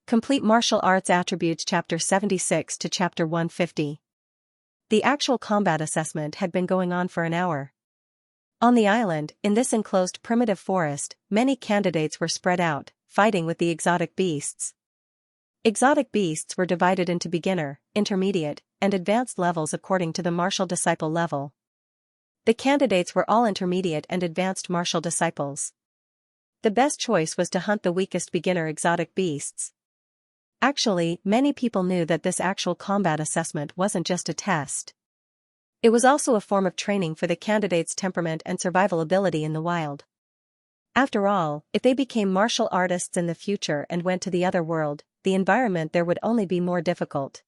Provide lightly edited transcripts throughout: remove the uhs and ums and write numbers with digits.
Complete Martial Arts Attributes Chapter 76 to Chapter 150. The actual combat assessment had been going on for an hour. On the island, in this enclosed primitive forest, many candidates were spread out, fighting with the exotic beasts. Exotic beasts were divided into beginner, intermediate, and advanced levels according to the martial disciple level. The candidates were all intermediate and advanced martial disciples. The best choice was to hunt the weakest beginner exotic beasts. Actually, many people knew that this actual combat assessment wasn't just a test. It was also a form of training for the candidate's temperament and survival ability in the wild. After all, if they became martial artists in the future and went to the other world, the environment there would only be more difficult.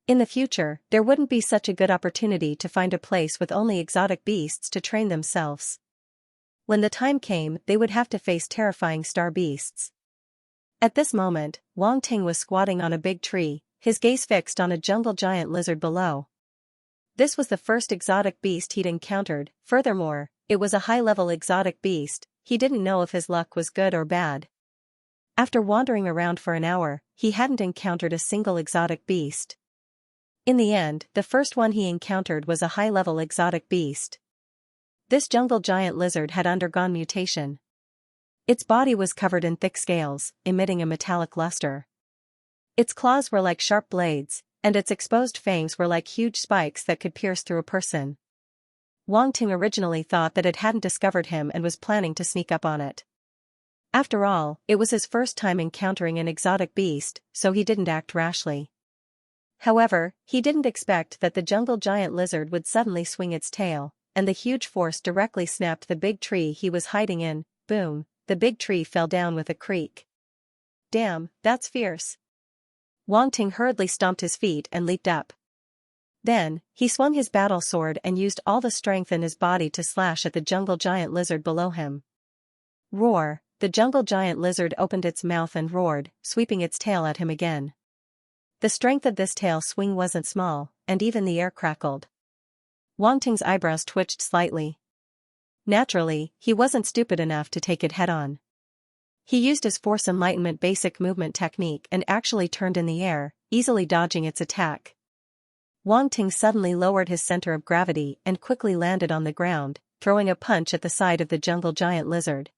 In the future, there wouldn't be such a good opportunity to find a place with only exotic beasts to train themselves. When the time came, they would have to face terrifying star beasts. At this moment, Wang Ting was squatting on a big tree, his gaze fixed on a jungle giant lizard below. This was the first exotic beast he'd encountered. Furthermore, it was a high-level exotic beast. He didn't know if his luck was good or bad. After wandering around for an hour, he hadn't encountered a single exotic beast. In the end, the first one he encountered was a high-level exotic beast. This jungle giant lizard had undergone mutation. Its body was covered in thick scales, emitting a metallic luster. Its claws were like sharp blades, and its exposed fangs were like huge spikes that could pierce through a person. Wang Ting originally thought that it hadn't discovered him and was planning to sneak up on it. After all, it was his first time encountering an exotic beast, so he didn't act rashly. However, he didn't expect that the jungle giant lizard would suddenly swing its tail, and the huge force directly snapped the big tree he was hiding in. Boom, the big tree fell down with a creak. Damn, that's fierce. Wang Ting hurriedly stomped his feet and leaped up. Then, he swung his battle sword and used all the strength in his body to slash at the jungle giant lizard below him. Roar! The jungle giant lizard opened its mouth and roared, sweeping its tail at him again. The strength of this tail swing wasn't small, and even the air crackled. Wang Ting's eyebrows twitched slightly. Naturally, he wasn't stupid enough to take it head-on. He used his Force Enlightenment basic movement technique and actually turned in the air, easily dodging its attack. Wang Ting suddenly lowered his center of gravity and quickly landed on the ground, throwing a punch at the side of the jungle giant lizard.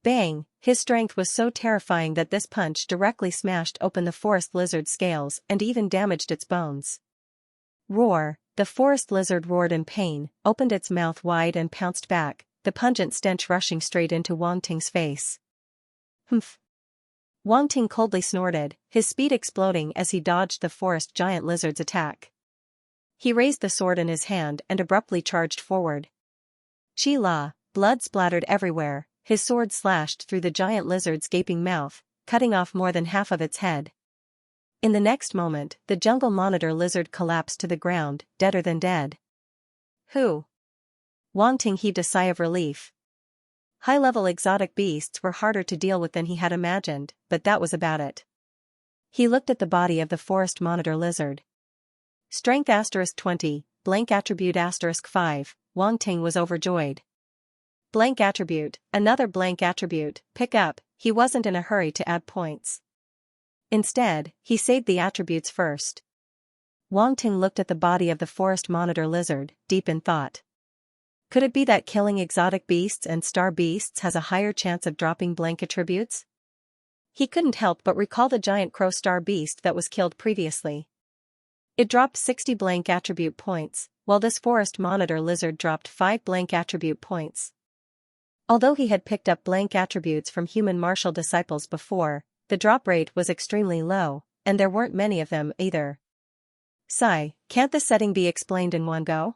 Bang! His strength was so terrifying that this punch directly smashed open the forest lizard's scales and even damaged its bones. Roar! The forest lizard roared in pain, opened its mouth wide and pounced back, the pungent stench rushing straight into Wang Ting's face. Humph! Wang Ting coldly snorted, his speed exploding as he dodged the forest giant lizard's attack. He raised the sword in his hand and abruptly charged forward. Chi-la! Blood splattered everywhere, his sword slashed through the giant lizard's gaping mouth, cutting off more than half of its head. In the next moment, the jungle monitor lizard collapsed to the ground, deader than dead. Who? Wang Ting heaved a sigh of relief. High-level exotic beasts were harder to deal with than he had imagined, but that was about it. He looked at the body of the forest monitor lizard. Strength *20, blank attribute *5, Wang Ting was overjoyed. Blank attribute, another blank attribute, pick up. He wasn't in a hurry to add points. Instead, he saved the attributes first. Wang Ting looked at the body of the forest monitor lizard, deep in thought. Could it be that killing exotic beasts and star beasts has a higher chance of dropping blank attributes? He couldn't help but recall the giant crow star beast that was killed previously. It dropped 60 blank attribute points, while this forest monitor lizard dropped 5 blank attribute points. Although he had picked up blank attributes from human martial disciples before, the drop rate was extremely low, and there weren't many of them either. Sigh, can't the setting be explained in one go?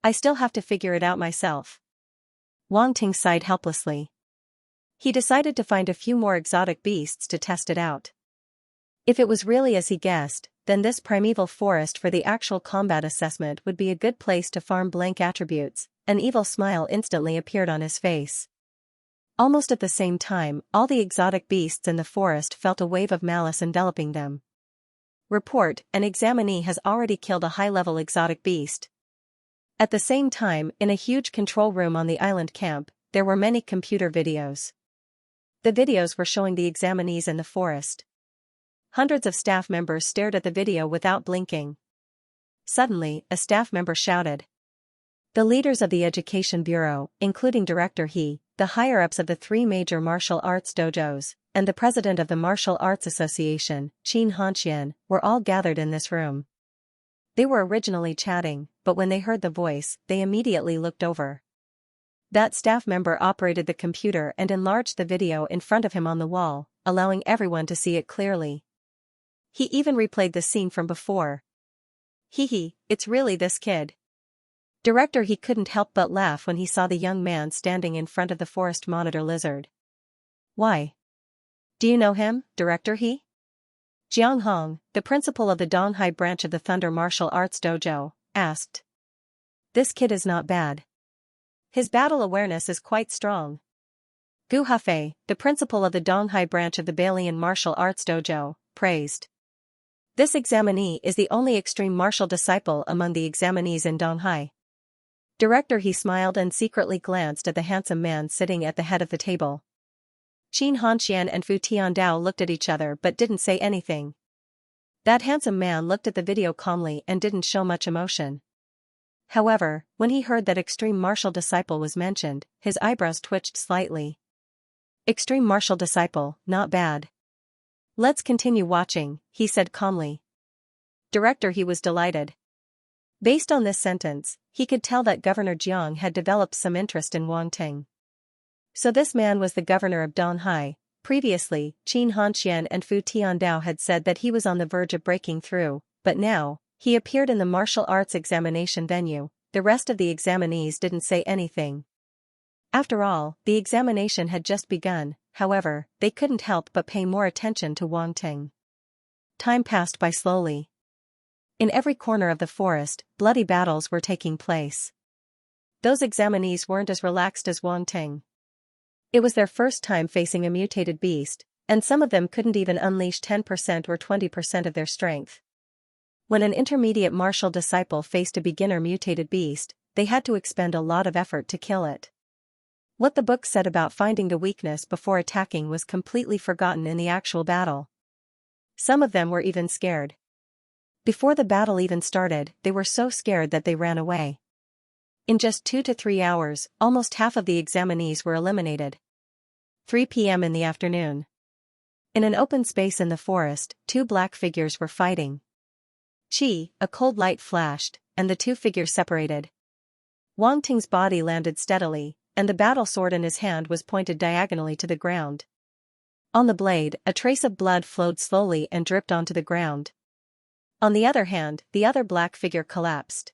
I still have to figure it out myself. Wang Ting sighed helplessly. He decided to find a few more exotic beasts to test it out. If it was really as he guessed, then this primeval forest for the actual combat assessment would be a good place to farm blank attributes. An evil smile instantly appeared on his face. Almost at the same time, all the exotic beasts in the forest felt a wave of malice enveloping them. Report, an examinee has already killed a high-level exotic beast. At the same time, in a huge control room on the island camp, there were many computer videos. The videos were showing the examinees in the forest. Hundreds of staff members stared at the video without blinking. Suddenly, a staff member shouted. The leaders of the Education Bureau, including Director He, the higher-ups of the 3 major martial arts dojos, and the president of the Martial Arts Association, Xianxia, were all gathered in this room. They were originally chatting, but when they heard the voice, they immediately looked over. That staff member operated the computer and enlarged the video in front of him on the wall, allowing everyone to see it clearly. He even replayed the scene from before. It's really this kid. Director He couldn't help but laugh when he saw the young man standing in front of the forest monitor lizard. Why? Do you know him, Director He? Jiang Hong, the principal of the Donghai branch of the Thunder Martial Arts Dojo, asked. This kid is not bad. His battle awareness is quite strong. Gu Hafei, the principal of the Donghai branch of the Balian Martial Arts Dojo, praised. This examinee is the only extreme martial disciple among the examinees in Donghai. Director He smiled and secretly glanced at the handsome man sitting at the head of the table. Qin Hanxian and Fu Tiandao looked at each other but didn't say anything. That handsome man looked at the video calmly and didn't show much emotion. However, when he heard that extreme martial disciple was mentioned, his eyebrows twitched slightly. Extreme martial disciple, not bad. Let's continue watching, he said calmly. Director He was delighted. Based on this sentence, he could tell that Governor Jiang had developed some interest in Wang Ting. So this man was the governor of Donghai. Previously, Qin Hanxian and Fu Tiandao had said that he was on the verge of breaking through, but now, he appeared in the martial arts examination venue. The rest of the examinees didn't say anything. After all, the examination had just begun. However, they couldn't help but pay more attention to Wang Ting. Time passed by slowly. In every corner of the forest, bloody battles were taking place. Those examinees weren't as relaxed as Wang Ting. It was their first time facing a mutated beast, and some of them couldn't even unleash 10% or 20% of their strength. When an intermediate martial disciple faced a beginner mutated beast, they had to expend a lot of effort to kill it. What the book said about finding the weakness before attacking was completely forgotten in the actual battle. Some of them were even scared. Before the battle even started, they were so scared that they ran away. In just 2 to 3 hours, almost half of the examinees were eliminated. 3 p.m. in the afternoon. In an open space in the forest, 2 black figures were fighting. A cold light flashed, and the 2 figures separated. Wang Ting's body landed steadily, and the battle sword in his hand was pointed diagonally to the ground. On the blade, a trace of blood flowed slowly and dripped onto the ground. On the other hand, the other black figure collapsed.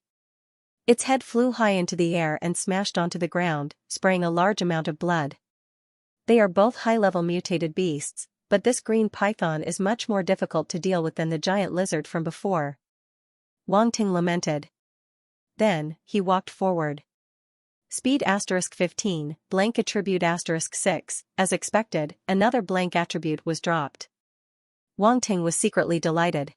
Its head flew high into the air and smashed onto the ground, spraying a large amount of blood. They are both high-level mutated beasts, but this green python is much more difficult to deal with than the giant lizard from before. Wang Ting lamented. Then, he walked forward. Speed *15, blank attribute *6, as expected, another blank attribute was dropped. Wang Ting was secretly delighted.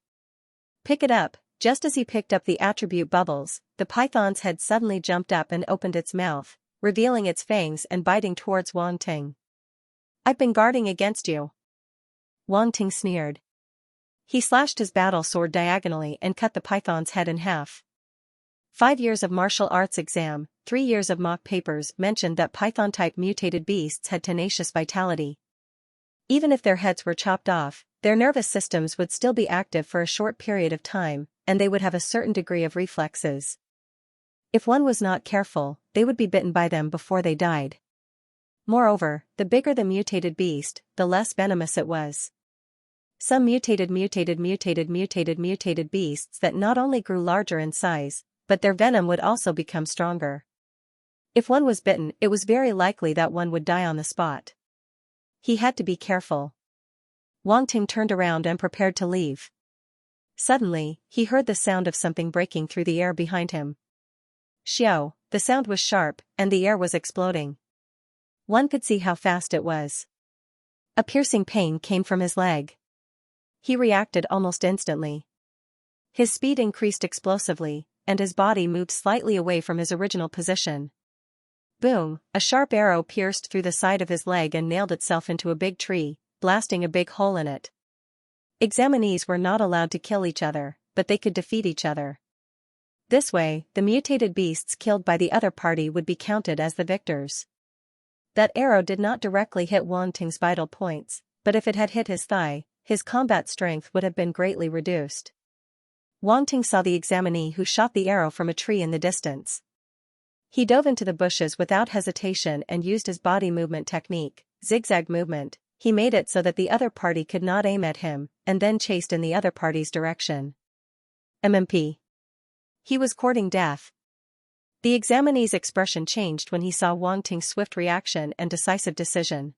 Pick it up. Just as he picked up the attribute bubbles, the python's head suddenly jumped up and opened its mouth, revealing its fangs and biting towards Wang Ting. I've been guarding against you. Wang Ting sneered. He slashed his battle sword diagonally and cut the python's head in half. 5 years of martial arts exam, 3 years of mock papers mentioned that python-type mutated beasts had tenacious vitality. Even if their heads were chopped off, their nervous systems would still be active for a short period of time, and they would have a certain degree of reflexes. If one was not careful, they would be bitten by them before they died. Moreover, the bigger the mutated beast, the less venomous it was. Some mutated beasts that not only grew larger in size, but their venom would also become stronger. If one was bitten, it was very likely that one would die on the spot. He had to be careful. Wang Ting turned around and prepared to leave. Suddenly, he heard the sound of something breaking through the air behind him. Xiao, the sound was sharp, and the air was exploding. One could see how fast it was. A piercing pain came from his leg. He reacted almost instantly. His speed increased explosively, and his body moved slightly away from his original position. Boom, a sharp arrow pierced through the side of his leg and nailed itself into a big tree, blasting a big hole in it. Examinees were not allowed to kill each other, but they could defeat each other. This way, the mutated beasts killed by the other party would be counted as the victors. That arrow did not directly hit Wang Ting's vital points, but if it had hit his thigh, his combat strength would have been greatly reduced. Wang Ting saw the examinee who shot the arrow from a tree in the distance. He dove into the bushes without hesitation and used his body movement technique, zigzag movement. He made it so that the other party could not aim at him, and then chased in the other party's direction. MMP. He was courting death. The examinee's expression changed when he saw Wang Ting's swift reaction and decisive decision.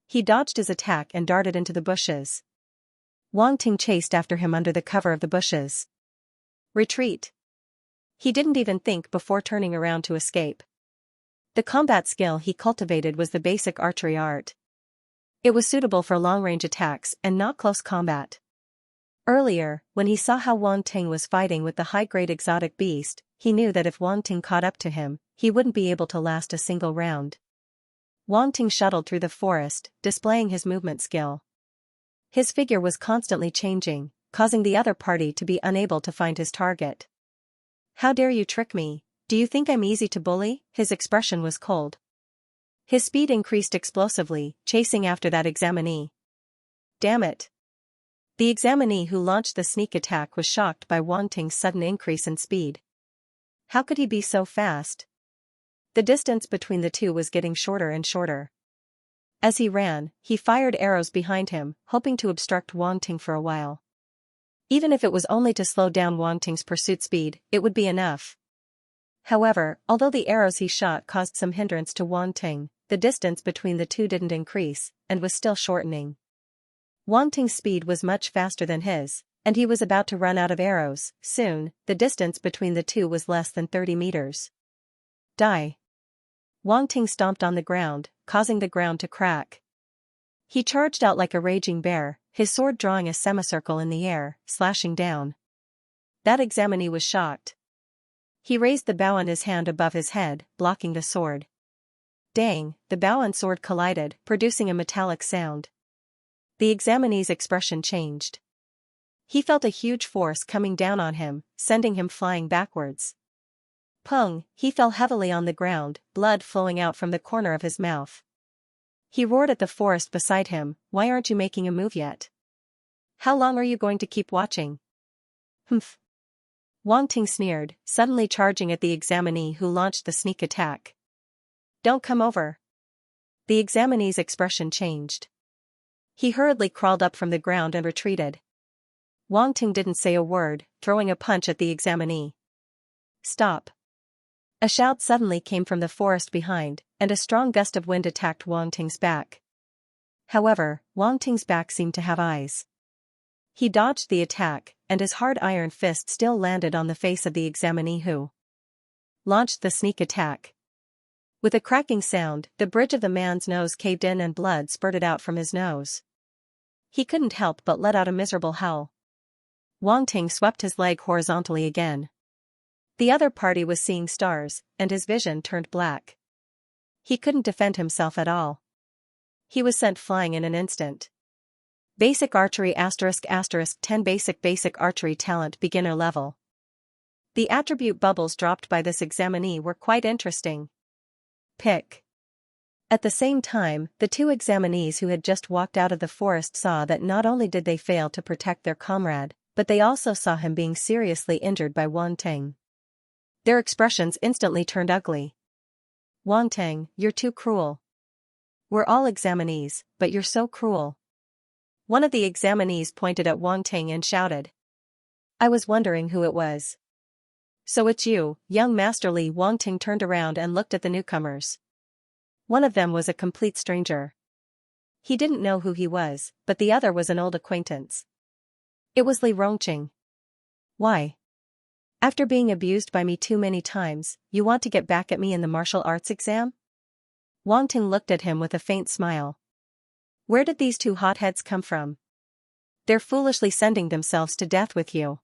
He dodged his attack and darted into the bushes. Wang Ting chased after him under the cover of the bushes. Retreat. He didn't even think before turning around to escape. The combat skill he cultivated was the basic archery art. It was suitable for long-range attacks and not close combat. Earlier, when he saw how Wang Ting was fighting with the high-grade exotic beast, he knew that if Wang Ting caught up to him, he wouldn't be able to last a single round. Wang Ting shuttled through the forest, displaying his movement skill. His figure was constantly changing, causing the other party to be unable to find his target. How dare you trick me? Do you think I'm easy to bully? His expression was cold. His speed increased explosively, chasing after that examinee. Damn it. The examinee who launched the sneak attack was shocked by Wang Ting's sudden increase in speed. How could he be so fast? The distance between the two was getting shorter and shorter. As he ran, he fired arrows behind him, hoping to obstruct Wang Ting for a while. Even if it was only to slow down Wang Ting's pursuit speed, it would be enough. However, although the arrows he shot caused some hindrance to Wang Ting, the distance between the two didn't increase, and was still shortening. Wang Ting's speed was much faster than his, and he was about to run out of arrows. Soon, the distance between the two was less than 30 meters. Die. Wang Ting stomped on the ground, causing the ground to crack. He charged out like a raging bear, his sword drawing a semicircle in the air, slashing down. That examinee was shocked. He raised the bow in his hand above his head, blocking the sword. Dang, the bow and sword collided, producing a metallic sound. The examinee's expression changed. He felt a huge force coming down on him, sending him flying backwards. Pung, he fell heavily on the ground, blood flowing out from the corner of his mouth. He roared at the forest beside him, "Why aren't you making a move yet? How long are you going to keep watching?" Humph. Wang Ting sneered, suddenly charging at the examinee who launched the sneak attack. Don't come over. The examinee's expression changed. He hurriedly crawled up from the ground and retreated. Wang Ting didn't say a word, throwing a punch at the examinee. Stop. A shout suddenly came from the forest behind, and a strong gust of wind attacked Wang Ting's back. However, Wang Ting's back seemed to have eyes. He dodged the attack, and his hard iron fist still landed on the face of the examinee who launched the sneak attack. With a cracking sound, the bridge of the man's nose caved in and blood spurted out from his nose. He couldn't help but let out a miserable howl. Wang Ting swept his leg horizontally again. The other party was seeing stars, and his vision turned black. He couldn't defend himself at all. He was sent flying in an instant. Basic Archery *** 10 Basic Archery Talent Beginner Level. The attribute bubbles dropped by this examinee were quite interesting. Pick. At the same time, the two examinees who had just walked out of the forest saw that not only did they fail to protect their comrade, but they also saw him being seriously injured by Wang Ting. Their expressions instantly turned ugly. Wang Ting, you're too cruel. We're all examinees, but you're so cruel. One of the examinees pointed at Wang Ting and shouted. I was wondering who it was. So it's you, young Master Li. Wang Ting turned around and looked at the newcomers. One of them was a complete stranger. He didn't know who he was, but the other was an old acquaintance. It was Li Rongqing. Why? After being abused by me too many times, you want to get back at me in the martial arts exam? Wang Ting looked at him with a faint smile. Where did these two hotheads come from? They're foolishly sending themselves to death with you.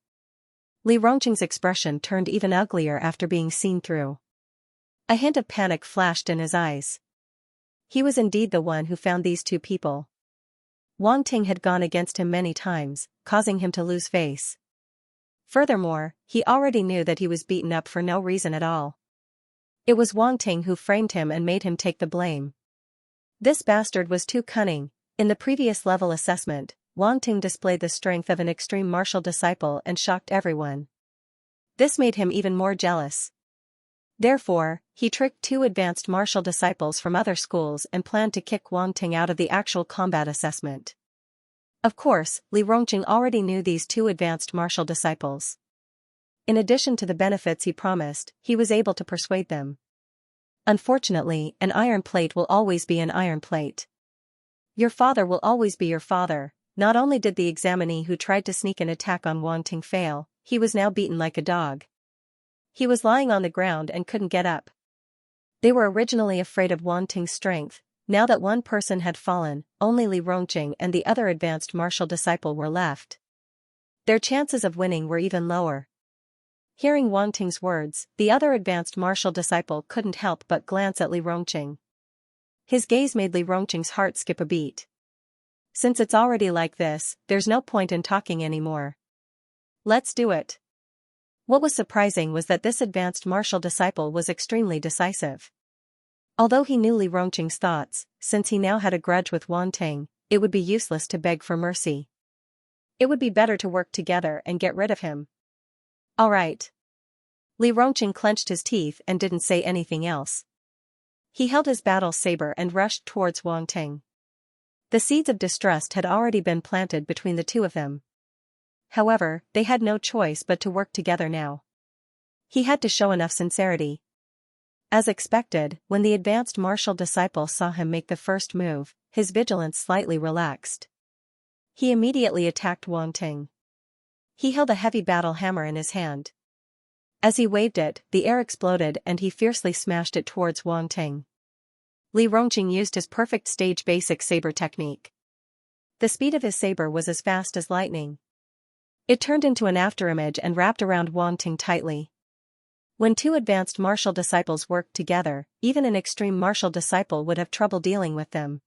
Li Rongqing's expression turned even uglier after being seen through. A hint of panic flashed in his eyes. He was indeed the one who found these two people. Wang Ting had gone against him many times, causing him to lose face. Furthermore, he already knew that he was beaten up for no reason at all. It was Wang Ting who framed him and made him take the blame. This bastard was too cunning. In the previous level assessment, Wang Ting displayed the strength of an extreme martial disciple and shocked everyone. This made him even more jealous. Therefore, he tricked 2 advanced martial disciples from other schools and planned to kick Wang Ting out of the actual combat assessment. Of course, Li Rongqing already knew these 2 advanced martial disciples. In addition to the benefits he promised, he was able to persuade them. Unfortunately, an iron plate will always be an iron plate. Your father will always be your father. Not only did the examinee who tried to sneak an attack on Wang Ting fail, he was now beaten like a dog. He was lying on the ground and couldn't get up. They were originally afraid of Wang Ting's strength. Now that one person had fallen, only Li Rongqing and the other advanced martial disciple were left. Their chances of winning were even lower. Hearing Wang Ting's words, the other advanced martial disciple couldn't help but glance at Li Rongqing. His gaze made Li Rongqing's heart skip a beat. Since it's already like this, there's no point in talking anymore. Let's do it. What was surprising was that this advanced martial disciple was extremely decisive. Although he knew Li Rongqing's thoughts, since he now had a grudge with Wang Ting, it would be useless to beg for mercy. It would be better to work together and get rid of him. All right. Li Rongqing clenched his teeth and didn't say anything else. He held his battle saber and rushed towards Wang Ting. The seeds of distrust had already been planted between the 2 of them. However, they had no choice but to work together now. He had to show enough sincerity. As expected, when the advanced martial disciple saw him make the first move, his vigilance slightly relaxed. He immediately attacked Wang Ting. He held a heavy battle hammer in his hand. As he waved it, the air exploded and he fiercely smashed it towards Wang Ting. Li Rongqing used his perfect stage basic saber technique. The speed of his saber was as fast as lightning. It turned into an afterimage and wrapped around Wang Ting tightly. When 2 advanced martial disciples worked together, even an extreme martial disciple would have trouble dealing with them.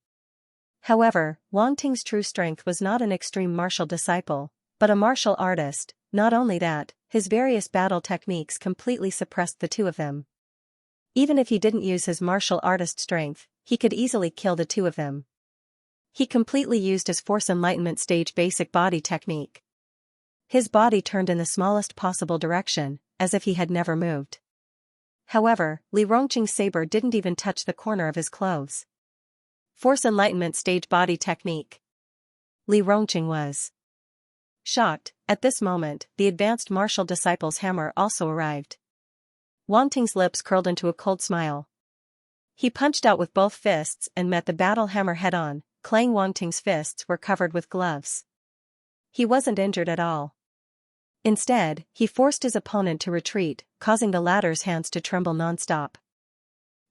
However, Wang Ting's true strength was not an extreme martial disciple, but a martial artist. Not only that, his various battle techniques completely suppressed the 2 of them. Even if he didn't use his martial artist strength, he could easily kill the 2 of them. He completely used his Force Enlightenment stage basic body technique. His body turned in the smallest possible direction, as if he had never moved. However, Li Rongqing's saber didn't even touch the corner of his clothes. Force Enlightenment stage body technique. Li Rongqing was shocked. At this moment, the advanced martial disciple's hammer also arrived. Wang Ting's lips curled into a cold smile. He punched out with both fists and met the battle hammer head-on. Wang Ting's fists were covered with gloves. He wasn't injured at all. Instead, he forced his opponent to retreat, causing the latter's hands to tremble non-stop.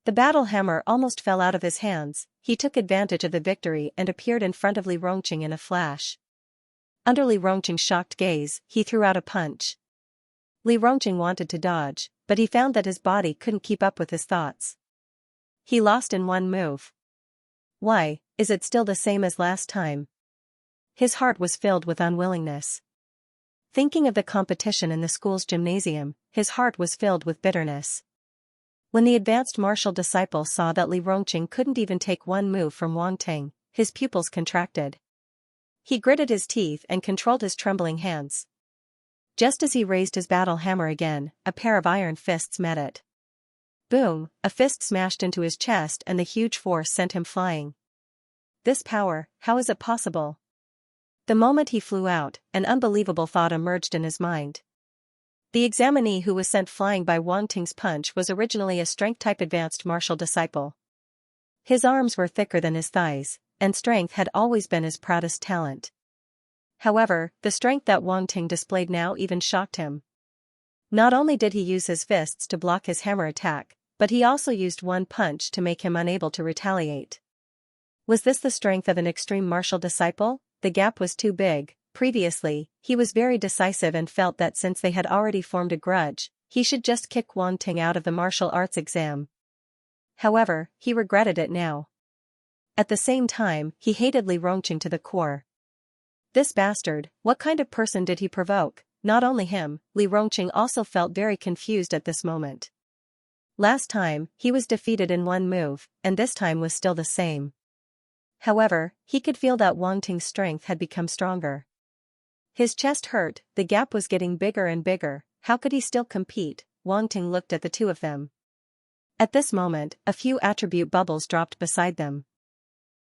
The battle hammer almost fell out of his hands. He took advantage of the victory and appeared in front of Li Rongqing in a flash. Under Li Rongqing's shocked gaze, he threw out a punch. Li Rongqing wanted to dodge, but he found that his body couldn't keep up with his thoughts. He lost in one move. Why, is it still the same as last time? His heart was filled with unwillingness. Thinking of the competition in the school's gymnasium, his heart was filled with bitterness. When the advanced martial disciple saw that Li Rongqing couldn't even take one move from Wang Ting, his pupils contracted. He gritted his teeth and controlled his trembling hands. Just as he raised his battle hammer again, a pair of iron fists met it. Boom, a fist smashed into his chest and the huge force sent him flying. This power, how is it possible? The moment he flew out, an unbelievable thought emerged in his mind. The examinee who was sent flying by Wang Ting's punch was originally a strength-type advanced martial disciple. His arms were thicker than his thighs, and strength had always been his proudest talent. However, the strength that Wang Ting displayed now even shocked him. Not only did he use his fists to block his hammer attack, but he also used one punch to make him unable to retaliate. Was this the strength of an extreme martial disciple? The gap was too big. Previously, he was very decisive and felt that since they had already formed a grudge, he should just kick Wang Ting out of the martial arts exam. However, he regretted it now. At the same time, he hated Li Rongqing to the core. This bastard, what kind of person did he provoke? Not only him, Li Rongqing also felt very confused at this moment. Last time, he was defeated in one move, and this time was still the same. However, he could feel that Wang Ting's strength had become stronger. His chest hurt, the gap was getting bigger and bigger. How could he still compete? Wang Ting looked at the two of them. At this moment, a few attribute bubbles dropped beside them.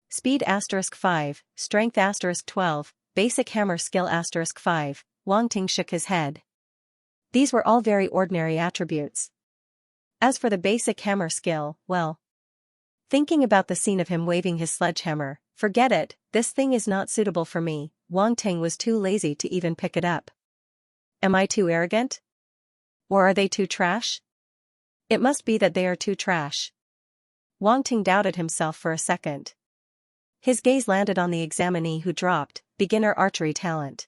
Speed *5, Strength *12, Basic Hammer Skill *5, Wang Ting shook his head. These were all very ordinary attributes. As for the basic hammer skill, well. Thinking about the scene of him waving his sledgehammer, forget it, this thing is not suitable for me. Wang Ting was too lazy to even pick it up. Am I too arrogant? Or are they too trash? It must be that they are too trash. Wang Ting doubted himself for a second. His gaze landed on the examinee who dropped, beginner archery talent.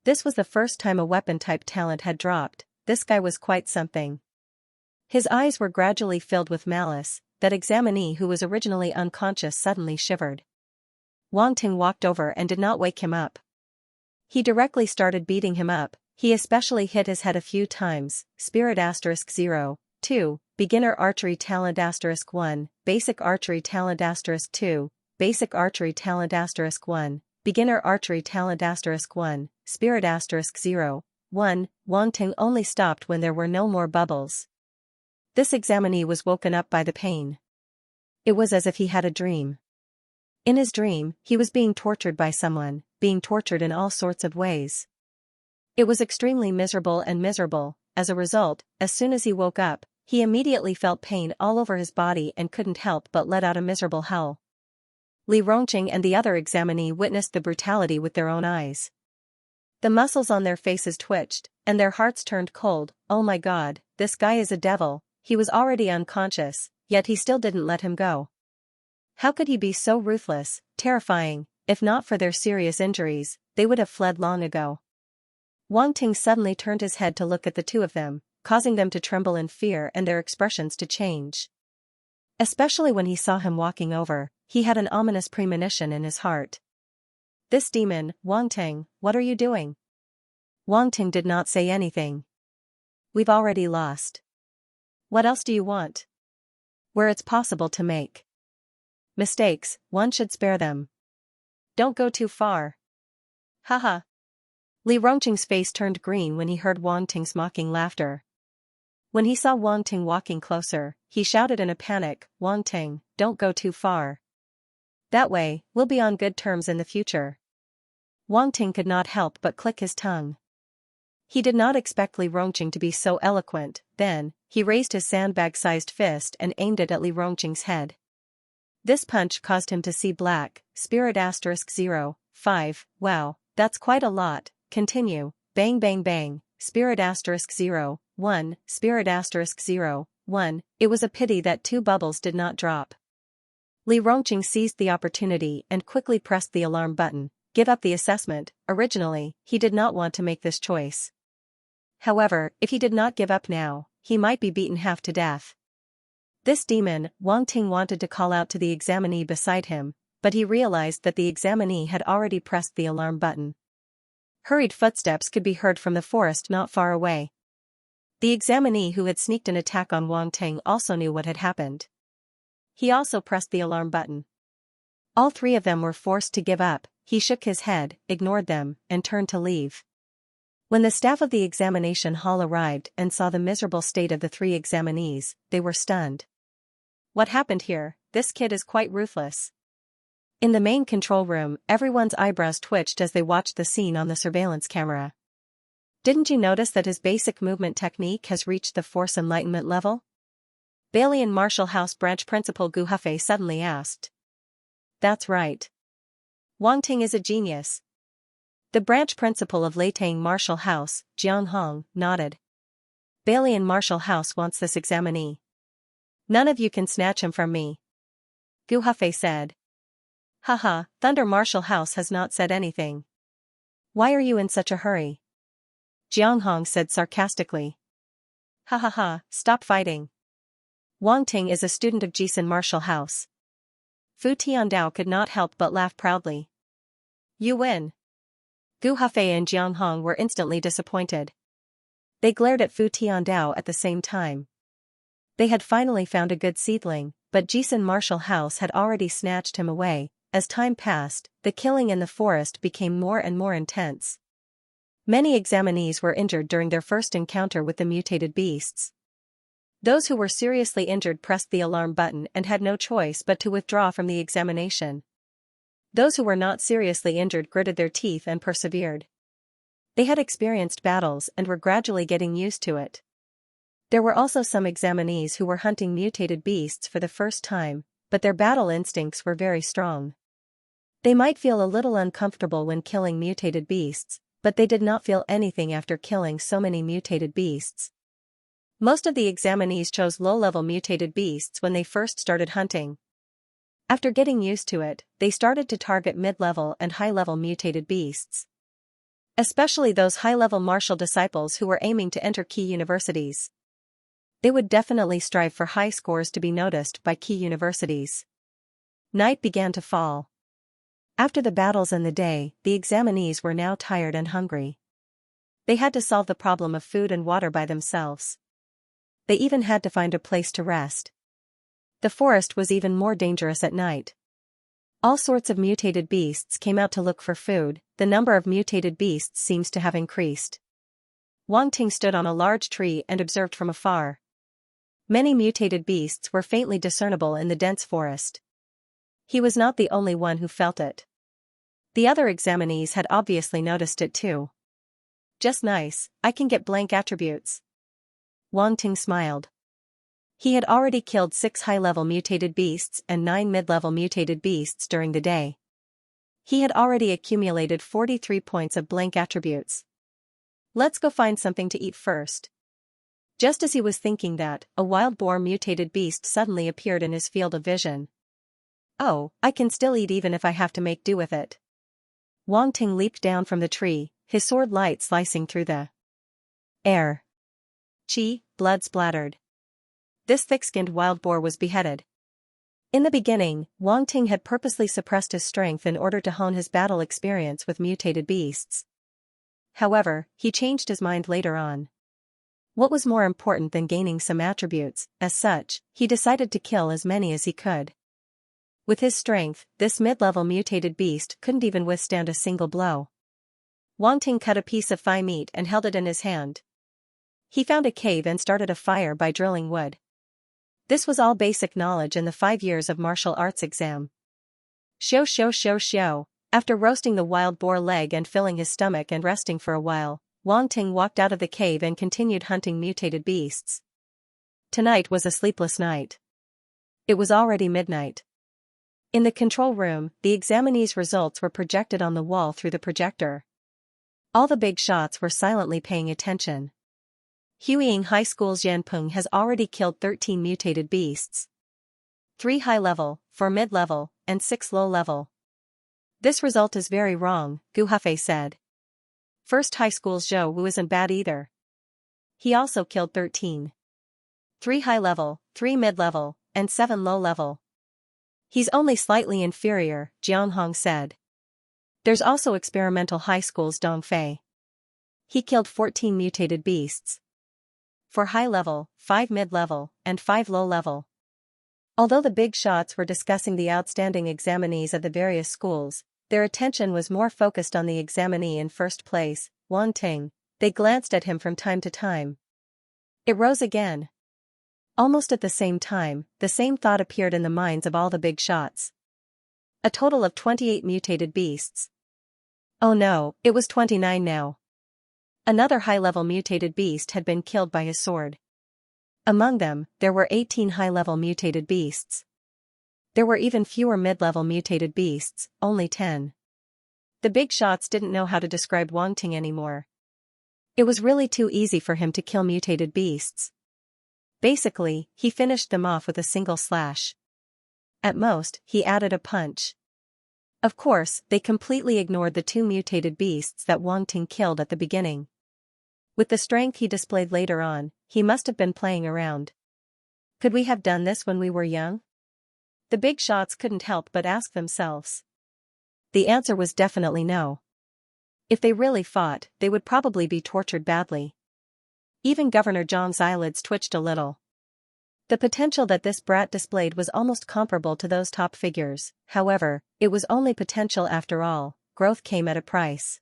This was the first time a weapon-type talent had dropped. This guy was quite something. His eyes were gradually filled with malice. That examinee who was originally unconscious suddenly shivered. Wang Ting walked over and did not wake him up. He directly started beating him up. He especially hit his head a few times. Spirit *0, 2, Beginner Archery Talent *1, Basic Archery Talent *2, Basic Archery Talent *1, Beginner Archery Talent *1, Spirit *0, 1, Wang Ting only stopped when there were no more bubbles. This examinee was woken up by the pain. It was as if he had a dream. In his dream, he was being tortured by someone, being tortured in all sorts of ways. It was extremely miserable and miserable. As a result, as soon as he woke up, he immediately felt pain all over his body and couldn't help but let out a miserable howl. Li Rongqing and the other examinee witnessed the brutality with their own eyes. The muscles on their faces twitched, and their hearts turned cold. Oh my God, this guy is a devil. He was already unconscious, yet he still didn't let him go. How could he be so ruthless, terrifying? If not for their serious injuries, they would have fled long ago. Wang Ting suddenly turned his head to look at the two of them, causing them to tremble in fear and their expressions to change. Especially when he saw him walking over, he had an ominous premonition in his heart. This demon, Wang Ting, what are you doing? Wang Ting did not say anything. We've already lost. What else do you want? Where it's possible to make mistakes, one should spare them. Don't go too far. Haha. Li Rongqing's face turned green when he heard Wang Ting's mocking laughter. When he saw Wang Ting walking closer, he shouted in a panic, Wang Ting, don't go too far. That way, we'll be on good terms in the future. Wang Ting could not help but click his tongue. He did not expect Li Rongqing to be so eloquent. Then, he raised his sandbag-sized fist and aimed it at Li Rongqing's head. This punch caused him to see black. Spirit *0, 5, wow, that's quite a lot. Continue, bang bang bang, Spirit *0, 1, Spirit *0, 1, it was a pity that two bubbles did not drop. Li Rongqing seized the opportunity and quickly pressed the alarm button. Give up the assessment. Originally, he did not want to make this choice. However, if he did not give up now, he might be beaten half to death. This demon, Wang Ting wanted to call out to the examinee beside him, but he realized that the examinee had already pressed the alarm button. Hurried footsteps could be heard from the forest not far away. The examinee who had sneaked an attack on Wang Ting also knew what had happened. He also pressed the alarm button. All three of them were forced to give up. He shook his head, ignored them, and turned to leave. When the staff of the examination hall arrived and saw the miserable state of the three examinees, they were stunned. What happened here? This kid is quite ruthless. In the main control room, everyone's eyebrows twitched as they watched the scene on the surveillance camera. Didn't you notice that his basic movement technique has reached the Force Enlightenment level? Balian Martial House Branch Principal Gu Hufei suddenly asked. That's right. Wang Ting is a genius. The branch principal of Leitang Martial House, Jiang Hong, nodded. Balian Martial House wants this examinee. None of you can snatch him from me. Gu Hufei said. Haha, Thunder Martial House has not said anything. Why are you in such a hurry? Jiang Hong said sarcastically. Ha ha ha, stop fighting. Wang Ting is a student of Jisan Martial House. Fu Tiandao could not help but laugh proudly. You win. Gu Hafei and Jiang Hong were instantly disappointed. They glared at Fu Tiandao at the same time. They had finally found a good seedling, but Jisun Martial House had already snatched him away. As time passed, the killing in the forest became more and more intense. Many examinees were injured during their first encounter with the mutated beasts. Those who were seriously injured pressed the alarm button and had no choice but to withdraw from the examination. Those who were not seriously injured gritted their teeth and persevered. They had experienced battles and were gradually getting used to it. There were also some examinees who were hunting mutated beasts for the first time, but their battle instincts were very strong. They might feel a little uncomfortable when killing mutated beasts, but they did not feel anything after killing so many mutated beasts. Most of the examinees chose low-level mutated beasts when they first started hunting. After getting used to it, they started to target mid-level and high-level mutated beasts. Especially those high-level martial disciples who were aiming to enter key universities. They would definitely strive for high scores to be noticed by key universities. Night began to fall. After the battles and the day, the examinees were now tired and hungry. They had to solve the problem of food and water by themselves. They even had to find a place to rest. The forest was even more dangerous at night. All sorts of mutated beasts came out to look for food. The number of mutated beasts seems to have increased. Wang Ting stood on a large tree and observed from afar. Many mutated beasts were faintly discernible in the dense forest. He was not the only one who felt it. The other examinees had obviously noticed it too. Just nice, I can get blank attributes. Wang Ting smiled. He had already killed 6 high-level mutated beasts and 9 mid-level mutated beasts during the day. He had already accumulated 43 points of blank attributes. Let's go find something to eat first. Just as he was thinking that, a wild boar mutated beast suddenly appeared in his field of vision. Oh, I can still eat even if I have to make do with it. Wang Ting leaped down from the tree, his sword light slicing through the air. Chi, blood splattered. This thick-skinned wild boar was beheaded. In the beginning, Wang Ting had purposely suppressed his strength in order to hone his battle experience with mutated beasts. However, he changed his mind later on. What was more important than gaining some attributes, as such, he decided to kill as many as he could. With his strength, this mid-level mutated beast couldn't even withstand a single blow. Wang Ting cut a piece of thigh meat and held it in his hand. He found a cave and started a fire by drilling wood. This was all basic knowledge in the 5 years of martial arts exam. Shoo. After roasting the wild boar leg and filling his stomach and resting for a while, Wang Ting walked out of the cave and continued hunting mutated beasts. Tonight was a sleepless night. It was already midnight. In the control room, the examinees' results were projected on the wall through the projector. All the big shots were silently paying attention. Huiying High School's Yanpeng has already killed 13 mutated beasts. 3 high-level, 4 mid-level, and 6 low-level. This result is very wrong, Gu Hafei said. First High School's Zhou Wu isn't bad either. He also killed 13. 3 high-level, 3 mid-level, and 7 low-level. He's only slightly inferior, Jiang Hong said. There's also Experimental High School's Dong Fei. He killed 14 mutated beasts. 4 high-level, 5 mid-level, and 5 low-level. Although the big shots were discussing the outstanding examinees of the various schools, their attention was more focused on the examinee in first place, Wang Ting. They glanced at him from time to time. It rose again. Almost at the same time, the same thought appeared in the minds of all the big shots. A total of 28 mutated beasts. Oh no, it was 29 now. Another high-level mutated beast had been killed by his sword. Among them, there were 18 high-level mutated beasts. There were even fewer mid-level mutated beasts, only 10. The big shots didn't know how to describe Wang Ting anymore. It was really too easy for him to kill mutated beasts. Basically, he finished them off with a single slash. At most, he added a punch. Of course, they completely ignored the 2 mutated beasts that Wang Ting killed at the beginning. With the strength he displayed later on, he must have been playing around. Could we have done this when we were young? The big shots couldn't help but ask themselves. The answer was definitely no. If they really fought, they would probably be tortured badly. Even Governor Jiang's eyelids twitched a little. The potential that this brat displayed was almost comparable to those top figures. However, it was only potential after all. Growth came at a price.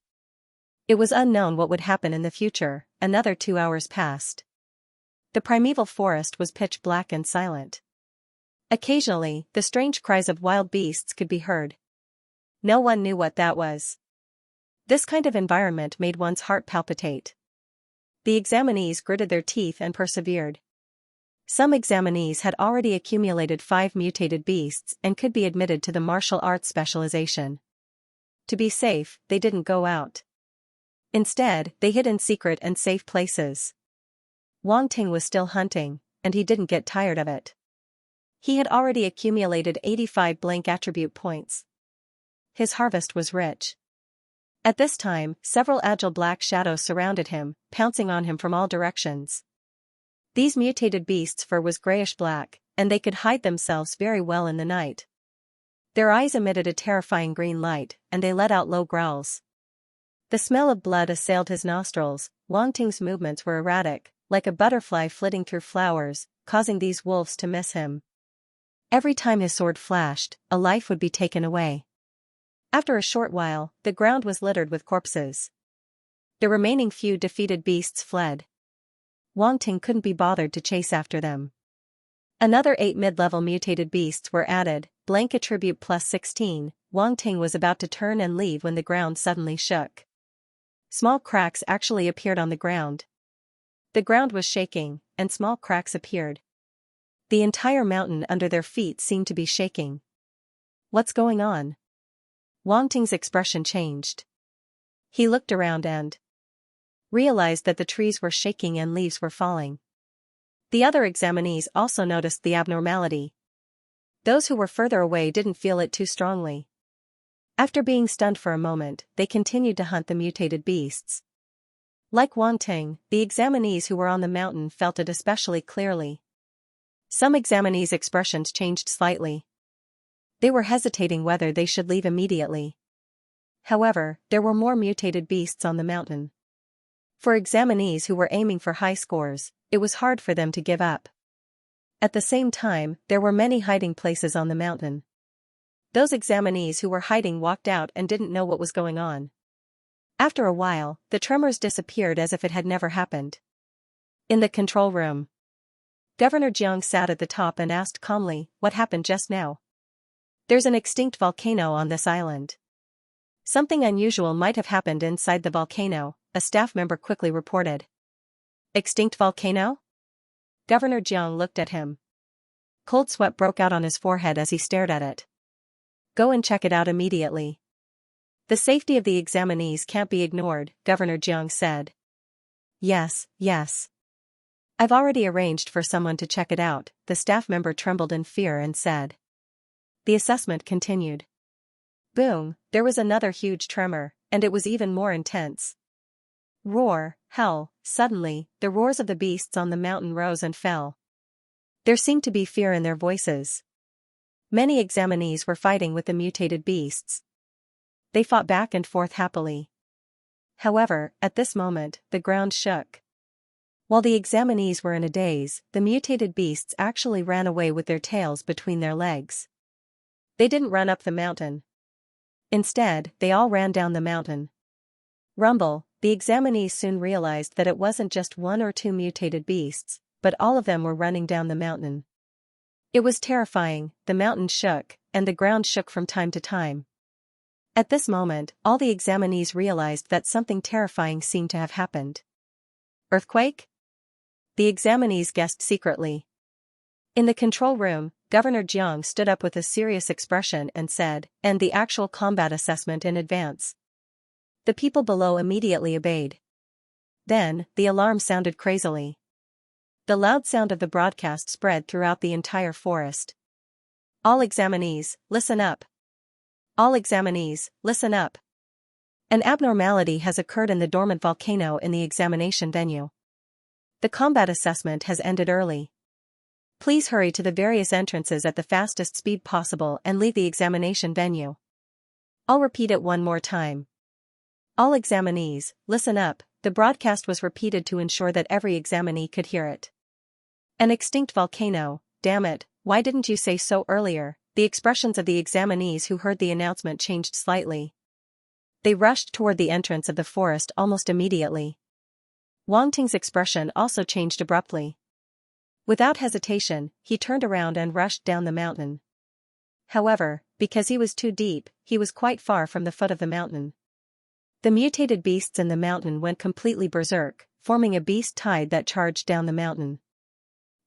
It was unknown what would happen in the future. Another 2 hours passed. The primeval forest was pitch black and silent. Occasionally, the strange cries of wild beasts could be heard. No one knew what that was. This kind of environment made one's heart palpitate. The examinees gritted their teeth and persevered. Some examinees had already accumulated 5 mutated beasts and could be admitted to the martial arts specialization. To be safe, they didn't go out. Instead, they hid in secret and safe places. Wang Ting was still hunting, and he didn't get tired of it. He had already accumulated 85 blank attribute points. His harvest was rich. At this time, several agile black shadows surrounded him, pouncing on him from all directions. These mutated beasts' fur was grayish-black, and they could hide themselves very well in the night. Their eyes emitted a terrifying green light, and they let out low growls. The smell of blood assailed his nostrils. Wang Ting's movements were erratic, like a butterfly flitting through flowers, causing these wolves to miss him. Every time his sword flashed, a life would be taken away. After a short while, the ground was littered with corpses. The remaining few defeated beasts fled. Wang Ting couldn't be bothered to chase after them. Another 8 mid-level mutated beasts were added, blank attribute plus 16. Wang Ting was about to turn and leave when the ground suddenly shook. Small cracks actually appeared on the ground. The ground was shaking, and small cracks appeared. The entire mountain under their feet seemed to be shaking. What's going on? Wang Ting's expression changed. He looked around and realized that the trees were shaking and leaves were falling. The other examinees also noticed the abnormality. Those who were further away didn't feel it too strongly. After being stunned for a moment, they continued to hunt the mutated beasts. Like Wang Ting, the examinees who were on the mountain felt it especially clearly. Some examinees' expressions changed slightly. They were hesitating whether they should leave immediately. However, there were more mutated beasts on the mountain. For examinees who were aiming for high scores, it was hard for them to give up. At the same time, there were many hiding places on the mountain. Those examinees who were hiding walked out and didn't know what was going on. After a while, the tremors disappeared as if it had never happened. In the control room, Governor Jiang sat at the top and asked calmly, "What happened just now?" "There's an extinct volcano on this island." "Something unusual might have happened inside the volcano," a staff member quickly reported. "Extinct volcano?" Governor Jiang looked at him. Cold sweat broke out on his forehead as he stared at it. "Go and check it out immediately." "The safety of the examinees can't be ignored," Governor Jiang said. Yes. "I've already arranged for someone to check it out," the staff member trembled in fear and said. The assessment continued. Boom, there was another huge tremor, and it was even more intense. Roar, hell, suddenly, the roars of the beasts on the mountain rose and fell. There seemed to be fear in their voices. Many examinees were fighting with the mutated beasts. They fought back and forth happily. However, at this moment, the ground shook. While the examinees were in a daze, the mutated beasts actually ran away with their tails between their legs. They didn't run up the mountain. Instead, they all ran down the mountain. Rumble, the examinees soon realized that it wasn't just 1 or 2 mutated beasts, but all of them were running down the mountain. It was terrifying, the mountain shook, and the ground shook from time to time. At this moment, all the examinees realized that something terrifying seemed to have happened. Earthquake? The examinees guessed secretly. In the control room, Governor Jiang stood up with a serious expression and said, "And the actual combat assessment in advance." The people below immediately obeyed. Then, the alarm sounded crazily. The loud sound of the broadcast spread throughout the entire forest. "All examinees, listen up. All examinees, listen up. An abnormality has occurred in the dormant volcano in the examination venue. The combat assessment has ended early. Please hurry to the various entrances at the fastest speed possible and leave the examination venue. I'll repeat it one more time. All examinees, listen up. The broadcast was repeated to ensure that every examinee could hear it. An extinct volcano, damn it, why didn't you say so earlier? The expressions of the examinees who heard the announcement changed slightly. They rushed toward the entrance of the forest almost immediately. Wang Ting's expression also changed abruptly. Without hesitation, he turned around and rushed down the mountain. However, because he was too deep, he was quite far from the foot of the mountain. The mutated beasts in the mountain went completely berserk, forming a beast tide that charged down the mountain.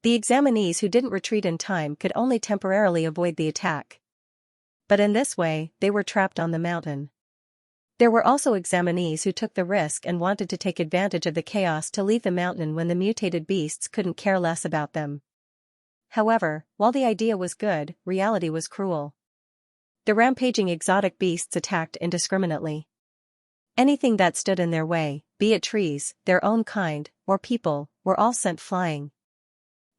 The examinees who didn't retreat in time could only temporarily avoid the attack. But in this way, they were trapped on the mountain. There were also examinees who took the risk and wanted to take advantage of the chaos to leave the mountain when the mutated beasts couldn't care less about them. However, while the idea was good, reality was cruel. The rampaging exotic beasts attacked indiscriminately. Anything that stood in their way, be it trees, their own kind, or people, were all sent flying.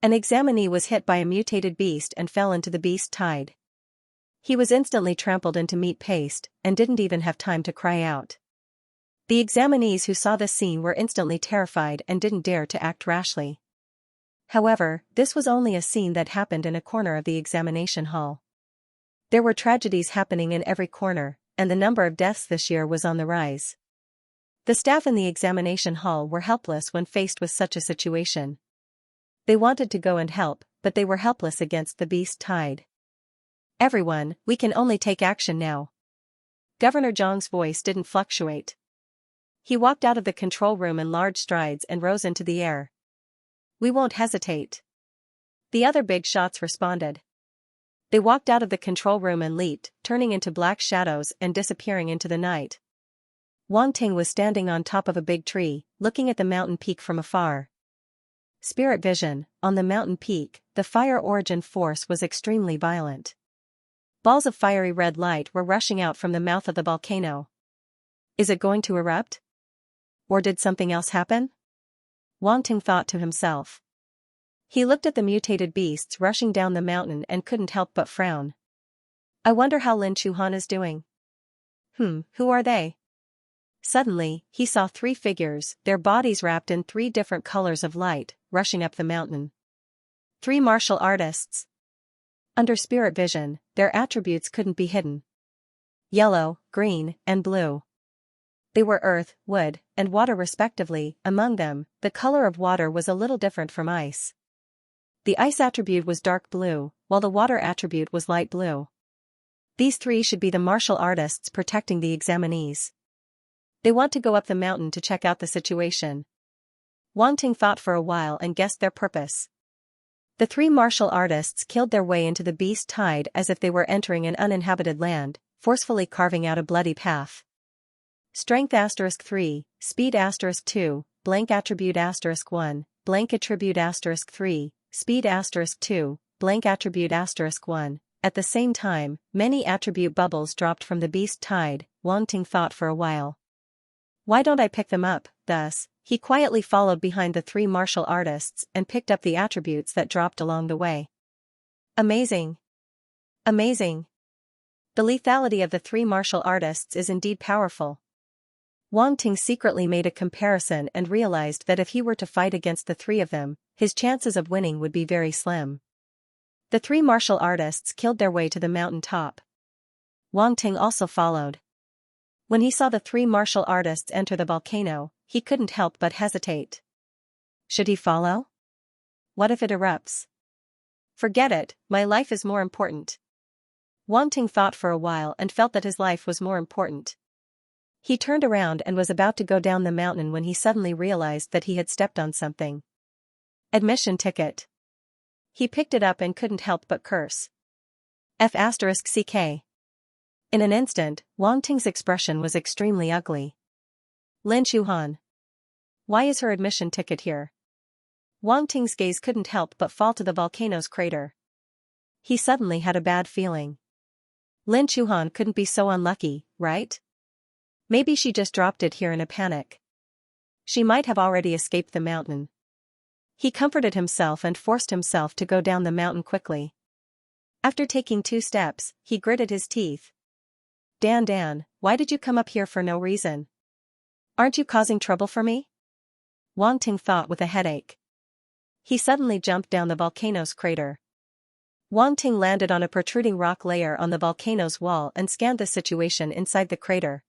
An examinee was hit by a mutated beast and fell into the beast tide. He was instantly trampled into meat paste, and didn't even have time to cry out. The examinees who saw this scene were instantly terrified and didn't dare to act rashly. However, this was only a scene that happened in a corner of the examination hall. There were tragedies happening in every corner, and the number of deaths this year was on the rise. The staff in the examination hall were helpless when faced with such a situation. They wanted to go and help, but they were helpless against the beast tide. Everyone, we can only take action now. Governor Zhang's voice didn't fluctuate. He walked out of the control room in large strides and rose into the air. We won't hesitate. The other big shots responded. They walked out of the control room and leaped, turning into black shadows and disappearing into the night. Wang Ting was standing on top of a big tree, looking at the mountain peak from afar. Spirit vision, on the mountain peak, the fire origin force was extremely violent. Balls of fiery red light were rushing out from the mouth of the volcano. Is it going to erupt? Or did something else happen? Wang Ting thought to himself. He looked at the mutated beasts rushing down the mountain and couldn't help but frown. I wonder how Lin Chuhan is doing. Who are they? Suddenly, he saw three figures, their bodies wrapped in three different colors of light, rushing up the mountain. Three martial artists. Under spirit vision, their attributes couldn't be hidden. Yellow, green, and blue. They were earth, wood, and water respectively. Among them, the color of water was a little different from ice. The ice attribute was dark blue, while the water attribute was light blue. These three should be the martial artists protecting the examinees. They want to go up the mountain to check out the situation. Wang Ting thought for a while and guessed their purpose. The three martial artists killed their way into the beast tide as if they were entering an uninhabited land, forcefully carving out a bloody path. Strength *3, Speed *2, Blank Attribute *1, Blank Attribute *3, Speed *2, Blank Attribute *1. At the same time, many attribute bubbles dropped from the beast tide. Wang Ting thought for a while. Why don't I pick them up? Thus, he quietly followed behind the three martial artists and picked up the attributes that dropped along the way. Amazing! Amazing! The lethality of the three martial artists is indeed powerful. Wang Ting secretly made a comparison and realized that if he were to fight against the three of them, his chances of winning would be very slim. The three martial artists killed their way to the mountain top. Wang Ting also followed. When he saw the three martial artists enter the volcano, he couldn't help but hesitate. Should he follow? What if it erupts? Forget it, my life is more important. Wang Ting thought for a while and felt that his life was more important. He turned around and was about to go down the mountain when he suddenly realized that he had stepped on something. Admission ticket. He picked it up and couldn't help but curse. F***ck. In an instant, Wang Ting's expression was extremely ugly. Lin Chuhan. Why is her admission ticket here? Wang Ting's gaze couldn't help but fall to the volcano's crater. He suddenly had a bad feeling. Lin Chuhan couldn't be so unlucky, right? Maybe she just dropped it here in a panic. She might have already escaped the mountain. He comforted himself and forced himself to go down the mountain quickly. After taking 2 steps, he gritted his teeth. Dan, why did you come up here for no reason? Aren't you causing trouble for me? Wang Ting thought with a headache. He suddenly jumped down the volcano's crater. Wang Ting landed on a protruding rock layer on the volcano's wall and scanned the situation inside the crater.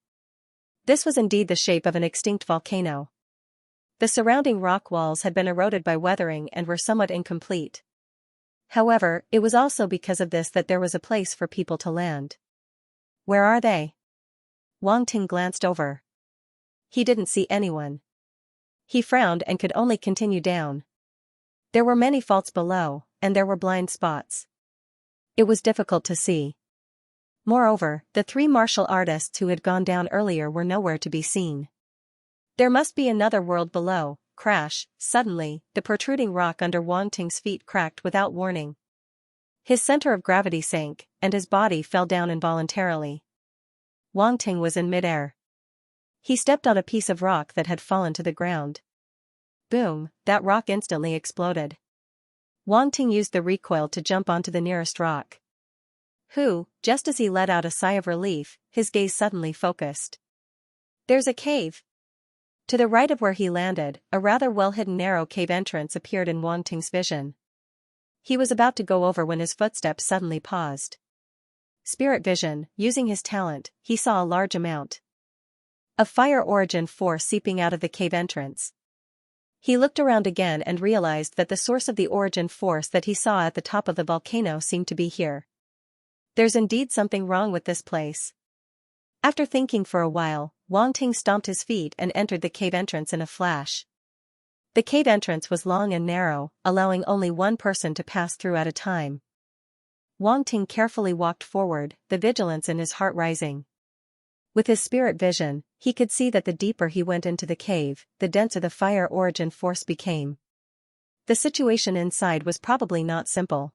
This was indeed the shape of an extinct volcano. The surrounding rock walls had been eroded by weathering and were somewhat incomplete. However, it was also because of this that there was a place for people to land. Where are they? Wang Ting glanced over. He didn't see anyone. He frowned and could only continue down. There were many faults below, and there were blind spots. It was difficult to see. Moreover, the 3 martial artists who had gone down earlier were nowhere to be seen. There must be another world below. Crash! Suddenly, the protruding rock under Wang Ting's feet cracked without warning. His center of gravity sank, and his body fell down involuntarily. Wang Ting was in midair. He stepped on a piece of rock that had fallen to the ground. Boom! That rock instantly exploded. Wang Ting used the recoil to jump onto the nearest rock. Just as he let out a sigh of relief, his gaze suddenly focused. There's a cave. To the right of where he landed, a rather well-hidden narrow cave entrance appeared in Wang Ting's vision. He was about to go over when his footsteps suddenly paused. Spirit vision, using his talent, he saw a large amount of fire origin force seeping out of the cave entrance. He looked around again and realized that the source of the origin force that he saw at the top of the volcano seemed to be here. There's indeed something wrong with this place. After thinking for a while, Wang Ting stomped his feet and entered the cave entrance in a flash. The cave entrance was long and narrow, allowing only one person to pass through at a time. Wang Ting carefully walked forward, the vigilance in his heart rising. With his spirit vision, he could see that the deeper he went into the cave, the denser the fire origin force became. The situation inside was probably not simple.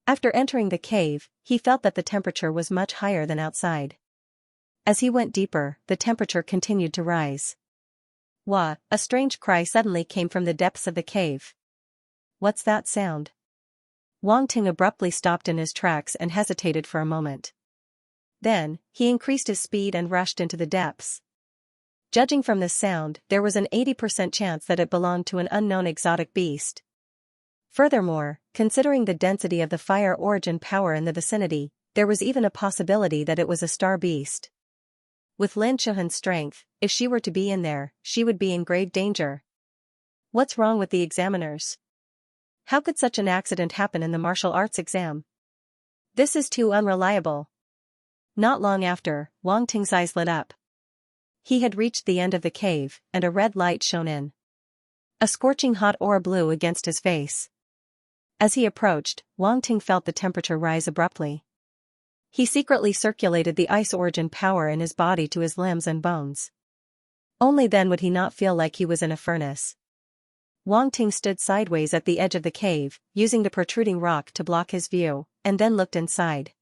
After entering the cave, he felt that the temperature was much higher than outside. As he went deeper, the temperature continued to rise. Wah! A strange cry suddenly came from the depths of the cave. What's that sound? Wang Ting abruptly stopped in his tracks and hesitated for a moment. Then, he increased his speed and rushed into the depths. Judging from this sound, there was an 80% chance that it belonged to an unknown exotic beast. Furthermore, considering the density of the fire origin power in the vicinity, there was even a possibility that it was a star beast. With Lin Chuhan's strength, if she were to be in there, she would be in grave danger. What's wrong with the examiners? How could such an accident happen in the martial arts exam? This is too unreliable. Not long after, Wang Ting's eyes lit up. He had reached the end of the cave, and a red light shone in. A scorching hot aura blew against his face. As he approached, Wang Ting felt the temperature rise abruptly. He secretly circulated the ice origin power in his body to his limbs and bones. Only then would he not feel like he was in a furnace. Wang Ting stood sideways at the edge of the cave, using the protruding rock to block his view, and then looked inside.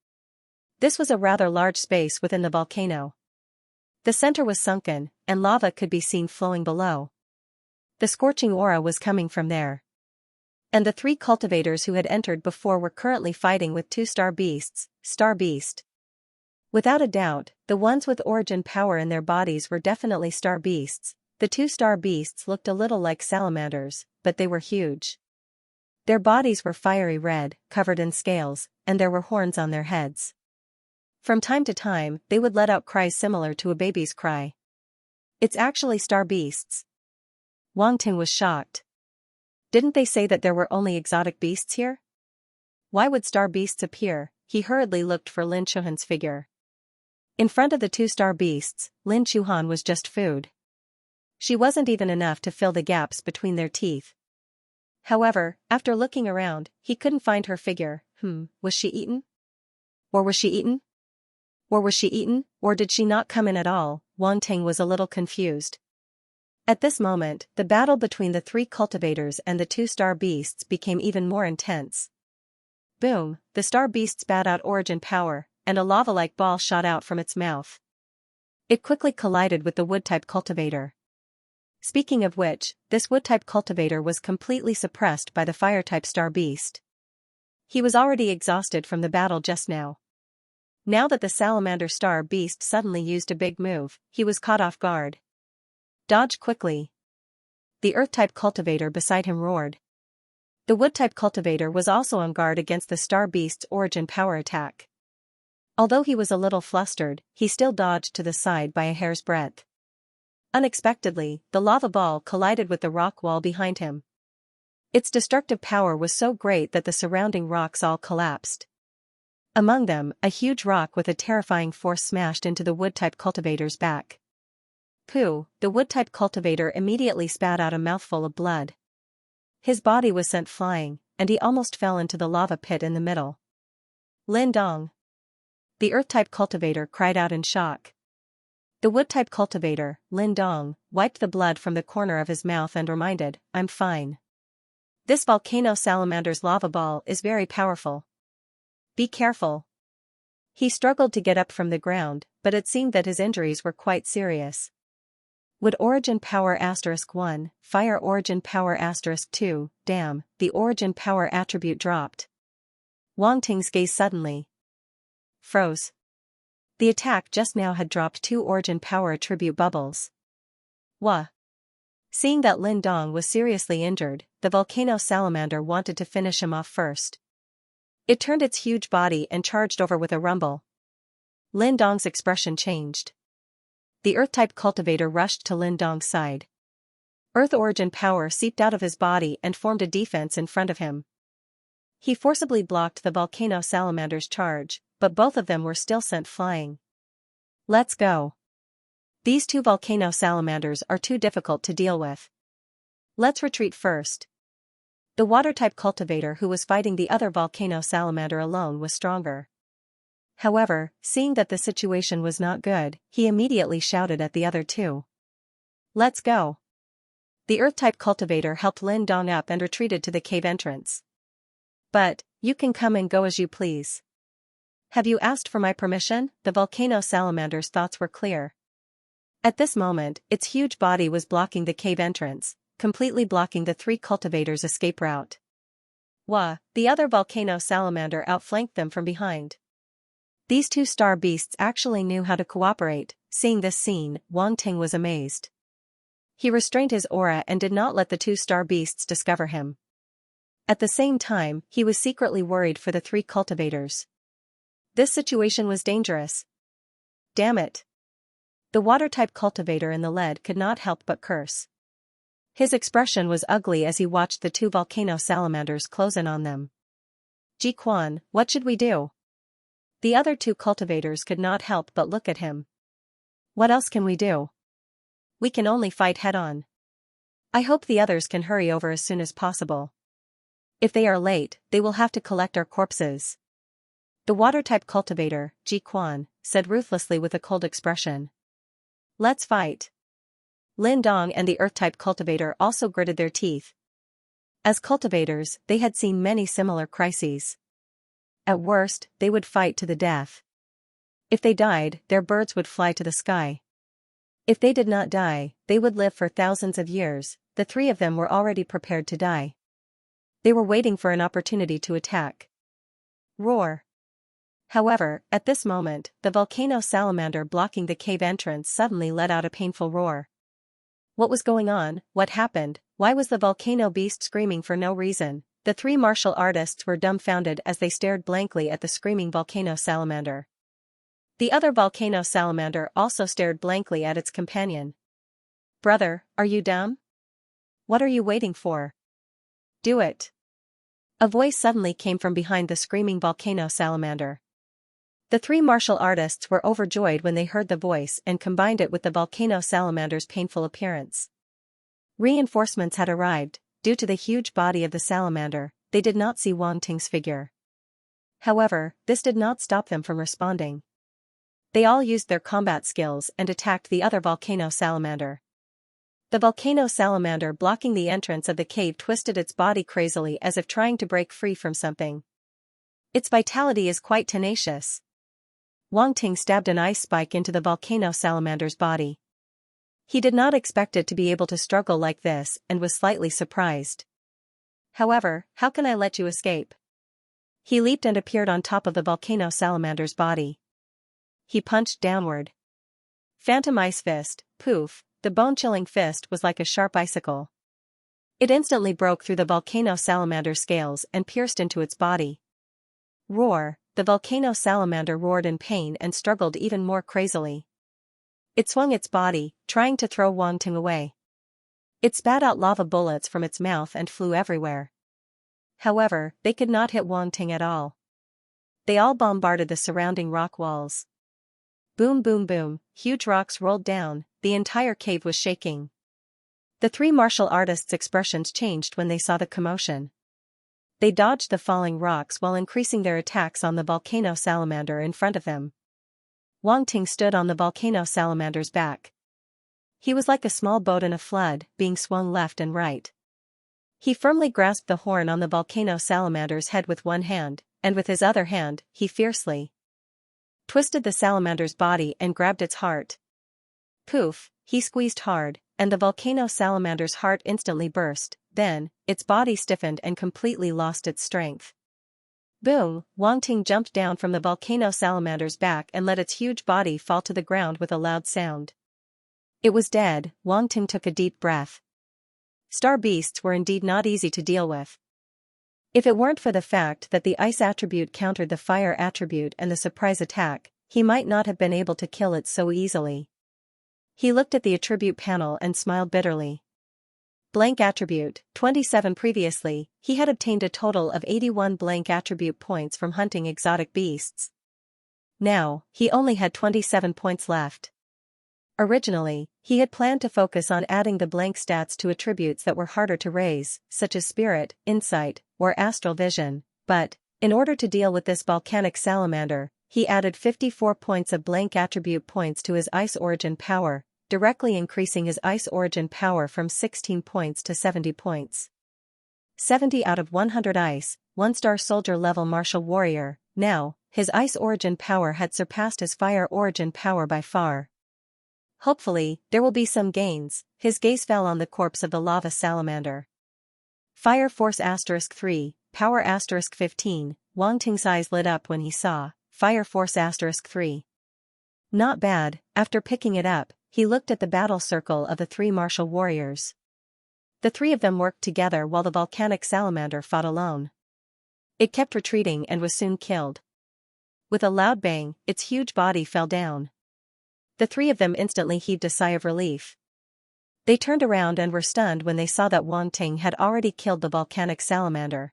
This was a rather large space within the volcano. The center was sunken, and lava could be seen flowing below. The scorching aura was coming from there. And the 3 cultivators who had entered before were currently fighting with 2 star beasts. Star beast. Without a doubt, the ones with origin power in their bodies were definitely star beasts. The 2 star beasts looked a little like salamanders, but they were huge. Their bodies were fiery red, covered in scales, and there were horns on their heads. From time to time, they would let out cries similar to a baby's cry. It's actually star beasts. Wang Ting was shocked. Didn't they say that there were only exotic beasts here? Why would star beasts appear? He hurriedly looked for Lin Chuhan's figure. In front of the 2 star beasts, Lin Chuhan was just food. She wasn't even enough to fill the gaps between their teeth. However, after looking around, he couldn't find her figure. Was she eaten? Or was she eaten? Or was she eaten, or did she not come in at all? Wang Ting was a little confused. At this moment, the battle between the 3 cultivators and the 2 star beasts became even more intense. Boom! The star beast spat out origin power, and a lava-like ball shot out from its mouth. It quickly collided with the wood-type cultivator. Speaking of which, this wood-type cultivator was completely suppressed by the fire-type star beast. He was already exhausted from the battle just now. Now that the salamander star beast suddenly used a big move, he was caught off guard. Dodge quickly. The earth-type cultivator beside him roared. The wood-type cultivator was also on guard against the star beast's origin power attack. Although he was a little flustered, he still dodged to the side by a hair's breadth. Unexpectedly, the lava ball collided with the rock wall behind him. Its destructive power was so great that the surrounding rocks all collapsed. Among them, a huge rock with a terrifying force smashed into the wood-type cultivator's back. Pooh, the wood-type cultivator immediately spat out a mouthful of blood. His body was sent flying, and he almost fell into the lava pit in the middle. Lin Dong. The earth-type cultivator cried out in shock. The wood-type cultivator, Lin Dong, wiped the blood from the corner of his mouth and reminded, "I'm fine. This volcano salamander's lava ball is very powerful. Be careful." He struggled to get up from the ground, but it seemed that his injuries were quite serious. Wood origin power *1, fire origin power *2, damn, the origin power attribute dropped. Wang Ting's gaze suddenly froze. The attack just now had dropped 2 origin power attribute bubbles. Wah! Seeing that Lin Dong was seriously injured, the volcano salamander wanted to finish him off first. It turned its huge body and charged over with a rumble. Lin Dong's expression changed. The earth-type cultivator rushed to Lin Dong's side. Earth origin power seeped out of his body and formed a defense in front of him. He forcibly blocked the volcano salamander's charge, but both of them were still sent flying. Let's go. These 2 volcano salamanders are too difficult to deal with. Let's retreat first. The water-type cultivator who was fighting the other volcano salamander alone was stronger. However, seeing that the situation was not good, he immediately shouted at the other 2. Let's go. The earth-type cultivator helped Lin Dong up and retreated to the cave entrance. But, you can come and go as you please. Have you asked for my permission? The volcano salamander's thoughts were clear. At this moment, its huge body was blocking the cave entrance, completely blocking the 3 cultivators' escape route. Wah! The other volcano salamander outflanked them from behind. These 2 star beasts actually knew how to cooperate. Seeing this scene, Wang Ting was amazed. He restrained his aura and did not let the 2 star beasts discover him. At the same time, he was secretly worried for the 3 cultivators. This situation was dangerous. Damn it. The water-type cultivator in the lead could not help but curse. His expression was ugly as he watched the 2 volcano salamanders close in on them. Ji Quan, what should we do? The other 2 cultivators could not help but look at him. What else can we do? We can only fight head-on. I hope the others can hurry over as soon as possible. If they are late, they will have to collect our corpses. The water-type cultivator, Ji Quan, said ruthlessly with a cold expression. Let's fight. Lin Dong and the earth-type cultivator also gritted their teeth. As cultivators, they had seen many similar crises. At worst, they would fight to the death. If they died, their birds would fly to the sky. If they did not die, they would live for thousands of years. The 3 of them were already prepared to die. They were waiting for an opportunity to attack. Roar. However, at this moment, the volcano salamander blocking the cave entrance suddenly let out a painful roar. What was going on? What happened? Why was the volcano beast screaming for no reason? The 3 martial artists were dumbfounded as they stared blankly at the screaming volcano salamander. The other volcano salamander also stared blankly at its companion. Brother, are you dumb? What are you waiting for? Do it. A voice suddenly came from behind the screaming volcano salamander. The 3 martial artists were overjoyed when they heard the voice and combined it with the volcano salamander's painful appearance. Reinforcements had arrived. Due to the huge body of the salamander, they did not see Wang Ting's figure. However, this did not stop them from responding. They all used their combat skills and attacked the other volcano salamander. The volcano salamander blocking the entrance of the cave twisted its body crazily as if trying to break free from something. Its vitality is quite tenacious. Wang Ting stabbed an ice spike into the volcano salamander's body. He did not expect it to be able to struggle like this and was slightly surprised. However, how can I let you escape? He leaped and appeared on top of the volcano salamander's body. He punched downward. Phantom Ice Fist, poof, the bone-chilling fist was like a sharp icicle. It instantly broke through the volcano salamander's scales and pierced into its body. Roar, the volcano salamander roared in pain and struggled even more crazily. It swung its body, trying to throw Wang Ting away. It spat out lava bullets from its mouth and flew everywhere. However, they could not hit Wang Ting at all. They all bombarded the surrounding rock walls. Boom boom boom, huge rocks rolled down, the entire cave was shaking. The three martial artists' expressions changed when they saw the commotion. They dodged the falling rocks while increasing their attacks on the volcano salamander in front of them. Wang Ting stood on the volcano salamander's back. He was like a small boat in a flood, being swung left and right. He firmly grasped the horn on the volcano salamander's head with one hand, and with his other hand, he fiercely twisted the salamander's body and grabbed its heart. Poof, he squeezed hard, and the volcano salamander's heart instantly burst, then, its body stiffened and completely lost its strength. Boom, Wang Ting jumped down from the volcano salamander's back and let its huge body fall to the ground with a loud sound. It was dead. Wang Ting took a deep breath. Star beasts were indeed not easy to deal with. If it weren't for the fact that the ice attribute countered the fire attribute and the surprise attack, he might not have been able to kill it so easily. He looked at the attribute panel and smiled bitterly. Blank attribute, 27. Previously, he had obtained a total of 81 blank attribute points from hunting exotic beasts. Now, he only had 27 points left. Originally, he had planned to focus on adding the blank stats to attributes that were harder to raise, such as spirit, insight, or astral vision, but, in order to deal with this volcanic salamander, he added 54 points of blank attribute points to his ice origin power, directly increasing his ice origin power from 16 points to 70 points. 70 out of 100 ice, 1-star soldier level martial warrior. Now, his ice origin power had surpassed his fire origin power by far. Hopefully, there will be some gains. His gaze fell on the corpse of the lava salamander. Fire Force *3, Power *15, Wang Ting's eyes lit up when he saw Fire Force *3. Not bad. After picking it up, he looked at the battle circle of the three martial warriors. The three of them worked together while the volcanic salamander fought alone. It kept retreating and was soon killed. With a loud bang, its huge body fell down. The three of them instantly heaved a sigh of relief. They turned around and were stunned when they saw that Wang Ting had already killed the volcanic salamander.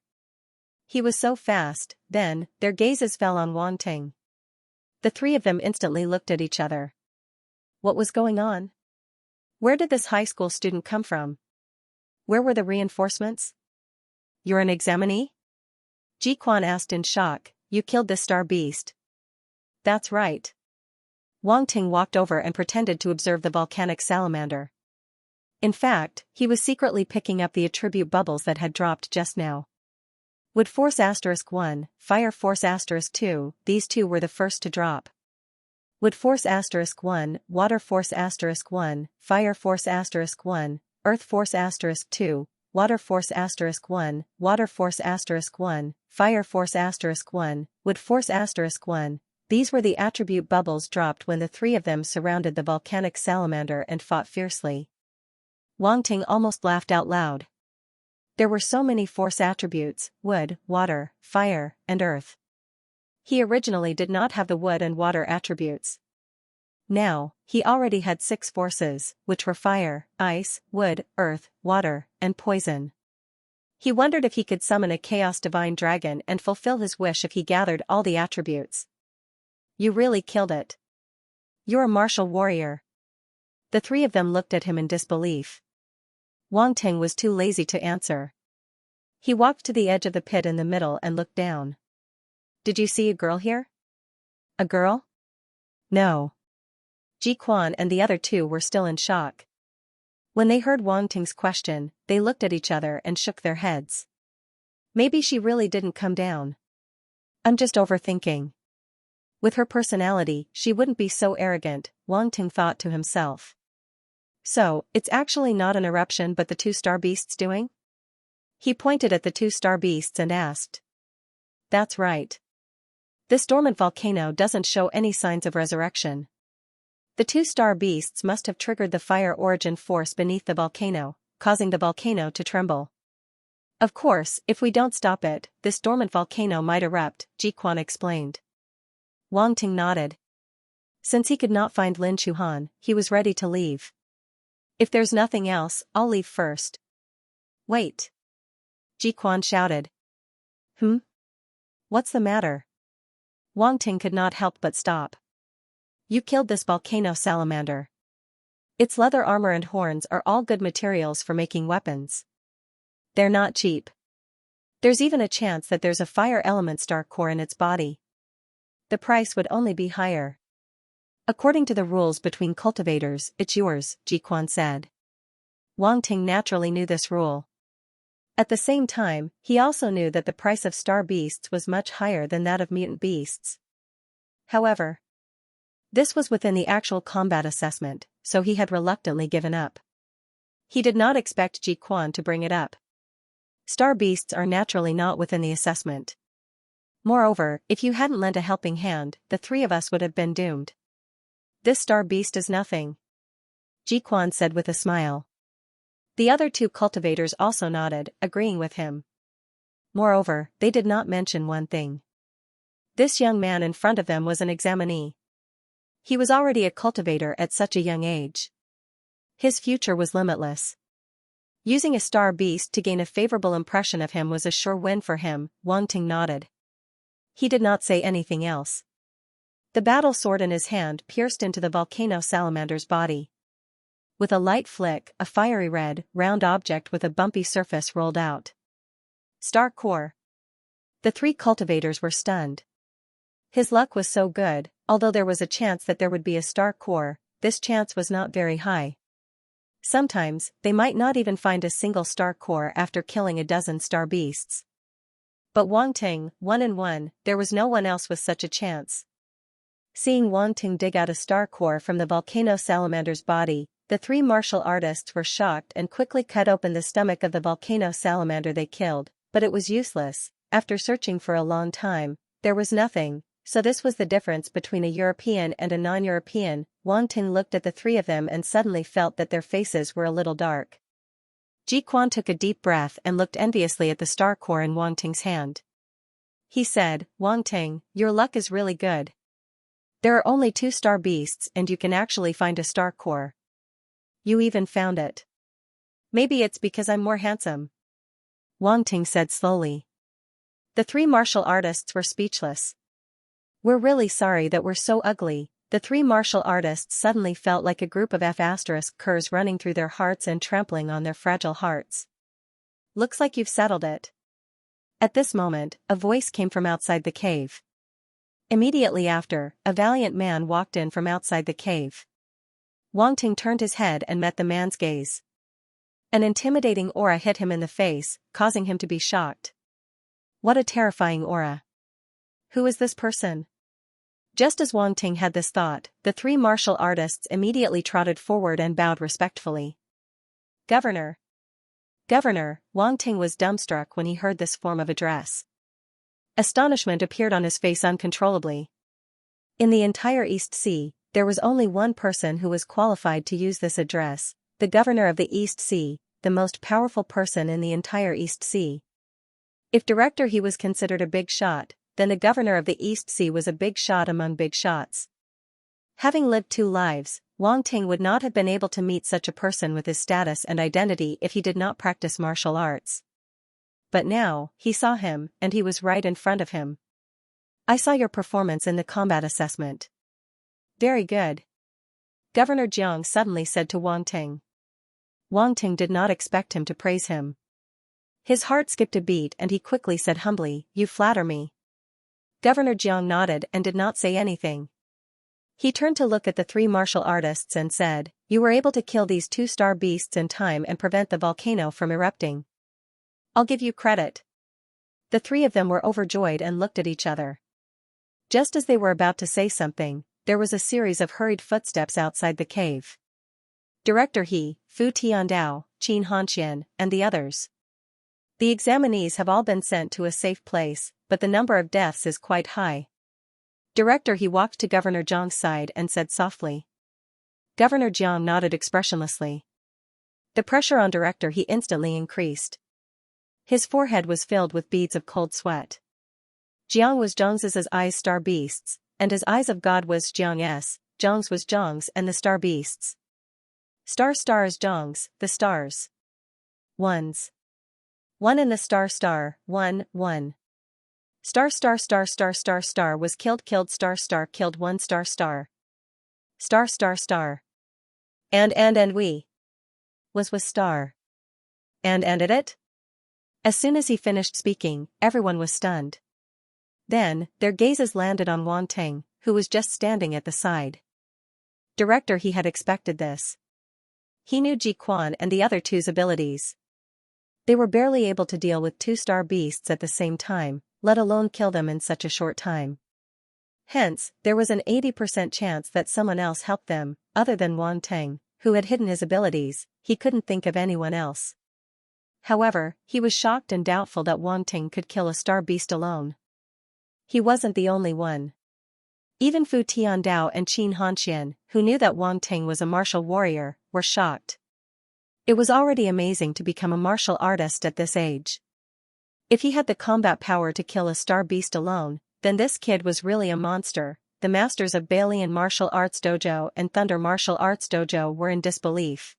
He was so fast. Then, their gazes fell on Wang Ting. The three of them instantly looked at each other. What was going on? Where did this high school student come from? Where were the reinforcements? You're an examinee? Ji Quan asked in shock. You killed this star beast. That's right. Wang Ting walked over and pretended to observe the volcanic salamander. In fact, he was secretly picking up the attribute bubbles that had dropped just now. Wood Force *1, Fire Force *2, these two were the first to drop. Wood Force *1, Water Force *1, Fire Force *1, Earth Force *2, Water Force *1, Water Force *1, Fire Force *1, Wood Force *1. These were the attribute bubbles dropped when the three of them surrounded the volcanic salamander and fought fiercely. Wang Ting almost laughed out loud. There were so many force attributes: wood, water, fire, and earth. He originally did not have the wood and water attributes. Now, he already had 6 forces, which were fire, ice, wood, earth, water, and poison. He wondered if he could summon a Chaos Divine Dragon and fulfill his wish if he gathered all the attributes. You really killed it. You're a martial warrior. The three of them looked at him in disbelief. Wang Ting was too lazy to answer. He walked to the edge of the pit in the middle and looked down. Did you see a girl here? A girl? No. Ji Quan and the other two were still in shock. When they heard Wang Ting's question, they looked at each other and shook their heads. Maybe she really didn't come down. I'm just overthinking. With her personality, she wouldn't be so arrogant, Wang Ting thought to himself. So, it's actually not an eruption but the two star beasts doing? He pointed at the two star beasts and asked. That's right. This dormant volcano doesn't show any signs of resurrection. The two star beasts must have triggered the fire origin force beneath the volcano, causing the volcano to tremble. Of course, if we don't stop it, this dormant volcano might erupt, Jiquan explained. Wang Ting nodded. Since he could not find Lin Chuhan, he was ready to leave. If there's nothing else, I'll leave first. Wait. Jiquan shouted. What's the matter? Wang Ting could not help but stop. You killed this volcano salamander. Its leather armor and horns are all good materials for making weapons. They're not cheap. There's even a chance that there's a fire element star core in its body. The price would only be higher. According to the rules between cultivators, it's yours, Jiquan said. Wang Ting naturally knew this rule. At the same time, he also knew that the price of star beasts was much higher than that of mutant beasts. However, this was within the actual combat assessment, so he had reluctantly given up. He did not expect Jiquan to bring it up. Star beasts are naturally not within the assessment. Moreover, if you hadn't lent a helping hand, the three of us would have been doomed. This star beast is nothing. Jiquan said with a smile. The other two cultivators also nodded, agreeing with him. Moreover, they did not mention one thing. This young man in front of them was an examinee. He was already a cultivator at such a young age. His future was limitless. Using a star beast to gain a favorable impression of him was a sure win for him, Wang Ting nodded. He did not say anything else. The battle sword in his hand pierced into the volcano salamander's body. With a light flick, a fiery red, round object with a bumpy surface rolled out. Star core. The three cultivators were stunned. His luck was so good, although there was a chance that there would be a star core, this chance was not very high. Sometimes, they might not even find a single star core after killing a dozen star beasts. But Wang Ting, 1-in-1, there was no one else with such a chance. Seeing Wang Ting dig out a star core from the volcano salamander's body, the three martial artists were shocked and quickly cut open the stomach of the volcano salamander they killed, but it was useless. After searching for a long time, there was nothing, so this was the difference between a European and a non-European. Wang Ting looked at the three of them and suddenly felt that their faces were a little dark. Jiquan took a deep breath and looked enviously at the star core in Wang Ting's hand. He said, Wang Ting, your luck is really good. There are only 2 star beasts and you can actually find a star core. You even found it. Maybe it's because I'm more handsome. Wang Ting said slowly. The 3 martial artists were speechless. We're really sorry that we're so ugly. The 3 martial artists suddenly felt like a group of F***ers running through their hearts and trampling on their fragile hearts. Looks like you've settled it. At this moment, a voice came from outside the cave. Immediately after, a valiant man walked in from outside the cave. Wang Ting turned his head and met the man's gaze. An intimidating aura hit him in the face, causing him to be shocked. What a terrifying aura. Who is this person? Just as Wang Ting had this thought, the 3 martial artists immediately trotted forward and bowed respectfully. Governor. Governor, Wang Ting was dumbstruck when he heard this form of address. Astonishment appeared on his face uncontrollably. In the entire East Sea, there was only one person who was qualified to use this address, the governor of the East Sea, the most powerful person in the entire East Sea. If director he was considered a big shot, then the governor of the East Sea was a big shot among big shots. Having lived 2 lives, Wang Ting would not have been able to meet such a person with his status and identity if he did not practice martial arts. But now, he saw him, and he was right in front of him. I saw your performance in the combat assessment. Very good. Governor Jiang suddenly said to Wang Ting. Wang Ting did not expect him to praise him. His heart skipped a beat and he quickly said humbly, You flatter me. Governor Jiang nodded and did not say anything. He turned to look at the 3 martial artists and said, You were able to kill these 2 star beasts in time and prevent the volcano from erupting. I'll give you credit. The 3 of them were overjoyed and looked at each other. Just as they were about to say something, there was a series of hurried footsteps outside the cave. Director He, Fu Tiandao, Qin Hanxian, and the others. The examinees have all been sent to a safe place, but the number of deaths is quite high. Director He walked to Governor Jiang's side and said softly. Governor Jiang nodded expressionlessly. The pressure on Director He instantly increased. His forehead was filled with beads of cold sweat. Jiang was Zhang's eyes star beasts, and his eyes of God was Jiang's, Zhang's was Zhang's and the star beasts. Stars Zhang's, the stars. Ones. One in the star, 1, 1. Star was killed star killed 1 star. Star. And we. Was star. And it? As soon as he finished speaking, everyone was stunned. Then, their gazes landed on Wang Ting, who was just standing at the side. Director He had expected this. He knew Ji Quan and the other two's abilities. They were barely able to deal with 2 star beasts at the same time, let alone kill them in such a short time. Hence, there was an 80% chance that someone else helped them, other than Wang Ting, who had hidden his abilities. He couldn't think of anyone else. However, he was shocked and doubtful that Wang Ting could kill a star beast alone. He wasn't the only one. Even Fu Tiandao and Qin Hanxian, who knew that Wang Ting was a martial warrior, were shocked. It was already amazing to become a martial artist at this age. If he had the combat power to kill a star beast alone, then this kid was really a monster. The masters of Balian Martial Arts Dojo and Thunder Martial Arts Dojo were in disbelief.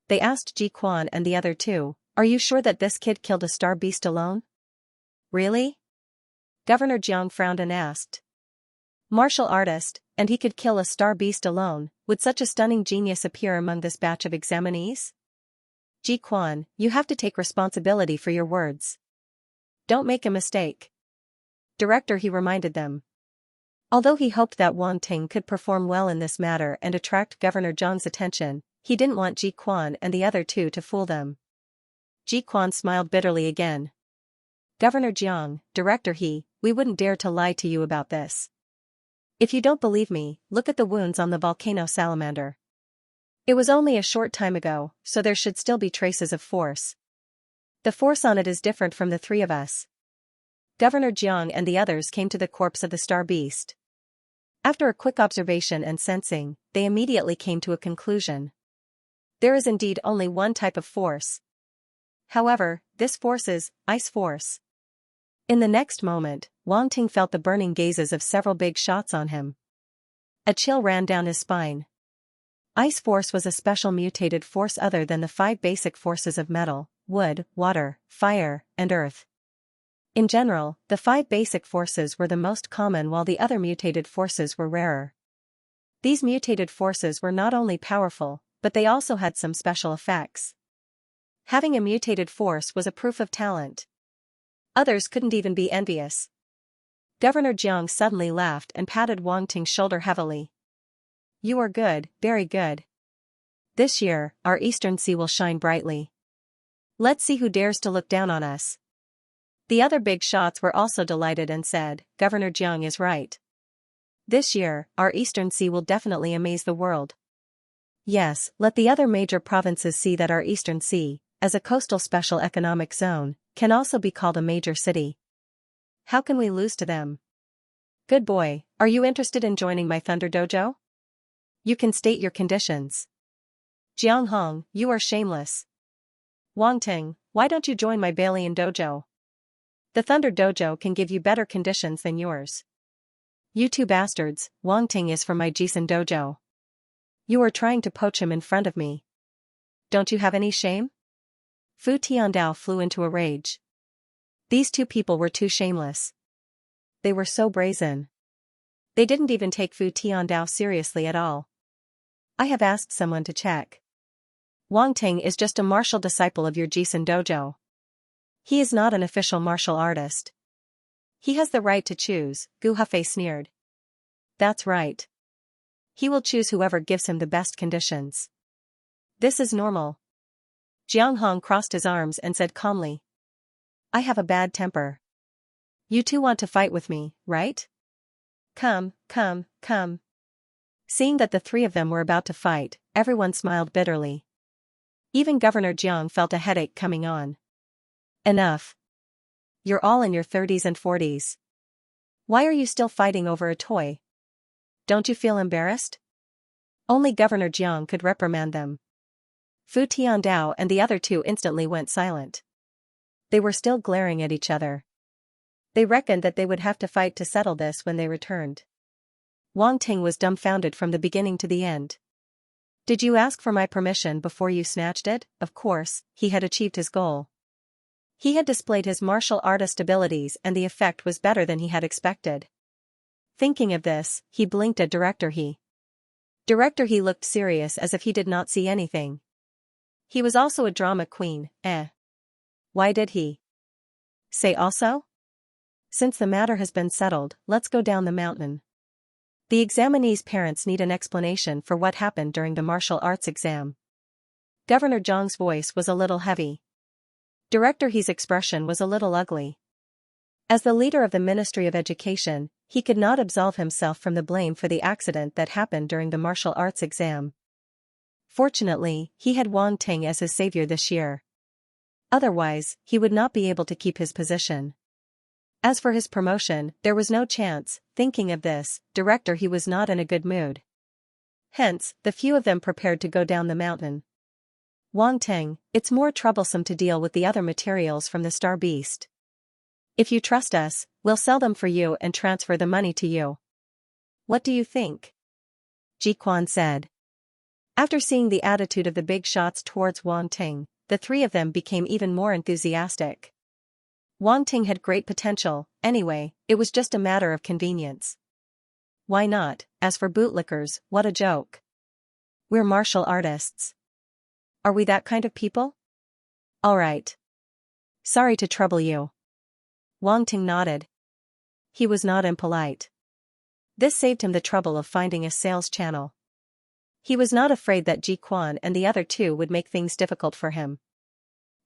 They asked Ji Quan and the other two, "Are you sure that this kid killed a star beast alone?" "Really?" Governor Jiang frowned and asked. "Martial artist, and he could kill a star beast alone, would such a stunning genius appear among this batch of examinees?" "Ji Quan, you have to take responsibility for your words. Don't make a mistake." Director He reminded them. Although he hoped that Wang Ting could perform well in this matter and attract Governor Jiang's attention, he didn't want Ji Quan and the other two to fool them. Ji Quan smiled bitterly again. "Governor Jiang, Director He, we wouldn't dare to lie to you about this. If you don't believe me, look at the wounds on the volcano salamander. It was only a short time ago, so there should still be traces of force. The force on it is different from the 3 of us." Governor Jiang and the others came to the corpse of the star beast. After a quick observation and sensing, they immediately came to a conclusion. There is indeed only one type of force. However, this force is ice force. In the next moment, Wang Ting felt the burning gazes of several big shots on him. A chill ran down his spine. Ice force was a special mutated force other than the 5 basic forces of metal, wood, water, fire, and earth. In general, the 5 basic forces were the most common while the other mutated forces were rarer. These mutated forces were not only powerful, but they also had some special effects. Having a mutated force was a proof of talent. Others couldn't even be envious. Governor Jiang suddenly laughed and patted Wang Ting's shoulder heavily. "You are good, very good. This year, our Eastern Sea will shine brightly. Let's see who dares to look down on us." The other big shots were also delighted and said, "Governor Jiang is right. This year, our Eastern Sea will definitely amaze the world. Yes, let the other major provinces see that our Eastern Sea, as a coastal special economic zone, can also be called a major city. How can we lose to them? Good boy, are you interested in joining my Thunder Dojo? You can state your conditions." "Jiang Hong, you are shameless. Wang Ting, why don't you join my Balian Dojo? The Thunder Dojo can give you better conditions than yours." "You two bastards, Wang Ting is from my Jisan Dojo. You are trying to poach him in front of me. Don't you have any shame?" Fu Tiandao flew into a rage. These two people were too shameless. They were so brazen. They didn't even take Fu Tiandao seriously at all. "I have asked someone to check. Wang Ting is just a martial disciple of your Jisan Dojo. He is not an official martial artist. He has the right to choose," Gu Hefei sneered. "That's right. He will choose whoever gives him the best conditions. This is normal." Jiang Hong crossed his arms and said calmly. "I have a bad temper. You two want to fight with me, right? Come. Seeing that the 3 of them were about to fight, everyone smiled bitterly. Even Governor Jiang felt a headache coming on. Enough. You're all in your 30s and 40s. Why are you still fighting over a toy? Don't you feel embarrassed? Only Governor Jiang could reprimand them. Fu Tiandao and the other two instantly went silent. They were still glaring at each other. They reckoned that they would have to fight to settle this when they returned. Wang Ting was dumbfounded from the beginning to the end. Did you ask for my permission before you snatched it? Of course, he had achieved his goal. He had displayed his martial artist abilities and the effect was better than he had expected. Thinking of this, he blinked at Director He. Director He looked serious as if he did not see anything. He was also a drama queen, Why did he say also? Since the matter has been settled, let's go down the mountain. The examinees' parents need an explanation for what happened during the martial arts exam. Governor Zhang's voice was a little heavy. Director He's expression was a little ugly. As the leader of the Ministry of Education, he could not absolve himself from the blame for the accident that happened during the martial arts exam. Fortunately, he had Wang Ting as his savior this year. Otherwise, he would not be able to keep his position. As for his promotion, there was no chance. Thinking of this, Director He was not in a good mood. Hence, the few of them prepared to go down the mountain. Wang Ting, it's more troublesome to deal with the other materials from the Star Beast. If you trust us, we'll sell them for you and transfer the money to you. What do you think? Ji Quan said. After seeing the attitude of the big shots towards Wang Ting, the three of them became even more enthusiastic. Wang Ting had great potential, anyway, it was just a matter of convenience. Why not? As for bootlickers, what a joke. We're martial artists. Are we that kind of people? Alright. Sorry to trouble you. Wang Ting nodded. He was not impolite. This saved him the trouble of finding a sales channel. He was not afraid that Ji Quan and the other two would make things difficult for him.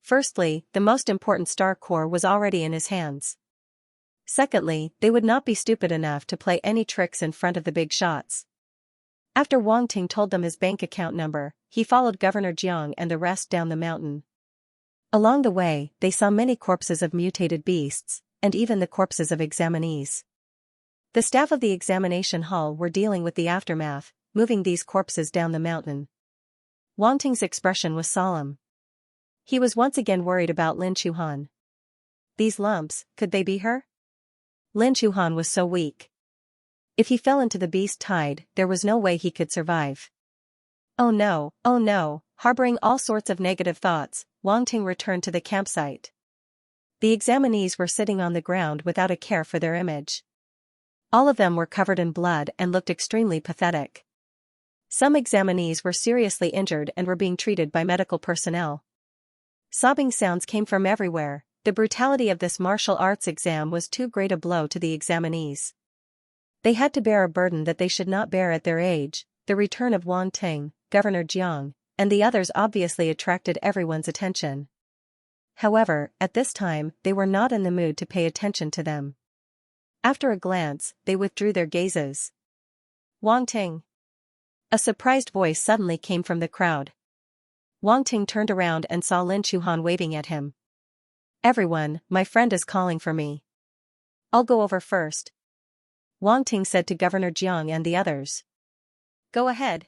Firstly, the most important star core was already in his hands. Secondly, they would not be stupid enough to play any tricks in front of the big shots. After Wang Ting told them his bank account number, he followed Governor Jiang and the rest down the mountain. Along the way, they saw many corpses of mutated beasts, and even the corpses of examinees. The staff of the examination hall were dealing with the aftermath, moving these corpses down the mountain. Wang Ting's expression was solemn. He was once again worried about Lin Chuhan. These lumps, could they be her? Lin Chuhan was so weak. If he fell into the beast tide, there was no way he could survive. Oh no, harboring all sorts of negative thoughts, Wang Ting returned to the campsite. The examinees were sitting on the ground without a care for their image. All of them were covered in blood and looked extremely pathetic. Some examinees were seriously injured and were being treated by medical personnel. Sobbing sounds came from everywhere. The brutality of this martial arts exam was too great a blow to the examinees. They had to bear a burden that they should not bear at their age. The return of Wang Ting, Governor Jiang, and the others obviously attracted everyone's attention. However, at this time, they were not in the mood to pay attention to them. After a glance, they withdrew their gazes. Wang Ting. A surprised voice suddenly came from the crowd. Wang Ting turned around and saw Lin Chuhan waving at him. Everyone, my friend is calling for me. I'll go over first. Wang Ting said to Governor Jiang and the others. Go ahead.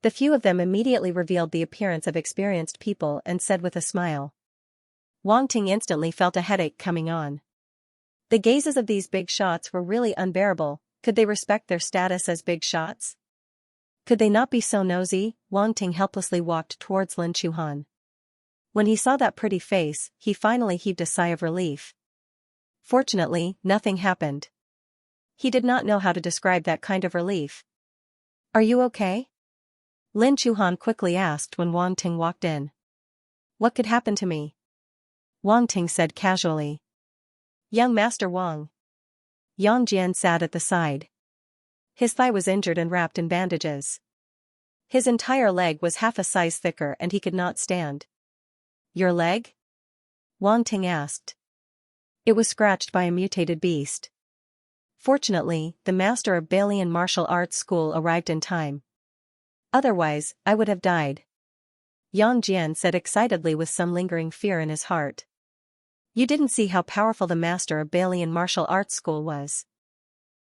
The few of them immediately revealed the appearance of experienced people and said with a smile. Wang Ting instantly felt a headache coming on. The gazes of these big shots were really unbearable. Could they respect their status as big shots? Could they not be so nosy? Wang Ting helplessly walked towards Lin Chuhan. When he saw that pretty face, he finally heaved a sigh of relief. Fortunately, nothing happened. He did not know how to describe that kind of relief. Are you okay? Lin Chuhan quickly asked when Wang Ting walked in. What could happen to me? Wang Ting said casually. Young Master Wang. Yang Jian sat at the side. His thigh was injured and wrapped in bandages. His entire leg was half a size thicker and he could not stand. Your leg? Wang Ting asked. It was scratched by a mutated beast. Fortunately, the master of Balian martial arts school arrived in time. Otherwise, I would have died. Yang Jian said excitedly with some lingering fear in his heart. You didn't see how powerful the master of Balian martial arts school was.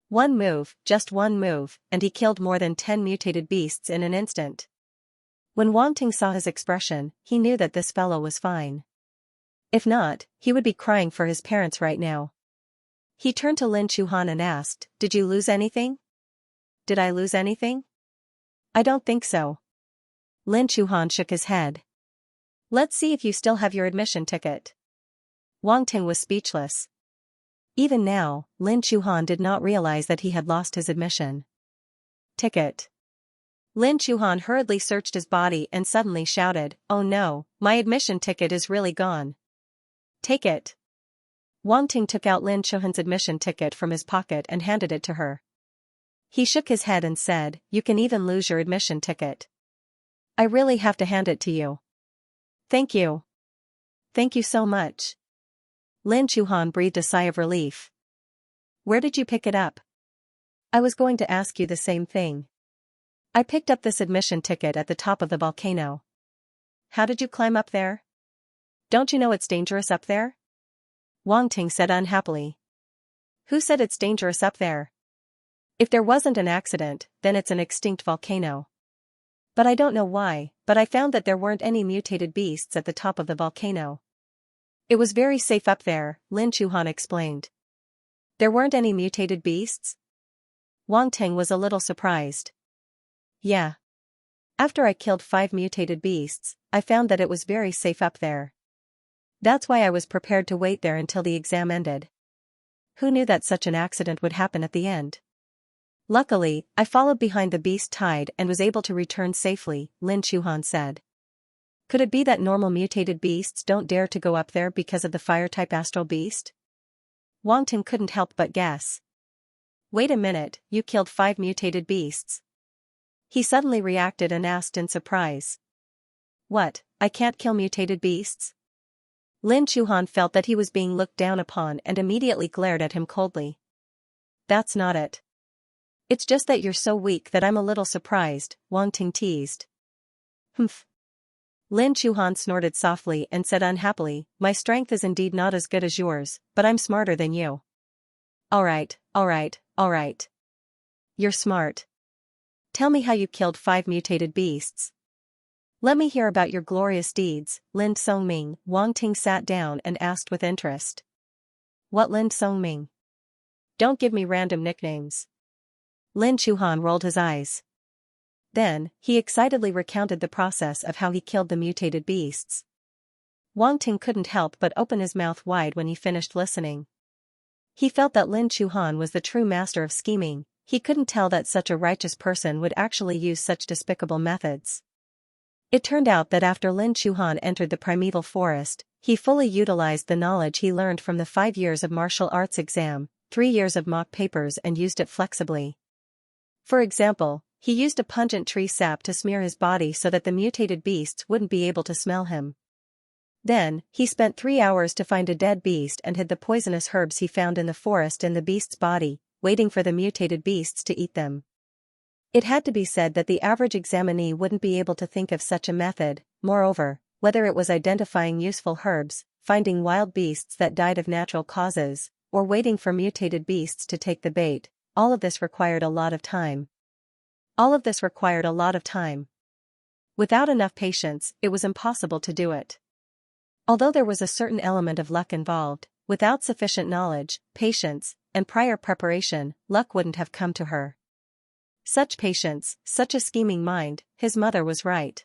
One move, just one move, and he killed more than 10 mutated beasts in an instant. When Wang Ting saw his expression, he knew that this fellow was fine. If not, he would be crying for his parents right now. He turned to Lin Chuhan and asked, "Did you lose anything?" "Did I lose anything?" "I don't think so." Lin Chuhan shook his head. "Let's see if you still have your admission ticket." Wang Ting was speechless. Even now, Lin Chuhan did not realize that he had lost his admission ticket. Lin Chuhan hurriedly searched his body and suddenly shouted, "Oh no, my admission ticket is really gone." "Take it." Wang Ting took out Lin Chuhan's admission ticket from his pocket and handed it to her. He shook his head and said, "You can even lose your admission ticket. I really have to hand it to you." "Thank you. Thank you so much." Lin Chuhan breathed a sigh of relief. "Where did you pick it up?" "I was going to ask you the same thing. I picked up this admission ticket at the top of the volcano." "How did you climb up there?" "Don't you know it's dangerous up there?" Wang Ting said unhappily. "Who said it's dangerous up there? If there wasn't an accident, then it's an extinct volcano. But I don't know why, but I found that there weren't any mutated beasts at the top of the volcano. It was very safe up there," Lin Chuhan explained. "There weren't any mutated beasts?" Wang Ting was a little surprised. "Yeah. After I killed 5 mutated beasts, I found that it was very safe up there. That's why I was prepared to wait there until the exam ended. Who knew that such an accident would happen at the end? Luckily, I followed behind the beast tide and was able to return safely," Lin Chuhan said. "Could it be that normal mutated beasts don't dare to go up there because of the fire-type astral beast?" Wang Ting couldn't help but guess. "Wait a minute, you killed 5 mutated beasts?" He suddenly reacted and asked in surprise. "What, I can't kill mutated beasts?" Lin Chuhan felt that he was being looked down upon and immediately glared at him coldly. "That's not it. It's just that you're so weak that I'm a little surprised," Wang Ting teased. "Humph." Lin Chuhan snorted softly and said unhappily, "My strength is indeed not as good as yours, but I'm smarter than you." Alright. You're smart. Tell me how you killed 5 mutated beasts. Let me hear about your glorious deeds." Lin Songming. Wang Ting sat down and asked with interest. "What Lin Songming? Don't give me random nicknames." Lin Chuhan rolled his eyes. Then, he excitedly recounted the process of how he killed the mutated beasts. Wang Ting couldn't help but open his mouth wide when he finished listening. He felt that Lin Chuhan was the true master of scheming. He couldn't tell that such a righteous person would actually use such despicable methods. It turned out that after Lin Chuhan entered the primeval forest, he fully utilized the knowledge he learned from the 5 years of martial arts exam, 3 years of mock papers, and used it flexibly. For example, he used a pungent tree sap to smear his body so that the mutated beasts wouldn't be able to smell him. Then, he spent 3 hours to find a dead beast and hid the poisonous herbs he found in the forest in the beast's body, waiting for the mutated beasts to eat them. It had to be said that the average examinee wouldn't be able to think of such a method. Moreover, whether it was identifying useful herbs, finding wild beasts that died of natural causes, or waiting for mutated beasts to take the bait, all of this required a lot of time. Without enough patience, it was impossible to do it. Although there was a certain element of luck involved, without sufficient knowledge, patience, and prior preparation, luck wouldn't have come to her. Such patience, such a scheming mind, his mother was right.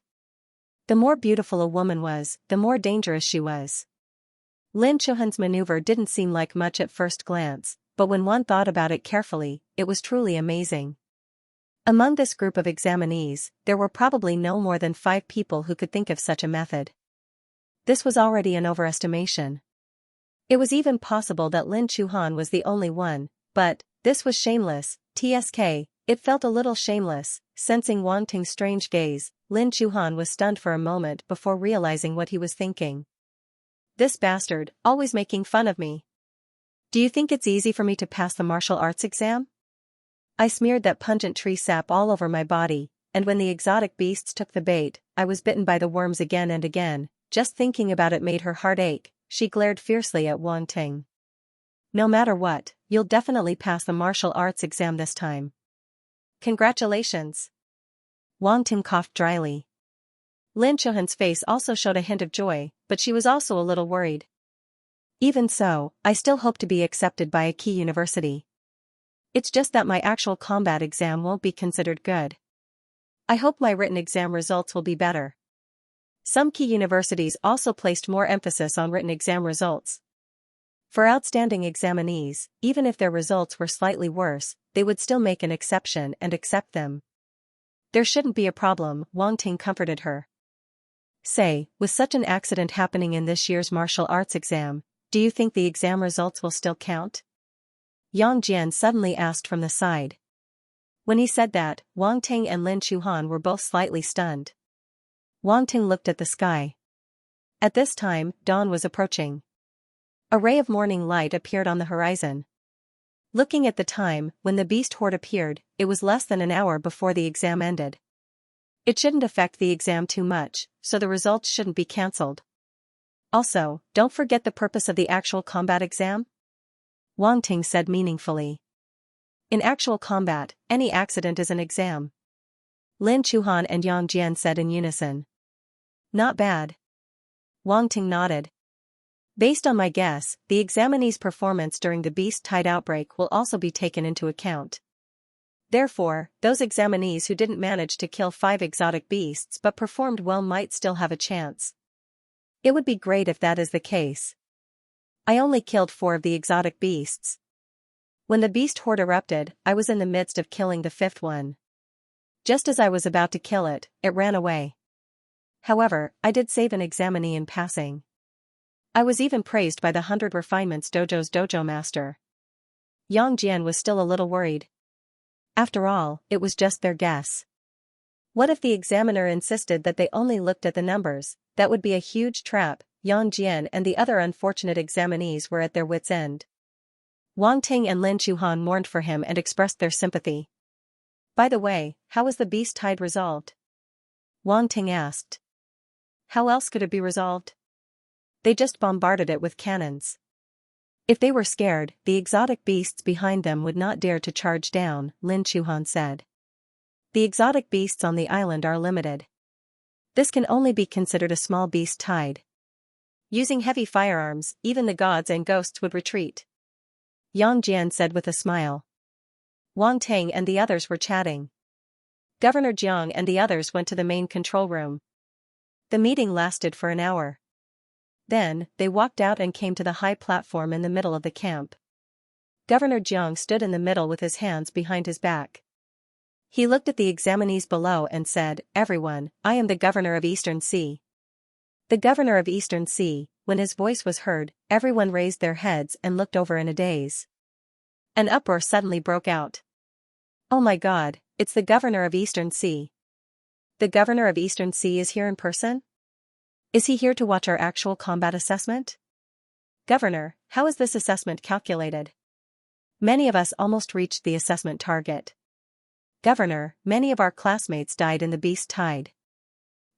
The more beautiful a woman was, the more dangerous she was. Lin Chuhan's maneuver didn't seem like much at first glance, but when one thought about it carefully, it was truly amazing. Among this group of examinees, there were probably no more than 5 people who could think of such a method. This was already an overestimation. It was even possible that Lin Chuhan was the only one, but this was shameless. It felt a little shameless. Sensing Wang Ting's strange gaze, Lin Chuhan was stunned for a moment before realizing what he was thinking. This bastard, always making fun of me. Do you think it's easy for me to pass the martial arts exam? I smeared that pungent tree sap all over my body, and when the exotic beasts took the bait, I was bitten by the worms again and again. Just thinking about it made her heart ache. She glared fiercely at Wang Ting. No matter what, you'll definitely pass the martial arts exam this time. Congratulations. Wang Ting coughed dryly. Lin Chuhan's face also showed a hint of joy, but she was also a little worried. Even so, I still hope to be accepted by a key university. It's just that my actual combat exam won't be considered good. I hope my written exam results will be better. Some key universities also placed more emphasis on written exam results. For outstanding examinees, even if their results were slightly worse, they would still make an exception and accept them. There shouldn't be a problem, Wang Ting comforted her. Say, with such an accident happening in this year's martial arts exam, do you think the exam results will still count? Yang Jian suddenly asked from the side. When he said that, Wang Ting and Lin Chuhan were both slightly stunned. Wang Ting looked at the sky. At this time, dawn was approaching. A ray of morning light appeared on the horizon. Looking at the time, when the beast horde appeared, it was less than an hour before the exam ended. It shouldn't affect the exam too much, so the results shouldn't be cancelled. Also, don't forget the purpose of the actual combat exam? Wang Ting said meaningfully. In actual combat, any accident is an exam. Lin Chuhan and Yang Jian said in unison. Not bad. Wang Ting nodded. Based on my guess, the examinee's performance during the beast tide outbreak will also be taken into account. Therefore, those examinees who didn't manage to kill 5 exotic beasts but performed well might still have a chance. It would be great if that is the case. I only killed 4 of the exotic beasts. When the beast horde erupted, I was in the midst of killing the 5th one. Just as I was about to kill it, it ran away. However, I did save an examinee in passing. I was even praised by the 100 Refinements Dojo's dojo master. Yang Jian was still a little worried. After all, it was just their guess. What if the examiner insisted that they only looked at the numbers? That would be a huge trap. Yang Jian and the other unfortunate examinees were at their wits' end. Wang Ting and Lin Chuhan mourned for him and expressed their sympathy. By the way, how was the beast tide resolved? Wang Ting asked. How else could it be resolved? They just bombarded it with cannons. If they were scared, the exotic beasts behind them would not dare to charge down, Lin Chuhan said. The exotic beasts on the island are limited. This can only be considered a small beast tide. Using heavy firearms, even the gods and ghosts would retreat. Yang Jian said with a smile. Wang Ting and the others were chatting. Governor Jiang and the others went to the main control room. The meeting lasted for an hour. Then, they walked out and came to the high platform in the middle of the camp. Governor Jiang stood in the middle with his hands behind his back. He looked at the examinees below and said, Everyone, I am the governor of Eastern Sea. The governor of Eastern Sea. When his voice was heard, everyone raised their heads and looked over in a daze. An uproar suddenly broke out. Oh my God, it's the governor of Eastern Sea. The governor of Eastern Sea is here in person? Is he here to watch our actual combat assessment? Governor, how is this assessment calculated? Many of us almost reached the assessment target. Governor, many of our classmates died in the beast tide.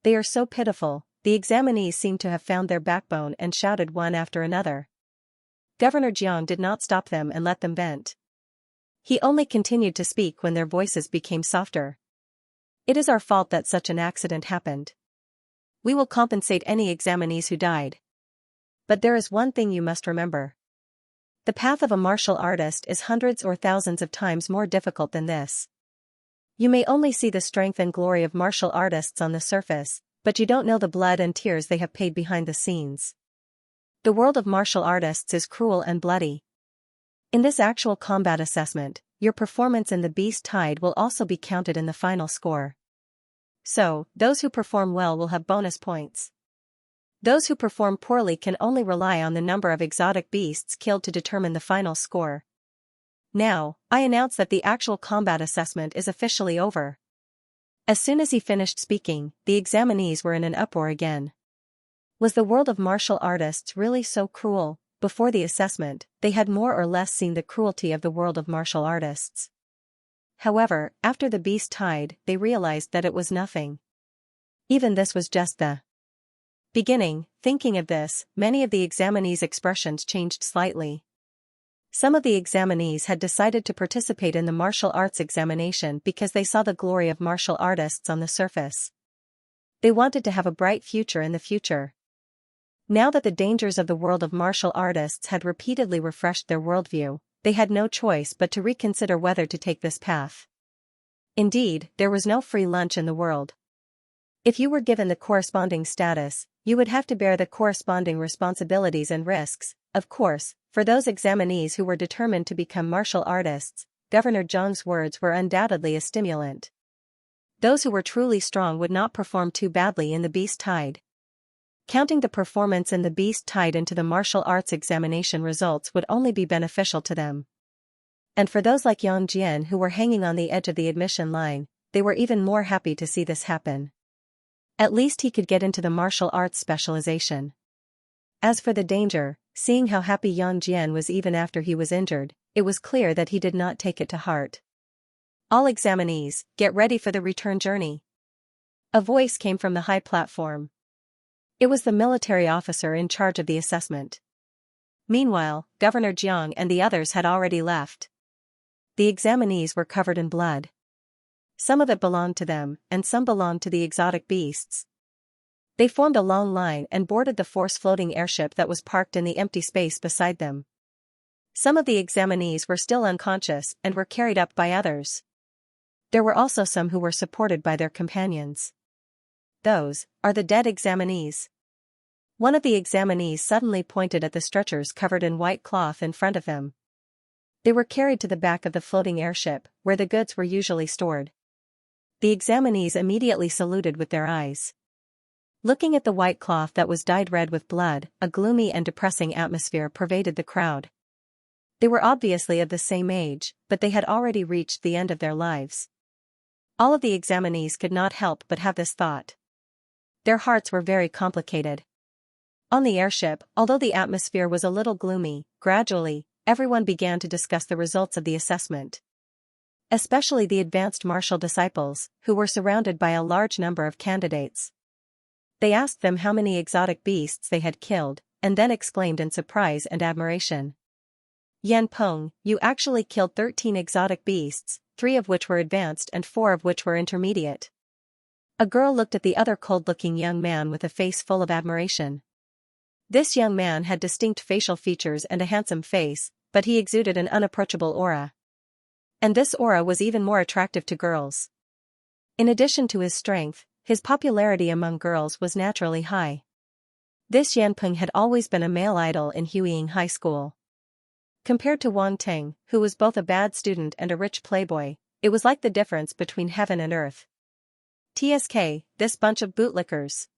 They are so pitiful. The examinees seemed to have found their backbone and shouted one after another. Governor Jiang did not stop them and let them vent. He only continued to speak when their voices became softer. It is our fault that such an accident happened. We will compensate any examinees who died. But there is one thing you must remember. The path of a martial artist is hundreds or thousands of times more difficult than this. You may only see the strength and glory of martial artists on the surface, but you don't know the blood and tears they have paid behind the scenes. The world of martial artists is cruel and bloody. In this actual combat assessment, your performance in the beast tide will also be counted in the final score. So, those who perform well will have bonus points. Those who perform poorly can only rely on the number of exotic beasts killed to determine the final score. Now, I announce that the actual combat assessment is officially over. As soon as he finished speaking, the examinees were in an uproar again. Was the world of martial artists really so cruel? Before the assessment, they had more or less seen the cruelty of the world of martial artists. However, after the beast tide, they realized that it was nothing. Even this was just the beginning. Thinking of this, many of the examinees' expressions changed slightly. Some of the examinees had decided to participate in the martial arts examination because they saw the glory of martial artists on the surface. They wanted to have a bright future in the future. Now that the dangers of the world of martial artists had repeatedly refreshed their worldview, they had no choice but to reconsider whether to take this path. Indeed, there was no free lunch in the world. If you were given the corresponding status, you would have to bear the corresponding responsibilities and risks. Of course, for those examinees who were determined to become martial artists, Governor Zhang's words were undoubtedly a stimulant. Those who were truly strong would not perform too badly in the beast tide. Counting the performance in the beast tide into the martial arts examination results would only be beneficial to them. And for those like Yang Jian who were hanging on the edge of the admission line, they were even more happy to see this happen. At least he could get into the martial arts specialization. As for the danger, seeing how happy Yang Jian was even after he was injured, it was clear that he did not take it to heart. All examinees, get ready for the return journey. A voice came from the high platform. It was the military officer in charge of the assessment. Meanwhile, Governor Jiang and the others had already left. The examinees were covered in blood. Some of it belonged to them, and some belonged to the exotic beasts. They formed a long line and boarded the force-floating airship that was parked in the empty space beside them. Some of the examinees were still unconscious and were carried up by others. There were also some who were supported by their companions. Those are the dead examinees. One of the examinees suddenly pointed at the stretchers covered in white cloth in front of them. They were carried to the back of the floating airship, where the goods were usually stored. The examinees immediately saluted with their eyes. Looking at the white cloth that was dyed red with blood, a gloomy and depressing atmosphere pervaded the crowd. They were obviously of the same age, but they had already reached the end of their lives. All of the examinees could not help but have this thought. Their hearts were very complicated. On the airship, although the atmosphere was a little gloomy, gradually, everyone began to discuss the results of the assessment. Especially the advanced martial disciples, who were surrounded by a large number of candidates. They asked them how many exotic beasts they had killed, and then exclaimed in surprise and admiration. Yan Peng, you actually killed 13 exotic beasts, 3 of which were advanced and 4 of which were intermediate. A girl looked at the other cold-looking young man with a face full of admiration. This young man had distinct facial features and a handsome face, but he exuded an unapproachable aura. And this aura was even more attractive to girls. In addition to his strength, his popularity among girls was naturally high. This Yanpeng had always been a male idol in Huiying High School. Compared to Wang Teng, who was both a bad student and a rich playboy, it was like the difference between heaven and earth. TSK, this bunch of bootlickers.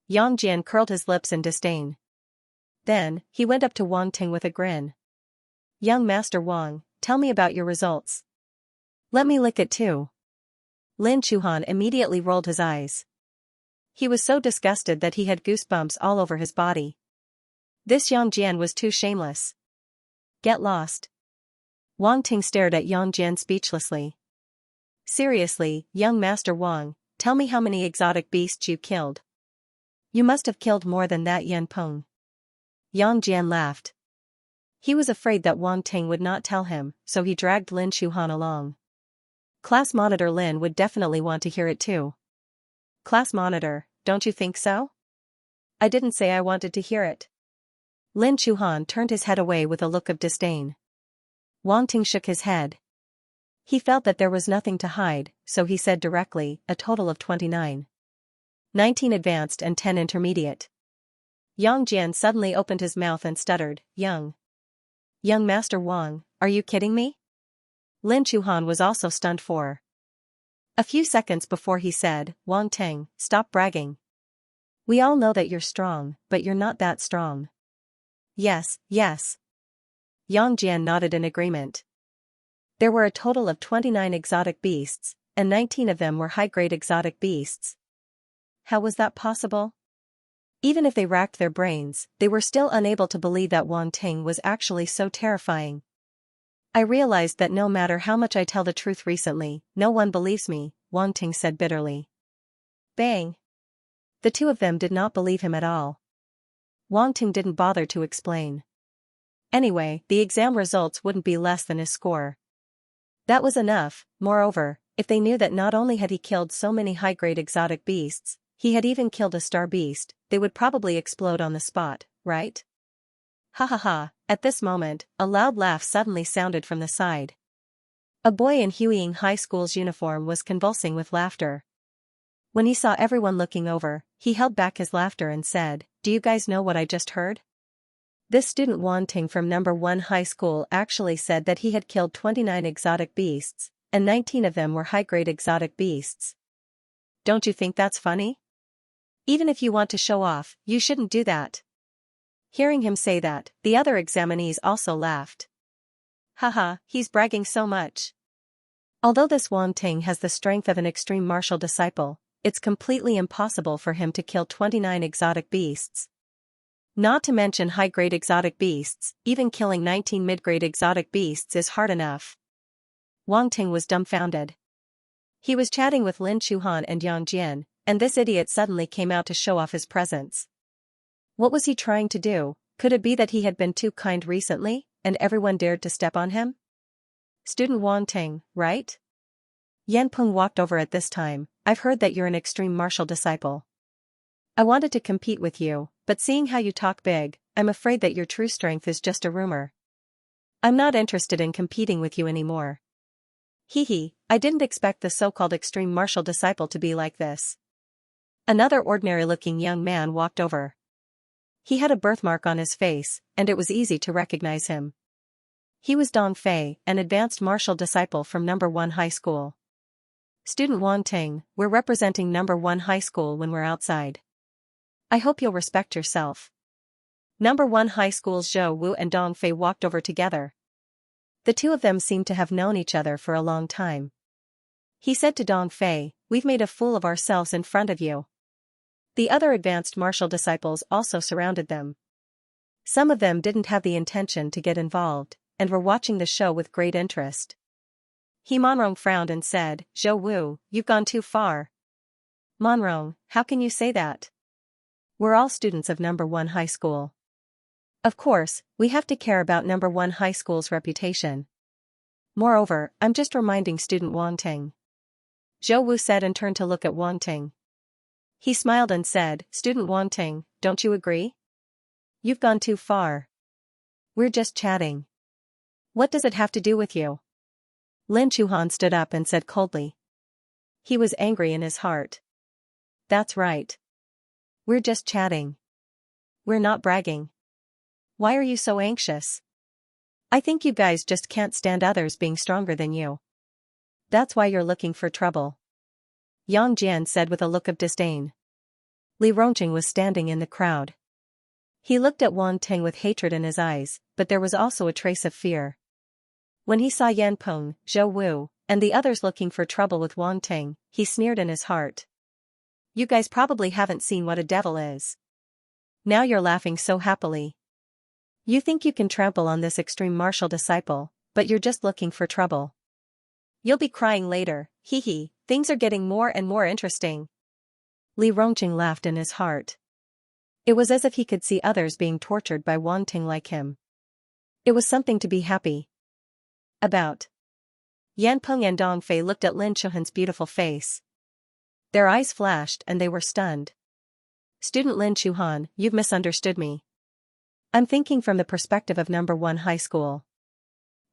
Yang Jian curled his lips in disdain. Then, he went up to Wang Teng with a grin. Young Master Wang, tell me about your results. Let me lick it too. Lin Chuhan immediately rolled his eyes. He was so disgusted that he had goosebumps all over his body. This Yang Jian was too shameless. Get lost. Wang Ting stared at Yang Jian speechlessly. Seriously, young Master Wang, tell me how many exotic beasts you killed. You must have killed more than that, Yan Peng. Yang Jian laughed. He was afraid that Wang Ting would not tell him, so he dragged Lin Chuhan along. Class Monitor Lin would definitely want to hear it too. Class Monitor, don't you think so? I didn't say I wanted to hear it. Lin Chuhan turned his head away with a look of disdain. Wang Ting shook his head. He felt that there was nothing to hide, so he said directly, a total of 29. 19 advanced and 10 intermediate. Yang Jian suddenly opened his mouth and stuttered, Young Master Wang, are you kidding me? Lin Chuhan was also stunned for a few seconds before he said, Wang Teng, stop bragging. We all know that you're strong, but you're not that strong. Yes, yes. Yang Jian nodded in agreement. There were a total of 29 exotic beasts, and 19 of them were high-grade exotic beasts. How was that possible? Even if they racked their brains, they were still unable to believe that Wang Ting was actually so terrifying. I realized that no matter how much I tell the truth recently, no one believes me, Wang Ting said bitterly. Bang! The two of them did not believe him at all. Wang Ting didn't bother to explain. Anyway, the exam results wouldn't be less than his score. That was enough. Moreover, if they knew that not only had he killed so many high-grade exotic beasts, he had even killed a star beast, they would probably explode on the spot, right? Ha ha ha, at this moment, a loud laugh suddenly sounded from the side. A boy in Huiying High School's uniform was convulsing with laughter. When he saw everyone looking over, he held back his laughter and said, "Do you guys know what I just heard?" This student Wan Ting from number 1 high school actually said that he had killed 29 exotic beasts, and 19 of them were high-grade exotic beasts. Don't you think that's funny? Even if you want to show off, you shouldn't do that. Hearing him say that, the other examinees also laughed. Haha, he's bragging so much. Although this Wan Ting has the strength of an extreme martial disciple, it's completely impossible for him to kill 29 exotic beasts. Not to mention high-grade exotic beasts, even killing 19 mid-grade exotic beasts is hard enough. Wang Ting was dumbfounded. He was chatting with Lin Chuhan and Yang Jian, and this idiot suddenly came out to show off his presence. What was he trying to do? Could it be that he had been too kind recently, and everyone dared to step on him? Student Wang Ting, right? Yan Peng walked over at this time. I've heard that you're an extreme martial disciple. I wanted to compete with you, but seeing how you talk big, I'm afraid that your true strength is just a rumor. I'm not interested in competing with you anymore. Hee, I didn't expect the so-called extreme martial disciple to be like this. Another ordinary-looking young man walked over. He had a birthmark on his face, and it was easy to recognize him. He was Dong Fei, an advanced martial disciple from number 1 high school. Student Wang Ting, we're representing number 1 high school when we're outside. I hope you'll respect yourself. Number 1 high school's Zhou Wu and Dong Fei walked over together. The two of them seemed to have known each other for a long time. He said to Dong Fei, "We've made a fool of ourselves in front of you." The other advanced martial disciples also surrounded them. Some of them didn't have the intention to get involved, and were watching the show with great interest. He Monrong frowned and said, "Zhou Wu, you've gone too far." Monrong, how can you say that? We're all students of number 1 high school. Of course, we have to care about number 1 high school's reputation. Moreover, I'm just reminding student Wang Ting. Zhou Wu said and turned to look at Wang Ting. He smiled and said, "Student Wang Ting, don't you agree? You've gone too far. We're just chatting. What does it have to do with you?" Lin Chuhan stood up and said coldly. He was angry in his heart. That's right. We're just chatting. We're not bragging. Why are you so anxious? I think you guys just can't stand others being stronger than you. That's why you're looking for trouble. Yang Jian said with a look of disdain. Li Rongqing was standing in the crowd. He looked at Wang Ting with hatred in his eyes, but there was also a trace of fear. When he saw Yan Peng, Zhou Wu, and the others looking for trouble with Wang Ting, he sneered in his heart. You guys probably haven't seen what a devil is. Now you're laughing so happily. You think you can trample on this extreme martial disciple, but you're just looking for trouble. You'll be crying later, hee, things are getting more and more interesting. Li Rongqing laughed in his heart. It was as if he could see others being tortured by Wang Ting like him. It was something to be happy about. Yan Peng and Dong Fei looked at Lin Chuhan's beautiful face. Their eyes flashed and they were stunned. Student Lin Chuhan, you've misunderstood me. I'm thinking from the perspective of number 1 high school.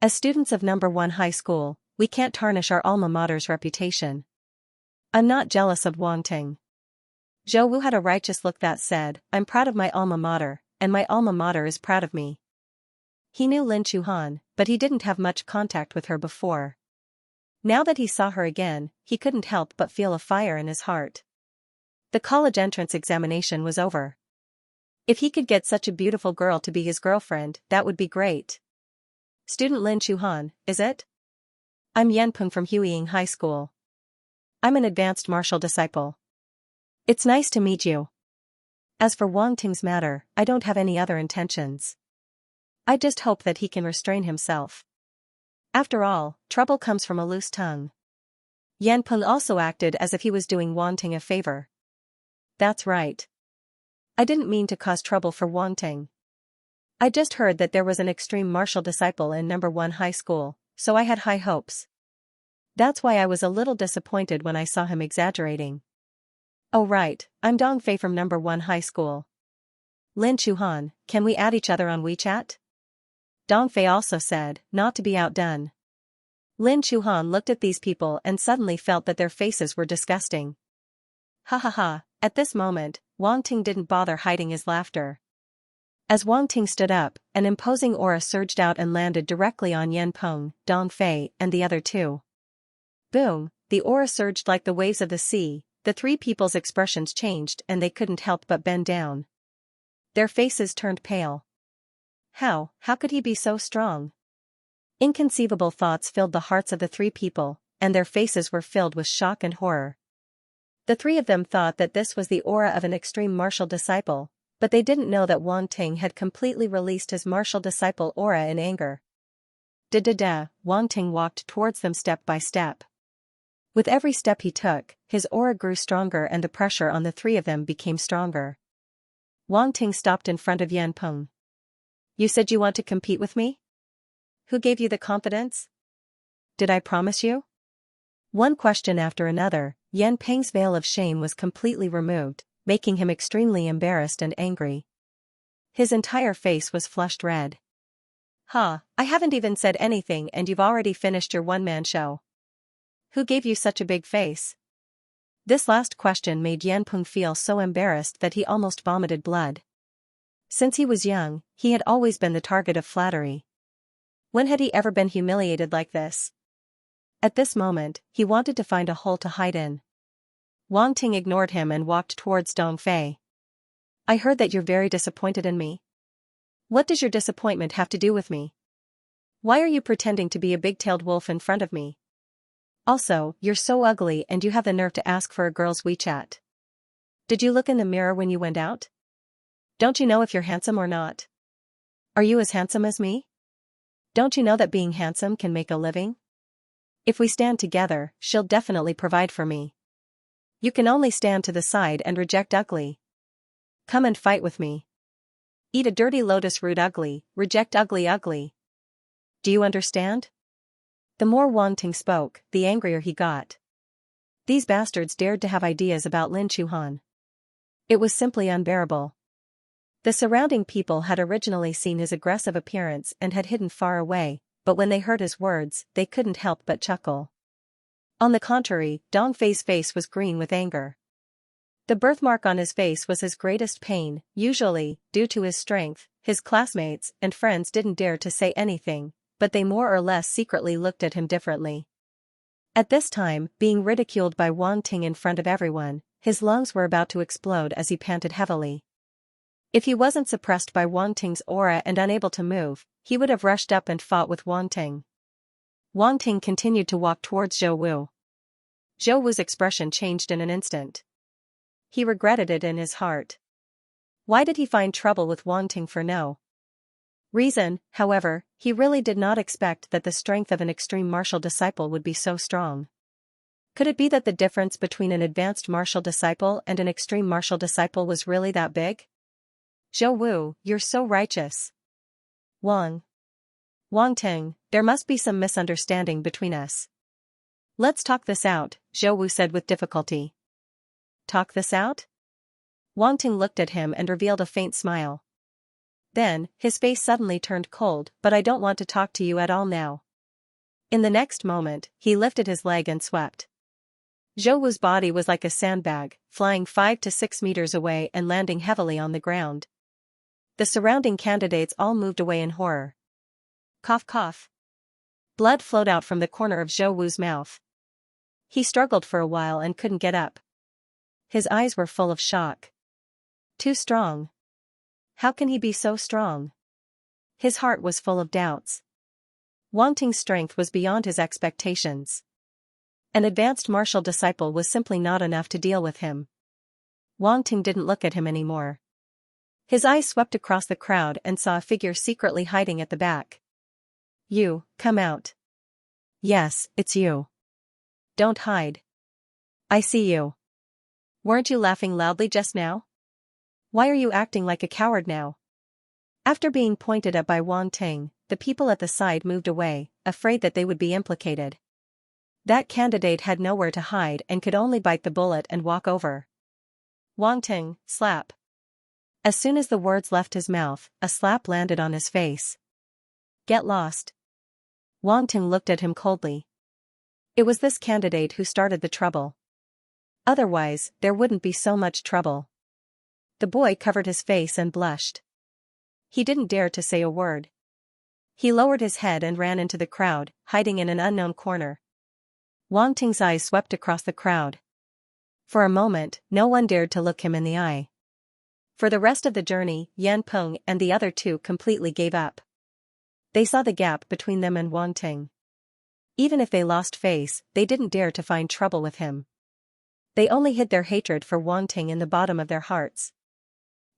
As students of number 1 high school, we can't tarnish our alma mater's reputation. I'm not jealous of Wang Ting. Zhou Wu had a righteous look that said, I'm proud of my alma mater, and my alma mater is proud of me. He knew Lin Chuhan, but he didn't have much contact with her before. Now that he saw her again, he couldn't help but feel a fire in his heart. The college entrance examination was over. If he could get such a beautiful girl to be his girlfriend, that would be great. Student Lin Chuhan, is it? I'm Yan Peng from Huiying High School. I'm an advanced martial disciple. It's nice to meet you. As for Wang Ting's matter, I don't have any other intentions. I just hope that he can restrain himself. After all, trouble comes from a loose tongue. Yan Peng also acted as if he was doing Wang Ting a favor. That's right. I didn't mean to cause trouble for Wang Ting. I just heard that there was an extreme martial disciple in number 1 high school, so I had high hopes. That's why I was a little disappointed when I saw him exaggerating. Oh right, I'm Dong Fei from number 1 high school. Lin Chuhan, can we add each other on WeChat? Dong Fei also said, not to be outdone. Lin Chuhan looked at these people and suddenly felt that their faces were disgusting. Ha ha ha, at this moment, Wang Ting didn't bother hiding his laughter. As Wang Ting stood up, an imposing aura surged out and landed directly on Yan Peng, Dong Fei, and the other two. Boom, the aura surged like the waves of the sea, the three people's expressions changed and they couldn't help but bend down. Their faces turned pale. How could he be so strong? Inconceivable thoughts filled the hearts of the three people, and their faces were filled with shock and horror. The three of them thought that this was the aura of an extreme martial disciple, but they didn't know that Wang Ting had completely released his martial disciple aura in anger. Wang Ting walked towards them step by step. With every step he took, his aura grew stronger and the pressure on the three of them became stronger. Wang Ting stopped in front of Yan Peng. You said you want to compete with me? Who gave you the confidence? Did I promise you? One question after another, Yan Peng's veil of shame was completely removed, making him extremely embarrassed and angry. His entire face was flushed red. I haven't even said anything and you've already finished your one-man show. Who gave you such a big face? This last question made Yan Peng feel so embarrassed that he almost vomited blood. Since he was young, he had always been the target of flattery. When had he ever been humiliated like this? At this moment, he wanted to find a hole to hide in. Wang Ting ignored him and walked towards Dong Fei. I heard that you're very disappointed in me. What does your disappointment have to do with me? Why are you pretending to be a big-tailed wolf in front of me? Also, you're so ugly and you have the nerve to ask for a girl's WeChat. Did you look in the mirror when you went out? Don't you know if you're handsome or not? Are you as handsome as me? Don't you know that being handsome can make a living? If we stand together, she'll definitely provide for me. You can only stand to the side and reject ugly. Come and fight with me. Eat a dirty lotus root ugly, reject ugly ugly. Do you understand? The more Wang Ting spoke, the angrier he got. These bastards dared to have ideas about Lin Chuhan. It was simply unbearable. The surrounding people had originally seen his aggressive appearance and had hidden far away, but when they heard his words, they couldn't help but chuckle. On the contrary, Dong Fei's face was green with anger. The birthmark on his face was his greatest pain. Usually, due to his strength, his classmates and friends didn't dare to say anything, but they more or less secretly looked at him differently. At this time, being ridiculed by Wang Ting in front of everyone, his lungs were about to explode as he panted heavily. If he wasn't suppressed by Wang Ting's aura and unable to move, he would have rushed up and fought with Wang Ting. Wang Ting continued to walk towards Zhou Wu. Zhou Wu's expression changed in an instant. He regretted it in his heart. Why did he find trouble with Wang Ting for no reason? However, he really did not expect that the strength of an extreme martial disciple would be so strong. Could it be that the difference between an advanced martial disciple and an extreme martial disciple was really that big? Zhou Wu, you're so righteous. Wang Ting, there must be some misunderstanding between us. Let's talk this out, Zhou Wu said with difficulty. Talk this out? Wang Ting looked at him and revealed a faint smile. Then, his face suddenly turned cold. But I don't want to talk to you at all now. In the next moment, he lifted his leg and swept. Zhou Wu's body was like a sandbag, flying 5 to 6 meters away and landing heavily on the ground. The surrounding candidates all moved away in horror. Cough cough. Blood flowed out from the corner of Zhou Wu's mouth. He struggled for a while and couldn't get up. His eyes were full of shock. Too strong. How can he be so strong? His heart was full of doubts. Wang Ting's strength was beyond his expectations. An advanced martial disciple was simply not enough to deal with him. Wang Ting didn't look at him anymore. His eyes swept across the crowd and saw a figure secretly hiding at the back. You, come out. Yes, it's you. Don't hide. I see you. Weren't you laughing loudly just now? Why are you acting like a coward now? After being pointed at by Wang Ting, the people at the side moved away, afraid that they would be implicated. That candidate had nowhere to hide and could only bite the bullet and walk over. Wang Ting, slap. As soon as the words left his mouth, a slap landed on his face. Get lost. Wang Ting looked at him coldly. It was this candidate who started the trouble. Otherwise, there wouldn't be so much trouble. The boy covered his face and blushed. He didn't dare to say a word. He lowered his head and ran into the crowd, hiding in an unknown corner. Wang Ting's eyes swept across the crowd. For a moment, no one dared to look him in the eye. For the rest of the journey, Yan Peng and the other two completely gave up. They saw the gap between them and Wang Ting. Even if they lost face, they didn't dare to find trouble with him. They only hid their hatred for Wang Ting in the bottom of their hearts.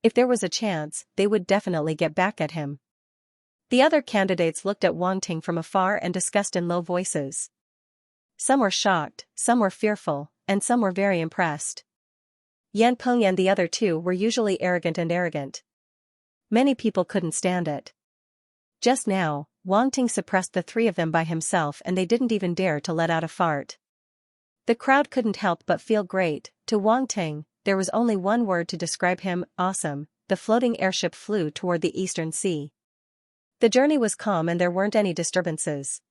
If there was a chance, they would definitely get back at him. The other candidates looked at Wang Ting from afar and discussed in low voices. Some were shocked, some were fearful, and some were very impressed. Yan Peng and the other two were usually arrogant. Many people couldn't stand it. Just now, Wang Ting suppressed the three of them by himself and they didn't even dare to let out a fart. The crowd couldn't help but feel great. To Wang Ting, there was only one word to describe him: awesome. The floating airship flew toward the eastern sea. The journey was calm and there weren't any disturbances.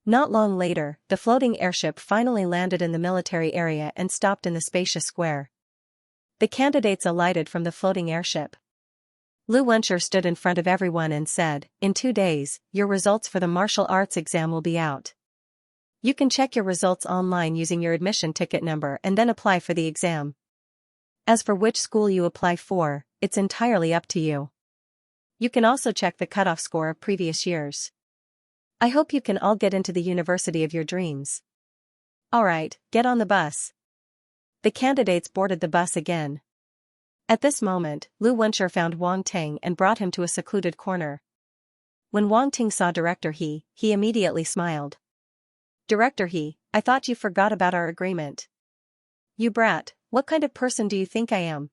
Not long later, the floating airship finally landed in the military area and stopped in the spacious square. The candidates alighted from the floating airship. Lu Wenshur stood in front of everyone and said, "In 2 days, your results for the martial arts exam will be out. You can check your results online using your admission ticket number and then apply for the exam. As for which school you apply for, it's entirely up to you. You can also check the cutoff score of previous years. I hope you can all get into the university of your dreams. Alright, get on the bus." The candidates boarded the bus again. At this moment, Lu Wenshur found Wang Ting and brought him to a secluded corner. When Wang Ting saw Director He immediately smiled. "Director He, I thought you forgot about our agreement." "You brat, what kind of person do you think I am?"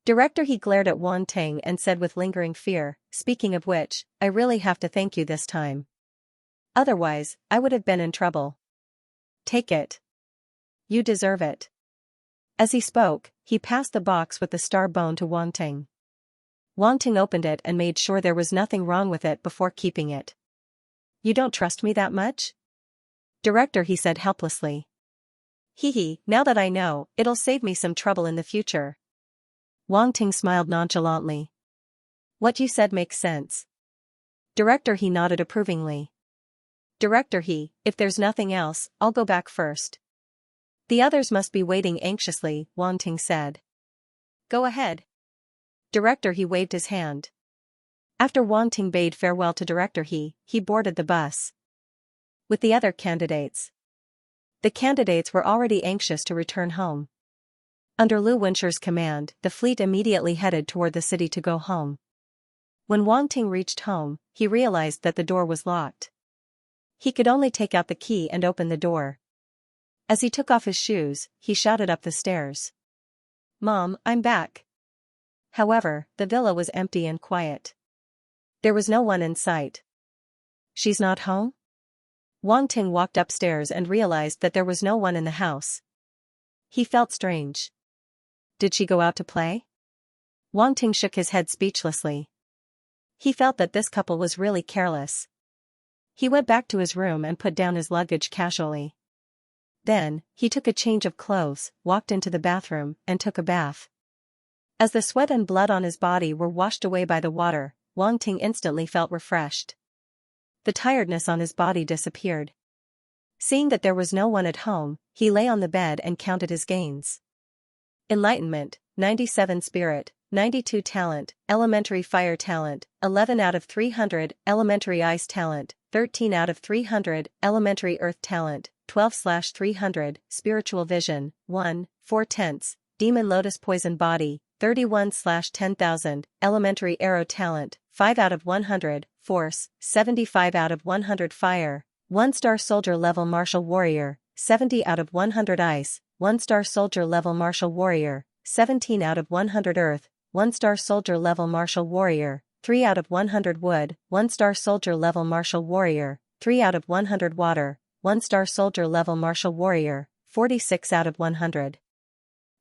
Director He glared at Wang Ting and said with lingering fear, "Speaking of which, I really have to thank you this time. Otherwise, I would have been in trouble. Take it. You deserve it." As he spoke, he passed the box with the star bone to Wang Ting. Wang Ting opened it and made sure there was nothing wrong with it before keeping it. "You don't trust me that much?" Director He said helplessly. Now that I know, it'll save me some trouble in the future." Wang Ting smiled nonchalantly. "What you said makes sense." Director He nodded approvingly. "Director He, if there's nothing else, I'll go back first." "The others must be waiting anxiously," Wang Ting said. "Go ahead." Director He waved his hand. After Wang Ting bade farewell to Director He boarded the bus. With the other candidates. The candidates were already anxious to return home. Under Lu Wenshur's command, the fleet immediately headed toward the city to go home. When Wang Ting reached home, he realized that the door was locked. He could only take out the key and open the door. As he took off his shoes, he shouted up the stairs. "Mom, I'm back." However, the villa was empty and quiet. There was no one in sight. "She's not home?" Wang Ting walked upstairs and realized that there was no one in the house. He felt strange. Did she go out to play? Wang Ting shook his head speechlessly. He felt that this couple was really careless. He went back to his room and put down his luggage casually. Then, he took a change of clothes, walked into the bathroom, and took a bath. As the sweat and blood on his body were washed away by the water, Wang Ting instantly felt refreshed. The tiredness on his body disappeared. Seeing that there was no one at home, he lay on the bed and counted his gains. Enlightenment, 97 Spirit, 92 Talent, Elementary Fire Talent, 11 out of 300, Elementary Ice Talent, 13 out of 300, Elementary Earth Talent, 12/300, Spiritual Vision, 1, 4/10, Demon Lotus Poison Body, 31/10,000, Elementary Arrow Talent, 5 out of 100, Force, 75 out of 100 Fire, 1-star soldier level martial warrior, 70 out of 100 ice, 1-star soldier level martial warrior, 17 out of 100 earth, 1-star soldier level martial warrior, 3 out of 100 wood, 1-star soldier level martial warrior, 3 out of 100 water, 1-star soldier level martial warrior, 46 out of 100.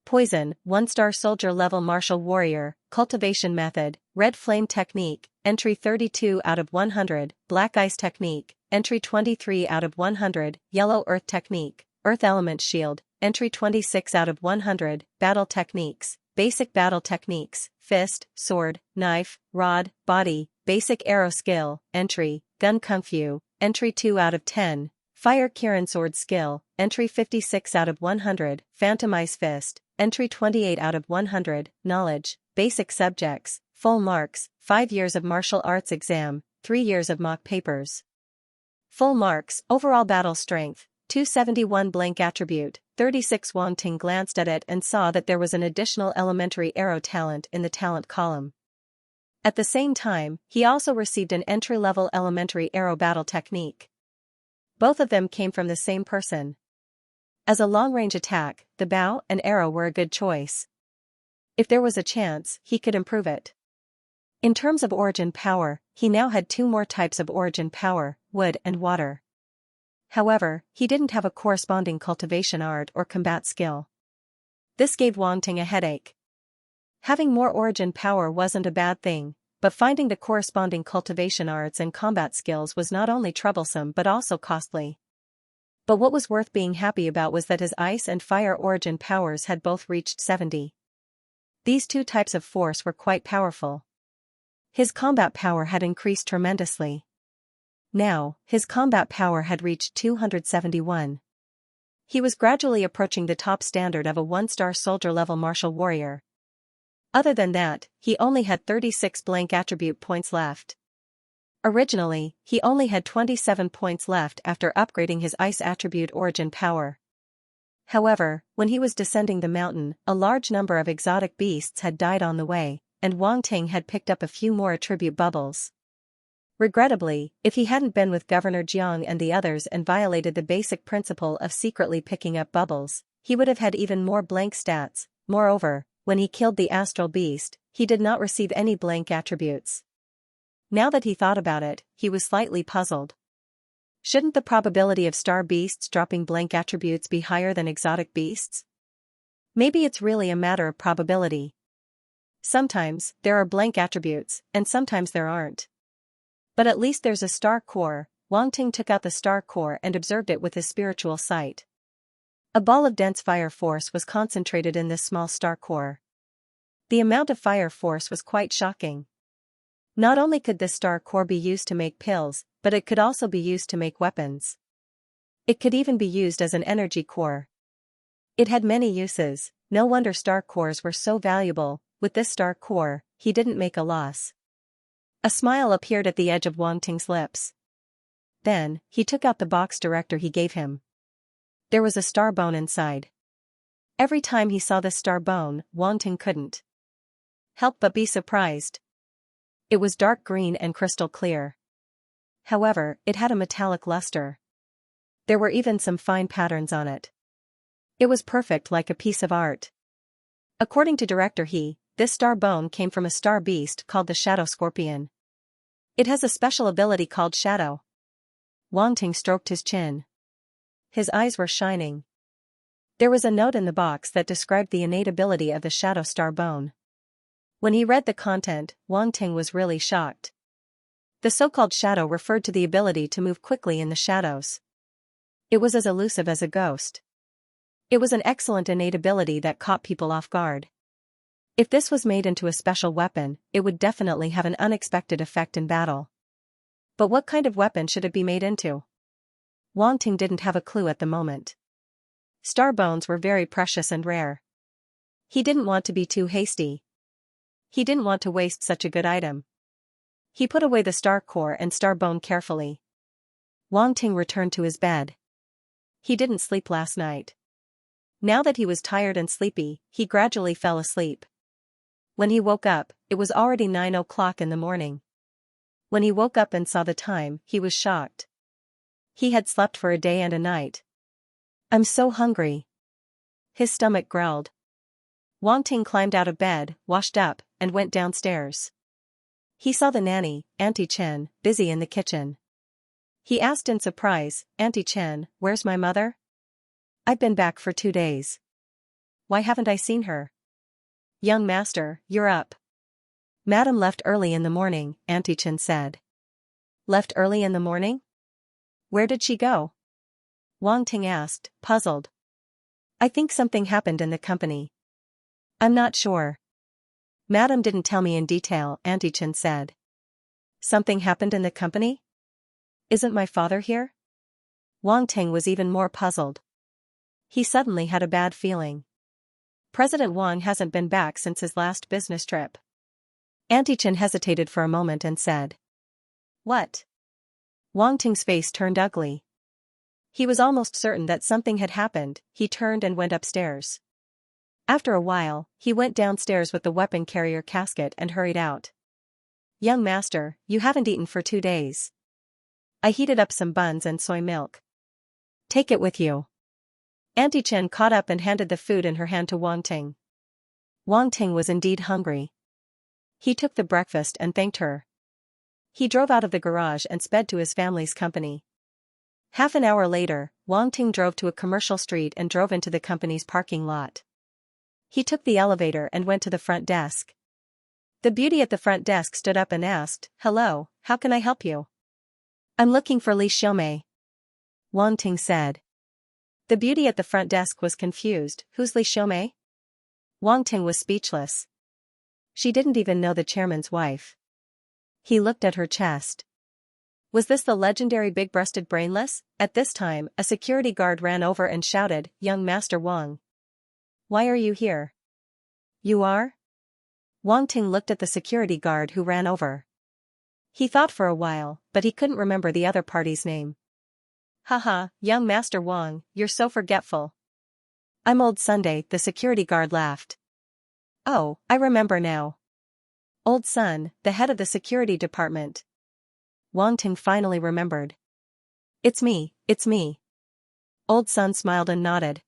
Poison, 1-star soldier level martial warrior, cultivation method, red flame technique, entry 32 out of 100, black ice technique, entry 23 out of 100, yellow earth technique, earth element shield, entry 26 out of 100, battle techniques, basic battle techniques, fist, sword, knife, rod, body, basic arrow skill, entry, gun kung fu, entry 2 out of 10, fire Kirin sword skill, entry 56 out of 100, phantom ice fist, entry 28 out of 100, knowledge, basic subjects, full marks, 5 years of martial arts exam, 3 years of mock papers. Full marks, overall battle strength, 271 blank attribute, 36. Wang Ting glanced at it and saw that there was an additional elementary arrow talent in the talent column. At the same time, he also received an entry-level elementary arrow battle technique. Both of them came from the same person. As a long-range attack, the bow and arrow were a good choice. If there was a chance, he could improve it. In terms of origin power, he now had 2 more types of origin power, wood and water. However, he didn't have a corresponding cultivation art or combat skill. This gave Wang Ting a headache. Having more origin power wasn't a bad thing, but finding the corresponding cultivation arts and combat skills was not only troublesome but also costly. But what was worth being happy about was that his ice and fire origin powers had both reached 70. These 2 types of force were quite powerful. His combat power had increased tremendously. Now, his combat power had reached 271. He was gradually approaching the top standard of a 1-star soldier-level martial warrior. Other than that, he only had 36 blank attribute points left. Originally, he only had 27 points left after upgrading his ice attribute origin power. However, when he was descending the mountain, a large number of exotic beasts had died on the way, and Wang Ting had picked up a few more attribute bubbles. Regrettably, if he hadn't been with Governor Jiang and the others and violated the basic principle of secretly picking up bubbles, he would have had even more blank stats. Moreover, when he killed the astral beast, he did not receive any blank attributes. Now that he thought about it, he was slightly puzzled. Shouldn't the probability of star beasts dropping blank attributes be higher than exotic beasts? Maybe it's really a matter of probability. Sometimes, there are blank attributes, and sometimes there aren't. But at least there's a star core. Wang Ting took out the star core and observed it with his spiritual sight. A ball of dense fire force was concentrated in this small star core. The amount of fire force was quite shocking. Not only could this star core be used to make pills, but it could also be used to make weapons. It could even be used as an energy core. It had many uses. No wonder star cores were so valuable. With this star core, he didn't make a loss. A smile appeared at the edge of Wang Ting's lips. Then, he took out the box director he gave him. There was a star bone inside. Every time he saw this star bone, Wang Ting couldn't help but be surprised. It was dark green and crystal clear. However, it had a metallic luster. There were even some fine patterns on it. It was perfect, like a piece of art. According to Director He, this star bone came from a star beast called the Shadow Scorpion. It has a special ability called Shadow. Wang Ting stroked his chin. His eyes were shining. There was a note in the box that described the innate ability of the Shadow Star Bone. When he read the content, Wang Ting was really shocked. The so-called shadow referred to the ability to move quickly in the shadows. It was as elusive as a ghost. It was an excellent innate ability that caught people off guard. If this was made into a special weapon, it would definitely have an unexpected effect in battle. But what kind of weapon should it be made into? Wang Ting didn't have a clue at the moment. Star bones were very precious and rare. He didn't want to be too hasty. He didn't want to waste such a good item. He put away the star core and star bone carefully. Wang Ting returned to his bed. He didn't sleep last night. Now that he was tired and sleepy, he gradually fell asleep. When he woke up, it was already 9 o'clock in the morning. When he woke up and saw the time, he was shocked. He had slept for a day and a night. I'm so hungry. His stomach growled. Wang Ting climbed out of bed, washed up, and went downstairs. He saw the nanny, Auntie Chen, busy in the kitchen. He asked in surprise, Auntie Chen, where's my mother? I've been back for 2 days. Why haven't I seen her? Young master, you're up. Madam left early in the morning, Auntie Chen said. Left early in the morning? Where did she go? Wang Ting asked, puzzled. I think something happened in the company. I'm not sure. Madam didn't tell me in detail, Auntie Chen said. Something happened in the company? Isn't my father here? Wang Ting was even more puzzled. He suddenly had a bad feeling. President Wang hasn't been back since his last business trip. Auntie Chen hesitated for a moment and said. What? Wang Ting's face turned ugly. He was almost certain that something had happened. He turned and went upstairs. After a while, he went downstairs with the weapon carrier casket and hurried out. Young master, you haven't eaten for 2 days. I heated up some buns and soy milk. Take it with you. Auntie Chen caught up and handed the food in her hand to Wang Ting. Wang Ting was indeed hungry. He took the breakfast and thanked her. He drove out of the garage and sped to his family's company. Half an hour later, Wang Ting drove to a commercial street and drove into the company's parking lot. He took the elevator and went to the front desk. The beauty at the front desk stood up and asked, Hello, how can I help you? I'm looking for Li Xiaomei. Wang Ting said. The beauty at the front desk was confused. Who's Li Xiaomei? Wang Ting was speechless. She didn't even know the chairman's wife. He looked at her chest. Was this the legendary big-breasted brainless? At this time, a security guard ran over and shouted, Young Master Wang. Why are you here? You are? Wang Ting looked at the security guard who ran over. He thought for a while, but he couldn't remember the other party's name. Haha, Young Master Wang, you're so forgetful. I'm Old Sunday, the security guard laughed. Oh, I remember now. Old Sun, the head of the security department. Wang Ting finally remembered. It's me, it's me. Old Sun smiled and nodded.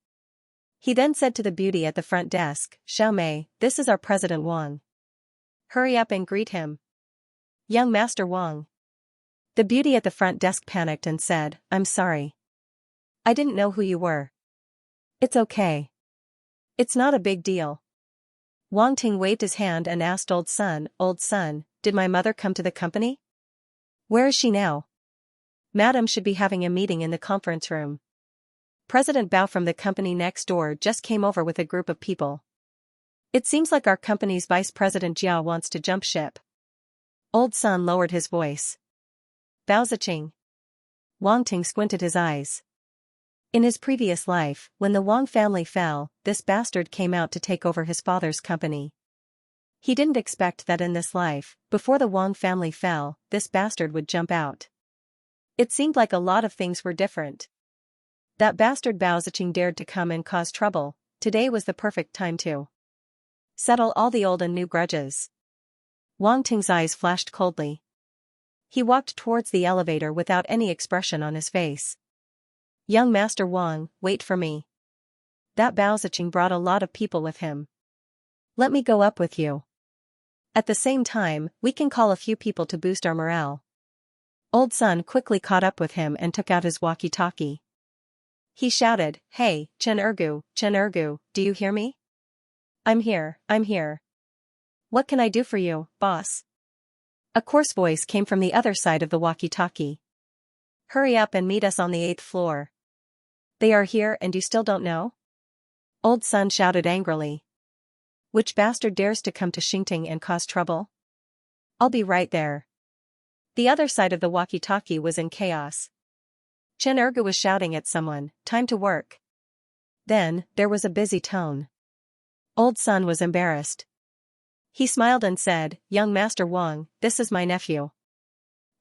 He then said to the beauty at the front desk, Xiaomei, this is our President Wang. Hurry up and greet him. Young Master Wang. The beauty at the front desk panicked and said, I'm sorry. I didn't know who you were. It's okay. It's not a big deal. Wang Ting waved his hand and asked Old Sun, did my mother come to the company? Where is she now? Madam should be having a meeting in the conference room. President Bao from the company next door just came over with a group of people. It seems like our company's Vice President Jiao wants to jump ship. Old Sun lowered his voice. Bao Ziqing. Wang Ting squinted his eyes. In his previous life, when the Wang family fell, this bastard came out to take over his father's company. He didn't expect that in this life, before the Wang family fell, this bastard would jump out. It seemed like a lot of things were different. That bastard Bao Ziqing dared to come and cause trouble. Today was the perfect time to settle all the old and new grudges. Wang Ting's eyes flashed coldly. He walked towards the elevator without any expression on his face. Young Master Wang, wait for me. That Bao Ziqing brought a lot of people with him. Let me go up with you. At the same time, we can call a few people to boost our morale. Old Sun quickly caught up with him and took out his walkie-talkie. He shouted, Hey, Chen Ergu, do you hear me? I'm here. What can I do for you, boss? A coarse voice came from the other side of the walkie-talkie. Hurry up and meet us on the 8th floor. They are here and you still don't know? Old Sun shouted angrily. Which bastard dares to come to Xingting and cause trouble? I'll be right there. The other side of the walkie-talkie was in chaos. Chen Ergu was shouting at someone, time to work. Then, there was a busy tone. Old Sun was embarrassed. He smiled and said, Young Master Wang, this is my nephew.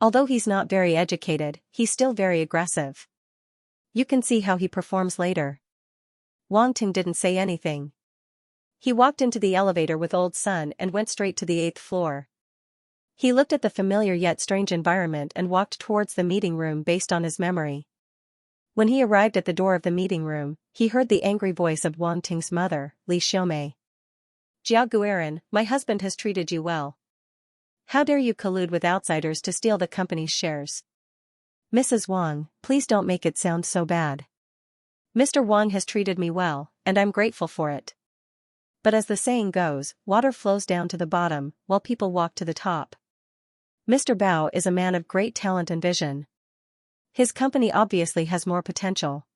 Although he's not very educated, he's still very aggressive. You can see how he performs later. Wang Ting didn't say anything. He walked into the elevator with Old Sun and went straight to the 8th floor. He looked at the familiar yet strange environment and walked towards the meeting room based on his memory. When he arrived at the door of the meeting room, he heard the angry voice of Wang Ting's mother, Li Xiaomei. Jiao Guoren, my husband has treated you well. How dare you collude with outsiders to steal the company's shares? Mrs. Wang, please don't make it sound so bad. Mr. Wang has treated me well, and I'm grateful for it. But as the saying goes, water flows down to the bottom, while people walk to the top. Mr. Bao is a man of great talent and vision. His company obviously has more potential.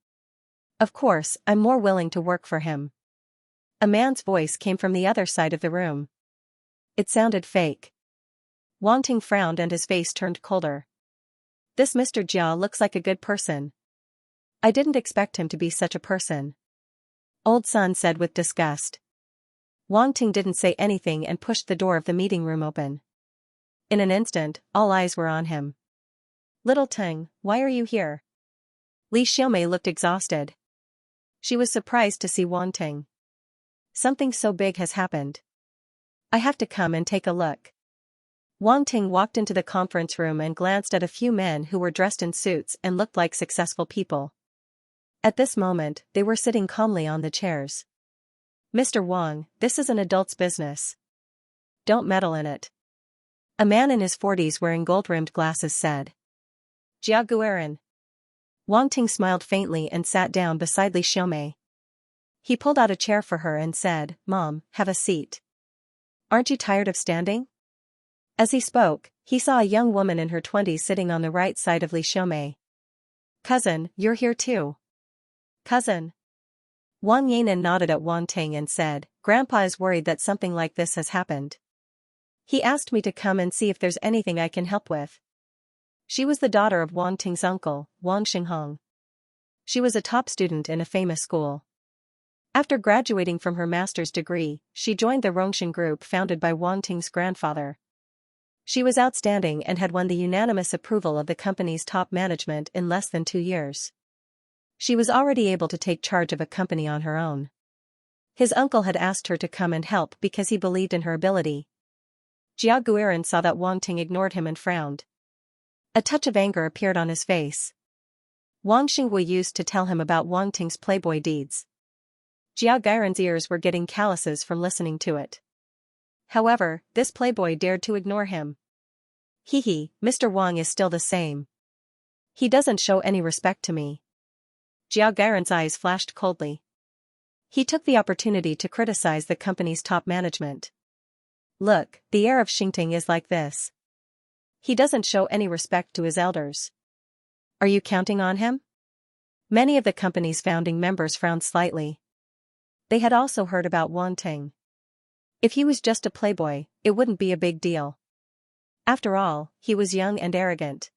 Of course, I'm more willing to work for him. A man's voice came from the other side of the room. It sounded fake. Wang Ting frowned and his face turned colder. This Mr. Jia looks like a good person. I didn't expect him to be such a person. Old Sun said with disgust. Wang Ting didn't say anything and pushed the door of the meeting room open. In an instant, all eyes were on him. Little Ting, why are you here? Li Xiaomei looked exhausted. She was surprised to see Wang Ting. Something so big has happened. I have to come and take a look. Wang Ting walked into the conference room and glanced at a few men who were dressed in suits and looked like successful people. At this moment, they were sitting calmly on the chairs. Mr. Wang, this is an adult's business. Don't meddle in it. A man in his 40s wearing gold-rimmed glasses said. Jia Guoren. Wang Ting smiled faintly and sat down beside Li Xiaomei. He pulled out a chair for her and said, Mom, have a seat. Aren't you tired of standing? As he spoke, he saw a young woman in her 20s sitting on the right side of Li Xiaomei. Cousin, you're here too. Cousin. Wang Yanan nodded at Wang Ting and said, Grandpa is worried that something like this has happened. He asked me to come and see if there's anything I can help with. She was the daughter of Wang Ting's uncle, Wang Xinghong. She was a top student in a famous school. After graduating from her master's degree, she joined the Rongxin group founded by Wang Ting's grandfather. She was outstanding and had won the unanimous approval of the company's top management in less than 2 years. She was already able to take charge of a company on her own. His uncle had asked her to come and help because he believed in her ability. Jia Guoren saw that Wang Ting ignored him and frowned. A touch of anger appeared on his face. Wang Xinghui used to tell him about Wang Ting's playboy deeds. Jia Guoren's ears were getting calluses from listening to it. However, this playboy dared to ignore him. Mr. Wang is still the same. He doesn't show any respect to me. Jia Guoren's eyes flashed coldly. He took the opportunity to criticize the company's top management. Look, the heir of Xingting is like this. He doesn't show any respect to his elders. Are you counting on him? Many of the company's founding members frowned slightly. They had also heard about Wang Ting. If he was just a playboy, it wouldn't be a big deal. After all, he was young and arrogant.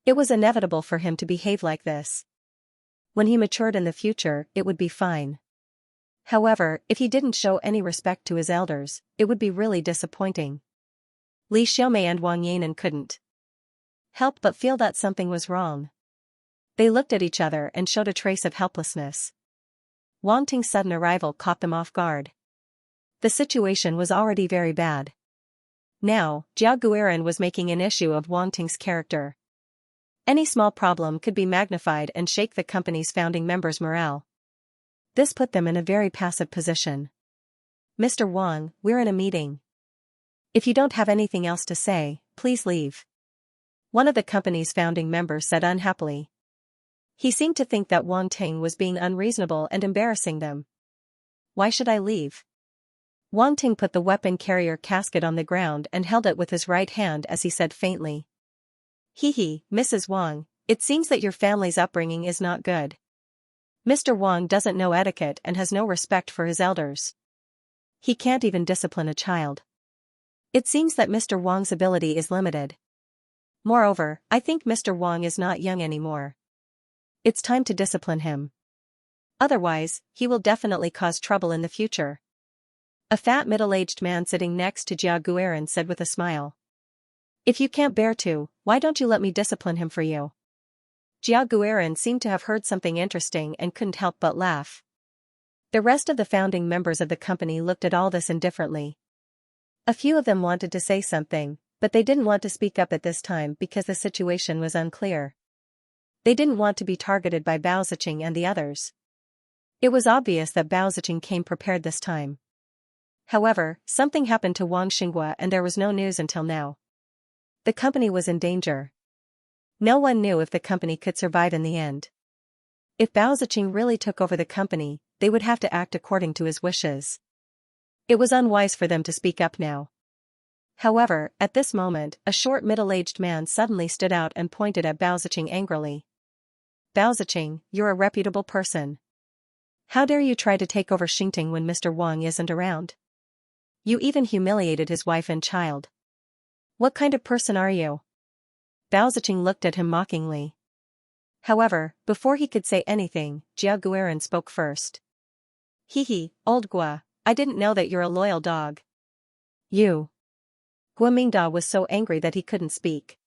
It was inevitable for him to behave like this. When he matured in the future, it would be fine. However, if he didn't show any respect to his elders, it would be really disappointing. Li Xiaomei and Wang Yanan couldn't help but feel that something was wrong. They looked at each other and showed a trace of helplessness. Wang Ting's sudden arrival caught them off guard. The situation was already very bad. Now, Jia Guoren was making an issue of Wang Ting's character. Any small problem could be magnified and shake the company's founding members' morale. This put them in a very passive position. Mr. Wang, we're in a meeting. If you don't have anything else to say, please leave. One of the company's founding members said unhappily. He seemed to think that Wang Ting was being unreasonable and embarrassing them. Why should I leave? Wang Ting put the weapon carrier casket on the ground and held it with his right hand as he said faintly. Mrs. Wang, it seems that your family's upbringing is not good. Mr. Wang doesn't know etiquette and has no respect for his elders. He can't even discipline a child. It seems that Mr. Wang's ability is limited. Moreover, I think Mr. Wang is not young anymore. It's time to discipline him. Otherwise, he will definitely cause trouble in the future. A fat middle-aged man sitting next to Jia Guoren said with a smile. If you can't bear to, why don't you let me discipline him for you? Jia Guoren seemed to have heard something interesting and couldn't help but laugh. The rest of the founding members of the company looked at all this indifferently. A few of them wanted to say something, but they didn't want to speak up at this time because the situation was unclear. They didn't want to be targeted by Bao Ziqing and the others. It was obvious that Bao Ziqing came prepared this time. However, something happened to Wang Xinghua and there was no news until now. The company was in danger. No one knew if the company could survive in the end. If Bao Ziqing really took over the company, they would have to act according to his wishes. It was unwise for them to speak up now. However, at this moment, a short middle-aged man suddenly stood out and pointed at Bao Ziqing angrily. Bao Ziqing, you're a reputable person. How dare you try to take over Xingting when Mr. Wang isn't around? You even humiliated his wife and child. What kind of person are you? Bao Ziqing looked at him mockingly. However, before he could say anything, Jia Guiran spoke first. Hee, old Gua, I didn't know that you're a loyal dog. You. Gua Mingda was so angry that he couldn't speak.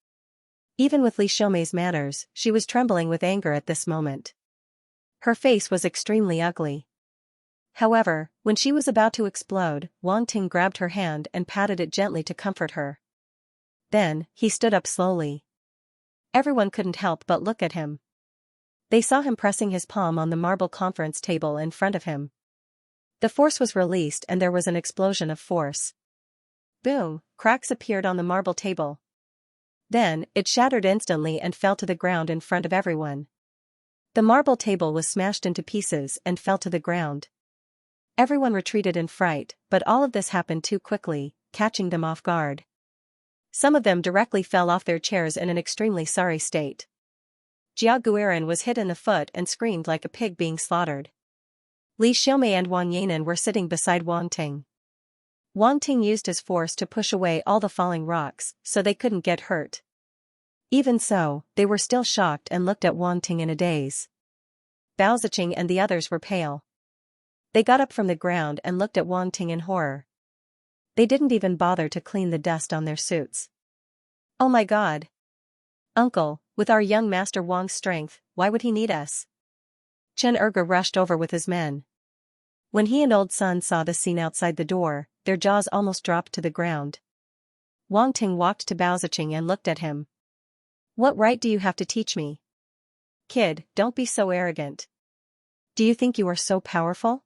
Even with Li Xiaomei's manners, she was trembling with anger at this moment. Her face was extremely ugly. However, when she was about to explode, Wang Ting grabbed her hand and patted it gently to comfort her. Then, he stood up slowly. Everyone couldn't help but look at him. They saw him pressing his palm on the marble conference table in front of him. The force was released and there was an explosion of force. Boom, cracks appeared on the marble table. Then, it shattered instantly and fell to the ground in front of everyone. The marble table was smashed into pieces and fell to the ground. Everyone retreated in fright, but all of this happened too quickly, catching them off guard. Some of them directly fell off their chairs in an extremely sorry state. Jia Guiran was hit in the foot and screamed like a pig being slaughtered. Li Xiaomei and Wang Yanan were sitting beside Wang Ting. Wang Ting used his force to push away all the falling rocks, so they couldn't get hurt. Even so, they were still shocked and looked at Wang Ting in a daze. Bao Ziqing and the others were pale. They got up from the ground and looked at Wang Ting in horror. They didn't even bother to clean the dust on their suits. Oh my God! Uncle, with our young master Wang's strength, why would he need us? Chen Erge rushed over with his men. When he and Old Sun saw the scene outside the door, their jaws almost dropped to the ground. Wang Ting walked to Bao Ziqing and looked at him. What right do you have to teach me? Kid, don't be so arrogant. Do you think you are so powerful?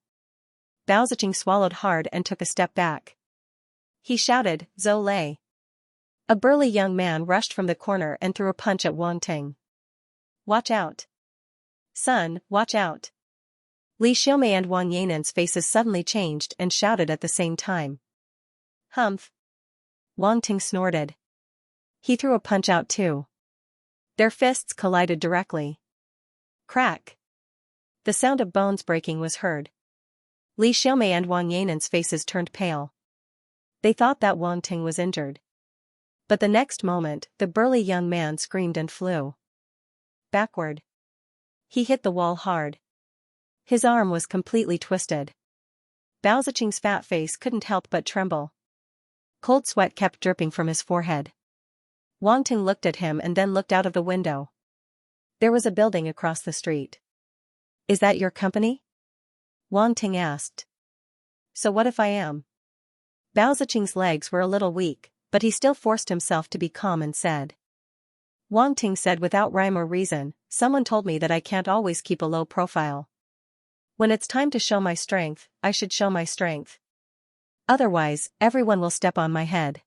Bao Ziqing swallowed hard and took a step back. He shouted, Zhou Lei. A burly young man rushed from the corner and threw a punch at Wang Ting. Watch out. Son, watch out. Li Xiaomei and Wang Yanan's faces suddenly changed and shouted at the same time. Humph. Wang Ting snorted. He threw a punch out too. Their fists collided directly. Crack. The sound of bones breaking was heard. Li Xiaomei and Wang Yanan's faces turned pale. They thought that Wang Ting was injured. But the next moment, the burly young man screamed and flew backward. He hit the wall hard. His arm was completely twisted. Bao Ziqing's fat face couldn't help but tremble. Cold sweat kept dripping from his forehead. Wang Ting looked at him and then looked out of the window. There was a building across the street. Is that your company? Wang Ting asked. So what if I am? Bao Ziqing's legs were a little weak, but he still forced himself to be calm and said. Wang Ting said without rhyme or reason, someone told me that I can't always keep a low profile. When it's time to show my strength, I should show my strength. Otherwise, everyone will step on my head.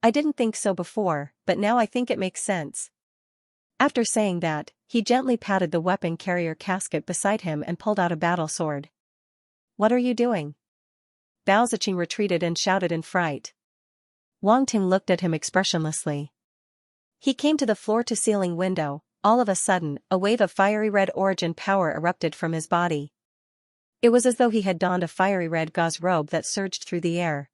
I didn't think so before, but now I think it makes sense. After saying that, he gently patted the weapon carrier casket beside him and pulled out a battle sword. What are you doing? Bao Ziqing retreated and shouted in fright. Wang Ting looked at him expressionlessly. He came to the floor-to-ceiling window. All of a sudden, a wave of fiery red origin power erupted from his body. It was as though he had donned a fiery red gauze robe that surged through the air.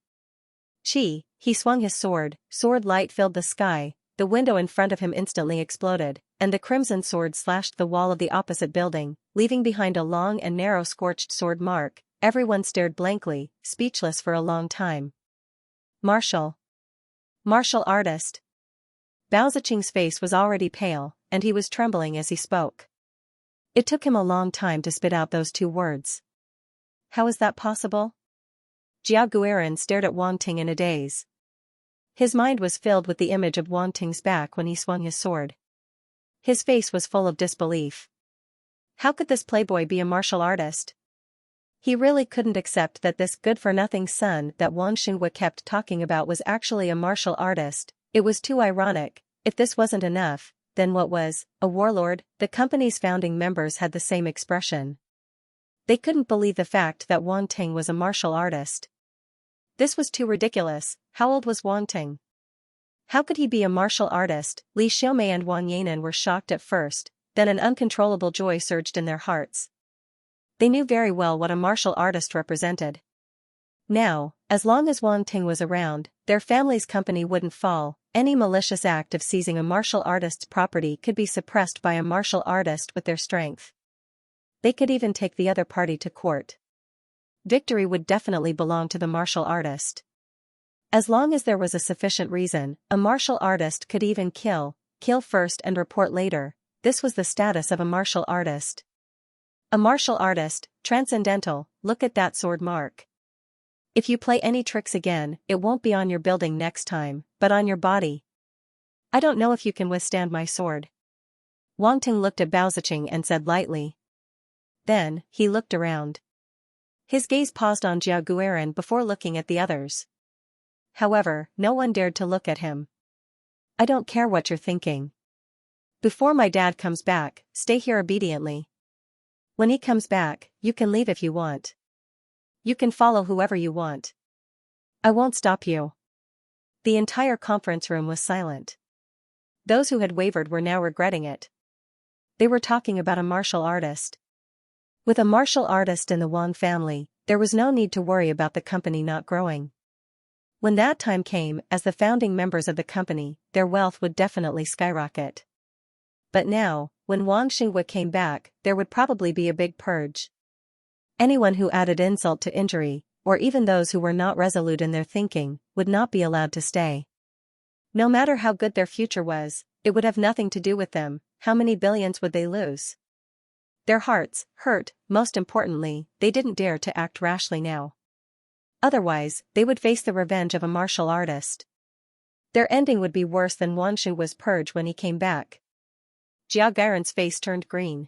He swung his sword, sword light filled the sky, the window in front of him instantly exploded, and the crimson sword slashed the wall of the opposite building, leaving behind a long and narrow scorched sword mark. Everyone stared blankly, speechless for a long time. Martial artist. Bao Ziqing's face was already pale, and he was trembling as he spoke. It took him a long time to spit out those two words. How is that possible? Jia Guiran stared at Wang Ting in a daze. His mind was filled with the image of Wang Ting's back when he swung his sword. His face was full of disbelief. How could this playboy be a martial artist? He really couldn't accept that this good-for-nothing son that Wang Xinghua kept talking about was actually a martial artist. It was too ironic. If this wasn't enough, then what was? A warlord? The company's founding members had the same expression. They couldn't believe the fact that Wang Ting was a martial artist. This was too ridiculous. How old was Wang Ting? How could he be a martial artist? Li Xiaomei and Wang Yanan were shocked at first, then an uncontrollable joy surged in their hearts. They knew very well what a martial artist represented. Now, as long as Wang Ting was around, their family's company wouldn't fall. Any malicious act of seizing a martial artist's property could be suppressed by a martial artist with their strength. They could even take the other party to court. Victory would definitely belong to the martial artist. As long as there was a sufficient reason, a martial artist could even kill first and report later. This was the status of a martial artist. A martial artist, transcendental, look at that sword mark. If you play any tricks again, it won't be on your building next time, but on your body. I don't know if you can withstand my sword. Wang Ting looked at Bao Ziqing and said lightly. Then, he looked around. His gaze paused on Jiao Guoren before looking at the others. However, no one dared to look at him. I don't care what you're thinking. Before my dad comes back, stay here obediently. When he comes back, you can leave if you want. You can follow whoever you want. I won't stop you. The entire conference room was silent. Those who had wavered were now regretting it. They were talking about a martial artist. With a martial artist in the Wang family, there was no need to worry about the company not growing. When that time came, as the founding members of the company, their wealth would definitely skyrocket. But now, when Wang Xinghua came back, there would probably be a big purge. Anyone who added insult to injury, or even those who were not resolute in their thinking, would not be allowed to stay. No matter how good their future was, it would have nothing to do with them. How many billions would they lose? Their hearts hurt. Most importantly, they didn't dare to act rashly now. Otherwise, they would face the revenge of a martial artist. Their ending would be worse than Wang Xinghua's purge when he came back. Jiao Guoren's face turned green.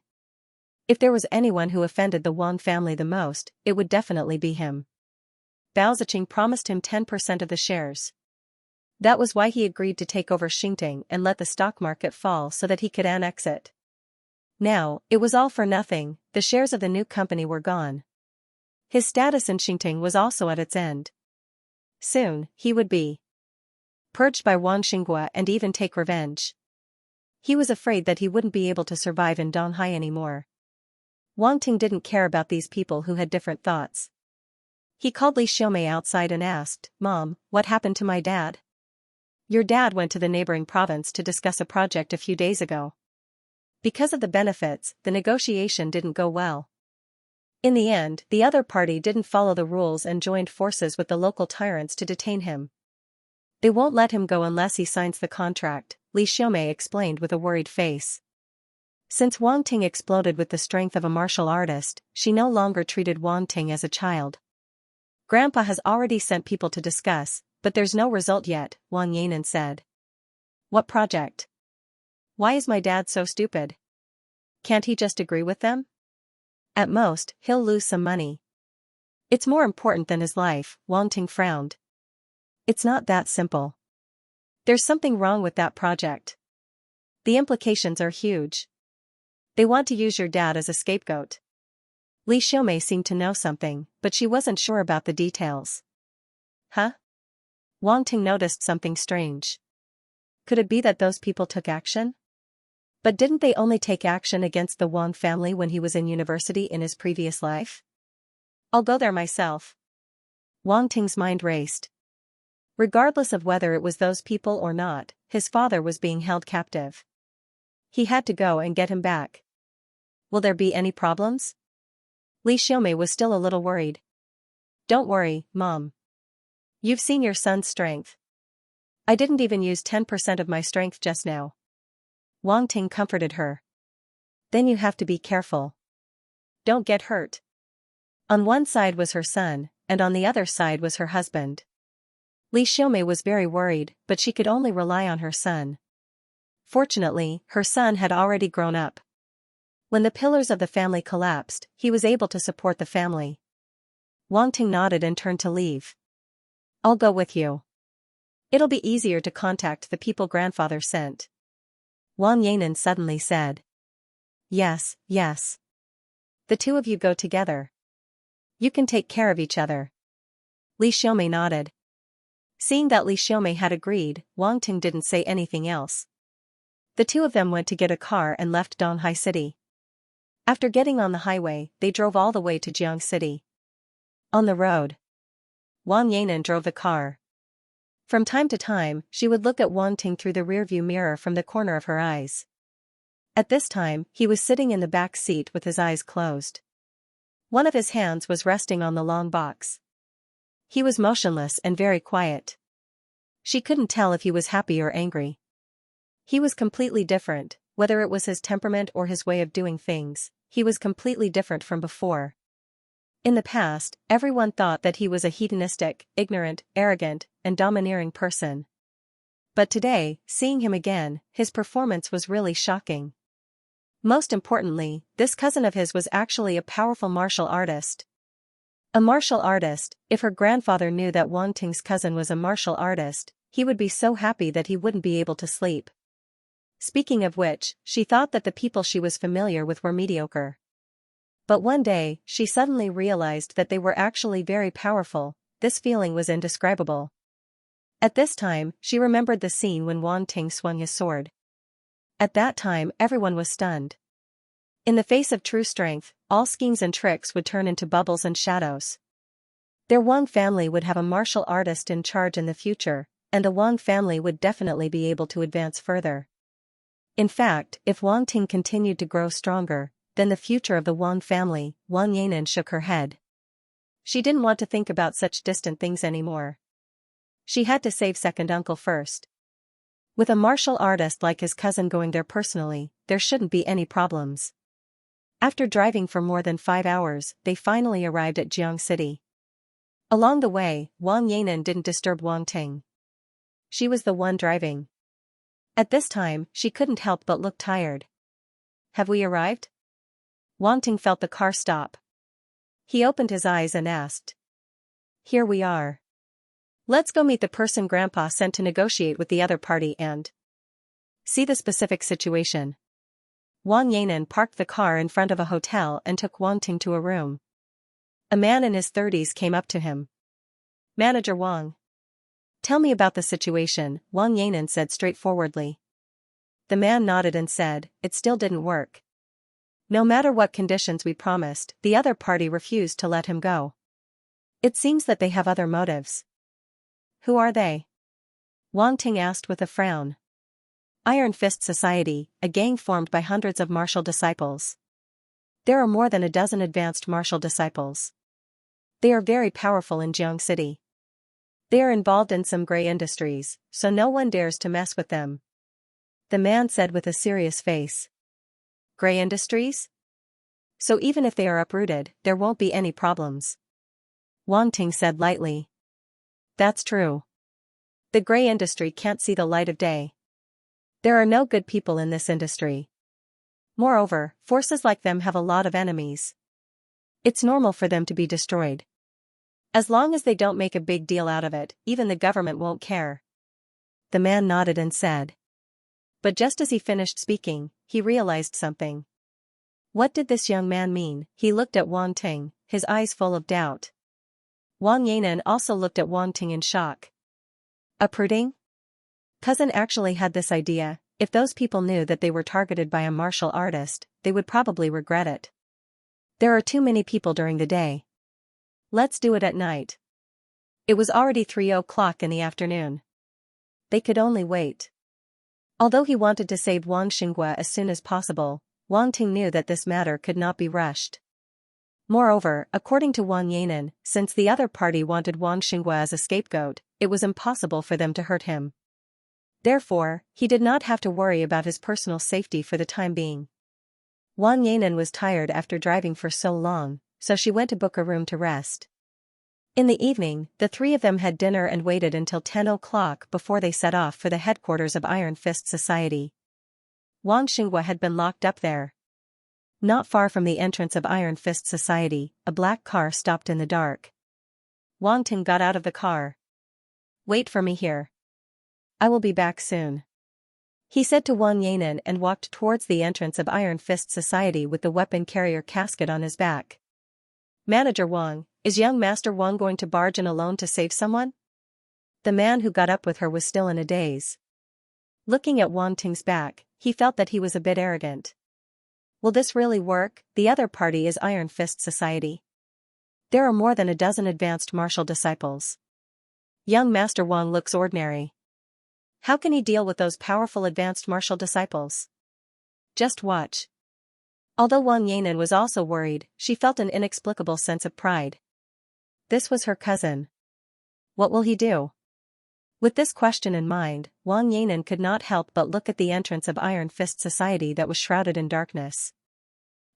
If there was anyone who offended the Wang family the most, it would definitely be him. Bao Ziqing promised him 10% of the shares. That was why he agreed to take over Xingting and let the stock market fall so that he could annex it. Now, it was all for nothing. The shares of the new company were gone. His status in Xingting was also at its end. Soon, he would be purged by Wang Xinghua and even take revenge. He was afraid that he wouldn't be able to survive in Donghai anymore. Wang Ting didn't care about these people who had different thoughts. He called Li Xiaomei outside and asked, "Mom, what happened to my dad?" "Your dad went to the neighboring province to discuss a project a few days ago. Because of the benefits, the negotiation didn't go well. In the end, the other party didn't follow the rules and joined forces with the local tyrants to detain him. They won't let him go unless he signs the contract," Li Xiaomei explained with a worried face. Since Wang Ting exploded with the strength of a martial artist, she no longer treated Wang Ting as a child. "Grandpa has already sent people to discuss, but there's no result yet," Wang Yanan said. "What project? Why is my dad so stupid? Can't he just agree with them? At most, he'll lose some money." "It's more important than his life," Wang Ting frowned. "It's not that simple. There's something wrong with that project. The implications are huge. They want to use your dad as a scapegoat." Li Xiaomei seemed to know something, but she wasn't sure about the details. "Huh?" Wang Ting noticed something strange. Could it be that those people took action? But didn't they only take action against the Wang family when he was in university in his previous life? "I'll go there myself." Wang Ting's mind raced. Regardless of whether it was those people or not, his father was being held captive. He had to go and get him back. Will there be any problems? Li Xiaomei was still a little worried. "Don't worry, Mom. You've seen your son's strength. I didn't even use 10% of my strength just now." Wang Ting comforted her. "Then you have to be careful. Don't get hurt." On one side was her son, and on the other side was her husband. Li Xiaomei was very worried, but she could only rely on her son. Fortunately, her son had already grown up. When the pillars of the family collapsed, he was able to support the family. Wang Ting nodded and turned to leave. I'll go with you. It'll be easier to contact the people grandfather sent. Wang Yanan suddenly said. Yes, yes. The two of you go together. You can take care of each other. Li Xiaomei nodded. Seeing that Li Xiaomei had agreed, Wang Ting didn't say anything else. The two of them went to get a car and left Donghai City. After getting on the highway, they drove all the way to Jiang City. On the road, Wang Yanan drove the car. From time to time, she would look at Wang Ting through the rearview mirror from the corner of her eyes. At this time, he was sitting in the back seat with his eyes closed. One of his hands was resting on the long box. He was motionless and very quiet. She couldn't tell if he was happy or angry. He was completely different, whether it was his temperament or his way of doing things, he was completely different from before. In the past, everyone thought that he was a hedonistic, ignorant, arrogant, and domineering person. But today, seeing him again, his performance was really shocking. Most importantly, this cousin of his was actually a powerful martial artist. A martial artist. If her grandfather knew that Wang Ting's cousin was a martial artist, he would be so happy that he wouldn't be able to sleep. Speaking of which, she thought that the people she was familiar with were mediocre. But one day, she suddenly realized that they were actually very powerful. This feeling was indescribable. At this time, she remembered the scene when Wang Ting swung his sword. At that time, everyone was stunned. In the face of true strength, all schemes and tricks would turn into bubbles and shadows. Their Wang family would have a martial artist in charge in the future, and the Wang family would definitely be able to advance further. In fact, if Wang Ting continued to grow stronger, then the future of the Wang family. Wang Yanan shook her head. She didn't want to think about such distant things anymore. She had to save second uncle first. With a martial artist like his cousin going there personally, there shouldn't be any problems. After driving for more than 5 hours, they finally arrived at Jiang City. Along the way, Wang Yanan didn't disturb Wang Ting. She was the one driving. At this time, she couldn't help but look tired. Have we arrived? Wang Ting felt the car stop. He opened his eyes and asked. Here we are. Let's go meet the person Grandpa sent to negotiate with the other party and see the specific situation. Wang Yanan parked the car in front of a hotel and took Wang Ting to a room. A man in his 30s came up to him. Manager Wang. Tell me about the situation, Wang Yanan said straightforwardly. The man nodded and said, it still didn't work. No matter what conditions we promised, the other party refused to let him go. It seems that they have other motives. Who are they? Wang Ting asked with a frown. Iron Fist Society, a gang formed by hundreds of martial disciples. There are more than a dozen advanced martial disciples. They are very powerful in Jiang City. They are involved in some gray industries, so no one dares to mess with them. The man said with a serious face. Gray industries? So even if they are uprooted, there won't be any problems. Wang Ting said lightly. That's true. The gray industry can't see the light of day. There are no good people in this industry. Moreover, forces like them have a lot of enemies. It's normal for them to be destroyed. As long as they don't make a big deal out of it, even the government won't care. The man nodded and said. But just as he finished speaking, he realized something. What did this young man mean? He looked at Wang Ting, his eyes full of doubt. Wang Yanan also looked at Wang Ting in shock. Uprooting? Cousin actually had this idea. If those people knew that they were targeted by a martial artist, they would probably regret it. There are too many people during the day. Let's do it at night. It was already 3 o'clock in the afternoon. They could only wait. Although he wanted to save Wang Xinghua as soon as possible, Wang Ting knew that this matter could not be rushed. Moreover, according to Wang Yanan, since the other party wanted Wang Xinghua as a scapegoat, it was impossible for them to hurt him. Therefore, he did not have to worry about his personal safety for the time being. Wang Yanan was tired after driving for so long, so she went to book a room to rest. In the evening, the three of them had dinner and waited until 10 o'clock before they set off for the headquarters of Iron Fist Society. Wang Xinghua had been locked up there. Not far from the entrance of Iron Fist Society, a black car stopped in the dark. Wang Ting got out of the car. "Wait for me here. I will be back soon," he said to Wang Yanan and walked towards the entrance of Iron Fist Society with the weapon carrier casket on his back. "Manager Wang, is young Master Wang going to barge in alone to save someone?" The man who got up with her was still in a daze. Looking at Wang Ting's back, he felt that he was a bit arrogant. Will this really work? The other party is Iron Fist Society. There are more than a dozen advanced martial disciples. Young Master Wang looks ordinary. How can he deal with those powerful advanced martial disciples? Just watch. Although Wang Yanan was also worried, she felt an inexplicable sense of pride. This was her cousin. What will he do? With this question in mind, Wang Yanan could not help but look at the entrance of Iron Fist Society that was shrouded in darkness.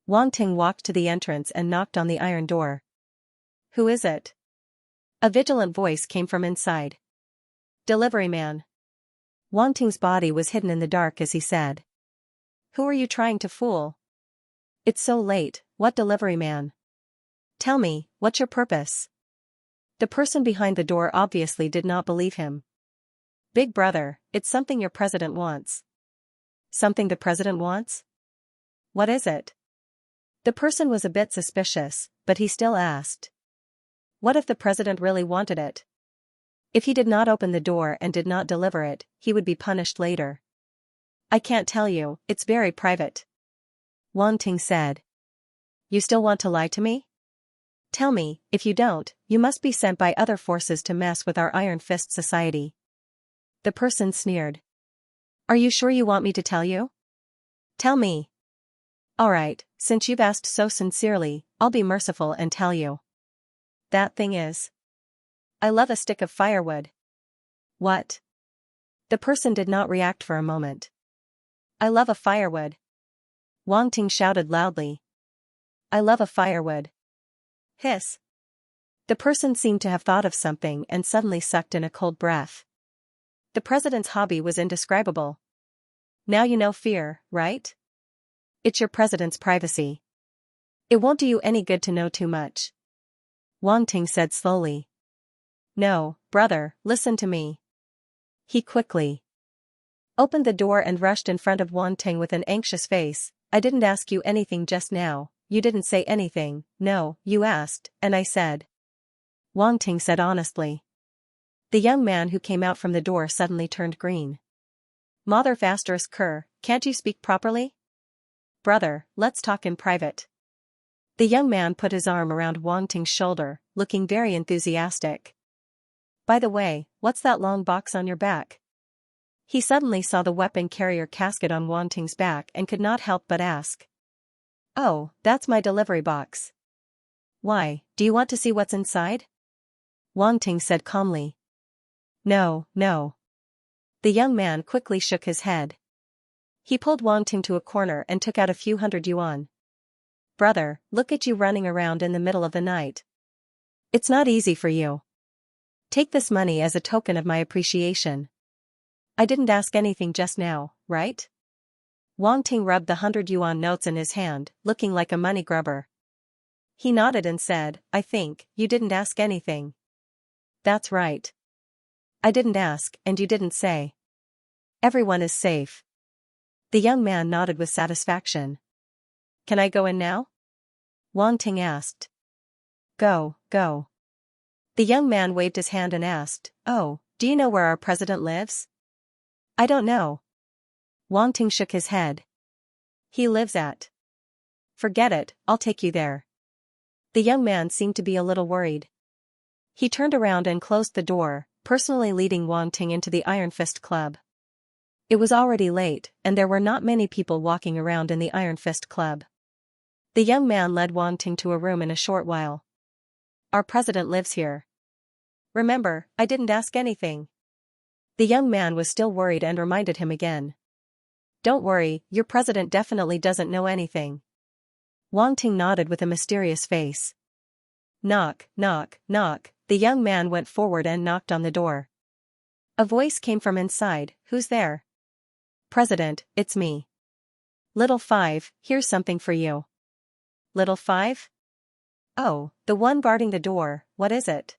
Wang Ting walked to the entrance and knocked on the iron door. "Who is it?" A vigilant voice came from inside. "Delivery man." Wang Ting's body was hidden in the dark as he said. "Who are you trying to fool? It's so late, what delivery man? Tell me, what's your purpose?" The person behind the door obviously did not believe him. "Big brother, it's something your president wants." "Something the president wants? What is it?" The person was a bit suspicious, but he still asked. What if the president really wanted it? If he did not open the door and did not deliver it, he would be punished later. "I can't tell you, it's very private," Wang Ting said. "You still want to lie to me? Tell me, if you don't, you must be sent by other forces to mess with our Iron Fist Society." The person sneered. "Are you sure you want me to tell you? Tell me." "Alright, since you've asked so sincerely, I'll be merciful and tell you. That thing is, I love a stick of firewood." "What?" The person did not react for a moment. "I love a firewood," Wang Ting shouted loudly. "I love a firewood." Hiss. The person seemed to have thought of something and suddenly sucked in a cold breath. The president's hobby was indescribable. Now you know fear, right? It's your president's privacy. It won't do you any good to know too much, Wang Ting said slowly. "No, brother, listen to me." He quickly opened the door and rushed in front of Wang Ting with an anxious face. "I didn't ask you anything just now, you didn't say anything." "No, you asked, and I said," Wang Ting said honestly. The young man who came out from the door suddenly turned green. "Mother asterisk cur, can't you speak properly? Brother, let's talk in private." The young man put his arm around Wang Ting's shoulder, looking very enthusiastic. "By the way, what's that long box on your back?" He suddenly saw the weapon carrier casket on Wang Ting's back and could not help but ask. "Oh, that's my delivery box." "Why, do you want to see what's inside?" Wang Ting said calmly. "No, no." The young man quickly shook his head. He pulled Wang Ting to a corner and took out a few hundred yuan. "Brother, look at you running around in the middle of the night. It's not easy for you. Take this money as a token of my appreciation. I didn't ask anything just now, right?" Wang Ting rubbed the 100 yuan notes in his hand, looking like a money grubber. He nodded and said, "I think, you didn't ask anything." "That's right. I didn't ask, and you didn't say. Everyone is safe." The young man nodded with satisfaction. "Can I go in now?" Wang Ting asked. Go, go." The young man waved his hand and asked, "Oh, do you know where our president lives?" "I don't know." Wang Ting shook his head. "He lives at..." "Forget it, I'll take you there." The young man seemed to be a little worried. He turned around and closed the door, personally leading Wang Ting into the Iron Fist Club. It was already late, and there were not many people walking around in the Iron Fist Club. The young man led Wang Ting to a room in a short while. "Our president lives here. Remember, I didn't ask anything." The young man was still worried and reminded him again. "Don't worry, your president definitely doesn't know anything." Wang Ting nodded with a mysterious face. Knock, knock, knock. The young man went forward and knocked on the door. A voice came from inside, "Who's there?" "President, it's me." Little Five, here's something for you. Little Five? Oh, the one guarding the door, what is it?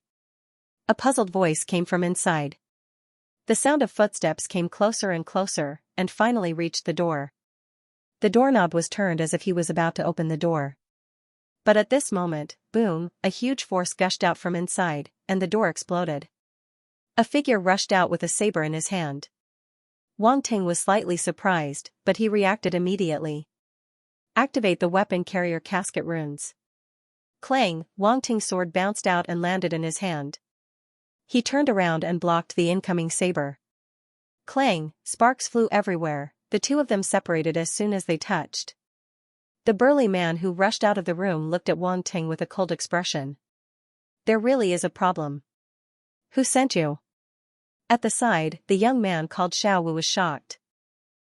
A puzzled voice came from inside. The sound of footsteps came closer and closer, and finally reached the door. The doorknob was turned as if he was about to open the door. But at this moment, boom, a huge force gushed out from inside, and the door exploded. A figure rushed out with a saber in his hand. Wang Ting was slightly surprised, but he reacted immediately. Activate the weapon carrier casket runes. Clang, Wang Ting's sword bounced out and landed in his hand. He turned around and blocked the incoming saber. Clang, sparks flew everywhere, the two of them separated as soon as they touched. The burly man who rushed out of the room looked at Wang Ting with a cold expression. There really is a problem. Who sent you? At the side, the young man called Xiao Wu was shocked.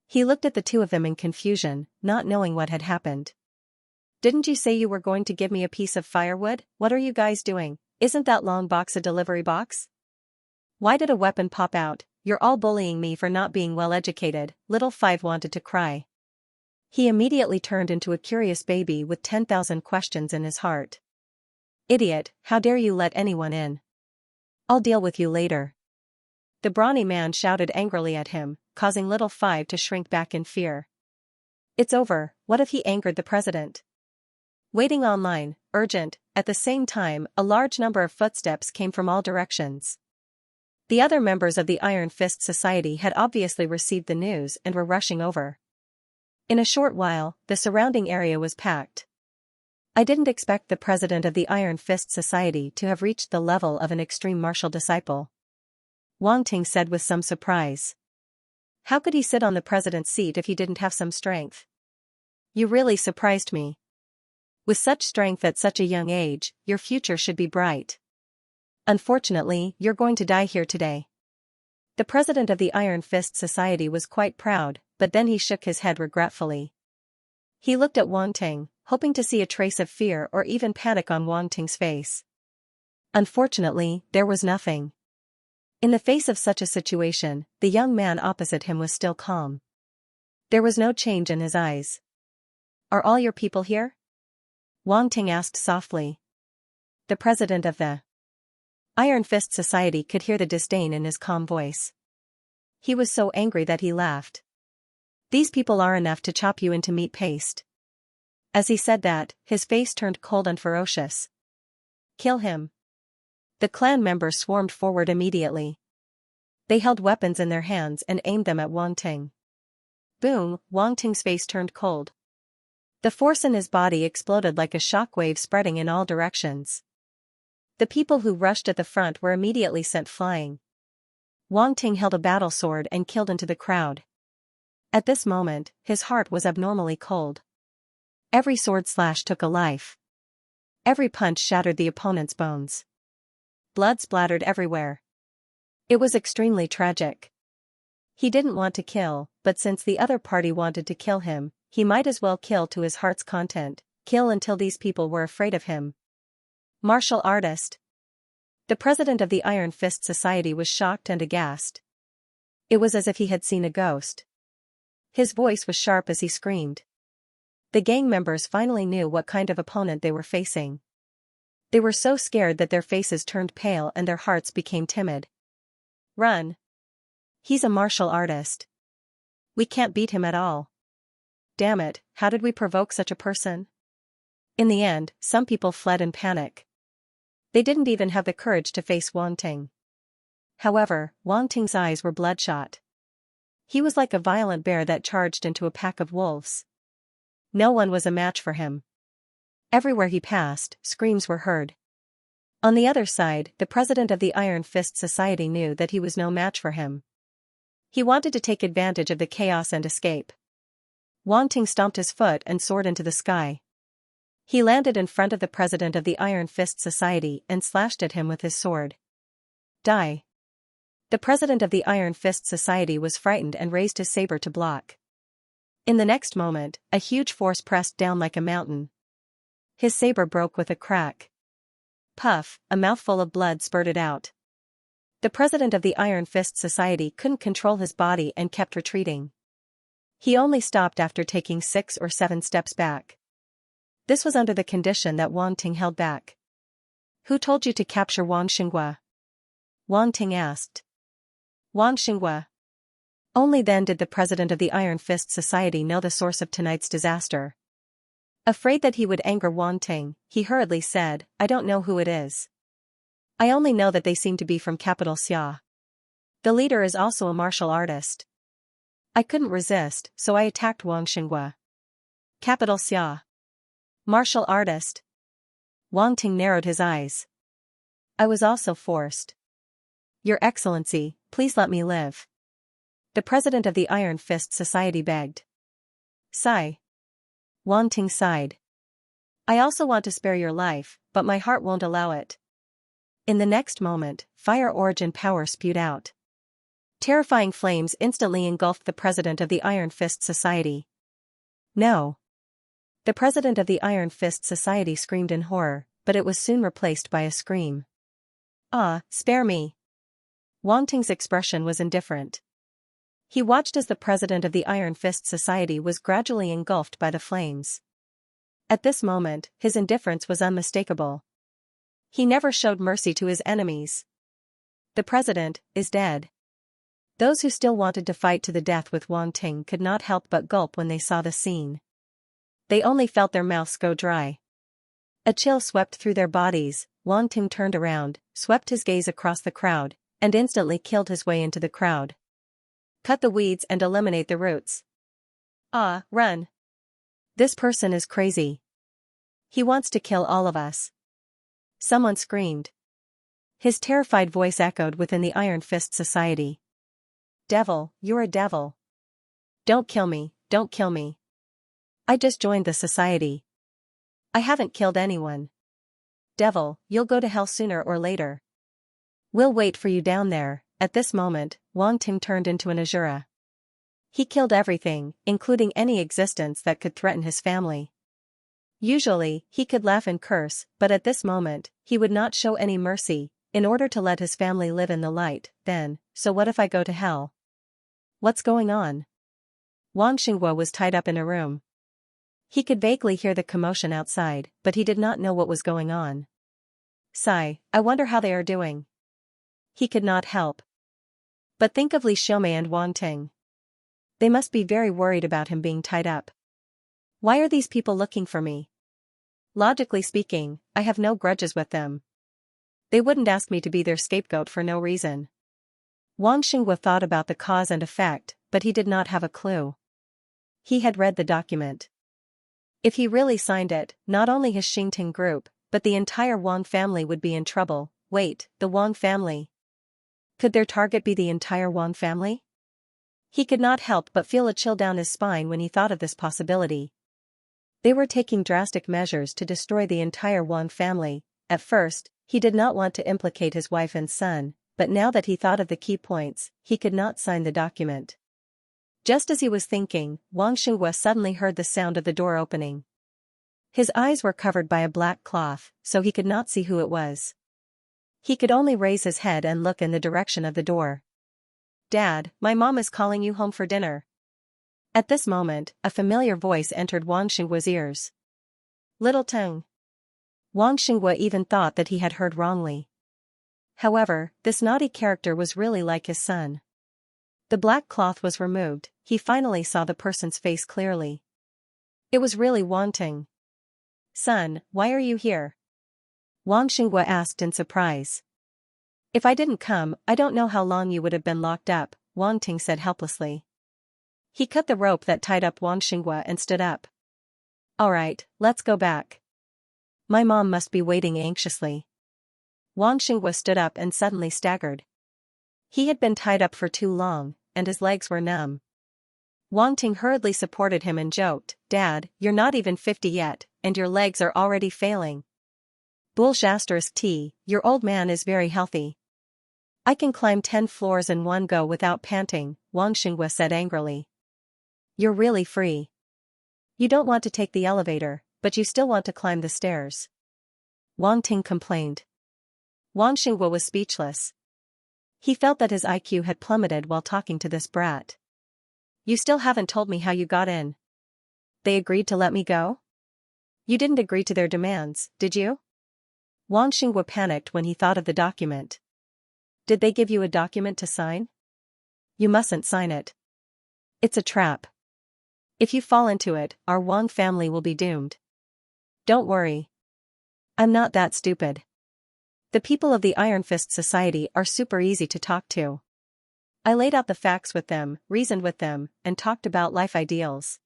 He looked at the two of them in confusion, not knowing what had happened. Didn't you say you were going to give me a piece of firewood? What are you guys doing? Isn't that long box a delivery box? Why did a weapon pop out? You're all bullying me for not being well educated. Little Five wanted to cry. He immediately turned into a curious baby with 10,000 questions in his heart. Idiot, how dare you let anyone in? I'll deal with you later. The brawny man shouted angrily at him, causing Little Five to shrink back in fear. It's over, what if he angered the president? Waiting online, urgent, at the same time, a large number of footsteps came from all directions. The other members of the Iron Fist Society had obviously received the news and were rushing over. In a short while, the surrounding area was packed. I didn't expect the president of the Iron Fist Society to have reached the level of an extreme martial disciple. Wang Ting said with some surprise. How could he sit on the president's seat if he didn't have some strength? You really surprised me. With such strength at such a young age, your future should be bright. Unfortunately, you're going to die here today. The president of the Iron Fist Society was quite proud, but then he shook his head regretfully. He looked at Wang Ting, hoping to see a trace of fear or even panic on Wang Ting's face. Unfortunately, there was nothing. In the face of such a situation, the young man opposite him was still calm. There was no change in his eyes. Are all your people here? Wang Ting asked softly. The president of the Iron Fist Society could hear the disdain in his calm voice. He was so angry that he laughed. These people are enough to chop you into meat paste. As he said that, his face turned cold and ferocious. Kill him. The clan members swarmed forward immediately. They held weapons in their hands and aimed them at Wang Ting. Boom, Wang Ting's face turned cold. The force in his body exploded like a shockwave spreading in all directions. The people who rushed at the front were immediately sent flying. Wang Ting held a battle sword and killed into the crowd. At this moment, his heart was abnormally cold. Every sword slash took a life. Every punch shattered the opponent's bones. Blood splattered everywhere. It was extremely tragic. He didn't want to kill, but since the other party wanted to kill him, he might as well kill to his heart's content, kill until these people were afraid of him. Martial artist. The president of the Iron Fist Society was shocked and aghast. It was as if he had seen a ghost. His voice was sharp as he screamed. The gang members finally knew what kind of opponent they were facing. They were so scared that their faces turned pale and their hearts became timid. Run. He's a martial artist. We can't beat him at all. Damn it, how did we provoke such a person? In the end, some people fled in panic. They didn't even have the courage to face Wang Ting. However, Wang Ting's eyes were bloodshot. He was like a violent bear that charged into a pack of wolves. No one was a match for him. Everywhere he passed, screams were heard. On the other side, the president of the Iron Fist Society knew that he was no match for him. He wanted to take advantage of the chaos and escape. Wang Ting stomped his foot and soared into the sky. He landed in front of the president of the Iron Fist Society and slashed at him with his sword. Die. The president of the Iron Fist Society was frightened and raised his saber to block. In the next moment, a huge force pressed down like a mountain. His saber broke with a crack. Puff, a mouthful of blood spurted out. The president of the Iron Fist Society couldn't control his body and kept retreating. He only stopped after taking 6 or 7 steps back. This was under the condition that Wang Ting held back. Who told you to capture Wang Xinghua? Wang Ting asked. Wang Xinghua. Only then did the president of the Iron Fist Society know the source of tonight's disaster. Afraid that he would anger Wang Ting, he hurriedly said, I don't know who it is. I only know that they seem to be from capital Xia. The leader is also a martial artist. I couldn't resist, so I attacked Wang Xinghua. Capital Xia. Martial artist. Wang Ting narrowed his eyes. I was also forced. Your Excellency, please let me live. The president of the Iron Fist Society begged. Sigh. Wang Ting sighed. I also want to spare your life, but my heart won't allow it. In the next moment, fire origin power spewed out. Terrifying flames instantly engulfed the president of the Iron Fist Society. No. The president of the Iron Fist Society screamed in horror, but it was soon replaced by a scream. Ah, spare me. Wang Ting's expression was indifferent. He watched as the president of the Iron Fist Society was gradually engulfed by the flames. At this moment, his indifference was unmistakable. He never showed mercy to his enemies. The president is dead. Those who still wanted to fight to the death with Wang Ting could not help but gulp when they saw the scene. They only felt their mouths go dry. A chill swept through their bodies. Wang Ting turned around, swept his gaze across the crowd, and instantly killed his way into the crowd. Cut the weeds and eliminate the roots. Ah, run. This person is crazy. He wants to kill all of us. Someone screamed. His terrified voice echoed within the Iron Fist Society. Devil, you're a devil. Don't kill me, don't kill me. I just joined the society. I haven't killed anyone. Devil, you'll go to hell sooner or later. We'll wait for you down there. At this moment, Wang Ting turned into an Asura. He killed everything, including any existence that could threaten his family. Usually, he could laugh and curse, but at this moment, he would not show any mercy, in order to let his family live in the light. Then, so what if I go to hell? What's going on? Wang Xinghua was tied up in a room. He could vaguely hear the commotion outside, but he did not know what was going on. Sigh, I wonder how they are doing. He could not help but think of Li Xiaomei and Wang Ting. They must be very worried about him being tied up. Why are these people looking for me? Logically speaking, I have no grudges with them. They wouldn't ask me to be their scapegoat for no reason. Wang Xinghua thought about the cause and effect, but he did not have a clue. He had read the document. If he really signed it, not only his Xingting group, but the entire Wang family would be in trouble. Wait, the Wang family? Could their target be the entire Wang family? He could not help but feel a chill down his spine when he thought of this possibility. They were taking drastic measures to destroy the entire Wang family. At first, he did not want to implicate his wife and son, but now that he thought of the key points, he could not sign the document. Just as he was thinking, Wang Xinghua suddenly heard the sound of the door opening. His eyes were covered by a black cloth, so he could not see who it was. He could only raise his head and look in the direction of the door. Dad, my mom is calling you home for dinner. At this moment, a familiar voice entered Wang Xinghua's ears. Little Teng. Wang Xinghua even thought that he had heard wrongly. However, this naughty character was really like his son. The black cloth was removed. He finally saw the person's face clearly. It was really Wang Ting. Son, why are you here? Wang Xinghua asked in surprise. If I didn't come, I don't know how long you would have been locked up, Wang Ting said helplessly. He cut the rope that tied up Wang Xinghua and stood up. Alright, let's go back. My mom must be waiting anxiously. Wang Xinghua stood up and suddenly staggered. He had been tied up for too long, and his legs were numb. Wang Ting hurriedly supported him and joked, Dad, you're not even 50 yet, and your legs are already failing. Bull*T, your old man is very healthy. I can climb 10 floors in one go without panting, Wang Xinghua said angrily. You're really free. You don't want to take the elevator, but you still want to climb the stairs. Wang Ting complained. Wang Xinghua was speechless. He felt that his IQ had plummeted while talking to this brat. You still haven't told me how you got in. They agreed to let me go? You didn't agree to their demands, did you? Wang Xinghua panicked when he thought of the document. Did they give you a document to sign? You mustn't sign it. It's a trap. If you fall into it, our Wang family will be doomed. Don't worry. I'm not that stupid. The people of the Iron Fist Society are super easy to talk to. I laid out the facts with them, reasoned with them, and talked about life ideals.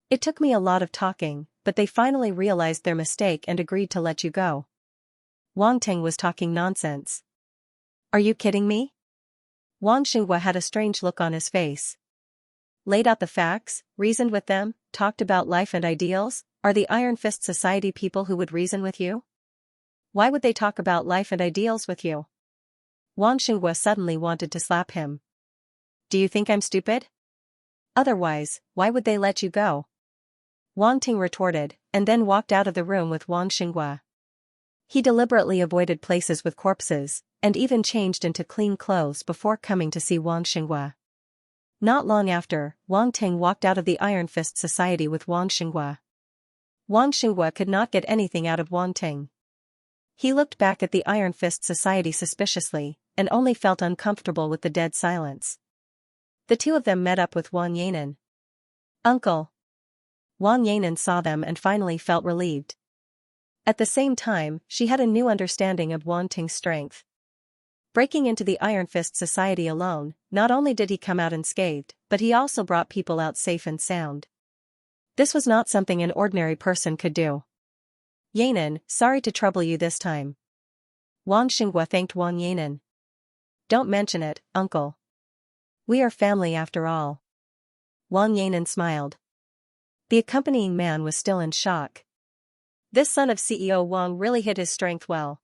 It took me a lot of talking, but they finally realized their mistake and agreed to let you go. Wang Ting was talking nonsense. Are you kidding me? Wang Xinghua had a strange look on his face. Laid out the facts, reasoned with them, talked about life and ideals? Are the Iron Fist Society people who would reason with you? Why would they talk about life and ideals with you? Wang Xinghua suddenly wanted to slap him. Do you think I'm stupid? Otherwise, why would they let you go? Wang Ting retorted, and then walked out of the room with Wang Xinghua. He deliberately avoided places with corpses, and even changed into clean clothes before coming to see Wang Xinghua. Not long after, Wang Ting walked out of the Iron Fist Society with Wang Xinghua. Wang Xinghua could not get anything out of Wang Ting. He looked back at the Iron Fist Society suspiciously, and only felt uncomfortable with the dead silence. The two of them met up with Wang Yanan. Uncle. Wang Yanan saw them and finally felt relieved. At the same time, she had a new understanding of Wang Ting's strength. Breaking into the Iron Fist Society alone, not only did he come out unscathed, but he also brought people out safe and sound. This was not something an ordinary person could do. Yanan, sorry to trouble you this time. Wang Xinghua thanked Wang Yanan. Don't mention it, uncle. We are family after all. Wang Yanan smiled. The accompanying man was still in shock. This son of CEO Wang really hid his strength well.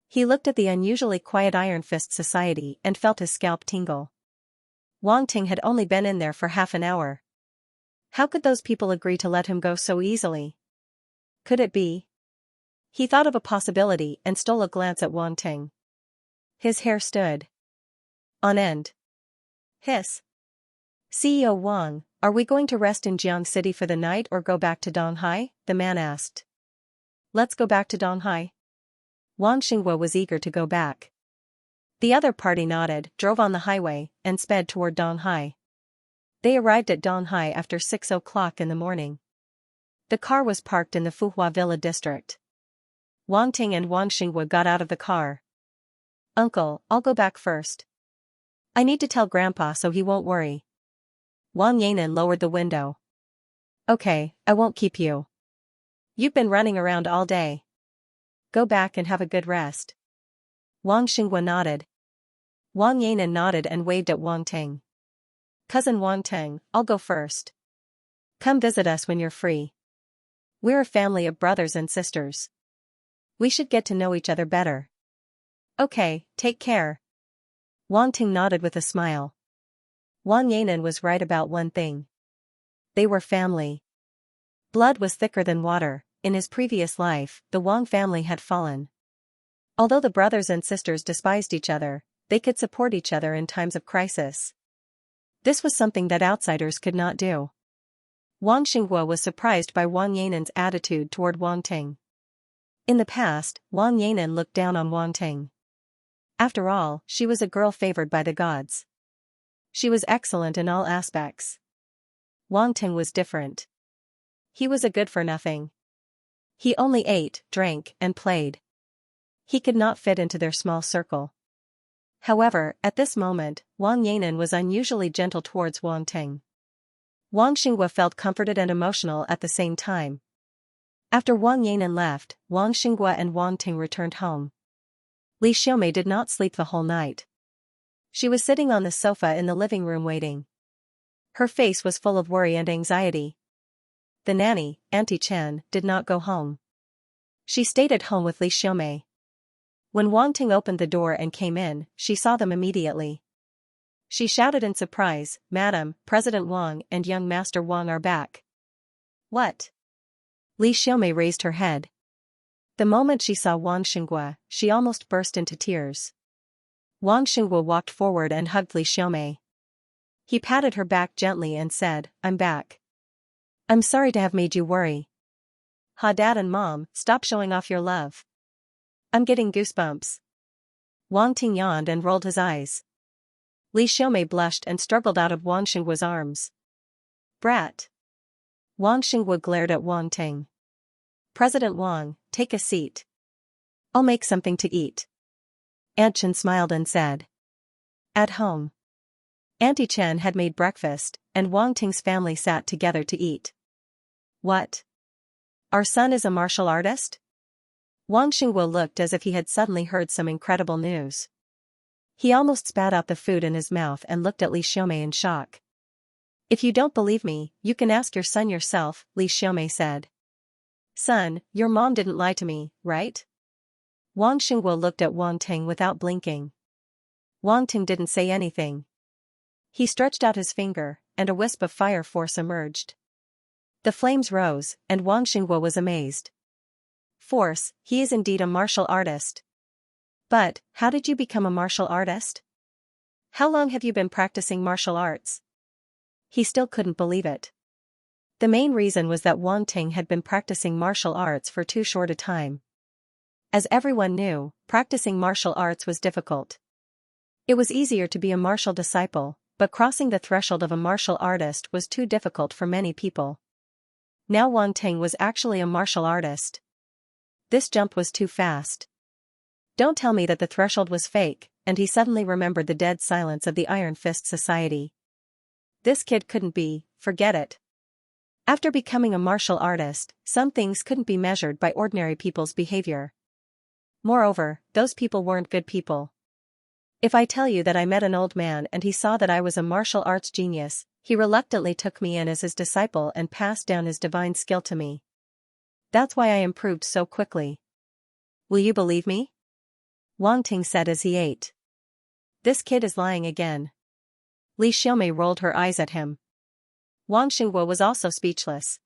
He looked at the unusually quiet Iron Fist Society and felt his scalp tingle. Wang Ting had only been in there for half an hour. How could those people agree to let him go so easily? Could it be? He thought of a possibility and stole a glance at Wang Ting. His hair stood on end. Hiss. CEO Wang, are we going to rest in Jiang City for the night or go back to Donghai? The man asked. Let's go back to Donghai. Wang Xinghua was eager to go back. The other party nodded, drove on the highway, and sped toward Donghai. They arrived at Donghai after 6 o'clock in the morning. The car was parked in the Fuhua Villa district. Wang Ting and Wang Xinghua got out of the car. Uncle, I'll go back first. I need to tell Grandpa so he won't worry. Wang Yanan lowered the window. Okay, I won't keep you. You've been running around all day. Go back and have a good rest. Wang Xinghua nodded. Wang Yanan nodded and waved at Wang Ting. Cousin Wang Ting, I'll go first. Come visit us when you're free. We're a family of brothers and sisters. We should get to know each other better. Okay, take care. Wang Ting nodded with a smile. Wang Yanan was right about one thing. They were family. Blood was thicker than water. In his previous life, the Wang family had fallen. Although the brothers and sisters despised each other, they could support each other in times of crisis. This was something that outsiders could not do. Wang Xinghua was surprised by Wang Yanan's attitude toward Wang Ting. In the past, Wang Yanan looked down on Wang Ting. After all, she was a girl favored by the gods. She was excellent in all aspects. Wang Ting was different. He was a good-for-nothing. He only ate, drank, and played. He could not fit into their small circle. However, at this moment, Wang Yanan was unusually gentle towards Wang Ting. Wang Xinghua felt comforted and emotional at the same time. After Wang Yanan left, Wang Xinghua and Wang Ting returned home. Li Xiaomei did not sleep the whole night. She was sitting on the sofa in the living room waiting. Her face was full of worry and anxiety. The nanny, Auntie Chen, did not go home. She stayed at home with Li Xiaomei. When Wang Ting opened the door and came in, she saw them immediately. She shouted in surprise, "Madam, President Wang and young Master Wang are back." What? Li Xiaomei raised her head. The moment she saw Wang Xinghua, she almost burst into tears. Wang Xinghua walked forward and hugged Li Xiaomei. He patted her back gently and said, "I'm back. I'm sorry to have made you worry. Ha, Dad and Mom, stop showing off your love. I'm getting goosebumps." Wang Ting yawned and rolled his eyes. Li Xiaomei blushed and struggled out of Wang Xingguo's arms. "Brat." Wang Xinguo glared at Wang Ting. "President Wang, take a seat. I'll make something to eat." Aunt Chen smiled and said. At home. Auntie Chen had made breakfast, and Wang Ting's family sat together to eat. "What? Our son is a martial artist?" Wang Xingguo looked as if he had suddenly heard some incredible news. He almost spat out the food in his mouth and looked at Li Xiaomei in shock. "If you don't believe me, you can ask your son yourself," Li Xiaomei said. "Son, your mom didn't lie to me, right?" Wang Xingguo looked at Wang Ting without blinking. Wang Ting didn't say anything. He stretched out his finger, and a wisp of fire force emerged. The flames rose, and Wang Xingguo was amazed. "Force, he is indeed a martial artist. But, how did you become a martial artist? How long have you been practicing martial arts?" He still couldn't believe it. The main reason was that Wang Ting had been practicing martial arts for too short a time. As everyone knew, practicing martial arts was difficult. It was easier to be a martial disciple, but crossing the threshold of a martial artist was too difficult for many people. Now Wang Ting was actually a martial artist. This jump was too fast. Don't tell me that the threshold was fake, and he suddenly remembered the dead silence of the Iron Fist Society. This kid couldn't be, forget it. After becoming a martial artist, some things couldn't be measured by ordinary people's behavior. Moreover, those people weren't good people. If I tell you that I met an old man and he saw that I was a martial arts genius, he reluctantly took me in as his disciple and passed down his divine skill to me. That's why I improved so quickly. Will you believe me? Wang Ting said as he ate. This kid is lying again. Li Xiaomei rolled her eyes at him. Wang Xingguo was also speechless.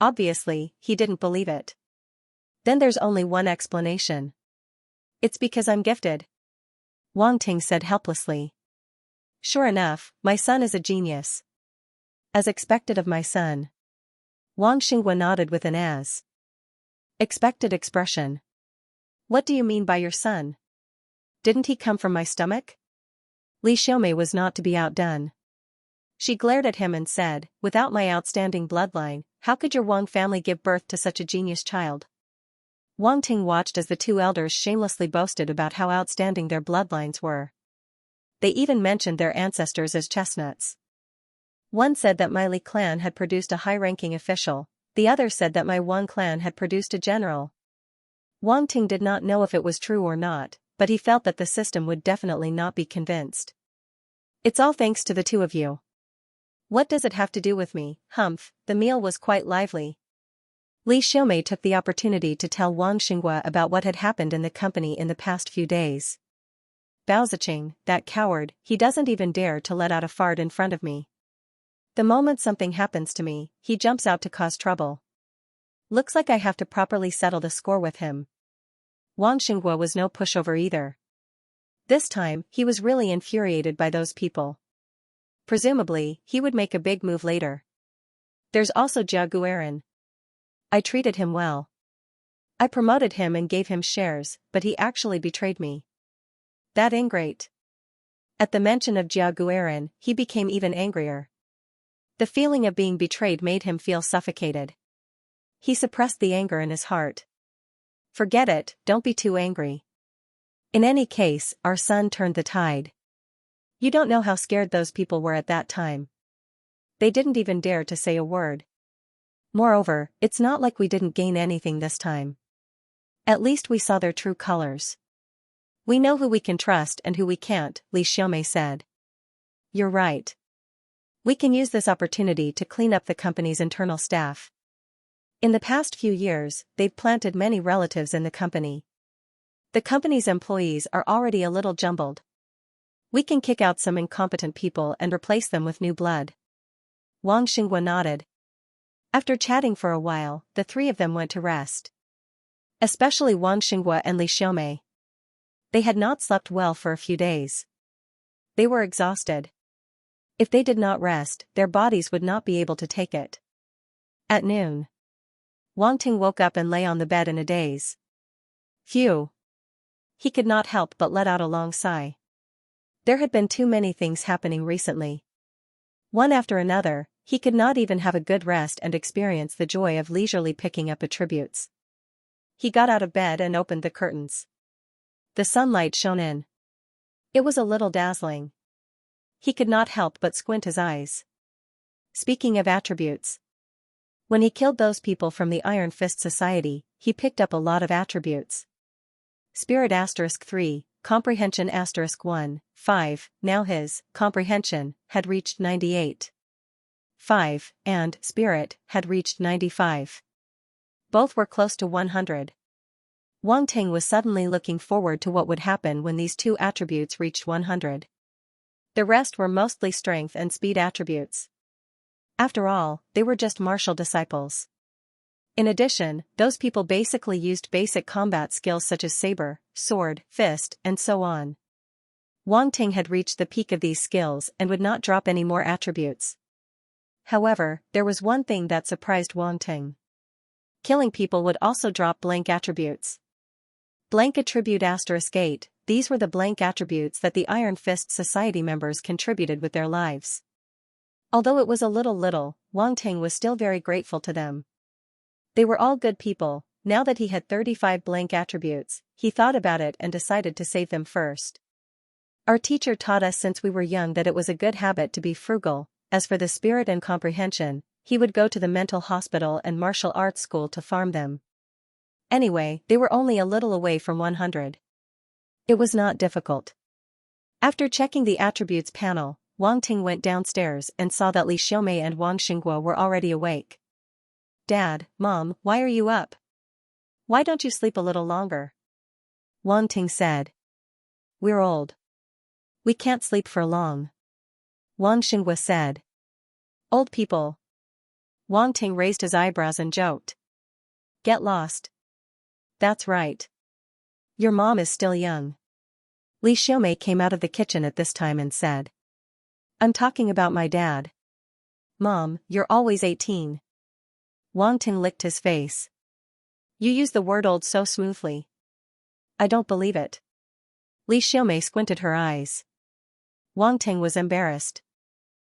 Obviously, he didn't believe it. Then there's only one explanation. It's because I'm gifted. Wang Ting said helplessly. Sure enough, my son is a genius. As expected of my son. Wang Xingguo nodded with an as expected expression. What do you mean by your son? Didn't he come from my stomach? Li Xiaomei was not to be outdone. She glared at him and said, without my outstanding bloodline, how could your Wang family give birth to such a genius child? Wang Ting watched as the two elders shamelessly boasted about how outstanding their bloodlines were. They even mentioned their ancestors as chestnuts. One said that my Li clan had produced a high-ranking official, the other said that my Wang clan had produced a general. Wang Ting did not know if it was true or not, but he felt that the system would definitely not be convinced. It's all thanks to the two of you. What does it have to do with me? Humph, the meal was quite lively. Li Xiaomei took the opportunity to tell Wang Xingguo about what had happened in the company in the past few days. Bao Ziqing, that coward, he doesn't even dare to let out a fart in front of me. The moment something happens to me, he jumps out to cause trouble. Looks like I have to properly settle the score with him. Wang Xingguo was no pushover either. This time, he was really infuriated by those people. Presumably, he would make a big move later. There's also Jia Guerin. I treated him well. I promoted him and gave him shares, but he actually betrayed me. That ingrate. At the mention of Jia Guerin, he became even angrier. The feeling of being betrayed made him feel suffocated. He suppressed the anger in his heart. Forget it, don't be too angry. In any case, our son turned the tide. You don't know how scared those people were at that time. They didn't even dare to say a word. Moreover, it's not like we didn't gain anything this time. At least we saw their true colors. We know who we can trust and who we can't, Li Xiaomei said. You're right. We can use this opportunity to clean up the company's internal staff. In the past few years, they've planted many relatives in the company. The company's employees are already a little jumbled. We can kick out some incompetent people and replace them with new blood. Wang Xingguo nodded. After chatting for a while, the three of them went to rest. Especially Wang Xingguo and Li Xiaomei. They had not slept well for a few days. They were exhausted. If they did not rest, their bodies would not be able to take it. At noon, Wang Ting woke up and lay on the bed in a daze. Phew! He could not help but let out a long sigh. There had been too many things happening recently. One after another, he could not even have a good rest and experience the joy of leisurely picking up attributes. He got out of bed and opened the curtains. The sunlight shone in. It was a little dazzling. He could not help but squint his eyes. Speaking of attributes. When he killed those people from the Iron Fist Society, he picked up a lot of attributes. Spirit *3, Comprehension *1, 5, now his comprehension had reached 98. 5, and spirit had reached 95. Both were close to 100. Wang Ting was suddenly looking forward to what would happen when these two attributes reached 100. The rest were mostly strength and speed attributes. After all, they were just martial disciples. In addition, those people basically used basic combat skills such as saber, sword, fist, and so on. Wang Ting had reached the peak of these skills and would not drop any more attributes. However, there was one thing that surprised Wang Ting. Killing people would also drop blank attributes. Blank attribute *8, these were the blank attributes that the Iron Fist Society members contributed with their lives. Although it was a little, Wang Ting was still very grateful to them. They were all good people. Now that he had 35 blank attributes, he thought about it and decided to save them first. Our teacher taught us since we were young that it was a good habit to be frugal. As for the spirit and comprehension, he would go to the mental hospital and martial arts school to farm them. Anyway, they were only a little away from 100. It was not difficult. After checking the attributes panel, Wang Ting went downstairs and saw that Li Xiaomei and Wang Xinghua were already awake. Dad, Mom, why are you up? Why don't you sleep a little longer? Wang Ting said. We're old. We can't sleep for long. Wang Xinghua said. Old people. Wang Ting raised his eyebrows and joked. Get lost. That's right. Your mom is still young. Li Xiaomei came out of the kitchen at this time and said. I'm talking about my dad. Mom, you're always 18. Wang Ting licked his face. You use the word old so smoothly. I don't believe it. Li Xiaomei squinted her eyes. Wang Ting was embarrassed.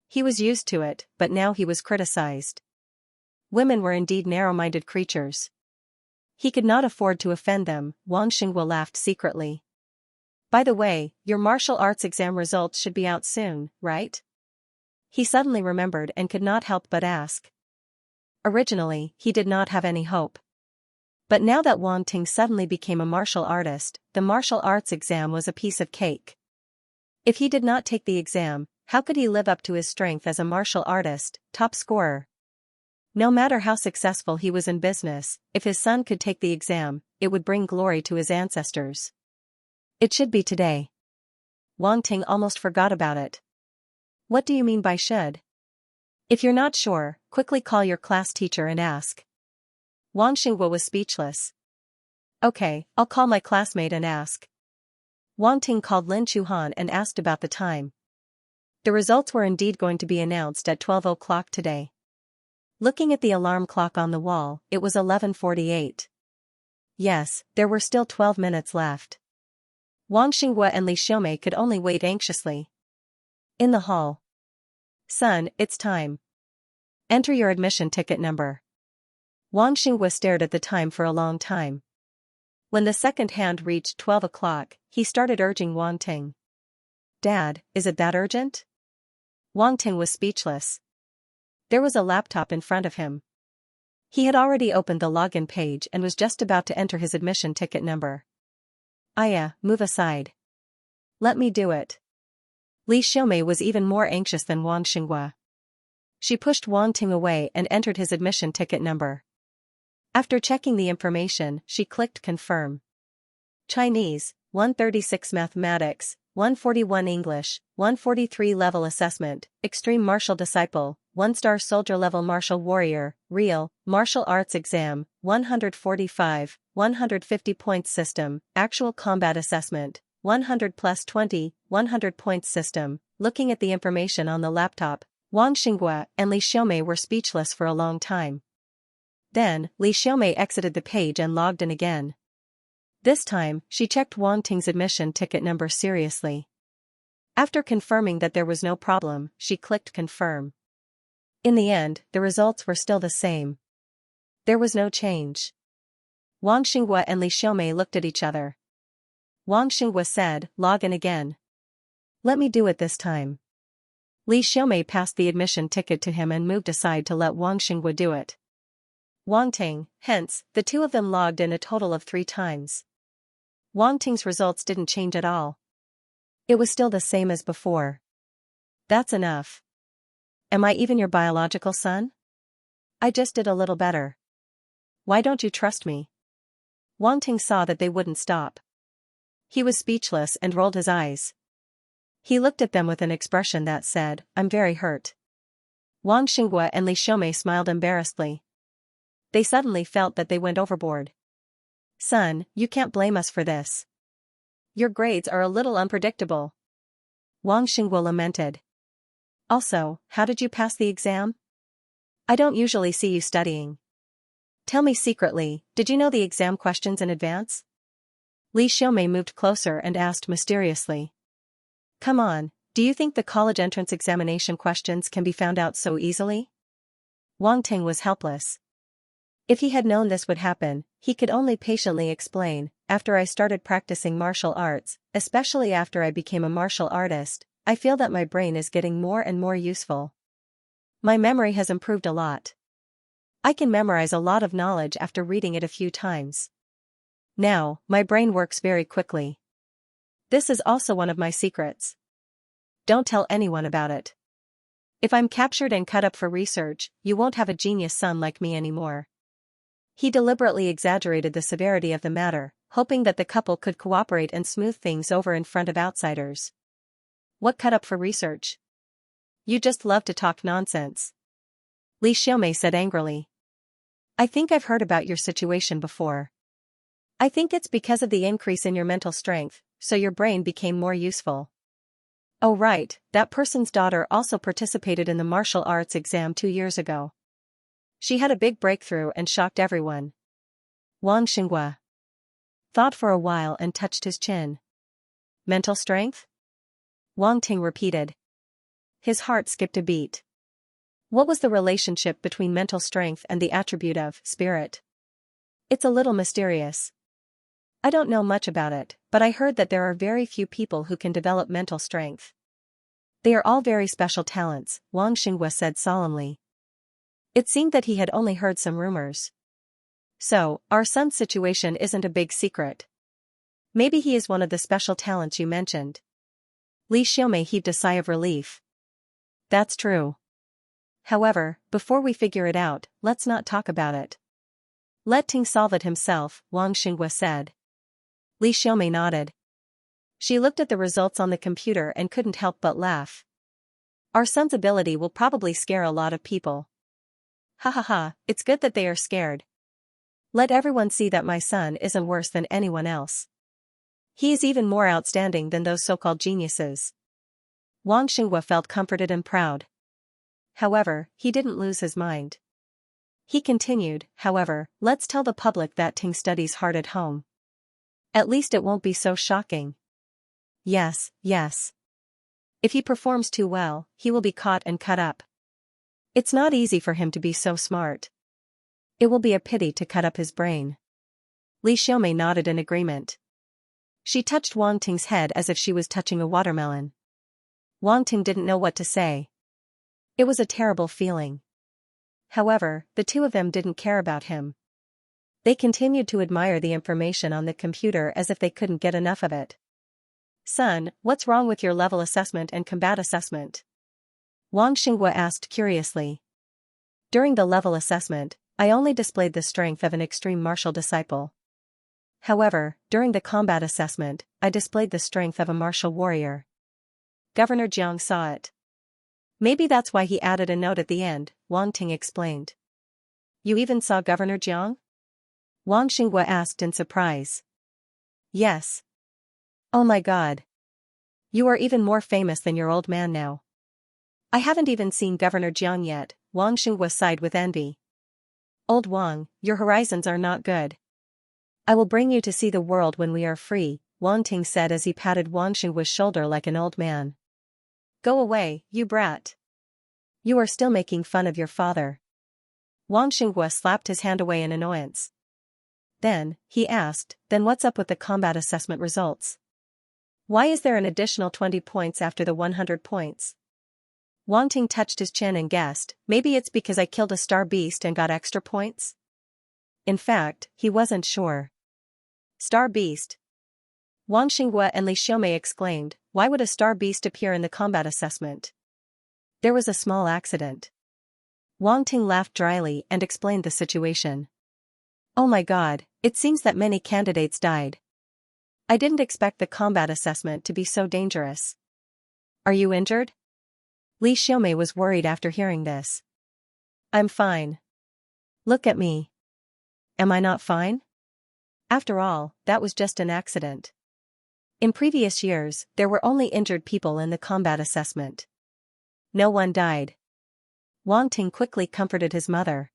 He was used to it, but now he was criticized. Women were indeed narrow-minded creatures. He could not afford to offend them. Wang Xinghua laughed secretly. By the way, your martial arts exam results should be out soon, right? He suddenly remembered and could not help but ask. Originally, he did not have any hope. But now that Wang Ting suddenly became a martial artist, the martial arts exam was a piece of cake. If he did not take the exam, how could he live up to his strength as a martial artist, top scorer? No matter how successful he was in business, if his son could take the exam, it would bring glory to his ancestors. It should be today. Wang Ting almost forgot about it. What do you mean by should? If you're not sure, quickly call your class teacher and ask. Wang Xinghua was speechless. Okay, I'll call my classmate and ask. Wang Ting called Lin Chuhan and asked about the time. The results were indeed going to be announced at 12 o'clock today. Looking at the alarm clock on the wall, it was 11:48. Yes, there were still 12 minutes left. Wang Xinghua and Li Xiaomei could only wait anxiously. In the hall. Son, it's time. Enter your admission ticket number. Wang Xinghua stared at the time for a long time. When the second hand reached 12 o'clock, he started urging Wang Ting. Dad, is it that urgent? Wang Ting was speechless. There was a laptop in front of him. He had already opened the login page and was just about to enter his admission ticket number. Aya, move aside. Let me do it. Li Xiaomei was even more anxious than Wang Xinghua. She pushed Wang Ting away and entered his admission ticket number. After checking the information, she clicked confirm. Chinese, 136 Mathematics, 141 English, 143 Level Assessment, Extreme Martial Disciple, 1-star Soldier Level Martial Warrior, Real, Martial Arts Exam, 145, 150 points System, Actual Combat Assessment, 100 plus 20, 100 points system. Looking at the information on the laptop, Wang Xinghua and Li Xiaomei were speechless for a long time. Then, Li Xiaomei exited the page and logged in again. This time, she checked Wang Ting's admission ticket number seriously. After confirming that there was no problem, she clicked confirm. In the end, the results were still the same. There was no change. Wang Xinghua and Li Xiaomei looked at each other. Wang Xinghua said, "Log in again." "Let me do it this time." Li Xiaomei passed the admission ticket to him and moved aside to let Wang Xinghua do it. Wang Ting, hence, the two of them logged in a total of 3 times. Wang Ting's results didn't change at all. It was still the same as before. "That's enough. Am I even your biological son? I just did a little better. Why don't you trust me?" Wang Ting saw that they wouldn't stop. He was speechless and rolled his eyes. He looked at them with an expression that said, "I'm very hurt." Wang Xinghua and Li Xiaomei smiled embarrassedly. They suddenly felt that they went overboard. "Son, you can't blame us for this. Your grades are a little unpredictable," Wang Xinghua lamented. "Also, how did you pass the exam? I don't usually see you studying. Tell me secretly, did you know the exam questions in advance?" Li Xiaomei moved closer and asked mysteriously. "Come on, do you think the college entrance examination questions can be found out so easily?" Wang Ting was helpless. If he had known this would happen, he could only patiently explain, "After I started practicing martial arts, especially after I became a martial artist, I feel that my brain is getting more and more useful. My memory has improved a lot. I can memorize a lot of knowledge after reading it a few times. Now, my brain works very quickly. This is also one of my secrets. Don't tell anyone about it. If I'm captured and cut up for research, you won't have a genius son like me anymore." He deliberately exaggerated the severity of the matter, hoping that the couple could cooperate and smooth things over in front of outsiders. "What cut up for research? You just love to talk nonsense," Li Xiaomei said angrily. "I think I've heard about your situation before. I think it's because of the increase in your mental strength, so your brain became more useful. Oh right, that person's daughter also participated in the martial arts exam 2 years ago. She had a big breakthrough and shocked everyone." Wang Xinghua thought for a while and touched his chin. "Mental strength?" Wang Ting repeated. His heart skipped a beat. What was the relationship between mental strength and the attribute of spirit? It's a little mysterious. I don't know much about it, but I heard that there are very few people who can develop mental strength. They are all very special talents, Wang Xinghua said solemnly. It seemed that he had only heard some rumors. "So, our son's situation isn't a big secret. Maybe he is one of the special talents you mentioned." Li Xiaomei heaved a sigh of relief. "That's true. However, before we figure it out, let's not talk about it. Let Ting solve it himself," Wang Xinghua said. Li Xiaomei nodded. She looked at the results on the computer and couldn't help but laugh. "Our son's ability will probably scare a lot of people. Ha ha ha, it's good that they are scared. Let everyone see that my son isn't worse than anyone else. He is even more outstanding than those so-called geniuses." Wang Xinghua felt comforted and proud. However, he didn't lose his mind. He continued, "However, let's tell the public that Ting studies hard at home. At least it won't be so shocking." Yes. If he performs too well, he will be caught and cut up. It's not easy for him to be so smart. It will be a pity to cut up his brain." Li Xiaomei nodded in agreement. She touched Wang Ting's head as if she was touching a watermelon. Wang Ting didn't know what to say. It was a terrible feeling. However, the two of them didn't care about him. They continued to admire the information on the computer as if they couldn't get enough of it. "Son, what's wrong with your level assessment and combat assessment?" Wang Xinghua asked curiously. "During the level assessment, I only displayed the strength of an extreme martial disciple. However, during the combat assessment, I displayed the strength of a martial warrior. Governor Jiang saw it. Maybe that's why he added a note at the end," Wang Ting explained. "You even saw Governor Jiang?" Wang Xinghua asked in surprise. "Yes. Oh my god. You are even more famous than your old man now. I haven't even seen Governor Jiang yet, Wang Xinghua sighed with envy. Old Wang, your horizons are not good. I will bring you to see the world when we are free, Wang Ting said as he patted Wang Xinghua's shoulder like an old man. Go away, you brat. You are still making fun of your father. Wang Xinghua slapped his hand away in annoyance. Then, he asked, then what's up with the combat assessment results? Why is there an additional 20 points after the 100 points? Wang Ting touched his chin and guessed, maybe it's because I killed a star beast and got extra points? In fact, he wasn't sure. Star beast? Wang Xinghua and Li Xiaomei exclaimed, why would a star beast appear in the combat assessment? There was a small accident. Wang Ting laughed dryly and explained the situation. Oh my god, it seems that many candidates died. I didn't expect the combat assessment to be so dangerous. Are you injured? Li Xiaomei was worried after hearing this. I'm fine. Look at me. Am I not fine? After all, that was just an accident. In previous years, there were only injured people in the combat assessment. No one died. Wang Ting quickly comforted his mother.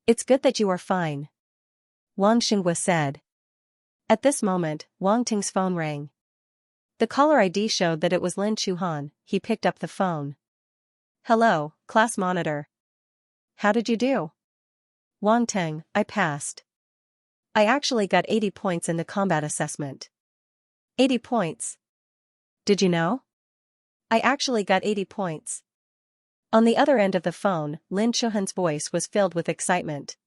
It's good that you are fine. Wang Xinghua said. At this moment, Wang Ting's phone rang. The caller ID showed that it was Lin Chuhan. He picked up the phone. Hello, class monitor. How did you do? Wang Ting, I passed. I actually got 80 points in the combat assessment. 80 points. Did you know? I actually got 80 points. On the other end of the phone, Lin Chuhan's voice was filled with excitement.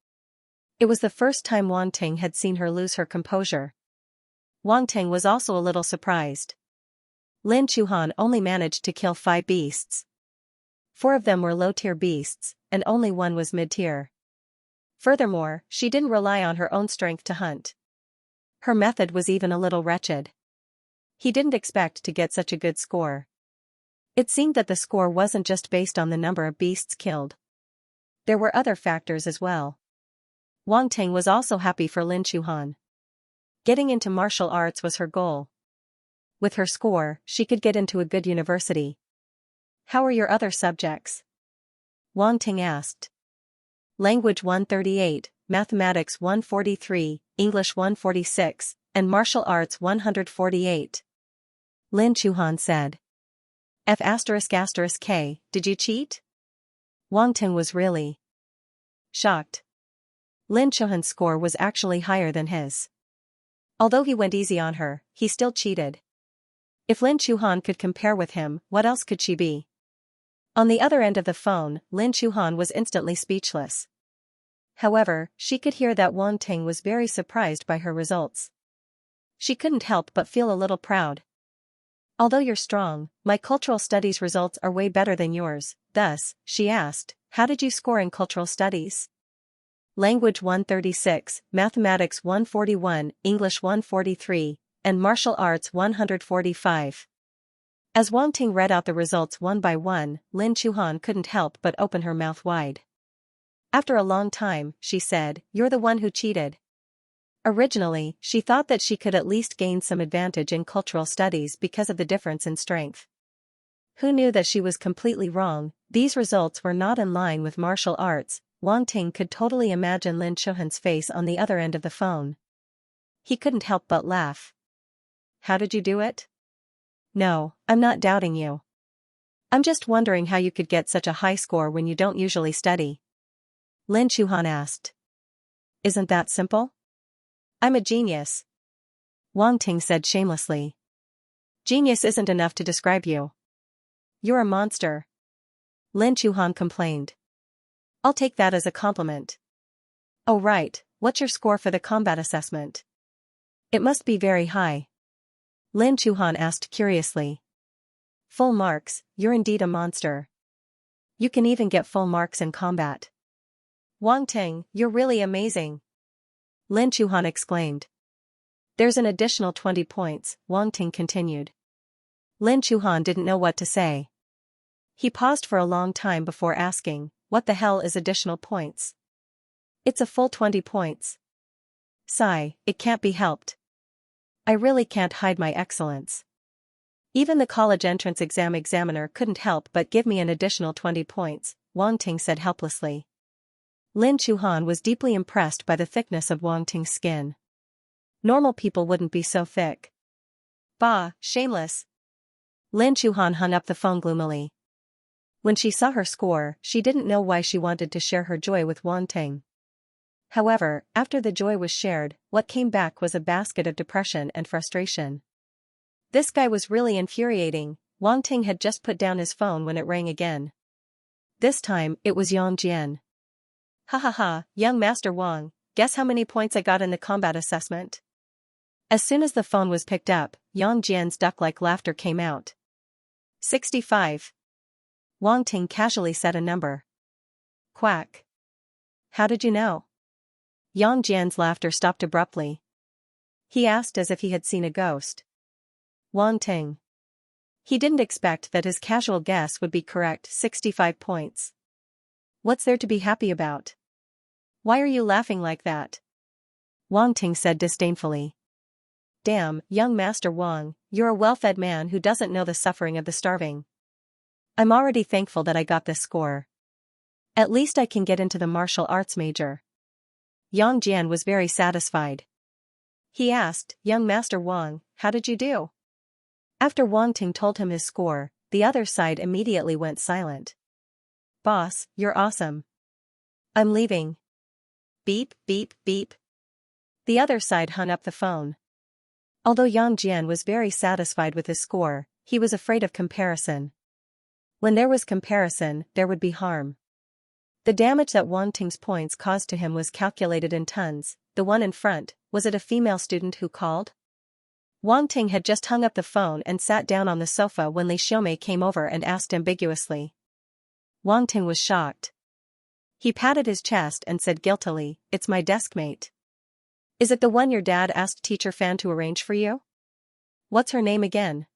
It was the first time Wang Ting had seen her lose her composure. Wang Ting was also a little surprised. Lin Chuhan only managed to kill 5 beasts. 4 of them were low-tier beasts, and only 1 was mid-tier. Furthermore, she didn't rely on her own strength to hunt. Her method was even a little wretched. He didn't expect to get such a good score. It seemed that the score wasn't just based on the number of beasts killed. There were other factors as well. Wang Ting was also happy for Lin Chuhan. Getting into martial arts was her goal. With her score, she could get into a good university. How are your other subjects? Wang Ting asked. Language 138, Mathematics 143, English 146, and Martial Arts 148. Lin Chuhan said. F***K, did you cheat? Wang Ting was really shocked. Lin Chuhan's score was actually higher than his. Although he went easy on her, he still cheated. If Lin Chuhan could compare with him, what else could she be? On the other end of the phone, Lin Chuhan was instantly speechless. However, she could hear that Wang Ting was very surprised by her results. She couldn't help but feel a little proud. Although you're strong, my cultural studies results are way better than yours, thus, she asked, how did you score in cultural studies? Language 136, Mathematics 141, English 143, and Martial Arts 145. As Wang Ting read out the results one by one, Lin Chuhan couldn't help but open her mouth wide. After a long time, she said, you're the one who cheated. Originally, she thought that she could at least gain some advantage in cultural studies because of the difference in strength. Who knew that she was completely wrong? These results were not in line with martial arts. Wang Ting could totally imagine Lin Chuhan's face on the other end of the phone. He couldn't help but laugh. How did you do it? No, I'm not doubting you. I'm just wondering how you could get such a high score when you don't usually study. Lin Chuhan asked. Isn't that simple? I'm a genius. Wang Ting said shamelessly. Genius isn't enough to describe you. You're a monster. Lin Chuhan complained. I'll take that as a compliment. Oh right, what's your score for the combat assessment? It must be very high. Lin Chuhan asked curiously. Full marks, you're indeed a monster. You can even get full marks in combat. Wang Ting, you're really amazing. Lin Chuhan exclaimed. There's an additional 20 points, Wang Ting continued. Lin Chuhan didn't know what to say. He paused for a long time before asking, what the hell is additional points? It's a full 20 points. Sigh, it can't be helped. I really can't hide my excellence. Even the college entrance exam examiner couldn't help but give me an additional 20 points, Wang Ting said helplessly. Lin Chuhan was deeply impressed by the thickness of Wang Ting's skin. Normal people wouldn't be so thick. Bah, shameless. Lin Chuhan hung up the phone gloomily. When she saw her score, she didn't know why she wanted to share her joy with Wang Ting. However, after the joy was shared, what came back was a basket of depression and frustration. This guy was really infuriating. Wang Ting had just put down his phone when it rang again. This time, it was Yang Jian. Ha ha ha, young Master Wang, guess how many points I got in the combat assessment? As soon as the phone was picked up, Yang Jian's duck-like laughter came out. 65. Wang Ting casually said a number. Quack. How did you know? Yang Jian's laughter stopped abruptly. He asked as if he had seen a ghost. Wang Ting. He didn't expect that his casual guess would be correct. 65 points. What's there to be happy about? Why are you laughing like that? Wang Ting said disdainfully. Damn, young Master Wang, you're a well-fed man who doesn't know the suffering of the starving. I'm already thankful that I got this score. At least I can get into the martial arts major. Yang Jian was very satisfied. He asked, young Master Wang, how did you do? After Wang Ting told him his score, the other side immediately went silent. Boss, you're awesome. I'm leaving. Beep, beep, beep. The other side hung up the phone. Although Yang Jian was very satisfied with his score, he was afraid of comparison. When there was comparison, there would be harm. The damage that Wang Ting's points caused to him was calculated in tons. The one in front, was it a female student who called? Wang Ting had just hung up the phone and sat down on the sofa when Li Xiaomei came over and asked ambiguously. Wang Ting was shocked. He patted his chest and said guiltily, it's my deskmate. Is it the one your dad asked teacher Fan to arrange for you? What's her name again?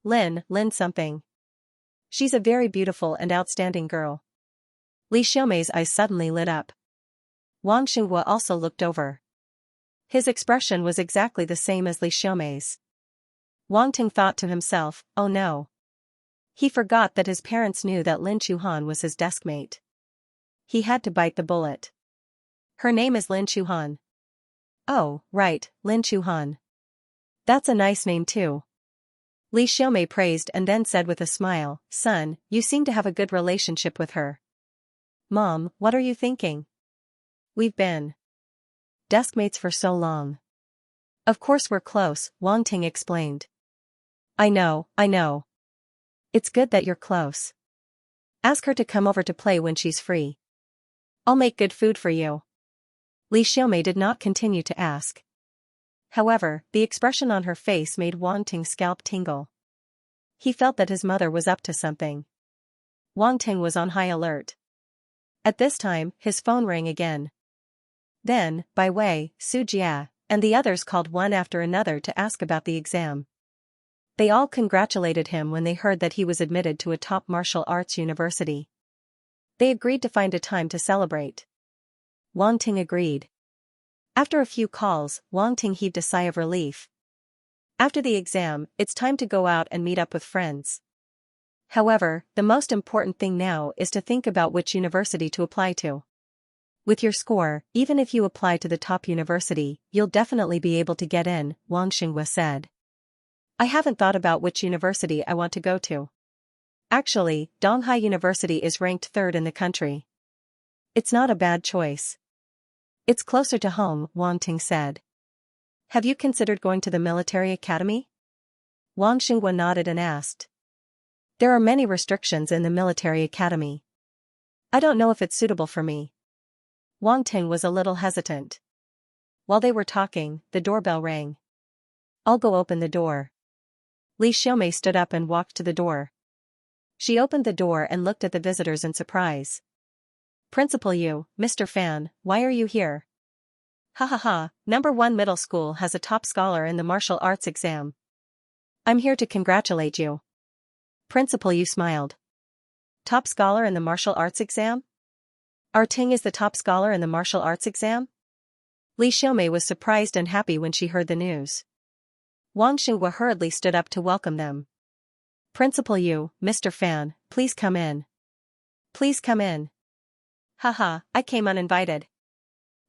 Lin something. She's a very beautiful and outstanding girl. Li Xiaomei's eyes suddenly lit up. Wang Xinghua also looked over. His expression was exactly the same as Li Xiaomei's. Wang Ting thought to himself, oh no. He forgot that his parents knew that Lin Chuhan was his deskmate. He had to bite the bullet. Her name is Lin Chuhan. Oh, right, Lin Chuhan. That's a nice name too. Li Xiaomei praised and then said with a smile, son, you seem to have a good relationship with her. Mom, what are you thinking? We've been deskmates for so long. Of course we're close, Wang Ting explained. I know. It's good that you're close. Ask her to come over to play when she's free. I'll make good food for you. Li Xiaomei did not continue to ask. However, the expression on her face made Wang Ting's scalp tingle. He felt that his mother was up to something. Wang Ting was on high alert. At this time, his phone rang again. Then, Bai Wei, Su Jia, and the others called one after another to ask about the exam. They all congratulated him when they heard that he was admitted to a top martial arts university. They agreed to find a time to celebrate. Wang Ting agreed. After a few calls, Wang Ting heaved a sigh of relief. After the exam, it's time to go out and meet up with friends. However, the most important thing now is to think about which university to apply to. With your score, even if you apply to the top university, you'll definitely be able to get in, Wang Xinghua said. I haven't thought about which university I want to go to. Actually, Donghai University is ranked third in the country. It's not a bad choice. It's closer to home, Wang Ting said. Have you considered going to the military academy? Wang Xinghua nodded and asked. There are many restrictions in the military academy. I don't know if it's suitable for me. Wang Ting was a little hesitant. While they were talking, the doorbell rang. I'll go open the door. Li Xiaomei stood up and walked to the door. She opened the door and looked at the visitors in surprise. Principal Yu, Mr. Fan, why are you here? Ha ha ha, number 1 middle school has a top scholar in the martial arts exam. I'm here to congratulate you. Principal Yu smiled. Top scholar in the martial arts exam? Our Ting is the top scholar in the martial arts exam? Li Xiaomei was surprised and happy when she heard the news. Wang Xinghua hurriedly stood up to welcome them. Principal Yu, Mr. Fan, please come in. Please come in. Haha, I came uninvited.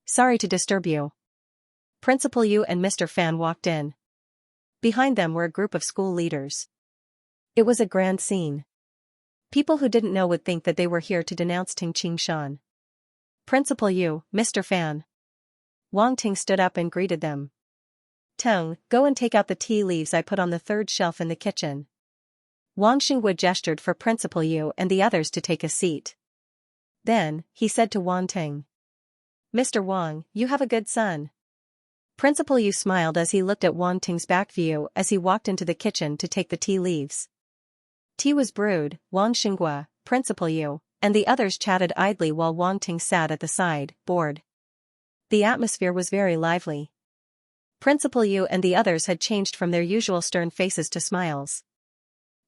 Sorry to disturb you. Principal Yu and Mr. Fan walked in. Behind them were a group of school leaders. It was a grand scene. People who didn't know would think that they were here to denounce Ting Qingshan. Principal Yu, Mr. Fan. Wang Ting stood up and greeted them. Teng, go and take out the tea leaves I put on the third shelf in the kitchen. Wang Xinghua gestured for Principal Yu and the others to take a seat. Then, he said to Wang Ting. Mr. Wang, you have a good son. Principal Yu smiled as he looked at Wang Ting's back view as he walked into the kitchen to take the tea leaves. Tea was brewed. Wang Xinghua, Principal Yu, and the others chatted idly while Wang Ting sat at the side, bored. The atmosphere was very lively. Principal Yu and the others had changed from their usual stern faces to smiles.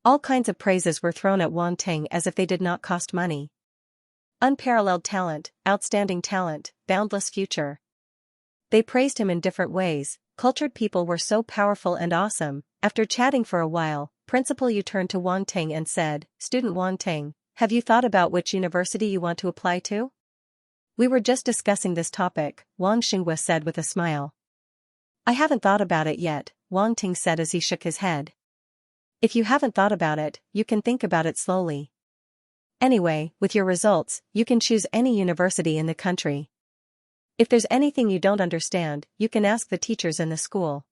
All kinds of praises were thrown at Wang Ting as if they did not cost money. Unparalleled talent, outstanding talent, boundless future. They praised him in different ways. Cultured people were so powerful and awesome. After chatting for a while, Principal Yu turned to Wang Ting and said, Student Wang Ting, have you thought about which university you want to apply to? We were just discussing this topic, Wang Xinghua said with a smile. I haven't thought about it yet, Wang Ting said as he shook his head. If you haven't thought about it, you can think about it slowly. Anyway, with your results, you can choose any university in the country. If there's anything you don't understand, you can ask the teachers in the school.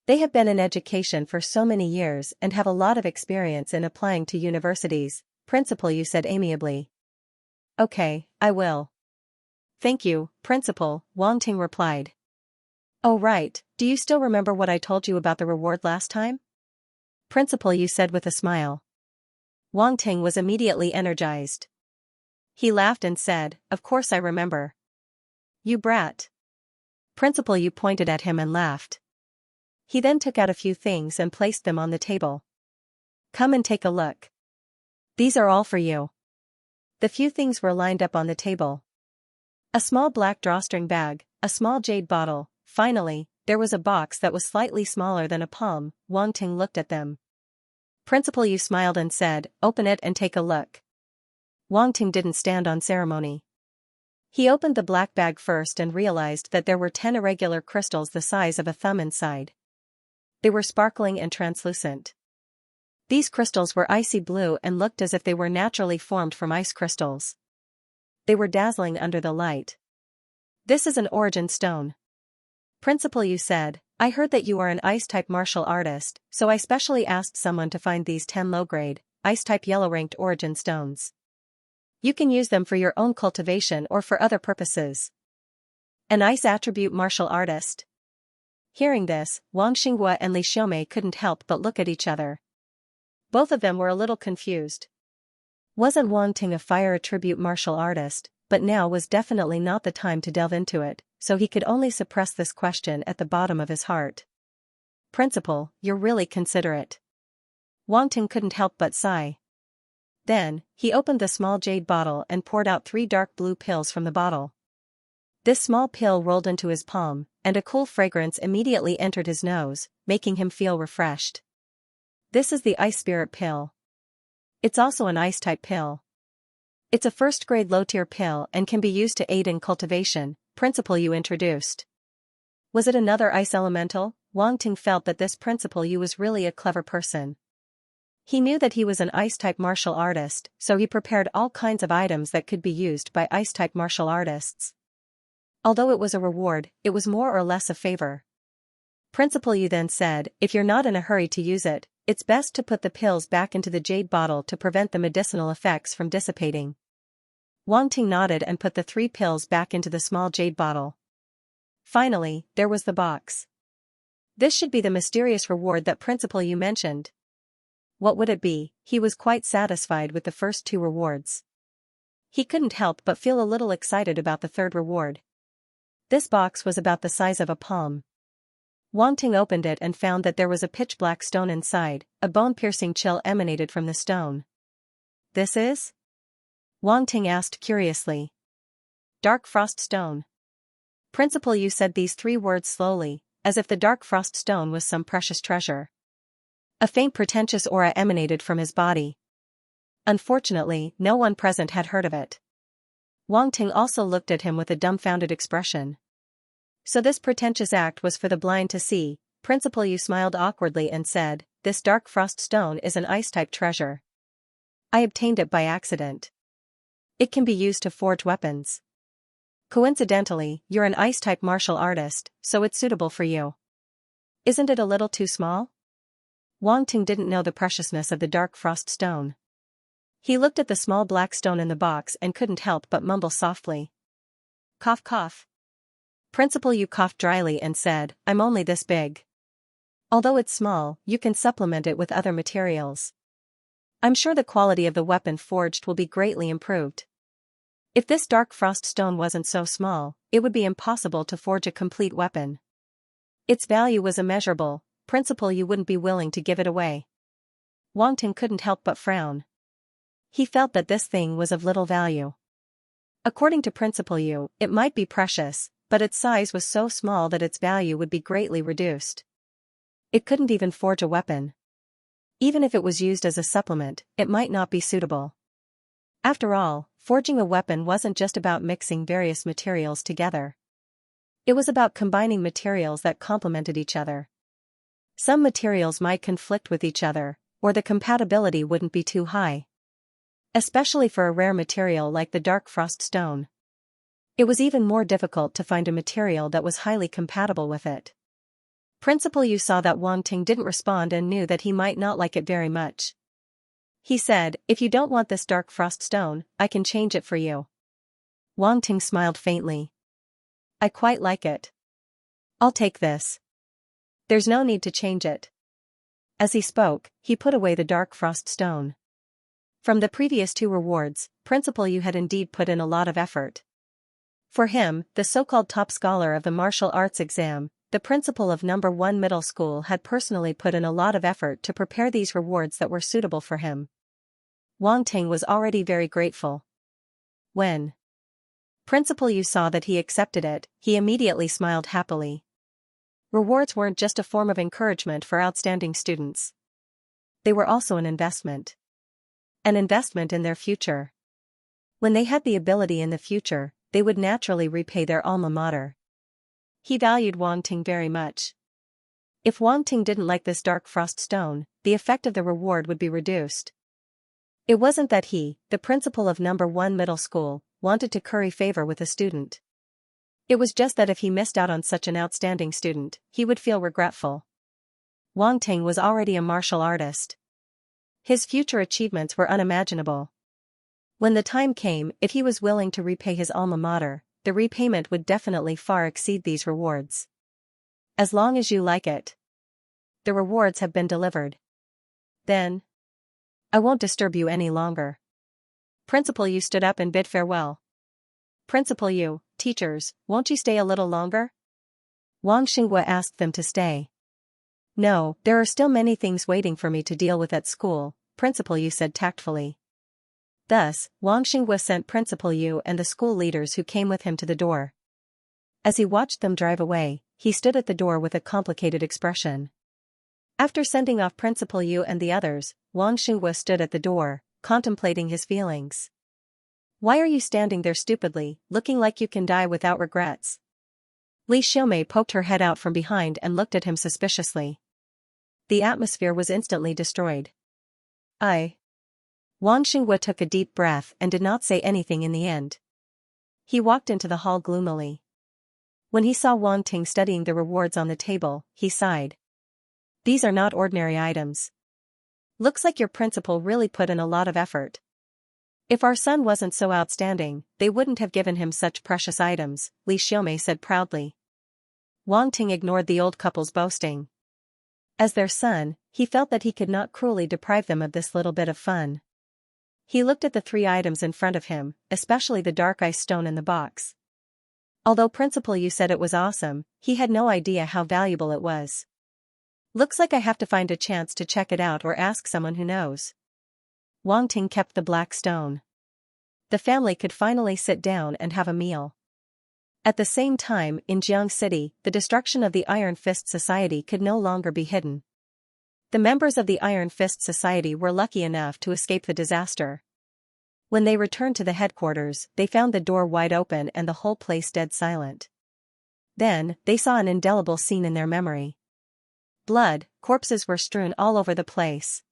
They have been in education for so many years and have a lot of experience in applying to universities, Principal Yu said amiably. Okay, I will. Thank you, Principal, Wang Ting replied. Oh right, do you still remember what I told you about the reward last time? Principal Yu said with a smile. Wang Ting was immediately energized. He laughed and said, Of course I remember. You brat. Principal Yu pointed at him and laughed. He then took out a few things and placed them on the table. Come and take a look. These are all for you. The few things were lined up on the table. A small black drawstring bag, a small jade bottle, finally, there was a box that was slightly smaller than a palm. Wang Ting looked at them. Principal Yu smiled and said, Open it and take a look. Wang Ting didn't stand on ceremony. He opened the black bag first and realized that there were 10 irregular crystals the size of a thumb inside. They were sparkling and translucent. These crystals were icy blue and looked as if they were naturally formed from ice crystals. They were dazzling under the light. This is an origin stone. Principal Yu said, I heard that you are an ice-type martial artist, so I specially asked someone to find these 10 low-grade, ice-type yellow-ranked origin stones. You can use them for your own cultivation or for other purposes. An ice attribute martial artist. Hearing this, Wang Xinghua and Li Xiaomei couldn't help but look at each other. Both of them were a little confused. Wasn't Wang Ting a fire attribute martial artist, but now was definitely not the time to delve into it, so he could only suppress this question at the bottom of his heart. Principal, you're really considerate. Wang Ting couldn't help but sigh. Then, he opened the small jade bottle and poured out 3 dark blue pills from the bottle. This small pill rolled into his palm, and a cool fragrance immediately entered his nose, making him feel refreshed. This is the Ice Spirit pill. It's also an ice-type pill. It's a first-grade low-tier pill and can be used to aid in cultivation, Principal Yu introduced. Was it another ice elemental? Wang Ting felt that this Principal Yu was really a clever person. He knew that he was an ice-type martial artist, so he prepared all kinds of items that could be used by ice-type martial artists. Although it was a reward, it was more or less a favor. Principal Yu then said, if you're not in a hurry to use it, it's best to put the pills back into the jade bottle to prevent the medicinal effects from dissipating. Wang Ting nodded and put the 3 pills back into the small jade bottle. Finally, there was the box. This should be the mysterious reward that Principal Yu mentioned. What would it be? He was quite satisfied with the first 2 rewards. He couldn't help but feel a little excited about the 3rd reward. This box was about the size of a palm. Wang Ting opened it and found that there was a pitch-black stone inside. A bone-piercing chill emanated from the stone. This is? Wang Ting asked curiously. Dark Frost Stone. Principal Yu said these 3 words slowly, as if the dark frost stone was some precious treasure. A faint pretentious aura emanated from his body. Unfortunately, no one present had heard of it. Wang Ting also looked at him with a dumbfounded expression. So this pretentious act was for the blind to see. Principal Yu smiled awkwardly and said, "This dark frost stone is an ice-type treasure. I obtained it by accident. It can be used to forge weapons. Coincidentally, you're an ice-type martial artist, so it's suitable for you. Isn't it a little too small?" Wang Ting didn't know the preciousness of the dark frost stone. He looked at the small black stone in the box and couldn't help but mumble softly. Cough cough. Principal Yu coughed dryly and said, "I'm only this big. Although it's small, you can supplement it with other materials. I'm sure the quality of the weapon forged will be greatly improved. If this dark frost stone wasn't so small, it would be impossible to forge a complete weapon. Its value was immeasurable. Principal Yu wouldn't be willing to give it away." Wang Ting couldn't help but frown. He felt that this thing was of little value. According to Principal Yu, it might be precious, but its size was so small that its value would be greatly reduced. It couldn't even forge a weapon. Even if it was used as a supplement, it might not be suitable. After all, forging a weapon wasn't just about mixing various materials together. It was about combining materials that complemented each other. Some materials might conflict with each other, or the compatibility wouldn't be too high. Especially for a rare material like the dark frost stone. It was even more difficult to find a material that was highly compatible with it. Principal Yu saw that Wang Ting didn't respond and knew that he might not like it very much. He said, "If you don't want this dark frost stone, I can change it for you." Wang Ting smiled faintly. "I quite like it. I'll take this. There's no need to change it." As he spoke, he put away the dark frost stone. From the previous two rewards, Principal Yu had indeed put in a lot of effort. For him, the so-called top scholar of the martial arts exam, the principal of No. 1 middle school had personally put in a lot of effort to prepare these rewards that were suitable for him. Wang Ting was already very grateful. When Principal Yu saw that he accepted it, he immediately smiled happily. Rewards weren't just a form of encouragement for outstanding students. They were also an investment. An investment in their future. When they had the ability in the future, they would naturally repay their alma mater. He valued Wang Ting very much. If Wang Ting didn't like this dark frost stone, the effect of the reward would be reduced. It wasn't that he, the principal of No. 1 middle school, wanted to curry favor with a student. It was just that if he missed out on such an outstanding student, he would feel regretful. Wang Ting was already a martial artist. His future achievements were unimaginable. When the time came, if he was willing to repay his alma mater, the repayment would definitely far exceed these rewards. As long as you like it. The rewards have been delivered. Then I won't disturb you any longer. Principal Yu stood up and bid farewell. Principal Yu, teachers, won't you stay a little longer? Wang Xinghua asked them to stay. No, there are still many things waiting for me to deal with at school, Principal Yu said tactfully. Thus, Wang Xinghua sent Principal Yu and the school leaders who came with him to the door. As he watched them drive away, he stood at the door with a complicated expression. After sending off Principal Yu and the others, Wang Xinghua stood at the door, contemplating his feelings. Why are you standing there stupidly, looking like you can die without regrets? Li Xiaomei poked her head out from behind and looked at him suspiciously. The atmosphere was instantly destroyed. Wang Xinghua took a deep breath and did not say anything in the end. He walked into the hall gloomily. When he saw Wang Ting studying the rewards on the table, he sighed. These are not ordinary items. Looks like your principal really put in a lot of effort. If our son wasn't so outstanding, they wouldn't have given him such precious items, Li Xiaomei said proudly. Wang Ting ignored the old couple's boasting. As their son, he felt that he could not cruelly deprive them of this little bit of fun. He looked at the three items in front of him, especially the dark ice stone in the box. Although Principal Yu said it was awesome, he had no idea how valuable it was. Looks like I have to find a chance to check it out or ask someone who knows. Wang Ting kept the black stone. The family could finally sit down and have a meal. At the same time, in Jiang City, the destruction of the Iron Fist Society could no longer be hidden. The members of the Iron Fist Society were lucky enough to escape the disaster. When they returned to the headquarters, they found the door wide open and the whole place dead silent. Then, they saw an indelible scene in their memory. Blood, corpses were strewn all over the place.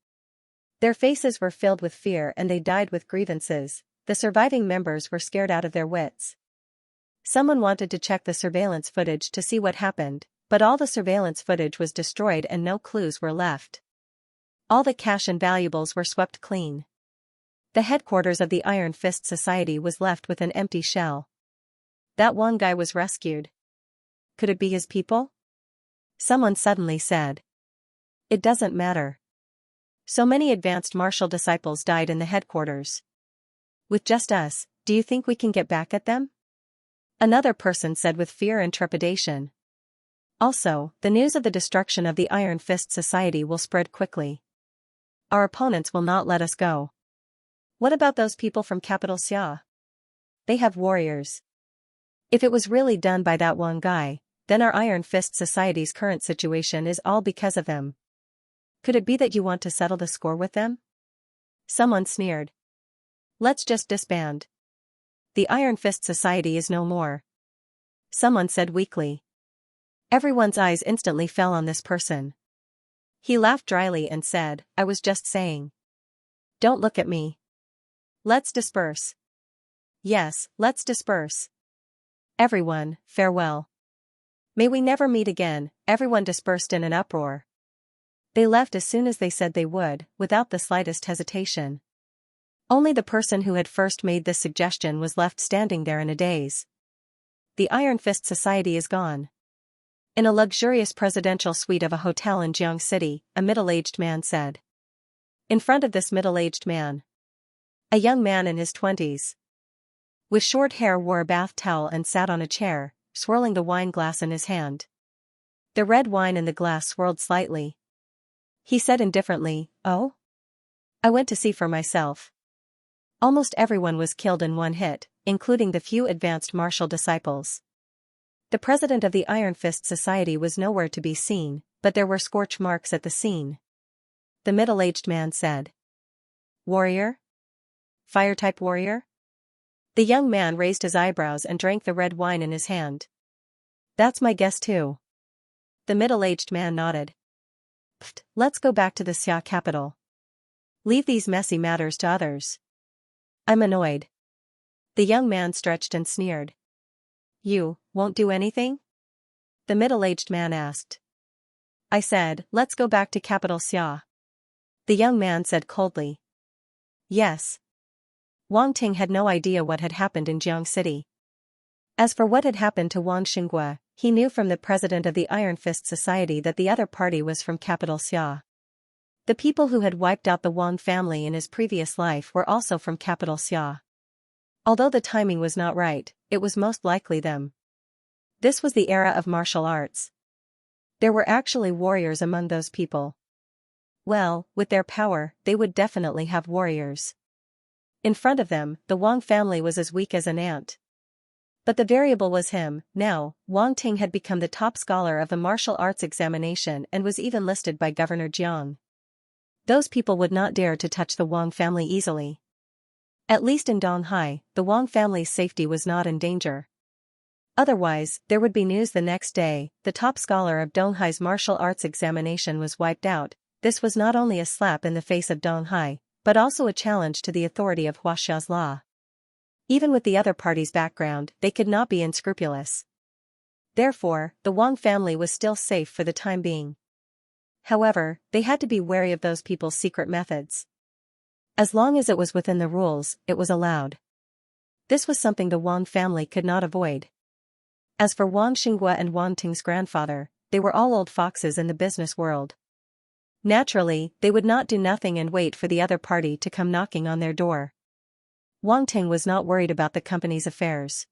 Their faces were filled with fear and they died with grievances. The surviving members were scared out of their wits. Someone wanted to check the surveillance footage to see what happened, but all the surveillance footage was destroyed and no clues were left. All the cash and valuables were swept clean. The headquarters of the Iron Fist Society was left with an empty shell. That one guy was rescued. Could it be his people? Someone suddenly said. It doesn't matter. So many advanced martial disciples died in the headquarters. With just us, do you think we can get back at them? Another person said with fear and trepidation. Also, the news of the destruction of the Iron Fist Society will spread quickly. Our opponents will not let us go. What about those people from capital Xia? They have warriors. If it was really done by that one guy, then our Iron Fist Society's current situation is all because of them. Could it be that you want to settle the score with them? Someone sneered. Let's just disband. The Iron Fist Society is no more. Someone said weakly. Everyone's eyes instantly fell on this person. He laughed dryly and said, I was just saying. Don't look at me. Let's disperse. Yes, let's disperse. Everyone, farewell. May we never meet again. Everyone dispersed in an uproar. They left as soon as they said they would, without the slightest hesitation. Only the person who had first made this suggestion was left standing there in a daze. The Iron Fist Society is gone. In a luxurious presidential suite of a hotel in Jiang City, a middle-aged man said. In front of this middle-aged man, a young man in his 20s, with short hair, wore a bath towel and sat on a chair, swirling the wine glass in his hand. The red wine in the glass swirled slightly. He said indifferently, Oh? I went to see for myself. Almost everyone was killed in one hit, including the few advanced martial disciples. The president of the Iron Fist Society was nowhere to be seen, but there were scorch marks at the scene. The middle-aged man said. Warrior? Fire-type warrior? The young man raised his eyebrows and drank the red wine in his hand. That's my guess too. The middle-aged man nodded. Pfft, let's go back to the Xia capital. Leave these messy matters to others. I'm annoyed. The young man stretched and sneered. You won't do anything? The middle-aged man asked. I said, let's go back to capital Xia. The young man said coldly. Yes. Wang Ting had no idea what had happened in Jiang City. As for what had happened to Wang Xinghua, he knew from the president of the Iron Fist Society that the other party was from capital Xia. The people who had wiped out the Wang family in his previous life were also from capital Xia. Although the timing was not right, it was most likely them. This was the era of martial arts. There were actually warriors among those people. Well, with their power, they would definitely have warriors. In front of them, the Wang family was as weak as an ant. But the variable was him. Now, Wang Ting had become the top scholar of the martial arts examination and was even listed by Governor Jiang. Those people would not dare to touch the Wang family easily. At least in Donghai, the Wang family's safety was not in danger. Otherwise, there would be news the next day. The top scholar of Donghai's martial arts examination was wiped out. This was not only a slap in the face of Donghai, but also a challenge to the authority of Huaxia's law. Even with the other party's background, they could not be unscrupulous. Therefore, the Wang family was still safe for the time being. However, they had to be wary of those people's secret methods. As long as it was within the rules, it was allowed. This was something the Wang family could not avoid. As for Wang Xinghua and Wang Ting's grandfather, they were all old foxes in the business world. Naturally, they would not do nothing and wait for the other party to come knocking on their door. Wang Ting was not worried about the company's affairs.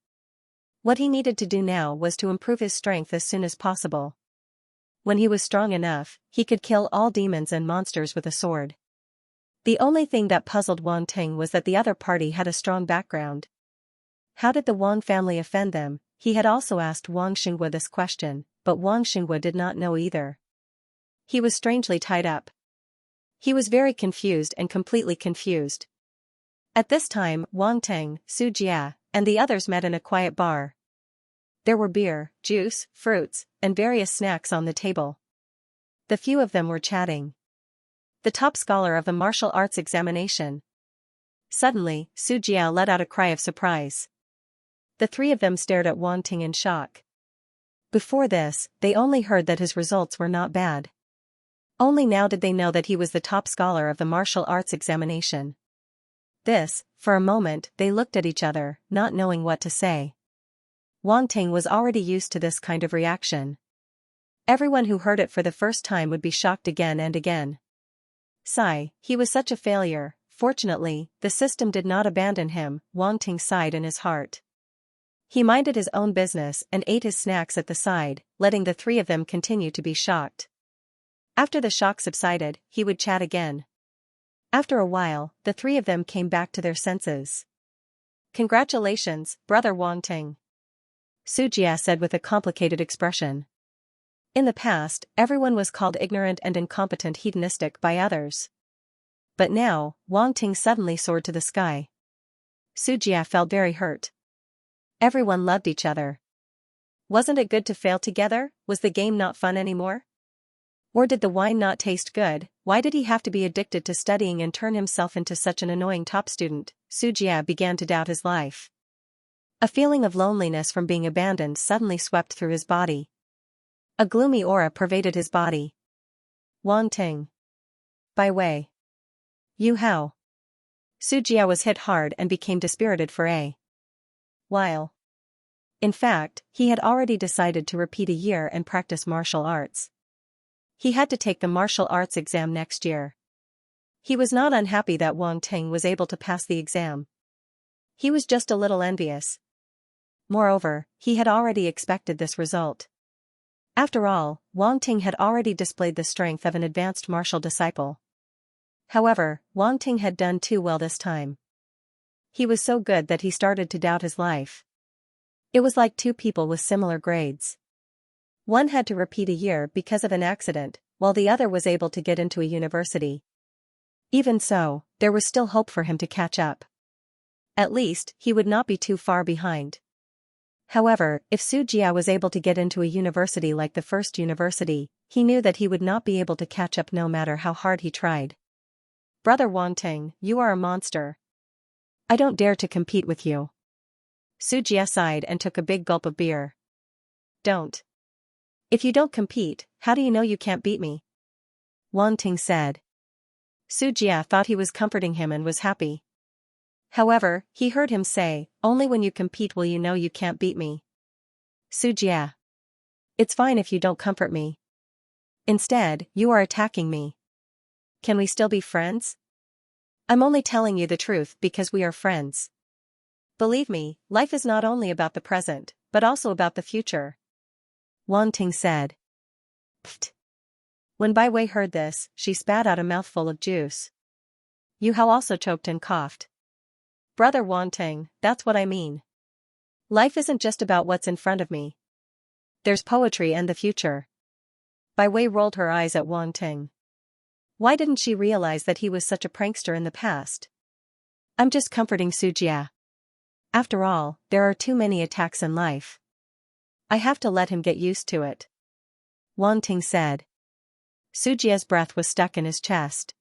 What he needed to do now was to improve his strength as soon as possible. When he was strong enough, he could kill all demons and monsters with a sword. The only thing that puzzled Wang Ting was that the other party had a strong background. How did the Wang family offend them? he had also asked Wang Xinghua this question, but Wang Xinghua did not know either. He was strangely tied up. He was very confused and completely confused. At this time, Wang Teng, Su Jia, and the others met in a quiet bar. There were beer, juice, fruits, and various snacks on the table. The few of them were chatting. The top scholar of the martial arts examination. Suddenly, Su Jia let out a cry of surprise. The three of them stared at Wang Ting in shock. Before this, they only heard that his results were not bad. Only now did they know that he was the top scholar of the martial arts examination. For a moment, they looked at each other, not knowing what to say. Wang Ting was already used to this kind of reaction. Everyone who heard it for the first time would be shocked again and again. Sigh, he was such a failure. Fortunately, the system did not abandon him, Wang Ting sighed in his heart. He minded his own business and ate his snacks at the side, letting the three of them continue to be shocked. After the shock subsided, he would chat again. After a while, the three of them came back to their senses. Congratulations, brother Wang Ting, Su Jia said with a complicated expression. In the past, everyone was called ignorant and incompetent hedonistic by others. But now, Wang Ting suddenly soared to the sky. Su Jia felt very hurt. Everyone loved each other. Wasn't it good to fail together? Was the game not fun anymore? Or did the wine not taste good? Why did he have to be addicted to studying and turn himself into such an annoying top student? Su Jia began to doubt his life. A feeling of loneliness from being abandoned suddenly swept through his body. A gloomy aura pervaded his body. Wang Ting. By Wei. Yu Hao. Su Jia was hit hard and became dispirited for a while. In fact, he had already decided to repeat a year and practice martial arts. He had to take the martial arts exam next year. He was not unhappy that Wang Ting was able to pass the exam. He was just a little envious. Moreover, he had already expected this result. After all, Wang Ting had already displayed the strength of an advanced martial disciple. However, Wang Ting had done too well this time. He was so good that he started to doubt his life. It was like two people with similar grades. One had to repeat a year because of an accident, while the other was able to get into a university. Even so, there was still hope for him to catch up. At least, he would not be too far behind. However, if Su Jia was able to get into a university like the first university, he knew that he would not be able to catch up no matter how hard he tried. Brother Wang Ting, you are a monster. I don't dare to compete with you. Su Jia sighed and took a big gulp of beer. Don't. If you don't compete, how do you know you can't beat me? Wang Ting said. Su Jia thought he was comforting him and was happy. However, he heard him say, only when you compete will you know you can't beat me. Su Jia. It's fine if you don't comfort me. Instead, you are attacking me. Can we still be friends? I'm only telling you the truth because we are friends. Believe me, life is not only about the present, but also about the future. Wang Ting said. Pfft. When Bai Wei heard this, she spat out a mouthful of juice. Yu Hao also choked and coughed. Brother Wang Ting, that's what I mean. Life isn't just about what's in front of me. There's poetry and the future. Bai Wei rolled her eyes at Wang Ting. Why didn't she realize that he was such a prankster in the past? I'm just comforting Su Jia. After all, there are too many attacks in life. I have to let him get used to it. Wang Ting said. Su Jia's breath was stuck in his chest.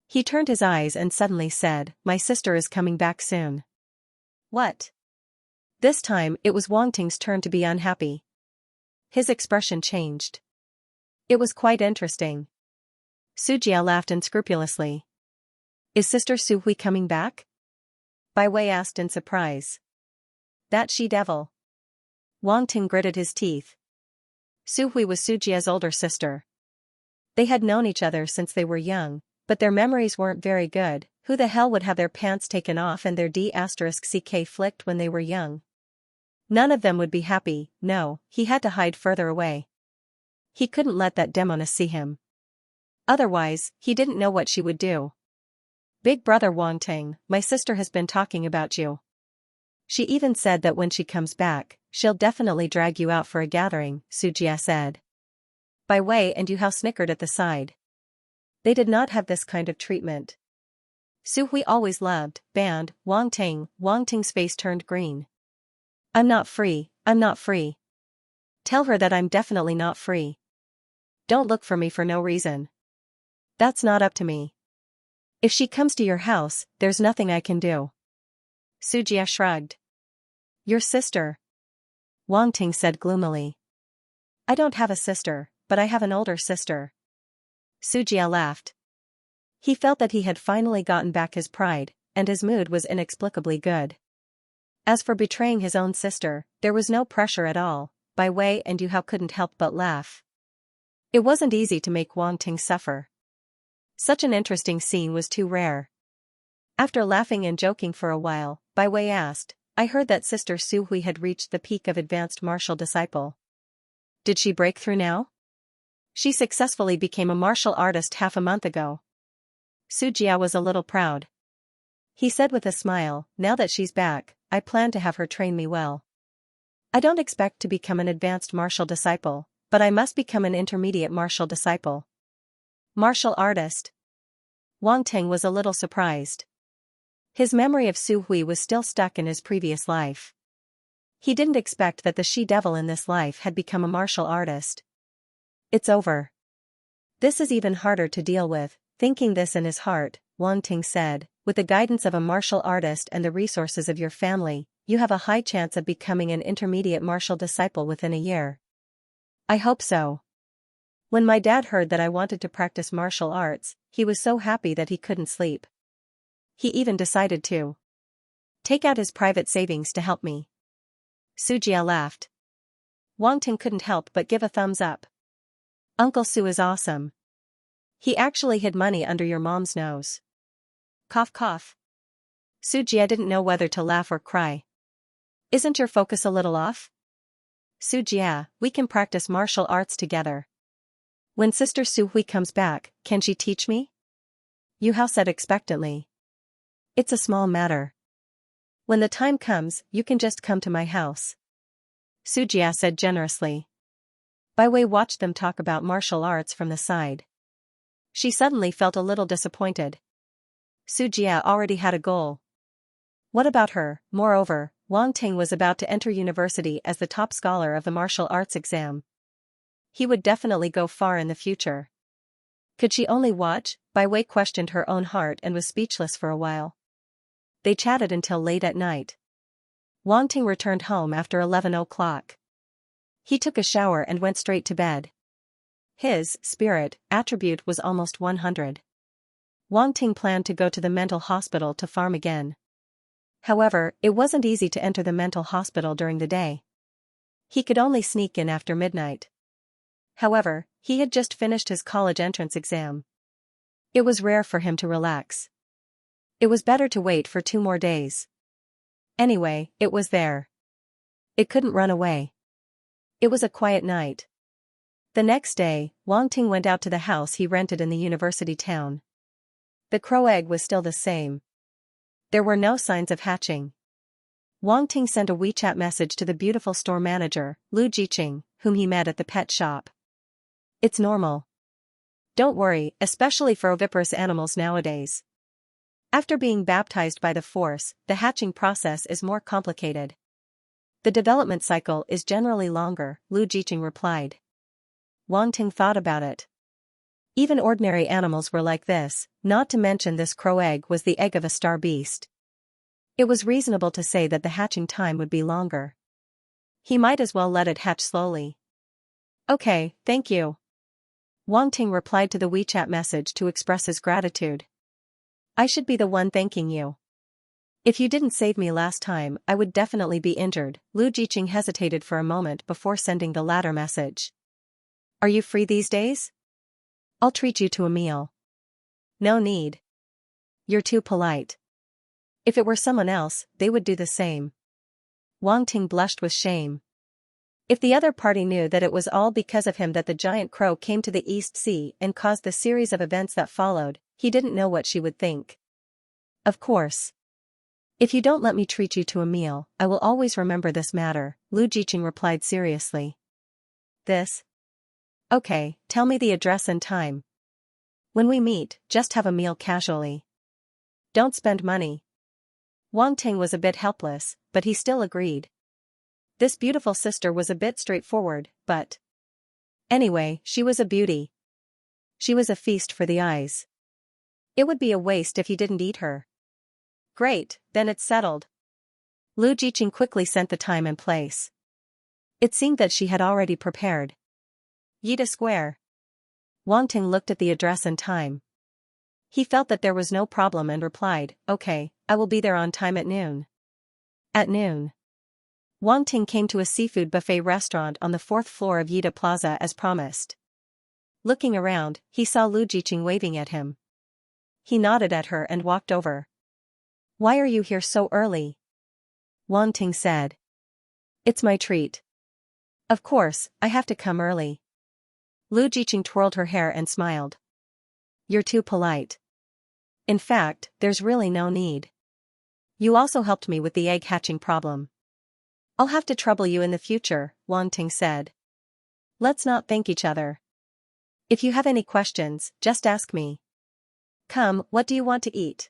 He turned his eyes and suddenly said, my sister is coming back soon. What? This time, it was Wang Ting's turn to be unhappy. His expression changed. It was quite interesting. Su Jia laughed unscrupulously. Is Sister Su Hui coming back? Bai Wei asked in surprise. That she-devil. Wang Ting gritted his teeth. Su Hui was Su Jia's older sister. They had known each other since they were young, but their memories weren't very good. Who the hell would have their pants taken off and their D*ck flicked when they were young? None of them would be happy. No, he had to hide further away. He couldn't let that demoness see him. Otherwise, he didn't know what she would do. Big brother Wang Ting, my sister has been talking about you. She even said that when she comes back, she'll definitely drag you out for a gathering, Xianxia said. Bai Wei and Yu Hao snickered at the side. They did not have this kind of treatment. Su Hui always loved, banned, Wang Ting. Wang Ting's face turned green. I'm not free, I'm not free. Tell her that I'm definitely not free. Don't look for me for no reason. That's not up to me. If she comes to your house, there's nothing I can do. Xianxia shrugged. Your sister? Wang Ting said gloomily. I don't have a sister, but I have an older sister. Xianxia laughed. He felt that he had finally gotten back his pride, and his mood was inexplicably good. As for betraying his own sister, there was no pressure at all. Bai Wei and Yu Hao couldn't help but laugh. It wasn't easy to make Wang Ting suffer. Such an interesting scene was too rare. After laughing and joking for a while, Bai Wei asked, I heard that Sister Su Hui had reached the peak of advanced martial disciple. Did she break through now? She successfully became a martial artist half a month ago. Xianxia was a little proud. He said with a smile, now that she's back, I plan to have her train me well. I don't expect to become an advanced martial disciple, but I must become an intermediate martial disciple. Martial artist? Wang Ting was a little surprised. His memory of Su Hui was still stuck in his previous life. He didn't expect that the she-devil in this life had become a martial artist. It's over. This is even harder to deal with. Thinking this in his heart, Wang Ting said, with the guidance of a martial artist and the resources of your family, you have a high chance of becoming an intermediate martial disciple within a year. I hope so. When my dad heard that I wanted to practice martial arts, he was so happy that he couldn't sleep. He even decided to take out his private savings to help me. Xianxia laughed. Wang Ting couldn't help but give a thumbs up. Uncle Su is awesome. He actually hid money under your mom's nose. Cough cough. Xianxia didn't know whether to laugh or cry. Isn't your focus a little off? Xianxia, we can practice martial arts together. When Sister Su Hui comes back, can she teach me? Yu Hao said expectantly. It's a small matter. When the time comes, you can just come to my house. Xianxia said generously. Bai Wei watched them talk about martial arts from the side. She suddenly felt a little disappointed. Xianxia already had a goal. What about her? Moreover, Wang Ting was about to enter university as the top scholar of the martial arts exam. He would definitely go far in the future. Could she only watch? Bai Wei questioned her own heart and was speechless for a while. They chatted until late at night. Wang Ting returned home after 11 o'clock. He took a shower and went straight to bed. His spirit attribute was almost 100. Wang Ting planned to go to the mental hospital to farm again. However, it wasn't easy to enter the mental hospital during the day. He could only sneak in after midnight. However, he had just finished his college entrance exam. It was rare for him to relax. It was better to wait for 2 more days. Anyway, it was there. It couldn't run away. It was a quiet night. The next day, Wang Ting went out to the house he rented in the university town. The crow egg was still the same. There were no signs of hatching. Wang Ting sent a WeChat message to the beautiful store manager, Lu Jiqing, whom he met at the pet shop. It's normal. Don't worry, especially for oviparous animals nowadays. After being baptized by the Force, the hatching process is more complicated. The development cycle is generally longer, Lu Jiqing replied. Wang Ting thought about it. Even ordinary animals were like this, not to mention this crow egg was the egg of a star beast. It was reasonable to say that the hatching time would be longer. He might as well let it hatch slowly. Okay, thank you. Wang Ting replied to the WeChat message to express his gratitude. I should be the one thanking you. If you didn't save me last time, I would definitely be injured. Lu Jiqing hesitated for a moment before sending the latter message. Are you free these days? I'll treat you to a meal. No need. You're too polite. If it were someone else, they would do the same. Wang Ting blushed with shame. If the other party knew that it was all because of him that the giant crow came to the East Sea and caused the series of events that followed, he didn't know what she would think. Of course. If you don't let me treat you to a meal, I will always remember this matter, Lu Jiqing replied seriously. This? Okay, tell me the address and time. When we meet, just have a meal casually. Don't spend money. Wang Ting was a bit helpless, but he still agreed. This beautiful sister was a bit straightforward, but anyway, she was a beauty. She was a feast for the eyes. It would be a waste if he didn't eat her. Great, then it's settled. Lu Jiqing quickly sent the time and place. It seemed that she had already prepared. Yida Square. Wang Ting looked at the address and time. He felt that there was no problem and replied, okay, I will be there on time at noon. At noon. Wang Ting came to a seafood buffet restaurant on the 4th floor of Yida Plaza as promised. Looking around, he saw Lu Jiqing waving at him. He nodded at her and walked over. Why are you here so early? Wang Ting said. It's my treat. Of course, I have to come early. Lu Jiqing twirled her hair and smiled. You're too polite. In fact, there's really no need. You also helped me with the egg hatching problem. I'll have to trouble you in the future, Wang Ting said. Let's not thank each other. If you have any questions, just ask me. Come, what do you want to eat?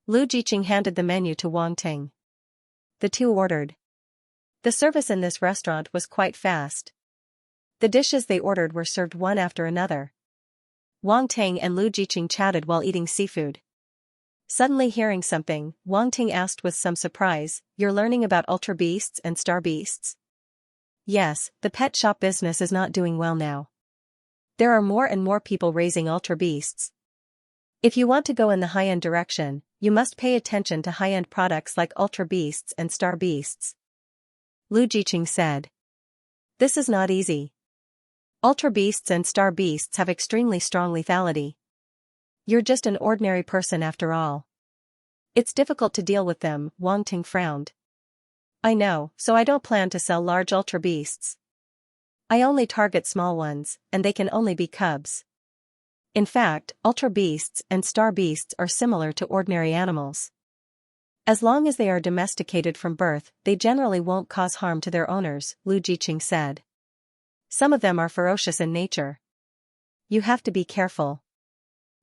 Lu Jiqing handed the menu to Wang Ting. The two ordered. The service in this restaurant was quite fast. The dishes they ordered were served one after another. Wang Ting and Lu Jiqing chatted while eating seafood. Suddenly hearing something, Wang Ting asked with some surprise, You're learning about ultra beasts and star beasts? Yes, the pet shop business is not doing well now. There are more and more people raising ultra beasts. If you want to go in the high-end direction, you must pay attention to high-end products like ultra beasts and star beasts. Lu Jiqing said. This is not easy. Ultra beasts and star beasts have extremely strong lethality. You're just an ordinary person after all. It's difficult to deal with them, Wang Ting frowned. I know, so I don't plan to sell large ultra beasts. I only target small ones, and they can only be cubs. In fact, ultra beasts and star beasts are similar to ordinary animals. As long as they are domesticated from birth, they generally won't cause harm to their owners, Lu Jiqing said. Some of them are ferocious in nature. You have to be careful.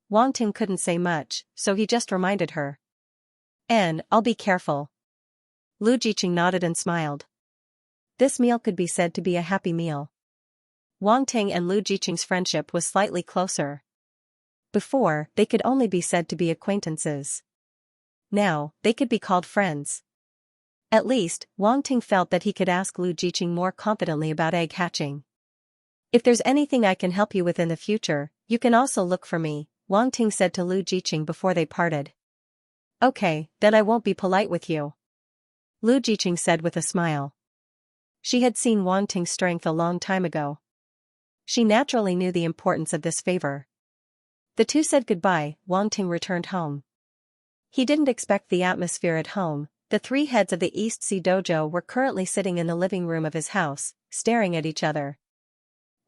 Wang Ting couldn't say much, so he just reminded her. I'll be careful. Lu Jiqing nodded and smiled. This meal could be said to be a happy meal. Wang Ting and Lu Jiqing's friendship was slightly closer. Before, they could only be said to be acquaintances. Now, they could be called friends. At least, Wang Ting felt that he could ask Lu Jiqing more confidently about egg hatching. If there's anything I can help you with in the future, you can also look for me, Wang Ting said to Lu Jiqing before they parted. Okay, then I won't be polite with you. Lu Jiqing said with a smile. She had seen Wang Ting's strength a long time ago. She naturally knew the importance of this favor. The two said goodbye. Wang Ting returned home. He didn't expect the atmosphere at home. The three heads of the East Sea Dojo were currently sitting in the living room of his house, staring at each other.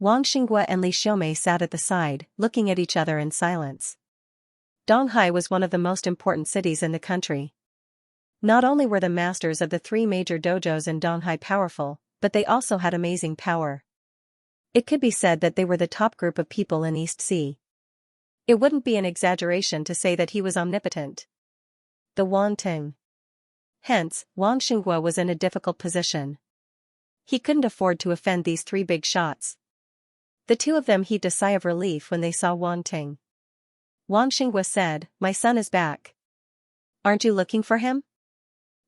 Wang Xinghua and Li Xiumei sat at the side, looking at each other in silence. Donghai was one of the most important cities in the country. Not only were the masters of the three major dojos in Donghai powerful, but they also had amazing power. It could be said that they were the top group of people in East Sea. It wouldn't be an exaggeration to say that he was omnipotent. The Wang Ting. Hence, Wang Xinghua was in a difficult position. He couldn't afford to offend these three big shots. The two of them heaved a sigh of relief when they saw Wang Ting. Wang Xinghua said, My son is back. Aren't you looking for him?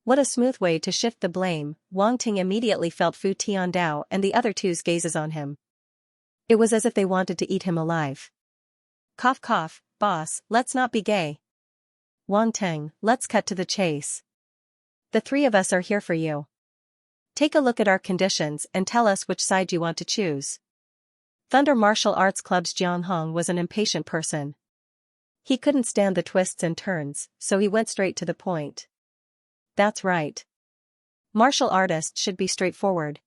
What a smooth way to shift the blame. Wang Ting immediately felt Fu Tiandao and the other two's gazes on him. It was as if they wanted to eat him alive. Cough cough, boss, let's not be gay. Wang Ting, let's cut to the chase. The three of us are here for you. Take a look at our conditions and tell us which side you want to choose. Thunder Martial Arts Club's Jiang Hong was an impatient person. He couldn't stand the twists and turns, so he went straight to the point. That's right. Martial artists should be straightforward.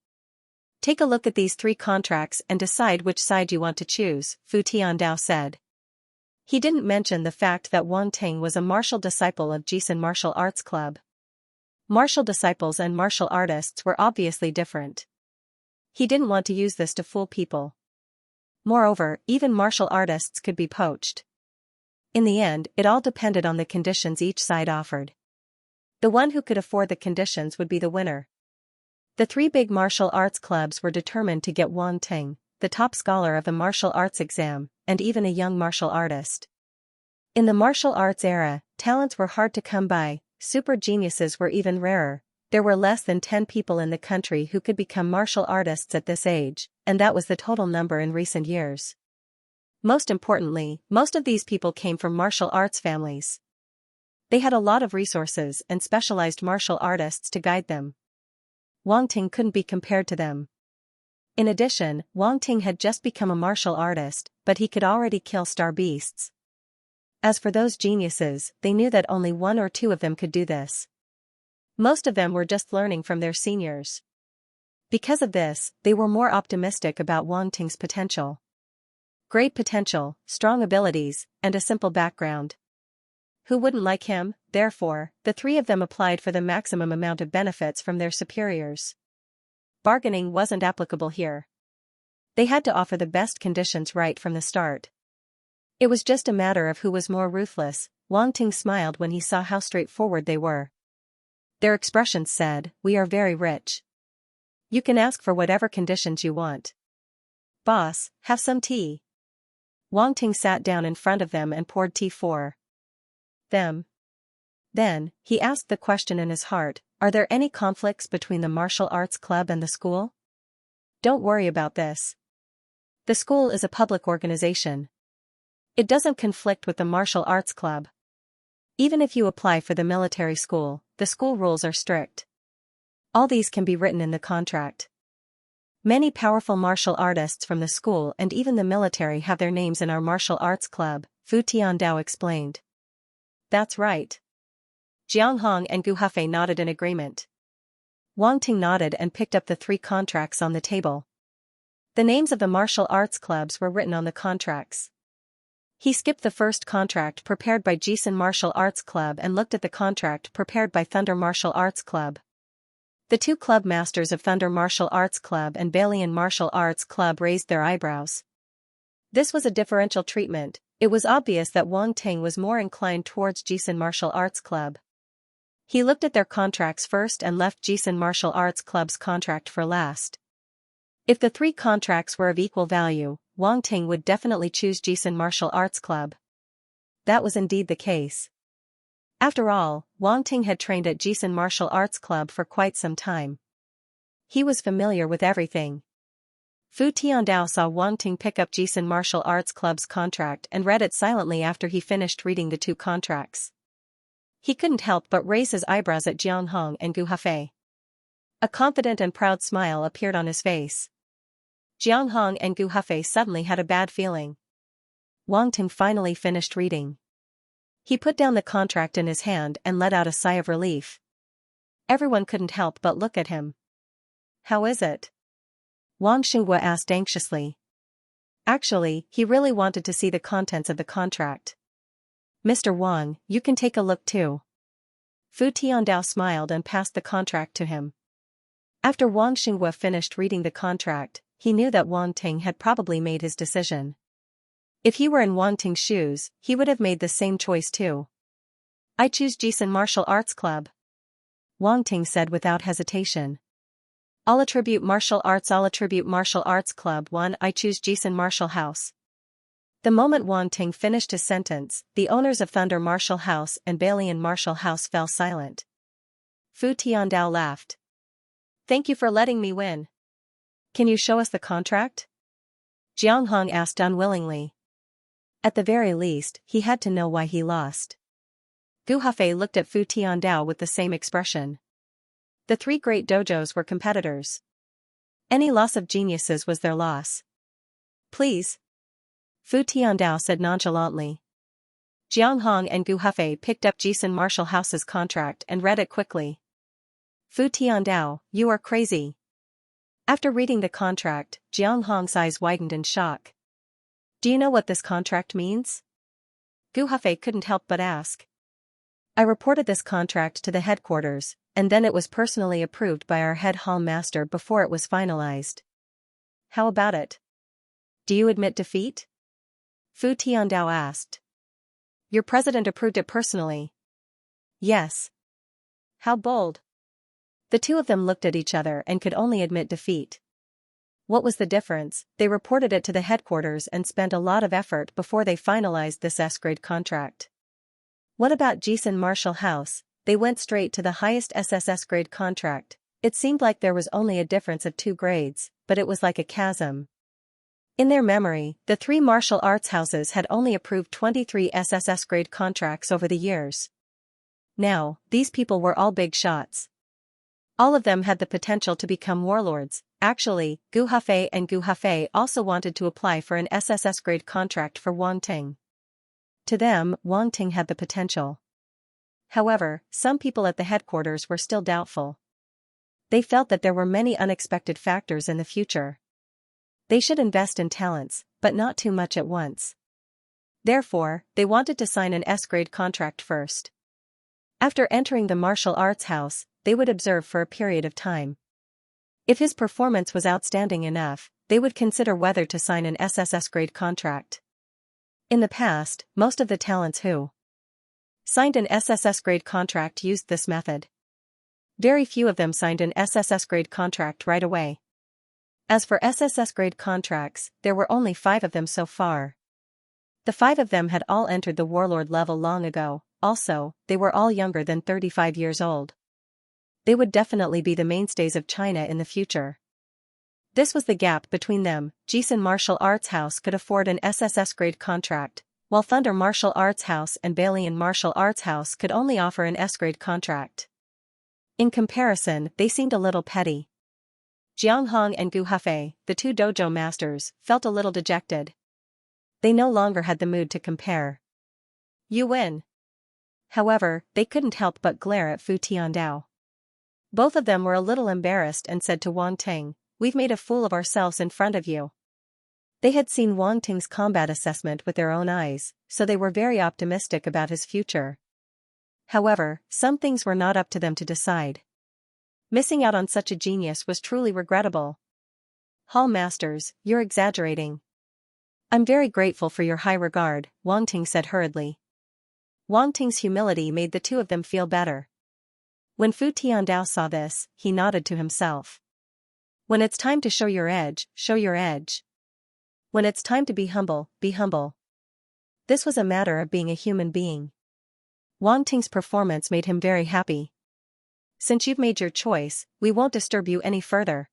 Take a look at these three contracts and decide which side you want to choose, Fu Tiandao said. He didn't mention the fact that Wang Ting was a martial disciple of Jisun Martial Arts Club. Martial disciples and martial artists were obviously different. He didn't want to use this to fool people. Moreover, even martial artists could be poached. In the end, it all depended on the conditions each side offered. The one who could afford the conditions would be the winner. The three big martial arts clubs were determined to get Wang Ting, the top scholar of the martial arts exam, and even a young martial artist. In the martial arts era, talents were hard to come by, super geniuses were even rarer. There were less than 10 people in the country who could become martial artists at this age, and that was the total number in recent years. Most importantly, most of these people came from martial arts families. They had a lot of resources and specialized martial artists to guide them. Wang Ting couldn't be compared to them. In addition, Wang Ting had just become a martial artist, but he could already kill star beasts. As for those geniuses, they knew that only one or two of them could do this. Most of them were just learning from their seniors. Because of this, they were more optimistic about Wang Ting's potential. Great potential, strong abilities, and a simple background. Who wouldn't like him? Therefore, the three of them applied for the maximum amount of benefits from their superiors. Bargaining wasn't applicable here. They had to offer the best conditions right from the start. It was just a matter of who was more ruthless. Wang Ting smiled when he saw how straightforward they were. Their expressions said, "We are very rich. You can ask for whatever conditions you want. Boss, have some tea." Wang Ting sat down in front of them and poured tea for them. Then, he asked the question in his heart, "Are there any conflicts between the martial arts club and the school?" "Don't worry about this. The school is a public organization. It doesn't conflict with the martial arts club. Even if you apply for the military school, the school rules are strict. All these can be written in the contract. Many powerful martial artists from the school and even the military have their names in our martial arts club," Fu Tiandao explained. "That's right." Jiang Hong and Gu Hafei nodded in agreement. Wang Ting nodded and picked up the 3 contracts on the table. The names of the martial arts clubs were written on the contracts. He skipped the first contract prepared by Jisun Martial Arts Club and looked at the contract prepared by Thunder Martial Arts Club. The 2 club masters of Thunder Martial Arts Club and Balian Martial Arts Club raised their eyebrows. This was a differential treatment. It was obvious that Wang Ting was more inclined towards Jisun Martial Arts Club. He looked at their contracts first and left Jisun Martial Arts Club's contract for last. If the 3 contracts were of equal value, Wang Ting would definitely choose Jisun Martial Arts Club. That was indeed the case. After all, Wang Ting had trained at Jisun Martial Arts Club for quite some time. He was familiar with everything. Fu Tiandao saw Wang Ting pick up Jisun Martial Arts Club's contract and read it silently after he finished reading the 2 contracts. He couldn't help but raise his eyebrows at Jiang Hong and Gu Hafei. A confident and proud smile appeared on his face. Jiang Hong and Gu Hafei suddenly had a bad feeling. Wang Ting finally finished reading. He put down the contract in his hand and let out a sigh of relief. Everyone couldn't help but look at him. "How is it?" Wang Xinghua asked anxiously. Actually, he really wanted to see the contents of the contract. "Mr. Wang, you can take a look too." Fu Tiandao smiled and passed the contract to him. After Wang Xinghua finished reading the contract, he knew that Wang Ting had probably made his decision. If he were in Wang Ting's shoes, he would have made the same choice too. "I choose Jisun Martial Arts Club," Wang Ting said without hesitation. "I'll attribute martial arts club 1. I choose Jisun Martial House." The moment Wang Ting finished his sentence, the owners of Thunder Martial House and Balian Martial House fell silent. Fu Tiandao laughed. "Thank you for letting me win. Can you show us the contract?" Jiang Hong asked unwillingly. At the very least, he had to know why he lost. Gu Hafei looked at Fu Tiandao with the same expression. The 3 great dojos were competitors. Any loss of geniuses was their loss. "Please," Fu Tiandao said nonchalantly. Jiang Hong and Gu Hafei picked up Jisun Martial House's contract and read it quickly. "Fu Tiandao, you are crazy." After reading the contract, Jiang Hong's eyes widened in shock. "Do you know what this contract means?" Gu Hafei couldn't help but ask. "I reported this contract to the headquarters. and then it was personally approved by our head hall master before it was finalized. How about it? Do you admit defeat? Fu Tiandao asked. Your president approved it personally. Yes. How bold. The two of them looked at each other and could only admit defeat. What was the difference? They reported it to the headquarters and spent a lot of effort before they finalized this S-grade contract. What about Jisun Marshall House? They went straight to the highest SSS grade contract. It seemed like there was only a difference of 2 grades, but it was like a chasm. In their memory, the 3 martial arts houses had only approved 23 SSS grade contracts over the years. Now, these people were all big shots. All of them had the potential to become warlords. Actually, Gu Hafei and Gu Hafei also wanted to apply for an SSS grade contract for Wang Ting. To them, Wang Ting had the potential. However, some people at the headquarters were still doubtful. They felt that there were many unexpected factors in the future. They should invest in talents, but not too much at once. Therefore, they wanted to sign an S-grade contract first. After entering the martial arts house, they would observe for a period of time. If his performance was outstanding enough, they would consider whether to sign an SSS grade contract. In the past, most of the talents who signed an SSS grade contract used this method. Very few of them signed an SSS grade contract right away. As for SSS grade contracts, there were only 5 of them so far. The 5 of them had all entered the warlord level long ago. Also, they were all younger than 35 years old. They would definitely be the mainstays of China in the future. This was the gap between them. Jisun Martial Arts House could afford an SSS grade contract, while Thunder Martial Arts House and Balian Martial Arts House could only offer an S-grade contract. In comparison, they seemed a little petty. Jiang Hong and Gu Hafei, the 2 dojo masters, felt a little dejected. They no longer had the mood to compare. You win. However, they couldn't help but glare at Fu Tiandao. Both of them were a little embarrassed and said to Wang Ting, "We've made a fool of ourselves in front of you." They had seen Wang Ting's combat assessment with their own eyes, so they were very optimistic about his future. However, some things were not up to them to decide. Missing out on such a genius was truly regrettable. Hall masters, you're exaggerating. I'm very grateful for your high regard, Wang Ting said hurriedly. Wang Ting's humility made the two of them feel better. When Fu Tiandao saw this, he nodded to himself. When it's time to show your edge, show your edge. When it's time to be humble, be humble. This was a matter of being a human being. Wang Ting's performance made him very happy. Since you've made your choice, we won't disturb you any further.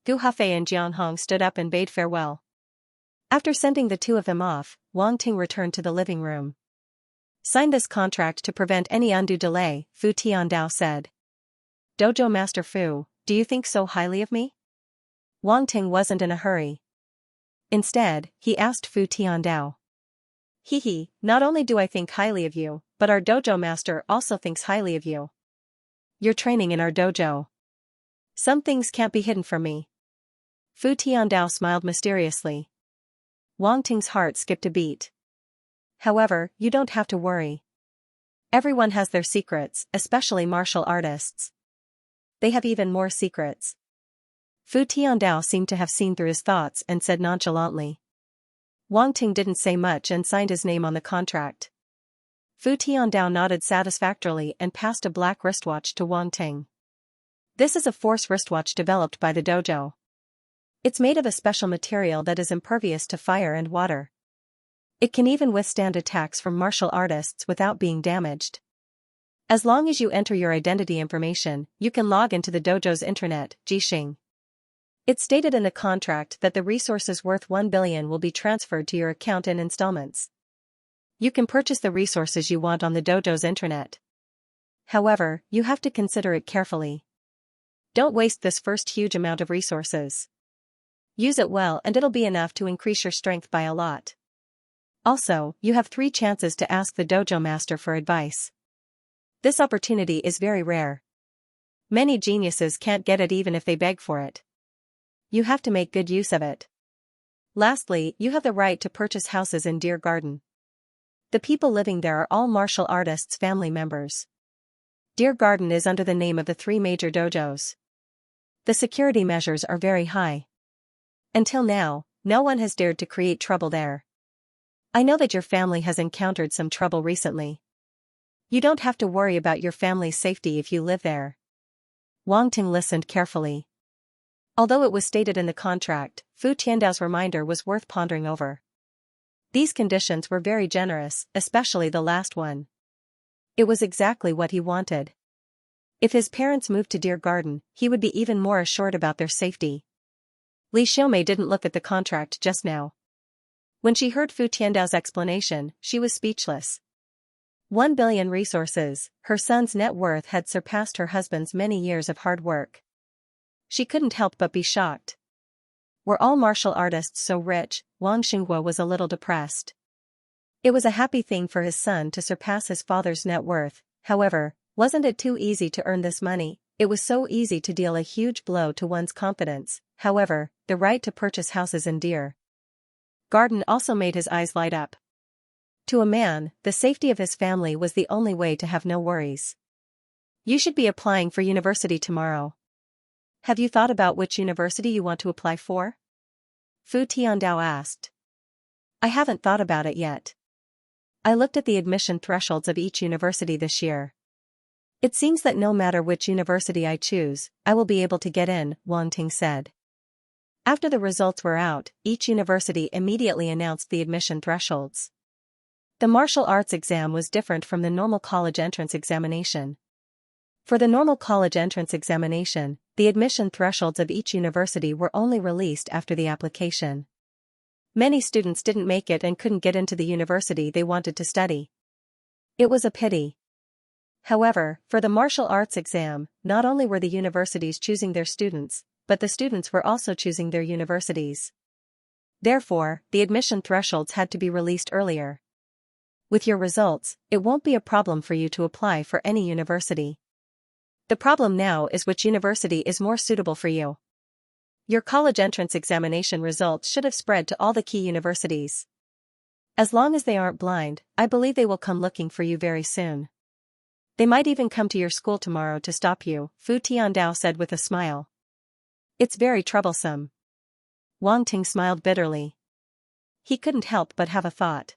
Gu Hafei and Jiang Hong stood up and bade farewell. After sending the two of them off, Wang Ting returned to the living room. Sign this contract to prevent any undue delay, Fu Tiandao said. Dojo Master Fu, do you think so highly of me? Wang Ting wasn't in a hurry. Instead, he asked Fu Tiandao. Hehe, not only do I think highly of you, but our dojo master also thinks highly of you. You're training in our dojo. Some things can't be hidden from me. Fu Tiandao smiled mysteriously. Wang Ting's heart skipped a beat. However, you don't have to worry. Everyone has their secrets, especially martial artists. They have even more secrets. Fu Tiandao seemed to have seen through his thoughts and said nonchalantly. Wang Ting didn't say much and signed his name on the contract. Fu Tiandao nodded satisfactorily and passed a black wristwatch to Wang Ting. This is a force wristwatch developed by the dojo. It's made of a special material that is impervious to fire and water. It can even withstand attacks from martial artists without being damaged. As long as you enter your identity information, you can log into the dojo's internet, Jixing. It's stated in the contract that the resources worth 1 billion will be transferred to your account in installments. You can purchase the resources you want on the dojo's internet. However, you have to consider it carefully. Don't waste this first huge amount of resources. Use it well and it'll be enough to increase your strength by a lot. Also, you have 3 chances to ask the dojo master for advice. This opportunity is very rare. Many geniuses can't get it even if they beg for it. You have to make good use of it. Lastly, you have the right to purchase houses in Deer Garden. The people living there are all martial artists' family members. Deer Garden is under the name of the three major dojos. The security measures are very high. Until now, no one has dared to create trouble there. I know that your family has encountered some trouble recently. You don't have to worry about your family's safety if you live there. Wang Ting listened carefully. Although it was stated in the contract, Fu Tiandao's reminder was worth pondering over. These conditions were very generous, especially the last one. It was exactly what he wanted. If his parents moved to Deer Garden, he would be even more assured about their safety. Li Xiaomei didn't look at the contract just now. When she heard Fu Tiandao's explanation, she was speechless. 1 billion resources, her son's net worth had surpassed her husband's many years of hard work. She couldn't help but be shocked. Were all martial artists so rich? Wang Xinghua was a little depressed. It was a happy thing for his son to surpass his father's net worth, however, wasn't it too easy to earn this money? It was so easy to deal a huge blow to one's confidence. However, the right to purchase houses in Deer Garden also made his eyes light up. To a man, the safety of his family was the only way to have no worries. You should be applying for university tomorrow. Have you thought about which university you want to apply for? Fu Tiandao asked. I haven't thought about it yet. I looked at the admission thresholds of each university this year. It seems that no matter which university I choose, I will be able to get in, Wang Ting said. After the results were out, each university immediately announced the admission thresholds. The martial arts exam was different from the normal college entrance examination. For the normal college entrance examination, the admission thresholds of each university were only released after the application. Many students didn't make it and couldn't get into the university they wanted to study. It was a pity. However, for the martial arts exam, not only were the universities choosing their students, but the students were also choosing their universities. Therefore, the admission thresholds had to be released earlier. With your results, it won't be a problem for you to apply for any university. The problem now is which university is more suitable for you. Your college entrance examination results should have spread to all the key universities. As long as they aren't blind, I believe they will come looking for you very soon. They might even come to your school tomorrow to stop you, Fu Tiandao said with a smile. It's very troublesome. Wang Ting smiled bitterly. He couldn't help but have a thought.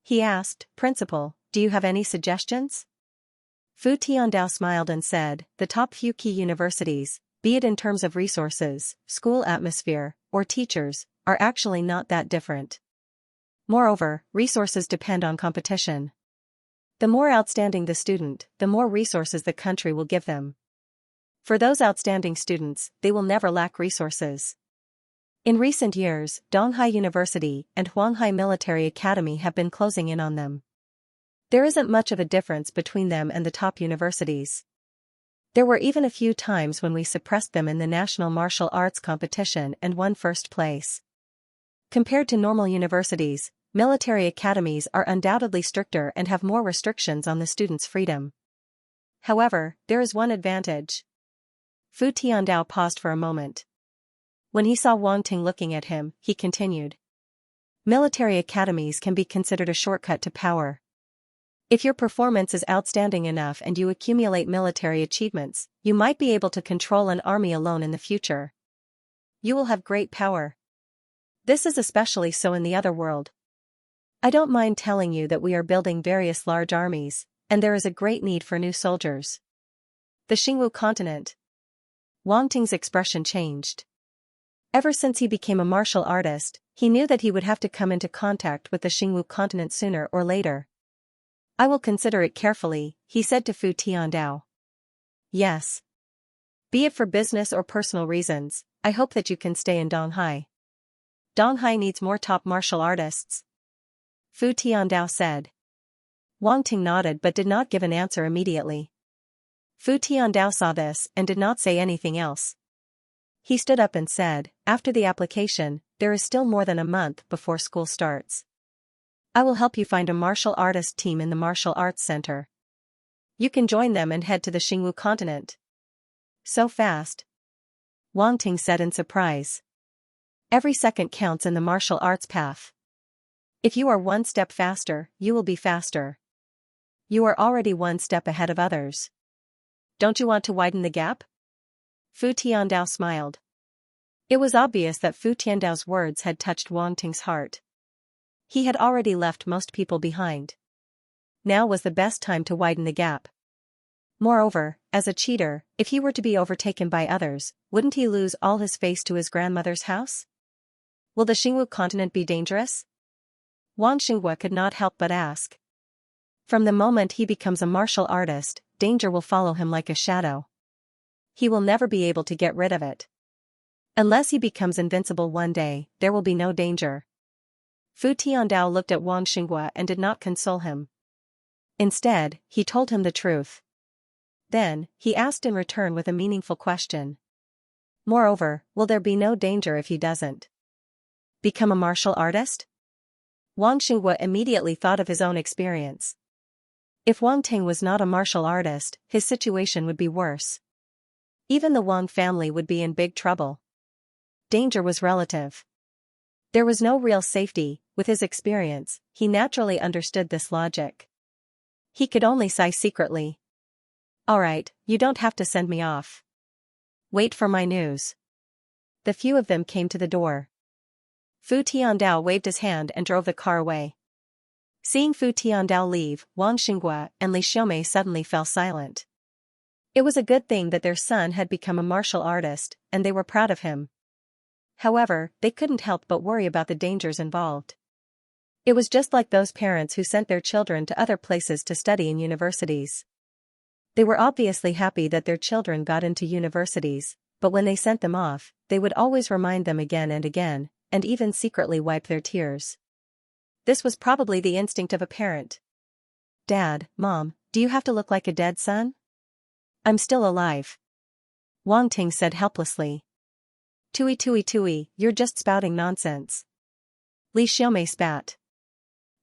He asked, Principal, do you have any suggestions? Fu Tiandao smiled and said, the top few key universities, be it in terms of resources, school atmosphere, or teachers, are actually not that different. Moreover, resources depend on competition. The more outstanding the student, the more resources the country will give them. For those outstanding students, they will never lack resources. In recent years, Donghai University and Huanghai Military Academy have been closing in on them. There isn't much of a difference between them and the top universities. There were even a few times when we suppressed them in the national martial arts competition and won first place. Compared to normal universities, military academies are undoubtedly stricter and have more restrictions on the students' freedom. However, there is one advantage. Fu Tiandao paused for a moment. When he saw Wang Ting looking at him, he continued. Military academies can be considered a shortcut to power. If your performance is outstanding enough and you accumulate military achievements, you might be able to control an army alone in the future. You will have great power. This is especially so in the other world. I don't mind telling you that we are building various large armies, and there is a great need for new soldiers. The Xingwu continent. Wang Ting's expression changed. Ever since he became a martial artist, he knew that he would have to come into contact with the Xingwu continent sooner or later. I will consider it carefully, he said to Fu Tiandao. Yes. Be it for business or personal reasons, I hope that you can stay in Donghai. Donghai needs more top martial artists. Fu Tiandao said. Wang Ting nodded but did not give an answer immediately. Fu Tiandao saw this and did not say anything else. He stood up and said, after the application, there is still more than a month before school starts. I will help you find a martial artist team in the Martial Arts Center. You can join them and head to the Xingwu continent. So fast? Wang Ting said in surprise. Every second counts in the martial arts path. If you are one step faster, you will be faster. You are already one step ahead of others. Don't you want to widen the gap? Fu Tiandao smiled. It was obvious that Fu Tiandao's words had touched Wang Ting's heart. He had already left most people behind. Now was the best time to widen the gap. Moreover, as a cheater, if he were to be overtaken by others, wouldn't he lose all his face to his grandmother's house? Will the Xingwu continent be dangerous? Wang Xinghua could not help but ask. From the moment he becomes a martial artist, danger will follow him like a shadow. He will never be able to get rid of it. Unless he becomes invincible one day, there will be no danger. Fu Tiandao looked at Wang Xinghua and did not console him. Instead, he told him the truth. Then, he asked in return with a meaningful question. Moreover, will there be no danger if he doesn't become a martial artist? Wang Xinghua immediately thought of his own experience. If Wang Ting was not a martial artist, his situation would be worse. Even the Wang family would be in big trouble. Danger was relative. There was no real safety. With his experience, he naturally understood this logic. He could only sigh secretly. Alright, you don't have to send me off. Wait for my news. The few of them came to the door. Fu Tiandao waved his hand and drove the car away. Seeing Fu Tiandao leave, Wang Xinghua and Li Xiaomei suddenly fell silent. It was a good thing that their son had become a martial artist, and they were proud of him. However, they couldn't help but worry about the dangers involved. It was just like those parents who sent their children to other places to study in universities. They were obviously happy that their children got into universities, but when they sent them off, they would always remind them again, and even secretly wipe their tears. This was probably the instinct of a parent. Dad, Mom, do you have to look like a dead son? I'm still alive. Wang Ting said helplessly. Tui, you're just spouting nonsense. Li Xiaomei spat.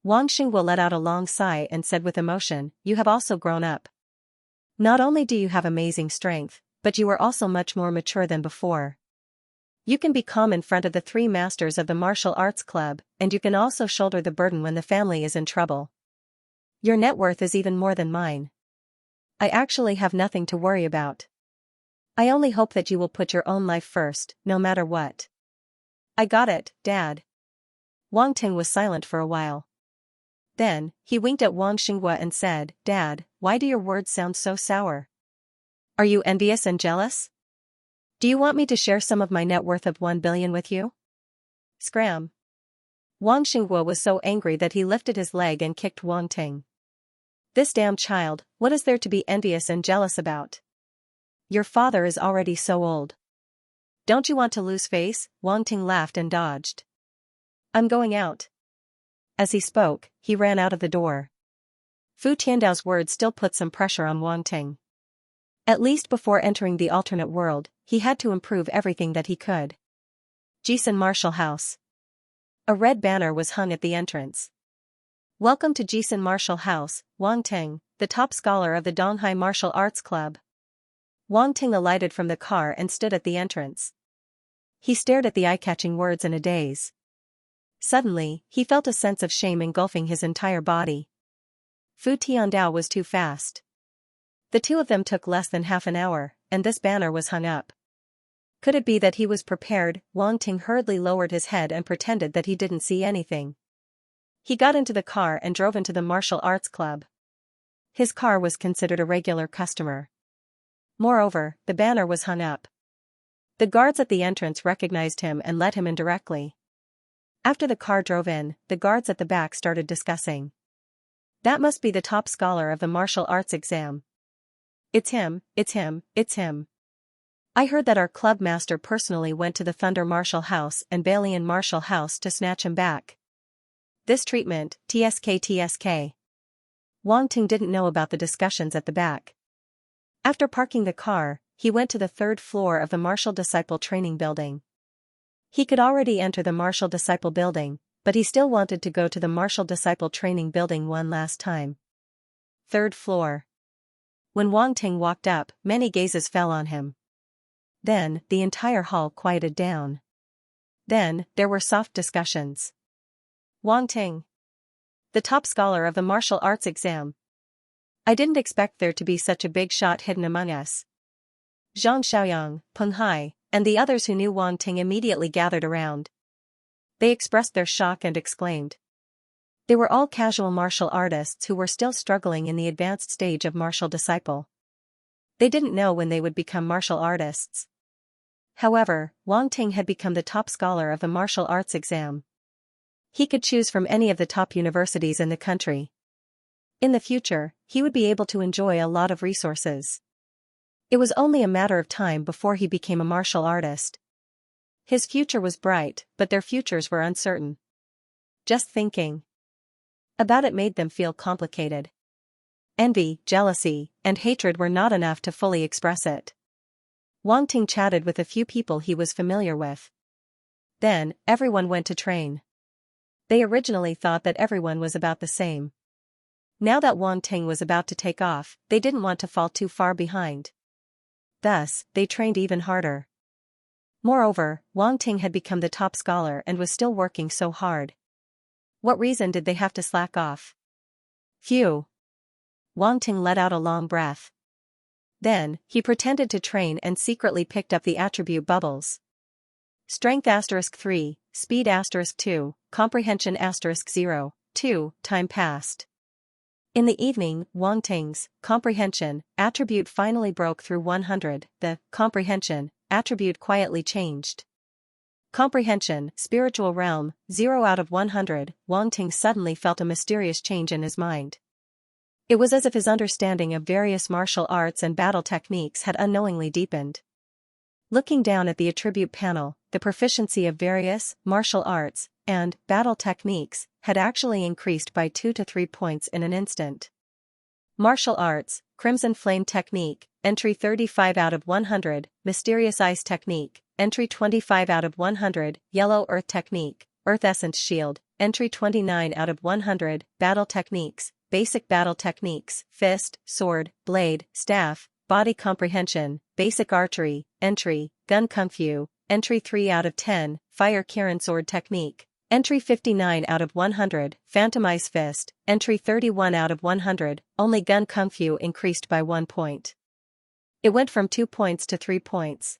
Wang Xinghua let out a long sigh and said with emotion, you have also grown up. Not only do you have amazing strength, but you are also much more mature than before. You can be calm in front of the three masters of the martial arts club, and you can also shoulder the burden when the family is in trouble. Your net worth is even more than mine. I actually have nothing to worry about. I only hope that you will put your own life first, no matter what. I got it, Dad. Wang Ting was silent for a while. Then, he winked at Wang Xinghua and said, Dad, why do your words sound so sour? Are you envious and jealous? Do you want me to share some of my net worth of 1 billion with you? Scram. Wang Xinghua was so angry that he lifted his leg and kicked Wang Ting. This damn child, what is there to be envious and jealous about? Your father is already so old. Don't you want to lose face? Wang Ting laughed and dodged. I'm going out. As he spoke, he ran out of the door. Fu Tiandao's words still put some pressure on Wang Ting. At least before entering the alternate world, he had to improve everything that he could. Jisun Martial House. A red banner was hung at the entrance. Welcome to Jisun Martial House, Wang Ting, the top scholar of the Donghai Martial Arts Club. Wang Ting alighted from the car and stood at the entrance. He stared at the eye-catching words in a daze. Suddenly, he felt a sense of shame engulfing his entire body. Fu Tiandao was too fast. The two of them took less than half an hour, and this banner was hung up. Could it be that he was prepared? Wang Ting hurriedly lowered his head and pretended that he didn't see anything. He got into the car and drove into the martial arts club. His car was considered a regular customer. Moreover, the banner was hung up. The guards at the entrance recognized him and let him in directly. After the car drove in, the guards at the back started discussing. That must be the top scholar of the martial arts exam. It's him. I heard that our club master personally went to the Thunder Martial House and Balian Martial House to snatch him back. This treatment, TSK. Wang Ting didn't know about the discussions at the back. After parking the car, he went to the third floor of the Martial Disciple Training Building. He could already enter the Martial Disciple Building, but he still wanted to go to the Martial Disciple Training Building one last time. Third floor. When Wang Ting walked up, many gazes fell on him. Then, the entire hall quieted down. Then, there were soft discussions. Wang Ting, the top scholar of the martial arts exam. I didn't expect there to be such a big shot hidden among us. Zhang Xiaoyang, Peng Hai, and the others who knew Wang Ting immediately gathered around. They expressed their shock and exclaimed. They were all casual martial artists who were still struggling in the advanced stage of martial disciple. They didn't know when they would become martial artists. However, Wang Ting had become the top scholar of the martial arts exam. He could choose from any of the top universities in the country. In the future, he would be able to enjoy a lot of resources. It was only a matter of time before he became a martial artist. His future was bright, but their futures were uncertain. Just thinking about it made them feel complicated. Envy, jealousy, and hatred were not enough to fully express it. Wang Ting chatted with a few people he was familiar with. Then, everyone went to train. They originally thought that everyone was about the same. Now that Wang Ting was about to take off, they didn't want to fall too far behind. Thus, they trained even harder. Moreover, Wang Ting had become the top scholar and was still working so hard. What reason did they have to slack off? Phew. Wang Ting let out a long breath. Then, he pretended to train and secretly picked up the attribute bubbles. Strength *3, Speed *2, Comprehension *0, 2, time passed. In the evening, Wang Ting's comprehension attribute finally broke through 100. The comprehension attribute quietly changed. Comprehension, spiritual realm, 0 out of 100. Wang Ting suddenly felt a mysterious change in his mind. It was as if his understanding of various martial arts and battle techniques had unknowingly deepened. Looking down at the attribute panel, the proficiency of various martial arts and battle techniques had actually increased by 2 to 3 points in an instant. Martial arts, Crimson Flame Technique, entry 35 out of 100, Mysterious Ice Technique, entry 25 out of 100, Yellow Earth Technique, Earth Essence Shield, entry 29 out of 100, Battle Techniques, Basic Battle Techniques, Fist, Sword, Blade, Staff, Body Comprehension, Basic Archery, entry, Gun Kung Fu, entry 3 out of 10, Fire Kirin Sword Technique, entry 59 out of 100, Phantom Ice Fist, entry 31 out of 100, only Gun Kung Fu increased by 1 point. It went from 2 points to 3 points.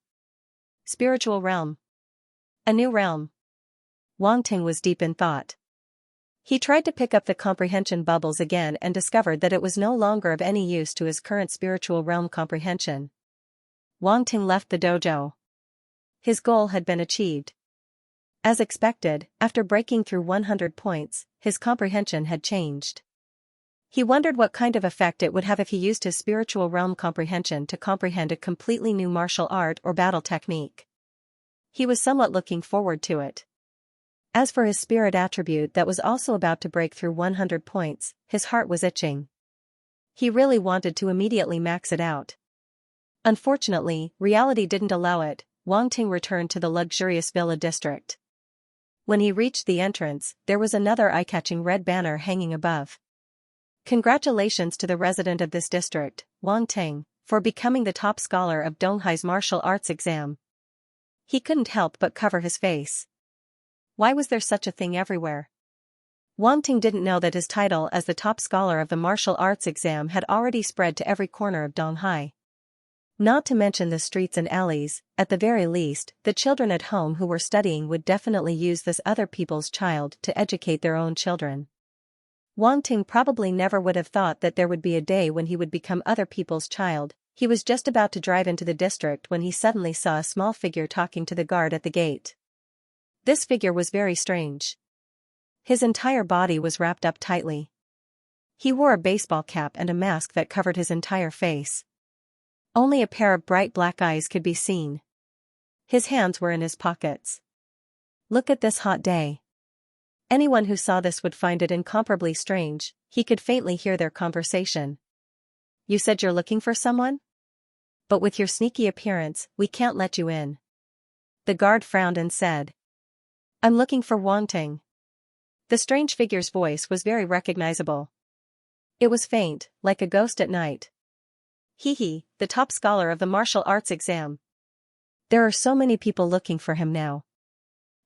Spiritual realm. A new realm. Wang Ting was deep in thought. He tried to pick up the comprehension bubbles again and discovered that it was no longer of any use to his current spiritual realm comprehension. Wang Ting left the dojo. His goal had been achieved. As expected, after breaking through 100 points, his comprehension had changed. He wondered what kind of effect it would have if he used his spiritual realm comprehension to comprehend a completely new martial art or battle technique. He was somewhat looking forward to it. As for his spirit attribute that was also about to break through 100 points, his heart was itching. He really wanted to immediately max it out. Unfortunately, reality didn't allow it. Wang Ting returned to the luxurious villa district. When he reached the entrance, there was another eye-catching red banner hanging above. Congratulations to the resident of this district, Wang Ting, for becoming the top scholar of Donghai's martial arts exam. He couldn't help but cover his face. Why was there such a thing everywhere? Wang Ting didn't know that his title as the top scholar of the martial arts exam had already spread to every corner of Donghai. Not to mention the streets and alleys, at the very least, the children at home who were studying would definitely use this other people's child to educate their own children. Wang Ting probably never would have thought that there would be a day when he would become other people's child. He was just about to drive into the district when he suddenly saw a small figure talking to the guard at the gate. This figure was very strange. His entire body was wrapped up tightly. He wore a baseball cap and a mask that covered his entire face. Only a pair of bright black eyes could be seen. His hands were in his pockets. Look at this hot day. Anyone who saw this would find it incomparably strange. He could faintly hear their conversation. You said you're looking for someone? But with your sneaky appearance, we can't let you in. The guard frowned and said. I'm looking for Wang Ting. The strange figure's voice was very recognizable. It was faint, like a ghost at night. He, the top scholar of the martial arts exam. There are so many people looking for him now.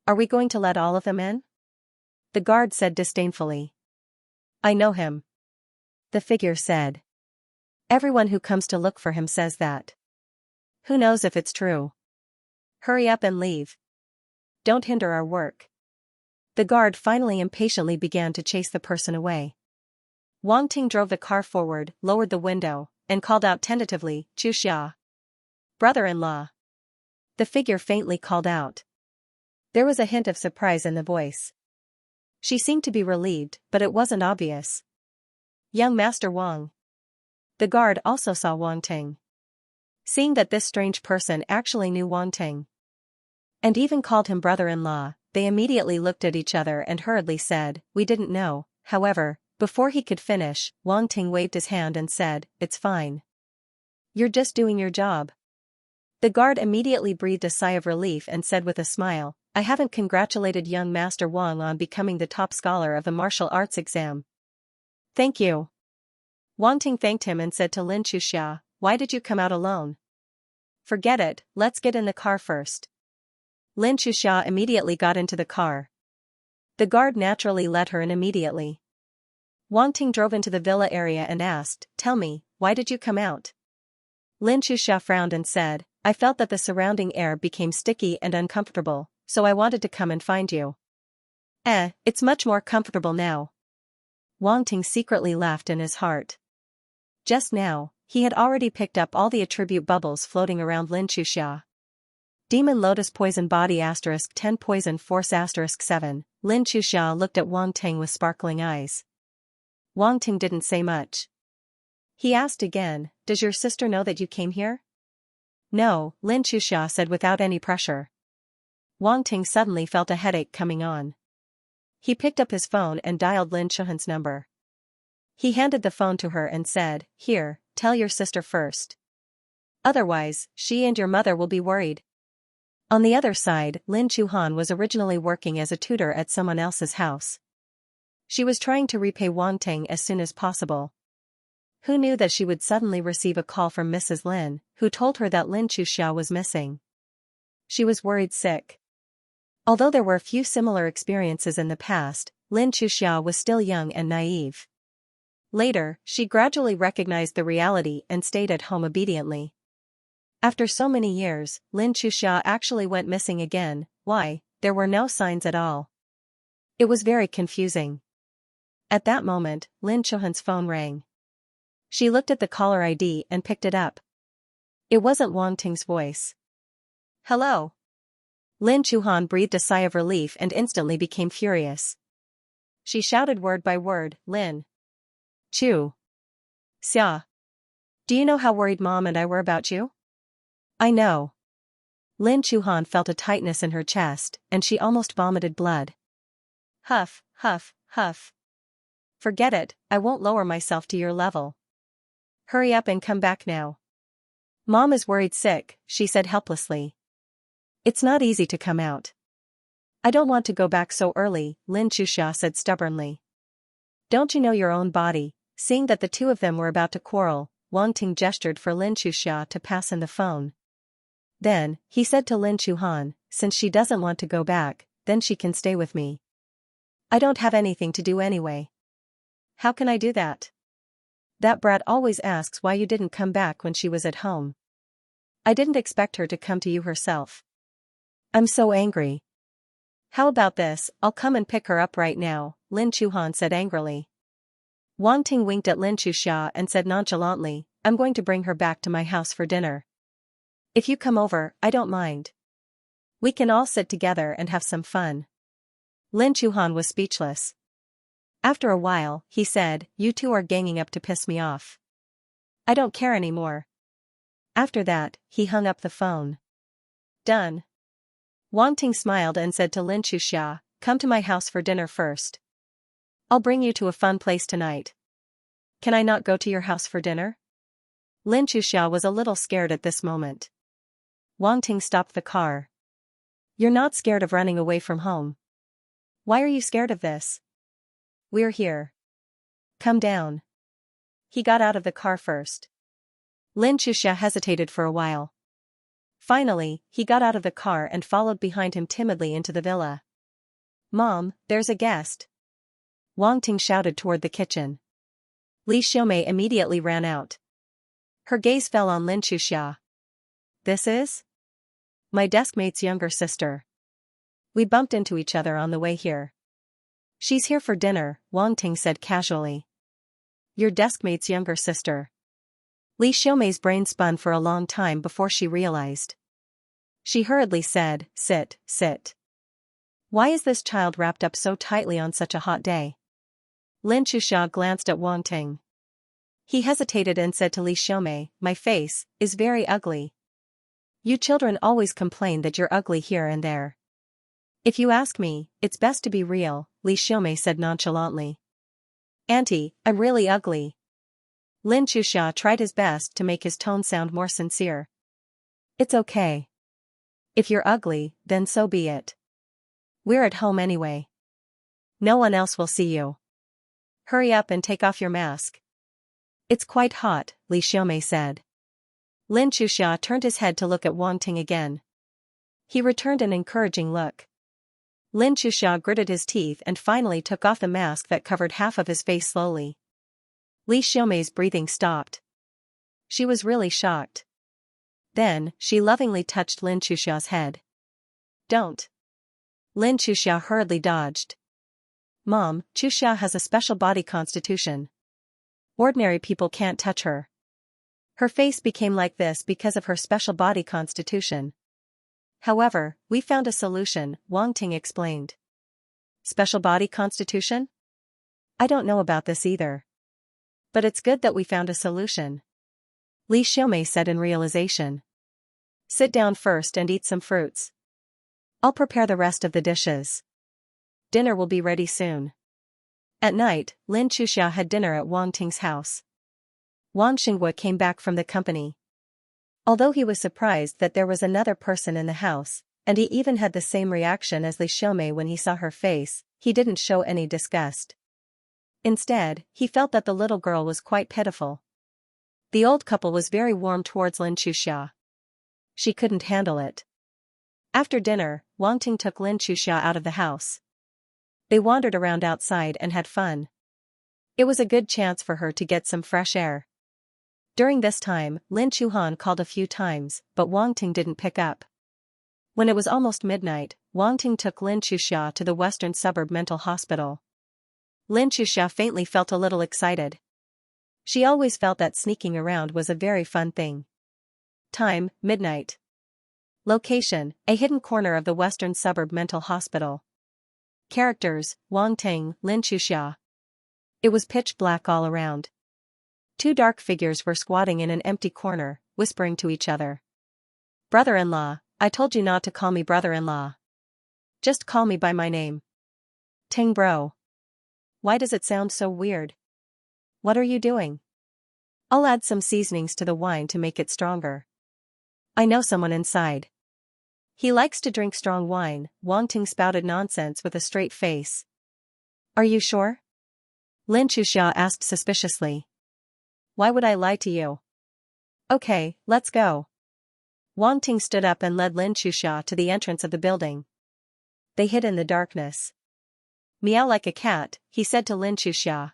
Are we going to let all of them in? The guard said disdainfully. I know him. The figure said. Everyone who comes to look for him says that. Who knows if it's true? Hurry up and leave. Don't hinder our work. The guard finally impatiently began to chase the person away. Wang Ting drove the car forward, lowered the window, and called out tentatively, Xianxia. Brother-in-law. The figure faintly called out. There was a hint of surprise in the voice. She seemed to be relieved, but it wasn't obvious. Young Master Wang. The guard also saw Wang Ting. Seeing that this strange person actually knew Wang Ting, and even called him brother-in-law, they immediately looked at each other and hurriedly said, we didn't know. However, before he could finish, Wang Ting waved his hand and said, it's fine. You're just doing your job. The guard immediately breathed a sigh of relief and said with a smile, I haven't congratulated young Master Wang on becoming the top scholar of the martial arts exam. Thank you. Wang Ting thanked him and said to Lin Xianxia, why did you come out alone? Forget it, let's get in the car first. Lin Xianxia immediately got into the car. The guard naturally let her in immediately. Wang Ting drove into the villa area and asked, tell me, why did you come out? Lin Xianxia frowned and said, I felt that the surrounding air became sticky and uncomfortable, so I wanted to come and find you. It's much more comfortable now. Wang Ting secretly laughed in his heart. Just now, he had already picked up all the attribute bubbles floating around Lin Xianxia. Demon Lotus Poison Body * 10 Poison Force * 7. Lin Xianxia looked at Wang Ting with sparkling eyes. Wang Ting didn't say much. He asked again, does your sister know that you came here? No, Lin Xianxia said without any pressure. Wang Ting suddenly felt a headache coming on. He picked up his phone and dialed Lin Xianxia's number. He handed the phone to her and said, here, tell your sister first. Otherwise, she and your mother will be worried. On the other side, Lin Chuhan was originally working as a tutor at someone else's house. She was trying to repay Wang Ting as soon as possible. Who knew that she would suddenly receive a call from Mrs. Lin, who told her that Lin Xianxia was missing. She was worried sick. Although there were a few similar experiences in the past, Lin Xianxia was still young and naive. Later, she gradually recognized the reality and stayed at home obediently. After so many years, Lin Xianxia actually went missing again. Why? There were no signs at all. It was very confusing. At that moment, Lin Chuhan's phone rang. She looked at the caller ID and picked it up. It wasn't Wang Ting's voice. Hello. Lin Chuhan breathed a sigh of relief and instantly became furious. She shouted word by word, Lin Xia. Do you know how worried Mom and I were about you? I know. Lin Chuhan felt a tightness in her chest, and she almost vomited blood. Huff, huff, huff. Forget it, I won't lower myself to your level. Hurry up and come back now. Mom is worried sick, she said helplessly. It's not easy to come out. I don't want to go back so early, Lin Xianxia said stubbornly. Don't you know your own body? Seeing that the two of them were about to quarrel, Wang Ting gestured for Lin Xianxia to pass in the phone. Then, he said to Lin Chuhan, since she doesn't want to go back, then she can stay with me. I don't have anything to do anyway. How can I do that? That brat always asks why you didn't come back when she was at home. I didn't expect her to come to you herself. I'm so angry. How about this, I'll come and pick her up right now, Lin Chuhan said angrily. Wang Ting winked at Lin Xianxia and said nonchalantly, I'm going to bring her back to my house for dinner. If you come over, I don't mind. We can all sit together and have some fun. Lin Chuhan was speechless. After a while, he said, you two are ganging up to piss me off. I don't care anymore. After that, he hung up the phone. Done. Wang Ting smiled and said to Lin Xianxia, come to my house for dinner first. I'll bring you to a fun place tonight. Can I not go to your house for dinner? Lin Xianxia was a little scared at this moment. Wang Ting stopped the car. You're not scared of running away from home. Why are you scared of this? We're here. Come down. He got out of the car first. Lin Xianxia hesitated for a while. Finally, he got out of the car and followed behind him timidly into the villa. Mom, there's a guest. Wang Ting shouted toward the kitchen. Li Xiaomei immediately ran out. Her gaze fell on Lin Xianxia. This is? My deskmate's younger sister. We bumped into each other on the way here. She's here for dinner, Wang Ting said casually. Your deskmate's younger sister. Li Xiaomei's brain spun for a long time before she realized. She hurriedly said, sit, sit. Why is this child wrapped up so tightly on such a hot day? Lin Xianxia glanced at Wang Ting. He hesitated and said to Li Xiaomei, my face is very ugly. You children always complain that you're ugly here and there. If you ask me, it's best to be real, Li Xiaomei said nonchalantly. Auntie, I'm really ugly. Lin Xianxia tried his best to make his tone sound more sincere. It's okay. If you're ugly, then so be it. We're at home anyway. No one else will see you. Hurry up and take off your mask. It's quite hot, Li Xiaomei said. Lin Xianxia turned his head to look at Wang Ting again. He returned an encouraging look. Lin Xianxia gritted his teeth and finally took off the mask that covered half of his face slowly. Li Xiaomei's breathing stopped. She was really shocked. Then, she lovingly touched Lin Xiaoxia's head. Don't. Lin Xiaoxia hurriedly dodged. Mom, Xiaoxia has a special body constitution. Ordinary people can't touch her. Her face became like this because of her special body constitution. However, we found a solution, Wang Ting explained. Special body constitution? I don't know about this either. But it's good that we found a solution. Li Xiaomei said in realization. Sit down first and eat some fruits. I'll prepare the rest of the dishes. Dinner will be ready soon. At night, Lin Xiaoxia had dinner at Wang Ting's house. Wang Xinghua came back from the company. Although he was surprised that there was another person in the house, and he even had the same reaction as Li Xiaomei when he saw her face, he didn't show any disgust. Instead, he felt that the little girl was quite pitiful. The old couple was very warm towards Lin Xiaoxia. She couldn't handle it. After dinner, Wang Ting took Lin Xiaoxia out of the house. They wandered around outside and had fun. It was a good chance for her to get some fresh air. During this time, Lin Chuhan called a few times, but Wang Ting didn't pick up. When it was almost midnight, Wang Ting took Lin Xiaoxia to the western suburb mental hospital. Lin Xiaoxia faintly felt a little excited. She always felt that sneaking around was a very fun thing. Time, midnight. Location, a hidden corner of the western suburb mental hospital. Characters, Wang Ting, Lin Xiaoxia. It was pitch black all around. Two dark figures were squatting in an empty corner, whispering to each other. Brother-in-law, I told you not to call me brother-in-law. Just call me by my name. Ting bro. Why does it sound so weird? What are you doing? I'll add some seasonings to the wine to make it stronger. I know someone inside. He likes to drink strong wine, Wang Ting spouted nonsense with a straight face. Are you sure? Lin Xiaoxia asked suspiciously. Why would I lie to you? Okay, let's go. Wang Ting stood up and led Lin Xiaoxia to the entrance of the building. They hid in the darkness. Meow like a cat, he said to Lin Xiaoxia.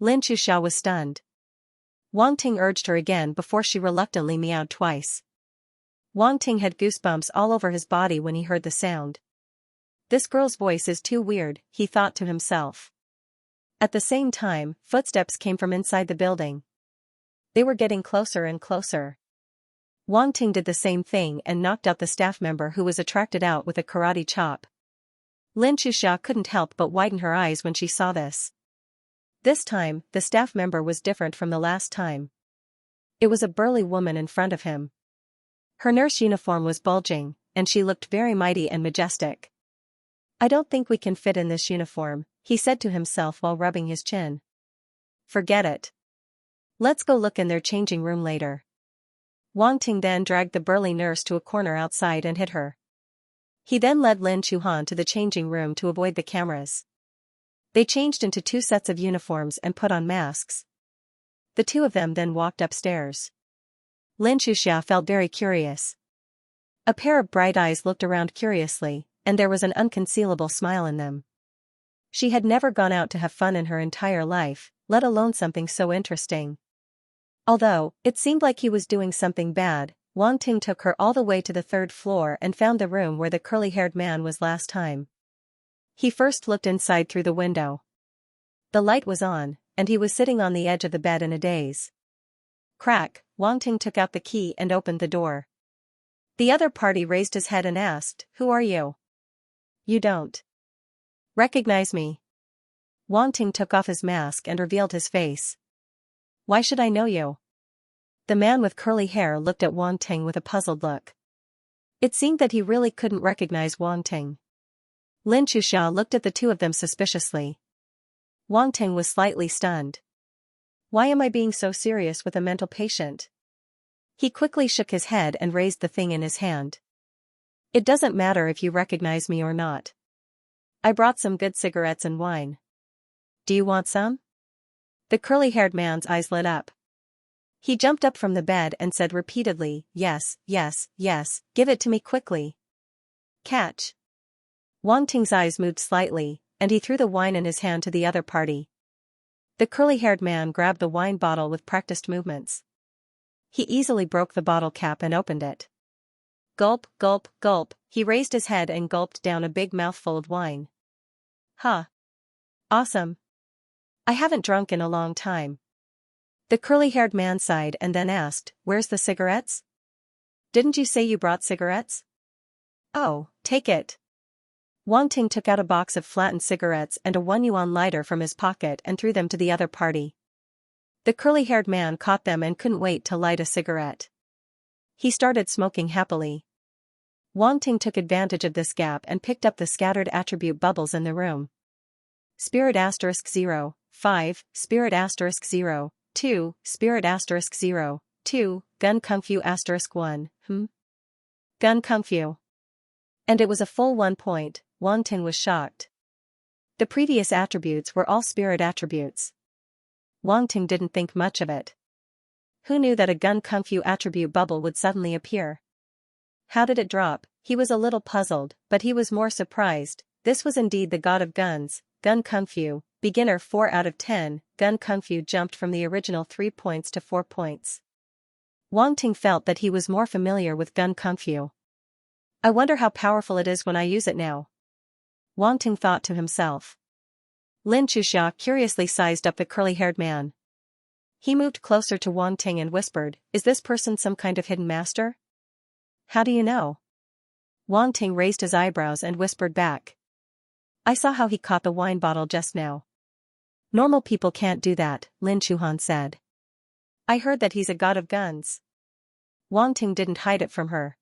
Lin Xiaoxia was stunned. Wang Ting urged her again before she reluctantly meowed twice. Wang Ting had goosebumps all over his body when he heard the sound. This girl's voice is too weird, he thought to himself. At the same time, footsteps came from inside the building. They were getting closer and closer. Wang Ting did the same thing and knocked out the staff member who was attracted out with a karate chop. Lin Xiaoxia couldn't help but widen her eyes when she saw this. This time, the staff member was different from the last time. It was a burly woman in front of him. Her nurse uniform was bulging, and she looked very mighty and majestic. I don't think we can fit in this uniform, he said to himself while rubbing his chin. Forget it. Let's go look in their changing room later. Wang Ting then dragged the burly nurse to a corner outside and hid her. He then led Lin Chuhan to the changing room to avoid the cameras. They changed into two sets of uniforms and put on masks. The two of them then walked upstairs. Lin Xiaoxia felt very curious. A pair of bright eyes looked around curiously, and there was an unconcealable smile in them. She had never gone out to have fun in her entire life, let alone something so interesting. Although, it seemed like he was doing something bad, Wang Ting took her all the way to the third floor and found the room where the curly-haired man was last time. He first looked inside through the window. The light was on, and he was sitting on the edge of the bed in a daze. Crack, Wang Ting took out the key and opened the door. The other party raised his head and asked, "Who are you? You don't recognize me?" Wang Ting took off his mask and revealed his face. "Why should I know you?" The man with curly hair looked at Wang Ting with a puzzled look. It seemed that he really couldn't recognize Wang Ting. Xianxia looked at the two of them suspiciously. Wang Ting was slightly stunned. "Why am I being so serious with a mental patient?" He quickly shook his head and raised the thing in his hand. "It doesn't matter if you recognize me or not. I brought some good cigarettes and wine. Do you want some?" The curly-haired man's eyes lit up. He jumped up from the bed and said repeatedly, "Yes, yes, yes, give it to me quickly." Catch. Wang Ting's eyes moved slightly, and he threw the wine in his hand to the other party. The curly-haired man grabbed the wine bottle with practiced movements. He easily broke the bottle cap and opened it. Gulp, gulp, gulp, he raised his head and gulped down a big mouthful of wine. "Huh. Awesome. I haven't drunk in a long time." The curly-haired man sighed and then asked, "Where's the cigarettes? Didn't you say you brought cigarettes?" "Oh, take it." Wang Ting took out a box of flattened cigarettes and a 1 yuan lighter from his pocket and threw them to the other party. The curly-haired man caught them and couldn't wait to light a cigarette. He started smoking happily. Wang Ting took advantage of this gap and picked up the scattered attribute bubbles in the room. Spirit *0, 5, Spirit *0, 2, Spirit *0, 2, Gun Kung Fu *1, Gun Kung Fu. And it was a full 1 point, Wang Ting was shocked. The previous attributes were all spirit attributes. Wang Ting didn't think much of it. Who knew that a Gun Kung Fu attribute bubble would suddenly appear? How did it drop? He was a little puzzled, but he was more surprised. This was indeed the god of guns, Gun Kung Fu, beginner 4 out of 10, Gun Kung Fu jumped from the original 3 points to 4 points. Wang Ting felt that he was more familiar with Gun Kung Fu. I wonder how powerful it is when I use it now. Wang Ting thought to himself. Xianxia curiously sized up the curly-haired man. He moved closer to Wang Ting and whispered, "Is this person some kind of hidden master?" "How do you know?" Wang Ting raised his eyebrows and whispered back. "I saw how he caught the wine bottle just now." "Normal people can't do that," Xianxia said. "I heard that he's a god of guns." Wang Ting didn't hide it from her.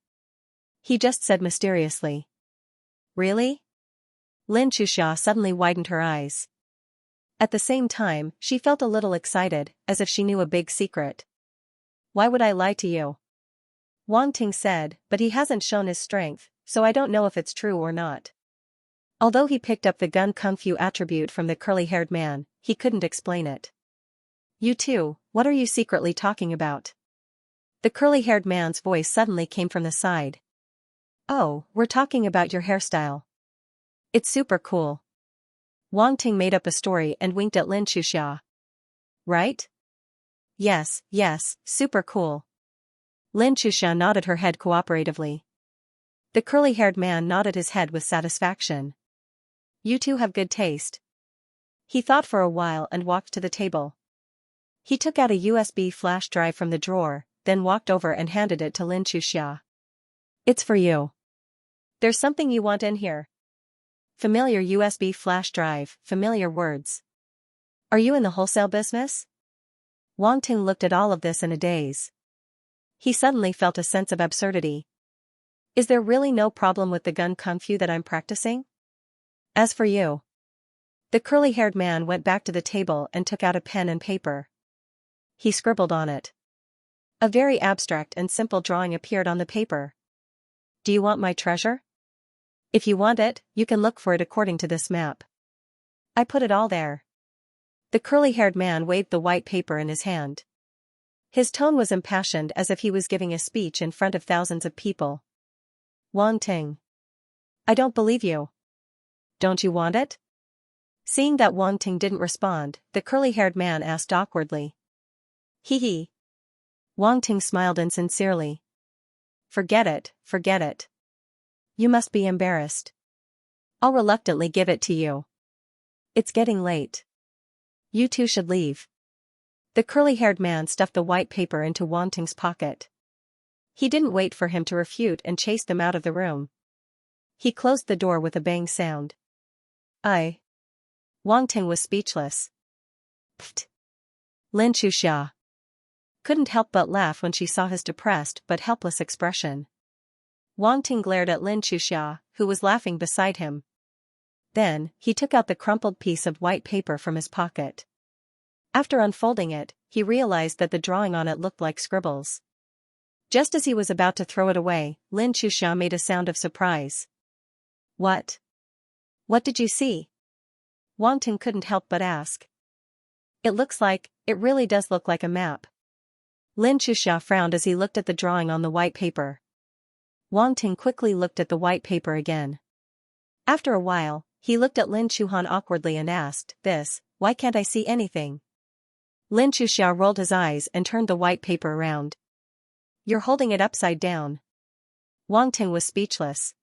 He just said mysteriously. "Really?" Xianxia suddenly widened her eyes. At the same time, she felt a little excited, as if she knew a big secret. "Why would I lie to you?" Wang Ting said, "But he hasn't shown his strength, so I don't know if it's true or not." Although he picked up the Gun Kung Fu attribute from the curly-haired man, he couldn't explain it. "You two, what are you secretly talking about?" The curly-haired man's voice suddenly came from the side. "Oh, we're talking about your hairstyle. It's super cool." Wang Ting made up a story and winked at Xianxia. "Right? Yes, yes, super cool." Xianxia nodded her head cooperatively. The curly-haired man nodded his head with satisfaction. "You two have good taste." He thought for a while and walked to the table. He took out a USB flash drive from the drawer, then walked over and handed it to Xianxia. "It's for you. There's something you want in here." Familiar USB flash drive, familiar words. "Are you in the wholesale business?" Wang Ting looked at all of this in a daze. He suddenly felt a sense of absurdity. Is there really no problem with the Gun Kung Fu that I'm practicing? As for you. The curly-haired man went back to the table and took out a pen and paper. He scribbled on it. A very abstract and simple drawing appeared on the paper. "Do you want my treasure? If you want it, you can look for it according to this map. I put it all there." The curly-haired man waved the white paper in his hand. His tone was impassioned as if he was giving a speech in front of thousands of people. "Wang Ting. I don't believe you. Don't you want it?" Seeing that Wang Ting didn't respond, the curly-haired man asked awkwardly. "Hee hee. Wang Ting smiled insincerely. Forget it, forget it. You must be embarrassed. I'll reluctantly give it to you. It's getting late. You two should leave. The curly-haired man stuffed the white paper into Wang Ting's pocket. He didn't wait for him to refute and chased them out of the room. He closed the door with a bang sound. Wang Ting was speechless. Pfft. Lin Xianxia couldn't help but laugh when she saw his depressed but helpless expression. Wang Ting glared at Lin Xianxia, who was laughing beside him. Then, he took out the crumpled piece of white paper from his pocket. After unfolding it, he realized that the drawing on it looked like scribbles. Just as he was about to throw it away, Lin Xianxia made a sound of surprise. What? What did you see? Wang Ting couldn't help but ask. It really does look like a map. Lin Xianxia frowned as he looked at the drawing on the white paper. Wang Ting quickly looked at the white paper again. After a while, he looked at Lin Xianxia awkwardly and asked, Why can't I see anything? Lin Xianxia rolled his eyes and turned the white paper around. You're holding it upside down. Wang Ting was speechless.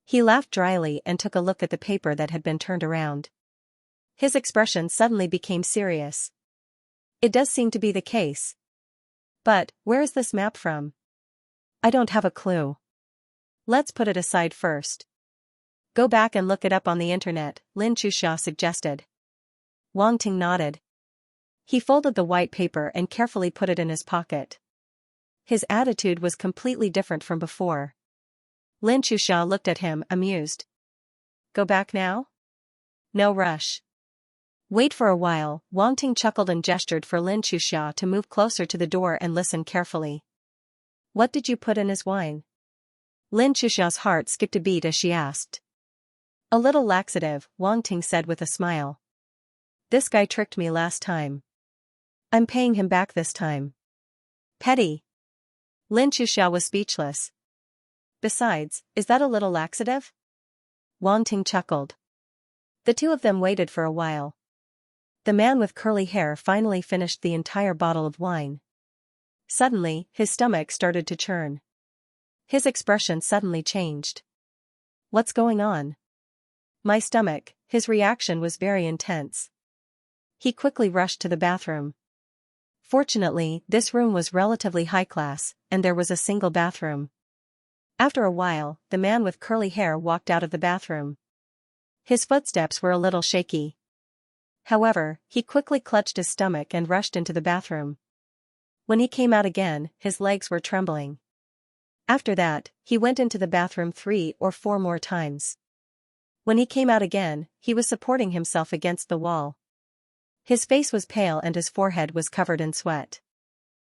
He laughed dryly and took a look at the paper that had been turned around. His expression suddenly became serious. It does seem to be the case. But, where is this map from? I don't have a clue. Let's put it aside first. Go back and look it up on the internet, Lin Xianxia suggested. Wang Ting nodded. He folded the white paper and carefully put it in his pocket. His attitude was completely different from before. Lin Xianxia looked at him, amused. Go back now? No rush. Wait for a while. Wang Ting chuckled and gestured for Lin Xianxia to move closer to the door and listen carefully. What did you put in his wine? Lin Xianxia's heart skipped a beat as she asked. A little laxative, Wang Ting said with a smile. This guy tricked me last time. I'm paying him back this time. Petty. Lin Xianxia was speechless. Besides, is that a little laxative? Wang Ting chuckled. The two of them waited for a while. The man with curly hair finally finished the entire bottle of wine. Suddenly, his stomach started to churn. His expression suddenly changed. What's going on? My stomach. His reaction was very intense. He quickly rushed to the bathroom. Fortunately, this room was relatively high class, and there was a single bathroom. After a while, the man with curly hair walked out of the bathroom. His footsteps were a little shaky. However, he quickly clutched his stomach and rushed into the bathroom. When he came out again, his legs were trembling. After that, he went into the bathroom 3 or 4 more times. When he came out again, he was supporting himself against the wall. His face was pale and his forehead was covered in sweat.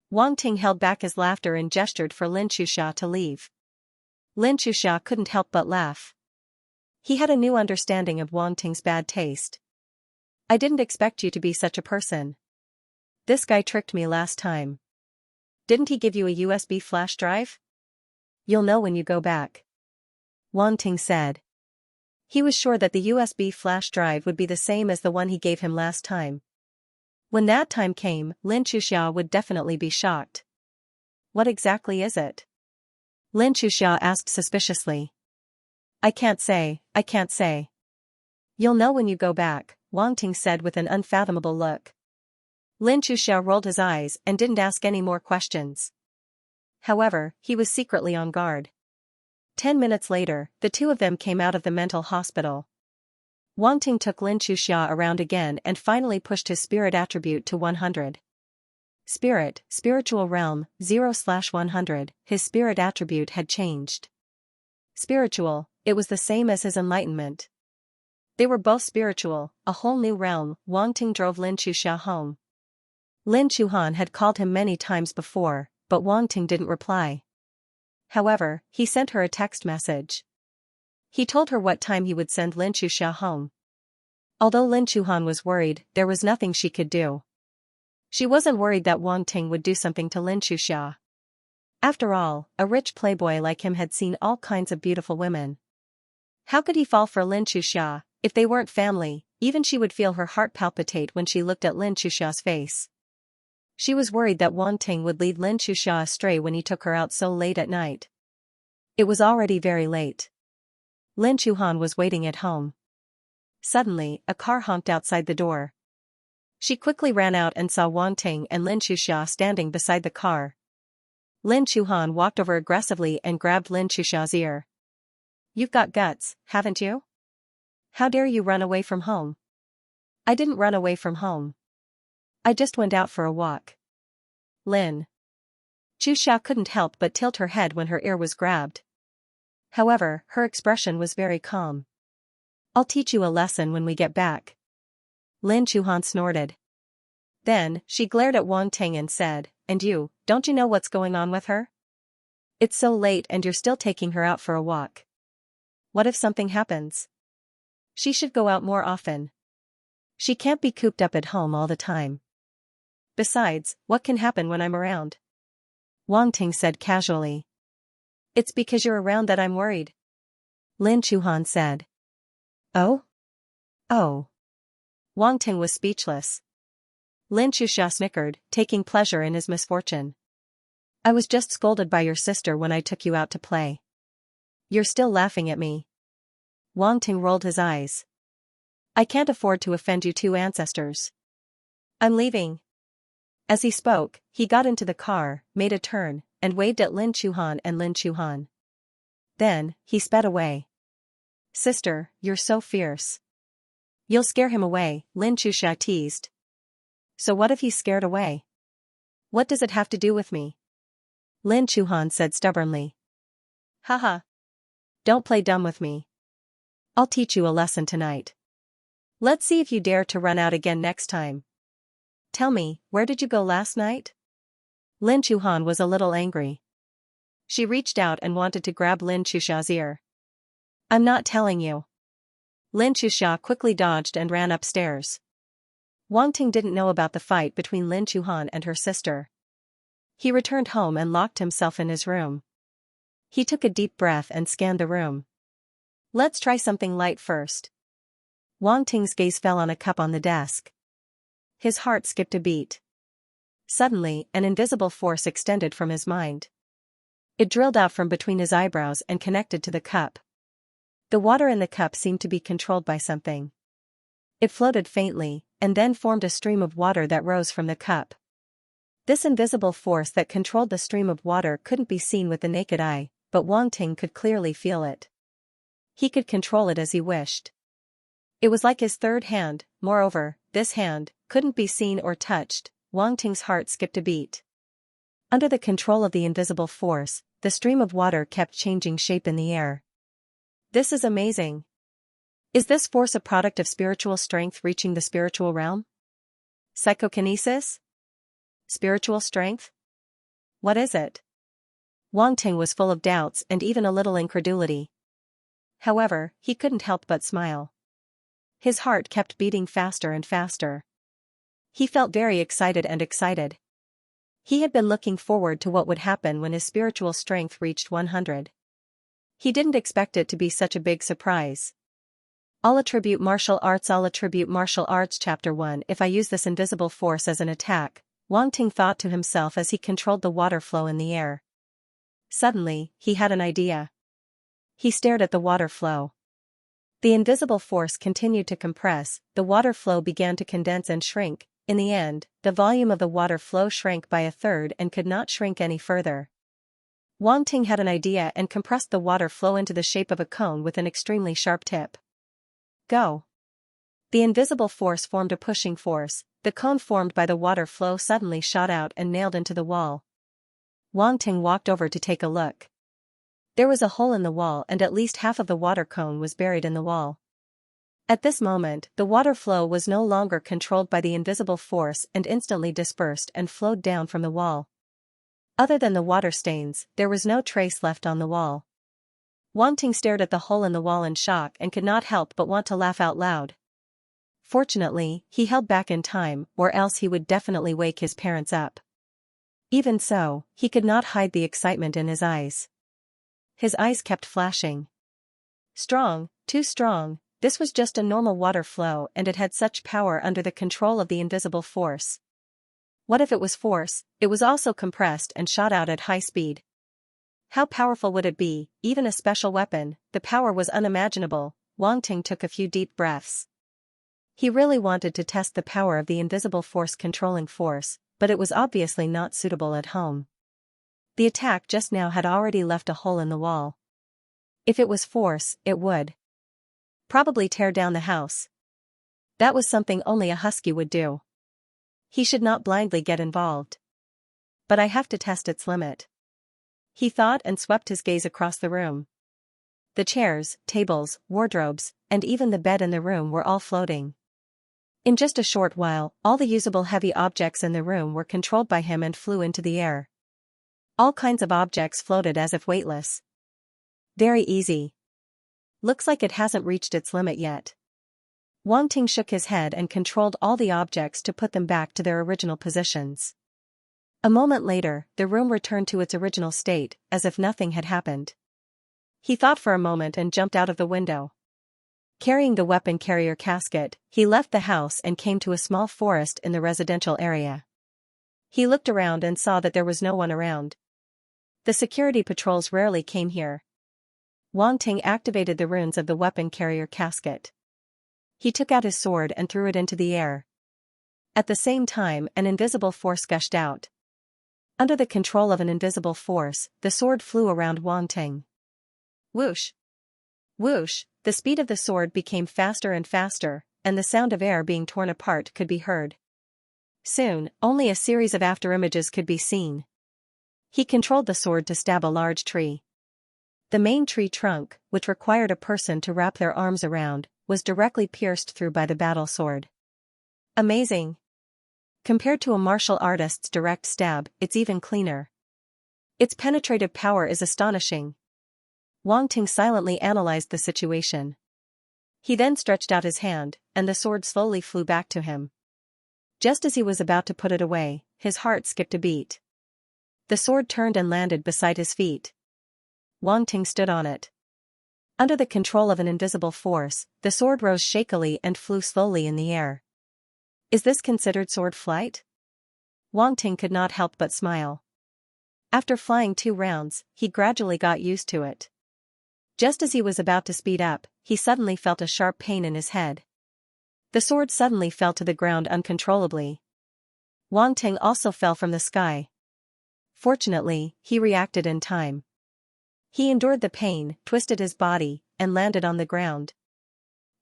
Wang Ting held back his laughter and gestured for Lin Xianxia to leave. Lin Xianxia couldn't help but laugh. He had a new understanding of Wang Ting's bad taste. I didn't expect you to be such a person. This guy tricked me last time. Didn't he give you a USB flash drive? You'll know when you go back. Wang Ting said. He was sure that the USB flash drive would be the same as the one he gave him last time. When that time came, Lin Xianxia would definitely be shocked. What exactly is it? Lin Xianxia asked suspiciously. I can't say. You'll know when you go back, Wang Ting said with an unfathomable look. Lin Xianxia rolled his eyes and didn't ask any more questions. However, he was secretly on guard. 10 minutes later, the two of them came out of the mental hospital. Wang Ting took Lin Xianxia around again and finally pushed his spirit attribute to 100. Spirit, spiritual realm, 0/100, his spirit attribute had changed. Spiritual, it was the same as his enlightenment. They were both spiritual, a whole new realm. Wang Ting drove Lin Xianxia home. Lin Chuhan had called him many times before, but Wang Ting didn't reply. However, he sent her a text message. He told her what time he would send Lin Xianxia home. Although Lin Chuhan was worried, there was nothing she could do. She wasn't worried that Wang Ting would do something to Lin Xianxia. After all, a rich playboy like him had seen all kinds of beautiful women. How could he fall for Lin Xianxia? If they weren't family, even she would feel her heart palpitate when she looked at Lin Xianxia's face. She was worried that Wang Ting would lead Lin Xianxia astray when he took her out so late at night. It was already very late. Lin Chuhan was waiting at home. Suddenly, a car honked outside the door. She quickly ran out and saw Wang Ting and Lin Xianxia standing beside the car. Lin Chuhan walked over aggressively and grabbed Lin Xiaoxia's ear. "You've got guts, haven't you? How dare you run away from home?" "I didn't run away from home. I just went out for a walk." Lin Xiaoxia couldn't help but tilt her head when her ear was grabbed. However, her expression was very calm. "I'll teach you a lesson when we get back." Lin Chuhan snorted. Then, she glared at Wang Ting and said, "And you, don't you know what's going on with her? It's so late and you're still taking her out for a walk. What if something happens? She should go out more often. She can't be cooped up at home all the time. Besides, what can happen when I'm around?" Wang Ting said casually. "It's because you're around that I'm worried," Lin Chuhan said. "Oh? Oh." Wang Ting was speechless. Lin Xiaoxia snickered, taking pleasure in his misfortune. "I was just scolded by your sister when I took you out to play. You're still laughing at me." Wang Ting rolled his eyes. "I can't afford to offend you two ancestors. I'm leaving." As he spoke, he got into the car, made a turn, and waved at Lin Chuhan and Lin Chuhan. Then, he sped away. "Sister, you're so fierce. You'll scare him away," Lin Xiaoxia teased. "So what if he's scared away? What does it have to do with me?" Lin Chuhan said stubbornly. "Haha. Don't play dumb with me. I'll teach you a lesson tonight. Let's see if you dare to run out again next time. Tell me, where did you go last night?" Lin Chuhan was a little angry. She reached out and wanted to grab Lin Xiaoxia's ear. "I'm not telling you." Lin Xiaoxia quickly dodged and ran upstairs. Wang Ting didn't know about the fight between Lin Chuhan and her sister. He returned home and locked himself in his room. He took a deep breath and scanned the room. "Let's try something light first." Wang Ting's gaze fell on a cup on the desk. His heart skipped a beat. Suddenly, an invisible force extended from his mind. It drilled out from between his eyebrows and connected to the cup. The water in the cup seemed to be controlled by something. It floated faintly, and then formed a stream of water that rose from the cup. This invisible force that controlled the stream of water couldn't be seen with the naked eye, but Wang Ting could clearly feel it. He could control it as he wished. It was like his third hand. Moreover, this hand couldn't be seen or touched. Wang Ting's heart skipped a beat. Under the control of the invisible force, the stream of water kept changing shape in the air. "This is amazing. Is this force a product of spiritual strength reaching the spiritual realm? Psychokinesis? Spiritual strength? What is it?" Wang Ting was full of doubts and even a little incredulity. However, he couldn't help but smile. His heart kept beating faster and faster. He felt very excited and excited. He had been looking forward to what would happen when his spiritual strength reached 100. He didn't expect it to be such a big surprise. I'll attribute martial arts Chapter 1 If I use this invisible force as an attack, Wang Ting thought to himself as he controlled the water flow in the air. Suddenly, he had an idea. He stared at the water flow. The invisible force continued to compress, the water flow began to condense and shrink. In the end, the volume of the water flow shrank by a third and could not shrink any further. Wang Ting had an idea and compressed the water flow into the shape of a cone with an extremely sharp tip. Go! The invisible force formed a pushing force. The cone formed by the water flow suddenly shot out and nailed into the wall. Wang Ting walked over to take a look. There was a hole in the wall and at least half of the water cone was buried in the wall. At this moment, the water flow was no longer controlled by the invisible force and instantly dispersed and flowed down from the wall. Other than the water stains, there was no trace left on the wall. Wang Ting stared at the hole in the wall in shock and could not help but want to laugh out loud. Fortunately, he held back in time, or else he would definitely wake his parents up. Even so, he could not hide the excitement in his eyes. His eyes kept flashing. Strong, too strong, this was just a normal water flow and it had such power under the control of the invisible force. What if it was force? It was also compressed and shot out at high speed. How powerful would it be, even a special weapon? The power was unimaginable. Wang Ting took a few deep breaths. He really wanted to test the power of the invisible force controlling force, but it was obviously not suitable at home. The attack just now had already left a hole in the wall. If it was force, it would probably tear down the house. That was something only a husky would do. He should not blindly get involved. But I have to test its limit, he thought, and swept his gaze across the room. The chairs, tables, wardrobes, and even the bed in the room were all floating. In just a short while, all the usable heavy objects in the room were controlled by him and flew into the air. All kinds of objects floated as if weightless. Very easy. Looks like it hasn't reached its limit yet. Wang Ting shook his head and controlled all the objects to put them back to their original positions. A moment later, the room returned to its original state, as if nothing had happened. He thought for a moment and jumped out of the window. Carrying the weapon carrier casket, he left the house and came to a small forest in the residential area. He looked around and saw that there was no one around. The security patrols rarely came here. Wang Ting activated the runes of the weapon carrier casket. He took out his sword and threw it into the air. At the same time, an invisible force gushed out. Under the control of an invisible force, the sword flew around Wang Ting. Whoosh! Whoosh! The speed of the sword became faster and faster, and the sound of air being torn apart could be heard. Soon, only a series of afterimages could be seen. He controlled the sword to stab a large tree. The main tree trunk, which required a person to wrap their arms around, was directly pierced through by the battle sword. Amazing! Compared to a martial artist's direct stab, it's even cleaner. Its penetrative power is astonishing. Wang Ting silently analyzed the situation. He then stretched out his hand, and the sword slowly flew back to him. Just as he was about to put it away, his heart skipped a beat. The sword turned and landed beside his feet. Wang Ting stood on it. Under the control of an invisible force, the sword rose shakily and flew slowly in the air. Is this considered sword flight? Wang Ting could not help but smile. After flying 2 rounds, he gradually got used to it. Just as he was about to speed up, he suddenly felt a sharp pain in his head. The sword suddenly fell to the ground uncontrollably. Wang Ting also fell from the sky. Fortunately, he reacted in time. He endured the pain, twisted his body, and landed on the ground.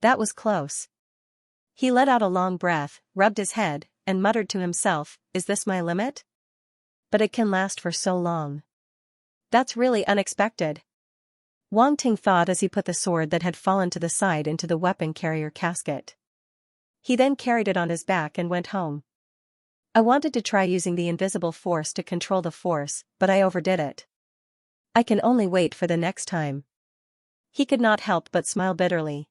That was close. He let out a long breath, rubbed his head, and muttered to himself, "Is this my limit? But it can last for so long. That's really unexpected." Wang Ting thought as he put the sword that had fallen to the side into the weapon carrier casket. He then carried it on his back and went home. I wanted to try using the invisible force to control the force, but I overdid it. I can only wait for the next time. He could not help but smile bitterly.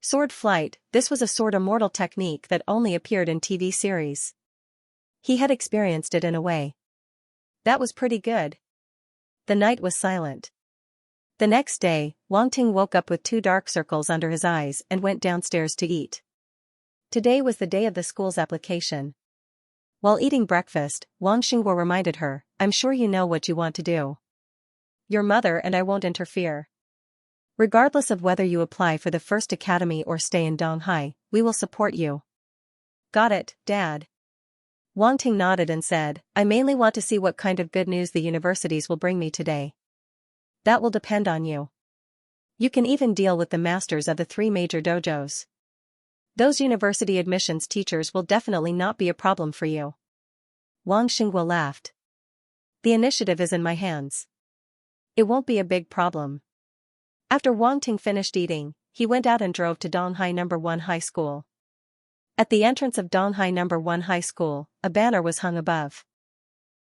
Sword flight, this was a sword immortal technique that only appeared in TV series. He had experienced it in a way. That was pretty good. The night was silent. The next day, Wang Ting woke up with 2 dark circles under his eyes and went downstairs to eat. Today was the day of the school's application. While eating breakfast, Wang Xingguo reminded her, "I'm sure you know what you want to do. Your mother and I won't interfere. Regardless of whether you apply for the first academy or stay in Donghai, we will support you." Got it, Dad. Wang Ting nodded and said, "I mainly want to see what kind of good news the universities will bring me today. That will depend on you. You can even deal with the masters of the 3 major dojos. Those university admissions teachers will definitely not be a problem for you." Wang Xingguo laughed. "The initiative is in my hands. It won't be a big problem." After Wang Ting finished eating, he went out and drove to Donghai No. 1 High School. At the entrance of Donghai No. 1 High School, a banner was hung above.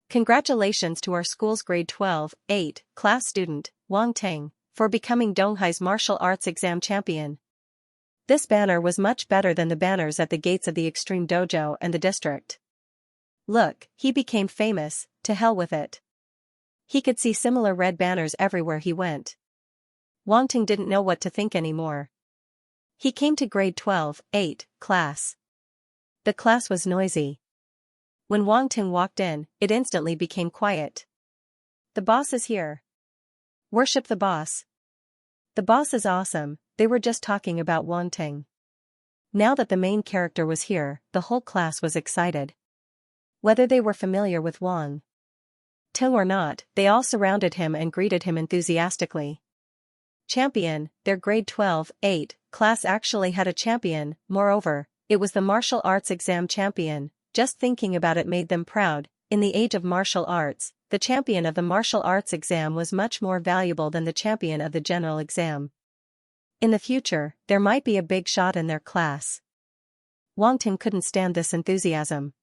"Congratulations to our school's grade 12-8 class student, Wang Ting, for becoming Donghai's martial arts exam champion." This banner was much better than the banners at the gates of the Extreme Dojo and the district. Look, he became famous, to hell with it. He could see similar red banners everywhere he went. Wang Ting didn't know what to think anymore. He came to grade 12-8 class. The class was noisy. When Wang Ting walked in, it instantly became quiet. The boss is here. Worship the boss. The boss is awesome. They were just talking about Wang Ting. Now that the main character was here, the whole class was excited. Whether they were familiar with Wang Ting or not, they all surrounded him and greeted him enthusiastically. Champion, their grade 12-8 class actually had a champion. Moreover, it was the martial arts exam champion. Just thinking about it made them proud. In the age of martial arts, the champion of the martial arts exam was much more valuable than the champion of the general exam. In the future, there might be a big shot in their class. Wang Ting couldn't stand this enthusiasm.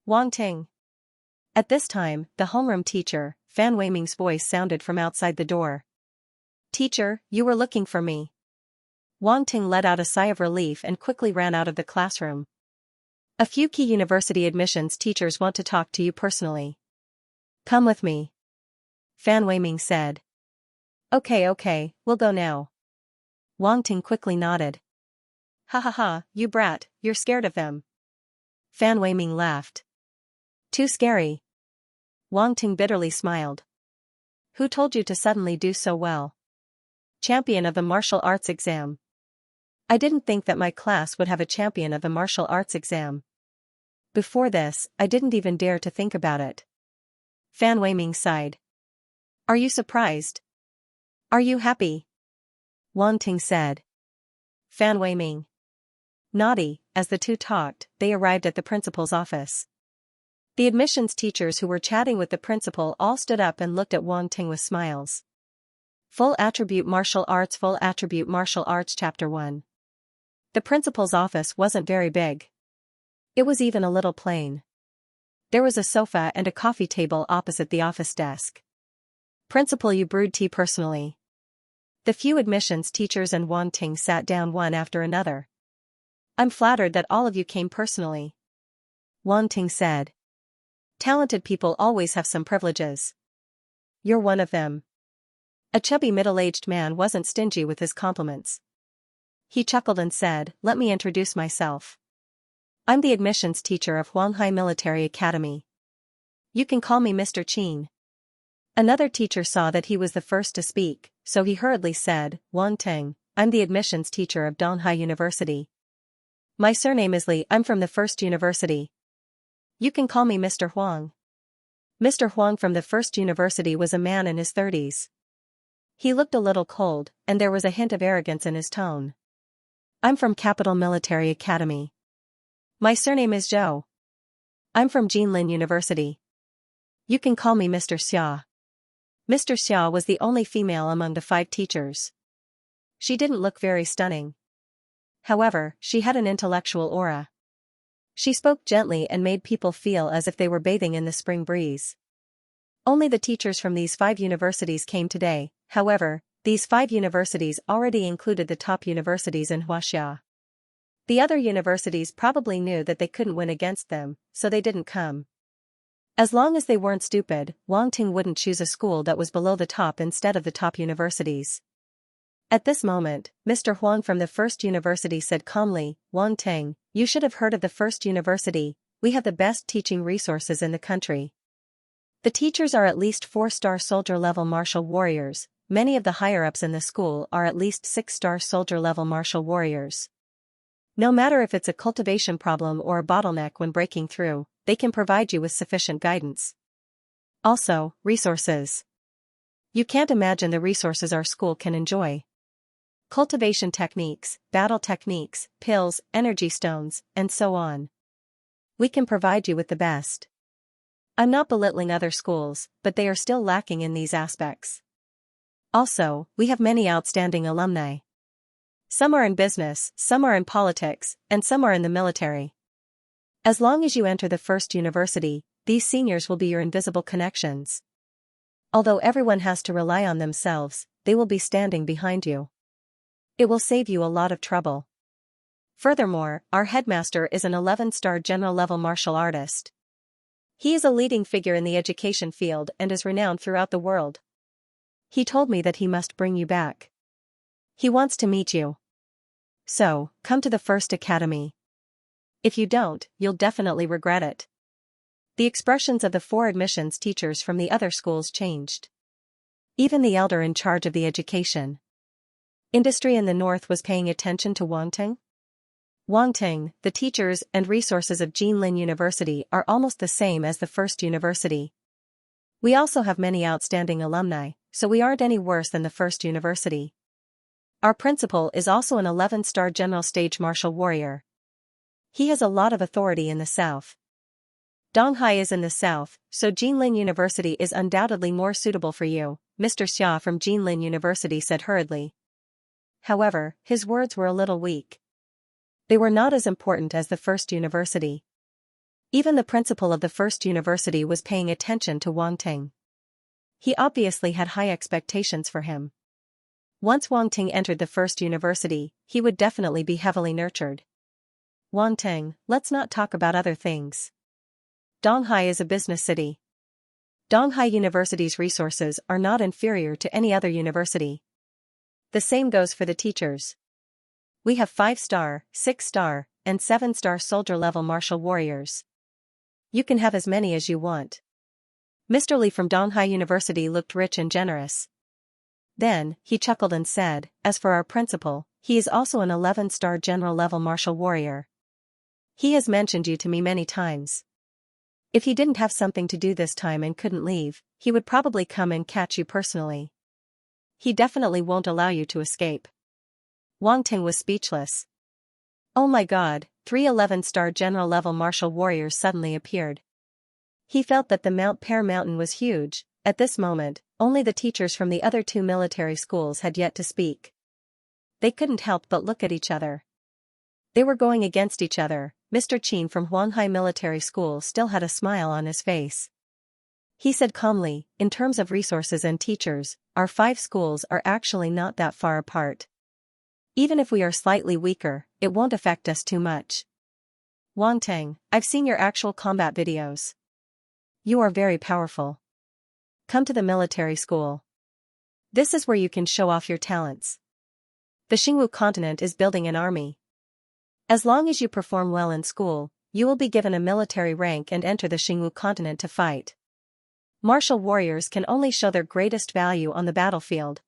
Wang Ting. At this time, the homeroom teacher, Fan Weiming's voice sounded from outside the door. Teacher, you were looking for me. Wang Ting let out a sigh of relief and quickly ran out of the classroom. A few key university admissions teachers want to talk to you personally. Come with me. Fan Weiming said. Okay, we'll go now. Wang Ting quickly nodded. Ha ha ha, you brat, you're scared of them. Fan Weiming laughed. Too scary. Wang Ting bitterly smiled. Who told you to suddenly do so well? Champion of the martial arts exam. I didn't think that my class would have a champion of the martial arts exam. Before this, I didn't even dare to think about it. Fan Weiming sighed. Are you surprised? Are you happy? Wang Ting said. Fan Weiming. Naughty. As the two talked, they arrived at the principal's office. The admissions teachers who were chatting with the principal all stood up and looked at Wang Ting with smiles. Full Attribute Martial Arts Chapter 1. The principal's office wasn't very big. It was even a little plain. There was a sofa and a coffee table opposite the office desk. Principal, you brewed tea personally. The few admissions teachers and Wang Ting sat down one after another. I'm flattered that all of you came personally. Wang Ting said. Talented people always have some privileges. You're one of them. A chubby middle-aged man wasn't stingy with his compliments. He chuckled and said, let me introduce myself. I'm the admissions teacher of Huanghai Military Academy. You can call me Mr. Qin. Another teacher saw that he was the first to speak, so he hurriedly said, Wang Ting, I'm the admissions teacher of Donghai University. My surname is Li, I'm from the first university. You can call me Mr. Huang. Mr. Huang from the first university was a man in his 30s. He looked a little cold, and there was a hint of arrogance in his tone. I'm from Capital Military Academy. My surname is Zhou. I'm from Jinlin University. You can call me Mr. Xia. Mr. Xia was the only female among the 5 teachers. She didn't look very stunning. However, she had an intellectual aura. She spoke gently and made people feel as if they were bathing in the spring breeze. Only the teachers from these 5 universities came today. However, these 5 universities already included the top universities in Xianxia. The other universities probably knew that they couldn't win against them, so they didn't come. As long as they weren't stupid, Wang Ting wouldn't choose a school that was below the top instead of the top universities. At this moment, Mr. Huang from the first university said calmly, Wang Ting, you should have heard of the first university. We have the best teaching resources in the country. The teachers are at least 4-star soldier-level martial warriors. Many of the higher-ups in the school are at least 6-star soldier-level martial warriors. No matter if it's a cultivation problem or a bottleneck when breaking through, they can provide you with sufficient guidance. Also, resources. You can't imagine the resources our school can enjoy. Cultivation techniques, battle techniques, pills, energy stones, and so on. We can provide you with the best. I'm not belittling other schools, but they are still lacking in these aspects. Also, we have many outstanding alumni. Some are in business, some are in politics, and some are in the military. As long as you enter the first university, these seniors will be your invisible connections. Although everyone has to rely on themselves, they will be standing behind you. It will save you a lot of trouble. Furthermore, our headmaster is an 11-star general-level martial artist. He is a leading figure in the education field and is renowned throughout the world. He told me that he must bring you back. He wants to meet you. So, come to the first academy. If you don't, you'll definitely regret it. The expressions of the 4 admissions teachers from the other schools changed. Even the elder in charge of the education industry in the north was paying attention to Wang Ting. Wang Ting, the teachers and resources of Jilin University are almost the same as the first university. We also have many outstanding alumni, so we aren't any worse than the first university. Our principal is also an 11-star general stage martial warrior. He has a lot of authority in the south. Donghai is in the south, so Jilin University is undoubtedly more suitable for you, Mr. Xia from Jilin University said hurriedly. However, his words were a little weak. They were not as important as the first university. Even the principal of the first university was paying attention to Wang Ting. He obviously had high expectations for him. Once Wang Ting entered the first university, he would definitely be heavily nurtured. Wang Ting, let's not talk about other things. Donghai is a business city. Donghai University's resources are not inferior to any other university. The same goes for the teachers. We have 5-star, 6-star, and 7-star soldier-level martial warriors. You can have as many as you want. Mr. Li from Donghai University looked rich and generous. Then, he chuckled and said, as for our principal, he is also an 11-star general-level martial warrior. He has mentioned you to me many times. If he didn't have something to do this time and couldn't leave, he would probably come and catch you personally. He definitely won't allow you to escape. Wang Ting was speechless. Oh my god, 3 11-star general-level martial warriors suddenly appeared. He felt that the Mount Pear Mountain was huge. At this moment, only the teachers from the other 2 military schools had yet to speak. They couldn't help but look at each other. They were going against each other. Mr. Qin from Huanghai Military School still had a smile on his face. He said calmly, in terms of resources and teachers, our 5 schools are actually not that far apart. Even if we are slightly weaker, it won't affect us too much. Wang Ting, I've seen your actual combat videos. You are very powerful. Come to the military school. This is where you can show off your talents. The Xingwu continent is building an army. As long as you perform well in school, you will be given a military rank and enter the Xingwu continent to fight. Martial warriors can only show their greatest value on the battlefield.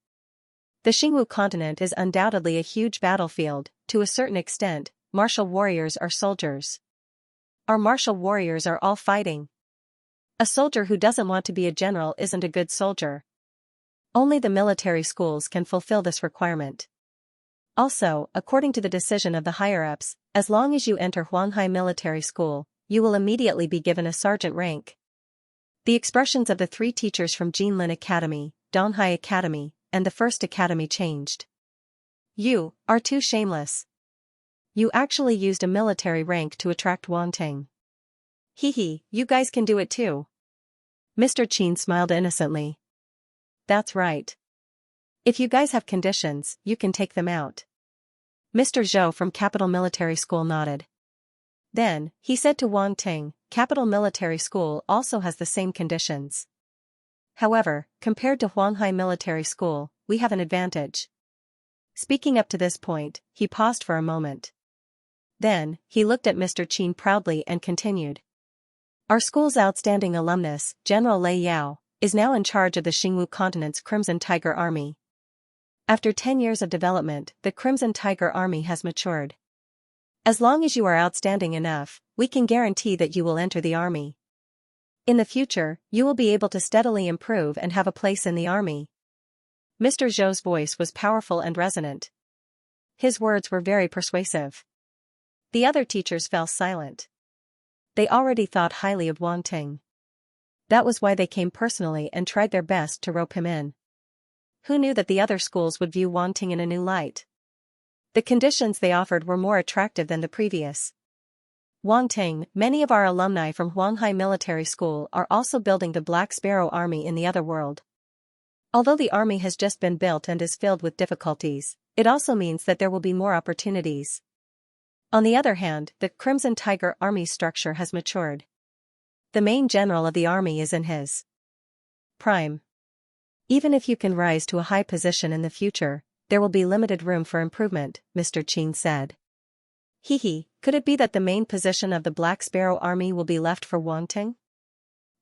The Xingwu continent is undoubtedly a huge battlefield. To a certain extent, martial warriors are soldiers. Our martial warriors are all fighting. A soldier who doesn't want to be a general isn't a good soldier. Only the military schools can fulfill this requirement. Also, according to the decision of the higher-ups, as long as you enter Huanghai Military School, you will immediately be given a sergeant rank. The expressions of the 3 teachers from Jilin Academy, Donghai Academy, and the First Academy changed. You are too shameless. You actually used a military rank to attract Wang Ting. Hee, you guys can do it too. Mr. Qin smiled innocently. That's right. If you guys have conditions, you can take them out. Mr. Zhou from Capital Military School nodded. Then, he said to Wang Ting, Capital Military School also has the same conditions. However, compared to Huanghai Military School, we have an advantage. Speaking up to this point, he paused for a moment. Then, he looked at Mr. Qin proudly and continued. Our school's outstanding alumnus, General Lei Yao, is now in charge of the Xingwu continent's Crimson Tiger Army. After 10 years of development, the Crimson Tiger Army has matured. As long as you are outstanding enough, we can guarantee that you will enter the army. In the future, you will be able to steadily improve and have a place in the army. Mr. Zhou's voice was powerful and resonant. His words were very persuasive. The other teachers fell silent. They already thought highly of Wang Ting. That was why they came personally and tried their best to rope him in. Who knew that the other schools would view Wang Ting in a new light? The conditions they offered were more attractive than the previous. Wang Ting, many of our alumni from Huanghai Military School are also building the Black Sparrow Army in the other world. Although the army has just been built and is filled with difficulties, it also means that there will be more opportunities. On the other hand, the Crimson Tiger Army structure has matured. The main general of the army is in his prime. Even if you can rise to a high position in the future, there will be limited room for improvement, Mr. Qin said. Could it be that the main position of the Black Sparrow Army will be left for Wang Ting?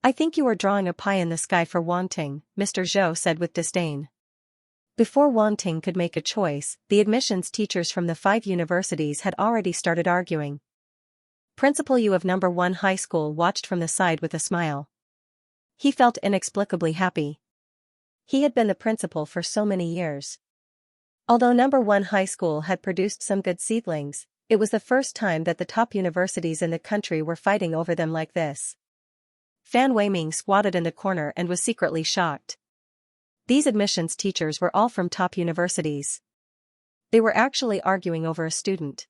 I think you are drawing a pie in the sky for Wanting, Mr. Zhou said with disdain. Before Wanting could make a choice, the admissions teachers from the 5 universities had already started arguing. Principal Yu of number 1 high school watched from the side with a smile. He felt inexplicably happy. He had been the principal for so many years. Although number 1 high school had produced some good seedlings, it was the first time that the top universities in the country were fighting over them like this. Fan Weiming squatted in the corner and was secretly shocked. These admissions teachers were all from top universities. They were actually arguing over a student.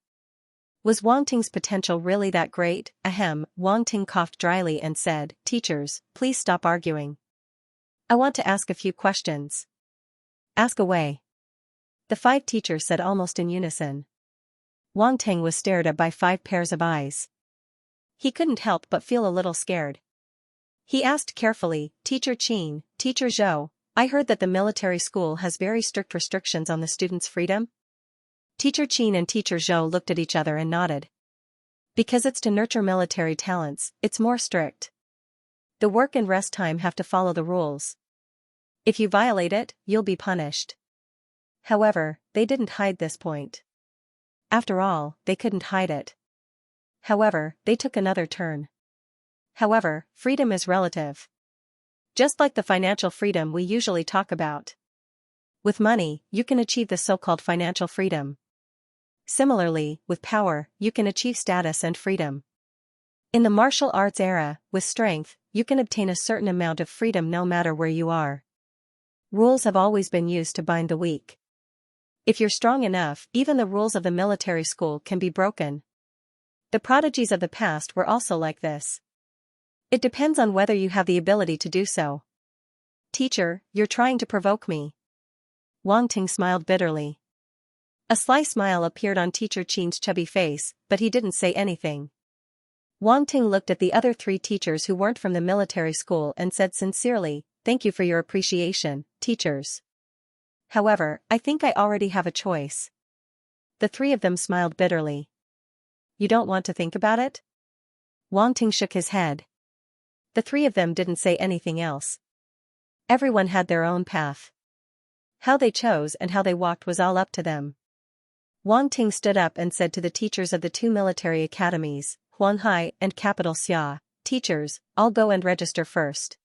Was Wang Ting's potential really that great? Ahem, Wang Ting coughed dryly and said, "Teachers, please stop arguing. I want to ask a few questions." "Ask away." The 5 teachers said almost in unison. Wang Ting was stared at by 5 pairs of eyes. He couldn't help but feel a little scared. He asked carefully, "Teacher Qin, Teacher Zhou, I heard that the military school has very strict restrictions on the students' freedom?" Teacher Qin and Teacher Zhou looked at each other and nodded. "Because it's to nurture military talents, it's more strict. The work and rest time have to follow the rules. If you violate it, you'll be punished." However, they didn't hide this point. After all, they couldn't hide it. However, they took another turn. However, freedom is relative. Just like the financial freedom we usually talk about. With money, you can achieve the so-called financial freedom. Similarly, with power, you can achieve status and freedom. In the martial arts era, with strength, you can obtain a certain amount of freedom no matter where you are. Rules have always been used to bind the weak. If you're strong enough, even the rules of the military school can be broken. The prodigies of the past were also like this. It depends on whether you have the ability to do so. "Teacher, you're trying to provoke me." Wang Ting smiled bitterly. A sly smile appeared on Teacher Qin's chubby face, but he didn't say anything. Wang Ting looked at the other 3 teachers who weren't from the military school and said sincerely, "Thank you for your appreciation, teachers. However, I think I already have a choice." The 3 of them smiled bitterly. "You don't want to think about it?" Wang Ting shook his head. The 3 of them didn't say anything else. Everyone had their own path. How they chose and how they walked was all up to them. Wang Ting stood up and said to the teachers of the 2 military academies, Huanghai and Capital Xia, "Teachers, I'll go and register first."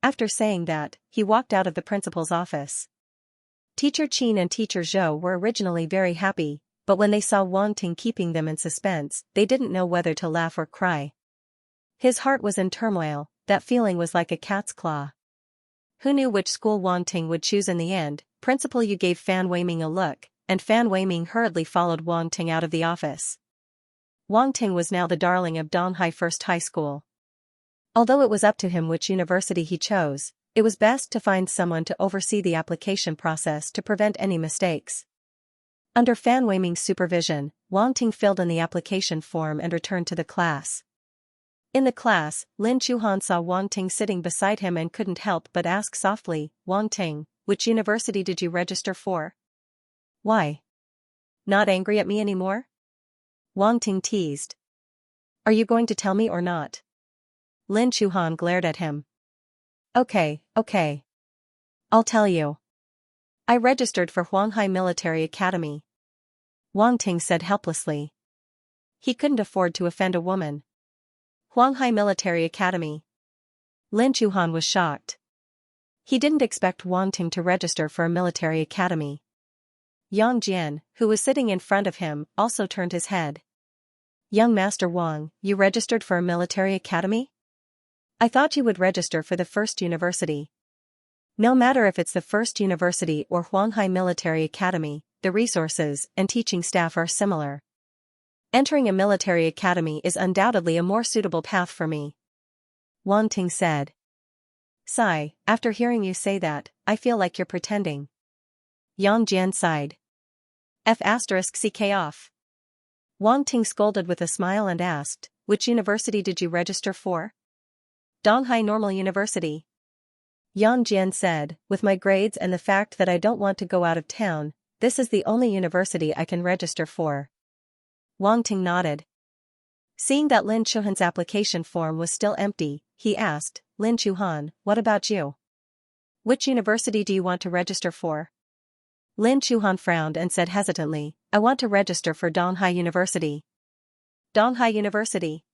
After saying that, he walked out of the principal's office. Teacher Qin and Teacher Zhou were originally very happy, but when they saw Wang Ting keeping them in suspense, they didn't know whether to laugh or cry. His heart was in turmoil, that feeling was like a cat's claw. Who knew which school Wang Ting would choose in the end? Principal Yu gave Fan Weiming a look, and Fan Weiming hurriedly followed Wang Ting out of the office. Wang Ting was now the darling of Donghai First High School. Although it was up to him which university he chose, it was best to find someone to oversee the application process to prevent any mistakes. Under Fan Weiming's supervision, Wang Ting filled in the application form and returned to the class. In the class, Lin Chuhan saw Wang Ting sitting beside him and couldn't help but ask softly, "Wang Ting, which university did you register for?" "Why? Not angry at me anymore?" Wang Ting teased. "Are you going to tell me or not?" Lin Chuhan glared at him. Okay. I'll tell you. I registered for Huanghai Military Academy." Wang Ting said helplessly. He couldn't afford to offend a woman. Huanghai Military Academy. Lin Chuhan was shocked. He didn't expect Wang Ting to register for a military academy. Yang Jian, who was sitting in front of him, also turned his head. "Young Master Wang, you registered for a military academy? I thought you would register for the first university." No matter if it's the first university or Huanghai Military Academy, the resources and teaching staff are similar. Entering a military academy is undoubtedly a more suitable path for me," Wang Ting said. "Sigh, after hearing you say that, I feel like you're pretending." Yang Jian sighed. F***ck off. Wang Ting scolded with a smile and asked, "Which university did you register for?" "Donghai Normal University." Yang Jian said, "With my grades and the fact that I don't want to go out of town, this is the only university I can register for." Wang Ting nodded. Seeing that Lin Chuhan's application form was still empty, he asked. Lin Chuhan, what about you? Which university do you want to register for? Lin Chuhan frowned and said hesitantly, I want to register for Donghai University. Donghai University.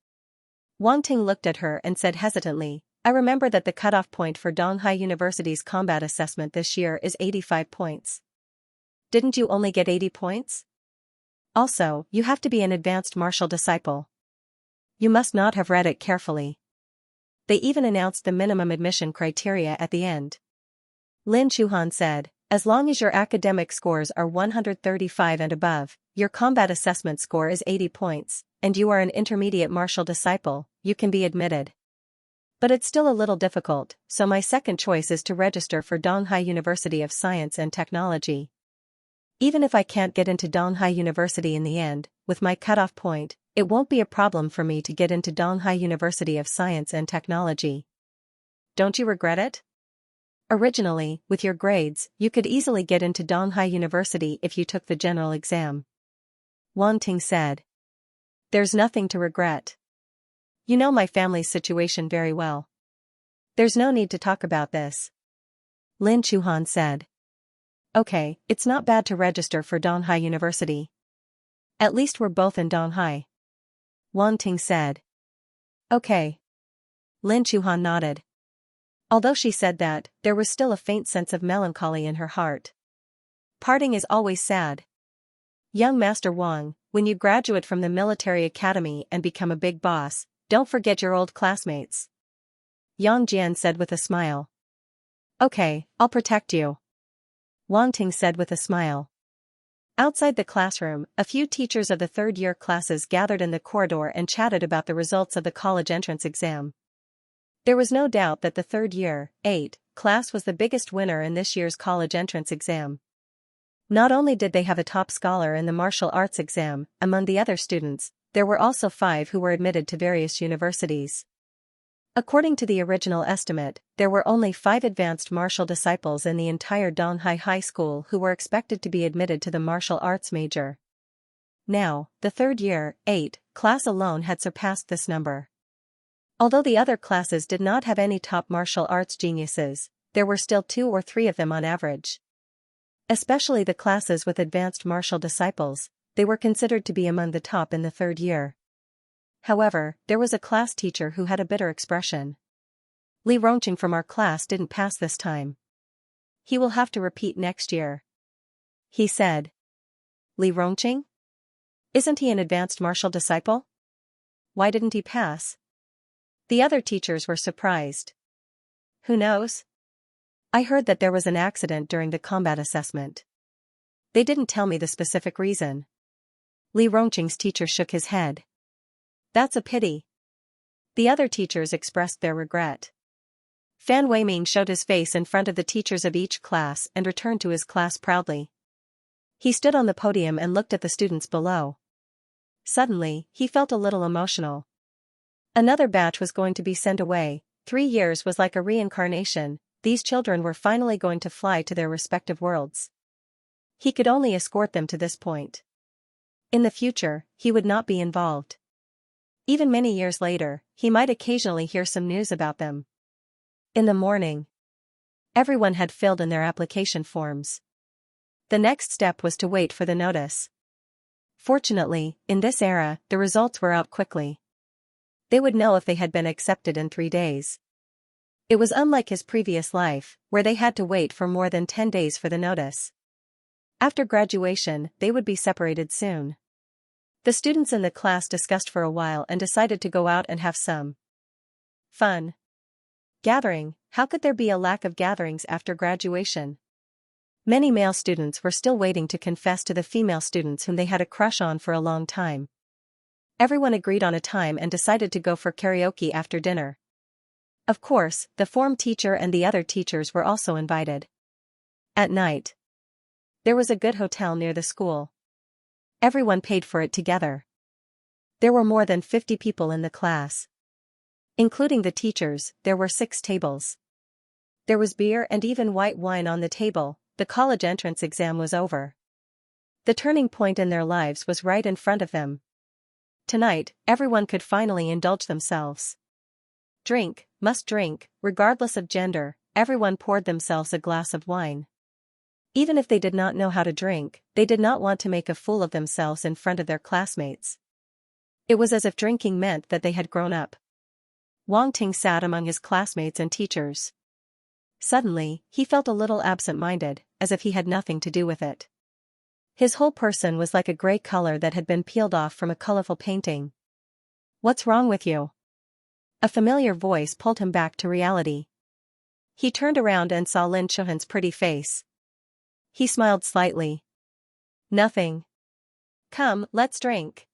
Wang Ting looked at her and said hesitantly, I remember that the cutoff point for Donghai University's combat assessment this year is 85 points. Didn't you only get 80 points? Also, you have to be an advanced martial disciple. You must not have read it carefully. They even announced the minimum admission criteria at the end. Lin Chuhan said, as long as your academic scores are 135 and above, your combat assessment score is 80 points, and you are an intermediate martial disciple, you can be admitted. But it's still a little difficult, so my second choice is to register for Donghai University of Science and Technology. Even if I can't get into Donghai University in the end, with my cutoff point, it won't be a problem for me to get into Donghai University of Science and Technology. Don't you regret it? Originally, with your grades, you could easily get into Donghai University if you took the general exam. Wang Ting said. There's nothing to regret. You know my family's situation very well. There's no need to talk about this. Lin Chuhan said. Okay, it's not bad to register for Donghai University. At least we're both in Donghai. Wang Ting said. Okay. Lin Chuhan nodded. Although she said that, there was still a faint sense of melancholy in her heart. Parting is always sad. Young Master Wang, when you graduate from the military academy and become a big boss, don't forget your old classmates. Yang Jian said with a smile. Okay, I'll protect you. Wang Ting said with a smile. Outside the classroom, a few teachers of the third-year classes gathered in the corridor and chatted about the results of the college entrance exam. There was no doubt that the third-year, 8, class was the biggest winner in this year's college entrance exam. Not only did they have a top scholar in the martial arts exam, among the other students, there were also 5 who were admitted to various universities. According to the original estimate, there were only 5 advanced martial disciples in the entire Donghai High School who were expected to be admitted to the martial arts major. Now, the third-year, 8, class alone had surpassed this number. Although the other classes did not have any top martial arts geniuses, there were still 2 or 3 of them on average. Especially the classes with advanced martial disciples, they were considered to be among the top in the third year. However, there was a class teacher who had a bitter expression. Li Rongqing from our class didn't pass this time. He will have to repeat next year. He said. Li Rongqing? Isn't he an advanced martial disciple? Why didn't he pass? The other teachers were surprised. Who knows? I heard that there was an accident during the combat assessment. They didn't tell me the specific reason. Li Rongqing's teacher shook his head. That's a pity. The other teachers expressed their regret. Fan Weiming showed his face in front of the teachers of each class and returned to his class proudly. He stood on the podium and looked at the students below. Suddenly, he felt a little emotional. Another batch was going to be sent away. 3 years was like a reincarnation. These children were finally going to fly to their respective worlds. He could only escort them to this point. In the future, he would not be involved. Even many years later, he might occasionally hear some news about them. In the morning, everyone had filled in their application forms. The next step was to wait for the notice. Fortunately, in this era, the results were out quickly. They would know if they had been accepted in 3 days. It was unlike his previous life, where they had to wait for more than 10 days for the notice. After graduation, they would be separated soon. The students in the class discussed for a while and decided to go out and have some fun. Gathering. How could there be a lack of gatherings after graduation? Many male students were still waiting to confess to the female students whom they had a crush on for a long time. Everyone agreed on a time and decided to go for karaoke after dinner. Of course, the form teacher and the other teachers were also invited. At night, there was a good hotel near the school. Everyone paid for it together. There were more than 50 people in the class. Including the teachers, there were 6 tables. There was beer and even white wine on the table. The college entrance exam was over. The turning point in their lives was right in front of them. Tonight, everyone could finally indulge themselves. Drink, must drink, regardless of gender. Everyone poured themselves a glass of wine. Even if they did not know how to drink, they did not want to make a fool of themselves in front of their classmates. It was as if drinking meant that they had grown up. Wang Ting sat among his classmates and teachers. Suddenly, he felt a little absent-minded, as if he had nothing to do with it. His whole person was like a gray color that had been peeled off from a colorful painting. "What's wrong with you?" A familiar voice pulled him back to reality. He turned around and saw Lin Chuhan's pretty face. He smiled slightly. "Nothing. Come, let's drink."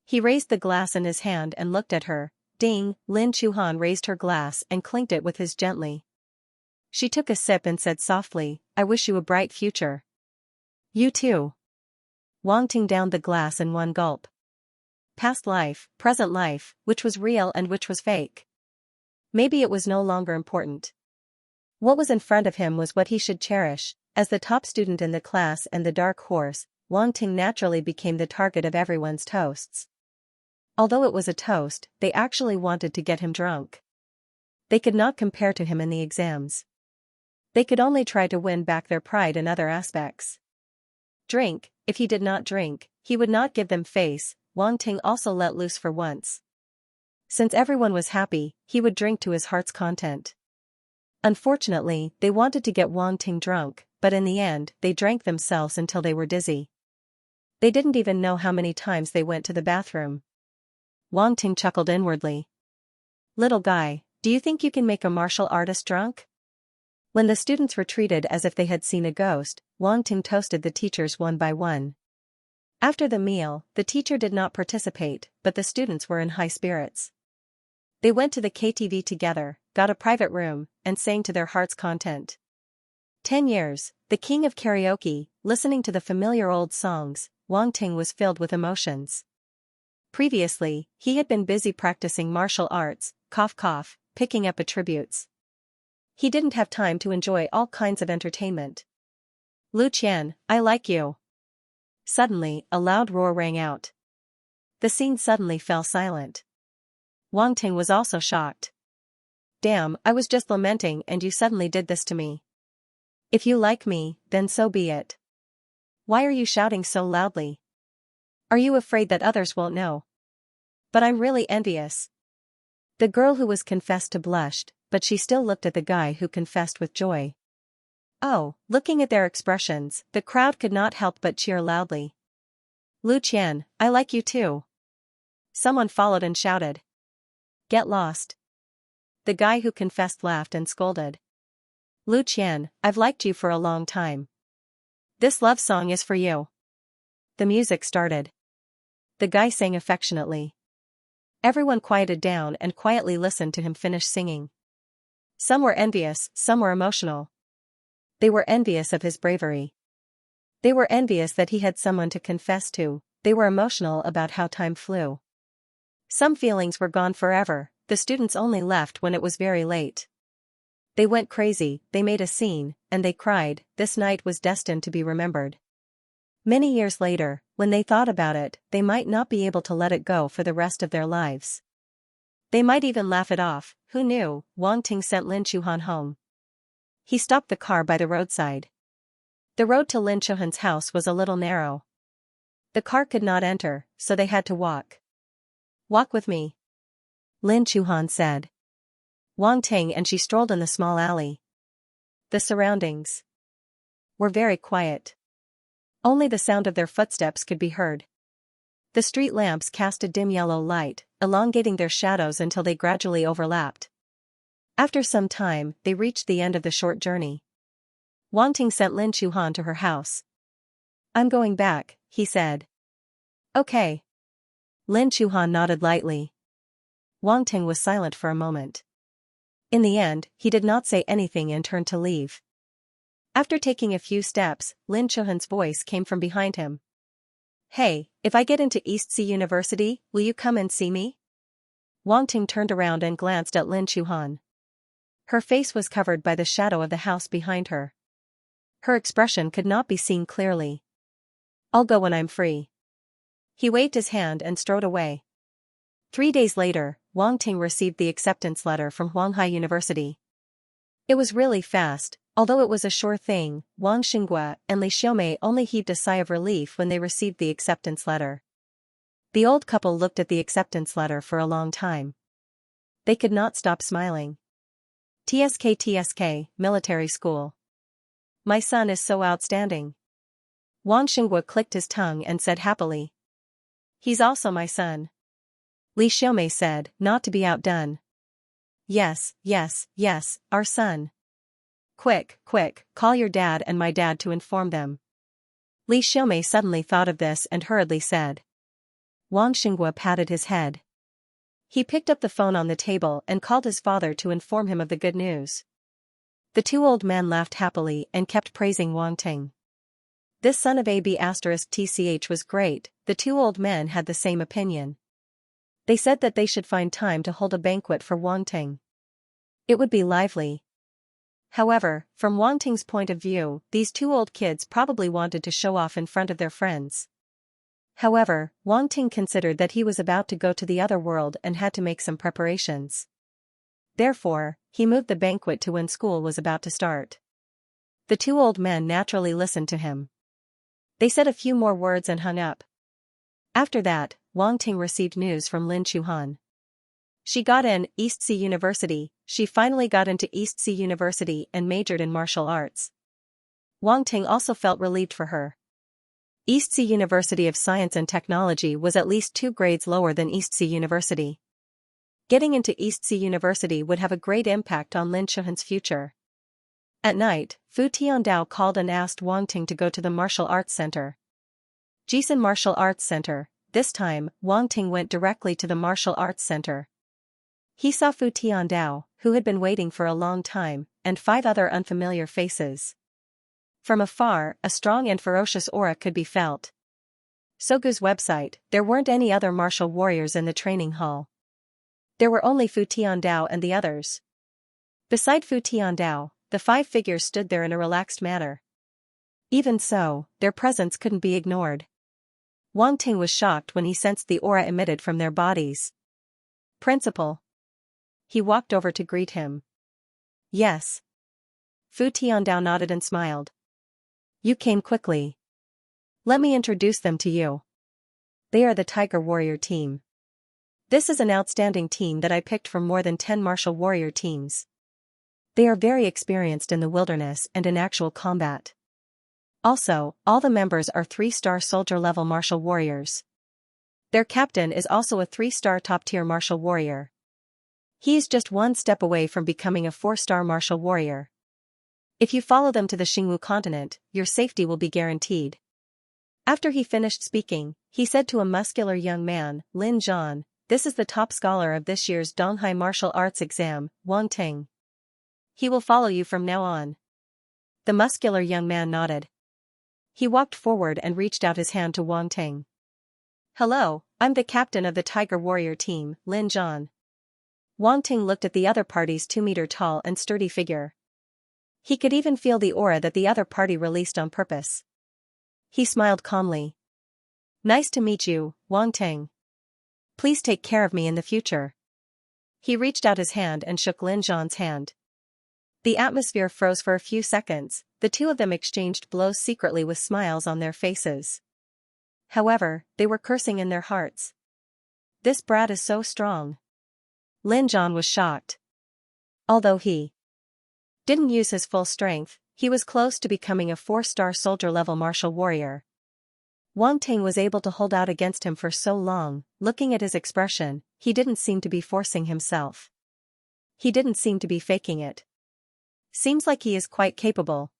He raised the glass in his hand and looked at her. Ding! Lin Chuhan raised her glass and clinked it with his gently. She took a sip and said softly, "I wish you a bright future." "You too." Wang Ting downed the glass in one gulp. Past life, present life, which was real and which was fake? Maybe it was no longer important. What was in front of him was what he should cherish. As the top student in the class and the dark horse, Wang Ting naturally became the target of everyone's toasts. Although it was a toast, they actually wanted to get him drunk. They could not compare to him in the exams. They could only try to win back their pride in other aspects. Drink, if he did not drink, he would not give them face. Wang Ting also let loose for once. Since everyone was happy, he would drink to his heart's content. Unfortunately, they wanted to get Wang Ting drunk, but in the end, they drank themselves until they were dizzy. They didn't even know how many times they went to the bathroom. Wang Ting chuckled inwardly. "Little guy, do you think you can make a martial artist drunk?" When the students retreated as if they had seen a ghost, Wang Ting toasted the teachers one by one. After the meal, the teacher did not participate, but the students were in high spirits. They went to the KTV together, got a private room, and sang to their heart's content. 10 years, the king of karaoke, listening to the familiar old songs, Wang Ting was filled with emotions. Previously, he had been busy practicing martial arts, picking up attributes. He didn't have time to enjoy all kinds of entertainment. "Lu Qian, I like you." Suddenly, a loud roar rang out. The scene suddenly fell silent. Wang Ting was also shocked. "Damn, I was just lamenting and you suddenly did this to me. If you like me, then so be it. Why are you shouting so loudly? Are you afraid that others won't know? But I'm really envious." The girl who was confessed to blushed, but she still looked at the guy who confessed with joy. Oh, looking at their expressions, the crowd could not help but cheer loudly. "Lu Qian, I like you too." Someone followed and shouted. "Get lost." The guy who confessed laughed and scolded. "Lu Qian, I've liked you for a long time. This love song is for you." The music started. The guy sang affectionately. Everyone quieted down and quietly listened to him finish singing. Some were envious, some were emotional. They were envious of his bravery. They were envious that he had someone to confess to. They were emotional about how time flew. Some feelings were gone forever. The students only left when it was very late. They went crazy, they made a scene, and they cried. This night was destined to be remembered. Many years later, when they thought about it, they might not be able to let it go for the rest of their lives. They might even laugh it off, who knew? Wang Ting sent Lin Chuhan home. He stopped the car by the roadside. The road to Lin Chuhan's house was a little narrow. The car could not enter, so they had to walk. "Walk with me," Lin Chuhan said. Wang Ting and she strolled in the small alley. The surroundings were very quiet. Only the sound of their footsteps could be heard. The street lamps cast a dim yellow light, elongating their shadows until they gradually overlapped. After some time, they reached the end of the short journey. Wang Ting sent Lin Chuhan to her house. "I'm going back," he said. "Okay." Lin Chuhan nodded lightly. Wang Ting was silent for a moment. In the end, he did not say anything and turned to leave. After taking a few steps, Lin Chuhan's voice came from behind him. "Hey, if I get into East Sea University, will you come and see me?" Wang Ting turned around and glanced at Lin Chuhan. Her face was covered by the shadow of the house behind her. Her expression could not be seen clearly. "I'll go when I'm free." He waved his hand and strode away. 3 days later, Wang Ting received the acceptance letter from Huanghai University. It was really fast, although it was a sure thing. Wang Xinghua and Li Xiaomei only heaved a sigh of relief when they received the acceptance letter. The old couple looked at the acceptance letter for a long time. They could not stop smiling. TSK, military school. My son is so outstanding. Wang Xinghua clicked his tongue and said happily. He's also my son. Li Xiaomei said, not to be outdone. Yes, our son. Quick, call your dad and my dad to inform them. Li Xiaomei suddenly thought of this and hurriedly said. Wang Xinghua patted his head. He picked up the phone on the table and called his father to inform him of the good news. The two old men laughed happily and kept praising Wang Ting. This son of AB*TCH was great. The two old men had the same opinion. They said that they should find time to hold a banquet for Wang Ting. It would be lively. However, from Wang Ting's point of view, these two old kids probably wanted to show off in front of their friends. However, Wang Ting considered that he was about to go to the other world and had to make some preparations. Therefore, he moved the banquet to when school was about to start. The two old men naturally listened to him. They said a few more words and hung up. After that, Wang Ting received news from Lin Chuhan. She got in East Sea University. She finally got into East Sea University and majored in martial arts. Wang Ting also felt relieved for her. East Sea University of Science and Technology was at least 2 grades lower than East Sea University. Getting into East Sea University would have a great impact on Lin Chuhan's future. At night, Fu Tiandao called and asked Wang Ting to go to the Martial Arts Center. Jisan Martial Arts Center. This time, Wang Ting went directly to the Martial Arts Center. He saw Fu Tiandao, who had been waiting for a long time, and 5 other unfamiliar faces. From afar, a strong and ferocious aura could be felt. Sogu's website, there weren't any other martial warriors in the training hall. There were only Fu Tiandao and the others. Beside Fu Tiandao, the 5 figures stood there in a relaxed manner. Even so, their presence couldn't be ignored. Wang Ting was shocked when he sensed the aura emitted from their bodies. Principal. He walked over to greet him. Yes. Fu Tiandao nodded and smiled. You came quickly. Let me introduce them to you. They are the Tiger Warrior team. This is an outstanding team that I picked from more than 10 martial warrior teams. They are very experienced in the wilderness and in actual combat. Also, all the members are 3-star soldier-level martial warriors. Their captain is also a 3-star top-tier martial warrior. He is just 1 step away from becoming a 4-star martial warrior. If you follow them to the Xingwu continent, your safety will be guaranteed. After he finished speaking, he said to a muscular young man, Lin Zhan, this is the top scholar of this year's Donghai martial arts exam, Wang Ting. He will follow you from now on. The muscular young man nodded. He walked forward and reached out his hand to Wang Ting. Hello, I'm the captain of the Tiger Warrior team, Lin Zhan. Wang Ting looked at the other party's 2-meter-tall and sturdy figure. He could even feel the aura that the other party released on purpose. He smiled calmly. Nice to meet you, Wang Ting. Please take care of me in the future. He reached out his hand and shook Lin Zhan's hand. The atmosphere froze for a few seconds. The two of them exchanged blows secretly with smiles on their faces. However, they were cursing in their hearts. This brat is so strong. Lin Zhan was shocked. Although he didn't use his full strength, he was close to becoming a 4-star soldier-level martial warrior. Wang Ting was able to hold out against him for so long. Looking at his expression, he didn't seem to be forcing himself. He didn't seem to be faking it. Seems like he is quite capable.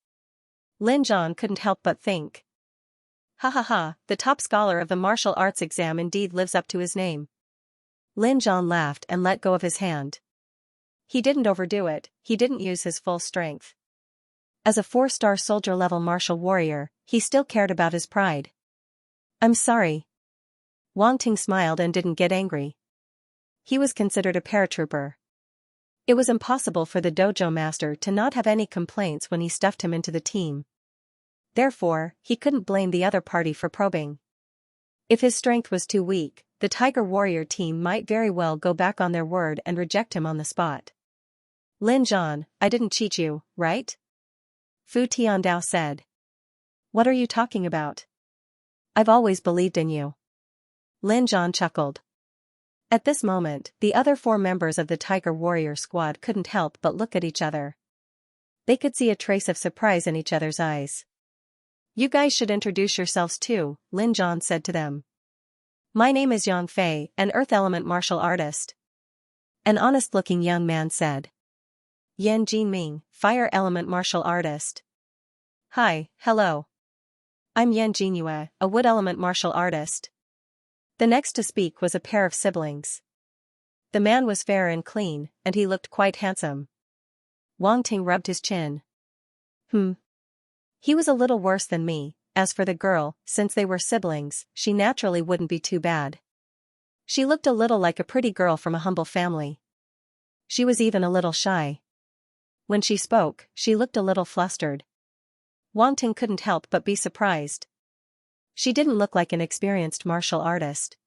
Lin Zhan couldn't help but think. Ha ha ha, the top scholar of the martial arts exam indeed lives up to his name. Lin Zhan laughed and let go of his hand. He didn't overdo it, he didn't use his full strength. As a 4-star soldier-level martial warrior, he still cared about his pride. I'm sorry. Wang Ting smiled and didn't get angry. He was considered a paratrooper. It was impossible for the dojo master to not have any complaints when he stuffed him into the team. Therefore, he couldn't blame the other party for probing. If his strength was too weak, the the Tiger Warrior team might very well go back on their word and reject him on the spot. Lin Zhan, I didn't cheat you, right? Fu Tiandao said. What are you talking about? I've always believed in you. Lin Zhan chuckled. At this moment, the other 4 members of the Tiger Warrior squad couldn't help but look at each other. They could see a trace of surprise in each other's eyes. You guys should introduce yourselves too, Lin Zhan said to them. My name is Yang Fei, an Earth Element martial artist. An honest-looking young man said. Yan Jinming, Fire Element martial artist. Hi, hello. I'm Yan Jinyue, a Wood Element martial artist. The next to speak was a pair of siblings. The man was fair and clean, and he looked quite handsome. Wang Ting rubbed his chin. He was a little worse than me. As for the girl, since they were siblings, she naturally wouldn't be too bad. She looked a little like a pretty girl from a humble family. She was even a little shy. When she spoke, she looked a little flustered. Wang Ting couldn't help but be surprised. She didn't look like an experienced martial artist.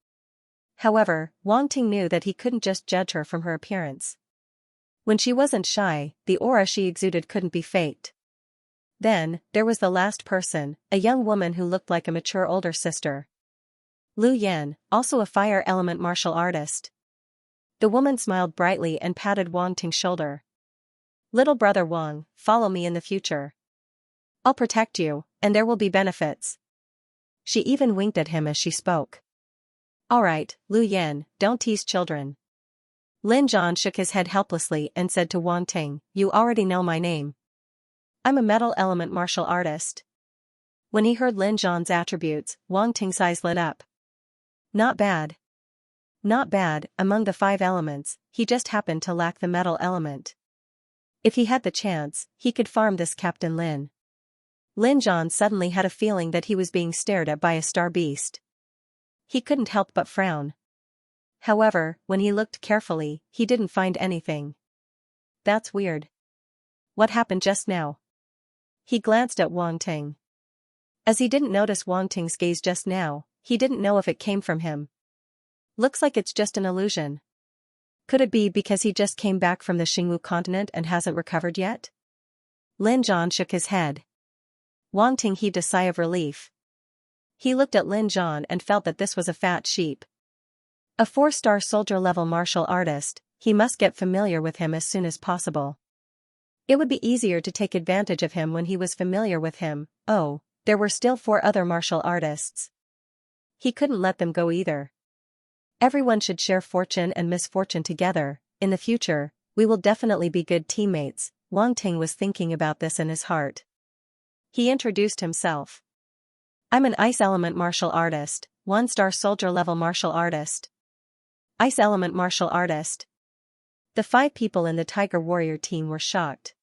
However, Wang Ting knew that he couldn't just judge her from her appearance. When she wasn't shy, the aura she exuded couldn't be faked. Then, there was the last person, a young woman who looked like a mature older sister. Lu Yan, also a fire element martial artist. The woman smiled brightly and patted Wang Ting's shoulder. Little brother Wang, follow me in the future. I'll protect you, and there will be benefits. She even winked at him as she spoke. Alright, Lu Yan, don't tease children. Lin Zhan shook his head helplessly and said to Wang Ting, you already know my name. I'm a metal element martial artist. When he heard Lin Zhan's attributes, Wang Ting's eyes lit up. Not bad. Not bad, among the 5 elements, he just happened to lack the metal element. If he had the chance, he could farm this Captain Lin. Lin Zhan suddenly had a feeling that he was being stared at by a star beast. He couldn't help but frown. However, when he looked carefully, he didn't find anything. That's weird. What happened just now? He glanced at Wang Ting. As he didn't notice Wang Ting's gaze just now, he didn't know if it came from him. Looks like it's just an illusion. Could it be because he just came back from the Xingwu continent and hasn't recovered yet? Lin Zhan shook his head. Wang Ting heaved a sigh of relief. He looked at Lin Zhan and felt that this was a fat sheep. A 4-star soldier-level martial artist, he must get familiar with him as soon as possible. It would be easier to take advantage of him when he was familiar with him. Oh, there were still 4 other martial artists. He couldn't let them go either. Everyone should share fortune and misfortune together. In the future, we will definitely be good teammates. Wang Ting was thinking about this in his heart. He introduced himself. I'm an Ice Element martial artist, 1-star soldier-level martial artist. Ice Element martial artist. The 5 people in the Tiger Warrior team were shocked.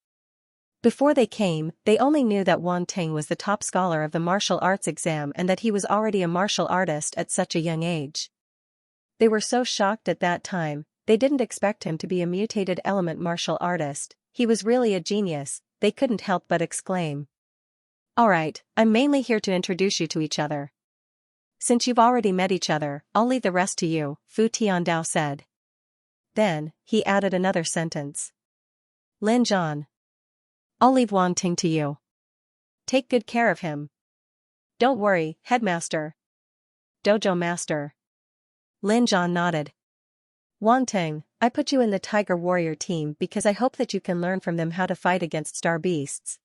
Before they came, they only knew that Wang Ting was the top scholar of the martial arts exam and that he was already a martial artist at such a young age. They were so shocked at that time, they didn't expect him to be a mutated element martial artist. He was really a genius, they couldn't help but exclaim. Alright, I'm mainly here to introduce you to each other. Since you've already met each other, I'll leave the rest to you, Fu Tiandao said. Then, he added another sentence. Lin Zhan. I'll leave Wang Ting to you. Take good care of him. Don't worry, Headmaster. Dojo Master. Lin Zhan nodded. Wang Ting, I put you in the Tiger Warrior team because I hope that you can learn from them how to fight against star beasts.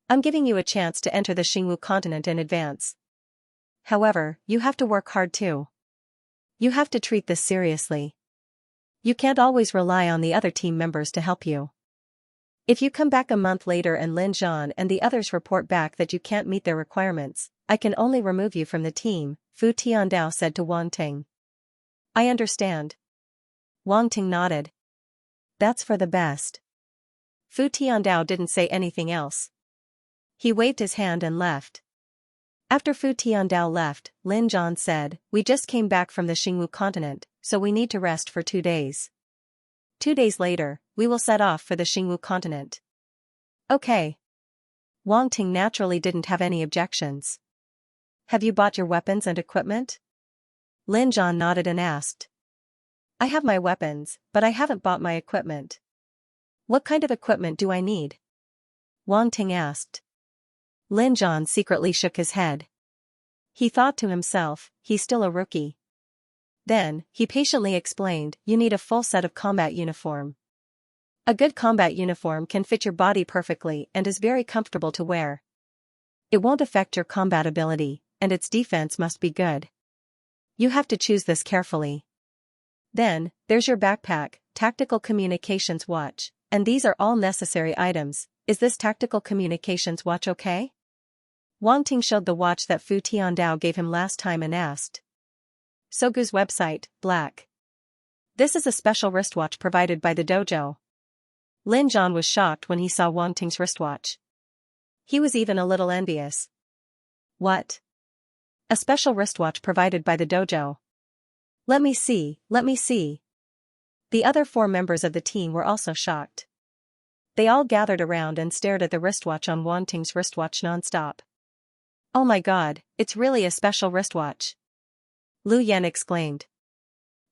I'm giving you a chance to enter the Xingwu continent in advance. However, you have to work hard too. You have to treat this seriously. You can't always rely on the other team members to help you. If you come back a month later and Lin Zhan and the others report back that you can't meet their requirements, I can only remove you from the team, Fu Tiandao said to Wang Ting. I understand. Wang Ting nodded. That's for the best. Fu Tiandao didn't say anything else. He waved his hand and left. After Fu Tiandao left, Lin Zhan said, we just came back from the Xingwu continent, so we need to rest for 2 days. 2 days later, we will set off for the Xingwu continent. Okay. Wang Ting naturally didn't have any objections. Have you bought your weapons and equipment? Lin Zhan nodded and asked. I have my weapons, but I haven't bought my equipment. What kind of equipment do I need? Wang Ting asked. Lin Zhan secretly shook his head. He thought to himself, he's still a rookie. Then, he patiently explained, you need a full set of combat uniform. A good combat uniform can fit your body perfectly and is very comfortable to wear. It won't affect your combat ability, and its defense must be good. You have to choose this carefully. Then, there's your backpack, tactical communications watch, and these are all necessary items. Is this tactical communications watch okay? Wang Ting showed the watch that Fu Tiandao gave him last time and asked. Sogu's website, black. This is a special wristwatch provided by the dojo. Lin Zhan was shocked when he saw Wang Ting's wristwatch. He was even a little envious. What? A special wristwatch provided by the dojo. Let me see, let me see. The other 4 members of the team were also shocked. They all gathered around and stared at the wristwatch on Wang Ting's wristwatch non-stop. Oh my god, it's really a special wristwatch. Lu Yan exclaimed.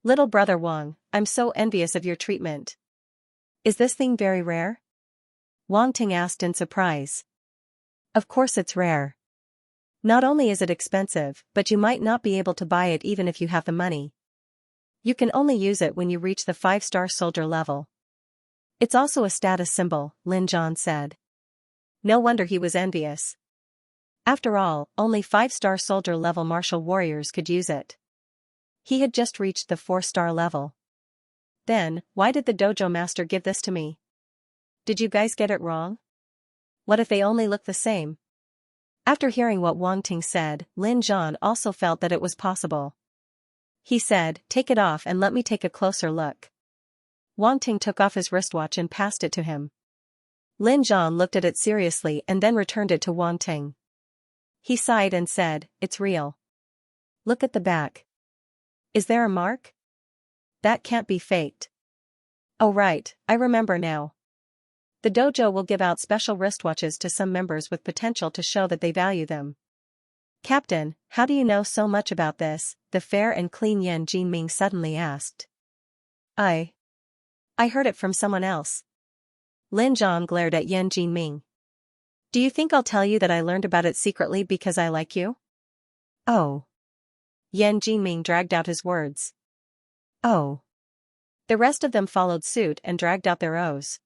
Little brother Wang, I'm so envious of your treatment. Is this thing very rare? Wang Ting asked in surprise. Of course it's rare. Not only is it expensive, but you might not be able to buy it even if you have the money. You can only use it when you reach the 5-star soldier level. It's also a status symbol, Lin Zhan said. No wonder he was envious. After all, only 5-star soldier level martial warriors could use it. He had just reached the 4-star level. Then, why did the dojo master give this to me? Did you guys get it wrong? What if they only look the same? After hearing what Wang Ting said, Lin Zhan also felt that it was possible. He said, take it off and let me take a closer look. Wang Ting took off his wristwatch and passed it to him. Lin Zhan looked at it seriously and then returned it to Wang Ting. He sighed and said, it's real. Look at the back. Is there a mark? That can't be faked. Oh right, I remember now. The dojo will give out special wristwatches to some members with potential to show that they value them. Captain, how do you know so much about this? The fair and clean Yan Jinming suddenly asked. I heard it from someone else. Lin Zhan glared at Yan Jinming. Do you think I'll tell you that I learned about it secretly because I like you? Oh. Yan Jinming dragged out his words. Oh. The rest of them followed suit and dragged out their O's.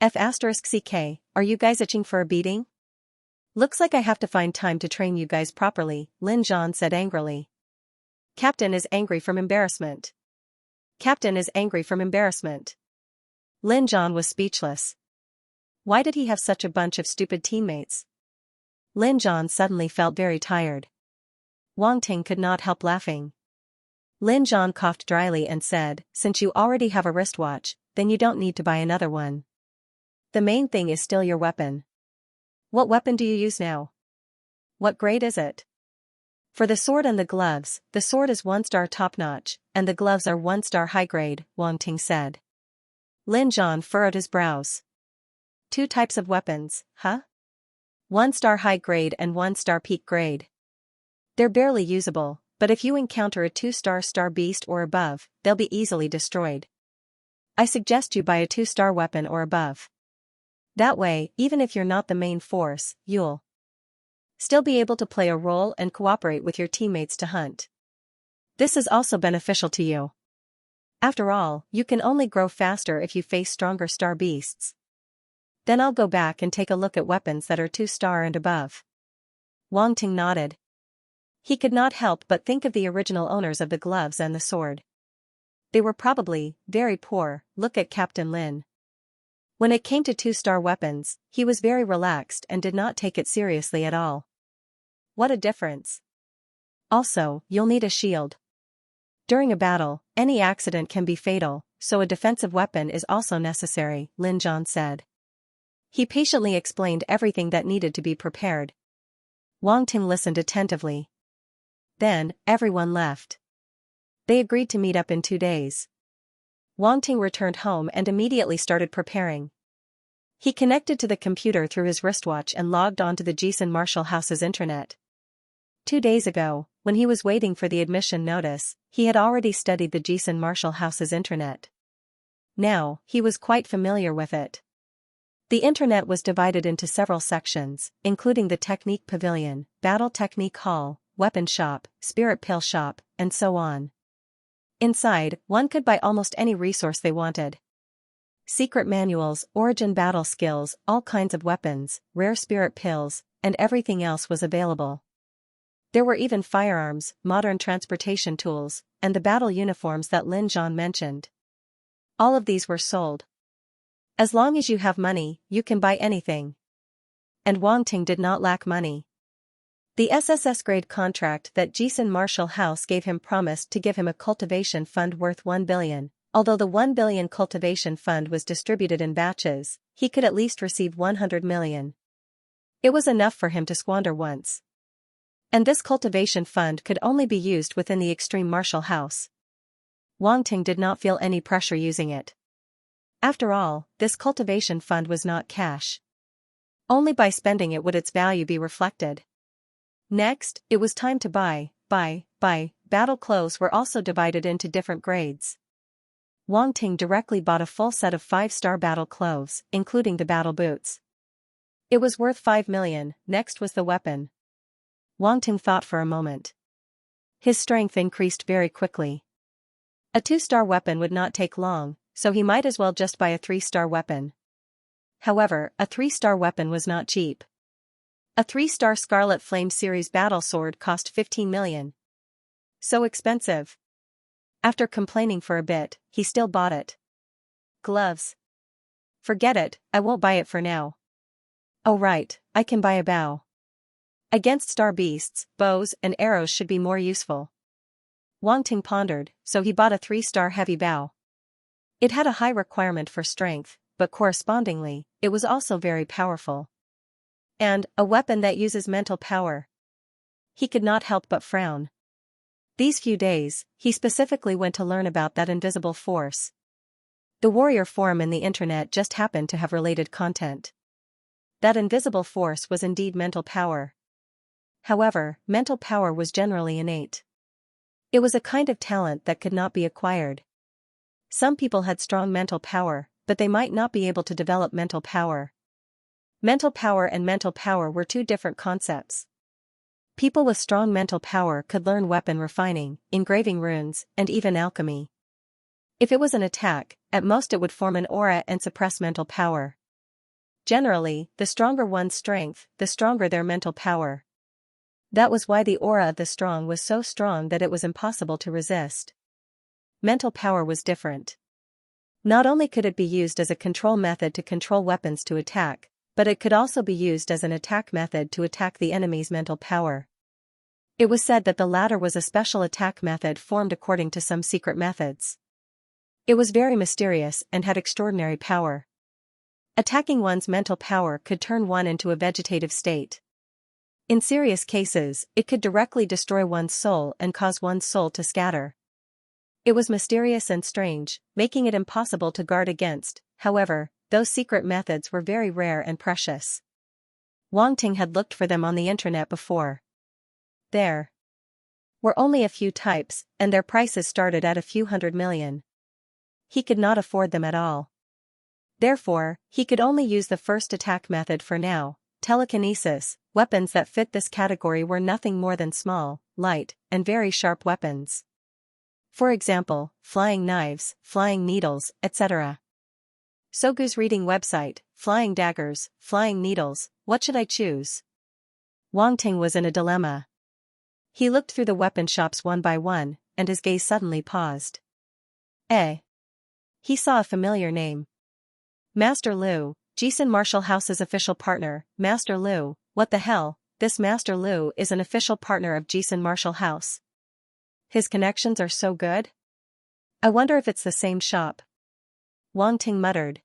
F*CK, are you guys itching for a beating? Looks like I have to find time to train you guys properly, Lin Zhan said angrily. Captain is angry from embarrassment. Captain is angry from embarrassment. Lin Zhan was speechless. Why did he have such a bunch of stupid teammates? Lin Zhan suddenly felt very tired. Wang Ting could not help laughing. Lin Zhan coughed dryly and said, since you already have a wristwatch, then you don't need to buy another one. The main thing is still your weapon. What weapon do you use now? What grade is it? For the sword and the gloves, the sword is 1-star top-notch, and the gloves are 1-star high-grade, Wang Ting said. Lin Zhan furrowed his brows. 2 types of weapons, huh? 1-star high-grade and 1-star peak grade. They're barely usable, but if you encounter a 2-star star beast or above, they'll be easily destroyed. I suggest you buy a 2-star weapon or above. That way, even if you're not the main force, you'll still be able to play a role and cooperate with your teammates to hunt. This is also beneficial to you. After all, you can only grow faster if you face stronger star beasts. Then I'll go back and take a look at weapons that are 2-star and above. Wang Ting nodded. He could not help but think of the original owners of the gloves and the sword. They were probably very poor. Look at Captain Lin. When it came to 2-star weapons, he was very relaxed and did not take it seriously at all. What a difference. Also, you'll need a shield. During a battle, any accident can be fatal, so a defensive weapon is also necessary, Lin Zhan said. He patiently explained everything that needed to be prepared. Wang Ting listened attentively. Then, everyone left. They agreed to meet up in 2 days. Wang Ting returned home and immediately started preparing. He connected to the computer through his wristwatch and logged on to the Jisun Martial House's intranet. 2 days ago, when he was waiting for the admission notice, he had already studied the Jisun Marshall House's internet. Now, he was quite familiar with it. The internet was divided into several sections, including the Technique Pavilion, Battle Technique Hall, Weapon Shop, Spirit Pill Shop, and so on. Inside, one could buy almost any resource they wanted. Secret manuals, origin battle skills, all kinds of weapons, rare spirit pills, and everything else was available. There were even firearms, modern transportation tools, and the battle uniforms that Lin Zhan mentioned. All of these were sold. As long as you have money, you can buy anything. And Wang Ting did not lack money. The SSS-grade contract that Jisun Marshall House gave him promised to give him a cultivation fund worth 1 billion. Although the 1 billion cultivation fund was distributed in batches, he could at least receive 100 million. It was enough for him to squander once. And this cultivation fund could only be used within the extreme Marshall House. Wang Ting did not feel any pressure using it. After all, this cultivation fund was not cash. Only by spending it would its value be reflected. Next, it was time to buy. Battle clothes were also divided into different grades. Wang Ting directly bought a full set of 5-star battle clothes, including the battle boots. It was worth 5 million. Next was the weapon. Wang Ting thought for a moment. His strength increased very quickly. A 2-star weapon would not take long, so he might as well just buy a 3-star weapon. However, a 3-star weapon was not cheap. A 3-star Scarlet Flame series battle sword cost 15 million. So expensive. After complaining for a bit, he still bought it. Gloves. Forget it, I won't buy it for now. Oh right, I can buy a bow. Against star beasts, bows and arrows should be more useful. Wang Ting pondered, so he bought a 3-star heavy bow. It had a high requirement for strength, but correspondingly, it was also very powerful. And, a weapon that uses mental power. He could not help but frown. These few days, he specifically went to learn about that invisible force. The warrior forum in the internet just happened to have related content. That invisible force was indeed mental power. However, mental power was generally innate. It was a kind of talent that could not be acquired. Some people had strong mental power, but they might not be able to develop mental power. Mental power and mental power were two different concepts. People with strong mental power could learn weapon refining, engraving runes, and even alchemy. If it was an attack, at most it would form an aura and suppress mental power. Generally, the stronger one's strength, the stronger their mental power. That was why the aura of the strong was so strong that it was impossible to resist. Mental power was different. Not only could it be used as a control method to control weapons to attack, but it could also be used as an attack method to attack the enemy's mental power. It was said that the latter was a special attack method formed according to some secret methods. It was very mysterious and had extraordinary power. Attacking one's mental power could turn one into a vegetative state. In serious cases, it could directly destroy one's soul and cause one's soul to scatter. It was mysterious and strange, making it impossible to guard against. However, those secret methods were very rare and precious. Wang Ting had looked for them on the internet before. There were only a few types, and their prices started at a few 100 million. He could not afford them at all. Therefore, he could only use the first attack method for now, telekinesis. Weapons that fit this category were nothing more than small, light, and very sharp weapons. For example, flying knives, flying needles, etc. Sogu's reading website, flying daggers, flying needles, what should I choose? Wang Ting was in a dilemma. He looked through the weapon shops one by one, and his gaze suddenly paused. He saw a familiar name. Master Lu, Jisun Marshall House's official partner. Master Lu, what the hell, this Master Lu is an official partner of Jisun Marshall House. His connections are so good? I wonder if it's the same shop. Wang Ting muttered.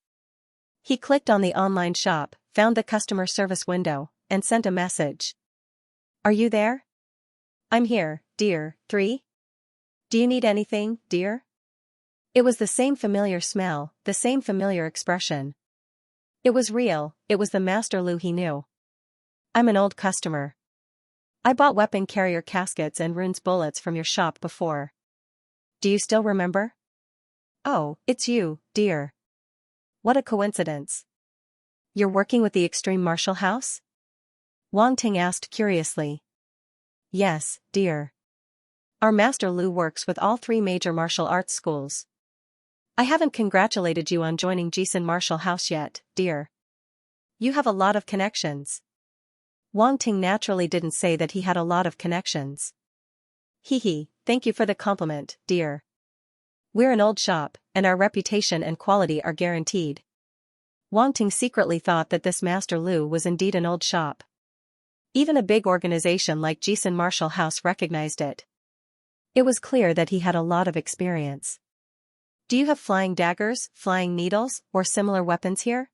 He clicked on the online shop, found the customer service window, and sent a message. Are you there? I'm here, dear. 3? Do you need anything, dear? It was the same familiar smell, the same familiar expression. It was real, it was the Master Lu he knew. I'm an old customer. I bought weapon carrier caskets and runes bullets from your shop before. Do you still remember? Oh, it's you, dear. What a coincidence. You're working with the Extreme Martial House? Wang Ting asked curiously. Yes, dear. Our Master Lu works with all three major martial arts schools. I haven't congratulated you on joining Jisun Martial House yet, dear. You have a lot of connections. Wang Ting naturally didn't say that he had a lot of connections. Hee, thank you for the compliment, dear. We're an old shop, and our reputation and quality are guaranteed. Wang Ting secretly thought that this Master Lu was indeed an old shop. Even a big organization like Jisun Martial House recognized it. It was clear that he had a lot of experience. Do you have flying daggers, flying needles, or similar weapons here?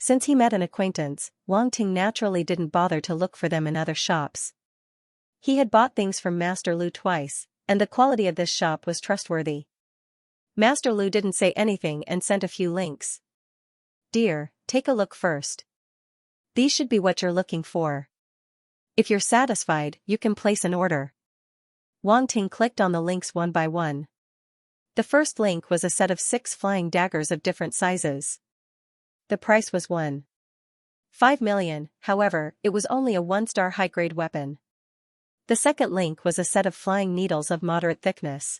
Since he met an acquaintance, Wang Ting naturally didn't bother to look for them in other shops. He had bought things from Master Lu twice, and the quality of this shop was trustworthy. Master Lu didn't say anything and sent a few links. Dear, take a look first. These should be what you're looking for. If you're satisfied, you can place an order. Wang Ting clicked on the links one by one. The first link was a set of 6 flying daggers of different sizes. The price was 1.5 million, however, it was only a 1-star high-grade weapon. The second link was a set of flying needles of moderate thickness.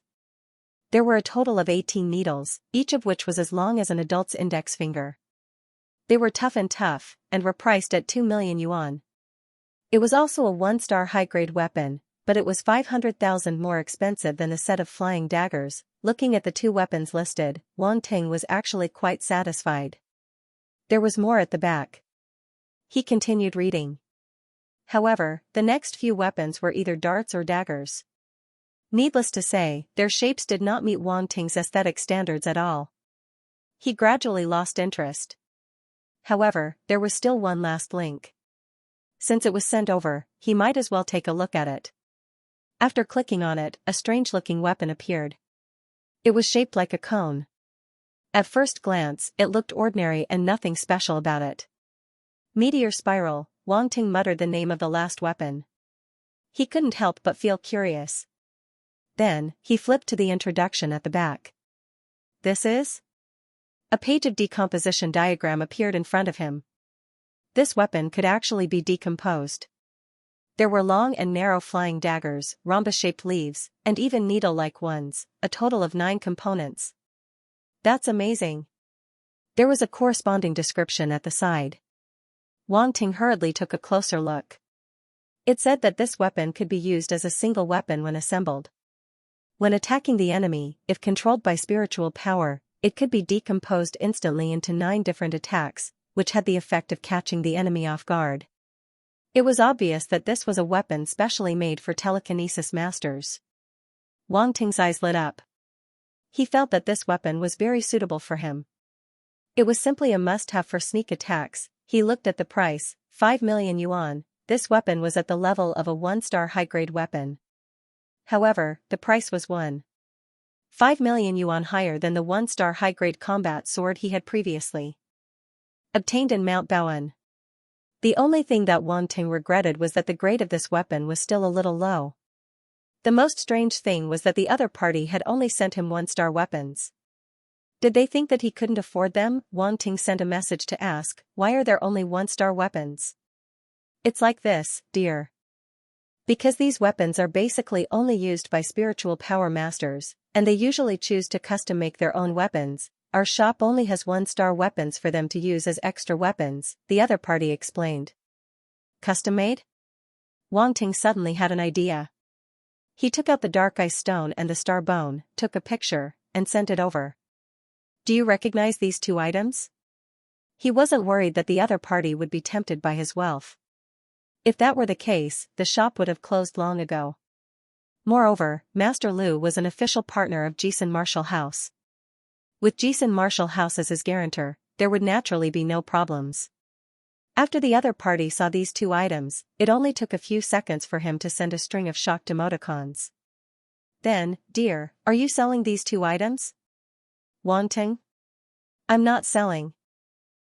There were a total of 18 needles, each of which was as long as an adult's index finger. They were tough, and were priced at 2 million yuan. It was also a 1-star high-grade weapon, but it was 500,000 more expensive than the set of flying daggers. Looking at the 2 weapons listed, Wang Ting was actually quite satisfied. There was more at the back. He continued reading. However, the next few weapons were either darts or daggers. Needless to say, their shapes did not meet Wang Ting's aesthetic standards at all. He gradually lost interest. However, there was still one last link. Since it was sent over, he might as well take a look at it. After clicking on it, a strange-looking weapon appeared. It was shaped like a cone. At first glance, it looked ordinary and nothing special about it. Meteor Spiral, Wang Ting muttered the name of the last weapon. He couldn't help but feel curious. Then, he flipped to the introduction at the back. This is? A page of decomposition diagram appeared in front of him. This weapon could actually be decomposed. There were long and narrow flying daggers, rhombus-shaped leaves, and even needle-like ones, a total of 9 components. That's amazing. There was a corresponding description at the side. Wang Ting hurriedly took a closer look. It said that this weapon could be used as a single weapon when assembled. When attacking the enemy, if controlled by spiritual power, it could be decomposed instantly into 9 different attacks, which had the effect of catching the enemy off guard. It was obvious that this was a weapon specially made for telekinesis masters. Wang Ting's eyes lit up. He felt that this weapon was very suitable for him. It was simply a must-have for sneak attacks. He looked at the price, 5 million yuan. This weapon was at the level of a 1-star high-grade weapon. However, the price was 1.5 million yuan higher than the 1-star high-grade combat sword he had previously obtained in Mount Baoan. The only thing that Wang Ting regretted was that the grade of this weapon was still a little low. The most strange thing was that the other party had only sent him 1-star weapons. Did they think that he couldn't afford them? Wang Ting sent a message to ask, why are there only 1-star weapons? It's like this, dear. Because these weapons are basically only used by spiritual power masters, and they usually choose to custom make their own weapons. Our shop only has 1-star weapons for them to use as extra weapons, the other party explained. Custom-made? Wang Ting suddenly had an idea. He took out the dark ice stone and the star bone, took a picture, and sent it over. Do you recognize these 2 items? He wasn't worried that the other party would be tempted by his wealth. If that were the case, the shop would have closed long ago. Moreover, Master Lu was an official partner of Jisun Martial House. With Jisun Martial House as his guarantor, there would naturally be no problems. After the other party saw these 2 items, it only took a few seconds for him to send a string of shocked emoticons. Then, dear, are you selling these 2 items? Wang Ting? I'm not selling.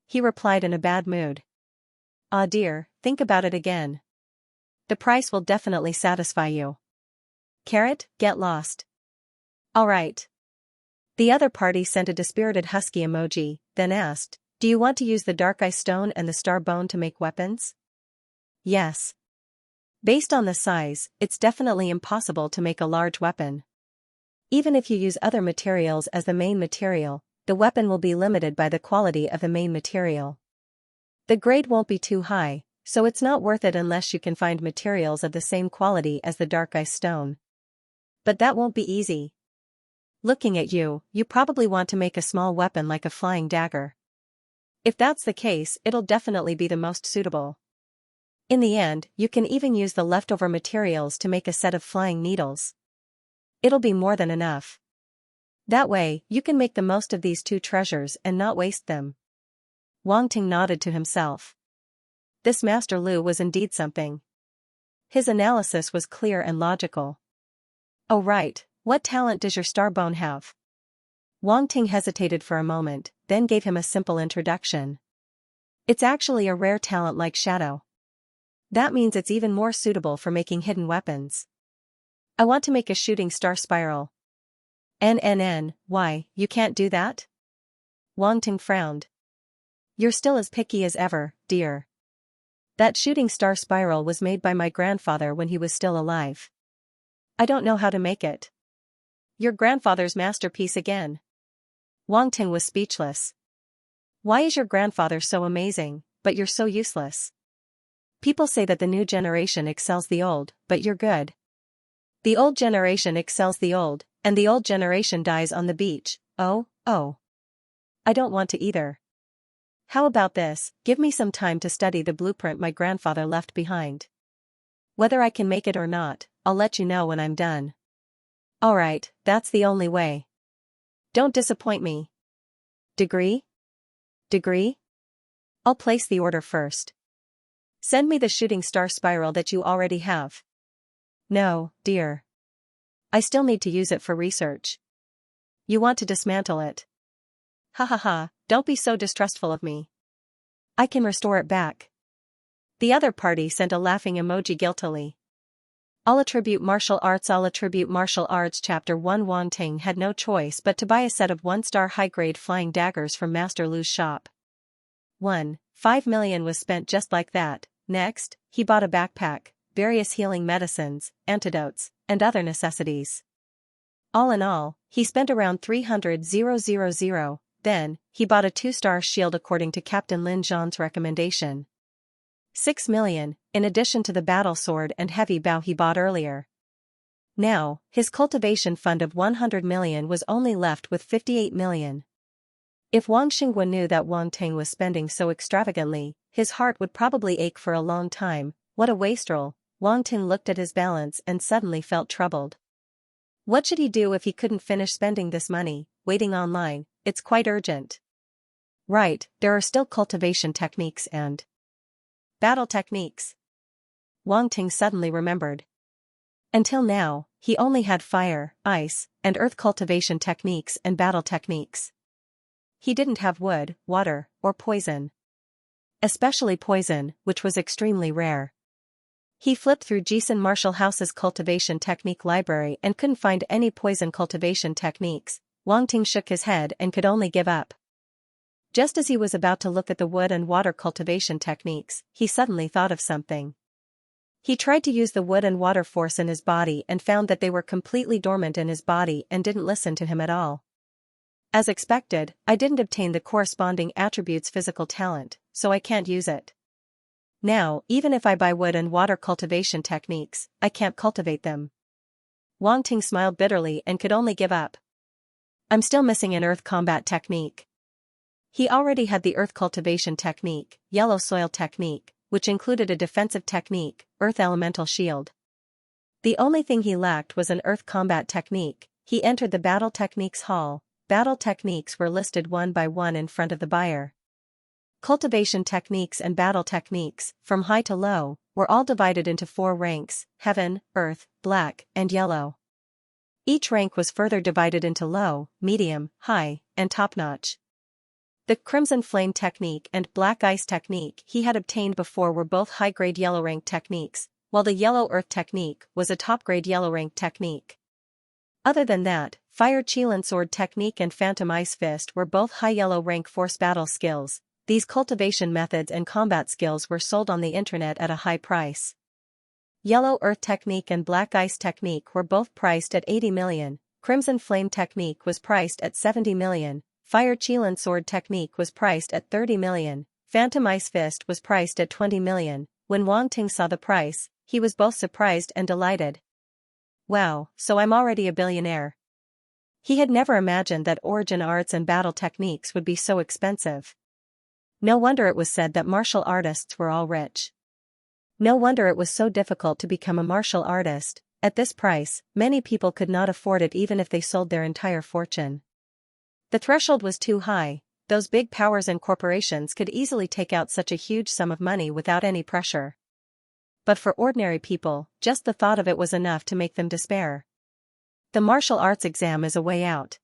He replied in a bad mood. Ah dear, think about it again. The price will definitely satisfy you. Carrot, get lost. Alright. The other party sent a dispirited husky emoji, then asked, do you want to use the dark ice stone and the star bone to make weapons? Yes. Based on the size, it's definitely impossible to make a large weapon. Even if you use other materials as the main material, the weapon will be limited by the quality of the main material. The grade won't be too high, so it's not worth it unless you can find materials of the same quality as the dark ice stone. But that won't be easy. Looking at you, you probably want to make a small weapon like a flying dagger. If that's the case, it'll definitely be the most suitable. In the end, you can even use the leftover materials to make a set of flying needles. It'll be more than enough. That way, you can make the most of these two treasures and not waste them. Wang Ting nodded to himself. This Master Lu was indeed something. His analysis was clear and logical. Oh right, what talent does your starbone have? Wang Ting hesitated for a moment, then gave him a simple introduction. It's actually a rare talent like shadow. That means it's even more suitable for making hidden weapons. I want to make a shooting star spiral. Why, you can't do that? Wang Ting frowned. You're still as picky as ever, dear. That shooting star spiral was made by my grandfather when he was still alive. I don't know how to make it. Your grandfather's masterpiece again. Wang Ting was speechless. Why is your grandfather so amazing, but you're so useless? People say that the new generation excels the old, but you're good. The old generation excels the old, and the old generation dies on the beach. Oh. I don't want to either. How about this, give me some time to study the blueprint my grandfather left behind. Whether I can make it or not, I'll let you know when I'm done. Alright, that's the only way. Don't disappoint me. Degree? I'll place the order first. Send me the shooting star spiral that you already have. No, dear. I still need to use it for research. You want to dismantle it? Ha, don't be so distrustful of me. I can restore it back. The other party sent a laughing emoji guiltily. I'll attribute martial arts. Chapter 1. Wang Ting had no choice but to buy a set of 1-star high-grade flying daggers from Master Lu's shop. 5 million was spent just like that. Next, he bought a backpack, various healing medicines, antidotes, and other necessities. All in all, he spent around 300,000. Then, he bought a 2-star shield according to Captain Lin Zhan's recommendation. 6 million, in addition to the battle sword and heavy bow he bought earlier. Now, his cultivation fund of 100 million was only left with 58 million. If Wang Xinghua knew that Wang Ting was spending so extravagantly, his heart would probably ache for a long time. What a wastrel. Wang Ting looked at his balance and suddenly felt troubled. What should he do if he couldn't finish spending this money? Waiting online, it's quite urgent. Right, there are still cultivation techniques and battle techniques. Wang Ting suddenly remembered. Until now, he only had fire, ice, and earth cultivation techniques and battle techniques. He didn't have wood, water, or poison. Especially poison, which was extremely rare. He flipped through Jisun Martial House's cultivation technique library and couldn't find any poison cultivation techniques. Wang Ting shook his head and could only give up. Just as he was about to look at the wood and water cultivation techniques, he suddenly thought of something. He tried to use the wood and water force in his body and found that they were completely dormant in his body and didn't listen to him at all. As expected, I didn't obtain the corresponding attributes physical talent, so I can't use it. Now, even if I buy wood and water cultivation techniques, I can't cultivate them. Wang Ting smiled bitterly and could only give up. I'm still missing an earth combat technique. He already had the earth cultivation technique, yellow soil technique, which included a defensive technique, earth elemental shield. The only thing he lacked was an earth combat technique. He entered the battle techniques hall. Battle techniques were listed one by one in front of the buyer. Cultivation techniques and battle techniques, from high to low, were all divided into 4 ranks: heaven, earth, black, and yellow. Each rank was further divided into low, medium, high, and top-notch. The Crimson Flame technique and Black Ice technique he had obtained before were both high-grade yellow rank techniques, while the yellow earth technique was a top-grade yellow rank technique. Other than that, fire Qilin sword technique and phantom ice fist were both high yellow rank force battle skills. These cultivation methods and combat skills were sold on the internet at a high price. Yellow earth technique and black ice technique were both priced at 80 million, crimson flame technique was priced at 70 million, fire Qilin sword technique was priced at 30 million, phantom ice fist was priced at 20 million. When Wang Ting saw the price, he was both surprised and delighted. Wow, so I'm already a billionaire. He had never imagined that origin arts and battle techniques would be so expensive. No wonder it was said that martial artists were all rich. No wonder it was so difficult to become a martial artist. At this price, many people could not afford it even if they sold their entire fortune. The threshold was too high. Those big powers and corporations could easily take out such a huge sum of money without any pressure. But for ordinary people, just the thought of it was enough to make them despair. The martial arts exam is a way out.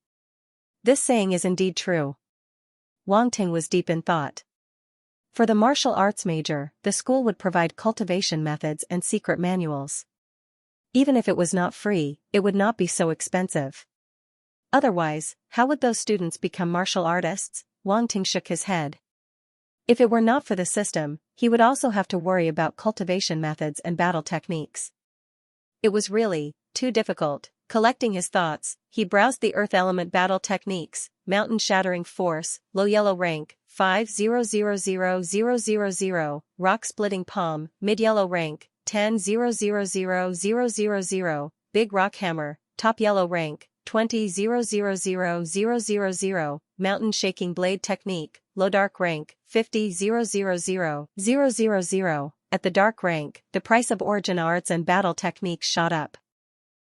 This saying is indeed true. Wang Ting was deep in thought. For the martial arts major, the school would provide cultivation methods and secret manuals. Even if it was not free, it would not be so expensive. Otherwise, how would those students become martial artists? Wang Ting shook his head. If it were not for the system, he would also have to worry about cultivation methods and battle techniques. It was really too difficult. Collecting his thoughts, he browsed the earth element battle techniques, mountain shattering force, low yellow rank, 5000000, rock splitting palm, mid yellow rank, 10000000, big rock hammer, top yellow rank, 20000000, mountain shaking blade technique, low dark rank, 50000000. At the dark rank, the price of origin arts and battle techniques shot up.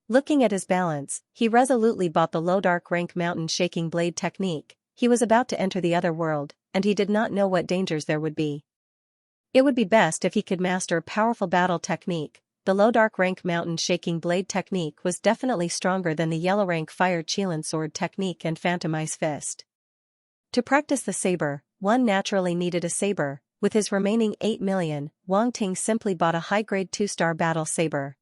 Looking at his balance, he resolutely bought the low dark rank mountain shaking blade technique. He was about to enter the other world, and he did not know what dangers there would be. It would be best if he could master a powerful battle technique. The low dark rank mountain shaking blade technique was definitely stronger than the yellow rank fire Qilin sword technique and phantom ice fist. To practice the saber, one naturally needed a saber. With his remaining 8 million, Wang Ting simply bought a high-grade 2-star battle saber.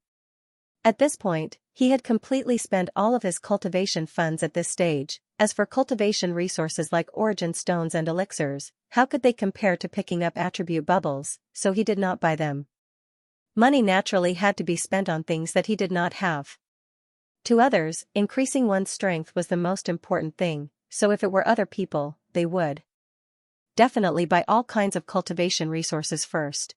At this point, he had completely spent all of his cultivation funds at this stage. As for cultivation resources like origin stones and elixirs, how could they compare to picking up attribute bubbles? So he did not buy them. Money naturally had to be spent on things that he did not have. To others, increasing one's strength was the most important thing, so if it were other people, they would definitely buy all kinds of cultivation resources first.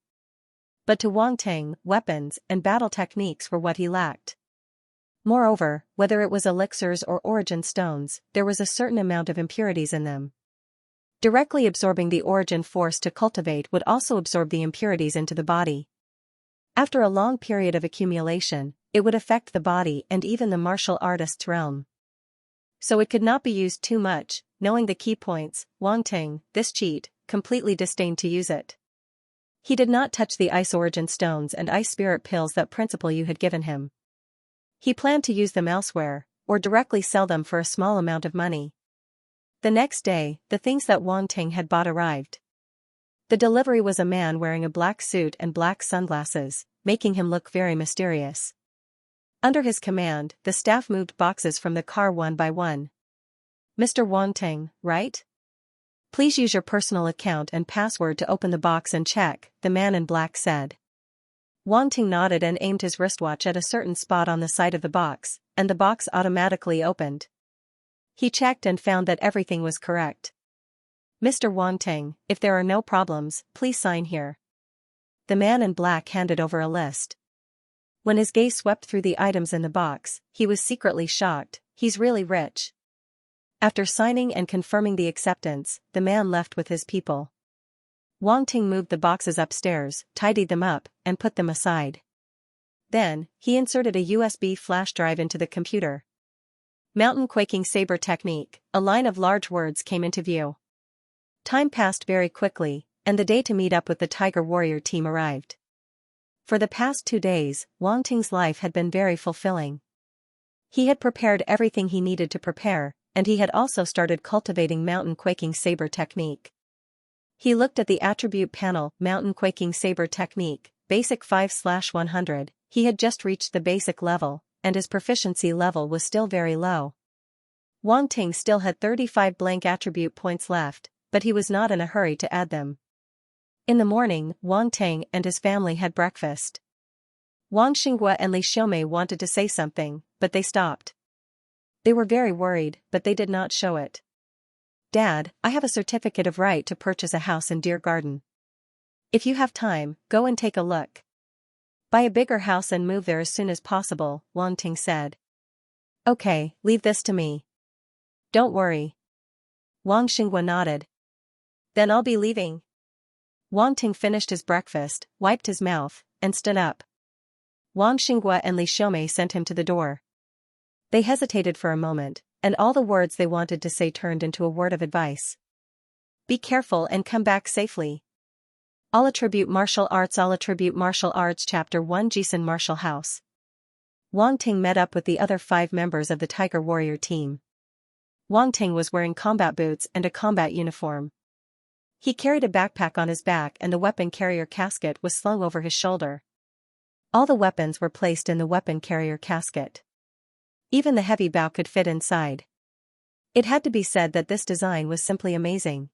But to Wang Ting, weapons and battle techniques were what he lacked. Moreover, whether it was elixirs or origin stones, there was a certain amount of impurities in them. Directly absorbing the origin force to cultivate would also absorb the impurities into the body. After a long period of accumulation, it would affect the body and even the martial artist's realm. So it could not be used too much. Knowing the key points, Wang Ting, this cheat, completely disdained to use it. He did not touch the ice origin stones and ice spirit pills that Principal Yu had given him. He planned to use them elsewhere, or directly sell them for a small amount of money. The next day, the things that Wang Ting had bought arrived. The delivery was a man wearing a black suit and black sunglasses, making him look very mysterious. Under his command, the staff moved boxes from the car one by one. "Mr. Wang Ting, right? Please use your personal account and password to open the box and check," the man in black said. Wang Ting nodded and aimed his wristwatch at a certain spot on the side of the box, and the box automatically opened. He checked and found that everything was correct. "Mr. Wang Ting, if there are no problems, please sign here." The man in black handed over a list. When his gaze swept through the items in the box, he was secretly shocked. He's really rich. After signing and confirming the acceptance, the man left with his people. Wang Ting moved the boxes upstairs, tidied them up, and put them aside. Then, he inserted a USB flash drive into the computer. Mountain quaking saber technique, a line of large words came into view. Time passed very quickly, and the day to meet up with the Tiger Warrior team arrived. For the past 2 days, Wang Ting's life had been very fulfilling. He had prepared everything he needed to prepare, and he had also started cultivating mountain quaking saber technique. He looked at the attribute panel, mountain quaking saber technique, Basic 5/100, he had just reached the basic level, and his proficiency level was still very low. Wang Ting still had 35 blank attribute points left, but he was not in a hurry to add them. In the morning, Wang Ting and his family had breakfast. Wang Xinghua and Li Xiaomei wanted to say something, but they stopped. They were very worried, but they did not show it. Dad, I have a certificate of right to purchase a house in Deer Garden. If you have time, go and take a look. Buy a bigger house and move there as soon as possible, Wang Ting said. Okay, leave this to me. Don't worry. Wang Xinghua nodded. Then I'll be leaving. Wang Ting finished his breakfast, wiped his mouth, and stood up. Wang Xinghua and Li Xiaomei sent him to the door. They hesitated for a moment, and all the words they wanted to say turned into a word of advice. Be careful and come back safely. All attribute martial arts. All attribute martial arts. Chapter 1 Jisun Martial House. Wang Ting met up with the other 5 members of the Tiger Warrior team. Wang Ting was wearing combat boots and a combat uniform. He carried a backpack on his back and the weapon carrier casket was slung over his shoulder. All the weapons were placed in the weapon carrier casket. Even the heavy bow could fit inside. It had to be said that this design was simply amazing.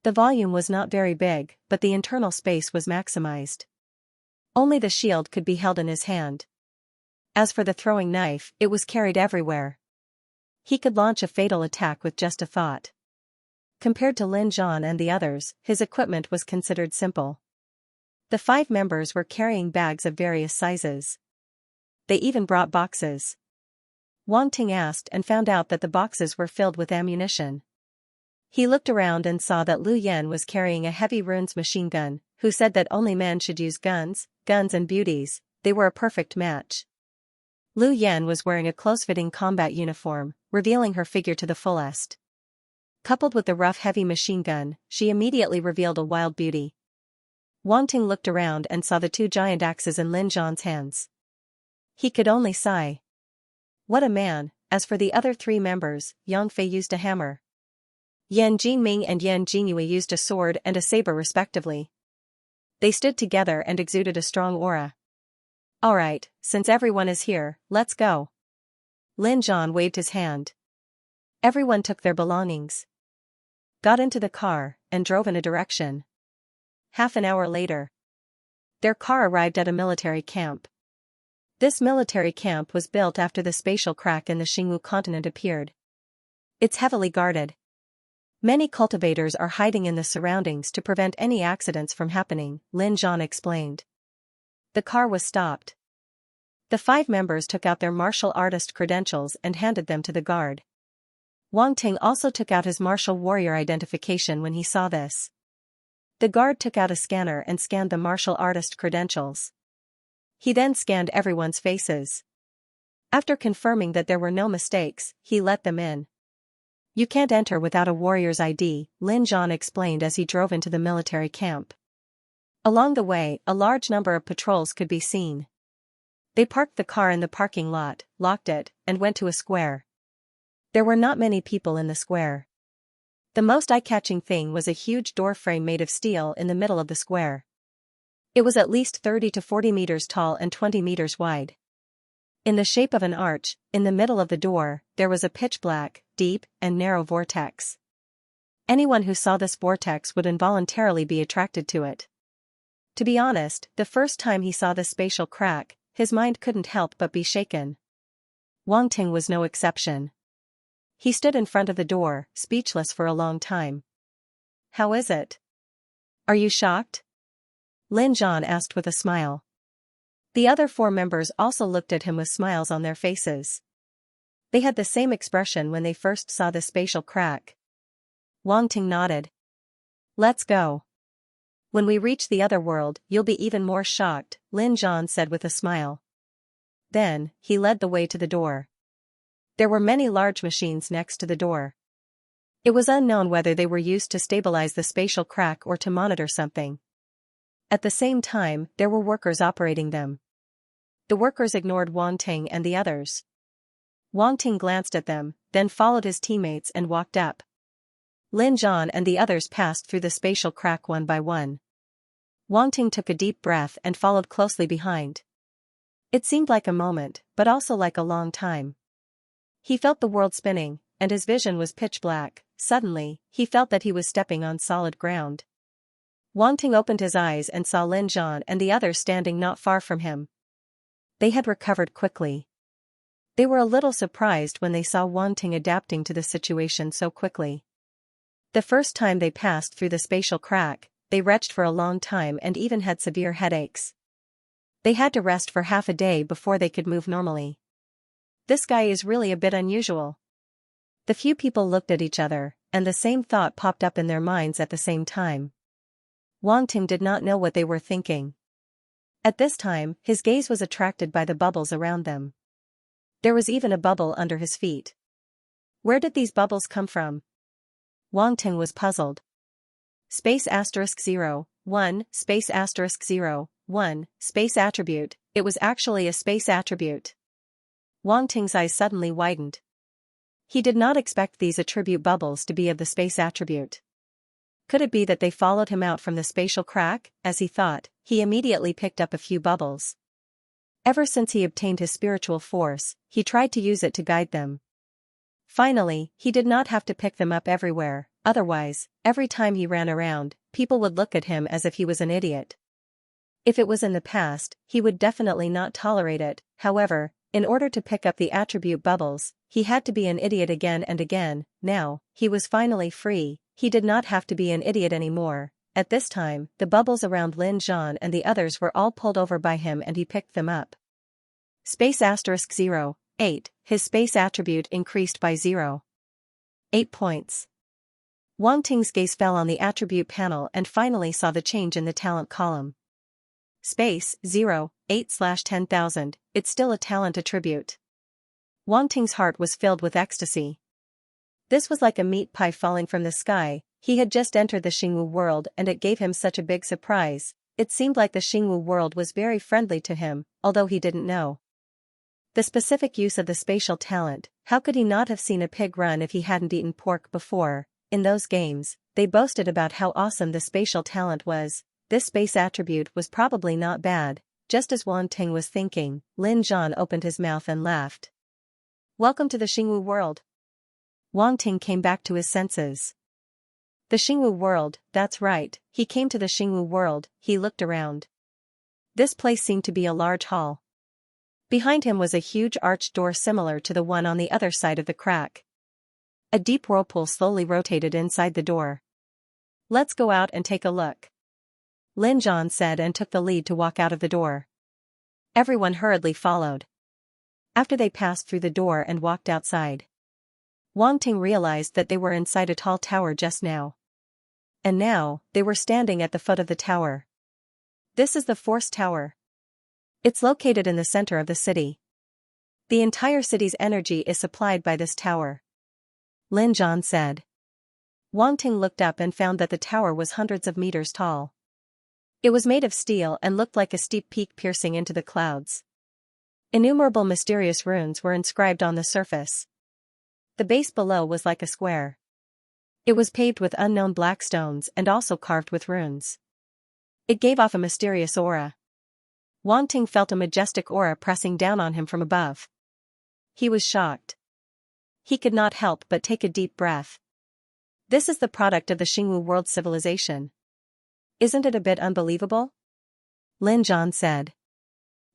The volume was not very big, but the internal space was maximized. Only the shield could be held in his hand. As for the throwing knife, it was carried everywhere. He could launch a fatal attack with just a thought. Compared to Lin Zhan and the others, his equipment was considered simple. The 5 members were carrying bags of various sizes. They even brought boxes. Wang Ting asked and found out that the boxes were filled with ammunition. He looked around and saw that Lu Yan was carrying a heavy runes machine gun, who said that only men should use guns and beauties. They were a perfect match. Lu Yan was wearing a close-fitting combat uniform, revealing her figure to the fullest. Coupled with the rough heavy machine gun, she immediately revealed a wild beauty. Wang Ting looked around and saw the 2 giant axes in Lin Zhan's hands. He could only sigh. What a man. As for the other 3 members, Yang Fei used a hammer. Yan Jingming and Yan Jingyue used a sword and a saber respectively. They stood together and exuded a strong aura. Alright, since everyone is here, let's go. Lin Zhan waved his hand. Everyone took their belongings, got into the car, and drove in a direction. Half an hour later, their car arrived at a military camp. This military camp was built after the spatial crack in the Xingwu continent appeared. It's heavily guarded. Many cultivators are hiding in the surroundings to prevent any accidents from happening, Lin Zhan explained. The car was stopped. The 5 members took out their martial artist credentials and handed them to the guard. Wang Ting also took out his martial warrior identification when he saw this. The guard took out a scanner and scanned the martial artist credentials. He then scanned everyone's faces. After confirming that there were no mistakes, he let them in. You can't enter without a warrior's ID, Lin Zhan explained as he drove into the military camp. Along the way, a large number of patrols could be seen. They parked the car in the parking lot, locked it, and went to a square. There were not many people in the square. The most eye-catching thing was a huge door frame made of steel in the middle of the square. It was at least 30 to 40 meters tall and 20 meters wide. In the shape of an arch, in the middle of the door, there was a pitch-black, deep, and narrow vortex. Anyone who saw this vortex would involuntarily be attracted to it. To be honest, the first time he saw this spatial crack, his mind couldn't help but be shaken. Wang Ting was no exception. He stood in front of the door, speechless for a long time. How is it? Are you shocked? Lin Zhan asked with a smile. The other 4 members also looked at him with smiles on their faces. They had the same expression when they first saw the spatial crack. Wang Ting nodded. Let's go. When we reach the other world, you'll be even more shocked, Lin Zhan said with a smile. Then, he led the way to the door. There were many large machines next to the door. It was unknown whether they were used to stabilize the spatial crack or to monitor something. At the same time, there were workers operating them. The workers ignored Wang Ting and the others. Wang Ting glanced at them, then followed his teammates and walked up. Lin Zhan and the others passed through the spatial crack one by one. Wang Ting took a deep breath and followed closely behind. It seemed like a moment, but also like a long time. He felt the world spinning, and his vision was pitch black. Suddenly, he felt that he was stepping on solid ground. Wang Ting opened his eyes and saw Lin Zhan and the others standing not far from him. They had recovered quickly. They were a little surprised when they saw Wang Ting adapting to the situation so quickly. The first time they passed through the spatial crack, they retched for a long time and even had severe headaches. They had to rest for half a day before they could move normally. This guy is really a bit unusual. The few people looked at each other, and the same thought popped up in their minds at the same time. Wang Ting did not know what they were thinking. At this time, his gaze was attracted by the bubbles around them. There was even a bubble under his feet. Where did these bubbles come from? Wang Ting was puzzled. Space asterisk 0, 1, space asterisk 0, 1, space attribute. It was actually a space attribute. Wang Ting's eyes suddenly widened. He did not expect these attribute bubbles to be of the space attribute. Could it be that they followed him out from the spatial crack? As he thought, he immediately picked up a few bubbles. Ever since he obtained his spiritual force, he tried to use it to guide them. Finally, he did not have to pick them up everywhere, otherwise, every time he ran around, people would look at him as if he was an idiot. If it was in the past, he would definitely not tolerate it. However, in order to pick up the attribute bubbles, he had to be an idiot again and again. Now, he was finally free. He did not have to be an idiot anymore. At this time, the bubbles around Lin Zhan and the others were all pulled over by him and he picked them up. Space asterisk 0, 8, his space attribute increased by 0. 8 points. Wang Ting's gaze fell on the attribute panel and finally saw the change in the talent column. Space, 0, 8/10,000, it's still a talent attribute. Wang Ting's heart was filled with ecstasy. This was like a meat pie falling from the sky. He had just entered the Xingwu world and it gave him such a big surprise. It seemed like the Xingwu world was very friendly to him, although he didn't know the specific use of the spatial talent. How could he not have seen a pig run if he hadn't eaten pork before? In those games, they boasted about how awesome the spatial talent was. This space attribute was probably not bad. Just as Wang Ting was thinking, Lin Zhan opened his mouth and laughed. Welcome to the Xingwu world. Wang Ting came back to his senses. The Xingwu world, that's right, he came to the Xingwu world. He looked around. This place seemed to be a large hall. Behind him was a huge arched door similar to the one on the other side of the crack. A deep whirlpool slowly rotated inside the door. Let's go out and take a look, Lin Zhan said and took the lead to walk out of the door. Everyone hurriedly followed. After they passed through the door and walked outside, Wang Ting realized that they were inside a tall tower just now. And now, they were standing at the foot of the tower. This is the Force Tower. It's located in the center of the city. The entire city's energy is supplied by this tower, Lin Zhan said. Wang Ting looked up and found that the tower was hundreds of meters tall. It was made of steel and looked like a steep peak piercing into the clouds. Innumerable mysterious runes were inscribed on the surface. The base below was like a square. It was paved with unknown black stones and also carved with runes. It gave off a mysterious aura. Wang Ting felt a majestic aura pressing down on him from above. He was shocked. He could not help but take a deep breath. This is the product of the Xingwu world civilization. Isn't it a bit unbelievable? Lin Zhan said.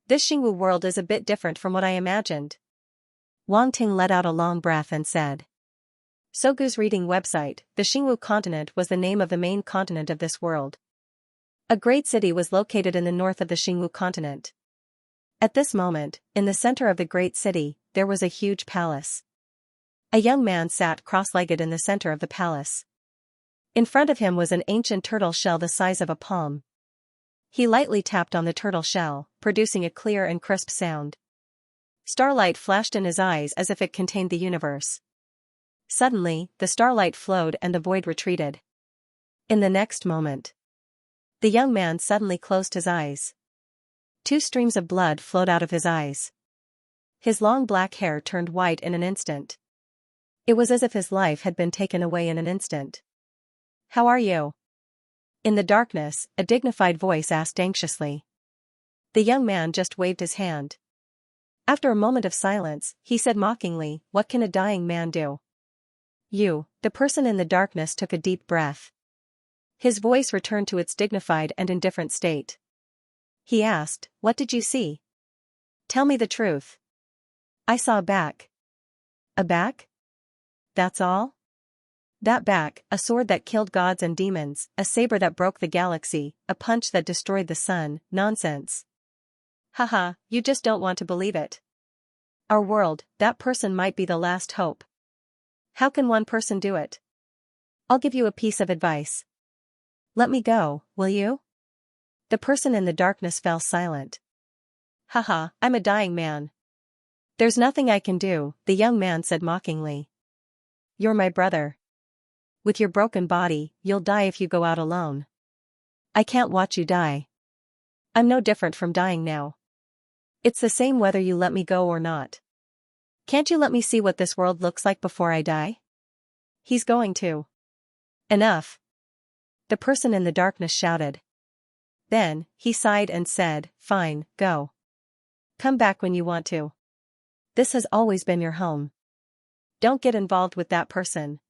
This Xingwu world is a bit different from what I imagined. Wang Ting let out a long breath and said. Sogu's reading website, the Xingwu continent was the name of the main continent of this world. A great city was located in the north of the Xingwu continent. At this moment, in the center of the great city, there was a huge palace. A young man sat cross-legged in the center of the palace. In front of him was an ancient turtle shell the size of a palm. He lightly tapped on the turtle shell, producing a clear and crisp sound. Starlight flashed in his eyes as if it contained the universe. Suddenly, the starlight flowed and the void retreated. In the next moment, the young man suddenly closed his eyes. 2 streams of blood flowed out of his eyes. His long black hair turned white in an instant. It was as if his life had been taken away in an instant. How are you? In the darkness, a dignified voice asked anxiously. The young man just waved his hand. After a moment of silence, he said mockingly, "What can a dying man do?" The person in the darkness took a deep breath. His voice returned to its dignified and indifferent state. He asked, "What did you see? Tell me the truth." "I saw a back." "A back? That's all?" "That back, a sword that killed gods and demons, a saber that broke the galaxy, a punch that destroyed the sun." "Nonsense. Haha, you just don't want to believe it. Our world, that person might be the last hope. How can one person do it? I'll give you a piece of advice. Let me go, will you?" The person in the darkness fell silent. "Haha, I'm a dying man. There's nothing I can do," the young man said mockingly. "You're my brother. With your broken body, you'll die if you go out alone. I can't watch you die. I'm no different from dying now. It's the same whether you let me go or not. Can't you let me see what this world looks like before I die?" "He's going to." "Enough," the person in the darkness shouted. Then, he sighed and said, "Fine, go. Come back when you want to. This has always been your home. Don't get involved with that person."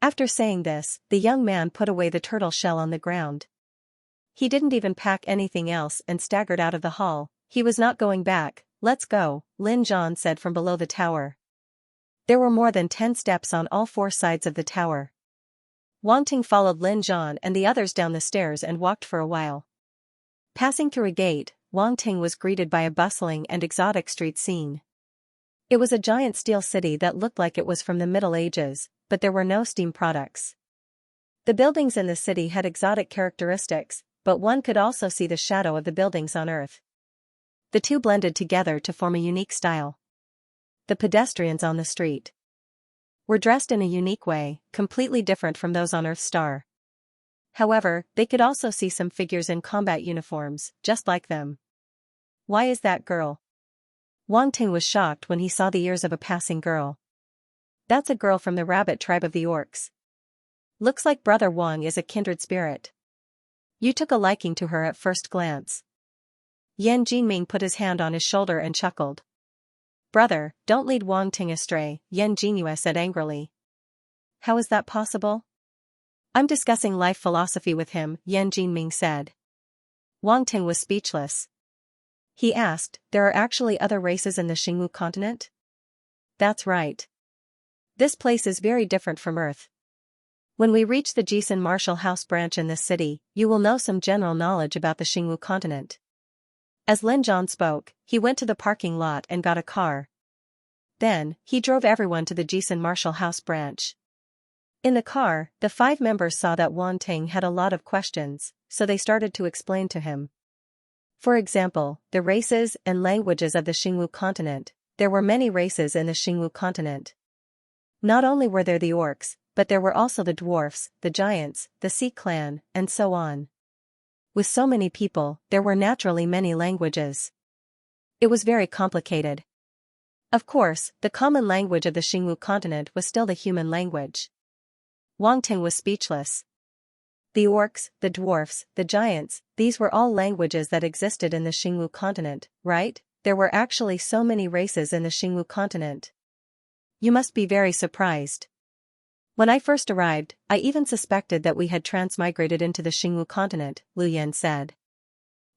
After saying this, the young man put away the turtle shell on the ground. He didn't even pack anything else and staggered out of the hall. He was not going back. "Let's go," Lin Zhan said from below the tower. There were more than 10 steps on all 4 sides of the tower. Wang Ting followed Lin Zhan and the others down the stairs and walked for a while. Passing through a gate, Wang Ting was greeted by a bustling and exotic street scene. It was a giant steel city that looked like it was from the Middle Ages, but there were no steam products. The buildings in the city had exotic characteristics, but one could also see the shadow of the buildings on Earth. The two blended together to form a unique style. The pedestrians on the street were dressed in a unique way, completely different from those on Earth's star. However, they could also see some figures in combat uniforms, just like them. "Why is that girl?" Wang Ting was shocked when he saw the ears of a passing girl. "That's a girl from the rabbit tribe of the orcs. Looks like Brother Wang is a kindred spirit. You took a liking to her at first glance." Yan Jinming put his hand on his shoulder and chuckled. "Brother, don't lead Wang Ting astray," Yan Jinhua said angrily. "How is that possible?" "I'm discussing life philosophy with him," Yan Jinming said. Wang Ting was speechless. He asked, "There are actually other races in the Xingwu continent?" "That's right. This place is very different from Earth. When we reach the Jisun Martial House branch in this city, you will know some general knowledge about the Xingwu continent." As Lin Zhan spoke, he went to the parking lot and got a car. Then, he drove everyone to the Jisun Martial House branch. In the car, the 5 members saw that Wang Ting had a lot of questions, so they started to explain to him. For example, the races and languages of the Xingwu continent. There were many races in the Xingwu continent. Not only were there the orcs, but there were also the dwarfs, the giants, the sea clan, and so on. With so many people, there were naturally many languages. It was very complicated. Of course, the common language of the Xingwu continent was still the human language. Wang Ting was speechless. The orcs, the dwarfs, the giants, these were all languages that existed in the Xingwu continent, right? There were actually so many races in the Xingwu continent. You must be very surprised. When I first arrived, I even suspected that we had transmigrated into the Xingwu continent, Lu Yan said.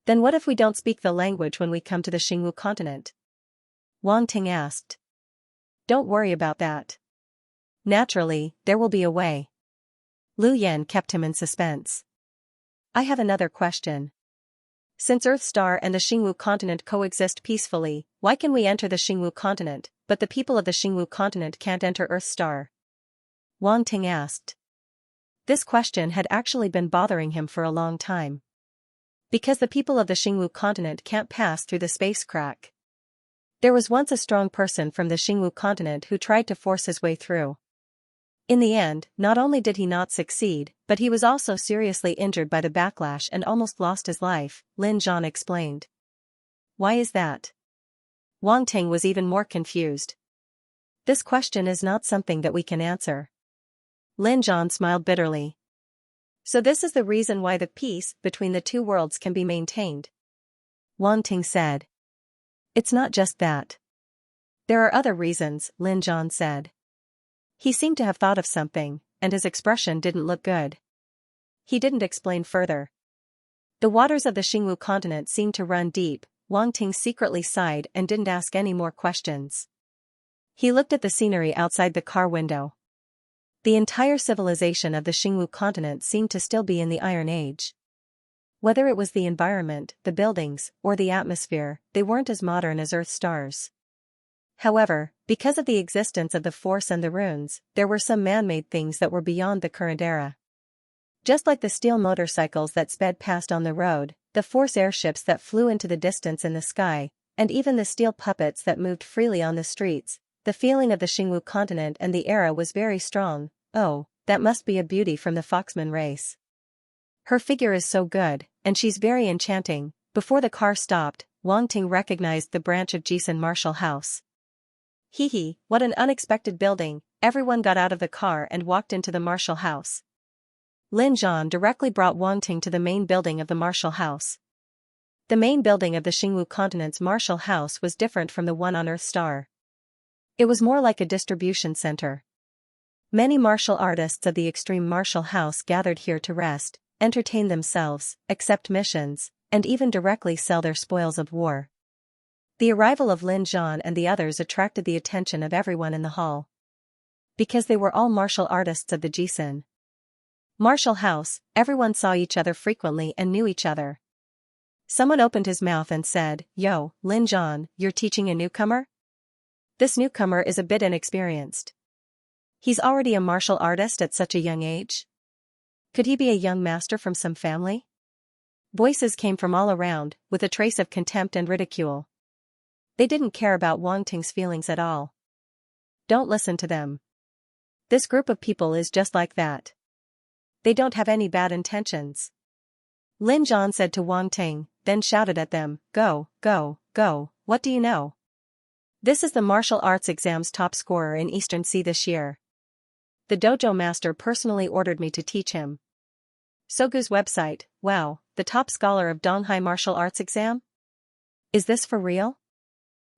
Then what if we don't speak the language when we come to the Xingwu continent? Wang Ting asked. Don't worry about that. Naturally, there will be a way. Lu Yan kept him in suspense. I have another question. Since Earth Star and the Xingwu continent coexist peacefully, why can we enter the Xingwu continent, but the people of the Xingwu continent can't enter Earth Star? Wang Ting asked. This question had actually been bothering him for a long time. Because the people of the Xingwu continent can't pass through the space crack. There was once a strong person from the Xingwu continent who tried to force his way through. In the end, not only did he not succeed, but he was also seriously injured by the backlash and almost lost his life, Lin Zhan explained. Why is that? Wang Ting was even more confused. This question is not something that we can answer. Lin Zhan smiled bitterly. So this is the reason why the peace between the two worlds can be maintained. Wang Ting said. It's not just that. There are other reasons, Lin Zhan said. He seemed to have thought of something, and his expression didn't look good. He didn't explain further. The waters of the Xingwu continent seemed to run deep. Wang Ting secretly sighed and didn't ask any more questions. He looked at the scenery outside the car window. The entire civilization of the Xingwu continent seemed to still be in the Iron Age. Whether it was the environment, the buildings, or the atmosphere, they weren't as modern as Earth's stars. However, because of the existence of the Force and the runes, there were some man-made things that were beyond the current era. Just like the steel motorcycles that sped past on the road, the Force airships that flew into the distance in the sky, and even the steel puppets that moved freely on the streets, the feeling of the Xingwu continent and the era was very strong. Oh, that must be a beauty from the Foxman race. Her figure is so good, and she's very enchanting. Before the car stopped, Wang Ting recognized the branch of Jisun Martial House. Hee, what an unexpected building. Everyone got out of the car and walked into the Martial House. Lin Zhan directly brought Wang Ting to the main building of the Martial House. The main building of the Xingwu continent's Martial House was different from the one on Earth Star. It was more like a distribution center. Many martial artists of the Extreme Martial House gathered here to rest, entertain themselves, accept missions, and even directly sell their spoils of war. The arrival of Lin Zhan and the others attracted the attention of everyone in the hall. Because they were all martial artists of the Jisun Martial House, everyone saw each other frequently and knew each other. Someone opened his mouth and said, "Yo, Lin Zhan, you're teaching a newcomer?" This newcomer is a bit inexperienced. He's already a martial artist at such a young age? Could he be a young master from some family? Voices came from all around, with a trace of contempt and ridicule. They didn't care about Wang Ting's feelings at all. Don't listen to them. This group of people is just like that. They don't have any bad intentions. Lin Zhan said to Wang Ting, then shouted at them, "Go, go, go, what do you know? This is the martial arts exam's top scorer in Eastern Sea this year. The dojo master personally ordered me to teach him." Sogu's website, wow, the top scholar of Donghai martial arts exam? Is this for real?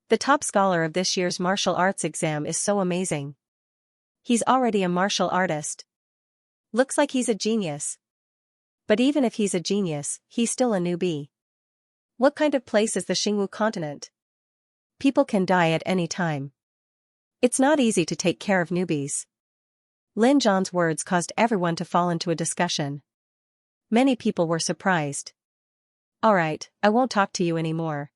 The top scholar of this year's martial arts exam is so amazing. He's already a martial artist. Looks like he's a genius. But even if he's a genius, he's still a newbie. What kind of place is the Xingwu continent? People can die at any time. It's not easy to take care of newbies. Lin Zhan's words caused everyone to fall into a discussion. Many people were surprised. Alright, I won't talk to you anymore.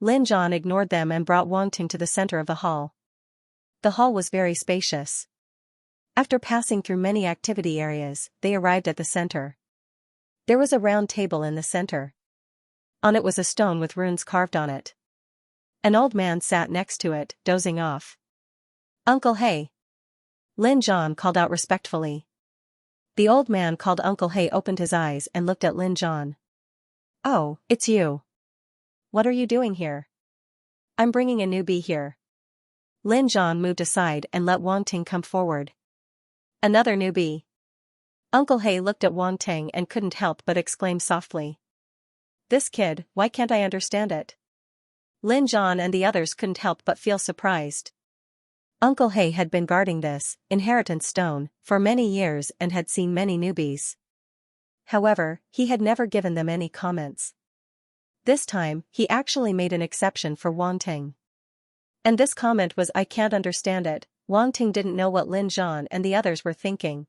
Lin Zhan ignored them and brought Wang Ting to the center of the hall. The hall was very spacious. After passing through many activity areas, they arrived at the center. There was a round table in the center. On it was a stone with runes carved on it. An old man sat next to it, dozing off. "Uncle Hey!" Lin Zhan called out respectfully. The old man called Uncle Hey opened his eyes and looked at Lin Zhan. "Oh, it's you. What are you doing here?" "I'm bringing a newbie here." Lin Zhan moved aside and let Wang Ting come forward. "Another newbie." Uncle Hey looked at Wang Ting and couldn't help but exclaim softly. "This kid, why can't I understand it?" Lin Zhan and the others couldn't help but feel surprised. Uncle Hey had been guarding this inheritance stone for many years and had seen many newbies. However, he had never given them any comments. This time, he actually made an exception for Wang Ting. And this comment was, "I can't understand it." Wang Ting didn't know what Lin Zhan and the others were thinking.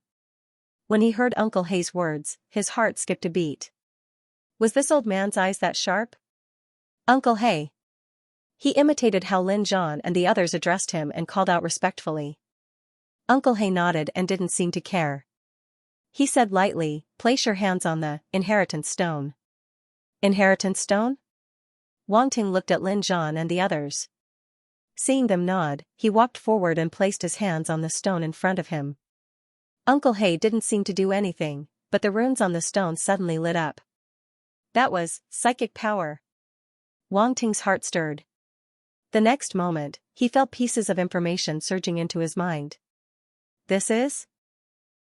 When he heard Uncle Hey's words, his heart skipped a beat. Was this old man's eyes that sharp? "Uncle Hey." He imitated how Lin Zhan and the others addressed him and called out respectfully. Uncle Hey nodded and didn't seem to care. He said lightly, "Place your hands on the inheritance stone." "Inheritance stone?" Wang Ting looked at Lin Zhan and the others. Seeing them nod, he walked forward and placed his hands on the stone in front of him. Uncle Hey didn't seem to do anything, but the runes on the stone suddenly lit up. That was psychic power. Wang Ting's heart stirred. The next moment, he felt pieces of information surging into his mind. This is?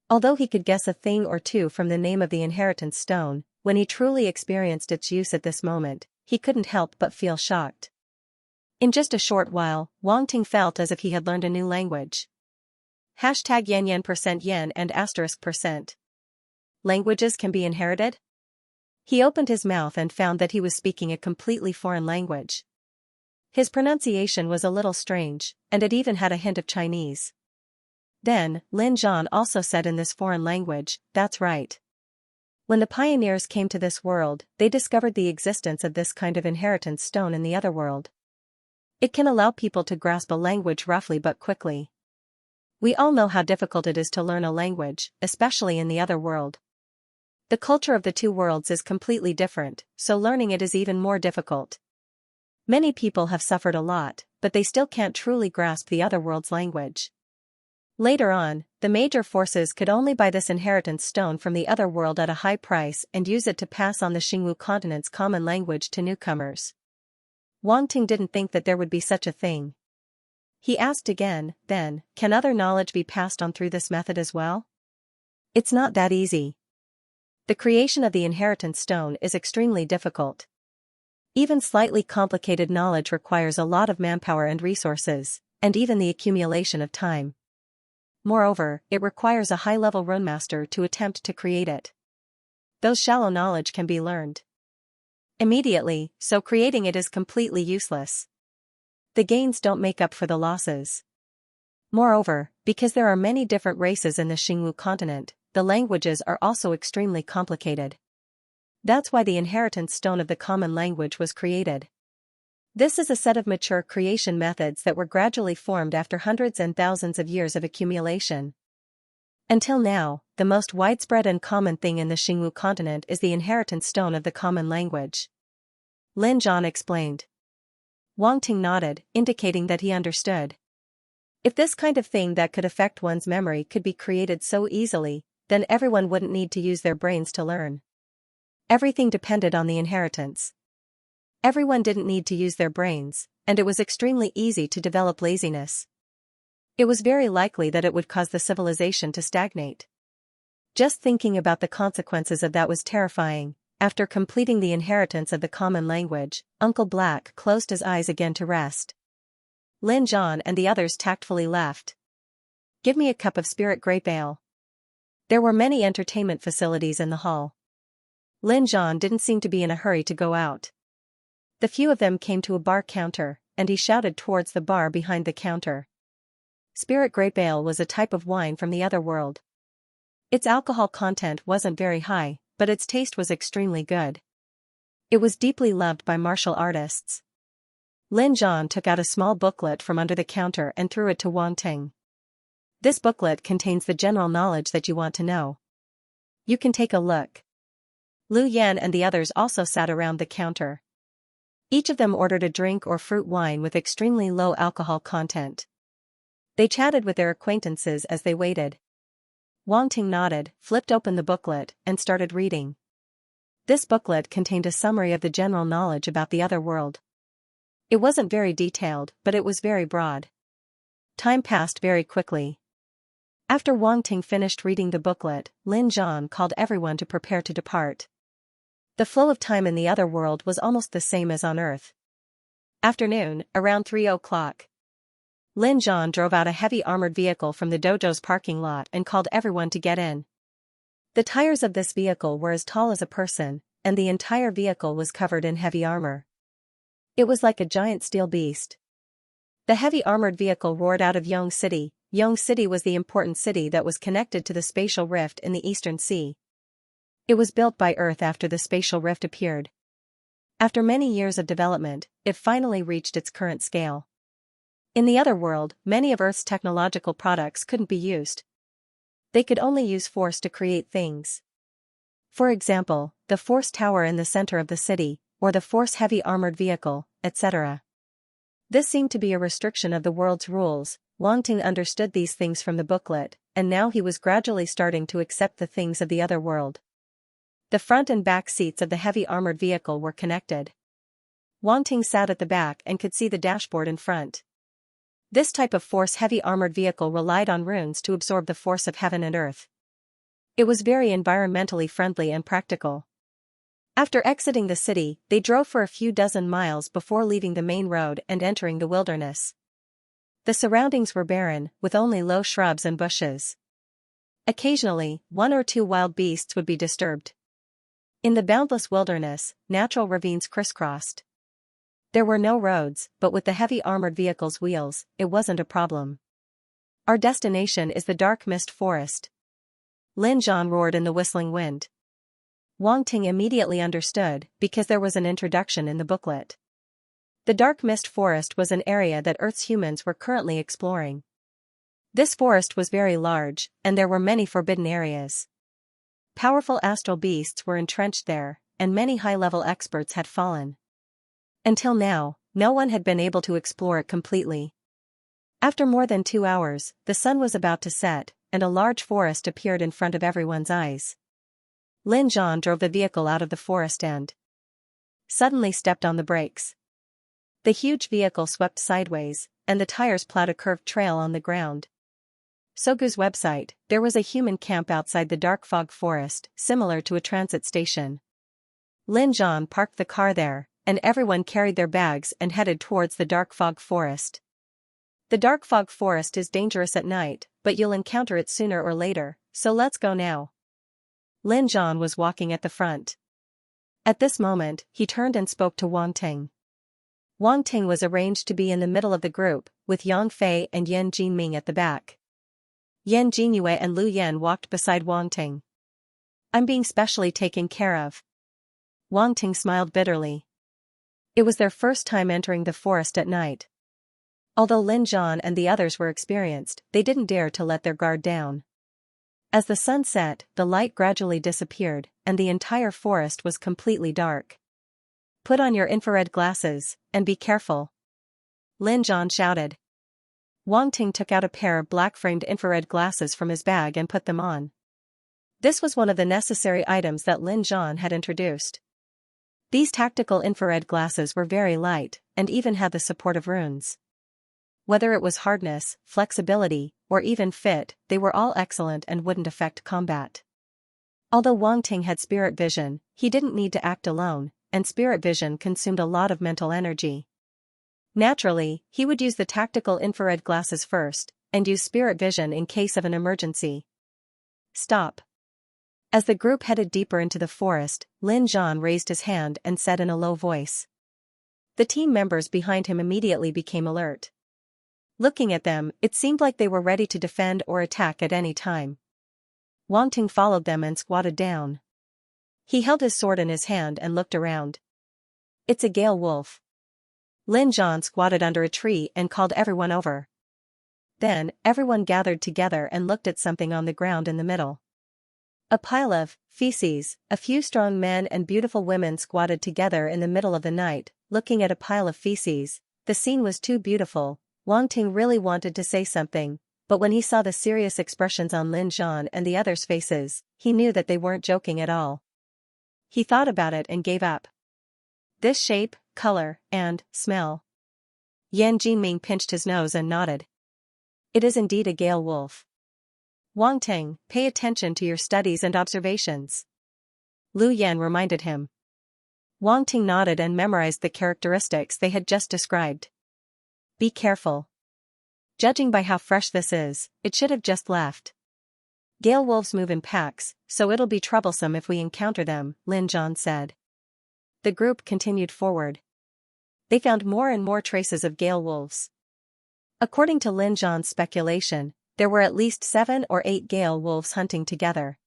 Although he could guess a thing or two from the name of the inheritance stone, when he truly experienced its use at this moment, he couldn't help but feel shocked. In just a short while, Wang Ting felt as if he had learned a new language. Hashtag yen and *%. Languages can be inherited? He opened his mouth and found that he was speaking a completely foreign language. His pronunciation was a little strange, and it even had a hint of Chinese. Then, Lin Zhan also said in this foreign language, "That's right. When the pioneers came to this world, they discovered the existence of this kind of inheritance stone in the other world. It can allow people to grasp a language roughly but quickly. We all know how difficult it is to learn a language, especially in the other world. The culture of the two worlds is completely different, so learning it is even more difficult. Many people have suffered a lot, but they still can't truly grasp the other world's language. Later on, the major forces could only buy this inheritance stone from the other world at a high price and use it to pass on the Xingwu continent's common language to newcomers. Wang Ting didn't think that there would be such a thing. He asked again, then, can other knowledge be passed on through this method as well? It's not that easy. The creation of the inheritance stone is extremely difficult. Even slightly complicated knowledge requires a lot of manpower and resources, and even the accumulation of time. Moreover, it requires a high-level runemaster to attempt to create it. Those shallow knowledge can be learned immediately, so creating it is completely useless. The gains don't make up for the losses. Moreover, because there are many different races in the Xingwu continent, the languages are also extremely complicated. That's why the inheritance stone of the common language was created. This is a set of mature creation methods that were gradually formed after hundreds and thousands of years of accumulation. Until now, the most widespread and common thing in the Xingwu continent is the inheritance stone of the common language. Lin Zhan explained. Wang Ting nodded, indicating that he understood. If this kind of thing that could affect one's memory could be created so easily, then everyone wouldn't need to use their brains to learn. Everything depended on the inheritance. Everyone didn't need to use their brains, and it was extremely easy to develop laziness. It was very likely that it would cause the civilization to stagnate. Just thinking about the consequences of that was terrifying. After completing the inheritance of the common language, Uncle Black closed his eyes again to rest. Lin Zhan and the others tactfully left. Give me a cup of spirit grape ale. There were many entertainment facilities in the hall. Lin Zhan didn't seem to be in a hurry to go out. The few of them came to a bar counter, and he shouted towards the bar behind the counter. Spirit grape ale was a type of wine from the other world. Its alcohol content wasn't very high, but its taste was extremely good. It was deeply loved by martial artists. Lin Zhan took out a small booklet from under the counter and threw it to Wang Ting. This booklet contains the general knowledge that you want to know. You can take a look. Lu Yan and the others also sat around the counter. Each of them ordered a drink or fruit wine with extremely low alcohol content. They chatted with their acquaintances as they waited. Wang Ting nodded, flipped open the booklet, and started reading. This booklet contained a summary of the general knowledge about the other world. It wasn't very detailed, but it was very broad. Time passed very quickly. After Wang Ting finished reading the booklet, Lin Zhan called everyone to prepare to depart. The flow of time in the other world was almost the same as on Earth. Afternoon, around 3 o'clock. Lin Zhan drove out a heavy armored vehicle from the dojo's parking lot and called everyone to get in. The tires of this vehicle were as tall as a person, and the entire vehicle was covered in heavy armor. It was like a giant steel beast. The heavy armored vehicle roared out of Yong City. Yong City was the important city that was connected to the spatial rift in the Eastern Sea. It was built by Earth after the spatial rift appeared. After many years of development, it finally reached its current scale. In the other world, many of Earth's technological products couldn't be used. They could only use force to create things. For example, the force tower in the center of the city, or the force heavy armored vehicle, etc. This seemed to be a restriction of the world's rules. Wang Ting understood these things from the booklet, and now he was gradually starting to accept the things of the other world. The front and back seats of the heavy armored vehicle were connected. Wang Ting sat at the back and could see the dashboard in front. This type of force heavy armored vehicle relied on runes to absorb the force of heaven and earth. It was very environmentally friendly and practical. After exiting the city, they drove for a few dozen miles before leaving the main road and entering the wilderness. The surroundings were barren, with only low shrubs and bushes. Occasionally, one or two wild beasts would be disturbed. In the boundless wilderness, natural ravines crisscrossed. There were no roads, but with the heavy armored vehicle's wheels, it wasn't a problem. Our destination is the dark mist forest. Lin Zhan roared in the whistling wind. Wang Ting immediately understood, because there was an introduction in the booklet. The dark mist forest was an area that Earth's humans were currently exploring. This forest was very large, and there were many forbidden areas. Powerful astral beasts were entrenched there, and many high-level experts had fallen. Until now, no one had been able to explore it completely. After more than 2 hours, the sun was about to set, and a large forest appeared in front of everyone's eyes. Lin Zhan drove the vehicle out of the forest and suddenly stepped on the brakes. The huge vehicle swept sideways, and the tires plowed a curved trail on the ground. Sogu's website, there was a human camp outside the dark fog forest, similar to a transit station. Lin Zhan parked the car there, and everyone carried their bags and headed towards the dark fog forest. The dark fog forest is dangerous at night, but you'll encounter it sooner or later, so let's go now. Lin Zhan was walking at the front. At this moment, he turned and spoke to Wang Ting. Wang Ting was arranged to be in the middle of the group, with Yang Fei and Yan Jinming at the back. Yan Jinyue and Lu Yan walked beside Wang Ting. I'm being specially taken care of. Wang Ting smiled bitterly. It was their first time entering the forest at night. Although Lin Zhan and the others were experienced, they didn't dare to let their guard down. As the sun set, the light gradually disappeared, and the entire forest was completely dark. Put on your infrared glasses, and be careful. Lin Zhan shouted. Wang Ting took out a pair of black-framed infrared glasses from his bag and put them on. This was one of the necessary items that Lin Zhan had introduced. These tactical infrared glasses were very light, and even had the support of runes. Whether it was hardness, flexibility, or even fit, they were all excellent and wouldn't affect combat. Although Wang Ting had spirit vision, he didn't need to act alone, and spirit vision consumed a lot of mental energy. Naturally, he would use the tactical infrared glasses first, and use spirit vision in case of an emergency. Stop. As the group headed deeper into the forest, Lin Zhan raised his hand and said in a low voice. The team members behind him immediately became alert. Looking at them, it seemed like they were ready to defend or attack at any time. Wang Ting followed them and squatted down. He held his sword in his hand and looked around. It's a gale wolf. Lin Zhan squatted under a tree and called everyone over. Then, everyone gathered together and looked at something on the ground in the middle. A pile of feces. A few strong men and beautiful women squatted together in the middle of the night, looking at a pile of feces. The scene was too beautiful. Wang Ting really wanted to say something, but when he saw the serious expressions on Lin Zhan and the others' faces, he knew that they weren't joking at all. He thought about it and gave up. This shape, color, and smell. Yan Jinming pinched his nose and nodded. It is indeed a gale wolf. Wang Ting, pay attention to your studies and observations. Lu Yan reminded him. Wang Ting nodded and memorized the characteristics they had just described. Be careful. Judging by how fresh this is, it should have just left. Gale wolves move in packs, so it'll be troublesome if we encounter them, Lin Zhan said. The group continued forward. They found more and more traces of gale wolves. According to Lin Zhan's speculation, there were at least 7 or 8 gale wolves hunting together.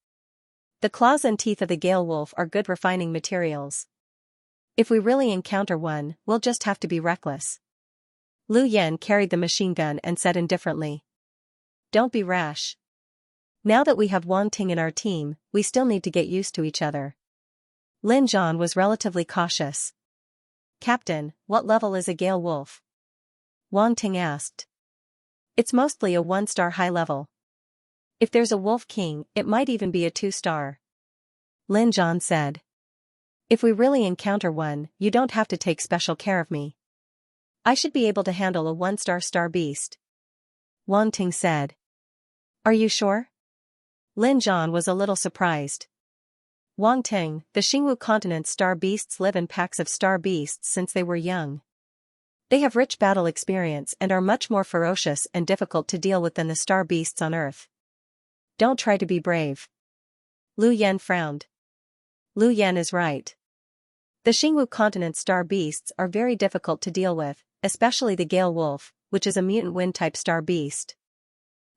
The claws and teeth of the gale wolf are good refining materials. If we really encounter one, we'll just have to be reckless. Lu Yan carried the machine gun and said indifferently. Don't be rash. Now that we have Wang Ting in our team, we still need to get used to each other. Lin Zhan was relatively cautious. Captain, what level is a gale wolf? Wang Ting asked. It's mostly a 1-star high level. If there's a wolf king, it might even be a 2-star. Lin Zhan said. If we really encounter one, you don't have to take special care of me. I should be able to handle a 1-star beast. Wang Ting said. Are you sure? Lin Zhan was a little surprised. Wang Ting, the Xingwu continent's star beasts live in packs of star beasts since they were young. They have rich battle experience and are much more ferocious and difficult to deal with than the star beasts on Earth. Don't try to be brave. Lu Yan frowned. Lu Yan is right. The Xingwu continent's star beasts are very difficult to deal with, especially the Gale Wolf, which is a mutant wind-type star beast.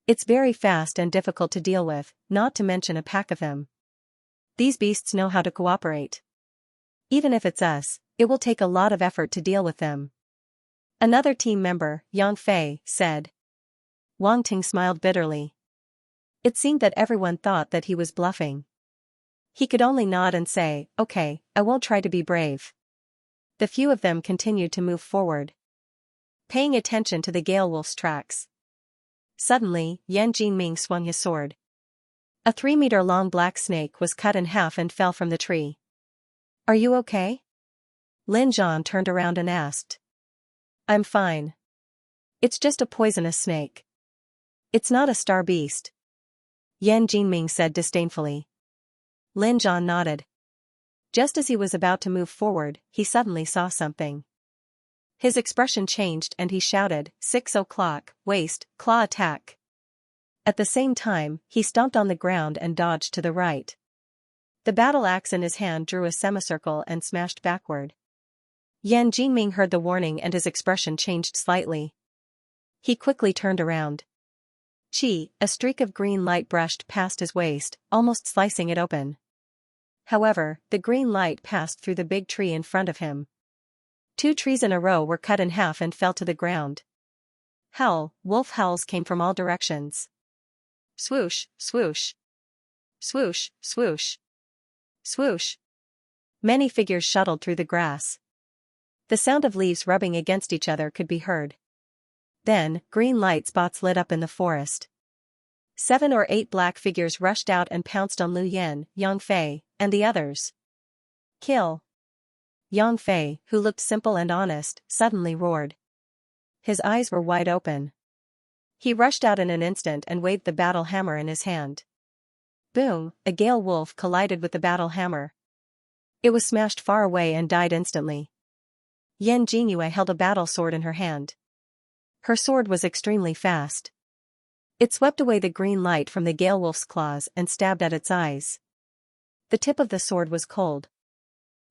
It's very fast and difficult to deal with, not to mention a pack of them. These beasts know how to cooperate. Even if it's us, it will take a lot of effort to deal with them. Another team member, Yang Fei, said. Wang Ting smiled bitterly. It seemed that everyone thought that he was bluffing. He could only nod and say, "Okay, I won't try to be brave." The few of them continued to move forward, paying attention to the Gale Wolf's tracks. Suddenly, Yan Jinming swung his sword. A 3-meter-long black snake was cut in half and fell from the tree. "Are you okay?" Lin Zhan turned around and asked. "I'm fine. It's just a poisonous snake. It's not a star beast," Yan Jinming said disdainfully. Lin Zhan nodded. Just as he was about to move forward, he suddenly saw something. His expression changed and he shouted, 6 o'clock, waist, claw attack. At the same time, he stomped on the ground and dodged to the right. The battle axe in his hand drew a semicircle and smashed backward. Yan Jinming heard the warning and his expression changed slightly. He quickly turned around. A streak of green light brushed past his waist, almost slicing it open. However, the green light passed through the big tree in front of him. 2 trees in a row were cut in half and fell to the ground. Wolf howls came from all directions. Swoosh, swoosh. Swoosh, swoosh. Swoosh. Many figures shuttled through the grass. The sound of leaves rubbing against each other could be heard. Then, green light spots lit up in the forest. 7 or 8 black figures rushed out and pounced on Lu Yan, Yang Fei, and the others. Kill! Yang Fei, who looked simple and honest, suddenly roared. His eyes were wide open. He rushed out in an instant and waved the battle hammer in his hand. Boom! A Gale Wolf collided with the battle hammer. It was smashed far away and died instantly. Yan Jingyue held a battle sword in her hand. Her sword was extremely fast. It swept away the green light from the Gale Wolf's claws and stabbed at its eyes. The tip of the sword was cold.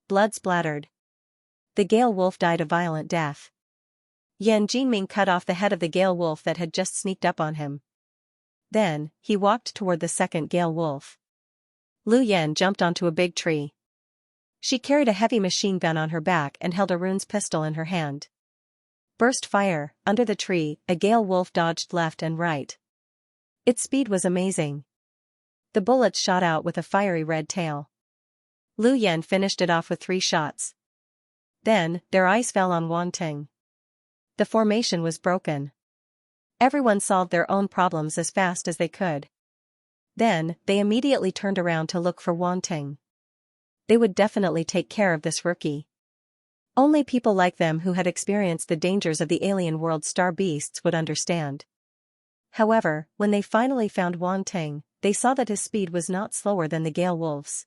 Blood splattered. The Gale Wolf died a violent death. Yan Jinming cut off the head of the Gale Wolf that had just sneaked up on him. Then, he walked toward the second Gale Wolf. Lu Yan jumped onto a big tree. She carried a heavy machine gun on her back and held a rune's pistol in her hand. Burst fire! Under the tree, a Gale Wolf dodged left and right. Its speed was amazing. The bullets shot out with a fiery red tail. Lu Yan finished it off with 3 shots. Then, their eyes fell on Wang Ting. The formation was broken. Everyone solved their own problems as fast as they could. Then, they immediately turned around to look for Wang Ting. They would definitely take care of this rookie. Only people like them who had experienced the dangers of the alien world star beasts would understand. However, when they finally found Wang Ting, they saw that his speed was not slower than the Gale Wolf's.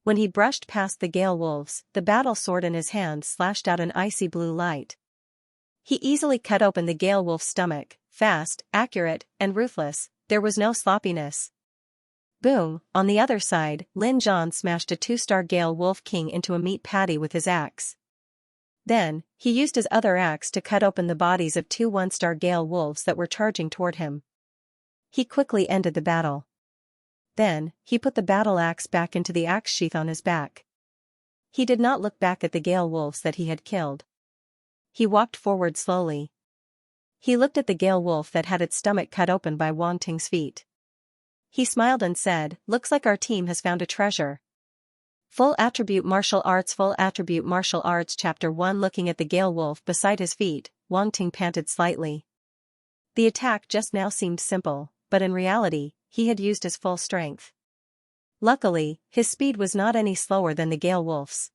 When he brushed past the Gale Wolves, the battle sword in his hand slashed out an icy blue light. He easily cut open the Gale Wolf's stomach, fast, accurate, and ruthless. There was no sloppiness. Boom! On the other side, Lin Zhan smashed a 2-star Gale Wolf King into a meat patty with his axe. Then, he used his other axe to cut open the bodies of 2 1-star Gale Wolves that were charging toward him. He quickly ended the battle. Then, he put the battle axe back into the axe sheath on his back. He did not look back at the Gale Wolves that he had killed. He walked forward slowly. He looked at the Gale Wolf that had its stomach cut open by Wang Ting's feet. He smiled and said, "Looks like our team has found a treasure." Full Attribute Martial Arts Chapter 1 Looking at the Gale Wolf beside his feet, Wang Ting panted slightly. The attack just now seemed simple, but in reality, he had used his full strength. Luckily, his speed was not any slower than the Gale Wolf's.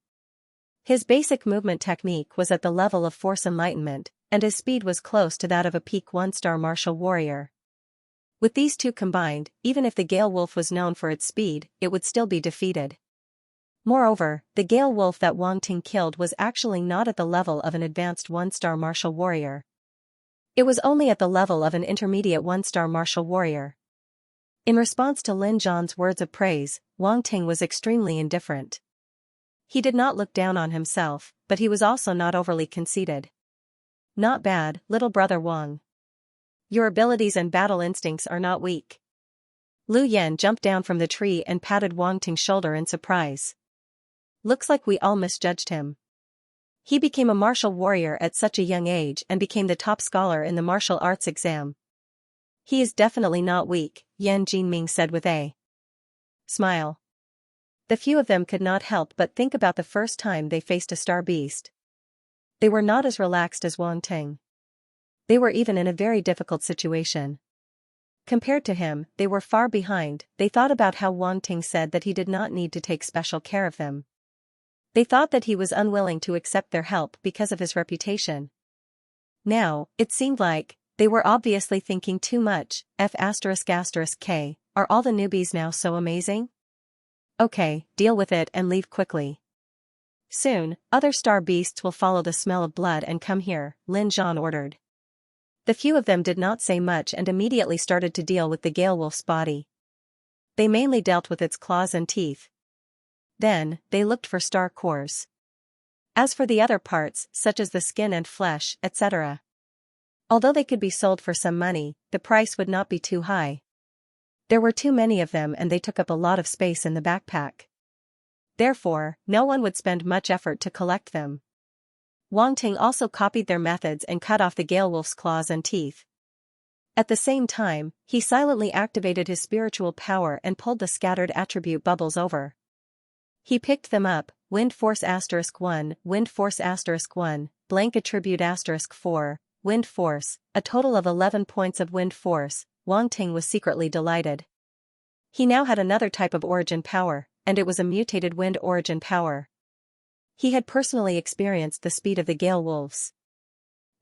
His basic movement technique was at the level of Force Enlightenment, and his speed was close to that of a peak 1-star martial warrior. With these two combined, even if the Gale Wolf was known for its speed, it would still be defeated. Moreover, the Gale Wolf that Wang Ting killed was actually not at the level of an advanced 1-star martial warrior. It was only at the level of an intermediate 1-star martial warrior. In response to Lin Zhan's words of praise, Wang Ting was extremely indifferent. He did not look down on himself, but he was also not overly conceited. Not bad, little brother Wang. Your abilities and battle instincts are not weak. Lu Yan jumped down from the tree and patted Wang Ting's shoulder in surprise. Looks like we all misjudged him. He became a martial warrior at such a young age and became the top scholar in the martial arts exam. He is definitely not weak, Yan Jinming said with a smile. The few of them could not help but think about the first time they faced a star beast. They were not as relaxed as Wang Ting. They were even in a very difficult situation. Compared to him, they were far behind. They thought about how Wang Ting said that he did not need to take special care of them. They thought that he was unwilling to accept their help because of his reputation. Now, it seemed like they were obviously thinking too much. F***K, are all the newbies now so amazing? Okay, deal with it and leave quickly. Soon, other star beasts will follow the smell of blood and come here, Lin Zhan ordered. The few of them did not say much and immediately started to deal with the Gale Wolf's body. They mainly dealt with its claws and teeth. Then, they looked for star cores. As for the other parts, such as the skin and flesh, etc. Although they could be sold for some money, the price would not be too high. There were too many of them and they took up a lot of space in the backpack. Therefore, no one would spend much effort to collect them. Wang Ting also copied their methods and cut off the Gale Wolf's claws and teeth. At the same time, he silently activated his spiritual power and pulled the scattered attribute bubbles over. He picked them up: Wind Force *1, Wind Force *1, Blank Attribute *4, Wind Force, a total of 11 points of Wind Force. Wang Ting was secretly delighted. He now had another type of origin power, and it was a mutated wind origin power. He had personally experienced the speed of the Gale Wolves.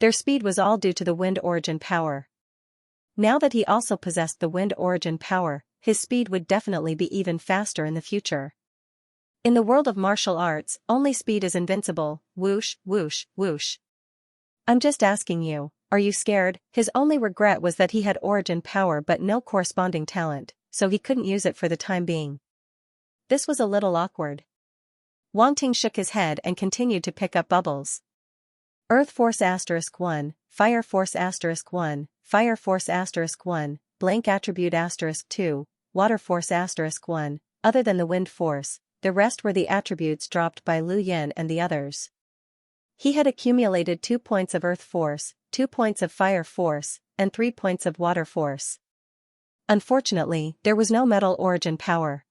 Their speed was all due to the wind origin power. Now that he also possessed the wind origin power, his speed would definitely be even faster in the future. In the world of martial arts, only speed is invincible. Whoosh, whoosh, whoosh. I'm just asking you, are you scared? His only regret was that he had origin power but no corresponding talent, so he couldn't use it for the time being. This was a little awkward. Wang Ting shook his head and continued to pick up bubbles. Earth Force *1, Fire Force *1, Fire Force *1, Blank Attribute *2, Water Force *1. Other than the Wind Force, the rest were the attributes dropped by Lu Yan and the others. He had accumulated 2 points of Earth Force, 2 points of Fire Force, and 3 points of Water Force. Unfortunately, there was no metal origin power.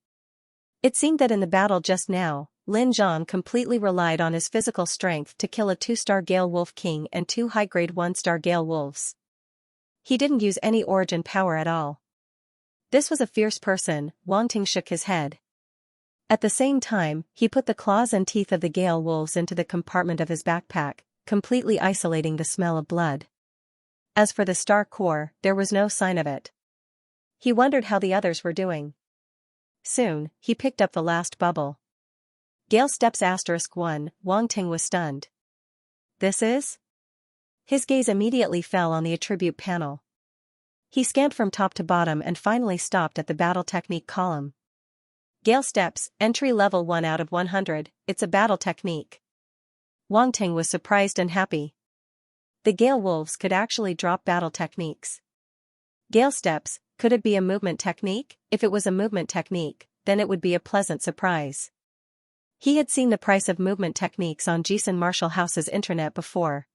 It seemed that in the battle just now, Lin Zhan completely relied on his physical strength to kill a 2-star Gale Wolf King and 2 high-grade 1-star Gale Wolves. He didn't use any origin power at all. This was a fierce person. Wang Ting shook his head. At the same time, he put the claws and teeth of the Gale Wolves into the compartment of his backpack, completely isolating the smell of blood. As for the star core, there was no sign of it. He wondered how the others were doing. Soon, he picked up the last bubble. Gale Steps *1, Wang Ting was stunned. This is? His gaze immediately fell on the attribute panel. He scanned from top to bottom and finally stopped at the battle technique column. Gale Steps, entry level 1 out of 100, it's a battle technique. Wang Ting was surprised and happy. The Gale Wolves could actually drop battle techniques. Gale Steps, could it be a movement technique? If it was a movement technique, then it would be a pleasant surprise. He had seen the price of movement techniques on Jisun Martial House's internet before.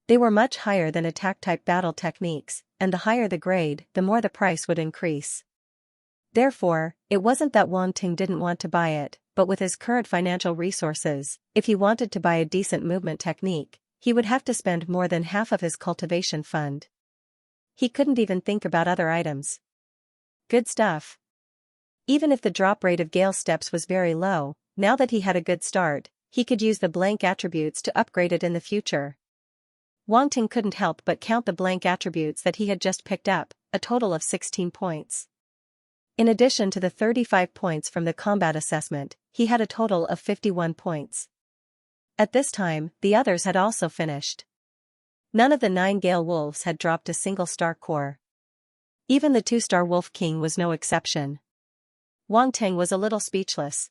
They were much higher than attack-type battle techniques, and the higher the grade, the more the price would increase. Therefore, it wasn't that Wang Ting didn't want to buy it, but with his current financial resources, if he wanted to buy a decent movement technique, he would have to spend more than half of his cultivation fund. He couldn't even think about other items. Good stuff. Even if the drop rate of Gale Steps was very low, now that he had a good start, he could use the blank attributes to upgrade it in the future. Wang Ting couldn't help but count the blank attributes that he had just picked up, a total of 16 points. In addition to the 35 points from the combat assessment, he had a total of 51 points. At this time, the others had also finished. None of the 9 Gale Wolves had dropped a single star core. Even the 2-star Wolf King was no exception. Wang Ting was a little speechless.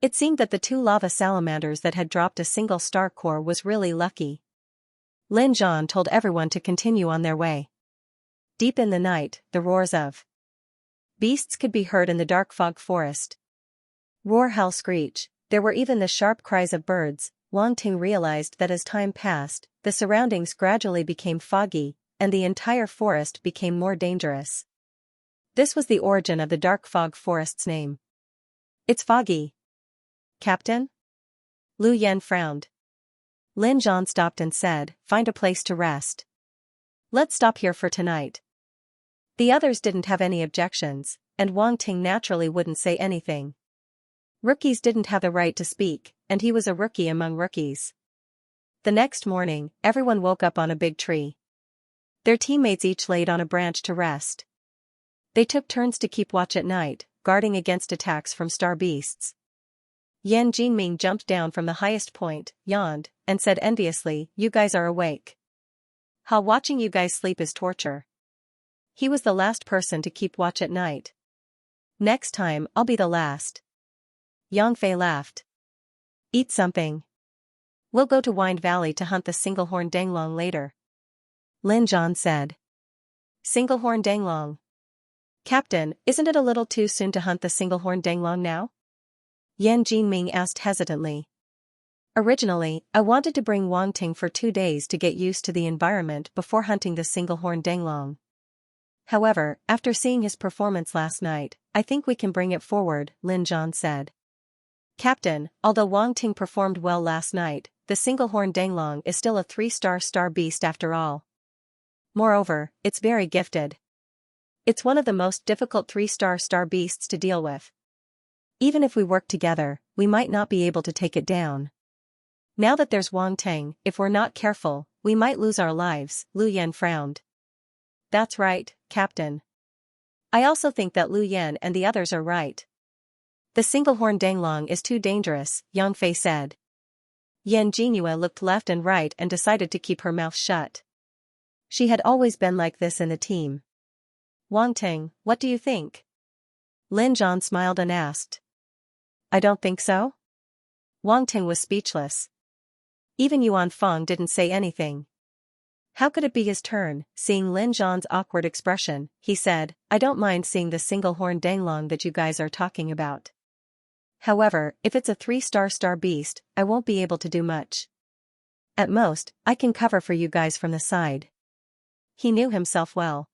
It seemed that the 2 lava salamanders that had dropped a single star core was really lucky. Lin Zhan told everyone to continue on their way. Deep in the night, the roars of beasts could be heard in the dark fog forest. Roar, howl, screech. There were even the sharp cries of birds. Wang Ting realized that as time passed, the surroundings gradually became foggy, and the entire forest became more dangerous. This was the origin of the dark fog forest's name. It's foggy. Captain? Lu Yan frowned. Lin Zhan stopped and said, "Find a place to rest. Let's stop here for tonight." The others didn't have any objections, and Wang Ting naturally wouldn't say anything. Rookies didn't have the right to speak, and he was a rookie among rookies. The next morning, everyone woke up on a big tree. Their teammates each laid on a branch to rest. They took turns to keep watch at night, guarding against attacks from star beasts. Yan Jinming jumped down from the highest point, yawned, and said enviously, "You guys are awake. How watching you guys sleep is torture." He was the last person to keep watch at night. "Next time, I'll be the last." Yang Fei laughed. "Eat something. We'll go to Wind Valley to hunt the single-horned danglong later," Lin Zhan said. Single-horned danglong. Captain, isn't it a little too soon to hunt the single-horned danglong now? Yan Jinming asked hesitantly. Originally, I wanted to bring Wang Ting for 2 days to get used to the environment before hunting the single-horned danglong. However, after seeing his performance last night, I think we can bring it forward, Lin Zhan said. Captain, although Wang Ting performed well last night, the single-horned danglong is still a 3-star star beast after all. Moreover, it's very gifted. It's one of the most difficult 3-star star beasts to deal with. Even if we work together, we might not be able to take it down. Now that there's Wang Ting, if we're not careful, we might lose our lives, Lu Yan frowned. That's right, Captain. I also think that Lu Yan and the others are right. The single-horned danglong is too dangerous, Yang Fei said. Yan Jinhua looked left and right and decided to keep her mouth shut. She had always been like this in the team. Wang Ting, what do you think? Lin Zhan smiled and asked. I don't think so? Wang Ting was speechless. Even Yuan Feng didn't say anything. How could it be his turn? Seeing Lin Zhan's awkward expression, he said, I don't mind seeing the single-horned danglong that you guys are talking about. However, if it's a 3-star star beast, I won't be able to do much. At most, I can cover for you guys from the side. He knew himself well.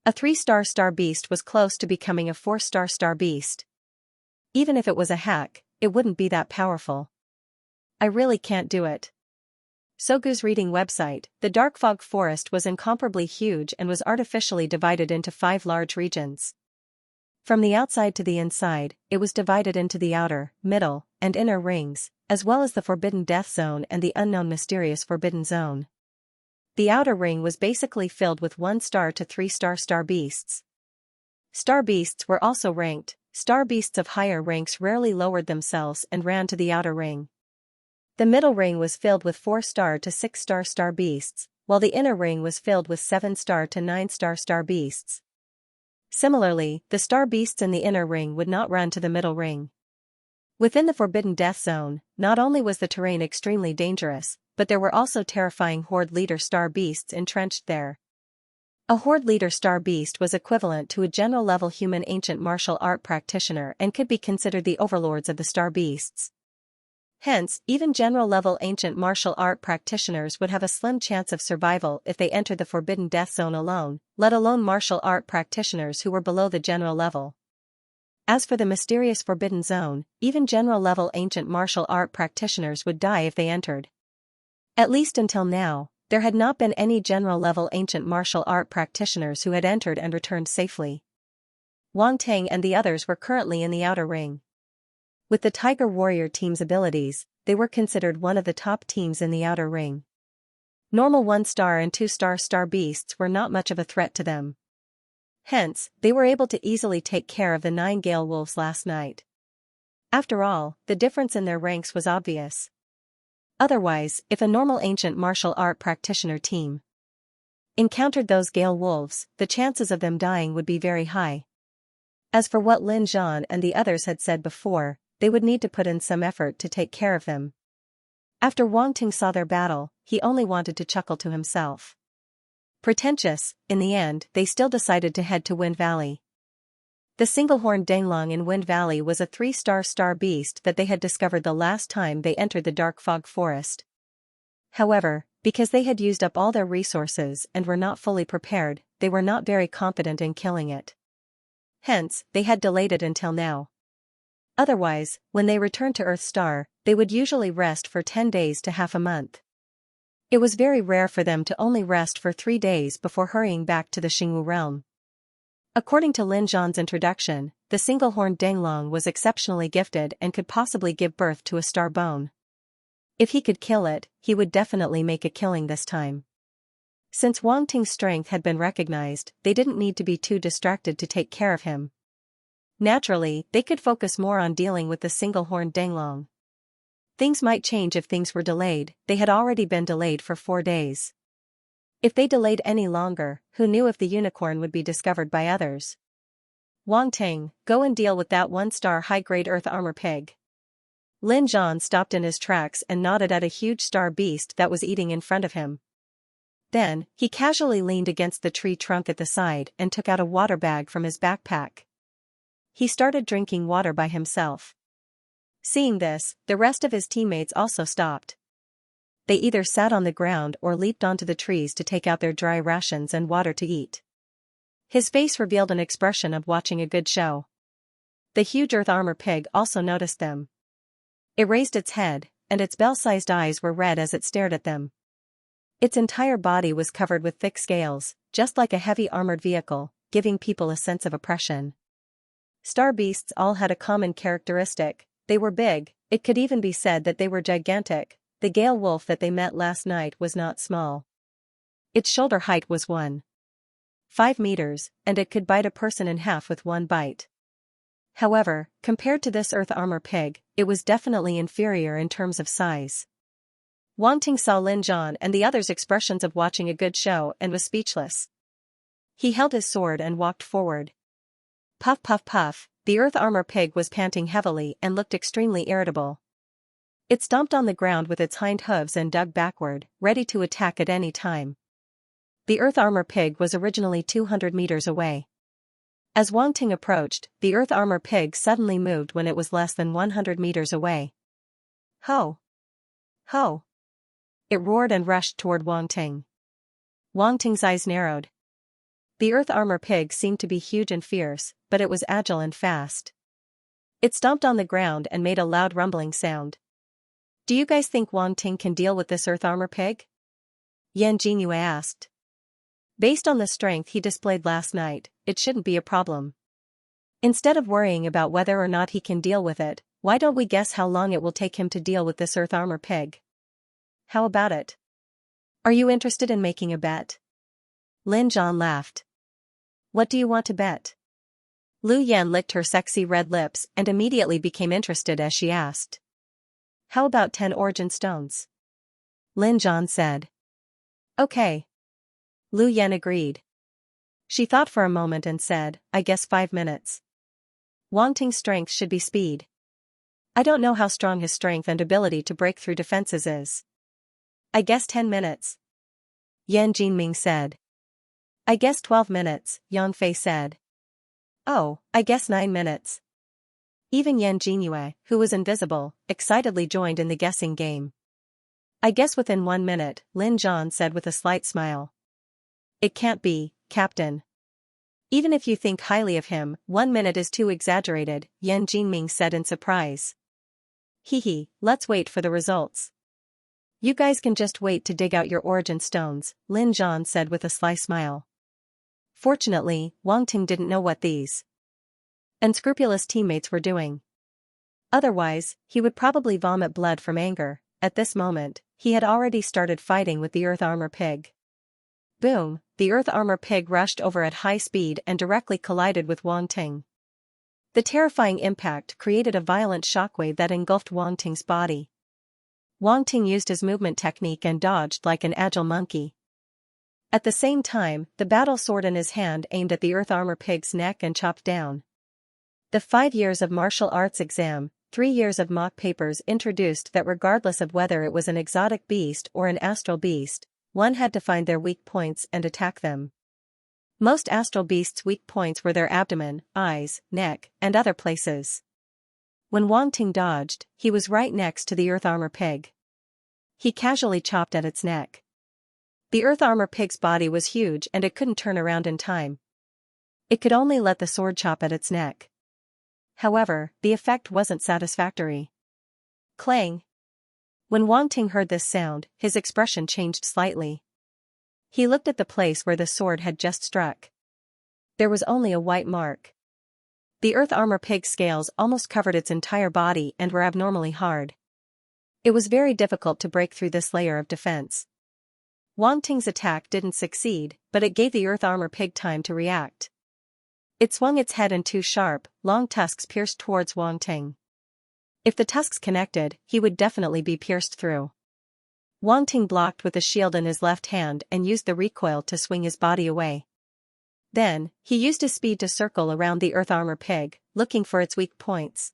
A 3-star star beast was close to becoming a 4-star star beast. Even if it was a hack, it wouldn't be that powerful. I really can't do it. Sogu's reading website, the Dark Fog Forest was incomparably huge and was artificially divided into 5 large regions. From the outside to the inside, it was divided into the outer, middle, and inner rings, as well as the Forbidden Death Zone and the unknown mysterious Forbidden Zone. The outer ring was basically filled with 1-star to 3-star star beasts. Star beasts were also ranked. Star beasts of higher ranks rarely lowered themselves and ran to the outer ring. The middle ring was filled with 4-star to 6-star star beasts, while the inner ring was filled with 7-star to 9-star star beasts. Similarly, the star beasts in the inner ring would not run to the middle ring. Within the Forbidden Death Zone, not only was the terrain extremely dangerous, but there were also terrifying Horde Leader star beasts entrenched there. A Horde Leader star beast was equivalent to a general-level human ancient martial art practitioner and could be considered the overlords of the star beasts. Hence, even general-level ancient martial art practitioners would have a slim chance of survival if they entered the Forbidden Death Zone alone, let alone martial art practitioners who were below the general level. As for the mysterious Forbidden Zone, even general-level ancient martial art practitioners would die if they entered. At least until now, there had not been any general-level ancient martial art practitioners who had entered and returned safely. Wang Ting and the others were currently in the outer ring. With the Tiger Warrior team's abilities, they were considered one of the top teams in the outer ring. Normal 1-star and 2-star star beasts were not much of a threat to them. Hence, they were able to easily take care of the 9 Gale Wolves last night. After all, the difference in their ranks was obvious. Otherwise, if a normal ancient martial art practitioner team encountered those Gale Wolves, the chances of them dying would be very high. As for what Lin Zhan and the others had said before, they would need to put in some effort to take care of them. After Wang Ting saw their battle, he only wanted to chuckle to himself. Pretentious, in the end, they still decided to head to Wind Valley. The single-horned Danglong in Wind Valley was a 3-star beast that they had discovered the last time they entered the dark fog forest. However, because they had used up all their resources and were not fully prepared, they were not very confident in killing it. Hence, they had delayed it until now. Otherwise, when they returned to Earth Star, they would usually rest for 10 days to half a month. It was very rare for them to only rest for 3 days before hurrying back to the Xingwu realm. According to Lin Zhan's introduction, the single-horned Danglong was exceptionally gifted and could possibly give birth to a star bone. If he could kill it, he would definitely make a killing this time. Since Wang Ting's strength had been recognized, they didn't need to be too distracted to take care of him. Naturally, they could focus more on dealing with the single-horned Danglong. Things might change if things were delayed. They had already been delayed for 4 days. If they delayed any longer, who knew if the unicorn would be discovered by others? Wang Ting, go and deal with that 1-star high-grade earth armor pig. Lin Zhan stopped in his tracks and nodded at a huge star beast that was eating in front of him. Then, he casually leaned against the tree trunk at the side and took out a water bag from his backpack. He started drinking water by himself. Seeing this, the rest of his teammates also stopped. They either sat on the ground or leaped onto the trees to take out their dry rations and water to eat. His face revealed an expression of watching a good show. The huge earth armor pig also noticed them. It raised its head, and its bell-sized eyes were red as it stared at them. Its entire body was covered with thick scales, just like a heavy armored vehicle, giving people a sense of oppression. Star beasts all had a common characteristic: they were big. It could even be said that they were gigantic. The Gale wolf that they met last night was not small. Its shoulder height was 1.5 meters, and it could bite a person in half with one bite. However, compared to this earth armor pig, it was definitely inferior in terms of size. Wang Ting saw Lin Zhan and the others' expressions of watching a good show and was speechless. He held his sword and walked forward. Puff puff puff, the earth armor pig was panting heavily and looked extremely irritable. It stomped on the ground with its hind hooves and dug backward, ready to attack at any time. The earth armor pig was originally 200 meters away. As Wang Ting approached, the earth armor pig suddenly moved when it was less than 100 meters away. Ho! Ho! It roared and rushed toward Wang Ting. Wang Ting's eyes narrowed. The earth armor pig seemed to be huge and fierce, but it was agile and fast. It stomped on the ground and made a loud rumbling sound. Do you guys think Wang Ting can deal with this earth armor pig? Yan Jingyue asked. Based on the strength he displayed last night, it shouldn't be a problem. Instead of worrying about whether or not he can deal with it, why don't we guess how long it will take him to deal with this earth armor pig? How about it? Are you interested in making a bet? Lin Zhan laughed. What do you want to bet? Lu Yan licked her sexy red lips and immediately became interested as she asked. How about 10 origin stones? Lin Zhan said. Okay. Lu Yan agreed. She thought for a moment and said, I guess 5 minutes. Wang Ting's strength should be speed. I don't know how strong his strength and ability to break through defenses is. I guess 10 minutes. Yan Jinming said. I guess 12 minutes, Yang Fei said. Oh, I guess 9 minutes. Even Yan Jingyue, who was invisible, excitedly joined in the guessing game. I guess within 1 minute, Lin Zhan said with a slight smile. It can't be, Captain. Even if you think highly of him, 1 minute is too exaggerated, Yan Jinming said in surprise. Hee, let's wait for the results. You guys can just wait to dig out your origin stones, Lin Zhan said with a sly smile. Fortunately, Wang Ting didn't know what these unscrupulous teammates were doing. Otherwise, he would probably vomit blood from anger. At this moment, he had already started fighting with the earth armor pig. Boom, the earth armor pig rushed over at high speed and directly collided with Wang Ting. The terrifying impact created a violent shockwave that engulfed Wang Ting's body. Wang Ting used his movement technique and dodged like an agile monkey. At the same time, the battle sword in his hand aimed at the earth armor pig's neck and chopped down. The 5 years of martial arts exam, 3 years of mock papers introduced that regardless of whether it was an exotic beast or an astral beast, one had to find their weak points and attack them. Most astral beasts' weak points were their abdomen, eyes, neck, and other places. When Wang Ting dodged, he was right next to the earth armor pig. He casually chopped at its neck. The earth armor pig's body was huge and it couldn't turn around in time. It could only let the sword chop at its neck. However, the effect wasn't satisfactory. Clang! When Wang Ting heard this sound, his expression changed slightly. He looked at the place where the sword had just struck. There was only a white mark. The earth armor pig's scales almost covered its entire body and were abnormally hard. It was very difficult to break through this layer of defense. Wang Ting's attack didn't succeed, but it gave the earth armor pig time to react. It swung its head and 2 sharp, long tusks pierced towards Wang Ting. If the tusks connected, he would definitely be pierced through. Wang Ting blocked with the shield in his left hand and used the recoil to swing his body away. Then, he used his speed to circle around the earth armor pig, looking for its weak points.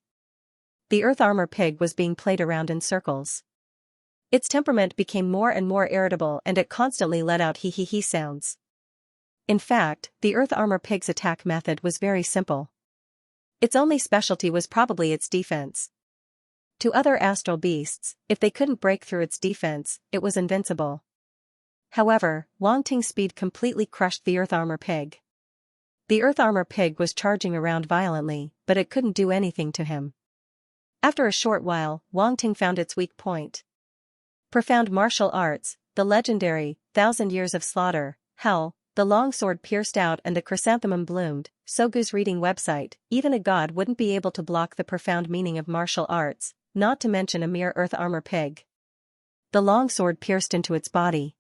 The earth armor pig was being played around in circles. Its temperament became more and more irritable and it constantly let out hee-hee-hee sounds. In fact, the earth armor pig's attack method was very simple. Its only specialty was probably its defense. To other astral beasts, if they couldn't break through its defense, it was invincible. However, Wang Ting's speed completely crushed the earth armor pig. The earth armor pig was charging around violently, but it couldn't do anything to him. After a short while, Wang Ting found its weak point. Profound martial arts, the legendary 1,000 Years of Slaughter, hell, the long sword pierced out and the chrysanthemum bloomed. Sogu's reading website, even a god wouldn't be able to block the profound meaning of martial arts, not to mention a mere earth armor pig. The long sword pierced into its body.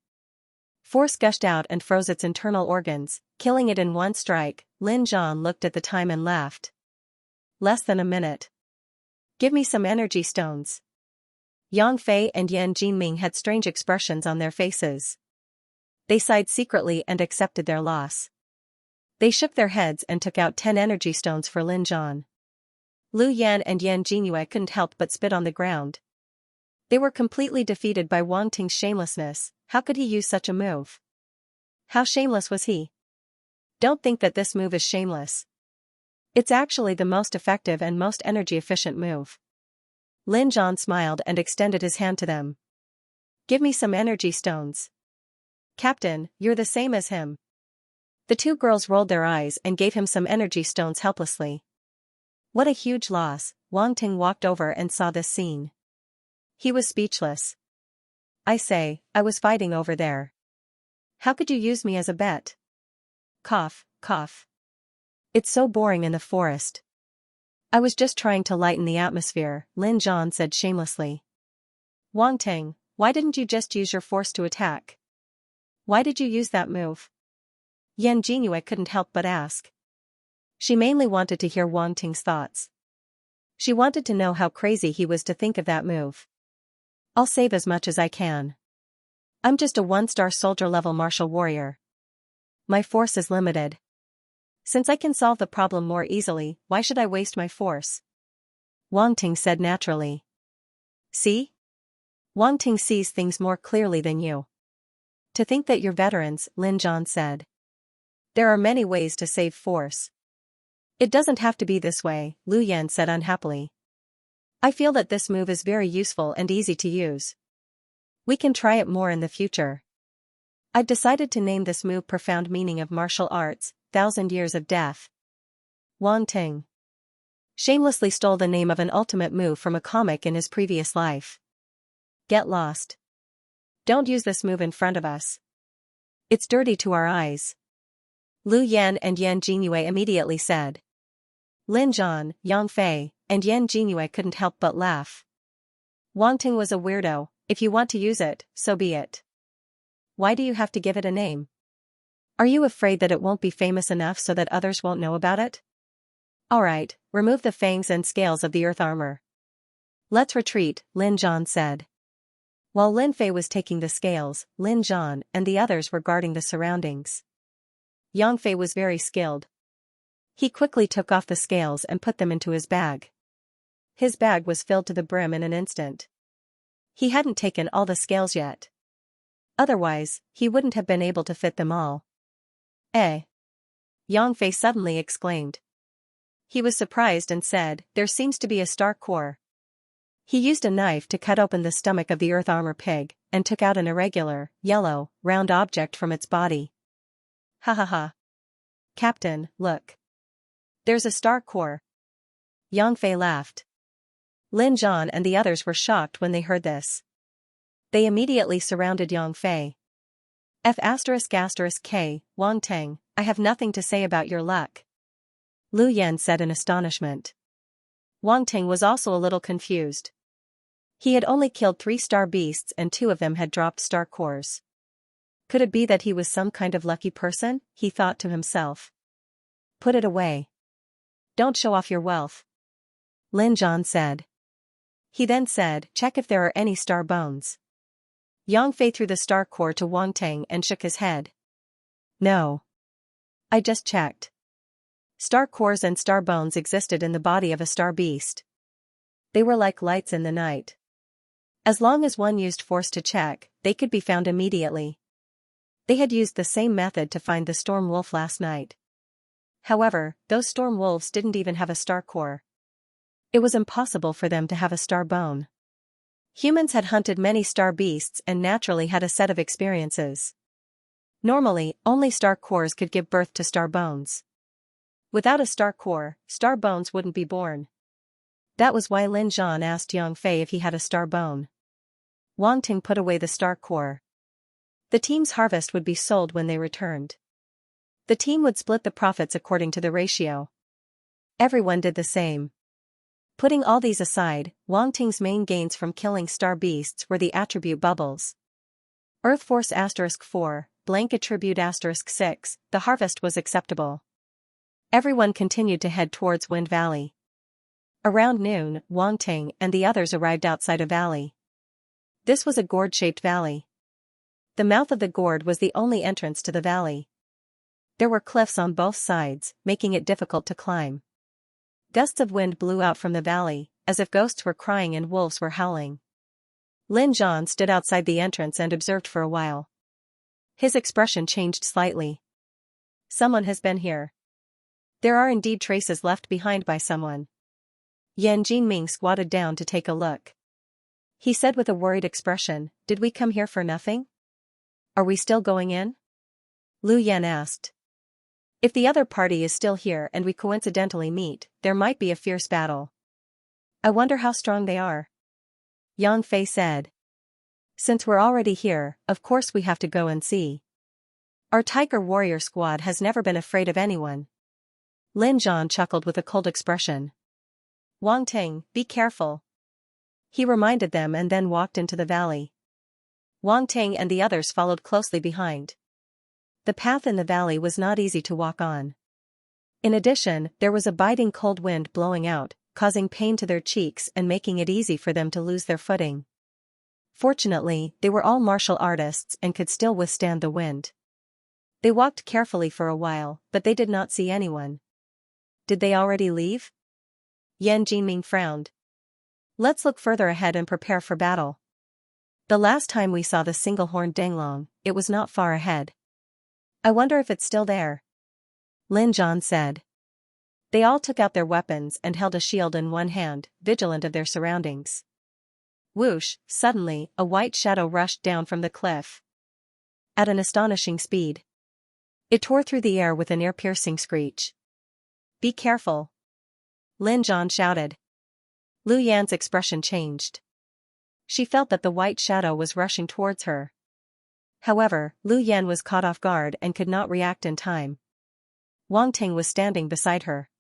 Force gushed out and froze its internal organs, killing it in one strike. Lin Zhan looked at the time and laughed. Less than a minute. Give me some energy stones. Yang Fei and Yan Jinming had strange expressions on their faces. They sighed secretly and accepted their loss. They shook their heads and took out 10 energy stones for Lin Zhan. Lu Yan and Yan Jingyue couldn't help but spit on the ground. They were completely defeated by Wang Ting's shamelessness. How could he use such a move? How shameless was he? Don't think that this move is shameless. It's actually the most effective and most energy-efficient move. Lin Zhan smiled and extended his hand to them. Give me some energy stones. Captain, you're the same as him. The 2 girls rolled their eyes and gave him some energy stones helplessly. What a huge loss. Wang Ting walked over and saw this scene. He was speechless. I say, I was fighting over there. How could you use me as a bet? Cough, cough. It's so boring in the forest. I was just trying to lighten the atmosphere, Lin Zhan said shamelessly. Wang Ting, why didn't you just use your force to attack? Why did you use that move? Yan Jingyue couldn't help but ask. She mainly wanted to hear Wang Ting's thoughts. She wanted to know how crazy he was to think of that move. I'll save as much as I can. I'm just a 1-star soldier-level martial warrior. My force is limited. Since I can solve the problem more easily, why should I waste my force? Wang Ting said naturally. See? Wang Ting sees things more clearly than you. To think that you're veterans, Lin Zhan said. There are many ways to save force. It doesn't have to be this way, Lu Yan said unhappily. I feel that this move is very useful and easy to use. We can try it more in the future. I've decided to name this move Profound Meaning of Martial Arts, 1,000 Years of Death. Wang Ting shamelessly stole the name of an ultimate move from a comic in his previous life. Get lost. Don't use this move in front of us. It's dirty to our eyes. Lu Yan and Yan Jingyue immediately said. Lin Zhan, Yang Fei, and Yan Jingyue couldn't help but laugh. Wang Ting was a weirdo. If you want to use it, so be it. Why do you have to give it a name? Are you afraid that it won't be famous enough so that others won't know about it? Alright, remove the fangs and scales of the earth armor. Let's retreat, Lin Zhan said. While Lin Fei was taking the scales, Lin Zhan and the others were guarding the surroundings. Yang Fei was very skilled. He quickly took off the scales and put them into his bag. His bag was filled to the brim in an instant. He hadn't taken all the scales yet. Otherwise, he wouldn't have been able to fit them all. Eh? Yang Fei suddenly exclaimed. He was surprised and said, "There seems to be a star core." He used a knife to cut open the stomach of the earth armor pig, and took out an irregular, yellow, round object from its body. Ha ha ha. Captain, look. There's a star core. Yang Fei laughed. Lin Zhan and the others were shocked when they heard this. They immediately surrounded Yang Fei. F***K, Wang Teng, I have nothing to say about your luck. Lu Yan said in astonishment. Wang Teng was also a little confused. He had only killed 3 star beasts and 2 of them had dropped star cores. Could it be that he was some kind of lucky person, he thought to himself. Put it away. Don't show off your wealth. Lin Zhan said. He then said, check if there are any star bones. Yang Fei threw the star core to Wang Teng and shook his head. No. I just checked. Star cores and star bones existed in the body of a star beast. They were like lights in the night. As long as one used force to check, they could be found immediately. They had used the same method to find the storm wolf last night. However, those storm wolves didn't even have a star core. It was impossible for them to have a star bone. Humans had hunted many star beasts and naturally had a set of experiences. Normally, only star cores could give birth to star bones. Without a star core, star bones wouldn't be born. That was why Lin Zhan asked Yang Fei if he had a star bone. Wang Ting put away the star core. The team's harvest would be sold when they returned. The team would split the profits according to the ratio. Everyone did the same. Putting all these aside, Wang Ting's main gains from killing star beasts were the attribute bubbles. Earth Force *4, blank attribute *6, the harvest was acceptable. Everyone continued to head towards Wind Valley. Around noon, Wang Ting and the others arrived outside a valley. This was a gourd-shaped valley. The mouth of the gourd was the only entrance to the valley. There were cliffs on both sides, making it difficult to climb. Gusts of wind blew out from the valley, as if ghosts were crying and wolves were howling. Lin Zhan stood outside the entrance and observed for a while. His expression changed slightly. Someone has been here. There are indeed traces left behind by someone. Yan Jinming squatted down to take a look. He said with a worried expression, "Did we come here for nothing? Are we still going in?" Lu Yan asked. "If the other party is still here and we coincidentally meet, there might be a fierce battle. I wonder how strong they are." Yang Fei said. "Since we're already here, of course we have to go and see. Our Tiger Warrior squad has never been afraid of anyone." Lin Zhan chuckled with a cold expression. "Wang Ting, be careful." He reminded them and then walked into the valley. Wang Ting and the others followed closely behind. The path in the valley was not easy to walk on. In addition, there was a biting cold wind blowing out, causing pain to their cheeks and making it easy for them to lose their footing. Fortunately, they were all martial artists and could still withstand the wind. They walked carefully for a while, but they did not see anyone. Did they already leave? Yan Jinming frowned. "Let's look further ahead and prepare for battle. The last time we saw the single-horned Danglong, it was not far ahead. I wonder if it's still there." Lin Zhan said. They all took out their weapons and held a shield in one hand, vigilant of their surroundings. Whoosh, suddenly, a white shadow rushed down from the cliff. At an astonishing speed. It tore through the air with an ear-piercing screech. "Be careful!" Lin Zhan shouted. Lu Yan's expression changed. She felt that the white shadow was rushing towards her. However, Lu Yan was caught off guard and could not react in time. Wang Ting was standing beside her.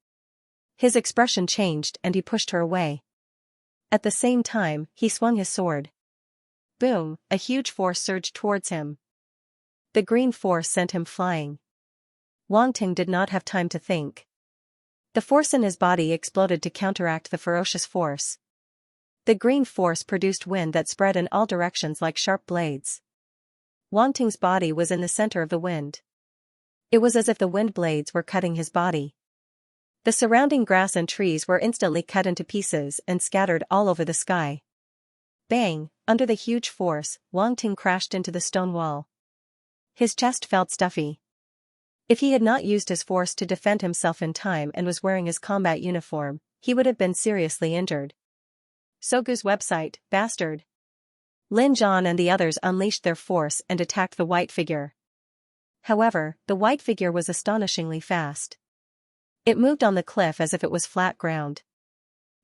His expression changed and he pushed her away. At the same time, he swung his sword. Boom, a huge force surged towards him. The green force sent him flying. Wang Ting did not have time to think. The force in his body exploded to counteract the ferocious force. The green force produced wind that spread in all directions like sharp blades. Wang Ting's body was in the center of the wind. It was as if the wind blades were cutting his body. The surrounding grass and trees were instantly cut into pieces and scattered all over the sky. Bang! Under the huge force, Wang Ting crashed into the stone wall. His chest felt stuffy. If he had not used his force to defend himself in time and was wearing his combat uniform, he would have been seriously injured. Sogu's website, bastard. Lin Zhan and the others unleashed their force and attacked the white figure. However, the white figure was astonishingly fast. It moved on the cliff as if it was flat ground.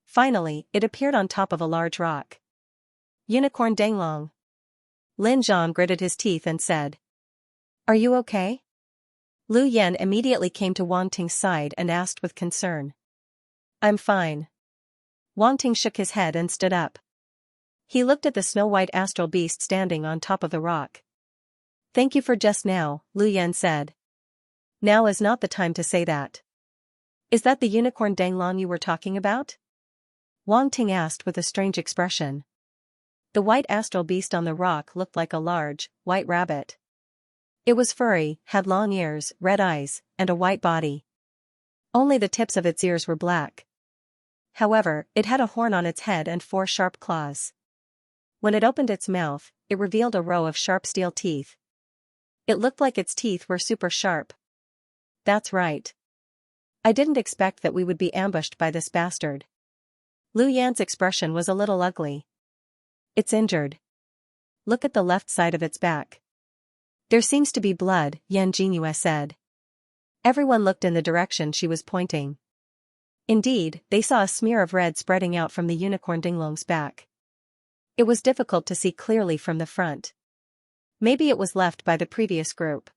Finally, it appeared on top of a large rock. Unicorn Danglong. Lin Zhan gritted his teeth and said, "Are you okay?" Lu Yan immediately came to Wang Ting's side and asked with concern. "I'm fine." Wang Ting shook his head and stood up. He looked at the snow-white astral beast standing on top of the rock. "Thank you for just now," Lu Yan said. "Now is not the time to say that." "Is that the unicorn Danglong you were talking about?" Wang Ting asked with a strange expression. The white astral beast on the rock looked like a large, white rabbit. It was furry, had long ears, red eyes, and a white body. Only the tips of its ears were black. However, it had a horn on its head and 4 sharp claws. When it opened its mouth, it revealed a row of sharp steel teeth. It looked like its teeth were super sharp. "That's right. I didn't expect that we would be ambushed by this bastard." Lu Yan's expression was a little ugly. "It's injured. Look at the left side of its back. There seems to be blood," Yan Jingyue said. Everyone looked in the direction she was pointing. Indeed, they saw a smear of red spreading out from the unicorn Dinglong's back. It was difficult to see clearly from the front. Maybe it was left by the previous group.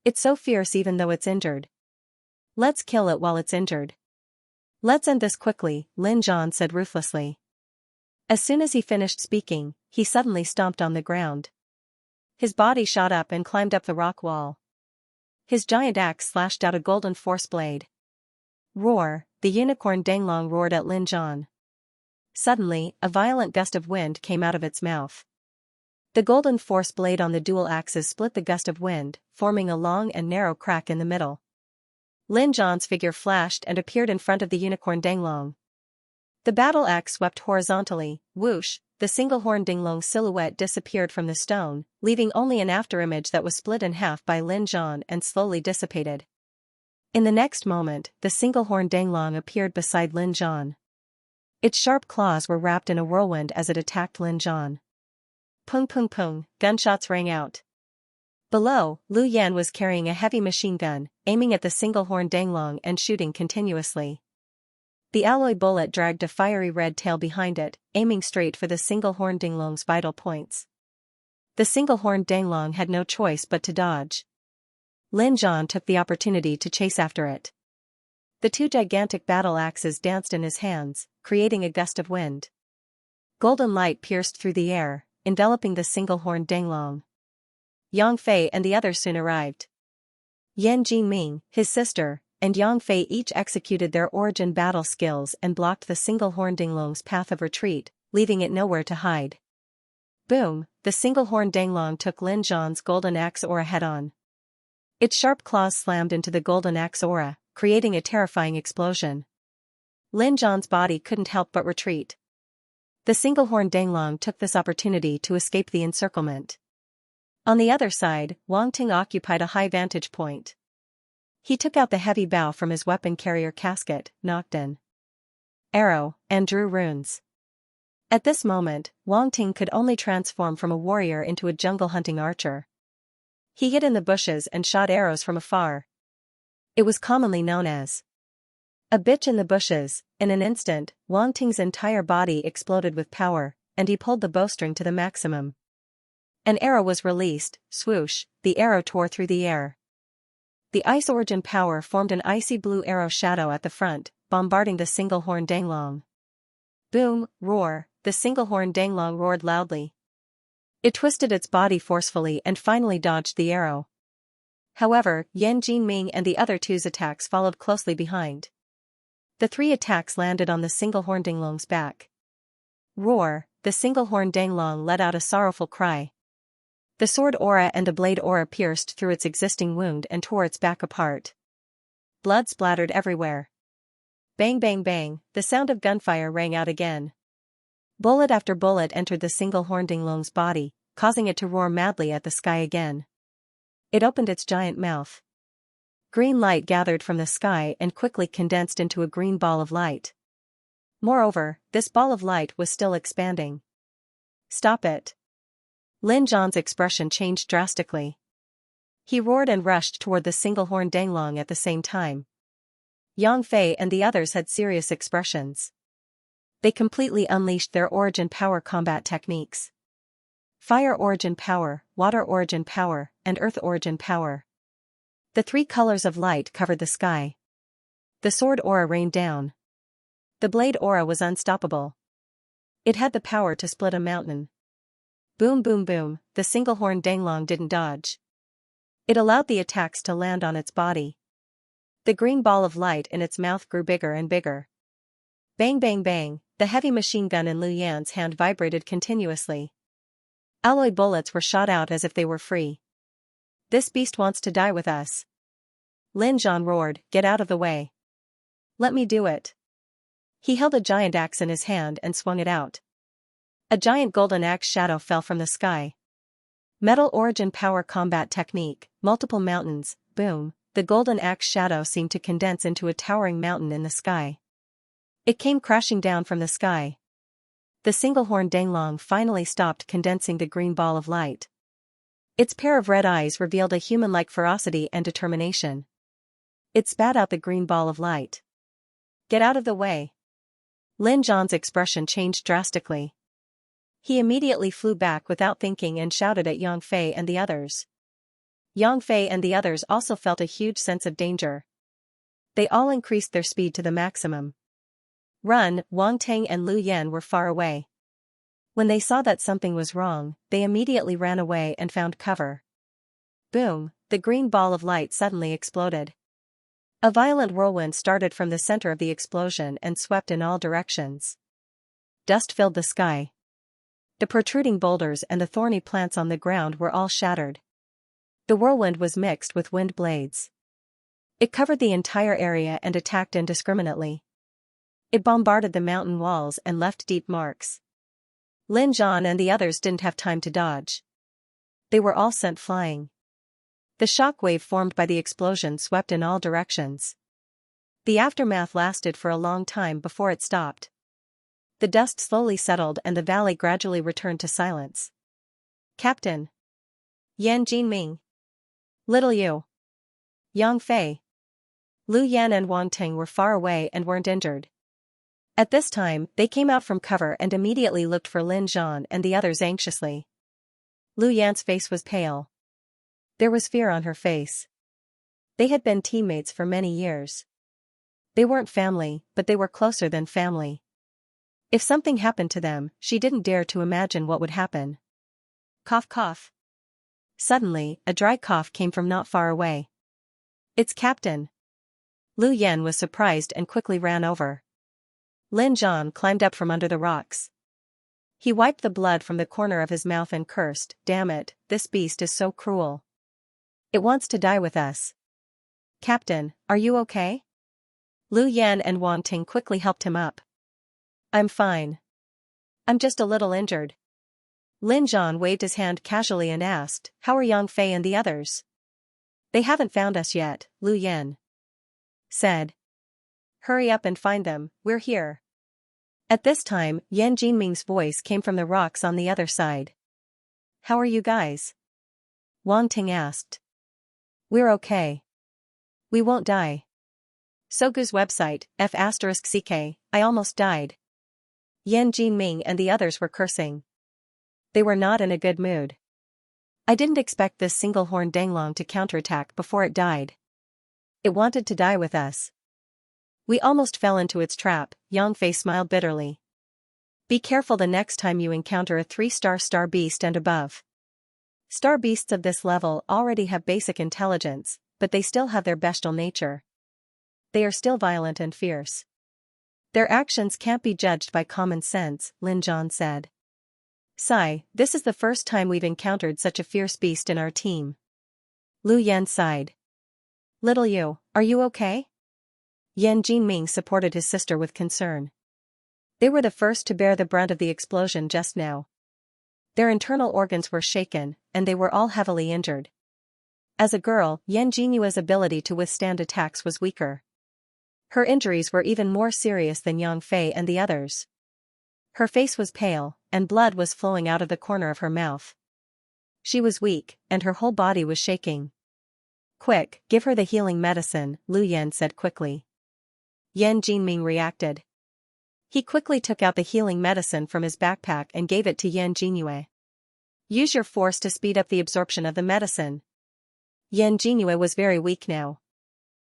"It's so fierce even though it's injured. Let's kill it while it's injured." "Let's end this quickly," Lin Zhan said ruthlessly. As soon as he finished speaking, he suddenly stomped on the ground. His body shot up and climbed up the rock wall. His giant axe slashed out a golden force blade. Roar! The unicorn Danglong roared at Lin Zhan. Suddenly, a violent gust of wind came out of its mouth. The golden force blade on the dual axes split the gust of wind, forming a long and narrow crack in the middle. Lin Zhan's figure flashed and appeared in front of the unicorn Danglong. The battle axe swept horizontally, whoosh, the single-horn Dinglong silhouette disappeared from the stone, leaving only an afterimage that was split in half by Lin Zhan and slowly dissipated. In the next moment, the single-horn Danglong appeared beside Lin Zhan. Its sharp claws were wrapped in a whirlwind as it attacked Lin Zhan. Pung pung pung, gunshots rang out. Below, Lu Yan was carrying a heavy machine gun, aiming at the single-horn Danglong and shooting continuously. The alloy bullet dragged a fiery red tail behind it, aiming straight for the single-horn Dinglong's vital points. The single-horn Danglong had no choice but to dodge. Lin Zhan took the opportunity to chase after it. The 2 gigantic battle axes danced in his hands, creating a gust of wind. Golden light pierced through the air, enveloping the single-horn Danglong. Yang Fei and the others soon arrived. Yan Jinming, his sister, and Yang Fei each executed their origin battle skills and blocked the single-horn Dinglong's path of retreat, leaving it nowhere to hide. Boom! The single-horn Danglong took Lin Zhan's golden axe aura head-on. Its sharp claws slammed into the golden axe aura, creating a terrifying explosion. Lin Zhan's body couldn't help but retreat. The single-horn Danglong took this opportunity to escape the encirclement. On the other side, Wang Ting occupied a high vantage point. He took out the heavy bow from his weapon carrier casket, knocked an arrow, and drew runes. At this moment, Wang Ting could only transform from a warrior into a jungle-hunting archer. He hid in the bushes and shot arrows from afar. It was commonly known as a bitch in the bushes. In an instant, Wang Ting's entire body exploded with power, and he pulled the bowstring to the maximum. An arrow was released, swoosh, the arrow tore through the air. The ice origin power formed an icy blue arrow shadow at the front, bombarding the single-horn Danglong. Boom, roar, the single-horn Danglong roared loudly. It twisted its body forcefully and finally dodged the arrow. However, Yan Jinming and the other two's attacks followed closely behind. The three attacks landed on the single-horn Danglong's back. Roar! The single-horn Danglong let out a sorrowful cry. The sword aura and the blade aura pierced through its existing wound and tore its back apart. Blood splattered everywhere. Bang bang bang, the sound of gunfire rang out again. Bullet after bullet entered the single-horn Danglong's body, causing it to roar madly at the sky again. It opened its giant mouth. Green light gathered from the sky and quickly condensed into a green ball of light. Moreover, this ball of light was still expanding. Stop it! Lin Zhan's expression changed drastically. He roared and rushed toward the single-horn Danglong at the same time. Yang Fei and the others had serious expressions. They completely unleashed their origin power combat techniques. Fire origin power, water origin power, and earth origin power. The three colors of light covered the sky. The sword aura rained down. The blade aura was unstoppable. It had the power to split a mountain. Boom boom boom, the single-horn Danglong didn't dodge. It allowed the attacks to land on its body. The green ball of light in its mouth grew bigger and bigger. Bang bang bang, the heavy machine gun in Lu Yan's hand vibrated continuously. Alloy bullets were shot out as if they were free. This beast wants to die with us. Lin Zhan roared, get out of the way. Let me do it. He held a giant axe in his hand and swung it out. A giant golden axe shadow fell from the sky. Metal origin power combat technique, multiple mountains, boom, the golden axe shadow seemed to condense into a towering mountain in the sky. It came crashing down from the sky. The single-horn Danglong finally stopped condensing the green ball of light. Its pair of red eyes revealed a human-like ferocity and determination. It spat out the green ball of light. Get out of the way. Lin Zhan's expression changed drastically. He immediately flew back without thinking and shouted at Yang Fei and the others. Yang Fei and the others also felt a huge sense of danger. They all increased their speed to the maximum. Run, Wang Tang and Lu Yan were far away. When they saw that something was wrong, they immediately ran away and found cover. Boom, the green ball of light suddenly exploded. A violent whirlwind started from the center of the explosion and swept in all directions. Dust filled the sky. The protruding boulders and the thorny plants on the ground were all shattered. The whirlwind was mixed with wind blades. It covered the entire area and attacked indiscriminately. It bombarded the mountain walls and left deep marks. Lin Zhan and the others didn't have time to dodge. They were all sent flying. The shock wave formed by the explosion swept in all directions. The aftermath lasted for a long time before it stopped. The dust slowly settled and the valley gradually returned to silence. Captain. Yan Jinming. Little Yu. Yang Fei. Lu Yan and Wang Ting were far away and weren't injured. At this time, they came out from cover and immediately looked for Lin Zhan and the others anxiously. Lu Yan's face was pale. There was fear on her face. They had been teammates for many years. They weren't family, but they were closer than family. If something happened to them, she didn't dare to imagine what would happen. Cough cough. Suddenly, a dry cough came from not far away. It's Captain. Lu Yan was surprised and quickly ran over. Lin Zhan climbed up from under the rocks. He wiped the blood from the corner of his mouth and cursed, damn it, this beast is so cruel. It wants to die with us. Captain, are you okay? Lu Yan and Wang Ting quickly helped him up. I'm fine. I'm just a little injured. Lin Zhan waved his hand casually and asked, how are Yang Fei and the others? They haven't found us yet, Lu Yan said. Hurry up and find them, we're here. At this time, Yan Jinming's voice came from the rocks on the other side. How are you guys? Wang Ting asked. We're okay. We won't die. Sogu's website, f*ck, I almost died. Yan Jinming and the others were cursing. They were not in a good mood. I didn't expect this single-horn Danglong to counterattack before it died. It wanted to die with us. We almost fell into its trap, Yang Fei smiled bitterly. Be careful the next time you encounter a 3-star beast and above. Star beasts of this level already have basic intelligence, but they still have their bestial nature. They are still violent and fierce. Their actions can't be judged by common sense, Lin Zhan said. Sigh, this is the first time we've encountered such a fierce beast in our team. Lu Yan sighed. Little Yu, are you okay? Yan Jinming supported his sister with concern. They were the first to bear the brunt of the explosion just now. Their internal organs were shaken, and they were all heavily injured. As a girl, Yan Jinyue's ability to withstand attacks was weaker. Her injuries were even more serious than Yang Fei and the others. Her face was pale, and blood was flowing out of the corner of her mouth. She was weak, and her whole body was shaking. Quick, give her the healing medicine, Lu Yan said quickly. Yan Jinming reacted. He quickly took out the healing medicine from his backpack and gave it to Yan Jinyue. Use your force to speed up the absorption of the medicine. Yan Jinyue was very weak now.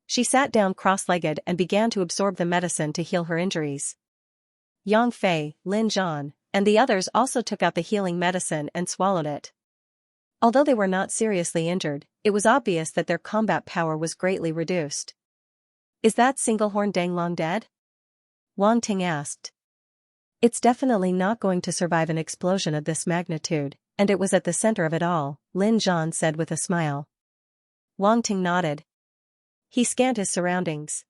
She sat down cross-legged and began to absorb the medicine to heal her injuries. Yang Fei, Lin Zhan, and the others also took out the healing medicine and swallowed it. Although they were not seriously injured, it was obvious that their combat power was greatly reduced. Is that single-horned Danglong dead? Wang Ting asked. It's definitely not going to survive an explosion of this magnitude, and it was at the center of it all, Lin Zhan said with a smile. Wang Ting nodded. He scanned his surroundings.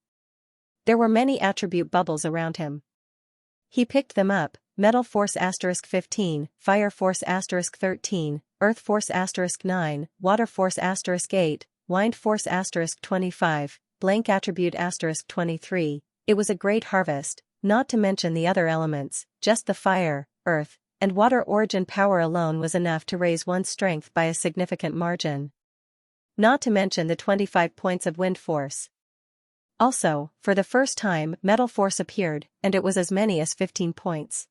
There were many attribute bubbles around him. He picked them up: Metal Force *15, Fire Force *13, Earth Force *9, Water Force *8, Wind Force *25, Blank Attribute *23. It was a great harvest, not to mention the other elements. Just the fire, earth, and water origin power alone was enough to raise one's strength by a significant margin. Not to mention the 25 points of wind force. Also, for the first time, metal force appeared, and it was as many as 15 points.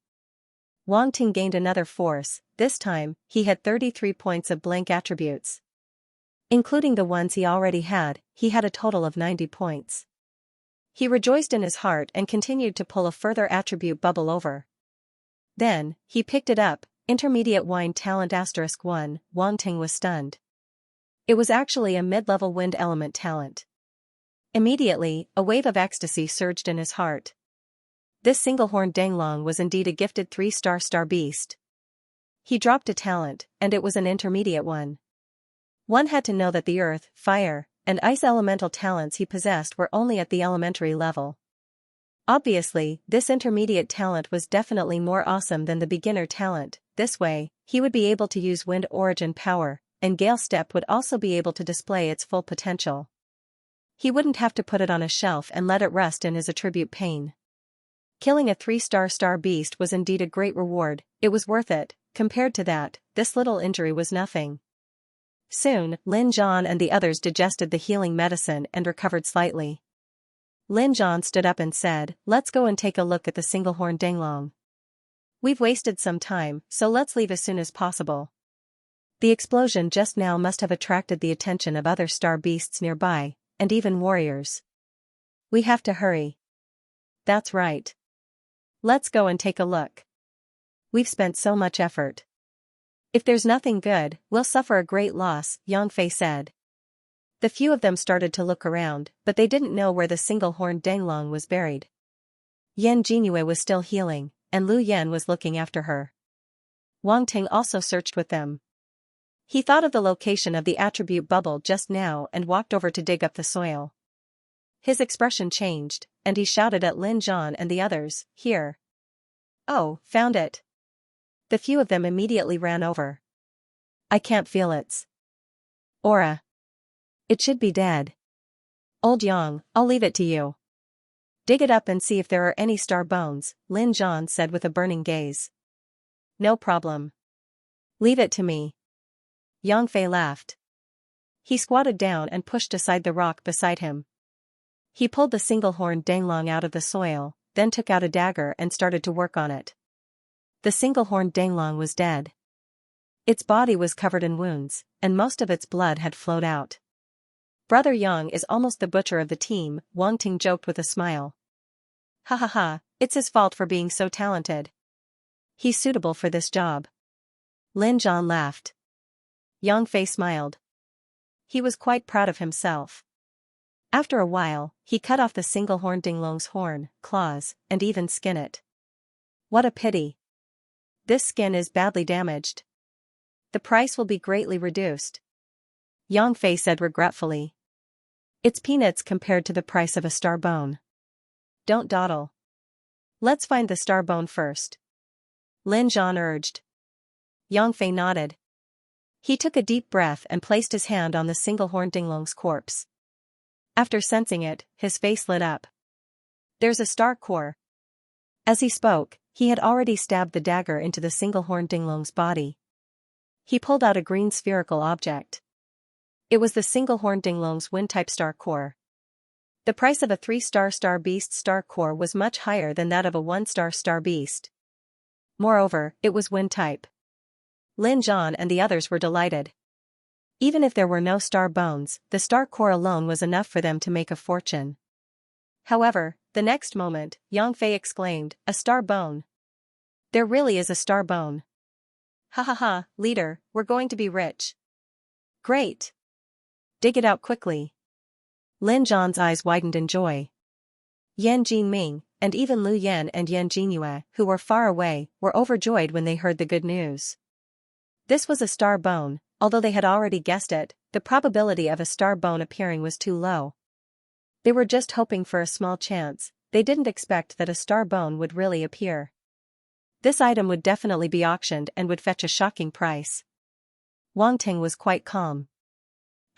Wang Ting gained another force. This time, he had 33 points of blank attributes. Including the ones he already had, he had a total of 90 points. He rejoiced in his heart and continued to pull a further attribute bubble over. Then, he picked it up: Intermediate Wind Talent *1. Wang Ting was stunned. It was actually a mid-level wind element talent. Immediately, a wave of ecstasy surged in his heart. This single-horned Danglong was indeed a gifted 3-star star beast. He dropped a talent, and it was an intermediate one. One had to know that the earth, fire, and ice elemental talents he possessed were only at the elementary level. Obviously, this intermediate talent was definitely more awesome than the beginner talent. This way, he would be able to use wind origin power, and Gale Step would also be able to display its full potential. He wouldn't have to put it on a shelf and let it rust in his attribute pain. Killing a 3-star star beast was indeed a great reward. It was worth it. Compared to that, this little injury was nothing. Soon, Lin Zhan and the others digested the healing medicine and recovered slightly. Lin Zhan stood up and said, "Let's go and take a look at the single-horned Danglong. We've wasted some time, so let's leave as soon as possible." The explosion just now must have attracted the attention of other star beasts nearby, and even warriors. We have to hurry. That's right. Let's go and take a look. We've spent so much effort. If there's nothing good, we'll suffer a great loss, Yang Fei said. The few of them started to look around, but they didn't know where the single-horned Danglong was buried. Yan Jinyue was still healing, and Lu Yan was looking after her. Wang Ting also searched with them. He thought of the location of the attribute bubble just now and walked over to dig up the soil. His expression changed, and he shouted at Lin Zhan and the others, "Here." "Oh, found it." The few of them immediately ran over. "I can't feel its aura. It should be dead." "Old Yang, I'll leave it to you. Dig it up and see if there are any star bones," Lin Zhan said with a burning gaze. "No problem. Leave it to me." Yang Fei laughed. He squatted down and pushed aside the rock beside him. He pulled the single-horned Danglong out of the soil, then took out a dagger and started to work on it. The single-horned Danglong was dead. Its body was covered in wounds, and most of its blood had flowed out. "Brother Yang is almost the butcher of the team," Wang Ting joked with a smile. "Ha ha ha, it's his fault for being so talented. He's suitable for this job." Lin Zhan laughed. Yang Fei smiled. He was quite proud of himself. After a while, he cut off the single-horned dinglong's horn, claws, and even skin it. What a pity. This skin is badly damaged. The price will be greatly reduced. Yang Fei said regretfully. It's peanuts compared to the price of a star bone. Don't dawdle. Let's find the star bone first. Lin Zhan urged. Yang Fei nodded. He took a deep breath and placed his hand on the single-horned dinglong's corpse. After sensing it, his face lit up. There's a star core. As he spoke, he had already stabbed the dagger into the single-horned dinglong's body. He pulled out a green spherical object. It was the single-horned dinglong's wind-type star core. The price of a 3-star star beast star core was much higher than that of a 1-star star beast. Moreover, it was wind-type. Lin Zhan and the others were delighted. Even if there were no star bones, the star core alone was enough for them to make a fortune. However, the next moment, Yang Fei exclaimed, "A star bone! There really is a star bone! Ha ha ha, leader, we're going to be rich! Great! Dig it out quickly!" Lin Zhan's eyes widened in joy. Yan Jinming, and even Lu Yan and Yan Jinyue, who were far away, were overjoyed when they heard the good news. This was a star bone. Although they had already guessed it, the probability of a star bone appearing was too low. They were just hoping for a small chance, they didn't expect that a star bone would really appear. This item would definitely be auctioned and would fetch a shocking price. Wang Ting was quite calm.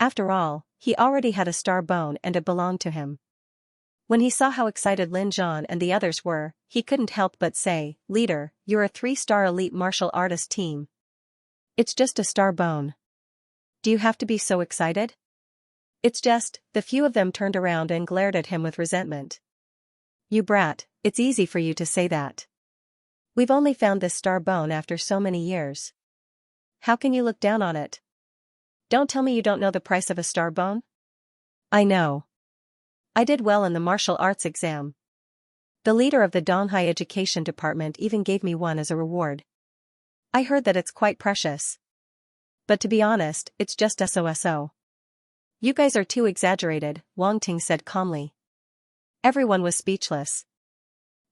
After all, he already had a star bone and it belonged to him. When he saw how excited Lin Zhan and the others were, he couldn't help but say, "Leader, you're a 3-star elite martial artist team. It's just a star bone. Do you have to be so excited?" "It's just," the few of them turned around and glared at him with resentment. "You brat, it's easy for you to say that. We've only found this star bone after so many years. How can you look down on it? Don't tell me you don't know the price of a star bone?" "I know. I did well in the martial arts exam. The leader of the Donghai Education Department even gave me one as a reward. I heard that it's quite precious. But to be honest, it's just SOSO. You guys are too exaggerated," Wang Ting said calmly. Everyone was speechless.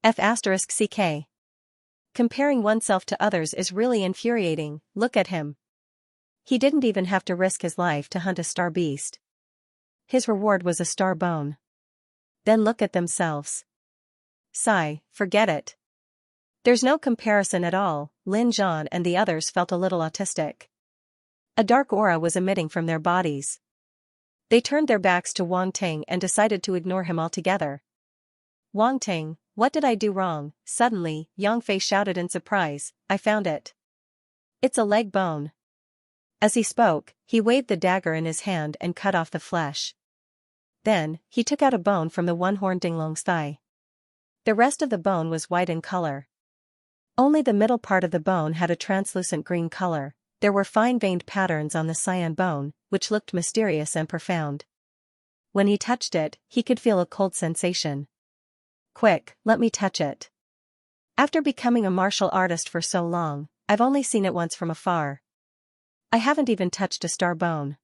F***ck. Comparing oneself to others is really infuriating, look at him. He didn't even have to risk his life to hunt a star beast. His reward was a star bone. Then look at themselves. Sigh, forget it. There's no comparison at all. Lin Zhan and the others felt a little autistic. A dark aura was emitting from their bodies. They turned their backs to Wang Ting and decided to ignore him altogether. "Wang Ting, what did I do wrong?" Suddenly, Yang Fei shouted in surprise, "I found it. It's a leg bone." As he spoke, he waved the dagger in his hand and cut off the flesh. Then, he took out a bone from the one-horned dinglong's thigh. The rest of the bone was white in color. Only the middle part of the bone had a translucent green color. There were fine veined patterns on the cyan bone, which looked mysterious and profound. When he touched it, he could feel a cold sensation. "Quick, let me touch it. After becoming a martial artist for so long, I've only seen it once from afar. I haven't even touched a star bone."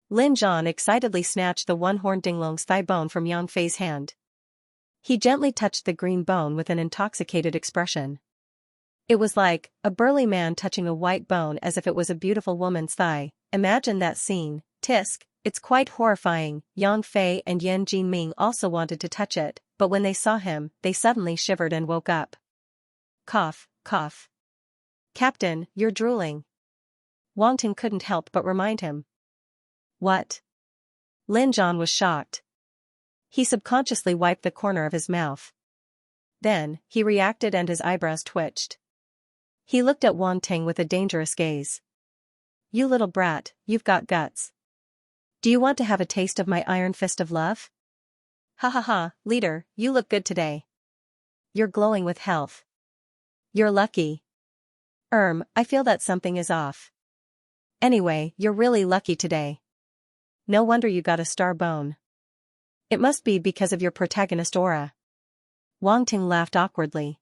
Lin Zhan excitedly snatched the one-horned dinglong's thigh bone from Yang Fei's hand. He gently touched the green bone with an intoxicated expression. It was like a burly man touching a white bone as if it was a beautiful woman's thigh. Imagine that scene. Tisk, it's quite horrifying. Yang Fei and Yan Jinming also wanted to touch it, but when they saw him, they suddenly shivered and woke up. Cough, cough. "Captain, you're drooling." Wang Ting couldn't help but remind him. "What?" Lin Zhan was shocked. He subconsciously wiped the corner of his mouth. Then, he reacted and his eyebrows twitched. He looked at Wang Ting with a dangerous gaze. "You little brat, you've got guts. Do you want to have a taste of my iron fist of love?" "Ha ha ha, leader, you look good today. You're glowing with health. You're lucky." I feel that something is off. Anyway, you're really lucky today. No wonder you got a star bone. It must be because of your protagonist aura." Wang Ting laughed awkwardly.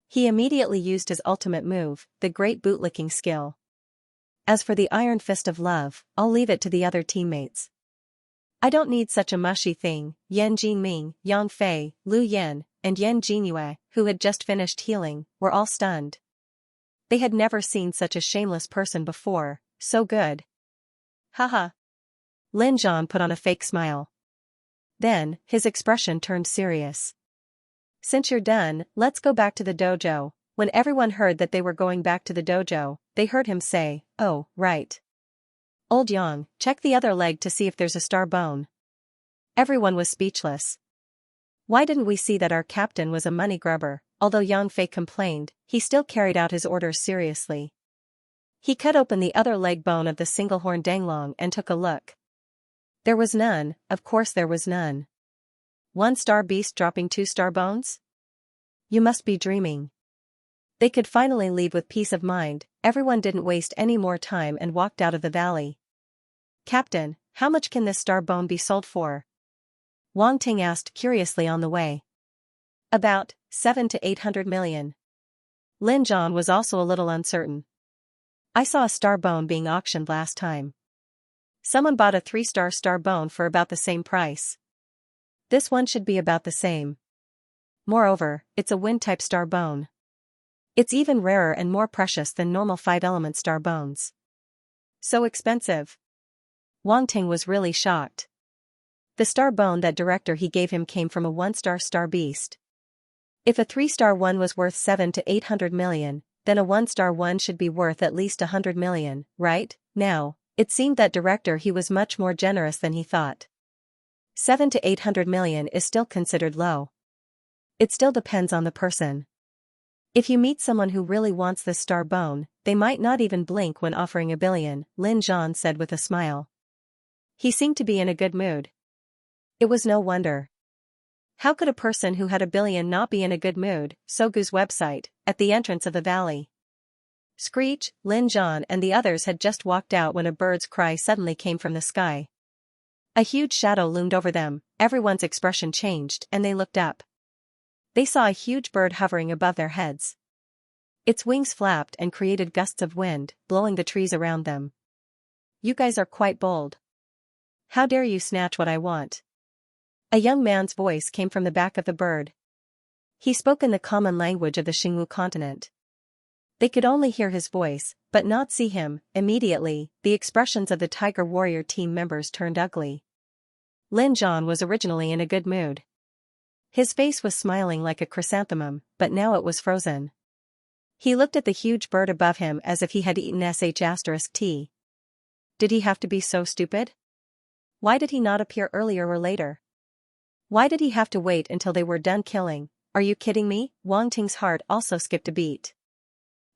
He immediately used his ultimate move, the great bootlicking skill. As for the iron fist of love, I'll leave it to the other teammates. I don't need such a mushy thing. Yan Jinming, Yang Fei, Lu Yan, and Yan Jinyue, who had just finished healing, were all stunned. They had never seen such a shameless person before, so good. Haha. Lin Zhan put on a fake smile. Then, his expression turned serious. Since you're done, let's go back to the dojo. When everyone heard that they were going back to the dojo, they heard him say, "Oh, right. Old Yang, check the other leg to see if there's a star bone." Everyone was speechless. Why didn't we see that our captain was a money grubber? Although Yang Fei complained, he still carried out his orders seriously. He cut open the other leg bone of the single-horned danglong and took a look. There was none, of course there was none. One star beast dropping 2 star bones? You must be dreaming. They could finally leave with peace of mind. Everyone didn't waste any more time and walked out of the valley. "Captain, how much can this star bone be sold for?" Wang Ting asked curiously on the way. "About 700 to 800 million. Lin Zhan was also a little uncertain. "I saw a star bone being auctioned last time. Someone bought a 3-star star bone for about the same price. This one should be about the same. Moreover, it's a wind-type star bone. It's even rarer and more precious than normal 5-element star bones. So expensive." Wang Ting was really shocked. The star bone that director he gave him came from a 1-star star beast. If a 3-star one was worth 700 to 800 million, then a 1-star one should be worth at least 100 million, right? Now, it seemed that director he was much more generous than he thought. 700 to 800 million is still considered low. It still depends on the person. If you meet someone who really wants this star bone, they might not even blink when offering 1 billion, Lin Zhan said with a smile. He seemed to be in a good mood. It was no wonder. How could a person who had 1 billion not be in a good mood? Sogu's website, at the entrance of the valley. Screech, Lin Zhan and the others had just walked out when a bird's cry suddenly came from the sky. A huge shadow loomed over them, everyone's expression changed and they looked up. They saw a huge bird hovering above their heads. Its wings flapped and created gusts of wind, blowing the trees around them. "You guys are quite bold. How dare you snatch what I want?" A young man's voice came from the back of the bird. He spoke in the common language of the Xingwu continent. They could only hear his voice, but not see him. Immediately, the expressions of the Tiger Warrior team members turned ugly. Lin Zhan was originally in a good mood. His face was smiling like a chrysanthemum, but now it was frozen. He looked at the huge bird above him as if he had eaten sh*t. Did he have to be so stupid? Why did he not appear earlier or later? Why did he have to wait until they were done killing? Are you kidding me? Wang Ting's heart also skipped a beat.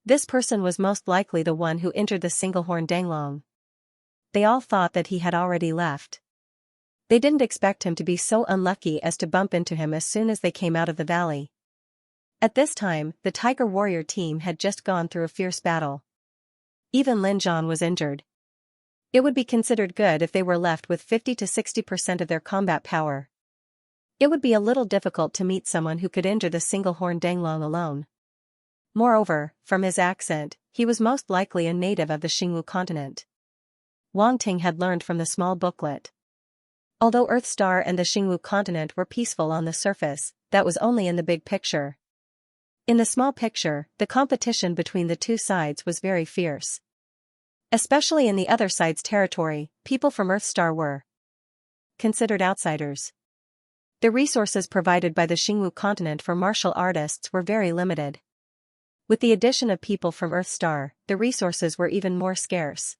This person was most likely the one who entered the single-horned danglong. They all thought that he had already left. They didn't expect him to be so unlucky as to bump into him as soon as they came out of the valley. At this time, the Tiger Warrior team had just gone through a fierce battle. Even Lin Zhan was injured. It would be considered good if they were left with 50 to 60% of their combat power. It would be a little difficult to meet someone who could injure the single-horned danglong alone. Moreover, from his accent, he was most likely a native of the Xingwu continent. Wang Ting had learned from the small booklet. Although Earthstar and the Xingwu continent were peaceful on the surface, that was only in the big picture. In the small picture, the competition between the two sides was very fierce. Especially in the other side's territory, people from Earthstar were considered outsiders. The resources provided by the Xingwu continent for martial artists were very limited. With the addition of people from Earthstar, the resources were even more scarce.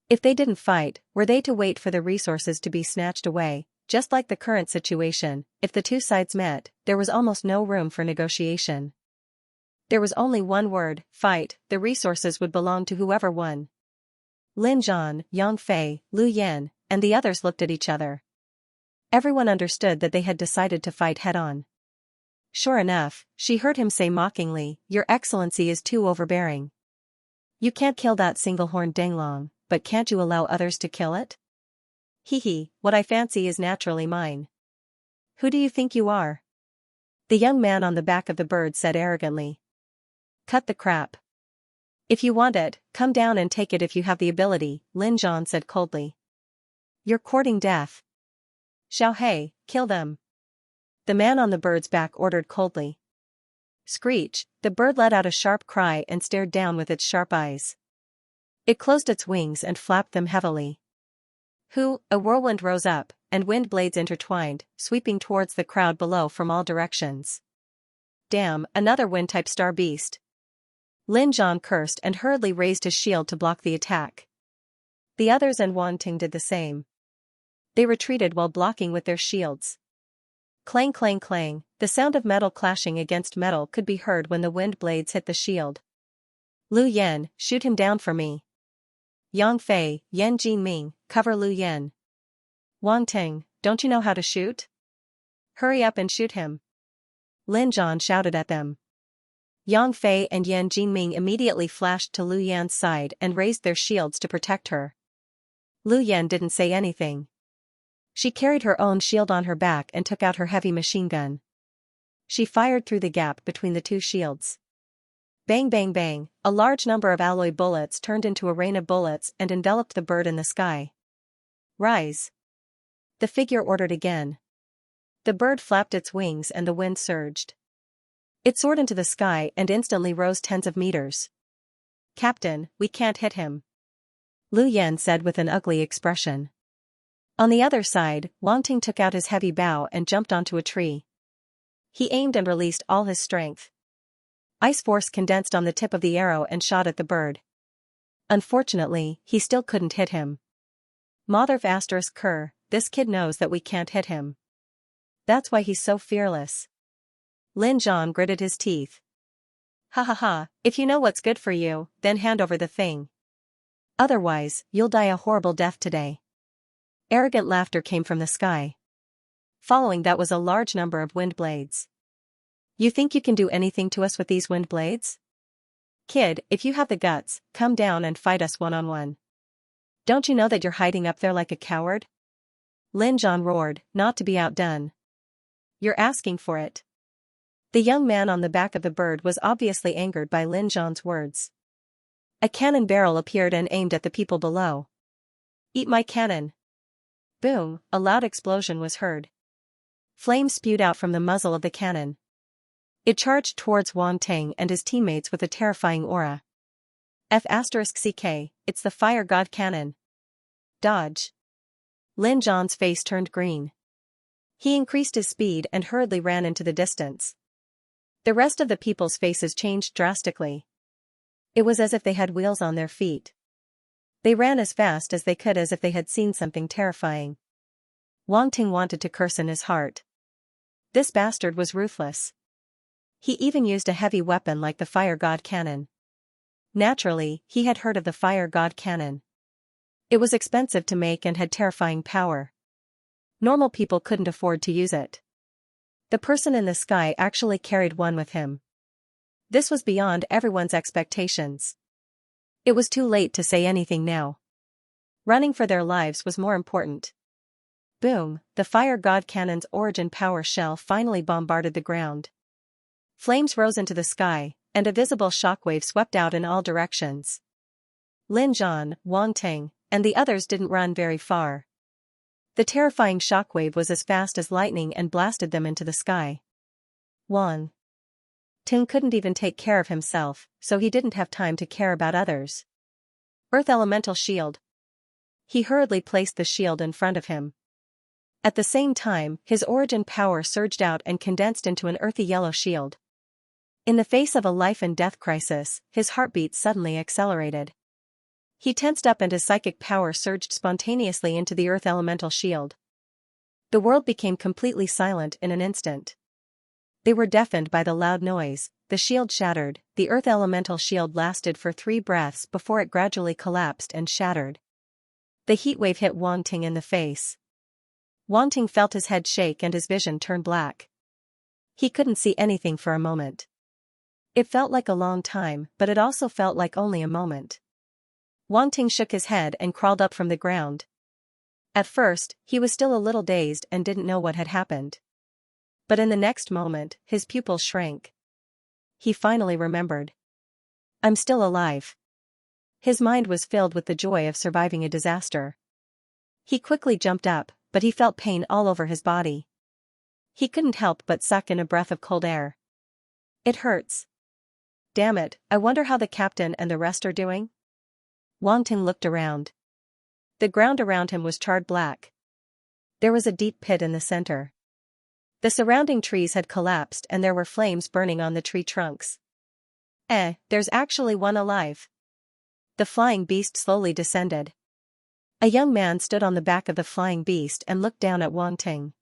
If they didn't fight, were they to wait for the resources to be snatched away? Just like the current situation, if the two sides met, there was almost no room for negotiation. There was only one word: fight. The resources would belong to whoever won. Lin Zhan, Yang Fei, Lu Yan, and the others looked at each other. Everyone understood that they had decided to fight head-on. Sure enough, she heard him say mockingly, "Your Excellency is too overbearing. You can't kill that single-horned danglong, but can't you allow others to kill it? Hee, what I fancy is naturally mine. Who do you think you are?" The young man on the back of the bird said arrogantly. "Cut the crap. If you want it, come down and take it if you have the ability, Lin Zhan said coldly. You're courting death. Xiao, kill them. The man on the bird's back ordered coldly. Screech, the bird let out a sharp cry and stared down with its sharp eyes. It closed its wings and flapped them heavily. A whirlwind rose up, and wind blades intertwined, sweeping towards the crowd below from all directions. Damn, another wind-type star beast. Lin Zhan cursed and hurriedly raised his shield to block the attack. The others and Wan Ting did the same. They retreated while blocking with their shields. Clang clang clang, the sound of metal clashing against metal could be heard when the wind blades hit the shield. Lu Yan, shoot him down for me. Yang Fei, Yan Jinming, cover Lu Yan. Wang Ting, don't you know how to shoot? Hurry up and shoot him. Lin Zhan shouted at them. Yang Fei and Yan Jinming immediately flashed to Lu Yan's side and raised their shields to protect her. Lu Yan didn't say anything. She carried her own shield on her back and took out her heavy machine gun. She fired through the gap between the two shields. Bang bang bang, a large number of alloy bullets turned into a rain of bullets and enveloped the bird in the sky. Rise. The figure ordered again. The bird flapped its wings and the wind surged. It soared into the sky and instantly rose tens of meters. Captain, we can't hit him. Lu Yan said with an ugly expression. On the other side, Wang Ting took out his heavy bow and jumped onto a tree. He aimed and released all his strength. Ice force condensed on the tip of the arrow and shot at the bird. Unfortunately, he still couldn't hit him. Mother ***, this kid knows that we can't hit him. That's why he's so fearless. Lin Zhan gritted his teeth. Ha ha ha, if you know what's good for you, then hand over the thing. Otherwise, you'll die a horrible death today. Arrogant laughter came from the sky. Following that was a large number of wind blades. You think you can do anything to us with these wind blades? Kid, if you have the guts, come down and fight us one-on-one. Don't you know that you're hiding up there like a coward? Lin Zhan roared, not to be outdone. You're asking for it. The young man on the back of the bird was obviously angered by Lin Zhan's words. A cannon barrel appeared and aimed at the people below. Eat my cannon. Boom, a loud explosion was heard. Flames spewed out from the muzzle of the cannon. It charged towards Wang Ting and his teammates with a terrifying aura. F***ck, it's the fire god cannon. Dodge. Lin Zhan's face turned green. He increased his speed and hurriedly ran into the distance. The rest of the people's faces changed drastically. It was as if they had wheels on their feet. They ran as fast as they could as if they had seen something terrifying. Wang Ting wanted to curse in his heart. This bastard was ruthless. He even used a heavy weapon like the fire god cannon. Naturally, he had heard of the fire god cannon. It was expensive to make and had terrifying power. Normal people couldn't afford to use it. The person in the sky actually carried one with him. This was beyond everyone's expectations. It was too late to say anything now. Running for their lives was more important. Boom, the fire god cannon's origin power shell finally bombarded the ground. Flames rose into the sky, and a visible shockwave swept out in all directions. Lin Zhan, Wang Ting, and the others didn't run very far. The terrifying shockwave was as fast as lightning and blasted them into the sky. Wang Ting couldn't even take care of himself, so he didn't have time to care about others. Earth Elemental Shield. He hurriedly placed the shield in front of him. At the same time, his origin power surged out and condensed into an earthy yellow shield. In the face of a life-and-death crisis, his heartbeat suddenly accelerated. He tensed up and his psychic power surged spontaneously into the Earth Elemental Shield. The world became completely silent in an instant. They were deafened by the loud noise, the shield shattered, the Earth Elemental Shield lasted for 3 breaths before it gradually collapsed and shattered. The heatwave hit Wang Ting in the face. Wang Ting felt his head shake and his vision turn black. He couldn't see anything for a moment. It felt like a long time, but it also felt like only a moment. Wang Ting shook his head and crawled up from the ground. At first, he was still a little dazed and didn't know what had happened. But in the next moment, his pupils shrank. He finally remembered. I'm still alive. His mind was filled with the joy of surviving a disaster. He quickly jumped up, but he felt pain all over his body. He couldn't help but suck in a breath of cold air. It hurts. Damn it, I wonder how the captain and the rest are doing? Wang Ting looked around. The ground around him was charred black. There was a deep pit in the center. The surrounding trees had collapsed and there were flames burning on the tree trunks. There's actually one alive. The flying beast slowly descended. A young man stood on the back of the flying beast and looked down at Wang Ting.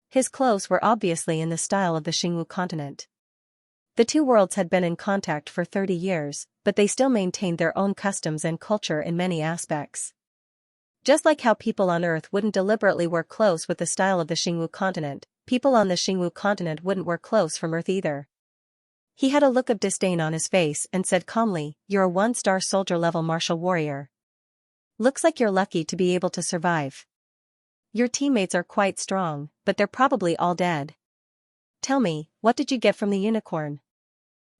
His clothes were obviously in the style of the Xingwu continent. The two worlds had been in contact for 30 years, but they still maintained their own customs and culture in many aspects. Just like how people on Earth wouldn't deliberately wear clothes with the style of the Xingwu continent, people on the Xingwu continent wouldn't wear clothes from Earth either. He had a look of disdain on his face and said calmly, "You're a 1-star soldier-level martial warrior. Looks like you're lucky to be able to survive. Your teammates are quite strong, but they're probably all dead. Tell me, what did you get from the unicorn?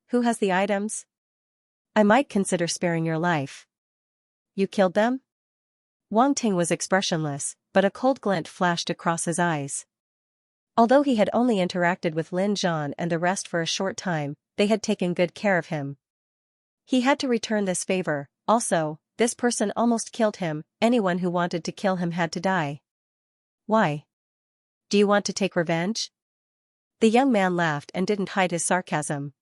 Who has the items? I might consider sparing your life." "You killed them?" Wang Ting was expressionless, but a cold glint flashed across his eyes. Although he had only interacted with Lin Zhan and the rest for a short time, they had taken good care of him. He had to return this favor. Also, this person almost killed him. Anyone who wanted to kill him had to die. Why? Do you want to take revenge? The young man laughed and didn't hide his sarcasm.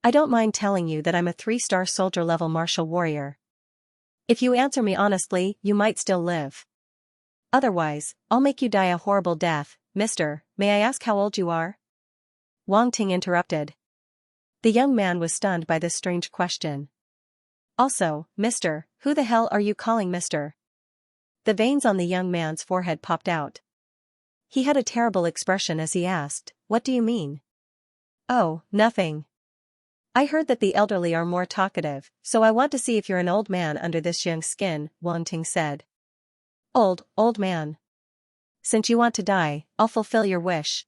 I don't mind telling you that I'm a 3-star soldier-level martial warrior. If you answer me honestly, you might still live. Otherwise, I'll make you die a horrible death. Mister, may I ask how old you are? Wang Ting interrupted. The young man was stunned by this strange question. Also, mister, who the hell are you calling mister? The veins on the young man's forehead popped out. He had a terrible expression as he asked, "What do you mean?" "Oh, nothing. I heard that the elderly are more talkative, so I want to see if you're an old man under this young skin," Wang Ting said. Old man. Since you want to die, I'll fulfill your wish."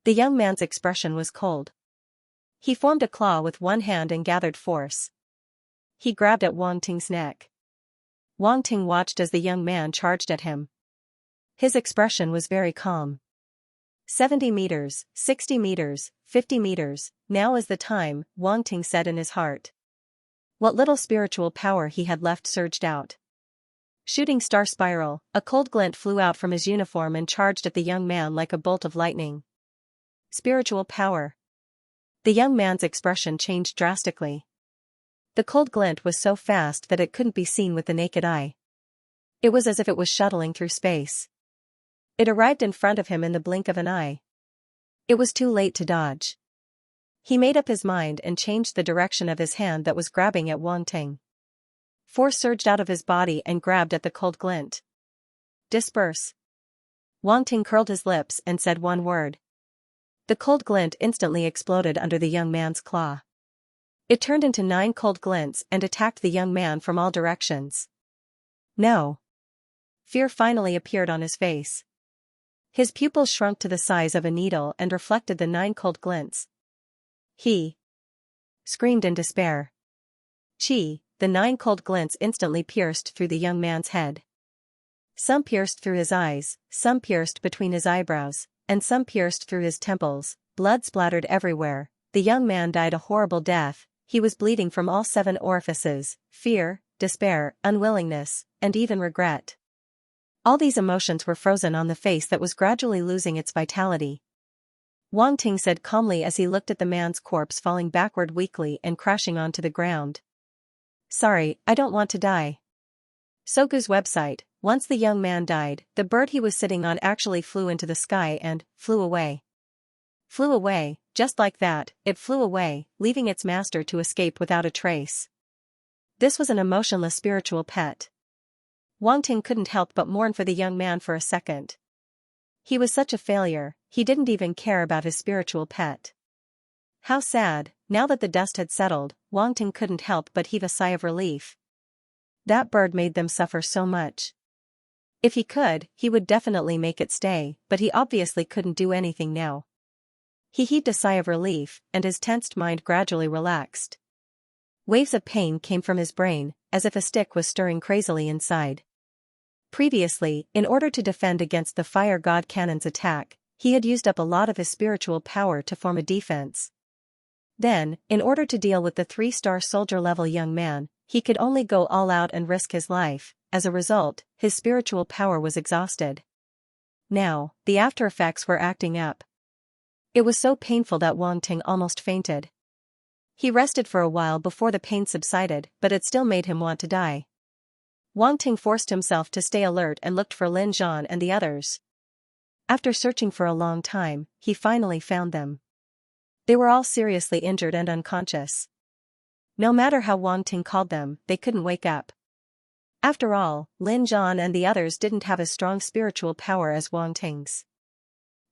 The young man's expression was cold. He formed a claw with one hand and gathered force. He grabbed at Wang Ting's neck. Wang Ting watched as the young man charged at him. His expression was very calm. 70 meters, 60 meters, 50 meters, now is the time, Wang Ting said in his heart. What little spiritual power he had left surged out. Shooting star spiral, a cold glint flew out from his uniform and charged at the young man like a bolt of lightning. Spiritual power. The young man's expression changed drastically. The cold glint was so fast that it couldn't be seen with the naked eye. It was as if it was shuttling through space. It arrived in front of him in the blink of an eye. It was too late to dodge. He made up his mind and changed the direction of his hand that was grabbing at Wang Ting. Force surged out of his body and grabbed at the cold glint. Disperse. Wang Ting curled his lips and said one word. The cold glint instantly exploded under the young man's claw. It turned into 9 cold glints and attacked the young man from all directions. No. Fear finally appeared on his face. His pupils shrunk to the size of a needle and reflected the 9 cold glints. He screamed in despair. Chi, the 9 cold glints instantly pierced through the young man's head. Some pierced through his eyes, some pierced between his eyebrows, and some pierced through his temples. Blood splattered everywhere. The young man died a horrible death. He was bleeding from all 7 orifices: fear, despair, unwillingness, and even regret. All these emotions were frozen on the face that was gradually losing its vitality. Wang Ting said calmly as he looked at the man's corpse falling backward weakly and crashing onto the ground. Sorry, I don't want to die. Sogu's website. Once the young man died, the bird he was sitting on actually flew into the sky and flew away. Flew away, just like that, it flew away, leaving its master to escape without a trace. This was an emotionless spiritual pet. Wang Ting couldn't help but mourn for the young man for a second. He was such a failure, he didn't even care about his spiritual pet. How sad. Now that the dust had settled, Wang Ting couldn't help but heave a sigh of relief. That bird made them suffer so much. If he could, he would definitely make it stay, but he obviously couldn't do anything now. He heaved a sigh of relief, and his tensed mind gradually relaxed. Waves of pain came from his brain, as if a stick was stirring crazily inside. Previously, in order to defend against the fire god cannon's attack, he had used up a lot of his spiritual power to form a defense. Then, in order to deal with the 3-star soldier-level young man, he could only go all out and risk his life. As a result, his spiritual power was exhausted. Now, the after-effects were acting up. It was so painful that Wang Ting almost fainted. He rested for a while before the pain subsided, but it still made him want to die. Wang Ting forced himself to stay alert and looked for Lin Zhan and the others. After searching for a long time, he finally found them. They were all seriously injured and unconscious. No matter how Wang Ting called them, they couldn't wake up. After all, Lin Zhan and the others didn't have as strong spiritual power as Wang Ting's.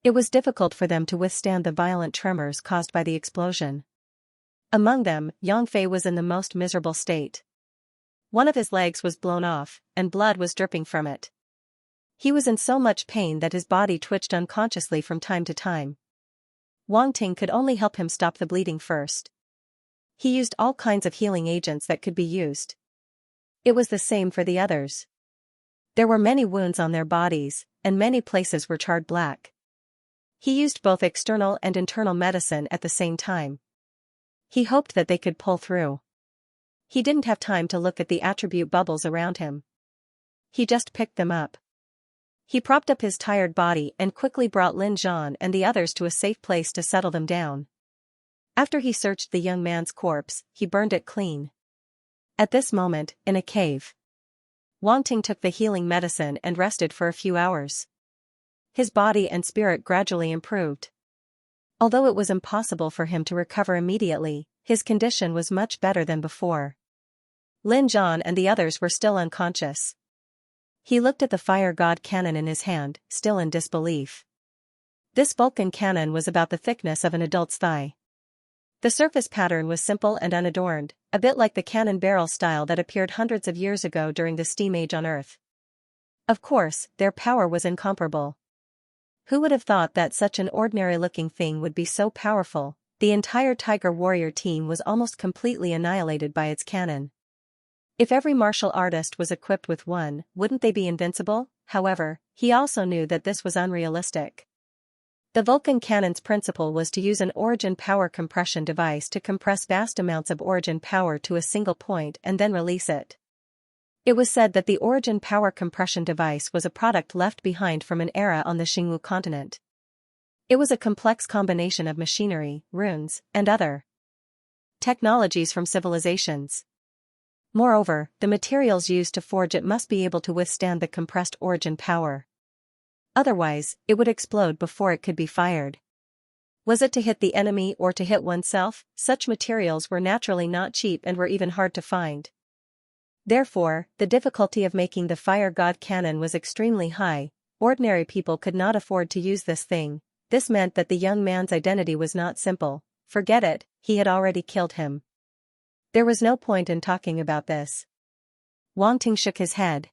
It was difficult for them to withstand the violent tremors caused by the explosion. Among them, Yang Fei was in the most miserable state. One of his legs was blown off, and blood was dripping from it. He was in so much pain that his body twitched unconsciously from time to time. Wang Ting could only help him stop the bleeding first. He used all kinds of healing agents that could be used. It was the same for the others. There were many wounds on their bodies, and many places were charred black. He used both external and internal medicine at the same time. He hoped that they could pull through. He didn't have time to look at the attribute bubbles around him. He just picked them up. He propped up his tired body and quickly brought Lin Zhan and the others to a safe place to settle them down. After he searched the young man's corpse, he burned it clean. At this moment, in a cave, Wang Ting took the healing medicine and rested for a few hours. His body and spirit gradually improved. Although it was impossible for him to recover immediately, his condition was much better than before. Lin Zhan and the others were still unconscious. He looked at the fire god cannon in his hand, still in disbelief. This Vulcan cannon was about the thickness of an adult's thigh. The surface pattern was simple and unadorned, a bit like the cannon barrel style that appeared hundreds of years ago during the Steam Age on Earth. Of course, their power was incomparable. Who would have thought that such an ordinary-looking thing would be so powerful? The entire Tiger Warrior team was almost completely annihilated by its cannon. If every martial artist was equipped with one, wouldn't they be invincible? However, he also knew that this was unrealistic. The Vulcan cannon's principle was to use an origin power compression device to compress vast amounts of origin power to a single point and then release it. It was said that the origin power compression device was a product left behind from an era on the Xingwu continent. It was a complex combination of machinery, runes, and other technologies from civilizations. Moreover, the materials used to forge it must be able to withstand the compressed origin power. Otherwise, it would explode before it could be fired. Was it to hit the enemy or to hit oneself? Such materials were naturally not cheap and were even hard to find. Therefore, the difficulty of making the fire god cannon was extremely high. Ordinary people could not afford to use this thing. This meant that the young man's identity was not simple. Forget it, he had already killed him. There was no point in talking about this. Wang Ting shook his head.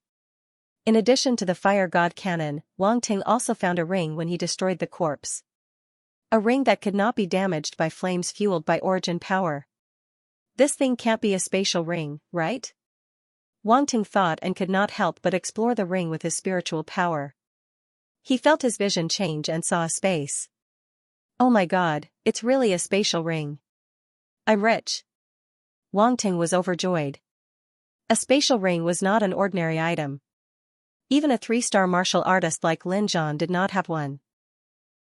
In addition to the fire god cannon, Wang Ting also found a ring when he destroyed the corpse. A ring that could not be damaged by flames fueled by origin power. This thing can't be a spatial ring, right? Wang Ting thought and could not help but explore the ring with his spiritual power. He felt his vision change and saw a space. Oh my god, it's really a spatial ring. I'm rich. Wang Ting was overjoyed. A spatial ring was not an ordinary item. Even a 3-star martial artist like Lin Zhan did not have one.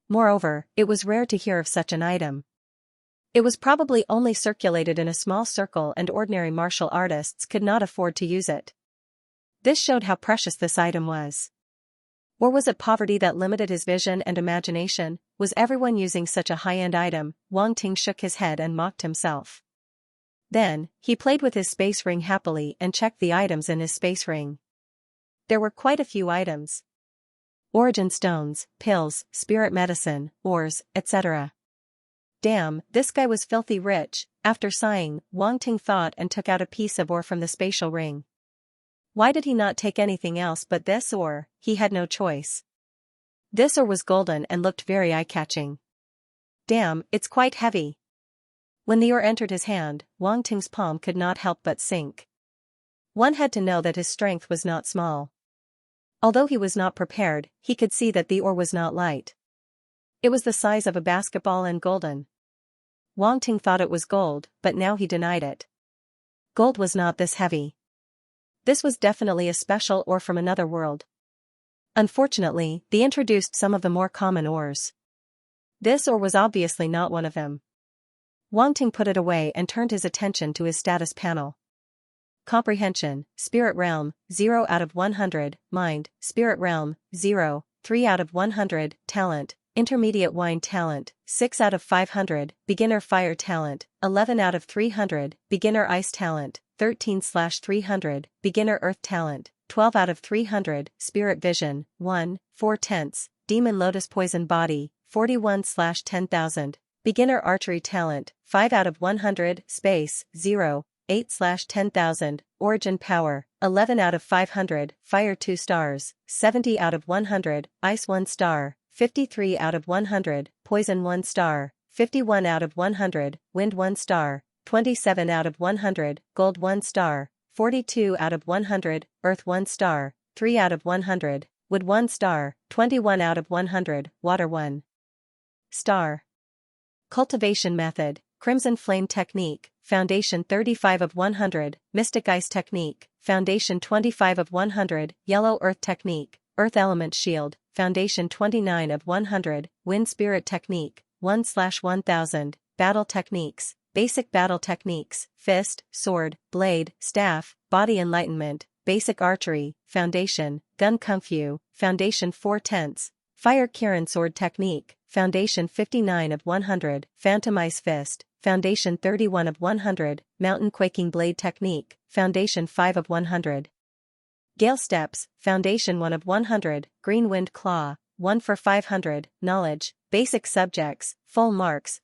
Moreover, it was rare to hear of such an item. It was probably only circulated in a small circle and ordinary martial artists could not afford to use it. This showed how precious this item was. Or was it poverty that limited his vision and imagination? Was everyone using such a high-end item? Wang Ting shook his head and mocked himself. Then, he played with his space ring happily and checked the items in his space ring. There were quite a few items. Origin stones, pills, spirit medicine, ores, etc. Damn, this guy was filthy rich. After sighing, Wang Ting thought and took out a piece of ore from the spatial ring. Why did he not take anything else but this ore? He had no choice. This ore was golden and looked very eye-catching. Damn, it's quite heavy. When the ore entered his hand, Wang Ting's palm could not help but sink. One had to know that his strength was not small. Although he was not prepared, he could see that the ore was not light. It was the size of a basketball and golden. Wang Ting thought it was gold, but now he denied it. Gold was not this heavy. This was definitely a special ore from another world. Unfortunately, they introduced some of the more common ores. This ore was obviously not one of them. Wang Ting put it away and turned his attention to his status panel. Comprehension, Spirit Realm, 0 out of 100, Mind, Spirit Realm, 0, 3 out of 100, Talent, Intermediate Wine Talent, 6 out of 500, Beginner Fire Talent, 11 out of 300, Beginner Ice Talent, 13/300, Beginner Earth Talent, 12 out of 300, Spirit Vision, 1, 4/10, Demon Lotus Poison Body, 41/10,000, Beginner Archery Talent, 5 out of 100, Space, 0, 8/10,000, Origin Power, 11 out of 500, Fire 2 stars, 70 out of 100, Ice 1 star, 53 out of 100, Poison 1 star, 51 out of 100, Wind 1 star, 27 out of 100, Gold 1 star, 42 out of 100, Earth 1 star, 3 out of 100, Wood 1 star, 21 out of 100, Water 1 star. Cultivation Method, Crimson Flame Technique, Foundation 35 of 100, Mystic Ice Technique, Foundation 25 of 100, Yellow Earth Technique, Earth Element Shield, Foundation 29 of 100, Wind Spirit Technique, 1/1000, Battle Techniques, Basic Battle Techniques, Fist, Sword, Blade, Staff, Body Enlightenment, Basic Archery, Foundation, Gun Kung Fu, Foundation 4/10, Fire Kirin Sword Technique, Foundation 59 of 100, Phantom Ice Fist, Foundation 31 of 100, Mountain Quaking Blade Technique, Foundation 5 of 100. Gale Steps, Foundation 1 of 100, Green Wind Claw, 1 for 500, Knowledge, Basic Subjects, Full Marks,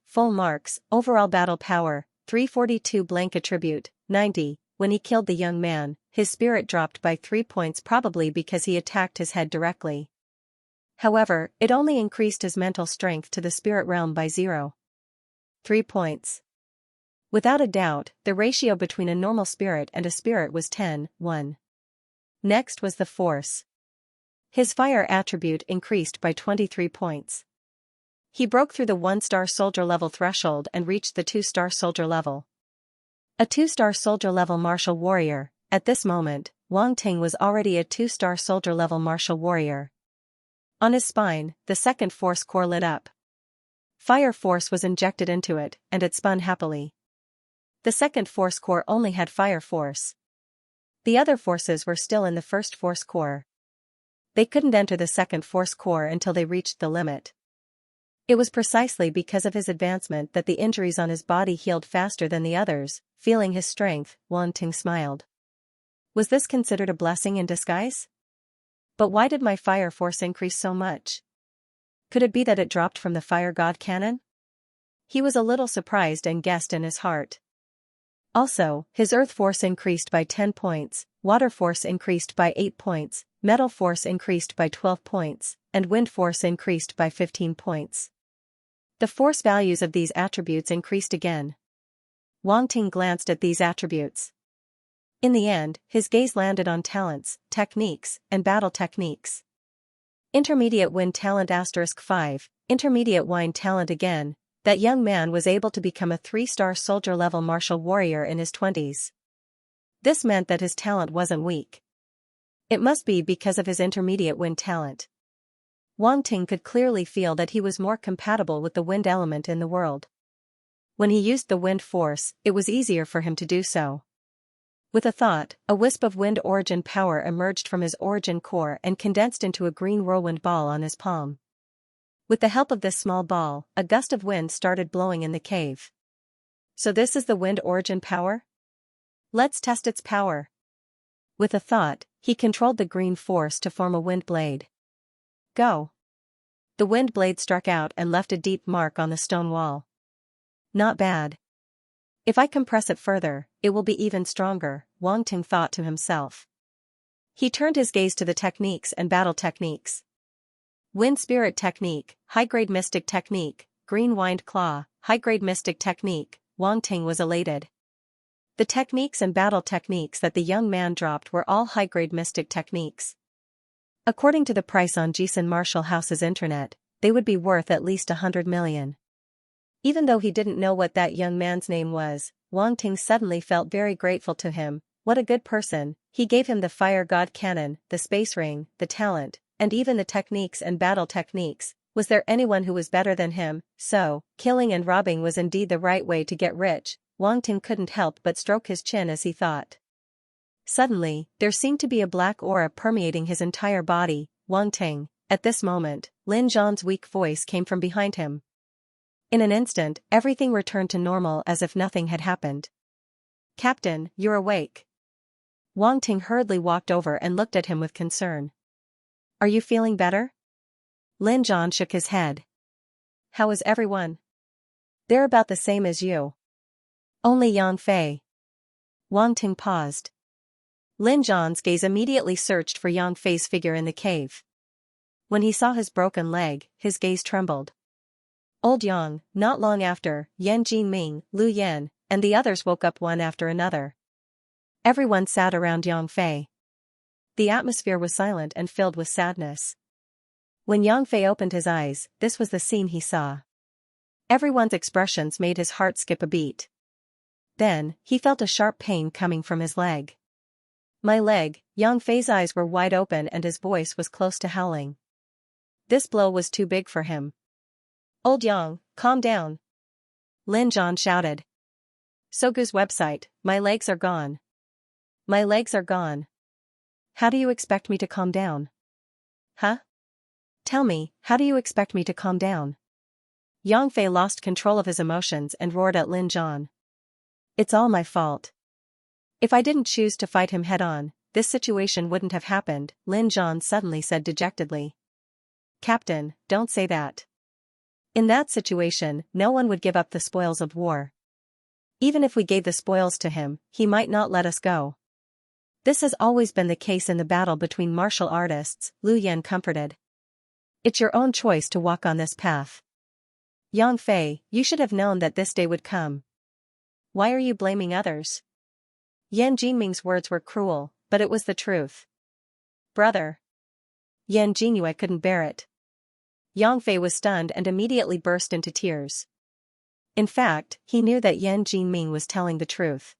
Overall Battle Power, 342 Blank Attribute, 90, when he killed the young man, his spirit dropped by 3 points probably because he attacked his head directly. However, it only increased his mental strength to the spirit realm by 0.3 points. Without a doubt, the ratio between a normal spirit and a spirit was 10:1. Next was the force. His fire attribute increased by 23 points. He broke through the 1-star soldier level threshold and reached the 2-star soldier level. A 2-star soldier level martial warrior. At this moment, Wang Ting was already a 2-star soldier level martial warrior. On his spine, the second force core lit up. Fire force was injected into it, and it spun happily. The second force core only had fire force. The other forces were still in the first force core. They couldn't enter the second force core until they reached the limit. It was precisely because of his advancement that the injuries on his body healed faster than the others. Feeling his strength, Wang Ting smiled. Was this considered a blessing in disguise? But why did my fire force increase so much? Could it be that it dropped from the fire god cannon? He was a little surprised and guessed in his heart. Also, his earth force increased by 10 points, water force increased by 8 points, metal force increased by 12 points, and wind force increased by 15 points. The force values of these attributes increased again. Wang Ting glanced at these attributes. In the end, his gaze landed on talents, techniques, and battle techniques. Intermediate Wind Talent *5, Intermediate Wine Talent again. That young man was able to become a 3-star soldier level martial warrior in his 20s. This meant that his talent wasn't weak. It must be because of his intermediate wind talent. Wang Ting could clearly feel that he was more compatible with the wind element in the world. When he used the wind force, it was easier for him to do so. With a thought, a wisp of wind origin power emerged from his origin core and condensed into a green whirlwind ball on his palm. With the help of this small ball, a gust of wind started blowing in the cave. So this is the wind origin power? Let's test its power. With a thought, he controlled the green force to form a wind blade. Go. The wind blade struck out and left a deep mark on the stone wall. Not bad. If I compress it further, it will be even stronger, Wang Ting thought to himself. He turned his gaze to the techniques and battle techniques. Wind Spirit Technique, High-Grade Mystic Technique, Green Wind Claw, High-Grade Mystic Technique, Wang Ting was elated. The techniques and battle techniques that the young man dropped were all high-grade mystic techniques. According to the price on Jisun Martial House's internet, they would be worth at least 100 million. Even though he didn't know what that young man's name was, Wang Ting suddenly felt very grateful to him. What a good person. He gave him the fire god cannon, the space ring, the talent, and even the techniques and battle techniques. Was there anyone who was better than him? So, killing and robbing was indeed the right way to get rich. Wang Ting couldn't help but stroke his chin as he thought. Suddenly, there seemed to be a black aura permeating his entire body. Wang Ting. At this moment, Lin Zhan's weak voice came from behind him. In an instant, everything returned to normal as if nothing had happened. Captain, you're awake. Wang Ting hurriedly walked over and looked at him with concern. Are you feeling better? Lin Zhan shook his head. How is everyone? They're about the same as you. Only Yang Fei. Wang Ting paused. Lin Zhan's gaze immediately searched for Yang Fei's figure in the cave. When he saw his broken leg, his gaze trembled. Old Yang, not long after, Yan Jinming, Lu Yan, and the others woke up one after another. Everyone sat around Yang Fei. The atmosphere was silent and filled with sadness. When Yang Fei opened his eyes, this was the scene he saw. Everyone's expressions made his heart skip a beat. Then, he felt a sharp pain coming from his leg. My leg. Yang Fei's eyes were wide open and his voice was close to howling. This blow was too big for him. Old Yang, calm down. Lin Zhan shouted. Sogu's website, my legs are gone. My legs are gone. How do you expect me to calm down? Huh? Tell me, how do you expect me to calm down? Yang Fei lost control of his emotions and roared at Lin Zhan. It's all my fault. If I didn't choose to fight him head-on, this situation wouldn't have happened, Lin Zhan suddenly said dejectedly. Captain, don't say that. In that situation, no one would give up the spoils of war. Even if we gave the spoils to him, he might not let us go. This has always been the case in the battle between martial artists, Lu Yan comforted. It's your own choice to walk on this path. Yang Fei, you should have known that this day would come. Why are you blaming others? Yan Jinming's words were cruel, but it was the truth. Brother. Yan Jinyue couldn't bear it. Yang Fei was stunned and immediately burst into tears. In fact, he knew that Yan Jinming was telling the truth.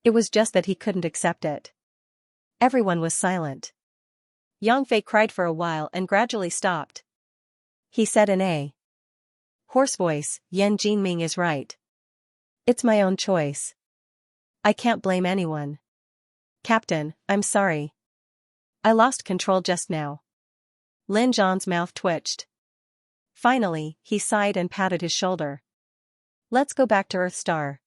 It was just that he couldn't accept it. Everyone was silent. Yang Fei cried for a while and gradually stopped. He said in a hoarse voice, Yan Jinming is right. It's my own choice. I can't blame anyone. Captain, I'm sorry. I lost control just now. Lin Zhan's mouth twitched. Finally, he sighed and patted his shoulder. Let's go back to Earthstar.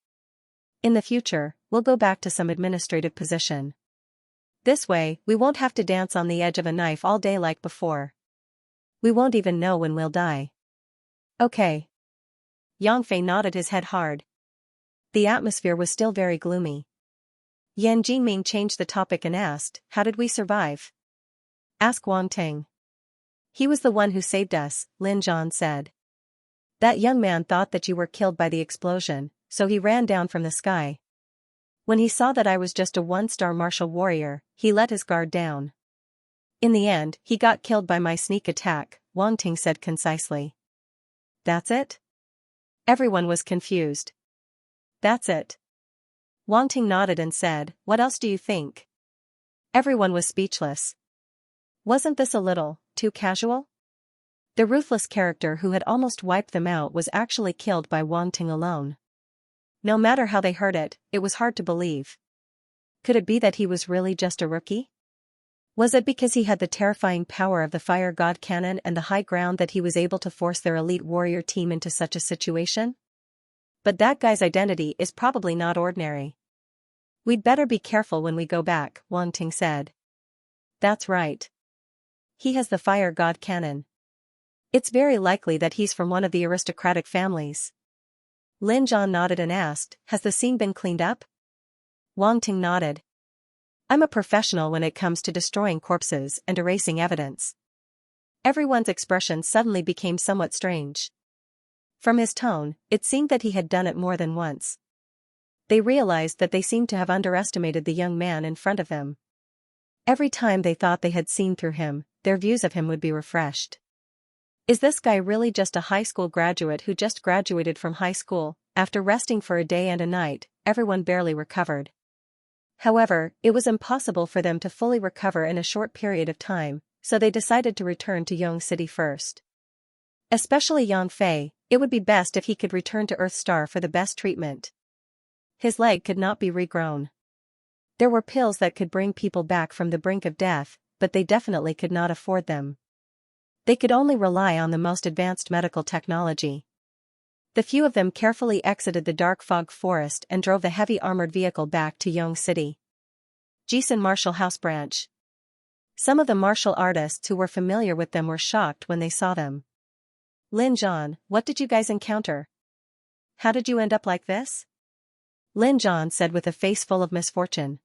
In the future, we'll go back to some administrative position. This way, we won't have to dance on the edge of a knife all day like before. We won't even know when we'll die. Okay. Yang Fei nodded his head hard. The atmosphere was still very gloomy. Yan Jinming changed the topic and asked, how did we survive? Ask Wang Ting. He was the one who saved us, Lin Zhan said. That young man thought that you were killed by the explosion, so he ran down from the sky. When he saw that I was just a one-star martial warrior, he let his guard down. In the end, he got killed by my sneak attack, Wang Ting said concisely. That's it? Everyone was confused. That's it. Wang Ting nodded and said, what else do you think? Everyone was speechless. Wasn't this a little too casual? The ruthless character who had almost wiped them out was actually killed by Wang Ting alone. No matter how they heard it, it was hard to believe. Could it be that he was really just a rookie? Was it because he had the terrifying power of the fire god cannon and the high ground that he was able to force their elite warrior team into such a situation? But that guy's identity is probably not ordinary. We'd better be careful when we go back, Wang Ting said. That's right. He has the fire god cannon. It's very likely that he's from one of the aristocratic families. Lin Zhan nodded and asked, has the scene been cleaned up? Wang Ting nodded. I'm a professional when it comes to destroying corpses and erasing evidence. Everyone's expression suddenly became somewhat strange. From his tone, it seemed that he had done it more than once. They realized that they seemed to have underestimated the young man in front of them. Every time they thought they had seen through him, their views of him would be refreshed. Is this guy really just a high school graduate who just graduated from high school? After resting for a day and a night, everyone barely recovered. However, it was impossible for them to fully recover in a short period of time, so they decided to return to Yong City first. Especially Yang Fei, it would be best if he could return to Earth Star for the best treatment. His leg could not be regrown. There were pills that could bring people back from the brink of death, but they definitely could not afford them. They could only rely on the most advanced medical technology. The few of them carefully exited the dark fog forest and drove the heavy armored vehicle back to Yong City. Jisun Martial House Branch. Some of the martial artists who were familiar with them were shocked when they saw them. Lin Zhan, what did you guys encounter? How did you end up like this? Lin Zhan said with a face full of misfortune.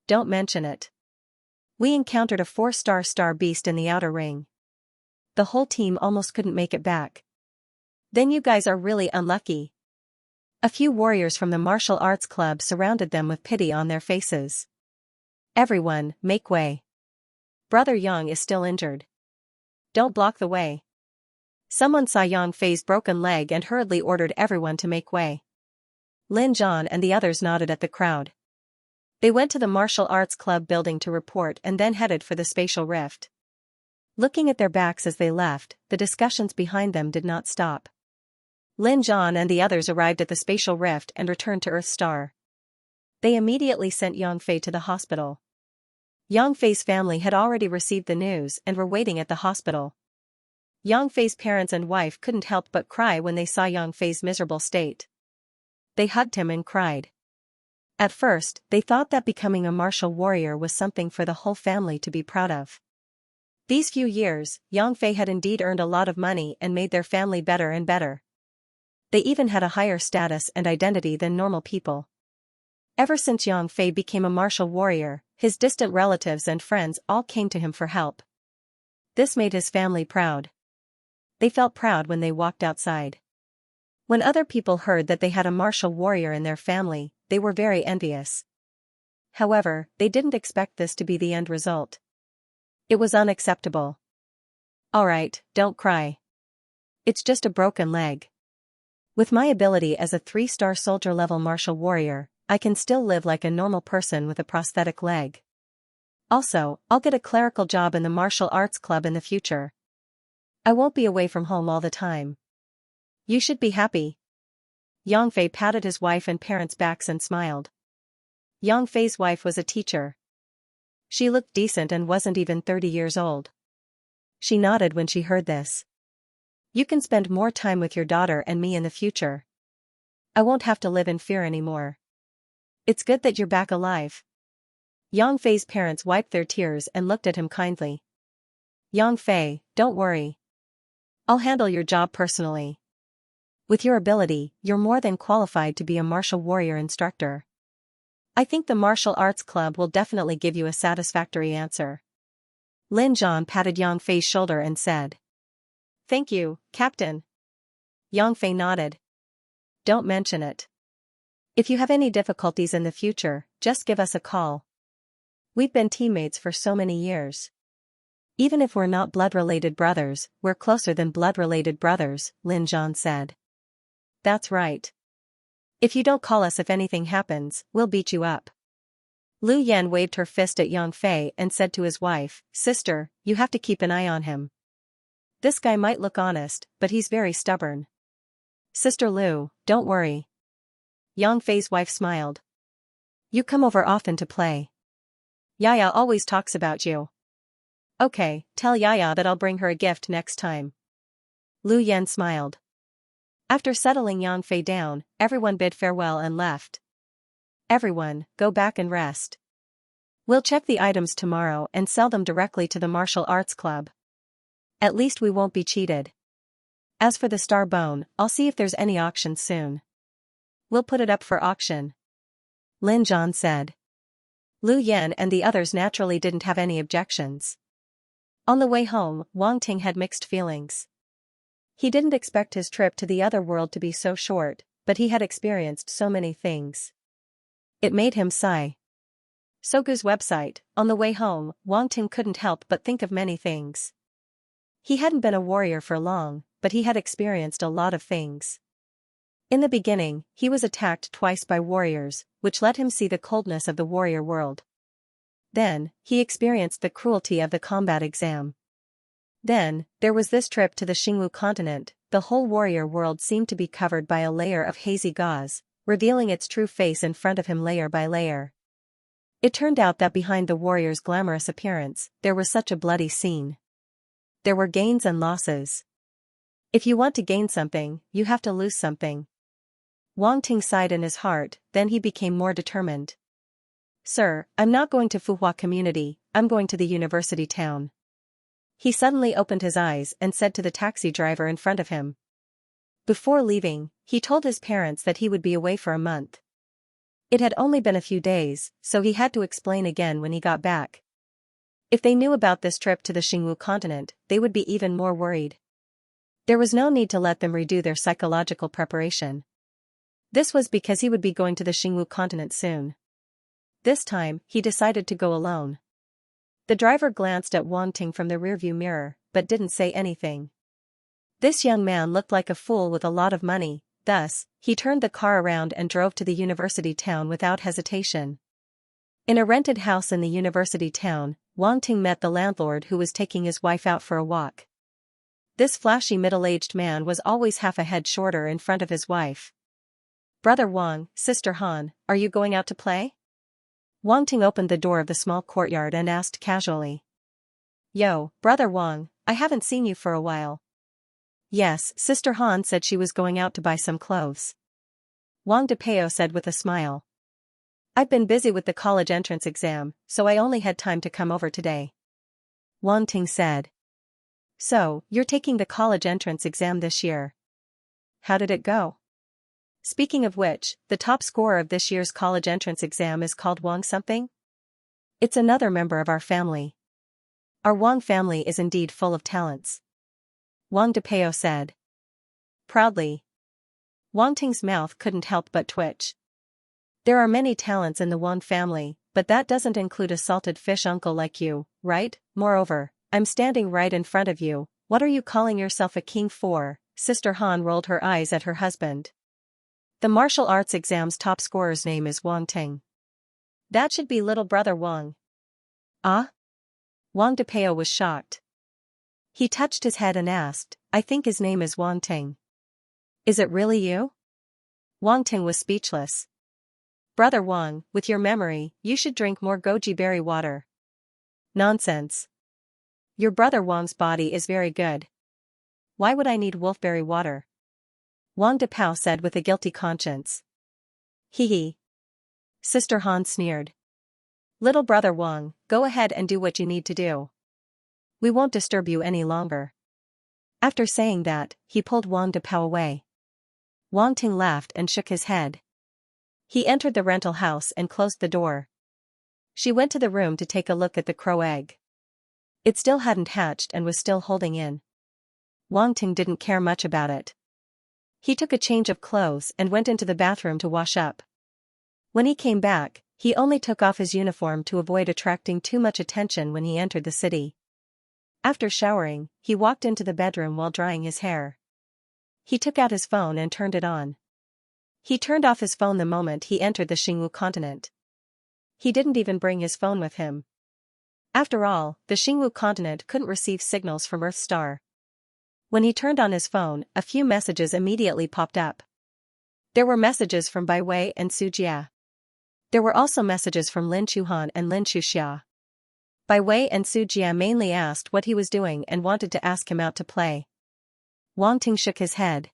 Don't mention it. We encountered a 4-star star beast in the outer ring. The whole team almost couldn't make it back. Then you guys are really unlucky. A few warriors from the martial arts club surrounded them with pity on their faces. Everyone, make way. Brother Yang is still injured. Don't block the way. Someone saw Yang Fei's broken leg and hurriedly ordered everyone to make way. Lin Zhan and the others nodded at the crowd. They went to the martial arts club building to report and then headed for the spatial rift. Looking at their backs as they left, the discussions behind them did not stop. Lin Zhan and the others arrived at the spatial rift and returned to Earth Star. They immediately sent Yang Fei to the hospital. Yang Fei's family had already received the news and were waiting at the hospital. Yang Fei's parents and wife couldn't help but cry when they saw Yang Fei's miserable state. They hugged him and cried. At first, they thought that becoming a martial warrior was something for the whole family to be proud of. These few years, Yang Fei had indeed earned a lot of money and made their family better and better. They even had a higher status and identity than normal people. Ever since Yang Fei became a martial warrior, his distant relatives and friends all came to him for help. This made his family proud. They felt proud when they walked outside. When other people heard that they had a martial warrior in their family, they were very envious. However, they didn't expect this to be the end result. It was unacceptable. Alright, don't cry. It's just a broken leg. With my ability as a 3-star soldier-level martial warrior, I can still live like a normal person with a prosthetic leg. Also, I'll get a clerical job in the martial arts club in the future. I won't be away from home all the time. You should be happy. Yang Fei patted his wife and parents' backs and smiled. Yang Fei's wife was a teacher. She looked decent and wasn't even 30 years old. She nodded when she heard this. You can spend more time with your daughter and me in the future. I won't have to live in fear anymore. It's good that you're back alive. Yang Fei's parents wiped their tears and looked at him kindly. Yang Fei, don't worry. I'll handle your job personally. With your ability, you're more than qualified to be a martial warrior instructor. I think the martial arts club will definitely give you a satisfactory answer. Lin Zhan patted Yang Fei's shoulder and said. Thank you, Captain. Yang Fei nodded. Don't mention it. If you have any difficulties in the future, just give us a call. We've been teammates for so many years. Even if we're not blood-related brothers, we're closer than blood-related brothers, Lin Zhan said. That's right. If you don't call us if anything happens, we'll beat you up. Lu Yan waved her fist at Yang Fei and said to his wife, Sister, you have to keep an eye on him. This guy might look honest, but he's very stubborn. Sister Lu, don't worry. Yang Fei's wife smiled. You come over often to play. Yaya always talks about you. Okay, tell Yaya that I'll bring her a gift next time. Lu Yan smiled. After settling Yang Fei down, everyone bid farewell and left. Everyone, go back and rest. We'll check the items tomorrow and sell them directly to the martial arts club. At least we won't be cheated. As for the star bone, I'll see if there's any auction soon. We'll put it up for auction. Lin Zhan said. Lu Yan and the others naturally didn't have any objections. On the way home, Wang Ting had mixed feelings. He didn't expect his trip to the other world to be so short, but he had experienced so many things. It made him sigh. Sogu's website. On the way home, Wang Ting couldn't help but think of many things. He hadn't been a warrior for long, but he had experienced a lot of things. In the beginning, he was attacked twice by warriors, which let him see the coldness of the warrior world. Then, he experienced the cruelty of the combat exam. Then, there was this trip to the Xingwu continent. The whole warrior world seemed to be covered by a layer of hazy gauze, revealing its true face in front of him layer by layer. It turned out that behind the warrior's glamorous appearance, there was such a bloody scene. There were gains and losses. If you want to gain something, you have to lose something. Wang Ting sighed in his heart, then he became more determined. Sir, I'm not going to Fuhua community, I'm going to the university town. He suddenly opened his eyes and said to the taxi driver in front of him. Before leaving, he told his parents that he would be away for a month. It had only been a few days, so he had to explain again when he got back. If they knew about this trip to the Xingwu continent, they would be even more worried. There was no need to let them redo their psychological preparation. This was because he would be going to the Xingwu continent soon. This time, he decided to go alone. The driver glanced at Wang Ting from the rearview mirror, but didn't say anything. This young man looked like a fool with a lot of money, thus, he turned the car around and drove to the university town without hesitation. In a rented house in the university town, Wang Ting met the landlord who was taking his wife out for a walk. This flashy middle-aged man was always half a head shorter in front of his wife. Brother Wang, Sister Han, are you going out to play? Wang Ting opened the door of the small courtyard and asked casually. Yo, Brother Wang, I haven't seen you for a while. Yes, Sister Han said she was going out to buy some clothes. Wang Depeo said with a smile. I've been busy with the college entrance exam, so I only had time to come over today. Wang Ting said. So, you're taking the college entrance exam this year. How did it go? Speaking of which, the top scorer of this year's college entrance exam is called Wang something? It's another member of our family. Our Wang family is indeed full of talents. Wang Depeo said. Proudly. Wang Ting's mouth couldn't help but twitch. There are many talents in the Wang family, but that doesn't include a salted fish uncle like you, right? Moreover, I'm standing right in front of you, what are you calling yourself a king for? Sister Han rolled her eyes at her husband. The martial arts exam's top scorer's name is Wang Ting. That should be little brother Wang. Ah? Wang Depeo was shocked. He touched his head and asked, I think his name is Wang Ting. Is it really you? Wang Ting was speechless. Brother Wang, with your memory, you should drink more goji berry water. Nonsense. Your brother Wang's body is very good. Why would I need wolfberry water? Wang Depao said with a guilty conscience. Hee hee. Sister Han sneered. Little brother Wang, go ahead and do what you need to do. We won't disturb you any longer. After saying that, he pulled Wang Depao away. Wang Ting laughed and shook his head. He entered the rental house and closed the door. She went to the room to take a look at the crow egg. It still hadn't hatched and was still holding in. Wang Ting didn't care much about it. He took a change of clothes and went into the bathroom to wash up. When he came back, he only took off his uniform to avoid attracting too much attention when he entered the city. After showering, he walked into the bedroom while drying his hair. He took out his phone and turned it on. He turned off his phone the moment he entered the Xingwu continent. He didn't even bring his phone with him. After all, the Xingwu continent couldn't receive signals from Earth Star. When he turned on his phone, a few messages immediately popped up. There were messages from Bai Wei and Su Jia. There were also messages from Lin Chuhan and Lin Chuxia. Bai Wei and Su Jia mainly asked what he was doing and wanted to ask him out to play. Wang Ting shook his head.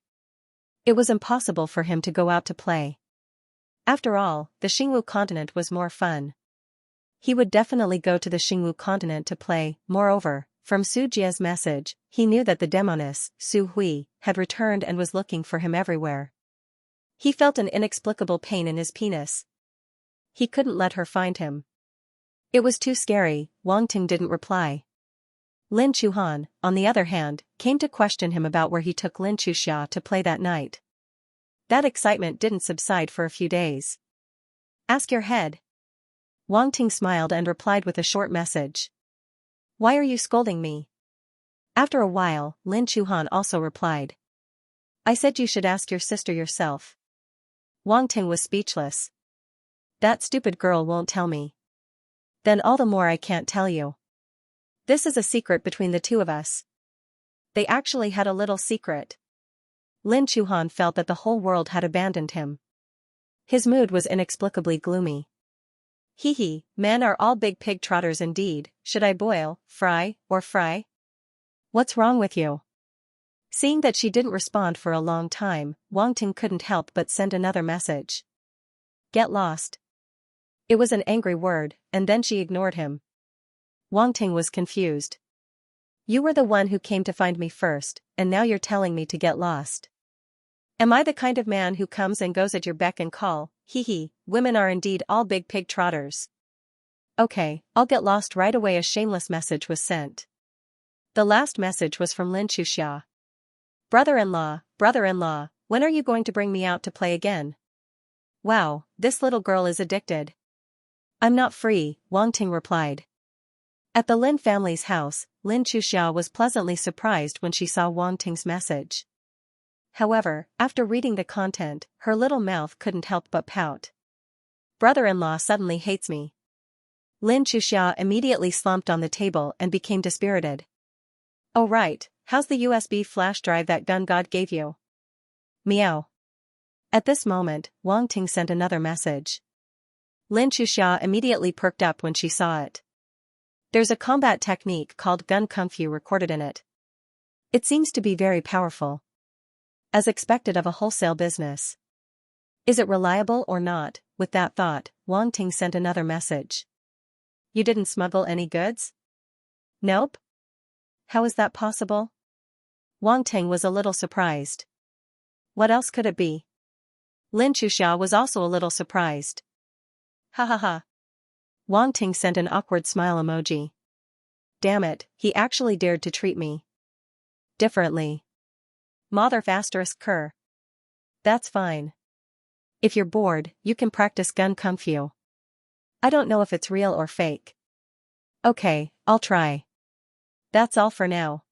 It was impossible for him to go out to play. After all, the Xingwu continent was more fun. He would definitely go to the Xingwu continent to play. Moreover, from Su Jia's message, he knew that the demoness, Su Hui, had returned and was looking for him everywhere. He felt an inexplicable pain in his penis. He couldn't let her find him. It was too scary. Wang Ting didn't reply. Lin Chuhan, on the other hand, came to question him about where he took Lin Xianxia to play that night. That excitement didn't subside for a few days. Ask your head. Wang Ting smiled and replied with a short message. Why are you scolding me? After a while, Lin Chuhan also replied. I said you should ask your sister yourself. Wang Ting was speechless. That stupid girl won't tell me. Then all the more I can't tell you. This is a secret between the two of us. They actually had a little secret. Lin Chuhan felt that the whole world had abandoned him. His mood was inexplicably gloomy. Hee hee, men are all big pig trotters indeed. Should I boil, fry, or fry? What's wrong with you? Seeing that she didn't respond for a long time, Wang Ting couldn't help but send another message. Get lost. It was an angry word, and then she ignored him. Wang Ting was confused. You were the one who came to find me first, and now you're telling me to get lost. Am I the kind of man who comes and goes at your beck and call? Hee hee, women are indeed all big pig trotters. Okay, I'll get lost right away. A shameless message was sent. The last message was from Lin Xianxia. Brother-in-law, when are you going to bring me out to play again? Wow, this little girl is addicted. I'm not free, Wang Ting replied. At the Lin family's house, Lin Xianxia was pleasantly surprised when she saw Wang Ting's message. However, after reading the content, her little mouth couldn't help but pout. Brother-in-law suddenly hates me. Lin Xianxia immediately slumped on the table and became dispirited. Oh right, how's the USB flash drive that gun god gave you? Meow. At this moment, Wang Ting sent another message. Lin Xianxia immediately perked up when she saw it. There's a combat technique called gun kung fu recorded in it. It seems to be very powerful. As expected of a wholesale business. Is it reliable or not? With that thought, Wang Ting sent another message. You didn't smuggle any goods? Nope. How is that possible? Wang Ting was a little surprised. What else could it be? Lin Xianxia was also a little surprised. Ha ha ha. Wang Ting sent an awkward smile emoji. Damn it, he actually dared to treat me differently. Mother asterisk cur. That's fine. If you're bored, you can practice gun kung fu. I don't know if it's real or fake. Okay, I'll try. That's all for now.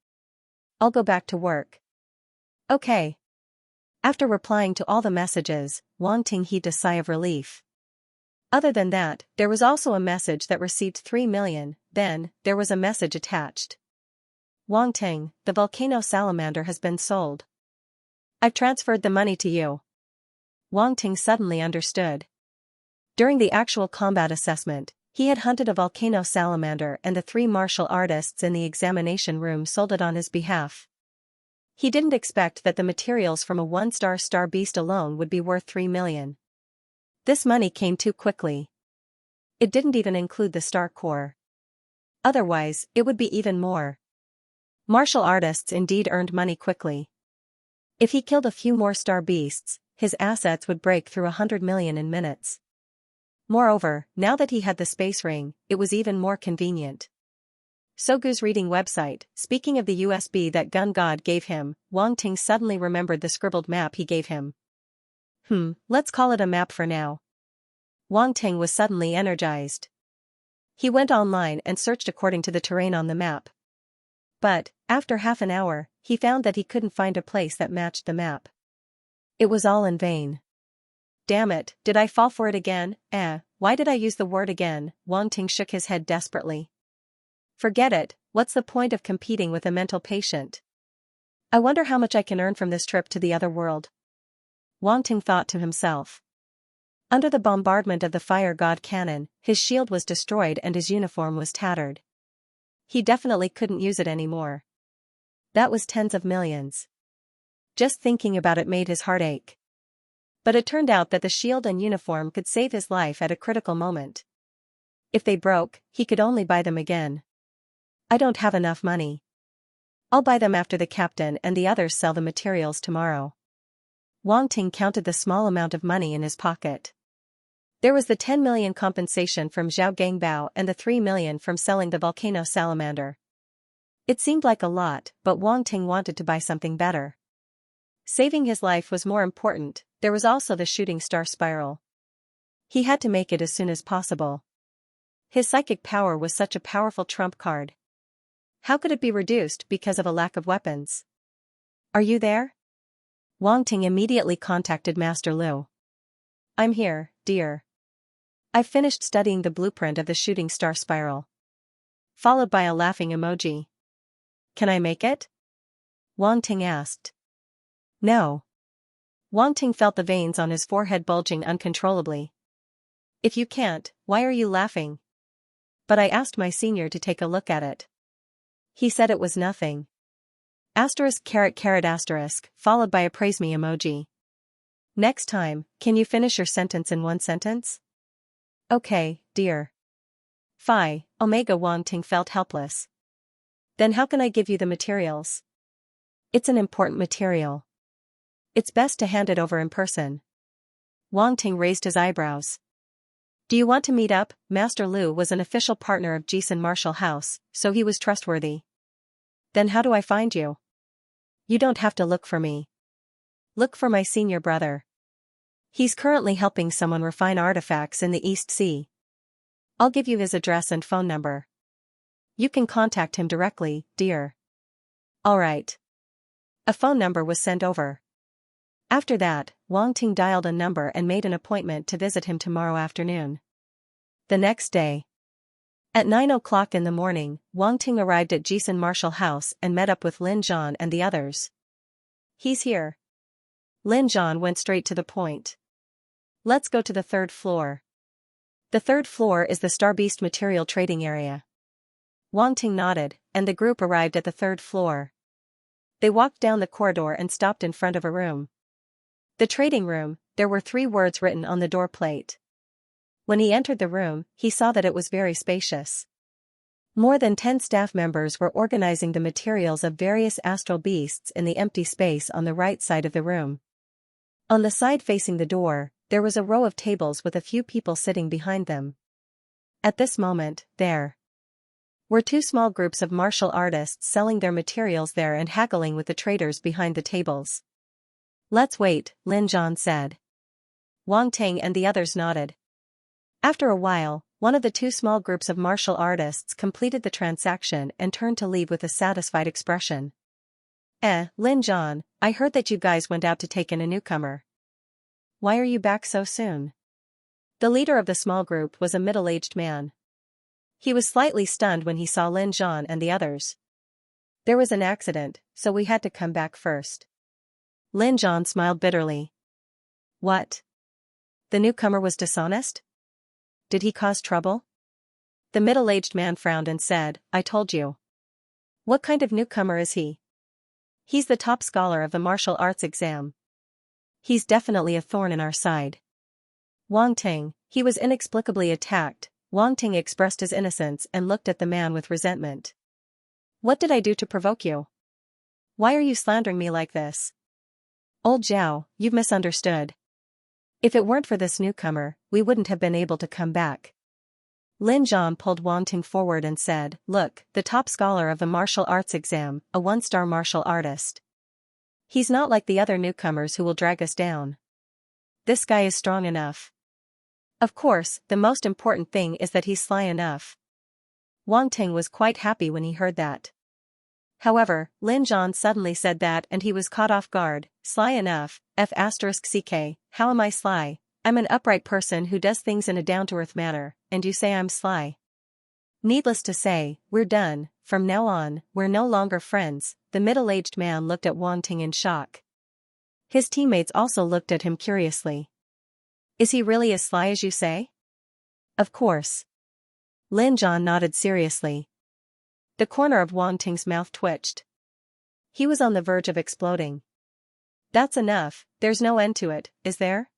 I'll go back to work. Okay. After replying to all the messages, Wang Ting heaved a sigh of relief. Other than that, there was also a message that received 3 million, then, there was a message attached. Wang Ting, the volcano salamander has been sold. I've transferred the money to you. Wang Ting suddenly understood. During the actual combat assessment, he had hunted a volcano salamander and the 3 martial artists in the examination room sold it on his behalf. He didn't expect that the materials from a 1-star star beast alone would be worth 3 million. This money came too quickly. It didn't even include the star core. Otherwise, it would be even more. Martial artists indeed earned money quickly. If he killed a few more star beasts, his assets would break through 100 million in minutes. Moreover, now that he had the space ring, it was even more convenient. Sogu's reading website. Speaking of the USB that gun god gave him, Wang Ting suddenly remembered the scribbled map he gave him. Let's call it a map for now. Wang Ting was suddenly energized. He went online and searched according to the terrain on the map. But, after half an hour, he found that he couldn't find a place that matched the map. It was all in vain. Damn it, did I fall for it again? Why did I use the word again? Wang Ting shook his head desperately. Forget it, what's the point of competing with a mental patient? I wonder how much I can earn from this trip to the other world. Wang Ting thought to himself. Under the bombardment of the fire god cannon, his shield was destroyed and his uniform was tattered. He definitely couldn't use it anymore. That was tens of millions. Just thinking about it made his heart ache. But it turned out that the shield and uniform could save his life at a critical moment. If they broke, he could only buy them again. I don't have enough money. I'll buy them after the captain and the others sell the materials tomorrow. Wang Ting counted the small amount of money in his pocket. There was the 10 million compensation from Zhao Gangbao and the 3 million from selling the volcano salamander. It seemed like a lot, but Wang Ting wanted to buy something better. Saving his life was more important. There was also the shooting star spiral. He had to make it as soon as possible. His psychic power was such a powerful trump card. How could it be reduced because of a lack of weapons? Are you there? Wang Ting immediately contacted Master Lu. I'm here, dear. I've finished studying the blueprint of the shooting star spiral. Followed by a laughing emoji. Can I make it? Wang Ting asked. No. Wang Ting felt the veins on his forehead bulging uncontrollably. If you can't, why are you laughing? But I asked my senior to take a look at it. He said it was nothing. Asterisk caret caret asterisk, followed by a praise me emoji. Next time, can you finish your sentence in one sentence? Okay, dear. Phi, Omega. Wang Ting felt helpless. Then how can I give you the materials? It's an important material. It's best to hand it over in person. Wang Ting raised his eyebrows. Do you want to meet up? Master Lu was an official partner of Jisun Martial House, so he was trustworthy. Then how do I find you? You don't have to look for me. Look for my senior brother. He's currently helping someone refine artifacts in the East Sea. I'll give you his address and phone number. You can contact him directly, dear. All right. A phone number was sent over. After that, Wang Ting dialed a number and made an appointment to visit him tomorrow afternoon. The next day. At 9 o'clock in the morning, Wang Ting arrived at Jisun Martial House and met up with Lin Zhan and the others. He's here. Lin Zhan went straight to the point. Let's go to the third floor. The third floor is the Star Beast material trading area. Wang Ting nodded, and the group arrived at the third floor. They walked down the corridor and stopped in front of a room. The trading room. There were 3 words written on the door plate. When he entered the room, he saw that it was very spacious. More than 10 staff members were organizing the materials of various astral beasts in the empty space on the right side of the room. On the side facing the door, there was a row of tables with a few people sitting behind them. At this moment, there were 2 small groups of martial artists selling their materials there and haggling with the traders behind the tables. Let's wait, Lin Zhan said. Wang Ting and the others nodded. After a while, one of the 2 small groups of martial artists completed the transaction and turned to leave with a satisfied expression. Lin Zhan, I heard that you guys went out to take in a newcomer. Why are you back so soon? The leader of the small group was a middle-aged man. He was slightly stunned when he saw Lin Zhan and the others. There was an accident, so we had to come back first. Lin Zhan smiled bitterly. What? The newcomer was dishonest? Did he cause trouble? The middle-aged man frowned and said, I told you. What kind of newcomer is he? He's the top scholar of the martial arts exam. He's definitely a thorn in our side. Wang Ting, he was inexplicably attacked. Wang Ting expressed his innocence and looked at the man with resentment. What did I do to provoke you? Why are you slandering me like this? Old Zhao, you've misunderstood. If it weren't for this newcomer, we wouldn't have been able to come back. Lin Zhan pulled Wang Ting forward and said, Look, the top scholar of the martial arts exam, a 1-star martial artist. He's not like the other newcomers who will drag us down. This guy is strong enough. Of course, the most important thing is that he's sly enough. Wang Ting was quite happy when he heard that. However, Lin Zhan suddenly said that and he was caught off guard. Sly enough, *ck, how am I sly? I'm an upright person who does things in a down-to-earth manner, and you say I'm sly. Needless to say, we're done. From now on, we're no longer friends. The middle-aged man looked at Wang Ting in shock. His teammates also looked at him curiously. Is he really as sly as you say? Of course. Lin Zhan nodded seriously. The corner of Wang Ting's mouth twitched. He was on the verge of exploding. That's enough, there's no end to it, is there?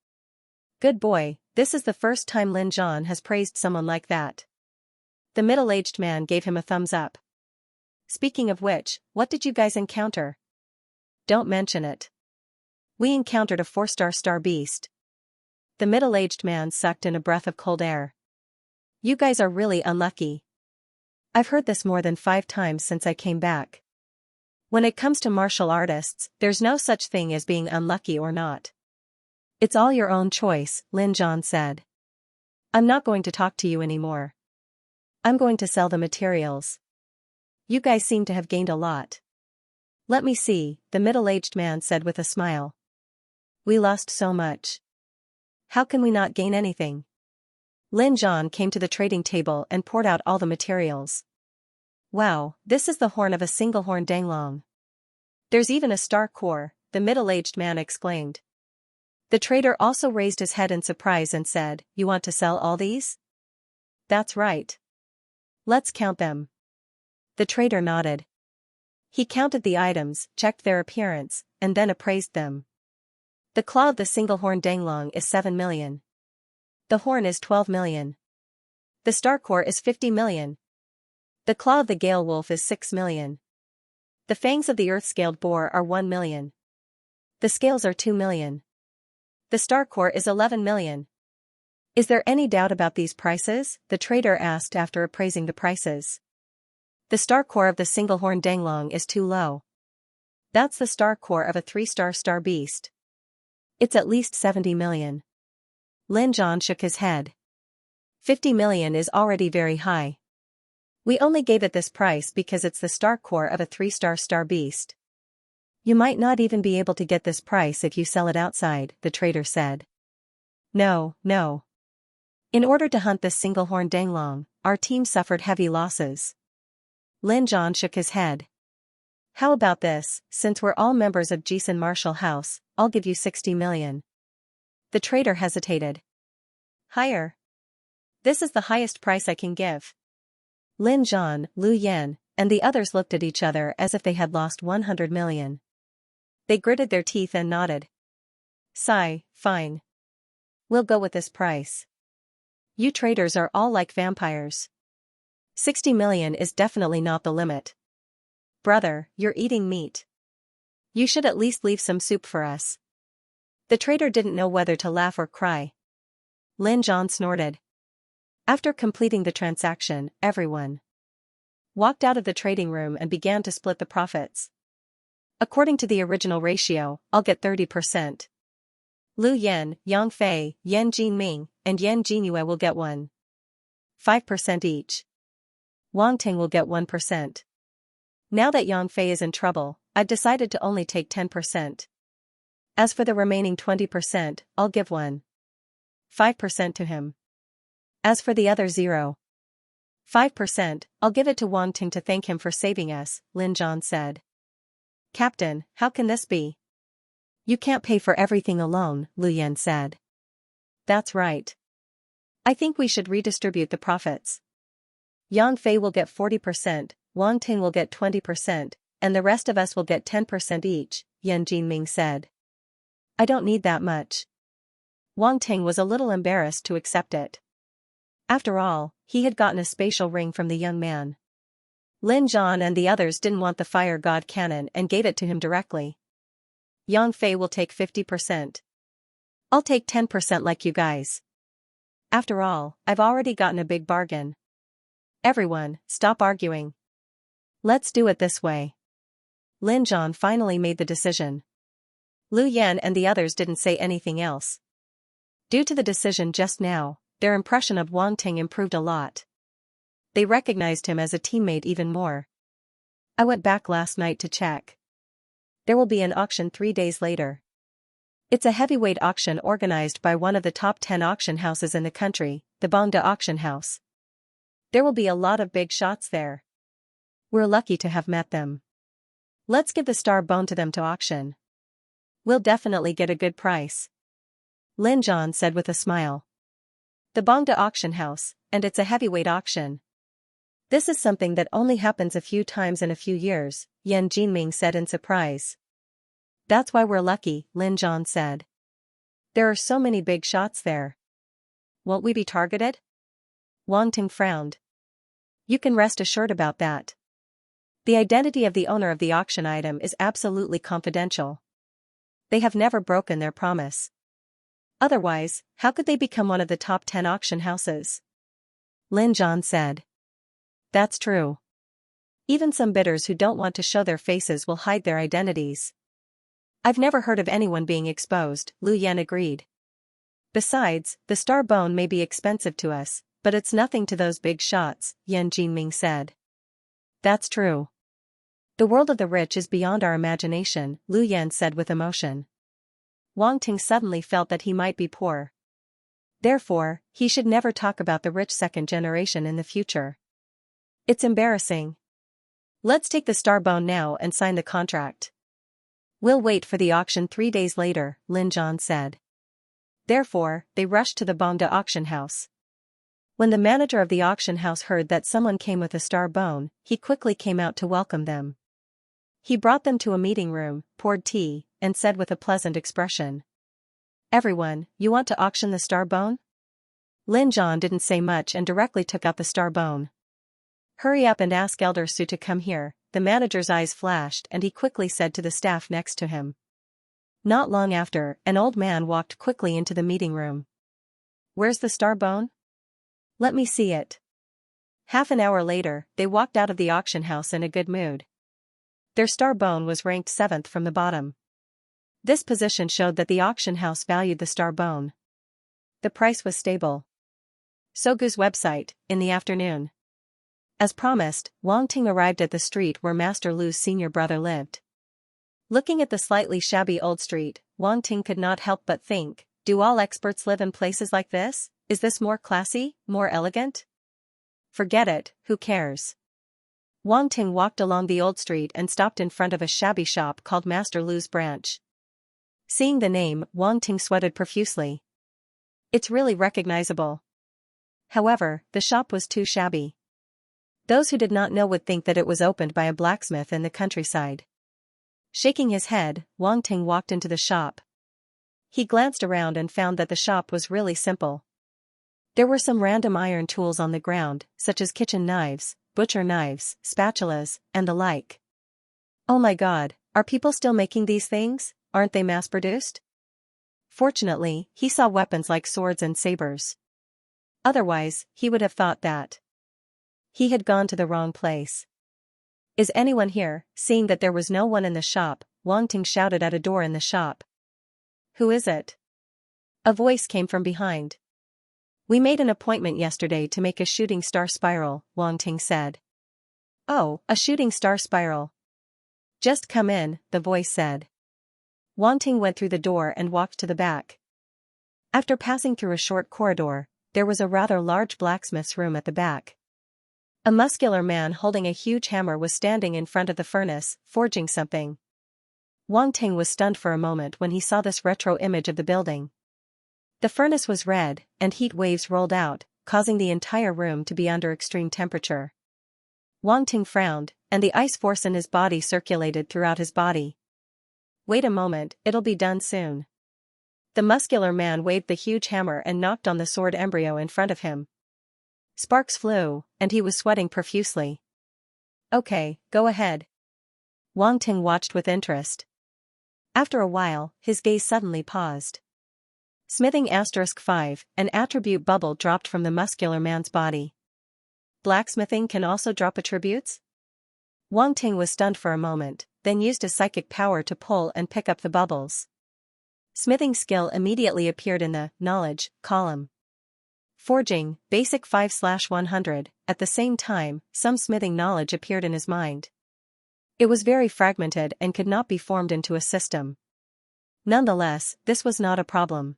Good boy, this is the first time Lin Zhan has praised someone like that. The middle-aged man gave him a thumbs up. Speaking of which, what did you guys encounter? Don't mention it. We encountered a 4-star star beast. The middle-aged man sucked in a breath of cold air. You guys are really unlucky. I've heard this more than 5 times since I came back. When it comes to martial artists, there's no such thing as being unlucky or not. It's all your own choice, Lin Zhan said. I'm not going to talk to you anymore. I'm going to sell the materials. You guys seem to have gained a lot. Let me see, the middle-aged man said with a smile. We lost so much. How can we not gain anything? Lin Zhan came to the trading table and poured out all the materials. Wow, this is the horn of a single-horn danglong. There's even a star core, the middle-aged man exclaimed. The trader also raised his head in surprise and said, You want to sell all these? That's right. Let's count them. The trader nodded. He counted the items, checked their appearance, and then appraised them. The claw of the single-horn danglong is 7 million. The horn is 12 million. The star core is 50 million. The claw of the gale wolf is 6 million. The fangs of the earth-scaled boar are 1 million. The scales are 2 million. The star core is 11 million. Is there any doubt about these prices? The trader asked after appraising the prices. The star core of the single-horn danglong is too low. That's the star core of a 3-star star beast. It's at least 70 million. Lin Zhan shook his head. 50 million is already very high. We only gave it this price because it's the star core of a 3-star star beast. You might not even be able to get this price if you sell it outside, the trader said. No. In order to hunt this single-horn danglong, our team suffered heavy losses. Lin Zhan shook his head. How about this, since we're all members of Jisun Martial House, I'll give you 60 million. The trader hesitated. Higher. This is the highest price I can give. Lin Zhan, Lu Yan, and the others looked at each other as if they had lost 100 million. They gritted their teeth and nodded. Sigh, fine. We'll go with this price. You traders are all like vampires. 60 million is definitely not the limit. Brother, you're eating meat. You should at least leave some soup for us. The trader didn't know whether to laugh or cry. Lin Zhan snorted. After completing the transaction, everyone walked out of the trading room and began to split the profits. According to the original ratio, I'll get 30%. Lu Yan, Yang Fei, Yan Jinming, and Yan Jinyue will get 5% each. Wang Ting will get 1%. Now that Yang Fei is in trouble, I've decided to only take 10%. As for the remaining 20%, I'll give 5% to him. As for the other 5%, I'll give it to Wang Ting to thank him for saving us, Lin Zhan said. Captain, how can this be? You can't pay for everything alone, Lu Yan said. That's right. I think we should redistribute the profits. Yang Fei will get 40%, Wang Ting will get 20%, and the rest of us will get 10% each, Yan Jinming said. I don't need that much. Wang Ting was a little embarrassed to accept it. After all, he had gotten a spatial ring from the young man. Lin Zhan and the others didn't want the fire god cannon and gave it to him directly. Yang Fei will take 50%. I'll take 10% like you guys. After all, I've already gotten a big bargain. Everyone, stop arguing. Let's do it this way. Lin Zhan finally made the decision. Lu Yan and the others didn't say anything else. Due to the decision just now, their impression of Wang Ting improved a lot. They recognized him as a teammate even more. I went back last night to check. There will be an auction 3 days later. It's a heavyweight auction organized by one of the top 10 auction houses in the country, the Bangda Auction House. There will be a lot of big shots there. We're lucky to have met them. Let's give the star bone to them to auction. We'll definitely get a good price. Lin Zhan said with a smile. The Bangda Auction House, and it's a heavyweight auction. This is something that only happens a few times in a few years, Yan Jinming said in surprise. That's why we're lucky, Lin Zhan said. There are so many big shots there. Won't we be targeted? Wang Ting frowned. You can rest assured about that. The identity of the owner of the auction item is absolutely confidential. They have never broken their promise. Otherwise, how could they become one of the top 10 auction houses? Lin Zhan said. That's true. Even some bidders who don't want to show their faces will hide their identities. I've never heard of anyone being exposed, Lu Yan agreed. Besides, the star bone may be expensive to us, but it's nothing to those big shots, Yan Jinming said. That's true. The world of the rich is beyond our imagination, Lu Yan said with emotion. Wang Ting suddenly felt that he might be poor. Therefore, he should never talk about the rich second generation in the future. It's embarrassing. Let's take the star bone now and sign the contract. We'll wait for the auction 3 days later, Lin Zhan said. Therefore, they rushed to the Bongda auction house. When the manager of the auction house heard that someone came with a star bone, he quickly came out to welcome them. He brought them to a meeting room, poured tea, and said with a pleasant expression. Everyone, you want to auction the star bone? Lin Zhan didn't say much and directly took out the star bone. Hurry up and ask Elder Su to come here, the manager's eyes flashed and he quickly said to the staff next to him. Not long after, an old man walked quickly into the meeting room. Where's the star bone? Let me see it. Half an hour later, they walked out of the auction house in a good mood. Their star bone was ranked 7th from the bottom. This position showed that the auction house valued the star bone. The price was stable. Sogu's website, in the afternoon. As promised, Wang Ting arrived at the street where Master Lu's senior brother lived. Looking at the slightly shabby old street, Wang Ting could not help but think, do all experts live in places like this? Is this more classy, more elegant? Forget it, who cares? Wang Ting walked along the old street and stopped in front of a shabby shop called Master Lu's Branch. Seeing the name, Wang Ting sweated profusely. It's really recognizable. However, the shop was too shabby. Those who did not know would think that it was opened by a blacksmith in the countryside. Shaking his head, Wang Ting walked into the shop. He glanced around and found that the shop was really simple. There were some random iron tools on the ground, such as kitchen knives, butcher knives, spatulas, and the like. Oh my God, are people still making these things? Aren't they mass-produced? Fortunately, he saw weapons like swords and sabers. Otherwise, he would have thought that he had gone to the wrong place. Is anyone here? Seeing that there was no one in the shop, Wang Ting shouted at a door in the shop. Who is it? A voice came from behind. We made an appointment yesterday to make a shooting star spiral, Wang Ting said. Oh, a shooting star spiral. Just come in, the voice said. Wang Ting went through the door and walked to the back. After passing through a short corridor, there was a rather large blacksmith's room at the back. A muscular man holding a huge hammer was standing in front of the furnace, forging something. Wang Ting was stunned for a moment when he saw this retro image of the building. The furnace was red, and heat waves rolled out, causing the entire room to be under extreme temperature. Wang Ting frowned, and the ice force in his body circulated throughout his body. Wait a moment, it'll be done soon. The muscular man waved the huge hammer and knocked on the sword embryo in front of him. Sparks flew, and he was sweating profusely. Okay, go ahead. Wang Ting watched with interest. After a while, his gaze suddenly paused. Smithing *5, an attribute bubble dropped from the muscular man's body. Blacksmithing can also drop attributes? Wang Ting was stunned for a moment, then used a psychic power to pull and pick up the bubbles. Smithing skill immediately appeared in the knowledge column. Forging, basic 5/100, at the same time, some smithing knowledge appeared in his mind. It was very fragmented and could not be formed into a system. Nonetheless, this was not a problem.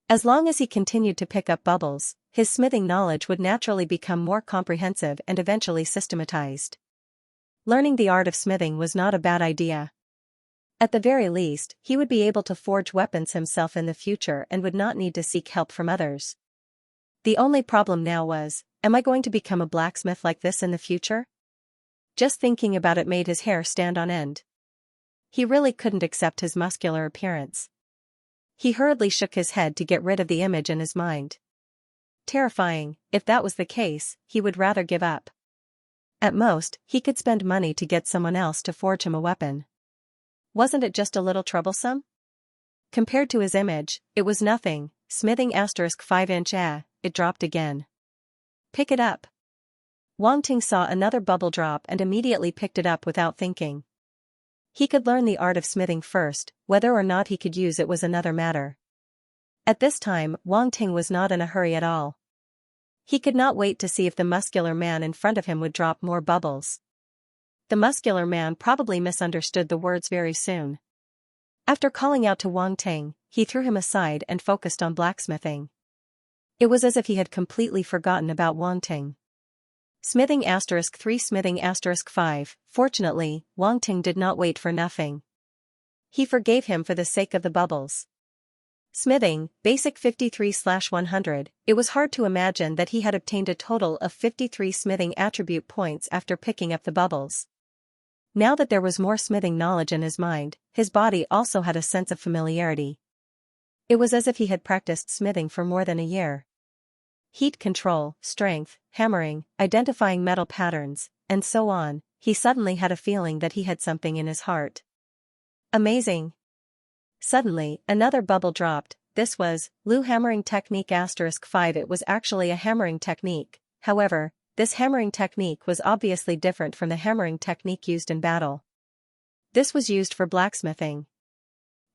As long as he continued to pick up bubbles, his smithing knowledge would naturally become more comprehensive and eventually systematized. Learning the art of smithing was not a bad idea. At the very least, he would be able to forge weapons himself in the future and would not need to seek help from others. The only problem now was, am I going to become a blacksmith like this in the future? Just thinking about it made his hair stand on end. He really couldn't accept his muscular appearance. He hurriedly shook his head to get rid of the image in his mind. Terrifying, if that was the case, he would rather give up. At most, he could spend money to get someone else to forge him a weapon. Wasn't it just a little troublesome? Compared to his image, it was nothing. Smithing *5 inch it dropped again. Pick it up. Wang Ting saw another bubble drop and immediately picked it up without thinking. He could learn the art of smithing first, whether or not he could use it was another matter. At this time, Wang Ting was not in a hurry at all. He could not wait to see if the muscular man in front of him would drop more bubbles. The muscular man probably misunderstood the words very soon. After calling out to Wang Ting, he threw him aside and focused on blacksmithing. It was as if he had completely forgotten about Wang Ting. Smithing *3 smithing *5. Fortunately, Wang Ting did not wait for nothing. He forgave him for the sake of the bubbles. Smithing, basic 53/100. It was hard to imagine that he had obtained a total of 53 smithing attribute points after picking up the bubbles. Now that there was more smithing knowledge in his mind, his body also had a sense of familiarity. It was as if he had practiced smithing for more than a year. Heat control, strength, hammering, identifying metal patterns, and so on. He suddenly had a feeling that he had something in his heart. Amazing! Suddenly, another bubble dropped. This was Lu hammering technique *5. It was actually a hammering technique. However, this hammering technique was obviously different from the hammering technique used in battle. This was used for blacksmithing.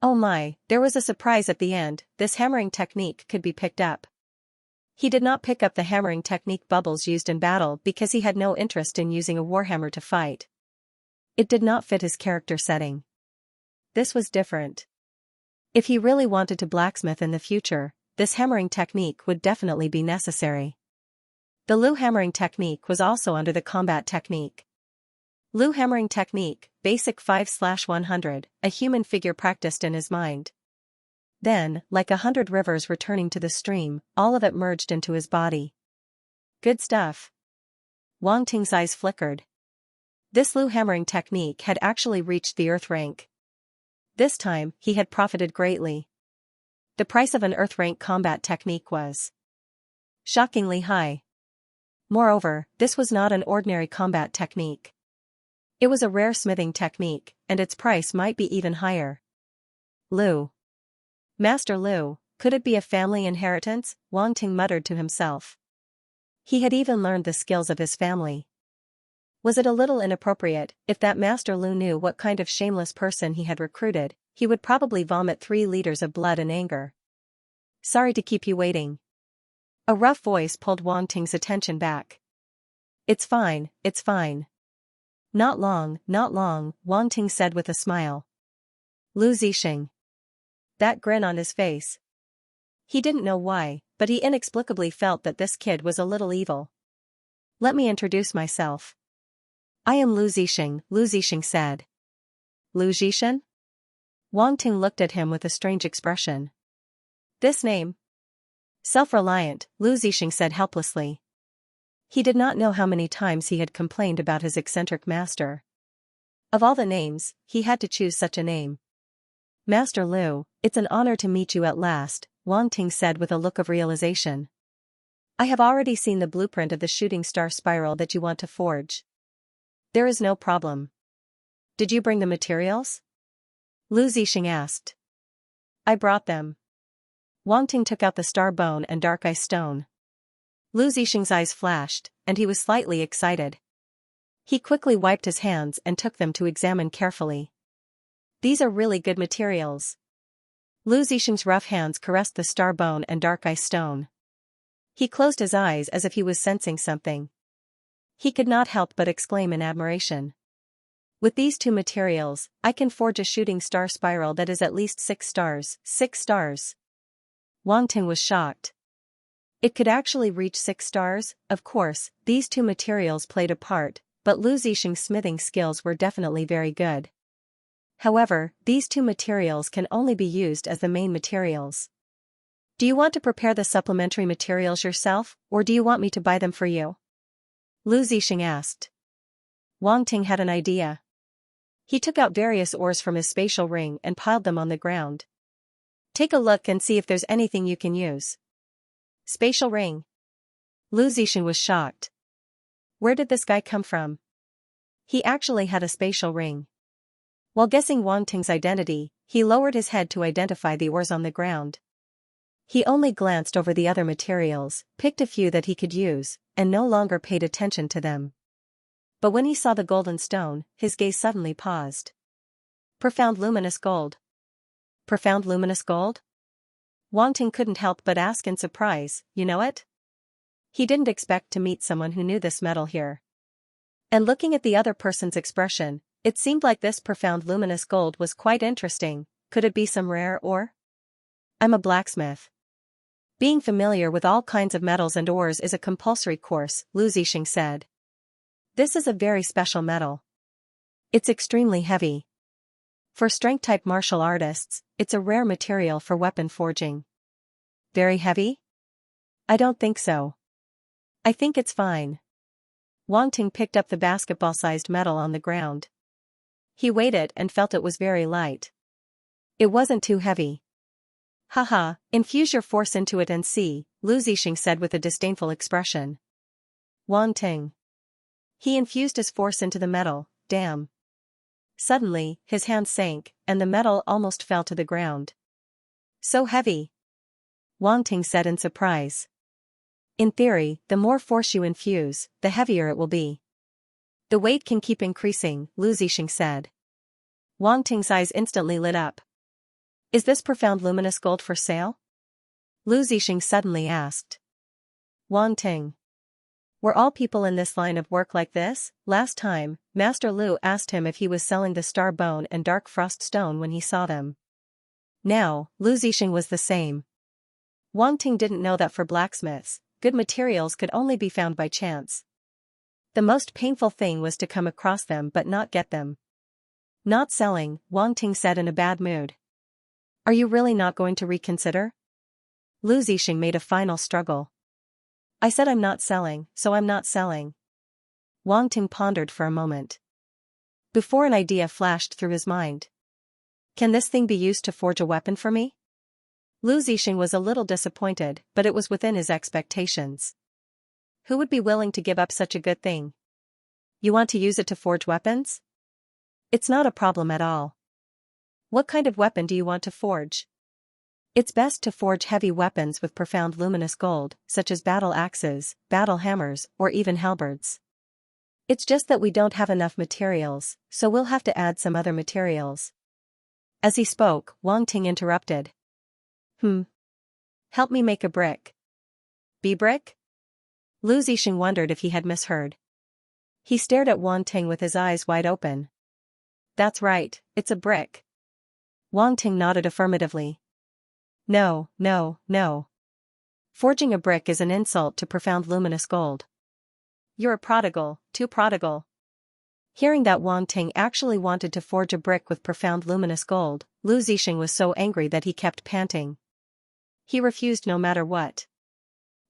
Oh my, there was a surprise at the end. This hammering technique could be picked up. He did not pick up the hammering technique bubbles used in battle because he had no interest in using a warhammer to fight. It did not fit his character setting. This was different. If he really wanted to blacksmith in the future, this hammering technique would definitely be necessary. The Lu hammering technique was also under the combat technique. Lu hammering technique, basic 5/100, a human figure practiced in his mind. Then, like 100 rivers returning to the stream, all of it merged into his body. Good stuff. Wang Ting's eyes flickered. This Lu hammering technique had actually reached the earth rank. This time, he had profited greatly. The price of an earth rank combat technique was shockingly high. Moreover, this was not an ordinary combat technique. It was a rare smithing technique, and its price might be even higher. Lu. Master Lu, could it be a family inheritance? Wang Ting muttered to himself. He had even learned the skills of his family. Was it a little inappropriate? If that Master Lu knew what kind of shameless person he had recruited, he would probably vomit 3 liters of blood in anger. Sorry to keep you waiting. A rough voice pulled Wang Ting's attention back. It's fine, it's fine. Not long, Wang Ting said with a smile. Lu Zixing. That grin on his face. He didn't know why, but he inexplicably felt that this kid was a little evil. Let me introduce myself. I am Lu Zixing, Lu Zixing said. Lu Zixing? Wang Ting looked at him with a strange expression. This name? Self-reliant, Lu Zixing said helplessly. He did not know how many times he had complained about his eccentric master. Of all the names, he had to choose such a name. Master Lu, it's an honor to meet you at last, Wang Ting said with a look of realization. I have already seen the blueprint of the shooting star spiral that you want to forge. There is no problem. Did you bring the materials? Lu Zixing asked. I brought them. Wang Ting took out the star bone and dark ice stone. Lu Zixing's eyes flashed, and he was slightly excited. He quickly wiped his hands and took them to examine carefully. These are really good materials. Lu Zixing's rough hands caressed the star bone and dark ice stone. He closed his eyes as if he was sensing something. He could not help but exclaim in admiration. With these 2 materials, I can forge a shooting star spiral that is at least 6 stars. 6 stars. Wang Ting was shocked. It could actually reach 6 stars. Of course, these 2 materials played a part, but Lu Zixing's smithing skills were definitely very good. However, these 2 materials can only be used as the main materials. Do you want to prepare the supplementary materials yourself, or do you want me to buy them for you? Lu Zixing asked. Wang Ting had an idea. He took out various ores from his spatial ring and piled them on the ground. Take a look and see if there's anything you can use. Spatial ring. Lu Zixing was shocked. Where did this guy come from? He actually had a spatial ring. While guessing Wang Ting's identity, he lowered his head to identify the ores on the ground. He only glanced over the other materials, picked a few that he could use, and no longer paid attention to them. But when he saw the golden stone, his gaze suddenly paused. Profound luminous gold. Profound luminous gold? Wang Ting couldn't help but ask in surprise, you know it? He didn't expect to meet someone who knew this metal here. And looking at the other person's expression, it seemed like this profound luminous gold was quite interesting. Could it be some rare ore? I'm a blacksmith. Being familiar with all kinds of metals and ores is a compulsory course, Lu Zixing said. This is a very special metal. It's extremely heavy. For strength-type martial artists, it's a rare material for weapon forging. Very heavy? I don't think so. I think it's fine. Wang Ting picked up the basketball-sized metal on the ground. He weighed it and felt it was very light. It wasn't too heavy. Haha, infuse your force into it and see, Lu Zixing said with a disdainful expression. Wang Ting. He infused his force into the metal, damn. Suddenly, his hand sank, and the metal almost fell to the ground. So heavy. Wang Ting said in surprise. In theory, the more force you infuse, the heavier it will be. The weight can keep increasing, Lu Zixing said. Wang Ting's eyes instantly lit up. Is this profound luminous gold for sale? Lu Zixing suddenly asked. Wang Ting. Were all people in this line of work like this? Last time, Master Lu asked him if he was selling the star bone and dark frost stone when he saw them. Now, Lu Zixing was the same. Wang Ting didn't know that for blacksmiths, good materials could only be found by chance. The most painful thing was to come across them but not get them. Not selling, Wang Ting said in a bad mood. Are you really not going to reconsider? Lu Zixing made a final struggle. I said I'm not selling, so I'm not selling. Wang Ting pondered for a moment. Before an idea flashed through his mind. Can this thing be used to forge a weapon for me? Lu Zixing was a little disappointed, but it was within his expectations. Who would be willing to give up such a good thing? You want to use it to forge weapons? It's not a problem at all. What kind of weapon do you want to forge? It's best to forge heavy weapons with profound luminous gold, such as battle axes, battle hammers, or even halberds. It's just that we don't have enough materials, so we'll have to add some other materials. As he spoke, Wang Ting interrupted. Help me make a brick. Bee brick? Lu Zixing wondered if he had misheard. He stared at Wang Ting with his eyes wide open. That's right, it's a brick. Wang Ting nodded affirmatively. No. Forging a brick is an insult to profound luminous gold. You're a prodigal, too prodigal. Hearing that Wang Ting actually wanted to forge a brick with profound luminous gold, Lu Zixing was so angry that he kept panting. He refused no matter what.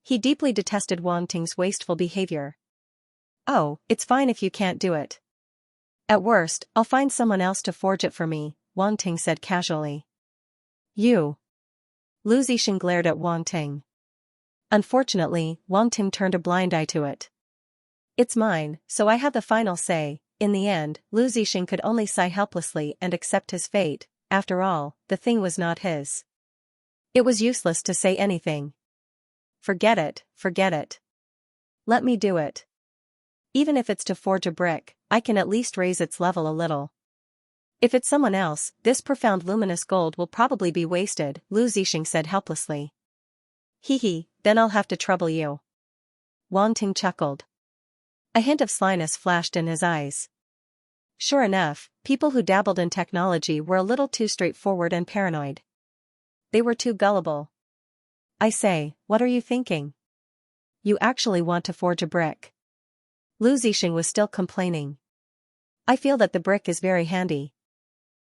He deeply detested Wang Ting's wasteful behavior. Oh, it's fine if you can't do it. At worst, I'll find someone else to forge it for me, Wang Ting said casually. You. Lu Zixing glared at Wang Ting. Unfortunately, Wang Ting turned a blind eye to it. It's mine, so I have the final say. In the end, Lu Zixing could only sigh helplessly and accept his fate. After all, the thing was not his. It was useless to say anything. Forget it. Let me do it. Even if it's to forge a brick, I can at least raise its level a little. If it's someone else, this profound luminous gold will probably be wasted, Lu Zixing said helplessly. Hee, then I'll have to trouble you. Wang Ting chuckled. A hint of slyness flashed in his eyes. Sure enough, people who dabbled in technology were a little too straightforward and paranoid. They were too gullible. I say, what are you thinking? You actually want to forge a brick. Lu Zixing was still complaining. I feel that the brick is very handy.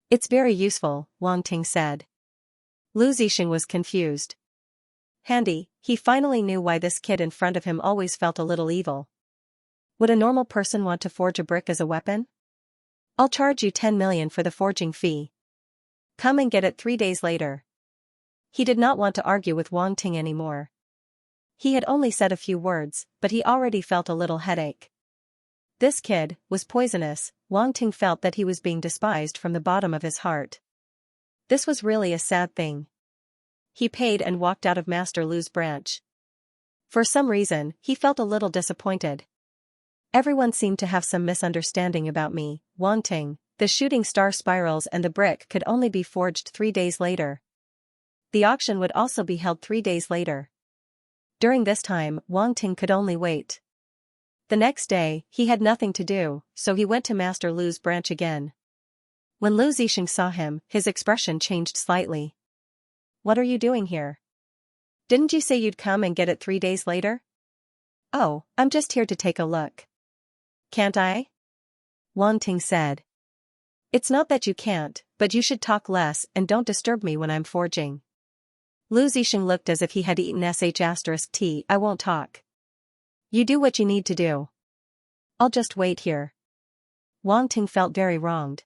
It's very useful, Wang Ting said. Lu Zixing was confused. Handy, he finally knew why this kid in front of him always felt a little evil. Would a normal person want to forge a brick as a weapon? I'll charge you 10 million for the forging fee. Come and get it 3 days later. He did not want to argue with Wang Ting anymore. He had only said a few words, but he already felt a little headache. This kid was poisonous. Wang Ting felt that he was being despised from the bottom of his heart. This was really a sad thing. he paid and walked out of Master Lu's branch. For some reason, he felt a little disappointed. Everyone seemed to have some misunderstanding about me. Wang Ting, the shooting star spirals and the brick could only be forged 3 days later. The auction would also be held 3 days later. During this time, Wang Ting could only wait. The next day, he had nothing to do, so he went to Master Lu's branch again. When Lu Zixing saw him, his expression changed slightly. "What are you doing here? Didn't you say you'd come and get it 3 days later?" "Oh, I'm just here to take a look." "Can't I?" Wang Ting said. "It's not that you can't, but you should talk less and don't disturb me when I'm forging." Lu Zixing looked as if he had eaten sh*t. "I won't talk. You do what you need to do. I'll just wait here." Wang Ting felt very wronged.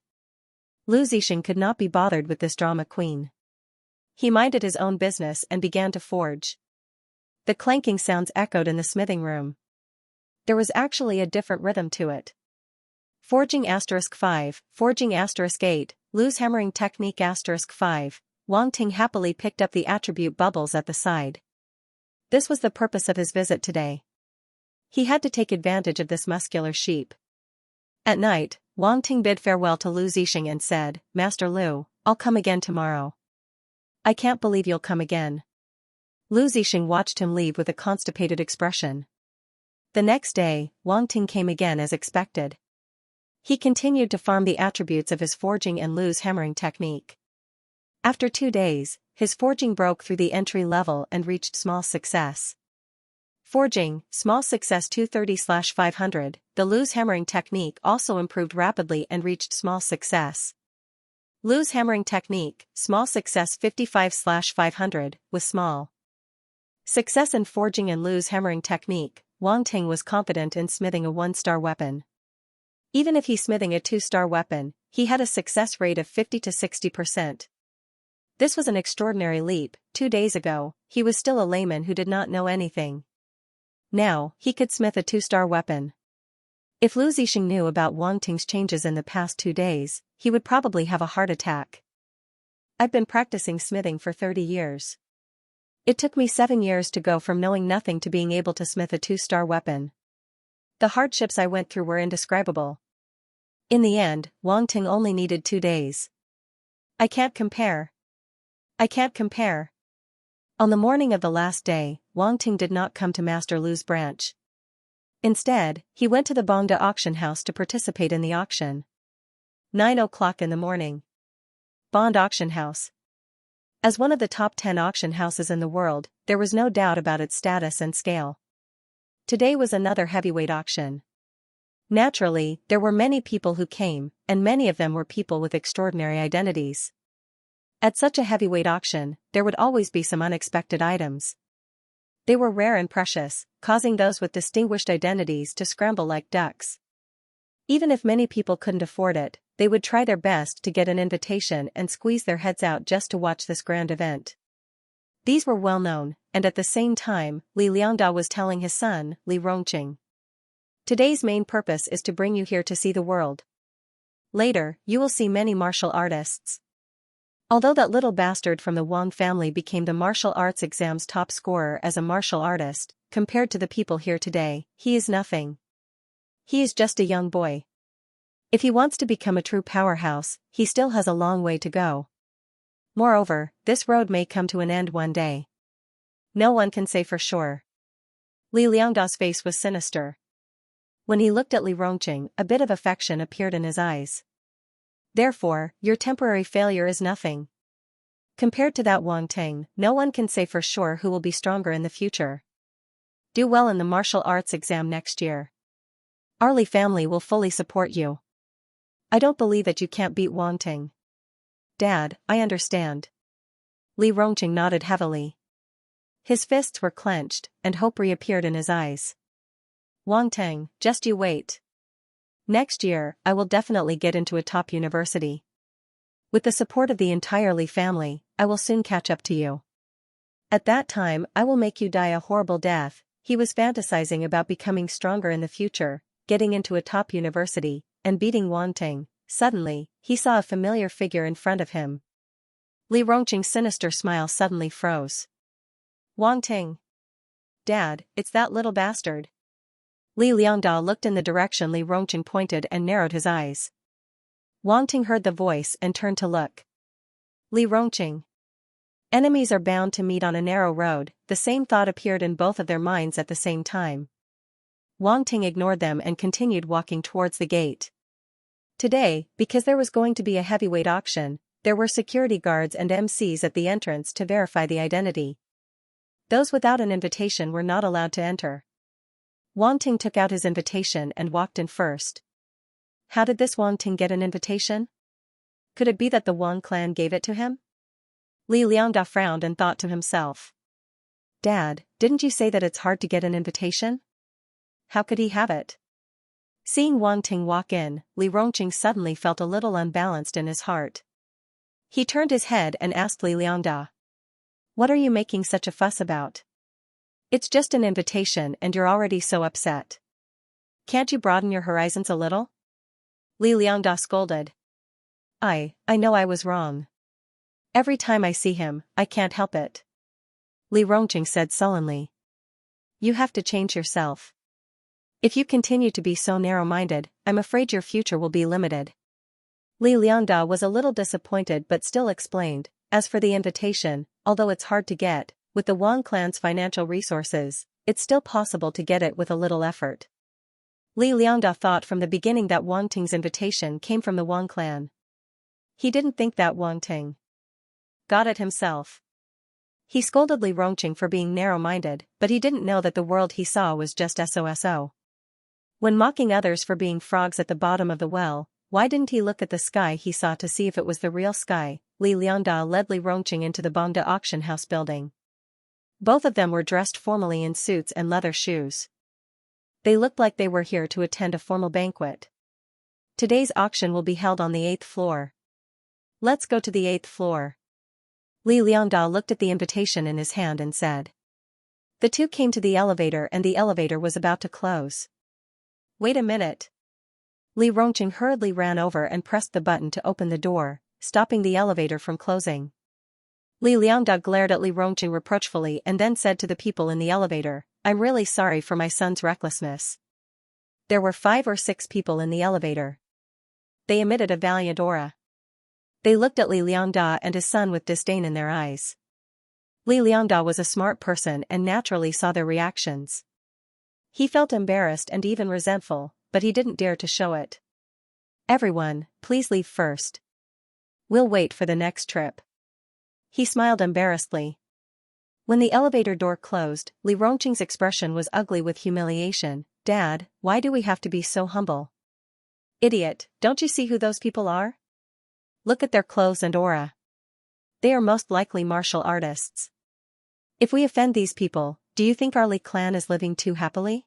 Lu Zixing could not be bothered with this drama queen. He minded his own business and began to forge. The clanking sounds echoed in the smithing room. There was actually a different rhythm to it. Forging *5, forging *8, Lu's hammering technique *5. Wang Ting happily picked up the attribute bubbles at the side. This was the purpose of his visit today. He had to take advantage of this muscular sheep. At night, Wang Ting bid farewell to Lu Zixing and said, "Master Lu, I'll come again tomorrow." "I can't believe you'll come again." Lu Zixing watched him leave with a constipated expression. The next day, Wang Ting came again as expected. He continued to farm the attributes of his forging and Lu's hammering technique. After 2 days, his forging broke through the entry level and reached small success. Forging, small success 230/500, the Lu's hammering technique also improved rapidly and reached small success. Lu's hammering technique, small success 55/500, was small success in forging and Lu's hammering technique. Wang Ting was confident in smithing a 1-star weapon. Even if he's smithing a 2-star weapon, he had a success rate of 50 to 60%. This was an extraordinary leap. 2 days ago, he was still a layman who did not know anything. Now, he could smith a 2-star weapon. If Lu Zixing knew about Wang Ting's changes in the past 2 days, he would probably have a heart attack. "I've been practicing smithing for 30 years. It took me 7 years to go from knowing nothing to being able to smith a 2-star weapon. The hardships I went through were indescribable. In the end, Wang Ting only needed 2 days. I can't compare. I can't compare." On the morning of the last day, Wang Ting did not come to Master Lu's branch. Instead, he went to the Bongda auction house to participate in the auction. 9 o'clock in the morning. Bond Auction House. As one of the top 10 auction houses in the world, there was no doubt about its status and scale. Today was another heavyweight auction. Naturally, there were many people who came, and many of them were people with extraordinary identities. At such a heavyweight auction, there would always be some unexpected items. They were rare and precious, causing those with distinguished identities to scramble like ducks. Even if many people couldn't afford it, they would try their best to get an invitation and squeeze their heads out just to watch this grand event. These were well known, and at the same time, Li Liangda was telling his son, Li Rongqing, "Today's main purpose is to bring you here to see the world. Later, you will see many martial artists." Although that little bastard from the Wang family became the martial arts exam's top scorer as a martial artist, compared to the people here today, he is nothing. He is just a young boy. If he wants to become a true powerhouse, he still has a long way to go. Moreover, this road may come to an end one day. No one can say for sure. Li Liangda's face was sinister. When he looked at Li Rongqing, a bit of affection appeared in his eyes. "Therefore, your temporary failure is nothing. Compared to that Wang Ting, no one can say for sure who will be stronger in the future. Do well in the martial arts exam next year. Our Li family will fully support you. I don't believe that you can't beat Wang Ting." "Dad, I understand." Li Rongqing nodded heavily. His fists were clenched, and hope reappeared in his eyes. "Wang Ting, just you wait. Next year, I will definitely get into a top university. With the support of the entire Li family, I will soon catch up to you. At that time, I will make you die a horrible death." He was fantasizing about becoming stronger in the future, getting into a top university, and beating Wang Ting. Suddenly, he saw a familiar figure in front of him. Li Rongqing's sinister smile suddenly froze. Wang Ting. Dad, it's that little bastard. Li Liangda looked in the direction Li Rongqing pointed and narrowed his eyes. Wang Ting heard the voice and turned to look. Li Rongqing. Enemies are bound to meet on a narrow road, the same thought appeared in both of their minds at the same time. Wang Ting ignored them and continued walking towards the gate. Today, because there was going to be a heavyweight auction, there were security guards and MCs at the entrance to verify the identity. Those without an invitation were not allowed to enter. Wang Ting took out his invitation and walked in first. How did this Wang Ting get an invitation? Could it be that the Wang clan gave it to him? Li Liangda frowned and thought to himself. Dad, didn't you say that it's hard to get an invitation? How could he have it? Seeing Wang Ting walk in, Li Rongqing suddenly felt a little unbalanced in his heart. He turned his head and asked Li Liangda. What are you making such a fuss about? It's just an invitation and you're already so upset. Can't you broaden your horizons a little? Li Liangda scolded. I know I was wrong. Every time I see him, I can't help it. Li Rongqing said sullenly. You have to change yourself. If you continue to be so narrow-minded, I'm afraid your future will be limited. Li Liangda was a little disappointed but still explained, as for the invitation, although it's hard to get, with the Wang clan's financial resources, it's still possible to get it with a little effort. Li Liangda thought from the beginning that Wang Ting's invitation came from the Wang clan. He didn't think that Wang Ting got it himself. He scolded Li Rongqing for being narrow-minded, but he didn't know that the world he saw was just SOSO. When mocking others for being frogs at the bottom of the well, why didn't he look at the sky he saw to see if it was the real sky? Li Liangda led Li Rongqing into the Bongda auction house building. Both of them were dressed formally in suits and leather shoes. They looked like they were here to attend a formal banquet. Today's auction will be held on the 8th floor. Let's go to the 8th floor. Li Liangda looked at the invitation in his hand and said. The two came to the elevator and the elevator was about to close. Wait a minute. Li Rongqing hurriedly ran over and pressed the button to open the door, stopping the elevator from closing. Li Liangda glared at Li Rongqing reproachfully and then said to the people in the elevator, I'm really sorry for my son's recklessness. There were 5 or 6 people in the elevator. They emitted a valiant aura. They looked at Li Liangda and his son with disdain in their eyes. Li Liangda was a smart person and naturally saw their reactions. He felt embarrassed and even resentful, but he didn't dare to show it. Everyone, please leave first. We'll wait for the next trip. He smiled embarrassedly. When the elevator door closed, Li Rongqing's expression was ugly with humiliation. Dad, why do we have to be so humble? Idiot, don't you see who those people are? Look at their clothes and aura. They are most likely martial artists. If we offend these people, do you think our Li clan is living too happily?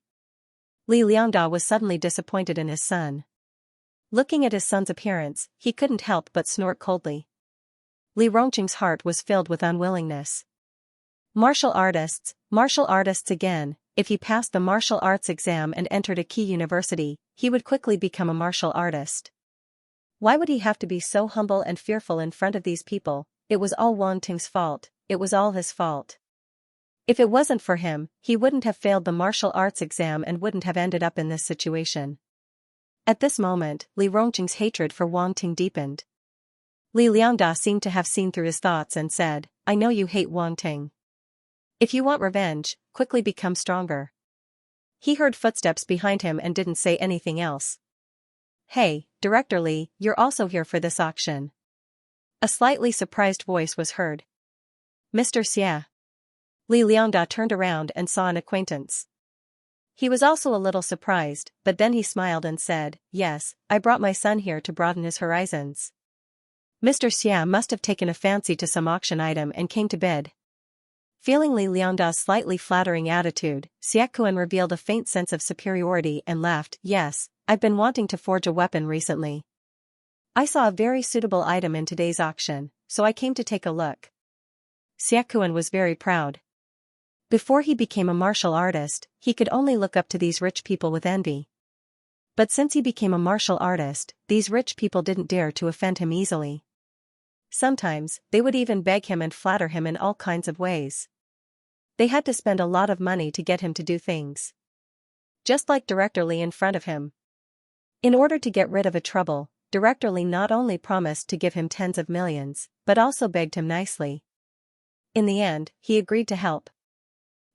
Li Liangda was suddenly disappointed in his son. Looking at his son's appearance, he couldn't help but snort coldly. Li Rongqing's heart was filled with unwillingness. Martial artists again. If he passed the martial arts exam and entered a key university, he would quickly become a martial artist. Why would he have to be so humble and fearful in front of these people? It was all Wang Ting's fault, it was all his fault. If it wasn't for him, he wouldn't have failed the martial arts exam and wouldn't have ended up in this situation. At this moment, Li Rongqing's hatred for Wang Ting deepened. Li Liangda seemed to have seen through his thoughts and said, I know you hate Wang Ting. If you want revenge, quickly become stronger. He heard footsteps behind him and didn't say anything else. Hey, Director Li, you're also here for this auction. A slightly surprised voice was heard. Mr. Xia. Li Liangda turned around and saw an acquaintance. He was also a little surprised, but then he smiled and said, Yes, I brought my son here to broaden his horizons. Mr. Xia must have taken a fancy to some auction item and came to bid. Feeling Li Liangda's slightly flattering attitude, Xiakuan revealed a faint sense of superiority and laughed. Yes, I've been wanting to forge a weapon recently. I saw a very suitable item in today's auction, so I came to take a look. Xiakuan was very proud. Before he became a martial artist, he could only look up to these rich people with envy. But since he became a martial artist, these rich people didn't dare to offend him easily. Sometimes, they would even beg him and flatter him in all kinds of ways. They had to spend a lot of money to get him to do things. Just like Director Li in front of him. In order to get rid of a trouble, Director Li not only promised to give him tens of millions, but also begged him nicely. In the end, he agreed to help.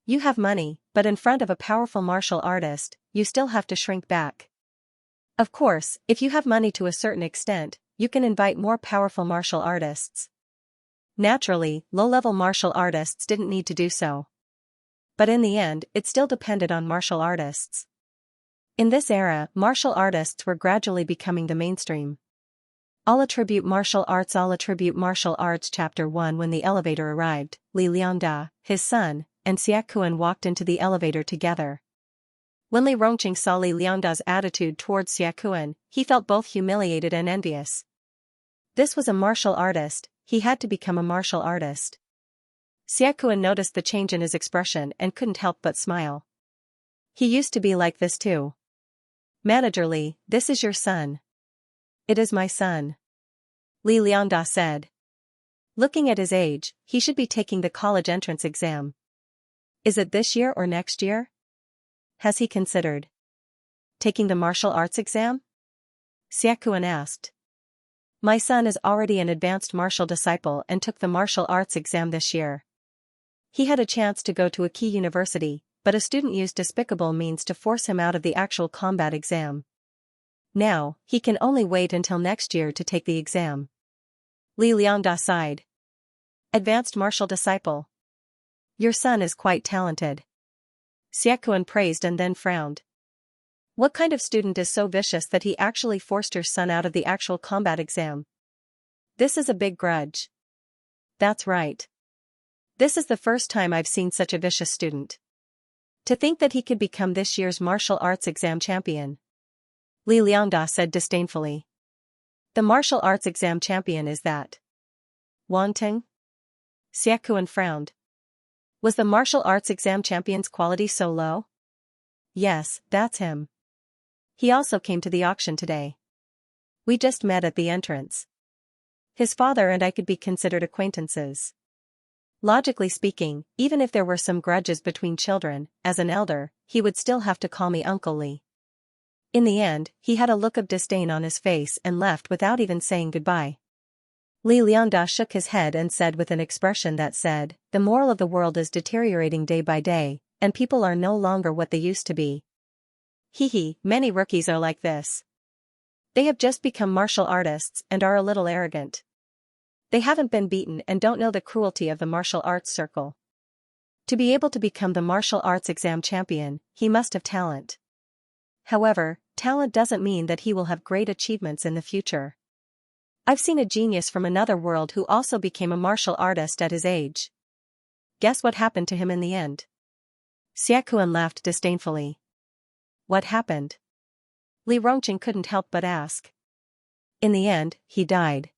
You have money, but in front of a powerful martial artist, you still have to shrink back. Of course, if you have money to a certain extent, you can invite more powerful martial artists. Naturally, low-level martial artists didn't need to do so. But in the end, it still depended on martial artists. In this era, martial artists were gradually becoming the mainstream. All attribute martial arts. Chapter 1. When the elevator arrived, Li Liangda, his son, and Xiakuan walked into the elevator together. When Li Rongqing saw Li Liangda's attitude towards Xiakuan, he felt both humiliated and envious. This was a martial artist, he had to become a martial artist. Xiakuan noticed the change in his expression and couldn't help but smile. He used to be like this too. Manager Li, this is your son. It is my son. Li Liangda said. Looking at his age, he should be taking the college entrance exam. Is it this year or next year? Has he considered taking the martial arts exam? Xiakuan asked. My son is already an advanced martial disciple and took the martial arts exam this year. He had a chance to go to a key university, but a student used despicable means to force him out of the actual combat exam. Now, he can only wait until next year to take the exam. Li Liangda sighed. Advanced martial disciple. Your son is quite talented. Xiakuan praised and then frowned. What kind of student is so vicious that he actually forced your son out of the actual combat exam? This is a big grudge. That's right. This is the first time I've seen such a vicious student. To think that he could become this year's martial arts exam champion. Li Liangda said disdainfully. The martial arts exam champion is that Wang Ting? Xiakuan frowned. Was the martial arts exam champion's quality so low? Yes, that's him. He also came to the auction today. We just met at the entrance. His father and I could be considered acquaintances. Logically speaking, even if there were some grudges between children, as an elder, he would still have to call me Uncle Li. In the end, he had a look of disdain on his face and left without even saying goodbye. Li Liangda shook his head and said with an expression that said, the moral of the world is deteriorating day by day, and people are no longer what they used to be. Hee, many rookies are like this. They have just become martial artists and are a little arrogant. They haven't been beaten and don't know the cruelty of the martial arts circle. To be able to become the martial arts exam champion, he must have talent. However, talent doesn't mean that he will have great achievements in the future. I've seen a genius from another world who also became a martial artist at his age. Guess what happened to him in the end? Xiakuan laughed disdainfully. What happened? Li Rongqing couldn't help but ask. In the end, he died.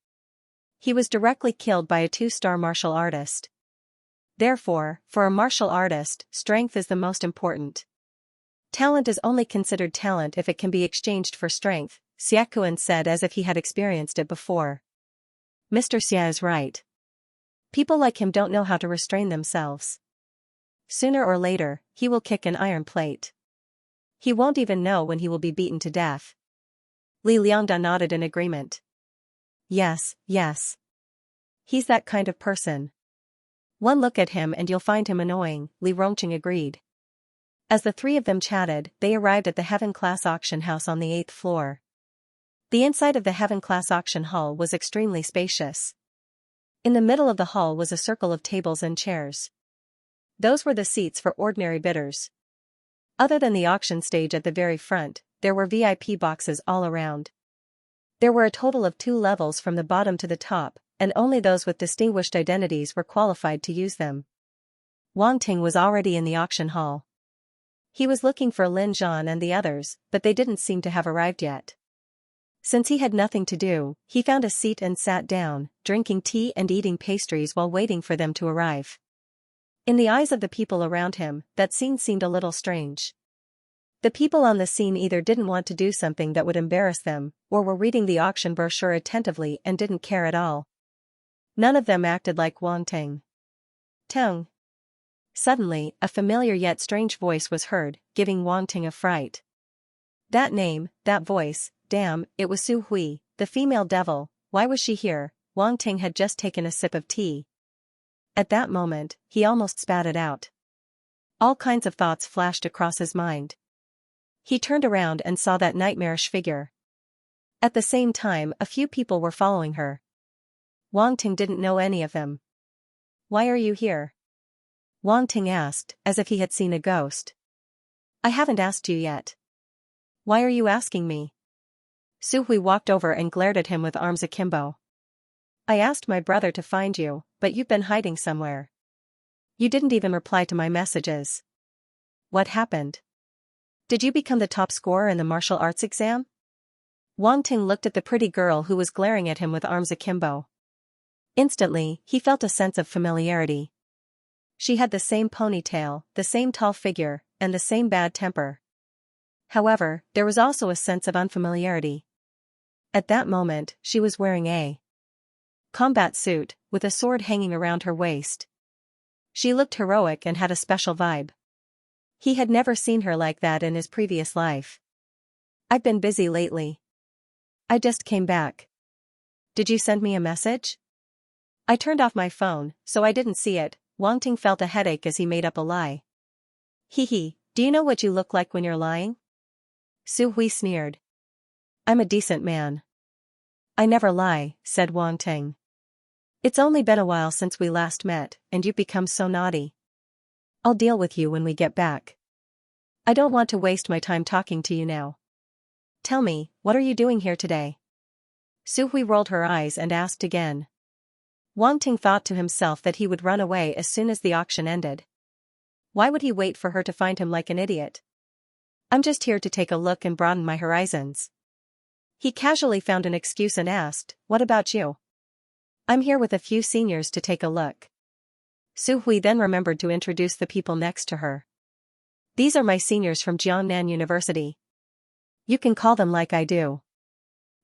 He was directly killed by a 2-star martial artist. Therefore, for a martial artist, strength is the most important. Talent is only considered talent if it can be exchanged for strength, Xiakuan said as if he had experienced it before. Mr. Xia is right. People like him don't know how to restrain themselves. Sooner or later, he will kick an iron plate. He won't even know when he will be beaten to death. Li Liangda nodded in agreement. Yes. He's that kind of person. One look at him and you'll find him annoying, Li Rongqing agreed. As the three of them chatted, they arrived at the Heaven-class auction house on the 8th floor. The inside of the Heaven-class auction hall was extremely spacious. In the middle of the hall was a circle of tables and chairs. Those were the seats for ordinary bidders. Other than the auction stage at the very front, there were VIP boxes all around. There were a total of 2 levels from the bottom to the top, and only those with distinguished identities were qualified to use them. Wang Ting was already in the auction hall. He was looking for Lin Zhan and the others, but they didn't seem to have arrived yet. Since he had nothing to do, he found a seat and sat down, drinking tea and eating pastries while waiting for them to arrive. In the eyes of the people around him, that scene seemed a little strange. The people on the scene either didn't want to do something that would embarrass them, or were reading the auction brochure attentively and didn't care at all. None of them acted like Wang Ting. Tong. Suddenly, a familiar yet strange voice was heard, giving Wang Ting a fright. That name, that voice, damn, it was Su Hui, the female devil. Why was she here? Wang Ting had just taken a sip of tea. At that moment, he almost spat it out. All kinds of thoughts flashed across his mind. He turned around and saw that nightmarish figure. At the same time, a few people were following her. Wang Ting didn't know any of them. Why are you here? Wang Ting asked, as if he had seen a ghost. I haven't asked you yet. Why are you asking me? Su Hui walked over and glared at him with arms akimbo. I asked my brother to find you, but you've been hiding somewhere. You didn't even reply to my messages. What happened? Did you become the top scorer in the martial arts exam? Wang Ting looked at the pretty girl who was glaring at him with arms akimbo. Instantly, he felt a sense of familiarity. She had the same ponytail, the same tall figure, and the same bad temper. However, there was also a sense of unfamiliarity. At that moment, she was wearing a combat suit, with a sword hanging around her waist. She looked heroic and had a special vibe. He had never seen her like that in his previous life. I've been busy lately. I just came back. Did you send me a message? I turned off my phone, so I didn't see it. Wang Ting felt a headache as he made up a lie. Hee, do you know what you look like when you're lying? Su Hui sneered. I'm a decent man. I never lie, said Wang Ting. It's only been a while since we last met, and you've become so naughty. I'll deal with you when we get back. I don't want to waste my time talking to you now. Tell me, what are you doing here today? Su Hui rolled her eyes and asked again. Wang Ting thought to himself that he would run away as soon as the auction ended. Why would he wait for her to find him like an idiot? I'm just here to take a look and broaden my horizons. He casually found an excuse and asked, what about you? I'm here with a few seniors to take a look. Su Hui then remembered to introduce the people next to her. These are my seniors from Jiangnan University. You can call them like I do.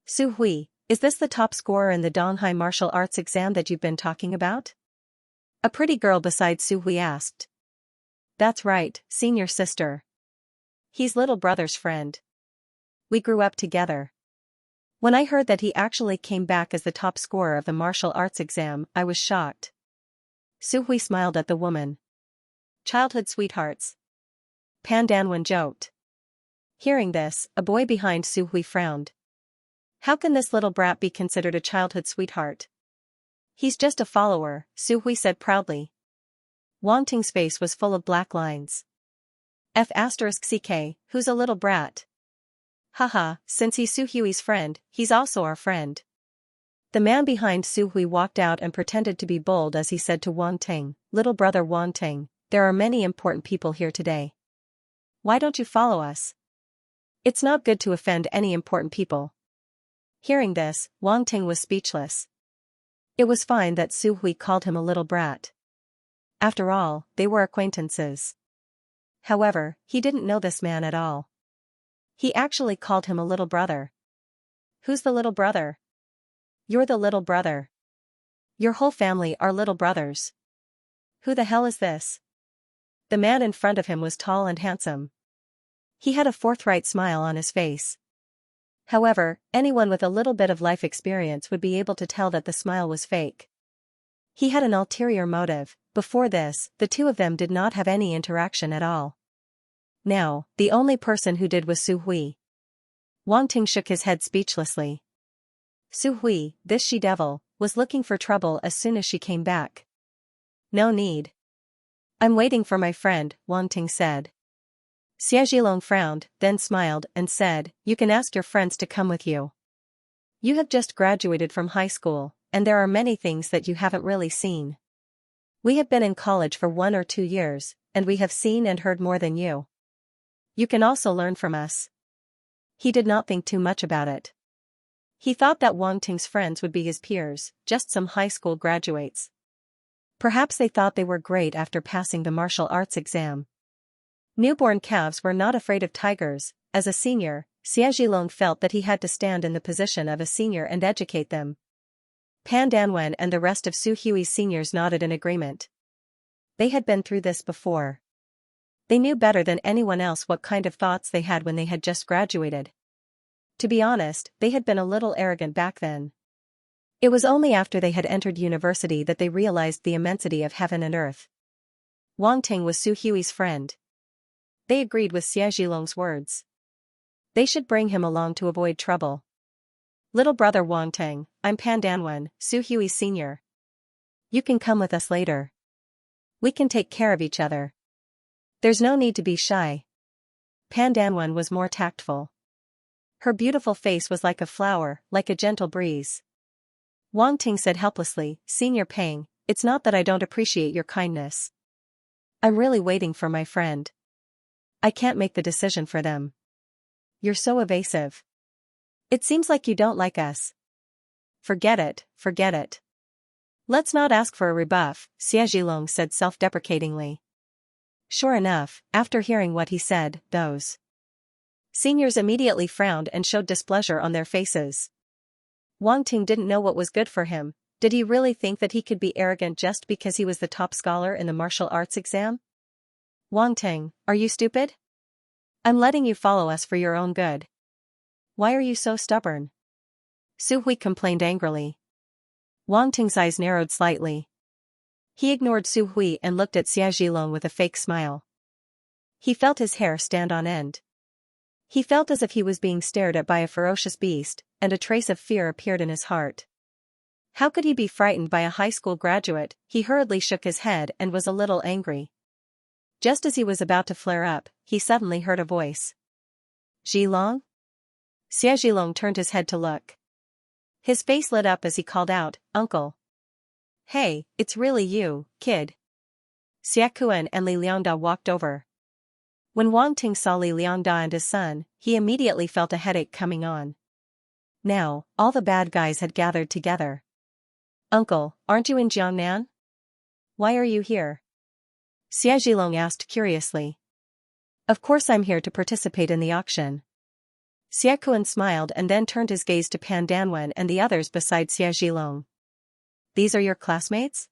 Su Hui, is this the top scorer in the Donghai martial arts exam that you've been talking about? A pretty girl beside Su Hui asked. That's right, senior sister. He's little brother's friend. We grew up together. When I heard that he actually came back as the top scorer of the martial arts exam, I was shocked. Su Hui smiled at the woman. Childhood sweethearts. Pan Danwen joked. Hearing this, a boy behind Su Hui frowned. How can this little brat be considered a childhood sweetheart? He's just a follower, Su Hui said proudly. Wang Ting's face was full of black lines. F*CK, who's a little brat? Haha, since he's Su Hui's friend, he's also our friend. The man behind Su Hui walked out and pretended to be bold as he said to Wang Ting, little brother Wang Ting, there are many important people here today. Why don't you follow us? It's not good to offend any important people. Hearing this, Wang Ting was speechless. It was fine that Su Hui called him a little brat. After all, they were acquaintances. However, he didn't know this man at all. He actually called him a little brother. Who's the little brother? You're the little brother. Your whole family are little brothers. Who the hell is this? The man in front of him was tall and handsome. He had a forthright smile on his face. However, anyone with a little bit of life experience would be able to tell that the smile was fake. He had an ulterior motive. Before this, the two of them did not have any interaction at all. Now, the only person who did was Su Hui. Wang Ting shook his head speechlessly. Su Hui, this she-devil, was looking for trouble as soon as she came back. No need. I'm waiting for my friend, Wang Ting said. Xie Zhilong frowned, then smiled and said, you can ask your friends to come with you. You have just graduated from high school, and there are many things that you haven't really seen. We have been in college for 1 or 2 years, and we have seen and heard more than you. You can also learn from us. He did not think too much about it. He thought that Wang Ting's friends would be his peers, just some high school graduates. Perhaps they thought they were great after passing the martial arts exam. Newborn calves were not afraid of tigers. As a senior, Xie Zhilong felt that he had to stand in the position of a senior and educate them. Pan Danwen and the rest of Su Hui's seniors nodded in agreement. They had been through this before. They knew better than anyone else what kind of thoughts they had when they had just graduated. To be honest, they had been a little arrogant back then. It was only after they had entered university that they realized the immensity of heaven and earth. Wang Ting was Su Hui's friend. They agreed with Xie Zhilong's words. They should bring him along to avoid trouble. Little brother Wang Ting, I'm Pan Danwen, Su Hui's senior. You can come with us later. We can take care of each other. There's no need to be shy. Pan Danwen was more tactful. Her beautiful face was like a flower, like a gentle breeze. Wang Ting said helplessly, Senior Pang, it's not that I don't appreciate your kindness. I'm really waiting for my friend. I can't make the decision for them. You're so evasive. It seems like you don't like us. Forget it, forget it. Let's not ask for a rebuff, Xie Zhilong said self-deprecatingly. Sure enough, after hearing what he said, those seniors immediately frowned and showed displeasure on their faces. Wang Ting didn't know what was good for him. Did he really think that he could be arrogant just because he was the top scholar in the martial arts exam? Wang Ting, are you stupid? I'm letting you follow us for your own good. Why are you so stubborn? Su Hui complained angrily. Wang Ting's eyes narrowed slightly. He ignored Su Hui and looked at Xie Zhilong with a fake smile. He felt his hair stand on end. He felt as if he was being stared at by a ferocious beast, and a trace of fear appeared in his heart. How could he be frightened by a high school graduate? He hurriedly shook his head and was a little angry. Just as he was about to flare up, he suddenly heard a voice. Zhilong? Xie Zhilong turned his head to look. His face lit up as he called out, Uncle. Hey, it's really you, kid. Xie Kuan and Li Liangda walked over. When Wang Ting saw Li Liangda and his son, he immediately felt a headache coming on. Now, all the bad guys had gathered together. Uncle, aren't you in Jiangnan? Why are you here? Xie Zhilong asked curiously. Of course I'm here to participate in the auction. Xie Kuan smiled and then turned his gaze to Pan Danwen and the others beside Xie Zhilong. These are your classmates?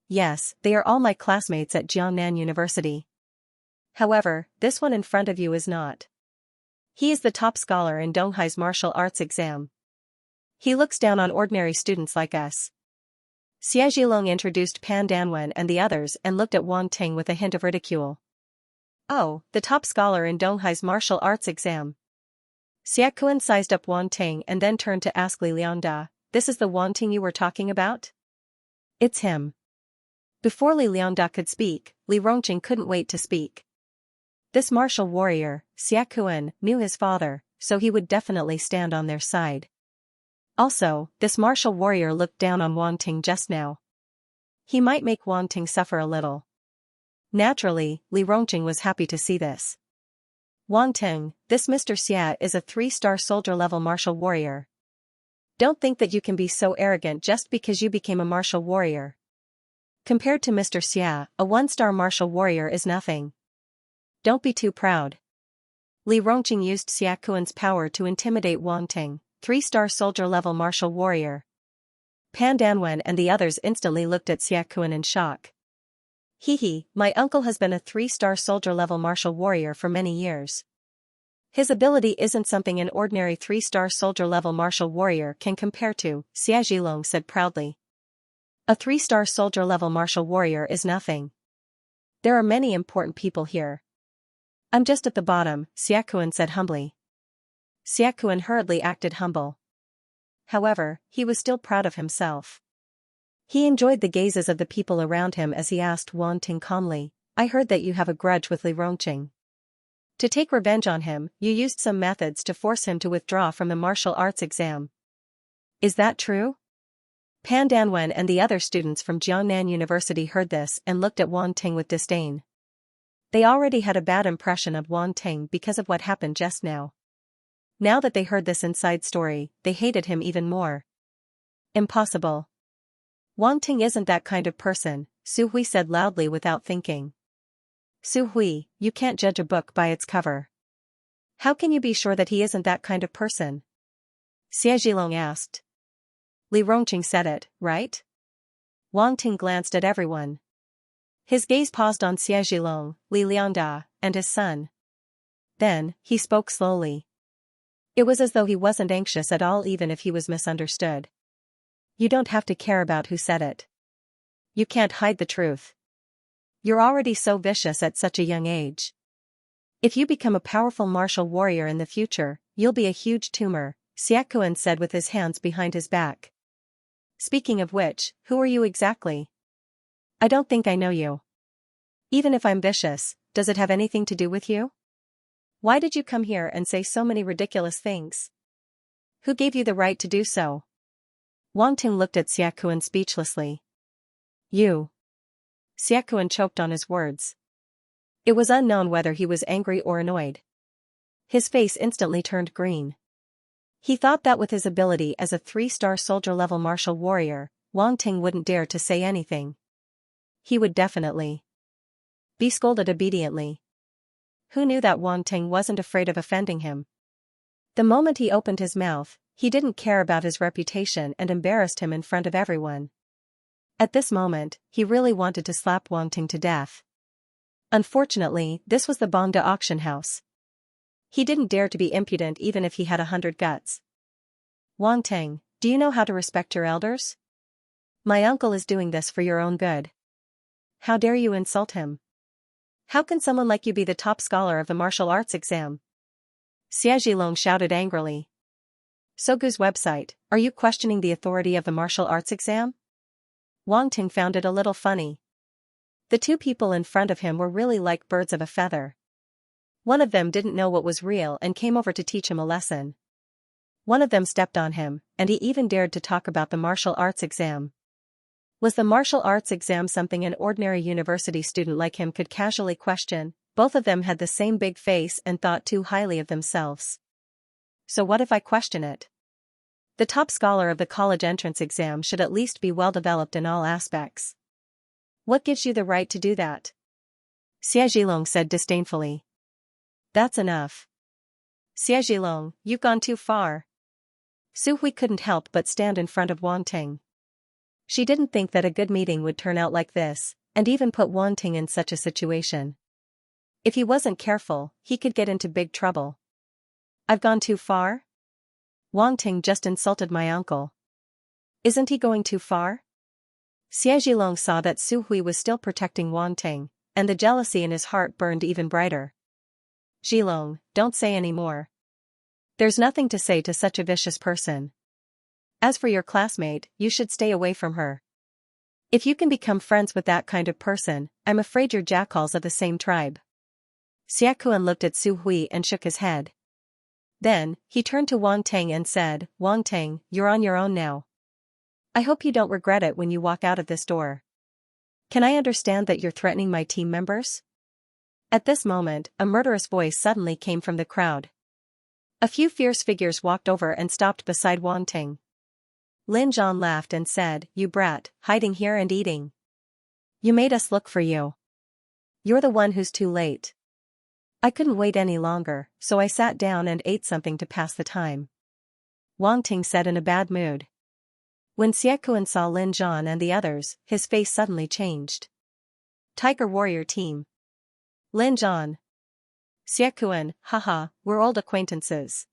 Yes, they are all my classmates at Jiangnan University. However, this one in front of you is not. He is the top scholar in Donghai's martial arts exam. He looks down on ordinary students like us. Xie Zhilong introduced Pan Danwen and the others and looked at Wang Ting with a hint of ridicule. Oh, the top scholar in Donghai's martial arts exam. Xie Kuan sized up Wang Ting and then turned to ask Li Liangda, this is the Wang Ting you were talking about? It's him. Before Li Liangda could speak, Li Rongqing couldn't wait to speak. This martial warrior, Xie Kuan, knew his father, so he would definitely stand on their side. Also, this martial warrior looked down on Wang Ting just now. He might make Wang Ting suffer a little. Naturally, Li Rongqing was happy to see this. Wang Ting, this Mr. Xie is a 3-star soldier-level martial warrior. Don't think that you can be so arrogant just because you became a martial warrior. Compared to Mr. Xie, a 1-star martial warrior is nothing. Don't be too proud. Li Rongqing used Xie Kuan's power to intimidate Wang Ting, 3-star soldier-level martial warrior. Pan Danwen and the others instantly looked at Xie Kuan in shock. Hee, my uncle has been a 3-star soldier-level martial warrior for many years. His ability isn't something an ordinary 3-star soldier-level martial warrior can compare to, Xie Zhilong said proudly. A 3-star soldier-level martial warrior is nothing. There are many important people here. I'm just at the bottom, Xie Kuan said humbly. Xie Kuan hurriedly acted humble. However, he was still proud of himself. He enjoyed the gazes of the people around him as he asked Wang Ting calmly, I heard that you have a grudge with Li Rongqing. To take revenge on him, you used some methods to force him to withdraw from the martial arts exam. Is that true? Pan Danwen and the other students from Jiangnan University heard this and looked at Wang Ting with disdain. They already had a bad impression of Wang Ting because of what happened just now. Now that they heard this inside story, they hated him even more. Impossible. Wang Ting isn't that kind of person, Su Hui said loudly without thinking. Su Hui, you can't judge a book by its cover. How can you be sure that he isn't that kind of person? Xie Zhilong asked. Li Rongqing said it, right? Wang Ting glanced at everyone. His gaze paused on Xie Zhilong, Li Liangda, and his son. Then, he spoke slowly. It was as though he wasn't anxious at all even if he was misunderstood. You don't have to care about who said it. You can't hide the truth. You're already so vicious at such a young age. If you become a powerful martial warrior in the future, you'll be a huge tumor, Xiaokuan said with his hands behind his back. Speaking of which, who are you exactly? I don't think I know you. Even if I'm vicious, does it have anything to do with you? Why did you come here and say so many ridiculous things? Who gave you the right to do so? Wang Ting looked at Xiaokuan speechlessly. You. Xiaokuan choked on his words. It was unknown whether he was angry or annoyed. His face instantly turned green. He thought that with his ability as a 3-star soldier-level martial warrior, Wang Ting wouldn't dare to say anything. He would definitely be scolded obediently. Who knew that Wang Ting wasn't afraid of offending him? The moment he opened his mouth, he didn't care about his reputation and embarrassed him in front of everyone. At this moment, he really wanted to slap Wang Ting to death. Unfortunately, this was the Bangda auction house. He didn't dare to be impudent even if he had 100 guts. Wang Ting, do you know how to respect your elders? My uncle is doing this for your own good. How dare you insult him? How can someone like you be the top scholar of the martial arts exam? Xie Zhilong shouted angrily. Sogu's website, are you questioning the authority of the martial arts exam? Wang Ting found it a little funny. The two people in front of him were really like birds of a feather. One of them didn't know what was real and came over to teach him a lesson. One of them stepped on him, and he even dared to talk about the martial arts exam. Was the martial arts exam something an ordinary university student like him could casually question? Both of them had the same big face and thought too highly of themselves. So what if I question it? The top scholar of the college entrance exam should at least be well developed in all aspects. What gives you the right to do that? Xie Zhilong said disdainfully. That's enough. Xie Zhilong, you've gone too far. Su Hui couldn't help but stand in front of Wang Ting. She didn't think that a good meeting would turn out like this, and even put Wang Ting in such a situation. If he wasn't careful, he could get into big trouble. I've gone too far? Wang Ting just insulted my uncle. Isn't he going too far? Xie Zhilong saw that Su Hui was still protecting Wang Ting, and the jealousy in his heart burned even brighter. Zhilong, don't say any more. There's nothing to say to such a vicious person. As for your classmate, you should stay away from her. If you can become friends with that kind of person, I'm afraid you're jackals of the same tribe. Xiaokuan looked at Su Hui and shook his head. Then, he turned to Wang Ting and said, Wang Ting, you're on your own now. I hope you don't regret it when you walk out of this door. Can I understand that you're threatening my team members? At this moment, a murderous voice suddenly came from the crowd. A few fierce figures walked over and stopped beside Wang Ting. Lin Zhan laughed and said, You brat, hiding here and eating. You made us look for you. You're the one who's too late. I couldn't wait any longer, so I sat down and ate something to pass the time. Wang Ting said in a bad mood. When Xiaokuan saw Lin Zhan and the others, his face suddenly changed. Tiger Warrior Team. Lin Zhan. Xiaokuan, haha, we're old acquaintances.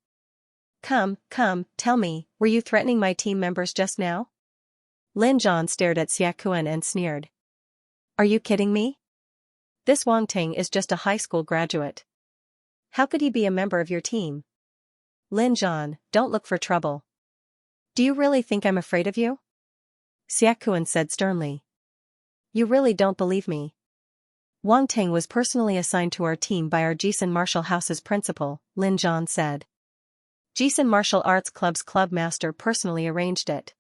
Come, tell me, were you threatening my team members just now? Lin Zhan stared at Xiaokuan and sneered. Are you kidding me? This Wang Ting is just a high school graduate. How could he be a member of your team? Lin Zhan, don't look for trouble. Do you really think I'm afraid of you? Xiaokuan said sternly. You really don't believe me. Wang Ting was personally assigned to our team by our Jisun Martial House's principal, Lin Zhan said. Jisun Martial Arts Club's club master personally arranged it.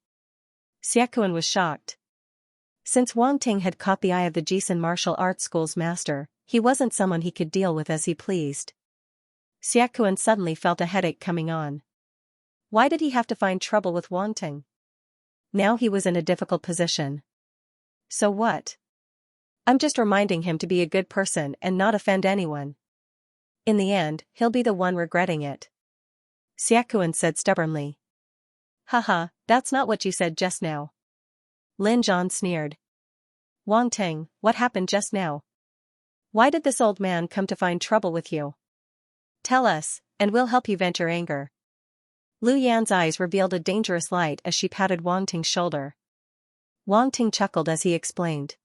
Xiaokuan was shocked. Since Wang Ting had caught the eye of the Jisun Martial Arts School's master, he wasn't someone he could deal with as he pleased. Xiaokuan suddenly felt a headache coming on. Why did he have to find trouble with Wang Ting? Now he was in a difficult position. So what? I'm just reminding him to be a good person and not offend anyone. In the end, he'll be the one regretting it. Xiaokuan said stubbornly. Haha, that's not what you said just now. Lin Zhan sneered. Wang Ting, what happened just now? Why did this old man come to find trouble with you? Tell us, and we'll help you vent your anger. Lu Yan's eyes revealed a dangerous light as she patted Wang Ting's shoulder. Wang Ting chuckled as he explained.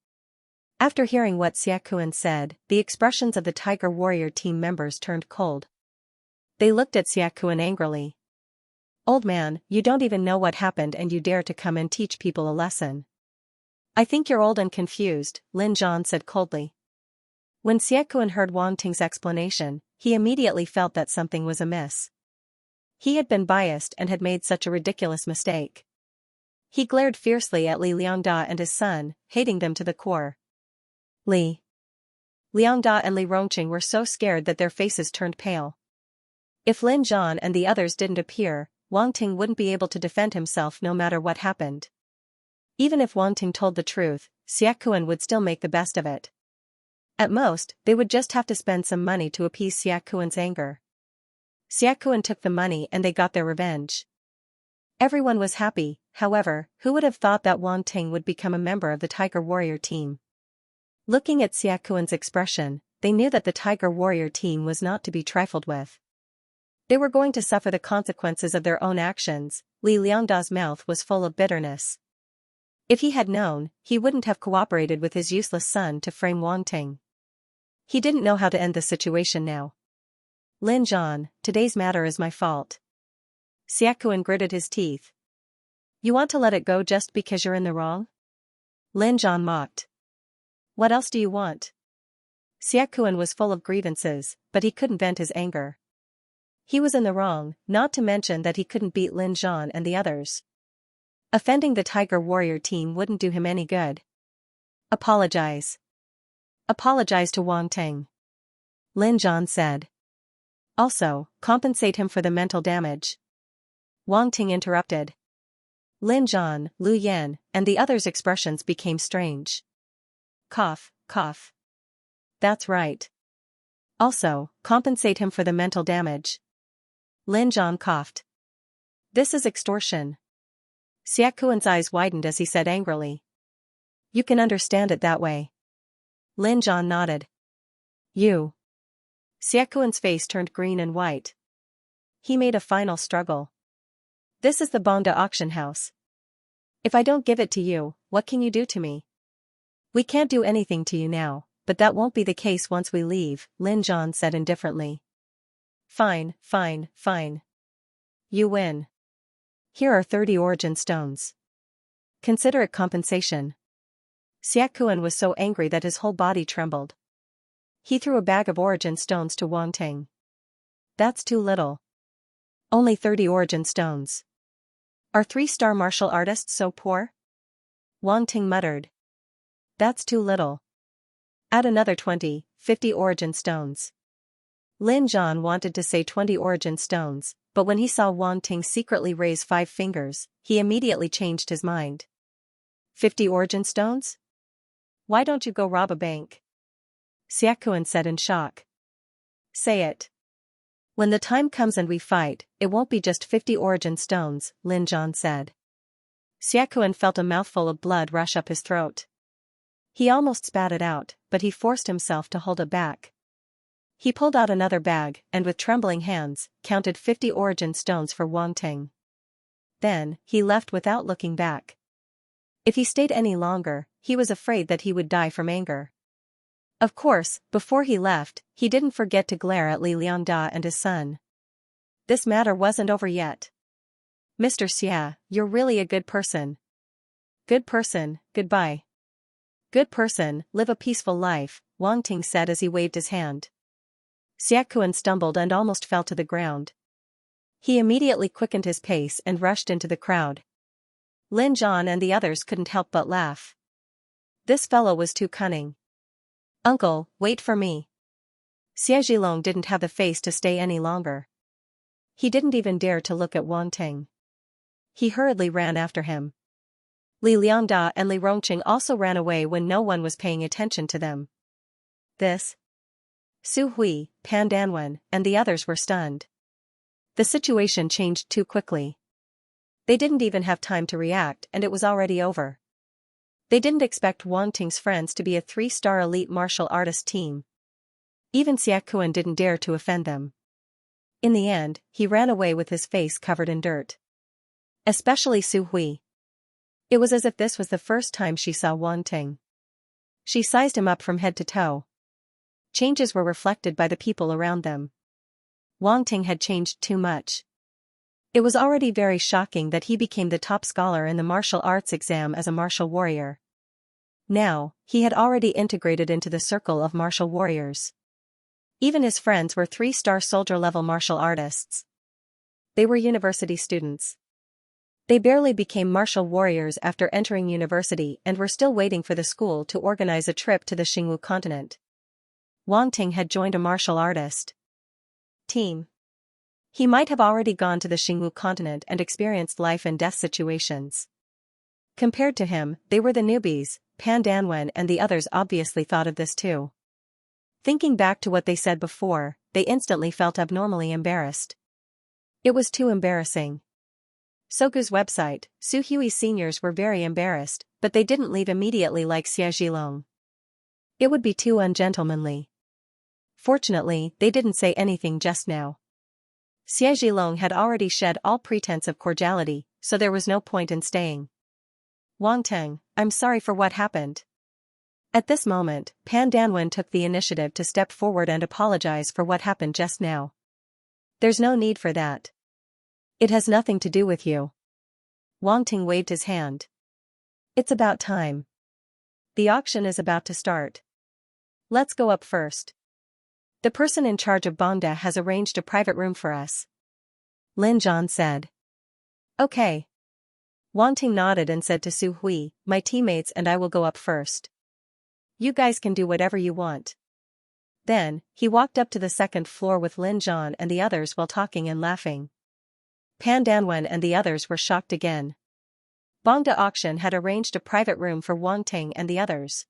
After hearing what Xia Kuan said, the expressions of the Tiger Warrior team members turned cold. They looked at Xia Kuan angrily. Old man, you don't even know what happened and you dare to come and teach people a lesson. I think you're old and confused, Lin Zhan said coldly. When Xia Kuan heard Wang Ting's explanation, he immediately felt that something was amiss. He had been biased and had made such a ridiculous mistake. He glared fiercely at Li Liangda and his son, hating them to the core. Li Liangda and Li Rongqing were so scared that their faces turned pale. If Lin Zhan and the others didn't appear, Wang Ting wouldn't be able to defend himself no matter what happened. Even if Wang Ting told the truth, Xia Kuan would still make the best of it. At most, they would just have to spend some money to appease Xia Kuan's anger. Xia Kuan took the money and they got their revenge. Everyone was happy, however, who would have thought that Wang Ting would become a member of the Tiger Warrior team? Looking at Xia Kuan's expression, they knew that the Tiger Warrior team was not to be trifled with. They were going to suffer the consequences of their own actions. Li Liangda's mouth was full of bitterness. If he had known, he wouldn't have cooperated with his useless son to frame Wang Ting. He didn't know how to end the situation now. Lin Zhan, today's matter is my fault. Xia Kuan gritted his teeth. You want to let it go just because you're in the wrong? Lin Zhan mocked. What else do you want? Xia Kuan was full of grievances, but he couldn't vent his anger. He was in the wrong, not to mention that he couldn't beat Lin Zhan and the others. Offending the Tiger Warrior team wouldn't do him any good. Apologize. Apologize to Wang Ting. Lin Zhan said. Also, compensate him for the mental damage. Wang Ting interrupted. Lin Zhan, Lu Yan, and the others' expressions became strange. Cough, cough. That's right. Also, compensate him for the mental damage. Lin Zhan coughed. This is extortion. Xia Kuan's eyes widened as he said angrily. You can understand it that way. Lin Zhan nodded. You. Xia Kuan's face turned green and white. He made a final struggle. This is the Banda auction house. If I don't give it to you, what can you do to me? We can't do anything to you now, but that won't be the case once we leave, Lin Zhan said indifferently. Fine, fine, fine. You win. Here are 30 origin stones. Consider it compensation. Xia Kuan was so angry that his whole body trembled. He threw a bag of origin stones to Wang Ting. That's too little. Only 30 origin stones. Are 3-star martial artists so poor? Wang Ting muttered. That's too little. Add another 20, 50 origin stones. Lin Zhan wanted to say 20 origin stones, but when he saw Wang Ting secretly raise 5 fingers, he immediately changed his mind. 50 origin stones? Why don't you go rob a bank? Xia Kuan said in shock. Say it. When the time comes and we fight, it won't be just 50 origin stones, Lin Zhan said. Xia Kuan felt a mouthful of blood rush up his throat. He almost spat it out, but he forced himself to hold it back. He pulled out another bag and with trembling hands, counted 50 origin stones for Wang Ting. Then, he left without looking back. If he stayed any longer, he was afraid that he would die from anger. Of course, before he left, he didn't forget to glare at Li Liangda and his son. This matter wasn't over yet. Mr. Xia, you're really a good person. Good person, goodbye. Good person, live a peaceful life, Wang Ting said as he waved his hand. Xia Kuan stumbled and almost fell to the ground. He immediately quickened his pace and rushed into the crowd. Lin Zhan and the others couldn't help but laugh. This fellow was too cunning. Uncle, wait for me. Xie Zhilong didn't have the face to stay any longer. He didn't even dare to look at Wang Ting. He hurriedly ran after him. Li Liangda and Li Rongqing also ran away when no one was paying attention to them. Su Hui, Pan Danwen, and the others were stunned. The situation changed too quickly. They didn't even have time to react and it was already over. They didn't expect Wang Ting's friends to be a 3-star elite martial artist team. Even Xia Kuan didn't dare to offend them. In the end, he ran away with his face covered in dirt. Especially Su Hui. It was as if this was the first time she saw Wang Ting. She sized him up from head to toe. Changes were reflected by the people around them. Wang Ting had changed too much. It was already very shocking that he became the top scholar in the martial arts exam as a martial warrior. Now, he had already integrated into the circle of martial warriors. Even his friends were 3-star soldier-level martial artists. They were university students. They barely became martial warriors after entering university and were still waiting for the school to organize a trip to the Xingwu continent. Wang Ting had joined a martial artist team. He might have already gone to the Xingwu continent and experienced life and death situations. Compared to him, they were the newbies. Pan Danwen and the others obviously thought of this too. Thinking back to what they said before, they instantly felt abnormally embarrassed. It was too embarrassing. Sogu's website, Su Hui's seniors were very embarrassed, but they didn't leave immediately like Xia Zhilong. It would be too ungentlemanly. Fortunately, they didn't say anything just now. Xia Zhilong had already shed all pretense of cordiality, so there was no point in staying. Wang Ting, I'm sorry for what happened. At this moment, Pan Danwen took the initiative to step forward and apologize for what happened just now. There's no need for that. It has nothing to do with you. Wang Ting waved his hand. It's about time. The auction is about to start. Let's go up first. The person in charge of Bongda has arranged a private room for us. Lin Zhan said. Okay. Wang Ting nodded and said to Su Hui, my teammates and I will go up first. You guys can do whatever you want. Then, he walked up to the second floor with Lin Zhan and the others while talking and laughing. Pan Danwen and the others were shocked again. Bongda Auction had arranged a private room for Wang Ting and the others.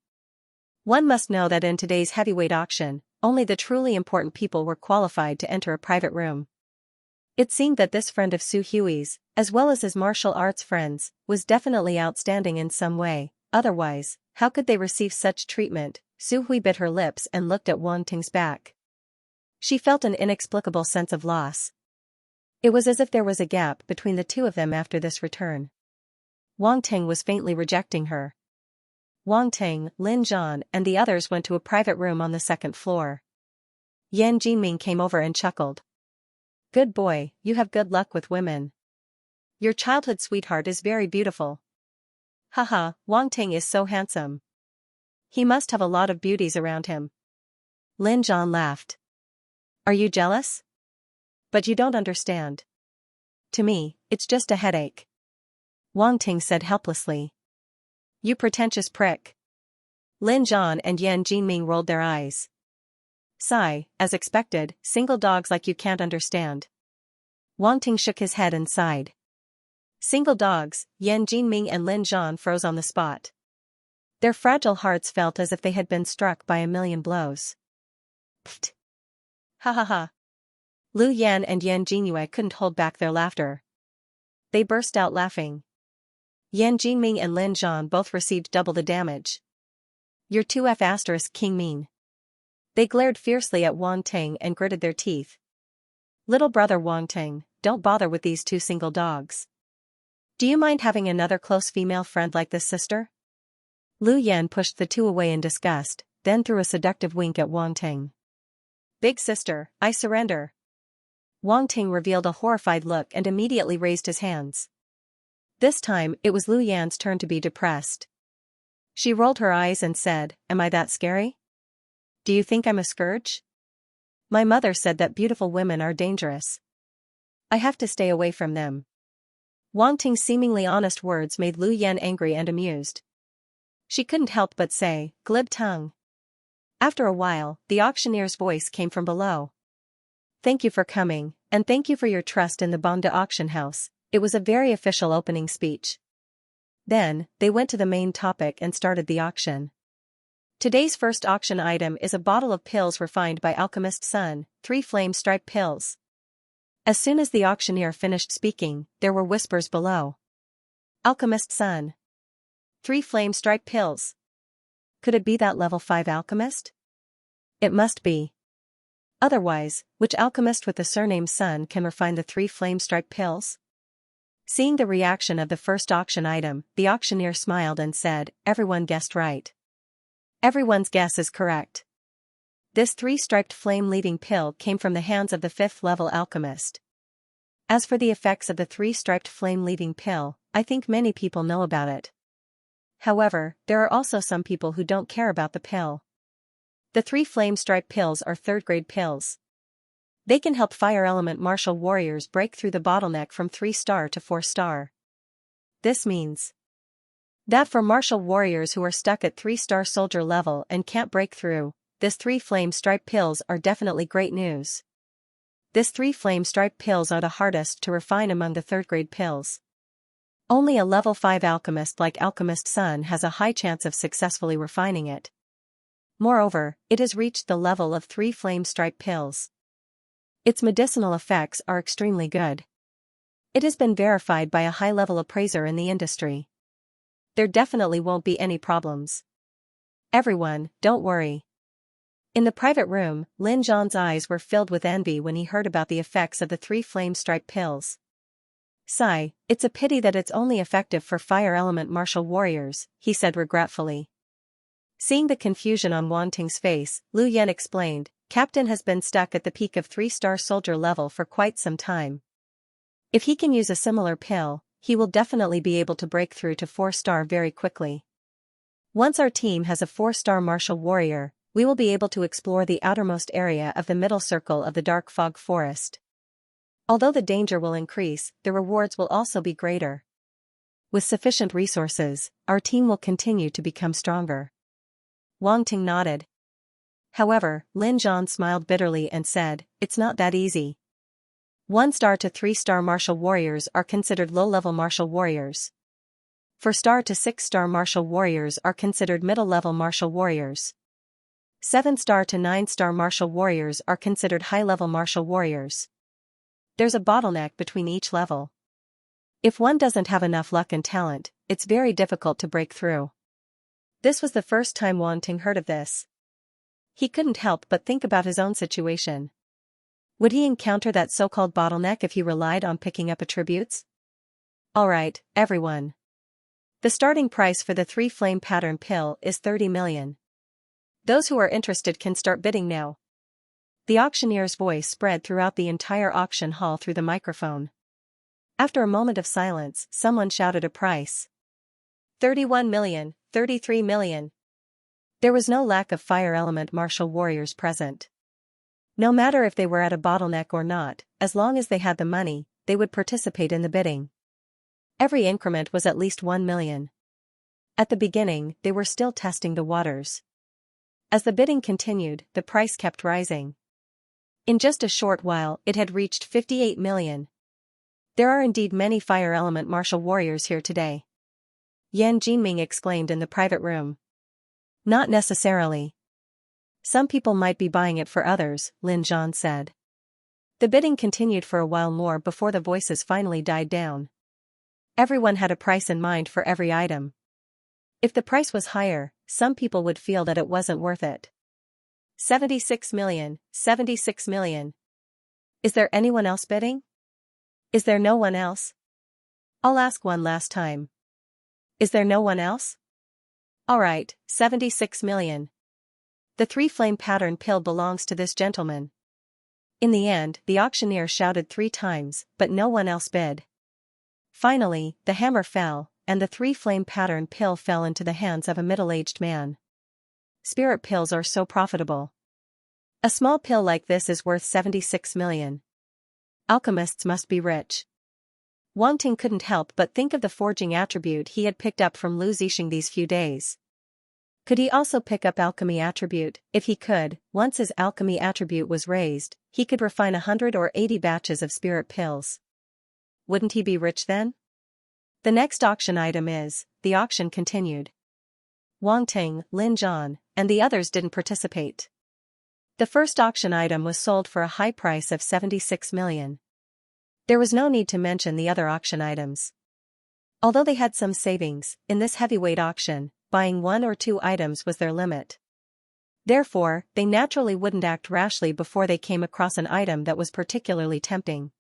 One must know that in today's heavyweight auction, only the truly important people were qualified to enter a private room. It seemed that this friend of Su Hui's, as well as his martial arts friends, was definitely outstanding in some way, otherwise, how could they receive such treatment? Su Hui bit her lips and looked at Wang Ting's back. She felt an inexplicable sense of loss. It was as if there was a gap between the two of them after this return. Wang Ting was faintly rejecting her. Wang Ting, Lin Zhan, and the others went to a private room on the second floor. Yan Jinming came over and chuckled. Good boy, you have good luck with women. Your childhood sweetheart is very beautiful. Haha, Wang Ting is so handsome. He must have a lot of beauties around him. Lin Zhan laughed. Are you jealous? But you don't understand. To me, it's just a headache. Wang Ting said helplessly. You pretentious prick. Lin Zhan and Yan Jinming rolled their eyes. Sigh, as expected, single dogs like you can't understand. Wang Ting shook his head and sighed. Single dogs, Yan Jinming and Lin Zhan froze on the spot. Their fragile hearts felt as if they had been struck by a million blows. Pfft. Ha ha ha. Lu Yan and Yan Jingyue couldn't hold back their laughter. They burst out laughing. Yan Jinming and Lin Zhan both received double the damage. You're too F** king mean. They glared fiercely at Wang Ting and gritted their teeth. Little brother Wang Ting, don't bother with these two single dogs. Do you mind having another close female friend like this sister? Lu Yan pushed the two away in disgust, then threw a seductive wink at Wang Ting. Big sister, I surrender. Wang Ting revealed a horrified look and immediately raised his hands. This time, it was Lu Yan's turn to be depressed. She rolled her eyes and said, Am I that scary? Do you think I'm a scourge? My mother said that beautiful women are dangerous. I have to stay away from them. Wang Ting's seemingly honest words made Lu Yan angry and amused. She couldn't help but say, glib tongue. After a while, the auctioneer's voice came from below. Thank you for coming, and thank you for your trust in the Bongda auction house. It was a very official opening speech. Then, they went to the main topic and started the auction. Today's first auction item is a bottle of pills refined by Alchemist Sun, 3 flame stripe pills. As soon as the auctioneer finished speaking, there were whispers below. Alchemist Sun. 3 flame strike pills. Could it be that level 5 alchemist? It must be. Otherwise, which alchemist with the surname Sun can refine the 3 flame strike pills? Seeing the reaction of the first auction item, the auctioneer smiled and said, "Everyone guessed right. Everyone's guess is correct. This 3-striped flame-leading pill came from the hands of the 5th-level alchemist. As for the effects of the 3-striped flame-leading pill, I think many people know about it. However, there are also some people who don't care about the pill. The 3 flame strike pills are 3rd-grade pills. They can help fire element martial warriors break through the bottleneck from 3-star to 4-star. This means that for martial warriors who are stuck at 3-star soldier level and can't break through, this 3 flame strike pills are definitely great news. This 3 flame strike pills are the hardest to refine among the 3rd-grade pills. Only a level 5 alchemist like Alchemist Sun has a high chance of successfully refining it. Moreover, it has reached the level of 3 flame strike pills. Its medicinal effects are extremely good. It has been verified by a high-level appraiser in the industry. There definitely won't be any problems. Everyone, don't worry. In the private room, Lin Zhan's eyes were filled with envy when he heard about the effects of the 3 flame strike pills. Sigh, it's a pity that it's only effective for fire element martial warriors, he said regretfully. Seeing the confusion on Wang Ting's face, Lu Yan explained, Captain has been stuck at the peak of 3-star soldier level for quite some time. If he can use a similar pill, he will definitely be able to break through to 4-star very quickly. Once our team has a 4-star martial warrior, we will be able to explore the outermost area of the middle circle of the dark fog forest. Although the danger will increase, the rewards will also be greater. With sufficient resources, our team will continue to become stronger. Wang Ting nodded. However, Lin Zhan smiled bitterly and said, it's not that easy. 1-star to 3-star martial warriors are considered low-level martial warriors. 4-star to 6-star martial warriors are considered middle-level martial warriors. 7-star to 9-star martial warriors are considered high-level martial warriors. There's a bottleneck between each level. If one doesn't have enough luck and talent, it's very difficult to break through. This was the first time Wang Ting heard of this. He couldn't help but think about his own situation. Would he encounter that so-called bottleneck if he relied on picking up attributes? Alright, everyone. The starting price for the 3 flame pattern pill is 30 million. Those who are interested can start bidding now. The auctioneer's voice spread throughout the entire auction hall through the microphone. After a moment of silence, someone shouted a price. 31 million, 33 million. There was no lack of fire element martial warriors present. No matter if they were at a bottleneck or not, as long as they had the money, they would participate in the bidding. Every increment was at least 1 million. At the beginning, they were still testing the waters. As the bidding continued, the price kept rising. In just a short while, it had reached 58 million. There are indeed many fire element martial warriors here today. Yan Jinming exclaimed in the private room. Not necessarily. Some people might be buying it for others, Lin Zhan said. The bidding continued for a while more before the voices finally died down. Everyone had a price in mind for every item. If the price was higher, some people would feel that it wasn't worth it. 76 million, 76 million. Is there anyone else bidding? Is there no one else? I'll ask one last time. Is there no one else? Alright, 76 million. The 3 flame pattern pill belongs to this gentleman. In the end, the auctioneer shouted 3 times, but no one else bid. Finally, the hammer fell, and the 3 flame pattern pill fell into the hands of a middle-aged man. Spirit pills are so profitable. A small pill like this is worth 76 million. Alchemists must be rich. Wang Ting couldn't help but think of the forging attribute he had picked up from Lu Zixing these few days. Could he also pick up alchemy attribute? If he could, once his alchemy attribute was raised, he could refine 100 or 80 batches of spirit pills. Wouldn't he be rich then? The next auction item is, the auction continued. Wang Ting, Lin Zhan, and the others didn't participate. The first auction item was sold for a high price of 76 million. There was no need to mention the other auction items. Although they had some savings, in this heavyweight auction, buying 1 or 2 items was their limit. Therefore, they naturally wouldn't act rashly before they came across an item that was particularly tempting.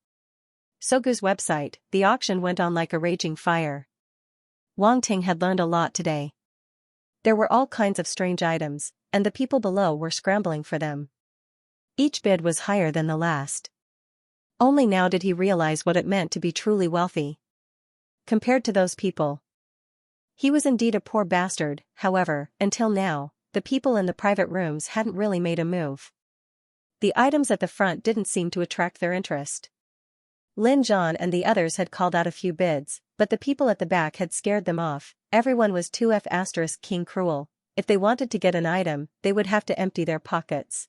Sogu's website, the auction went on like a raging fire. Wang Ting had learned a lot today. There were all kinds of strange items, and the people below were scrambling for them. Each bid was higher than the last. Only now did he realize what it meant to be truly wealthy. Compared to those people, he was indeed a poor bastard. However, until now, the people in the private rooms hadn't really made a move. The items at the front didn't seem to attract their interest. Lin Zhan and the others had called out a few bids, but the people at the back had scared them off. Everyone was too king cruel. If they wanted to get an item, they would have to empty their pockets.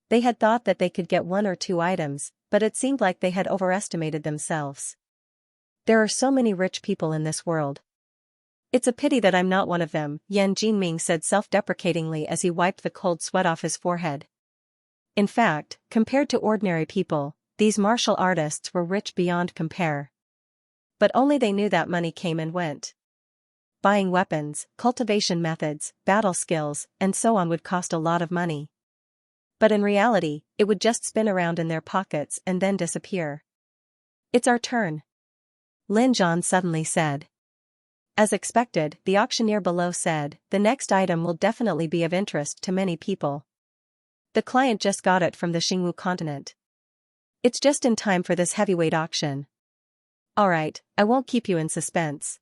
They had thought that they could get 1 or 2 items, but it seemed like they had overestimated themselves. There are so many rich people in this world. It's a pity that I'm not one of them, Yan Jinming said self-deprecatingly as he wiped the cold sweat off his forehead. In fact, compared to ordinary people, these martial artists were rich beyond compare. But only they knew that money came and went. Buying weapons, cultivation methods, battle skills, and so on would cost a lot of money. But in reality, it would just spin around in their pockets and then disappear. It's our turn, Lin Zhan suddenly said. As expected, the auctioneer below said, the next item will definitely be of interest to many people. The client just got it from the Xingwu continent. It's just in time for this heavyweight auction. Alright, I won't keep you in suspense.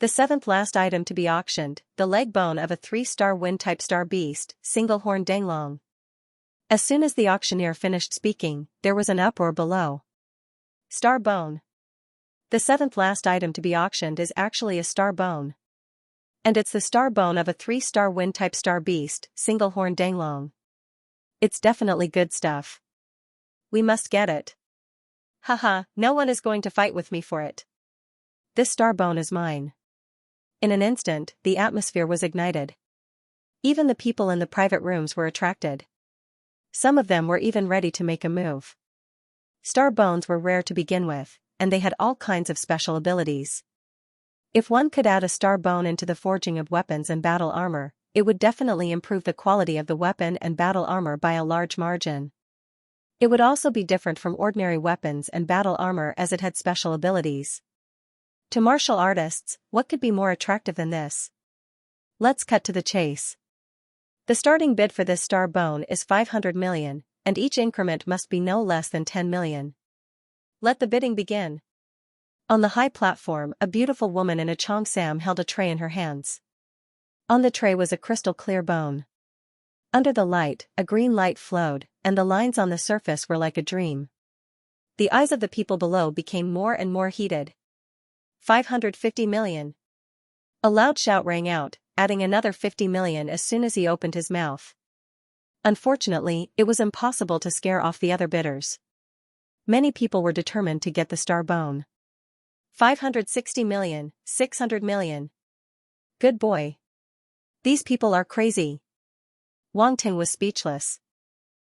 The 7th last item to be auctioned, the leg bone of a 3-star wind-type star beast, single-horn danglong. As soon as the auctioneer finished speaking, there was an uproar below. Star bone. The 7th last item to be auctioned is actually a star bone. And it's the star bone of a 3-star wind-type star beast, single-horn danglong. It's definitely good stuff. We must get it. Haha, no one is going to fight with me for it. This star bone is mine. In an instant, the atmosphere was ignited. Even the people in the private rooms were attracted. Some of them were even ready to make a move. Star bones were rare to begin with, and they had all kinds of special abilities. If one could add a star bone into the forging of weapons and battle armor, it would definitely improve the quality of the weapon and battle armor by a large margin. It would also be different from ordinary weapons and battle armor as it had special abilities. To martial artists, what could be more attractive than this? Let's cut to the chase. The starting bid for this star bone is 500 million, and each increment must be no less than 10 million. Let the bidding begin. On the high platform, a beautiful woman in a cheongsam held a tray in her hands. On the tray was a crystal-clear bone. Under the light, a green light flowed, and the lines on the surface were like a dream. The eyes of the people below became more and more heated. 550 million. A loud shout rang out, adding another 50 million as soon as he opened his mouth. Unfortunately, it was impossible to scare off the other bidders. Many people were determined to get the star bone. 560 million, 600 million. Good boy. These people are crazy. Wang Ting was speechless.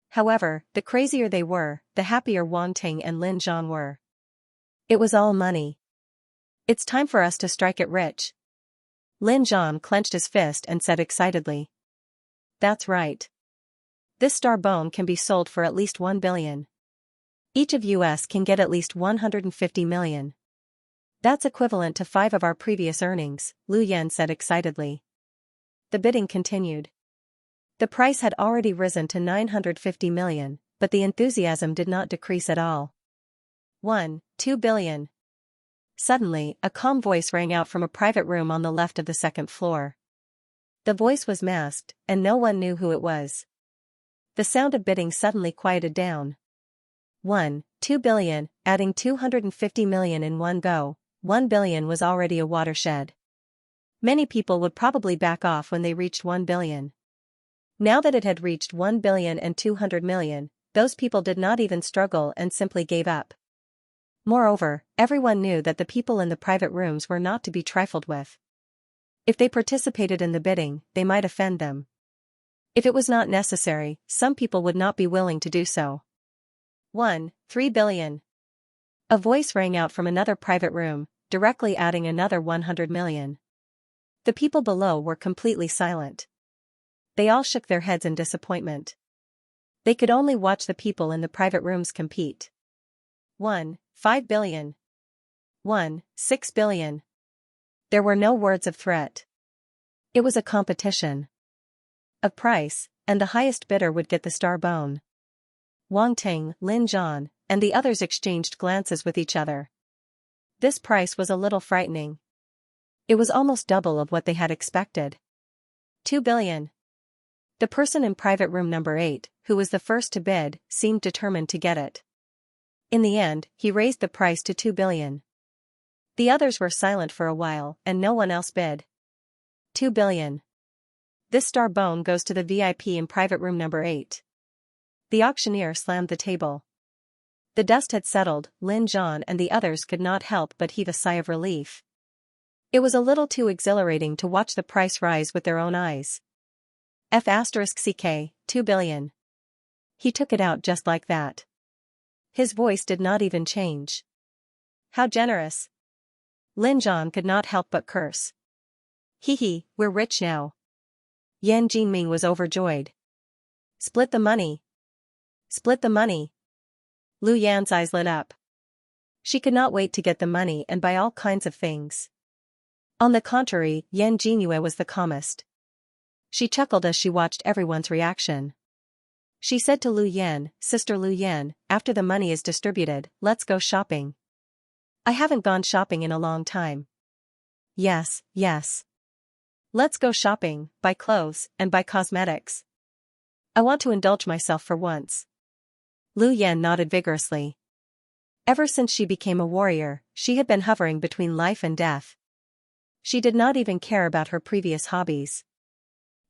However, the crazier they were, the happier Wang Ting and Lin Zhan were. It was all money. It's time for us to strike it rich. Lin Zhan clenched his fist and said excitedly. That's right. This star bone can be sold for at least 1 billion. Each of us can get at least 150 million. That's equivalent to 5 of our previous earnings, Lu Yan said excitedly. The bidding continued. The price had already risen to 950 million, but the enthusiasm did not decrease at all. 2 billion. Suddenly, a calm voice rang out from a private room on the left of the 2nd floor. The voice was masked, and no one knew who it was. The sound of bidding suddenly quieted down. 2 billion, adding 250 million in one go, 1 billion was already a watershed. Many people would probably back off when they reached 1 billion. Now that it had reached 1 billion and 200 million, those people did not even struggle and simply gave up. Moreover, everyone knew that the people in the private rooms were not to be trifled with. If they participated in the bidding, they might offend them. If it was not necessary, some people would not be willing to do so. 3 billion. A voice rang out from another private room, directly adding another 100 million. The people below were completely silent. They all shook their heads in disappointment. They could only watch the people in the private rooms compete. 5 billion. 6 billion. There were no words of threat. It was a competition of price, and the highest bidder would get the star bone. Wang Ting, Lin Zhan, and the others exchanged glances with each other. This price was a little frightening. It was almost double of what they had expected. 2 billion. The person in private room number 8, who was the first to bid, seemed determined to get it. In the end, he raised the price to 2 billion. The others were silent for a while, and no one else bid. 2 billion. This star bone goes to the VIP in private room number 8. The auctioneer slammed the table. The dust had settled. Lin Zhan and the others could not help but heave a sigh of relief. It was a little too exhilarating to watch the price rise with their own eyes. F***CK, 2 billion. He took it out just like that. His voice did not even change. How generous. Lin Zhan could not help but curse. Hee, we're rich now. Yan Jinming was overjoyed. Split the money. Split the money. Lu Yan's eyes lit up. She could not wait to get the money and buy all kinds of things. On the contrary, Yan Jinyue was the calmest. She chuckled as she watched everyone's reaction. She said to Lu Yan, Sister Lu Yan, after the money is distributed, let's go shopping. I haven't gone shopping in a long time. Yes. Let's go shopping, buy clothes, and buy cosmetics. I want to indulge myself for once. Lu Yan nodded vigorously. Ever since she became a warrior, she had been hovering between life and death. She did not even care about her previous hobbies.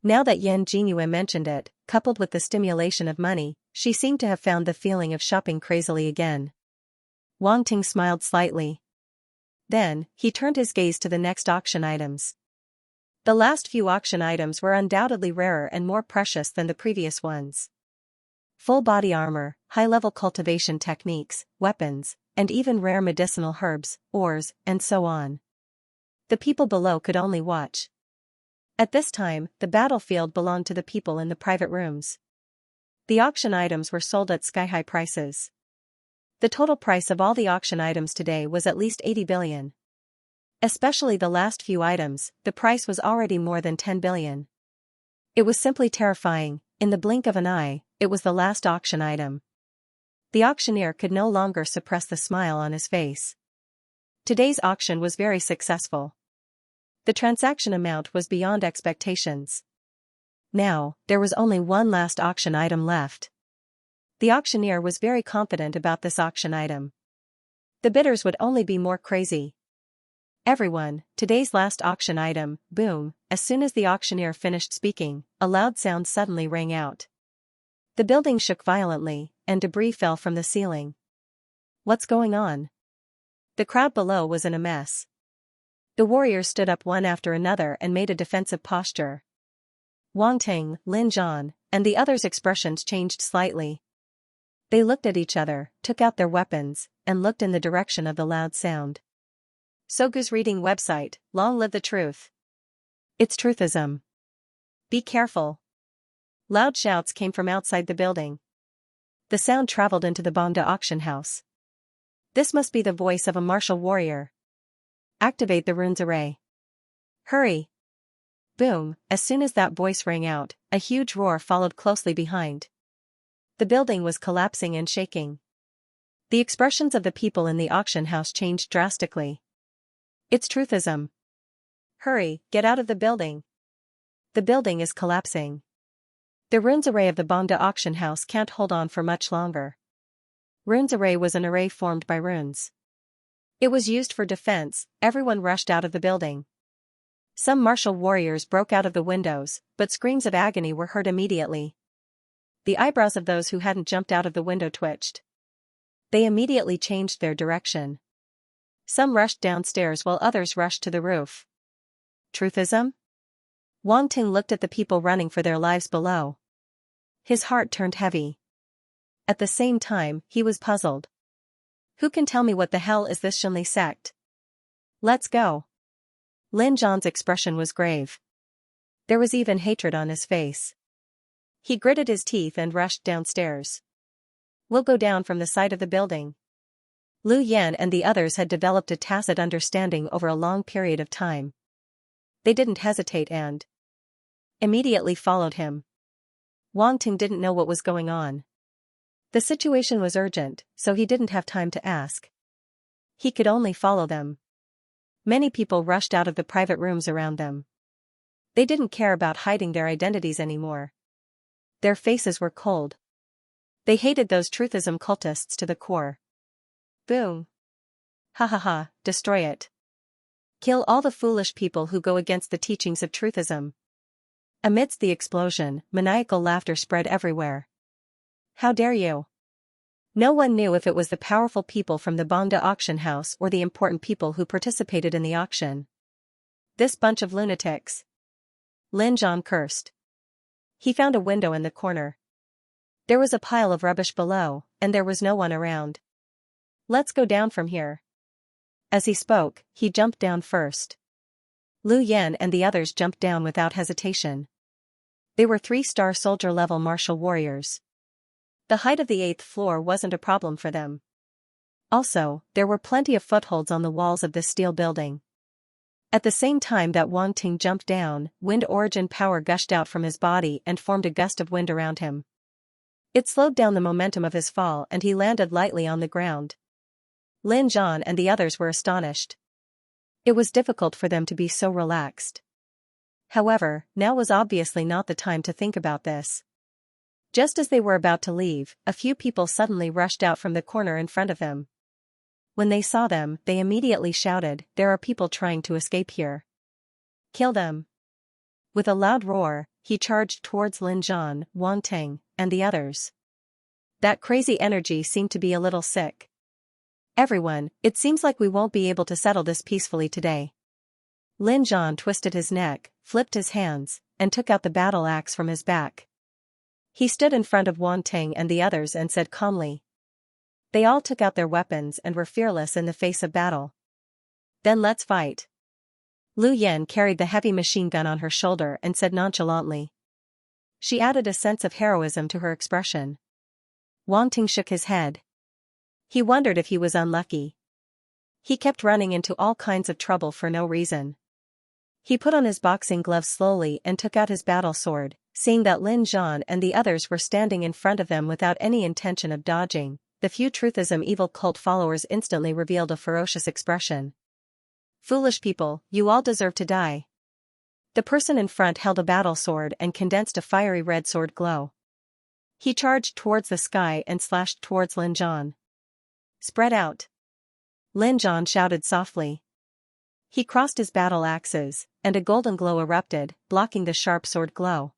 Now that Yan Jingyue mentioned it, coupled with the stimulation of money, she seemed to have found the feeling of shopping crazily again. Wang Ting smiled slightly. Then, he turned his gaze to the next auction items. The last few auction items were undoubtedly rarer and more precious than the previous ones. Full body armor, high-level cultivation techniques, weapons, and even rare medicinal herbs, ores, and so on. The people below could only watch. At this time, the battlefield belonged to the people in the private rooms. The auction items were sold at sky-high prices. The total price of all the auction items today was at least 80 billion. Especially the last few items, the price was already more than 10 billion. It was simply terrifying. In the blink of an eye, it was the last auction item. The auctioneer could no longer suppress the smile on his face. Today's auction was very successful. The transaction amount was beyond expectations. Now, there was only one last auction item left. The auctioneer was very confident about this auction item. The bidders would only be more crazy. Everyone, today's last auction item, boom. As soon as the auctioneer finished speaking, a loud sound suddenly rang out. The building shook violently, and debris fell from the ceiling. What's going on? The crowd below was in a mess. The warriors stood up one after another and made a defensive posture. Wang Ting, Lin Zhan, and the others' expressions changed slightly. They looked at each other, took out their weapons, and looked in the direction of the loud sound. Sogu's reading website, long live the truth. It's truthism. Be careful. Loud shouts came from outside the building. The sound traveled into the Bongda auction house. This must be the voice of a martial warrior. Activate the runes array. Hurry. Boom, as soon as that voice rang out, a huge roar followed closely behind. The building was collapsing and shaking. The expressions of the people in the auction house changed drastically. It's truthism. Hurry, get out of the building. The building is collapsing. The runes array of the Bongda auction house can't hold on for much longer. Runes array was an array formed by runes. It was used for defense. Everyone rushed out of the building. Some martial warriors broke out of the windows, but screams of agony were heard immediately. The eyebrows of those who hadn't jumped out of the window twitched. They immediately changed their direction. Some rushed downstairs while others rushed to the roof. Truthism? Wang Ting looked at the people running for their lives below. His heart turned heavy. At the same time, he was puzzled. Who can tell me what the hell is this Xianxia sect? Let's go. Lin Zhan's expression was grave. There was even hatred on his face. He gritted his teeth and rushed downstairs. We'll go down from the side of the building. Lu Yan and the others had developed a tacit understanding over a long period of time. They didn't hesitate and immediately followed him. Wang Ting didn't know what was going on. The situation was urgent, so he didn't have time to ask. He could only follow them. Many people rushed out of the private rooms around them. They didn't care about hiding their identities anymore. Their faces were cold. They hated those truthism cultists to the core. Boom. Ha ha ha, destroy it. Kill all the foolish people who go against the teachings of truthism. Amidst the explosion, maniacal laughter spread everywhere. How dare you? No one knew if it was the powerful people from the Bangda auction house or the important people who participated in the auction. This bunch of lunatics. Lin Zhan cursed. He found a window in the corner. There was a pile of rubbish below, and there was no one around. Let's go down from here. As he spoke, he jumped down first. Lu Yan and the others jumped down without hesitation. They were 3-star soldier-level martial warriors. The height of the 8th floor wasn't a problem for them. Also, there were plenty of footholds on the walls of this steel building. At the same time that Wang Ting jumped down, wind origin power gushed out from his body and formed a gust of wind around him. It slowed down the momentum of his fall and he landed lightly on the ground. Lin Zhan and the others were astonished. It was difficult for them to be so relaxed. However, now was obviously not the time to think about this. Just as they were about to leave, a few people suddenly rushed out from the corner in front of them. When they saw them, they immediately shouted, "There are people trying to escape here. Kill them." With a loud roar, he charged towards Lin Zhan, Wang Ting, and the others. That crazy energy seemed to be a little sick. Everyone, it seems like we won't be able to settle this peacefully today. Lin Zhan twisted his neck, flipped his hands, and took out the battle axe from his back. He stood in front of Wang Ting and the others and said calmly. They all took out their weapons and were fearless in the face of battle. Then let's fight. Lu Yan carried the heavy machine gun on her shoulder and said nonchalantly. She added a sense of heroism to her expression. Wang Ting shook his head. He wondered if he was unlucky. He kept running into all kinds of trouble for no reason. He put on his boxing gloves slowly and took out his battle sword, seeing that Lin Zhan and the others were standing in front of them without any intention of dodging. The few truthism evil cult followers instantly revealed a ferocious expression. Foolish people, you all deserve to die. The person in front held a battle sword and condensed a fiery red sword glow. He charged towards the sky and slashed towards Lin Zhan. Spread out. Lin Zhan shouted softly. He crossed his battle axes, and a golden glow erupted, blocking the sharp sword glow.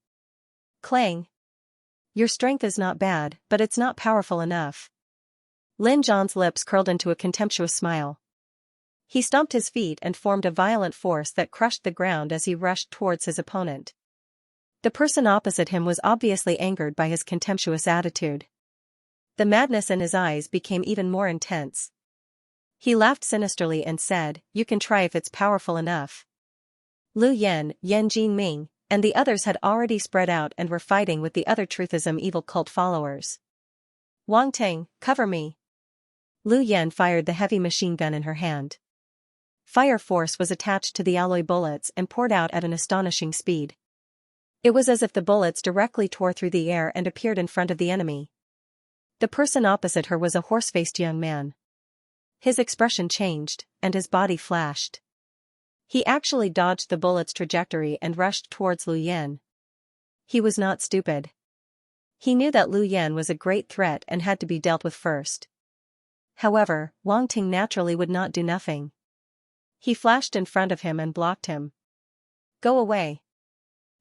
Clang. Your strength is not bad, but it's not powerful enough. Lin Zhan's lips curled into a contemptuous smile. He stomped his feet and formed a violent force that crushed the ground as he rushed towards his opponent. The person opposite him was obviously angered by his contemptuous attitude. The madness in his eyes became even more intense. He laughed sinisterly and said, "You can try if it's powerful enough." Lu Yan, Yan Jinming, and the others had already spread out and were fighting with the other truthism evil cult followers. Wang Ting, cover me. Lu Yan fired the heavy machine gun in her hand. Fire force was attached to the alloy bullets and poured out at an astonishing speed. It was as if the bullets directly tore through the air and appeared in front of the enemy. The person opposite her was a horse-faced young man. His expression changed, and his body flashed. He actually dodged the bullet's trajectory and rushed towards Lu Yan. He was not stupid. He knew that Lu Yan was a great threat and had to be dealt with first. However, Wang Ting naturally would not do nothing. He flashed in front of him and blocked him. Go away.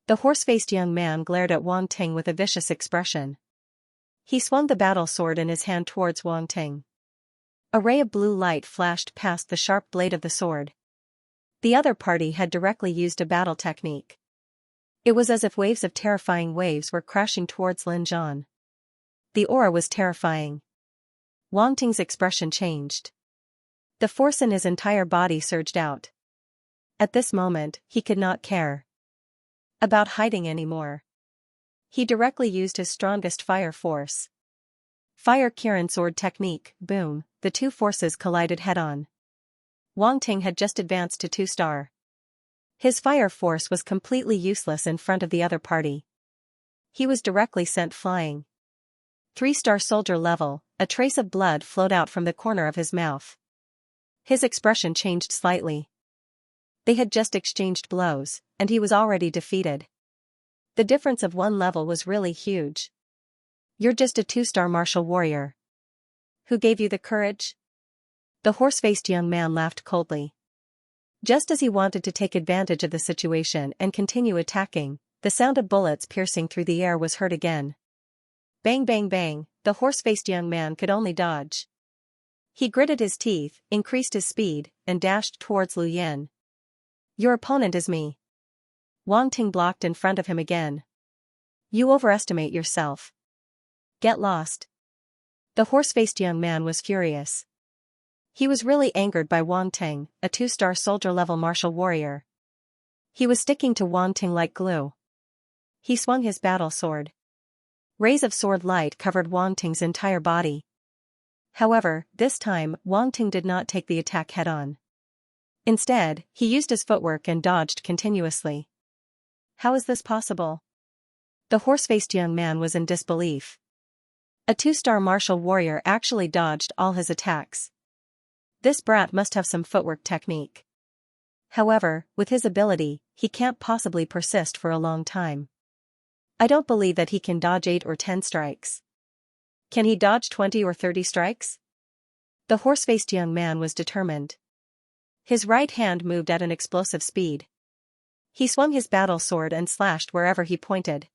The horse-faced young man glared at Wang Ting with a vicious expression. He swung the battle sword in his hand towards Wang Ting. A ray of blue light flashed past the sharp blade of the sword. The other party had directly used a battle technique. It was as if waves of terrifying waves were crashing towards Lin Zhan. The aura was terrifying. Wang Ting's expression changed. The force in his entire body surged out. At this moment, he could not care about hiding anymore. He directly used his strongest fire force. Fire Kirin sword technique, boom, the two forces collided head-on. Wang Ting had just advanced to 2-star. His fire force was completely useless in front of the other party. He was directly sent flying. 3-star soldier level, a trace of blood flowed out from the corner of his mouth. His expression changed slightly. They had just exchanged blows, and he was already defeated. The difference of one level was really huge. You're just a 2-star martial warrior. Who gave you the courage? The horse-faced young man laughed coldly. Just as he wanted to take advantage of the situation and continue attacking, the sound of bullets piercing through the air was heard again. Bang bang bang, the horse-faced young man could only dodge. He gritted his teeth, increased his speed, and dashed towards Lu Yan. Your opponent is me. Wang Ting blocked in front of him again. You overestimate yourself. Get lost. The horse-faced young man was furious. He was really angered by Wang Ting, a 2-star soldier-level martial warrior. He was sticking to Wang Ting like glue. He swung his battle sword. Rays of sword light covered Wang Ting's entire body. However, this time, Wang Ting did not take the attack head-on. Instead, he used his footwork and dodged continuously. How is this possible? The horse-faced young man was in disbelief. A 2-star martial warrior actually dodged all his attacks. This brat must have some footwork technique. However, with his ability, he can't possibly persist for a long time. I don't believe that he can dodge 8 or 10 strikes. Can he dodge 20 or 30 strikes? The horse-faced young man was determined. His right hand moved at an explosive speed. He swung his battle sword and slashed wherever he pointed.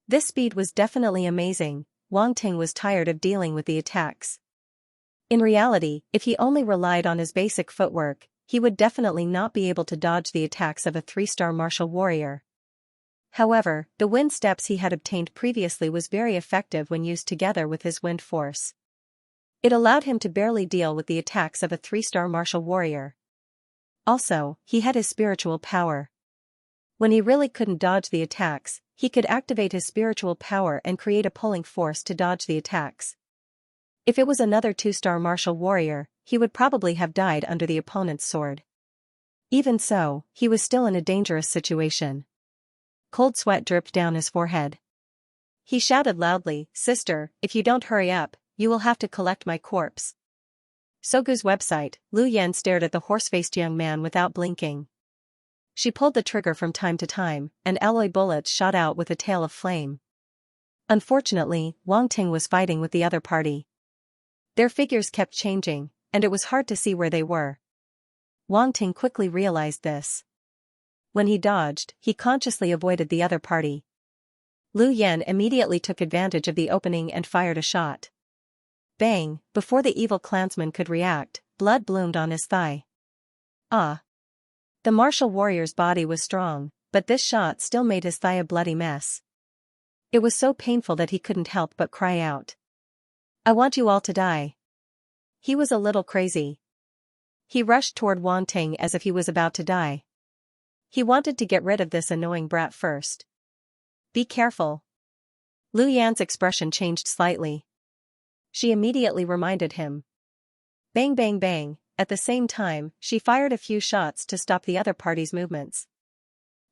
This speed was definitely amazing. Wang Ting was tired of dealing with the attacks. In reality, if he only relied on his basic footwork, he would definitely not be able to dodge the attacks of a 3-star martial warrior. However, the wind steps he had obtained previously was very effective when used together with his wind force. It allowed him to barely deal with the attacks of a 3-star martial warrior. Also, he had his spiritual power. When he really couldn't dodge the attacks, he could activate his spiritual power and create a pulling force to dodge the attacks. If it was another 2-star martial warrior, he would probably have died under the opponent's sword. Even so, he was still in a dangerous situation. Cold sweat dripped down his forehead. He shouted loudly, "Sister, if you don't hurry up, you will have to collect my corpse." Sogu's website. Lu Yan stared at the horse-faced young man without blinking. She pulled the trigger from time to time, and alloy bullets shot out with a tail of flame. Unfortunately, Wang Ting was fighting with the other party. Their figures kept changing, and it was hard to see where they were. Wang Ting quickly realized this. When he dodged, he consciously avoided the other party. Lu Yan immediately took advantage of the opening and fired a shot. Bang! Before the evil clansman could react, blood bloomed on his thigh. Ah! The martial warrior's body was strong, but this shot still made his thigh a bloody mess. It was so painful that he couldn't help but cry out. I want you all to die. He was a little crazy. He rushed toward Wang Ting as if he was about to die. He wanted to get rid of this annoying brat first. Be careful. Lu Yan's expression changed slightly. She immediately reminded him. Bang bang bang, at the same time, she fired a few shots to stop the other party's movements.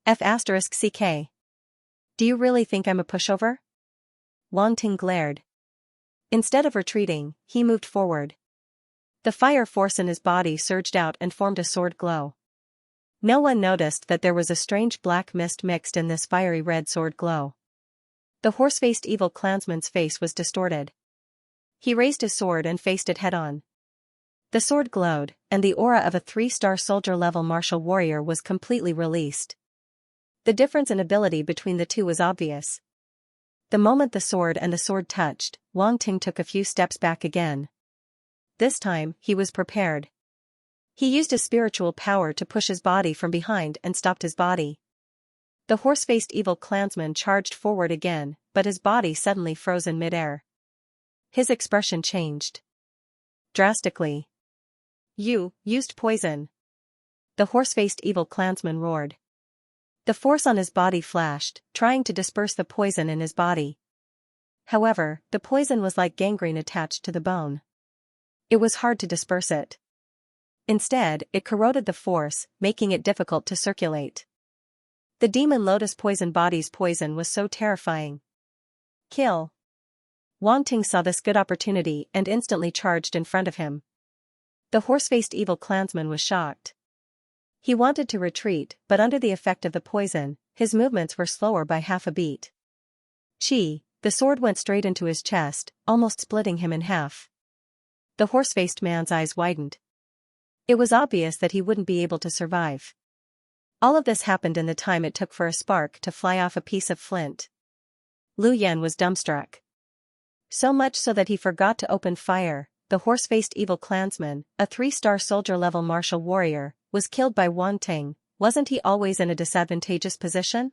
F***CK. Do you really think I'm a pushover? Wang Ting glared. Instead of retreating, he moved forward. The fire force in his body surged out and formed a sword glow. No one noticed that there was a strange black mist mixed in this fiery red sword glow. The horse-faced evil clansman's face was distorted. He raised his sword and faced it head-on. The sword glowed, and the aura of a 3-star soldier-level martial warrior was completely released. The difference in ability between the two was obvious. The moment the sword and the sword touched, Wang Ting took a few steps back again. This time, he was prepared. He used his spiritual power to push his body from behind and stopped his body. The horse-faced evil clansman charged forward again, but his body suddenly froze in midair. His expression changed. drastically. You used poison. The horse-faced evil clansman roared. The force on his body flashed, trying to disperse the poison in his body. However, the poison was like gangrene attached to the bone. It was hard to disperse it. Instead, it corroded the force, making it difficult to circulate. The demon lotus poison body's poison was so terrifying. Kill. Wang Ting saw this good opportunity and instantly charged in front of him. The horse-faced evil clansman was shocked. He wanted to retreat, but under the effect of the poison, his movements were slower by half a beat. The sword went straight into his chest, almost splitting him in half. The horse-faced man's eyes widened. It was obvious that he wouldn't be able to survive. All of this happened in the time it took for a spark to fly off a piece of flint. Lu Yan was dumbstruck. So much so that he forgot to open fire. The horse-faced evil clansman, a 3-star soldier-level martial warrior, was killed by Wang Ting. Wasn't he always in a disadvantageous position?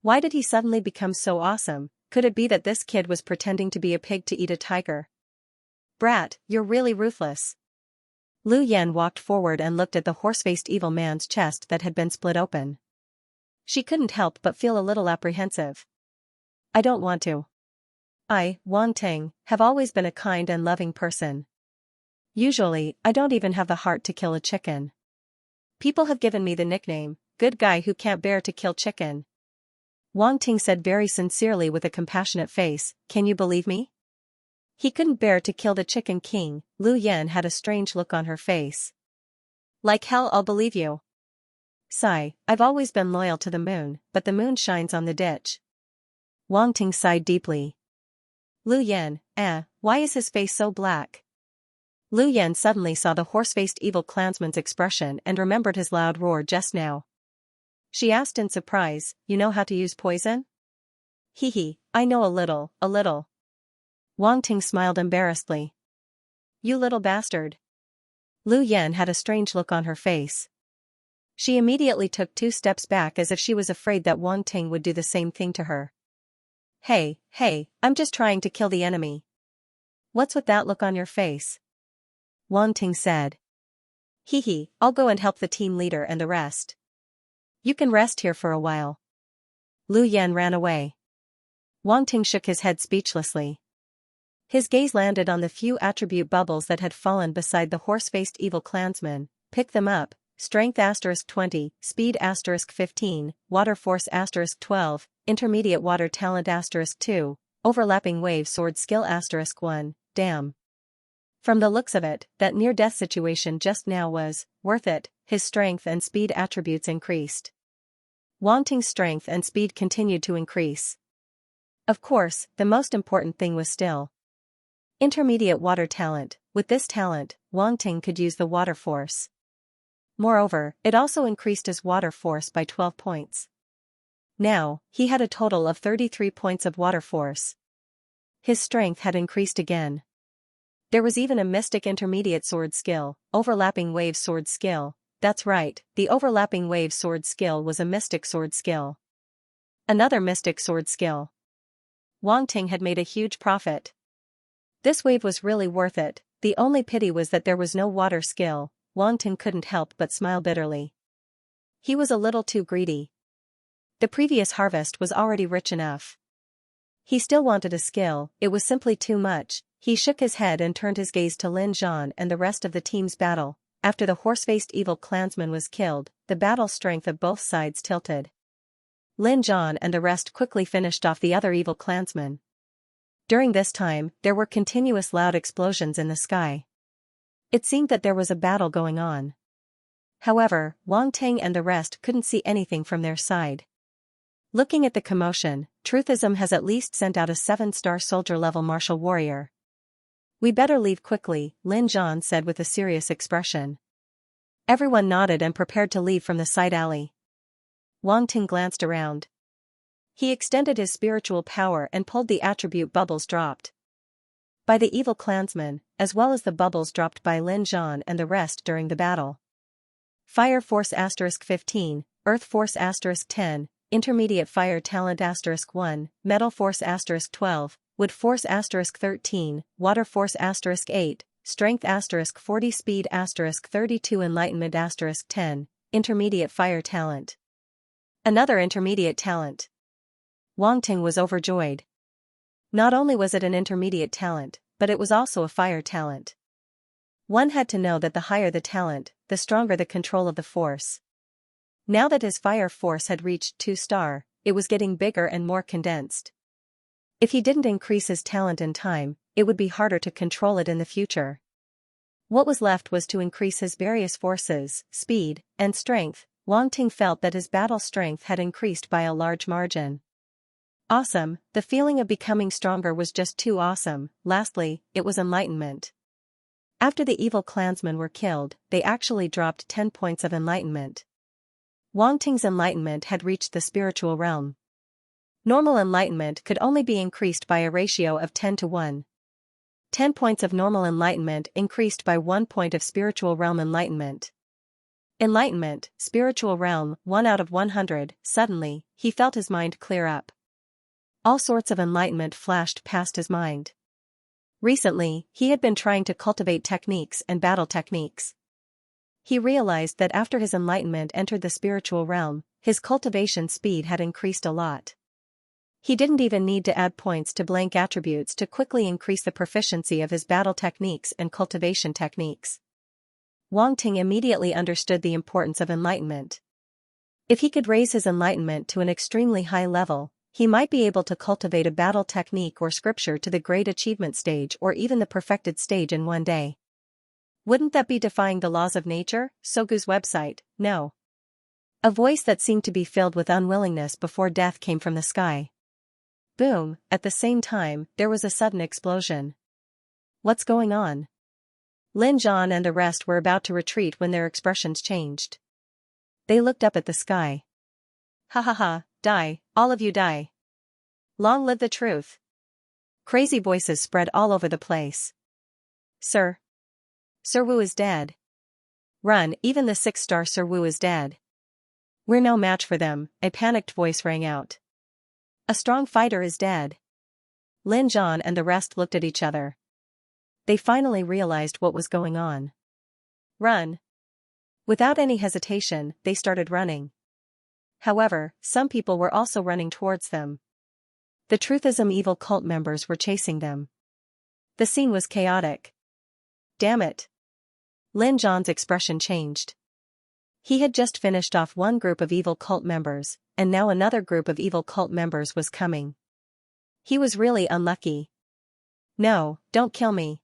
Why did he suddenly become so awesome? Could it be that this kid was pretending to be a pig to eat a tiger? Brat, you're really ruthless. Lu Yan walked forward and looked at the horse-faced evil man's chest that had been split open. She couldn't help but feel a little apprehensive. I don't want to. I, Wang Ting, have always been a kind and loving person. Usually, I don't even have the heart to kill a chicken. People have given me the nickname, good guy who can't bear to kill chicken. Wang Ting said very sincerely with a compassionate face, can you believe me? He couldn't bear to kill the Chicken King. Lu Yan had a strange look on her face. Like hell I'll believe you. Sigh, I've always been loyal to the moon, but the moon shines on the ditch. Wang Ting sighed deeply. Lu Yan, why is his face so black? Lu Yan suddenly saw the horse-faced evil clansman's expression and remembered his loud roar just now. She asked in surprise, you know how to use poison? Hee, I know a little. Wang Ting smiled embarrassedly. You little bastard. Lu Yan had a strange look on her face. She immediately took 2 steps back as if she was afraid that Wang Ting would do the same thing to her. Hey, I'm just trying to kill the enemy. What's with that look on your face? Wang Ting said. Hee, I'll go and help the team leader and the rest. You can rest here for a while. Lu Yan ran away. Wang Ting shook his head speechlessly. His gaze landed on the few attribute bubbles that had fallen beside the horse-faced evil clansman. Pick them up. Strength *20, Speed *15, Water Force *12, Intermediate Water Talent *2, Overlapping Wave Sword Skill *1, damn. From the looks of it, that near-death situation just now was worth it. His strength and speed attributes increased. Wang Ting's strength and speed continued to increase. Of course, the most important thing was still Intermediate Water Talent. With this talent, Wang Ting could use the Water Force. Moreover, it also increased his Water Force by 12 points. Now, he had a total of 33 points of Water Force. His strength had increased again. There was even a Mystic Intermediate Sword Skill, Overlapping Wave Sword Skill. That's right, the Overlapping Wave Sword Skill was a Mystic Sword Skill. Another Mystic Sword Skill. Wang Ting had made a huge profit. This wave was really worth it. The only pity was that there was no water skill. Wang Ting couldn't help but smile bitterly. He was a little too greedy. The previous harvest was already rich enough. He still wanted a skill, it was simply too much. He shook his head and turned his gaze to Lin Zhan and the rest of the team's battle. After the horse-faced evil clansman was killed, the battle strength of both sides tilted. Lin Zhan and the rest quickly finished off the other evil clansman. During this time, there were continuous loud explosions in the sky. It seemed that there was a battle going on. However, Wang Ting and the rest couldn't see anything from their side. Looking at the commotion, Truthism has at least sent out a 7-star soldier-level martial warrior. We better leave quickly, Lin Zhan said with a serious expression. Everyone nodded and prepared to leave from the side alley. Wang Ting glanced around. He extended his spiritual power and pulled the attribute bubbles dropped by the evil clansman, as well as the bubbles dropped by Lin Zhan and the rest during the battle. Fire Force *15, Earth Force *10, Intermediate Fire Talent *1, Metal Force *12, Wood Force *13, Water Force *8, strength asterisk 40 speed asterisk 32 enlightenment asterisk 10, intermediate fire talent. Another intermediate talent. Wang Ting was overjoyed. Not only was it an intermediate talent, but it was also a fire talent. One had to know that the higher the talent, the stronger the control of the force. Now that his fire force had reached 2-star, it was getting bigger and more condensed. If he didn't increase his talent in time, it would be harder to control it in the future. What was left was to increase his various forces, speed, and strength. Wang Ting felt that his battle strength had increased by a large margin. Awesome, the feeling of becoming stronger was just too awesome. Lastly, it was enlightenment. After the evil clansmen were killed, they actually dropped 10 points of enlightenment. Wang Ting's enlightenment had reached the spiritual realm. Normal enlightenment could only be increased by a ratio of 10 to 1. 10 points of normal enlightenment increased by 1 point of spiritual realm enlightenment. Enlightenment, spiritual realm, 1 out of 100. Suddenly, he felt his mind clear up. All sorts of enlightenment flashed past his mind. Recently, he had been trying to cultivate techniques and battle techniques. He realized that after his enlightenment entered the spiritual realm, his cultivation speed had increased a lot. He didn't even need to add points to blank attributes to quickly increase the proficiency of his battle techniques and cultivation techniques. Wang Ting immediately understood the importance of enlightenment. If he could raise his enlightenment to an extremely high level, he might be able to cultivate a battle technique or scripture to the great achievement stage or even the perfected stage in one day. Wouldn't that be defying the laws of nature? Sogu's website, no. A voice that seemed to be filled with unwillingness before death came from the sky. Boom, at the same time, there was a sudden explosion. What's going on? Lin Zhan and the rest were about to retreat when their expressions changed. They looked up at the sky. Ha ha ha, die, all of you die. Long live the truth. Crazy voices spread all over the place. Sir Wu is dead. Run, even the 6-star Sir Wu is dead. We're no match for them, a panicked voice rang out. A strong fighter is dead. Lin Zhan and the rest looked at each other. They finally realized what was going on. Run. Without any hesitation, they started running. However, some people were also running towards them. The Truthism evil cult members were chasing them. The scene was chaotic. Damn it. Lin Zhan's expression changed. He had just finished off one group of evil cult members, and now another group of evil cult members was coming. He was really unlucky. No, don't kill me.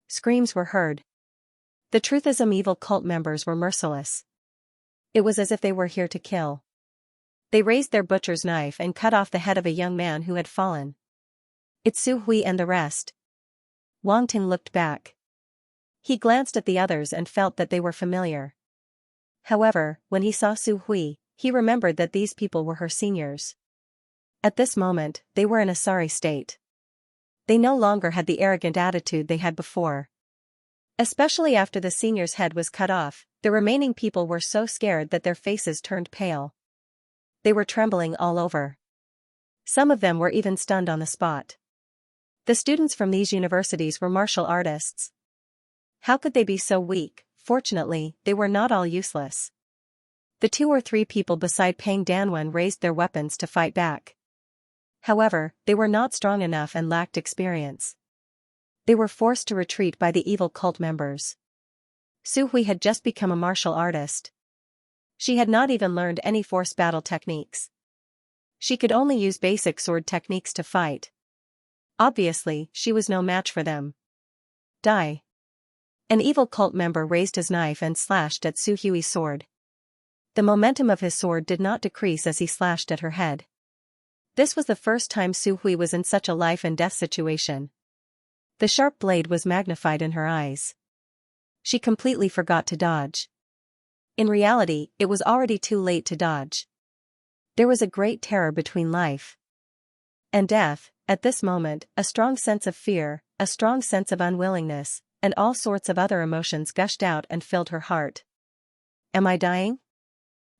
Screams were heard. The Truthism evil cult members were merciless. It was as if they were here to kill. They raised their butcher's knife and cut off the head of a young man who had fallen. It's Su Hui and the rest. Wang Ting looked back. He glanced at the others and felt that they were familiar. However, when he saw Su Hui, he remembered that these people were her seniors. At this moment, they were in a sorry state. They no longer had the arrogant attitude they had before. Especially after the senior's head was cut off, the remaining people were so scared that their faces turned pale. They were trembling all over. Some of them were even stunned on the spot. The students from these universities were martial artists. How could they be so weak? Fortunately, they were not all useless. The 2 or 3 people beside Pang Danwen raised their weapons to fight back. However, they were not strong enough and lacked experience. They were forced to retreat by the evil cult members. Su Hui had just become a martial artist. She had not even learned any force battle techniques. She could only use basic sword techniques to fight. Obviously, she was no match for them. Die. An evil cult member raised his knife and slashed at Su Hui's sword. The momentum of his sword did not decrease as he slashed at her head. This was the first time Su Hui was in such a life and death situation. The sharp blade was magnified in her eyes. She completely forgot to dodge. In reality, it was already too late to dodge. There was a great terror between life and death. At this moment, a strong sense of fear, a strong sense of unwillingness, and all sorts of other emotions gushed out and filled her heart. Am I dying?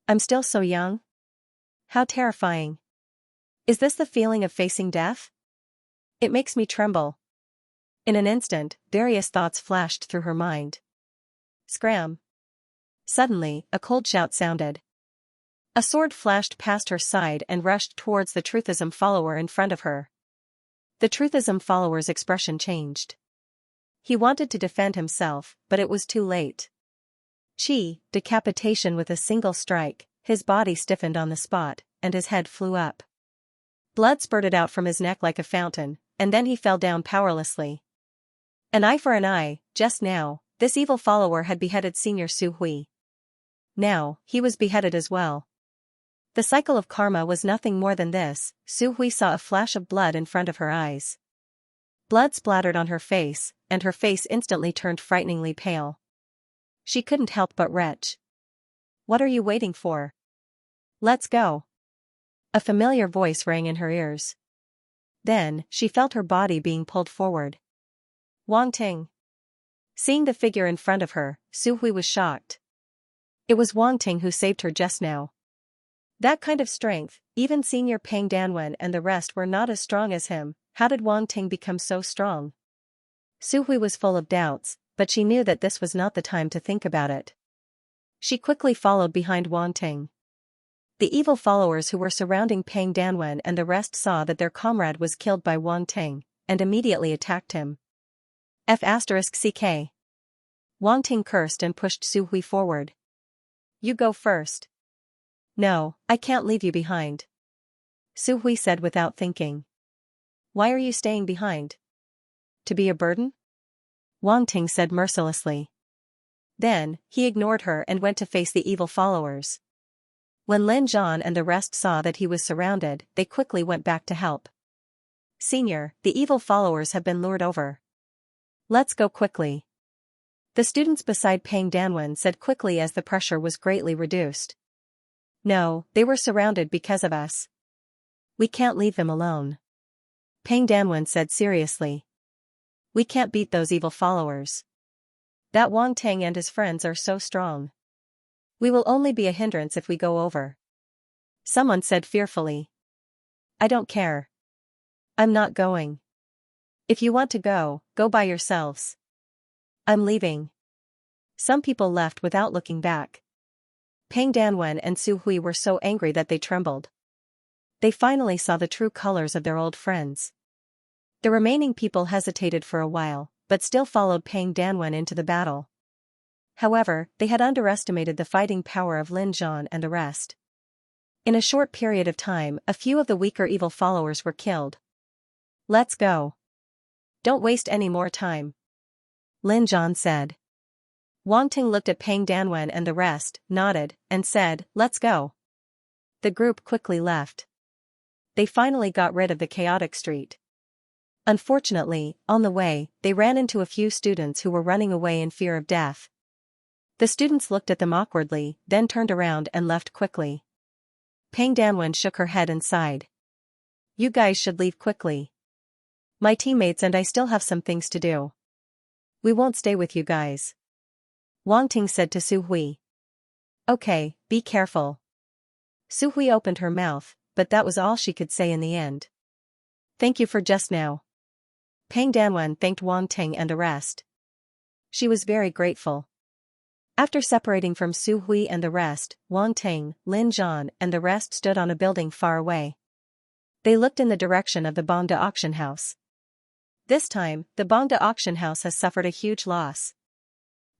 I'm still so young? How terrifying. Is this the feeling of facing death? It makes me tremble. In an instant, various thoughts flashed through her mind. Scram! Suddenly, a cold shout sounded. A sword flashed past her side and rushed towards the Truthism follower in front of her. The Truthism follower's expression changed. He wanted to defend himself, but it was too late. Decapitation with a single strike, his body stiffened on the spot, and his head flew up. Blood spurted out from his neck like a fountain, and then he fell down powerlessly. An eye for an eye. Just now, this evil follower had beheaded Senior Su Hui. Now, he was beheaded as well. The cycle of karma was nothing more than this. Su Hui saw a flash of blood in front of her eyes. Blood splattered on her face, and her face instantly turned frighteningly pale. She couldn't help but retch. "What are you waiting for? Let's go." A familiar voice rang in her ears. Then, she felt her body being pulled forward. Wang Ting. Seeing the figure in front of her, Su Hui was shocked. It was Wang Ting who saved her just now. That kind of strength, even Senior Pang Danwen and the rest were not as strong as him. How did Wang Ting become so strong? Su Hui was full of doubts, but she knew that this was not the time to think about it. She quickly followed behind Wang Ting. The evil followers who were surrounding Pang Danwen and the rest saw that their comrade was killed by Wang Ting, and immediately attacked him. F***ck. Wang Ting cursed and pushed Su Hui forward. "You go first." "No, I can't leave you behind," Su Hui said without thinking. "Why are you staying behind? To be a burden?" Wang Ting said mercilessly. Then, he ignored her and went to face the evil followers. When Lin Zhan and the rest saw that he was surrounded, they quickly went back to help. "Senior, the evil followers have been lured over. Let's go quickly." The students beside Pang Danwen said quickly as the pressure was greatly reduced. "No, they were surrounded because of us. We can't leave them alone." Pang Danwen said seriously. "We can't beat those evil followers. That Wang Ting and his friends are so strong. We will only be a hindrance if we go over." Someone said fearfully. "I don't care. I'm not going. If you want to go, go by yourselves. I'm leaving." Some people left without looking back. Pang Danwen and Su Hui were so angry that they trembled. They finally saw the true colors of their old friends. The remaining people hesitated for a while, but still followed Pang Danwen into the battle. However, they had underestimated the fighting power of Lin Zhan and the rest. In a short period of time, a few of the weaker evil followers were killed. "Let's go. Don't waste any more time," Lin Zhan said. Wang Ting looked at Pang Danwen and the rest, nodded, and said, "Let's go." The group quickly left. They finally got rid of the chaotic street. Unfortunately, on the way, they ran into a few students who were running away in fear of death. The students looked at them awkwardly, then turned around and left quickly. Pang Danwen shook her head and sighed. "You guys should leave quickly. My teammates and I still have some things to do. We won't stay with you guys." Wang Ting said to Su Hui. "Okay, be careful." Su Hui opened her mouth, but that was all she could say in the end. "Thank you for just now." Pang Danwen thanked Wang Ting and the rest. She was very grateful. After separating from Su Hui and the rest, Wang Ting, Lin Zhan and the rest stood on a building far away. They looked in the direction of the Bangda auction house. This time, the Bangda auction house has suffered a huge loss.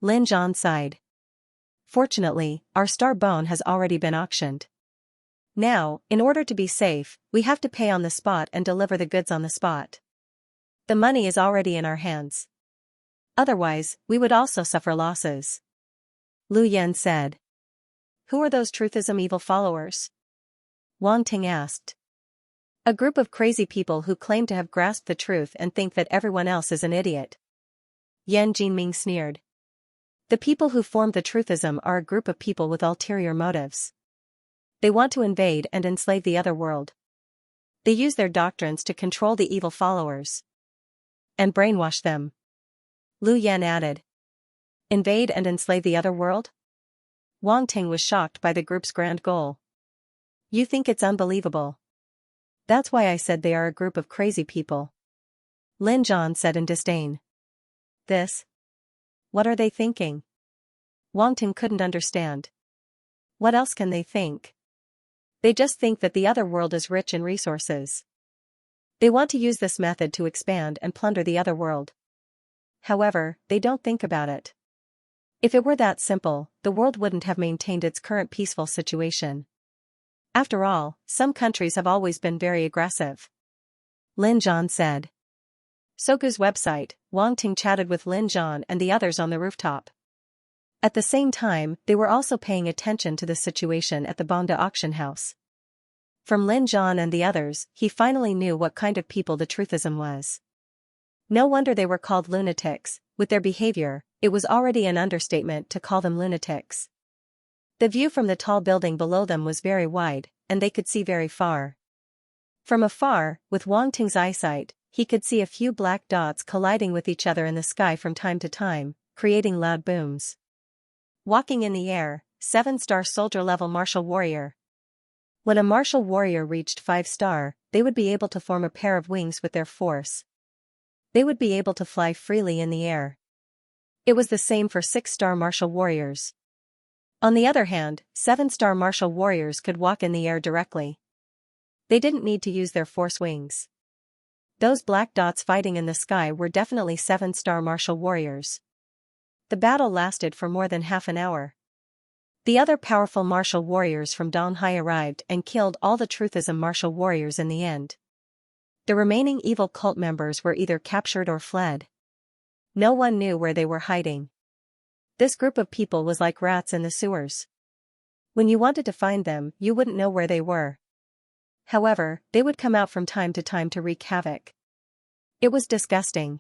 Lin Zhan sighed. "Fortunately, our star bone has already been auctioned. Now, in order to be safe, we have to pay on the spot and deliver the goods on the spot. The money is already in our hands. Otherwise, we would also suffer losses," Lu Yan said. "Who are those Truthism evil followers?" Wang Ting asked. "A group of crazy people who claim to have grasped the truth and think that everyone else is an idiot," Yan Jinming sneered. "The people who formed the Truthism are a group of people with ulterior motives. They want to invade and enslave the other world. They use their doctrines to control the evil followers and brainwash them," Lu Yan added. "Invade and enslave the other world?" Wang Ting was shocked by the group's grand goal. "You think it's unbelievable? That's why I said they are a group of crazy people." Lin Zhan said in disdain. This? What are they thinking? Wang Ting couldn't understand. What else can they think? They just think that the other world is rich in resources. They want to use this method to expand and plunder the other world. However, they don't think about it. If it were that simple, the world wouldn't have maintained its current peaceful situation. After all, some countries have always been very aggressive. Lin Zhan said. Sogu's website, Wang Ting chatted with Lin Zhan and the others on the rooftop. At the same time, they were also paying attention to the situation at the Banda auction house. From Lin Zhan and the others, he finally knew what kind of people the truthism was. No wonder they were called lunatics. With their behavior, it was already an understatement to call them lunatics. The view from the tall building below them was very wide, and they could see very far. From afar, with Wang Ting's eyesight, he could see a few black dots colliding with each other in the sky from time to time, creating loud booms. Walking in the air, 7-star soldier-level martial warrior. When a martial warrior reached 5-star, they would be able to form a pair of wings with their force. They would be able to fly freely in the air. It was the same for 6-star martial warriors. On the other hand, 7-star martial warriors could walk in the air directly. They didn't need to use their force wings. Those black dots fighting in the sky were definitely 7-star martial warriors. The battle lasted for more than half an hour. The other powerful martial warriors from Donghai arrived and killed all the truthism martial warriors in the end. The remaining evil cult members were either captured or fled. No one knew where they were hiding. This group of people was like rats in the sewers. When you wanted to find them, you wouldn't know where they were. However, they would come out from time to wreak havoc. It was disgusting.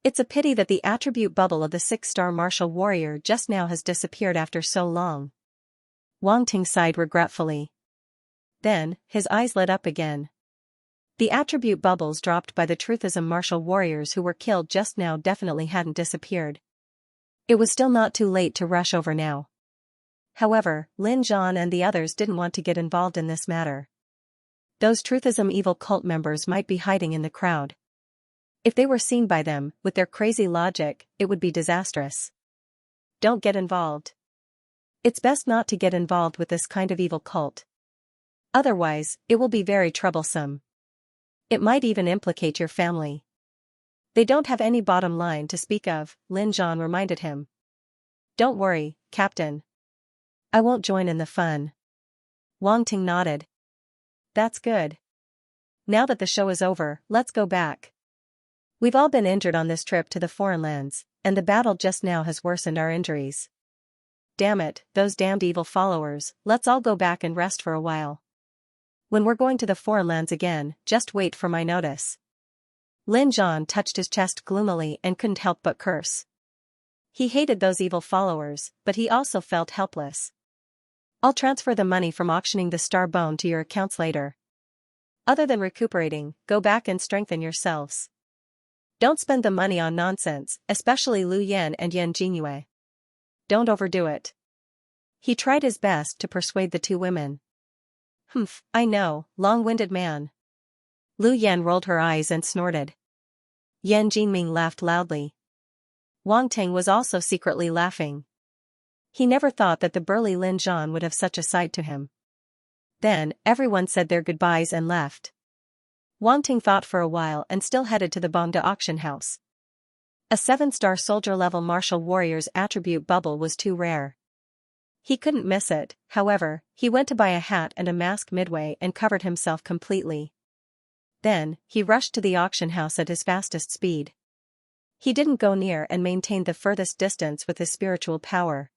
It's a pity that the attribute bubble of the 6-star martial warrior just now has disappeared after so long. Wang Ting sighed regretfully. Then, his eyes lit up again. The attribute bubbles dropped by the truthism martial warriors who were killed just now definitely hadn't disappeared. It was still not too late to rush over now. However, Lin Zhan and the others didn't want to get involved in this matter. Those truthism evil cult members might be hiding in the crowd. If they were seen by them, with their crazy logic, it would be disastrous. Don't get involved. It's best not to get involved with this kind of evil cult. Otherwise, it will be very troublesome. It might even implicate your family. They don't have any bottom line to speak of, Lin Zhan reminded him. Don't worry, Captain. I won't join in the fun. Wang Ting nodded. That's good. Now that the show is over, let's go back. We've all been injured on this trip to the foreign lands, and the battle just now has worsened our injuries. Damn it, those damned evil followers, let's all go back and rest for a while. When we're going to the foreign lands again, just wait for my notice. Lin Zhan touched his chest gloomily and couldn't help but curse. He hated those evil followers, but he also felt helpless. I'll transfer the money from auctioning the star bone to your accounts later. Other than recuperating, go back and strengthen yourselves. Don't spend the money on nonsense, especially Lu Yan and Yan Jingyue. Don't overdo it. He tried his best to persuade the two women. Humph, I know, long-winded man. Lu Yan rolled her eyes and snorted. Yan Jinming laughed loudly. Wang Ting was also secretly laughing. He never thought that the burly Lin Zhan would have such a side to him. Then, everyone said their goodbyes and left. Wang Ting thought for a while and still headed to the Banda auction house. A 7-star soldier-level martial warrior's attribute bubble was too rare. He couldn't miss it, however, he went to buy a hat and a mask midway and covered himself completely. Then, he rushed to the auction house at his fastest speed. He didn't go near and maintained the furthest distance with his spiritual power.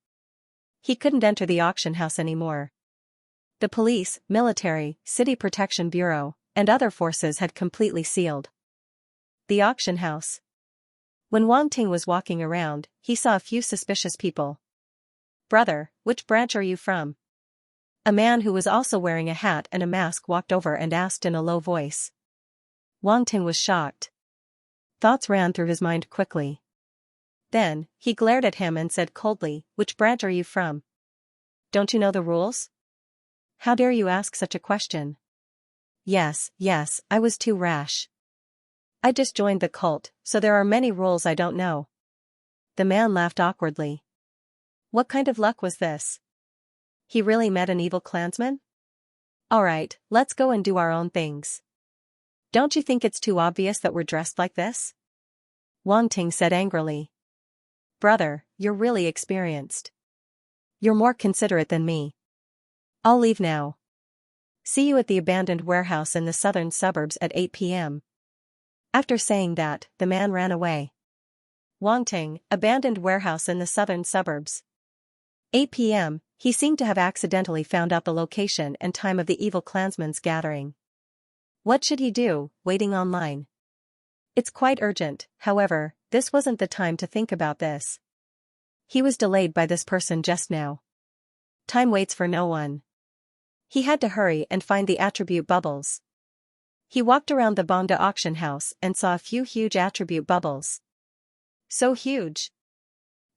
He couldn't enter the auction house anymore. The police, military, city protection bureau, and other forces had completely sealed the auction house. When Wang Ting was walking around, he saw a few suspicious people. Brother, which branch are you from? A man who was also wearing a hat and a mask walked over and asked in a low voice. Wang Ting was shocked. Thoughts ran through his mind quickly. Then, he glared at him and said coldly, which branch are you from? Don't you know the rules? How dare you ask such a question? Yes, I was too rash. I just joined the cult, so there are many rules I don't know. The man laughed awkwardly. What kind of luck was this? He really met an evil clansman? Alright, let's go and do our own things. Don't you think it's too obvious that we're dressed like this? Wang Ting said angrily. Brother, you're really experienced. You're more considerate than me. I'll leave now. See you at the abandoned warehouse in the southern suburbs at 8 p.m. After saying that, the man ran away. Wang Ting, abandoned warehouse in the southern suburbs. 8 p.m., he seemed to have accidentally found out the location and time of the evil clansman's gathering. What should he do, waiting online? It's quite urgent, however, this wasn't the time to think about this. He was delayed by this person just now. Time waits for no one. He had to hurry and find the attribute bubbles. He walked around the Bongda auction house and saw a few huge attribute bubbles. So huge.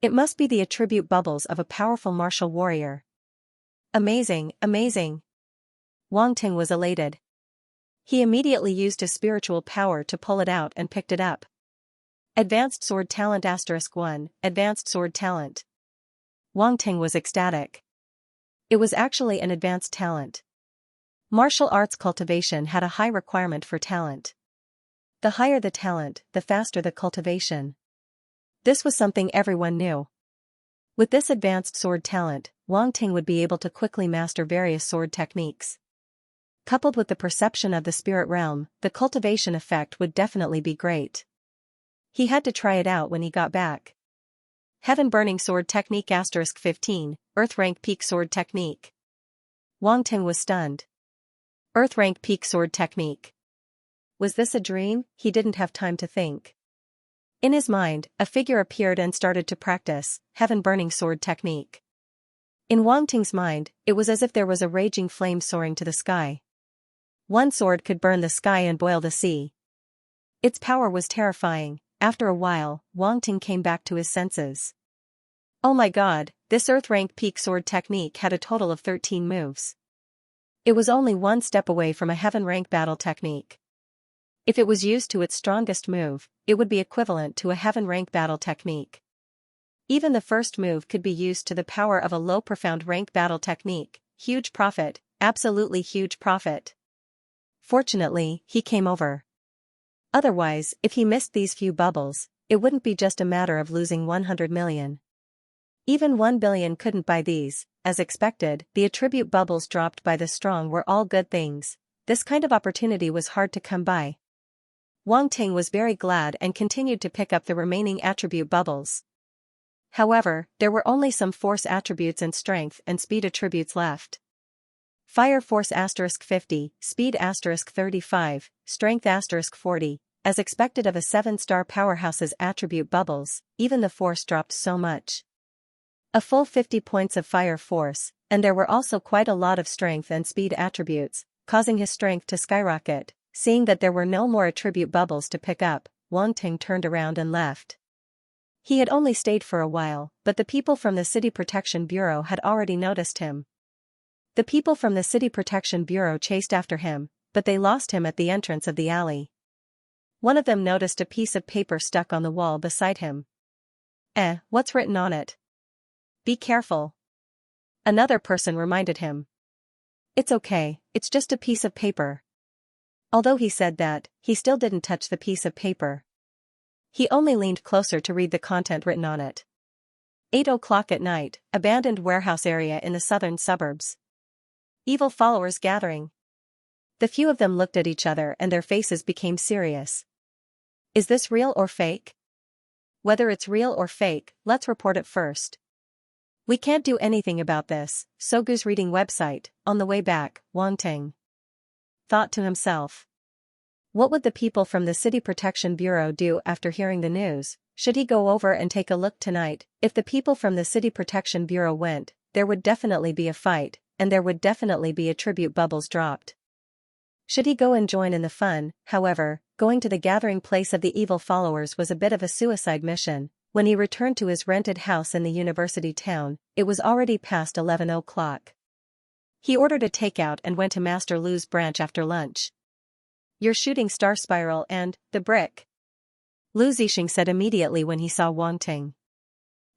It must be the attribute bubbles of a powerful martial warrior. Amazing, amazing. Wang Ting was elated. He immediately used his spiritual power to pull it out and picked it up. Advanced Sword Talent *1, Advanced Sword Talent. Wang Ting was ecstatic. It was actually an advanced talent. Martial arts cultivation had a high requirement for talent. The higher the talent, the faster the cultivation. This was something everyone knew. With this advanced sword talent, Wang Ting would be able to quickly master various sword techniques. Coupled with the perception of the spirit realm, the cultivation effect would definitely be great. He had to try it out when he got back. Heaven Burning Sword Technique *15, Earth Rank Peak Sword Technique. Wang Ting was stunned. Earth Rank Peak Sword Technique. Was this a dream? He didn't have time to think. In his mind, a figure appeared and started to practice Heaven Burning Sword Technique. In Wang Ting's mind, it was as if there was a raging flame soaring to the sky. One sword could burn the sky and boil the sea. Its power was terrifying. After a while, Wang Ting came back to his senses. Oh my god, this Earth Rank Peak Sword Technique had a total of 13 moves. It was only one step away from a Heaven Rank Battle Technique. If it was used to its strongest move, it would be equivalent to a Heaven Rank Battle Technique. Even the first move could be used to the power of a low profound rank battle technique. Huge profit, absolutely huge profit. Fortunately, he came over. Otherwise, if he missed these few bubbles, it wouldn't be just a matter of losing 100 million. Even 1 billion couldn't buy these. As expected, the attribute bubbles dropped by the strong were all good things. This kind of opportunity was hard to come by. Wang Ting was very glad and continued to pick up the remaining attribute bubbles. However, there were only some force attributes and strength and speed attributes left. Fire Force *50, Speed *35, Strength *40, as expected of a 7-star powerhouse's attribute bubbles, even the force dropped so much. A full 50 points of fire force, and there were also quite a lot of strength and speed attributes, causing his strength to skyrocket. Seeing that there were no more attribute bubbles to pick up, Wang Ting turned around and left. He had only stayed for a while, but the people from the City Protection Bureau had already noticed him. The people from the City Protection Bureau chased after him, but they lost him at the entrance of the alley. One of them noticed a piece of paper stuck on the wall beside him. What's written on it? Be careful. Another person reminded him. It's okay, it's just a piece of paper. Although he said that, he still didn't touch the piece of paper. He only leaned closer to read the content written on it. 8 o'clock at night, abandoned warehouse area in the southern suburbs. Evil followers gathering. The few of them looked at each other and their faces became serious. Is this real or fake? Whether it's real or fake, let's report it first. We can't do anything about this, Sogu's reading website. On the way back, Wang Ting thought to himself. What would the people from the City Protection Bureau do after hearing the news? Should he go over and take a look tonight? If the people from the City Protection Bureau went, there would definitely be a fight, and there would definitely be attribute bubbles dropped. Should he go and join in the fun? However, going to the gathering place of the evil followers was a bit of a suicide mission. When he returned to his rented house in the university town, it was already past 11 o'clock. He ordered a takeout and went to Master Lu's branch after lunch. your shooting star spiral and the brick," Lu Zixing said immediately when he saw Wang Ting.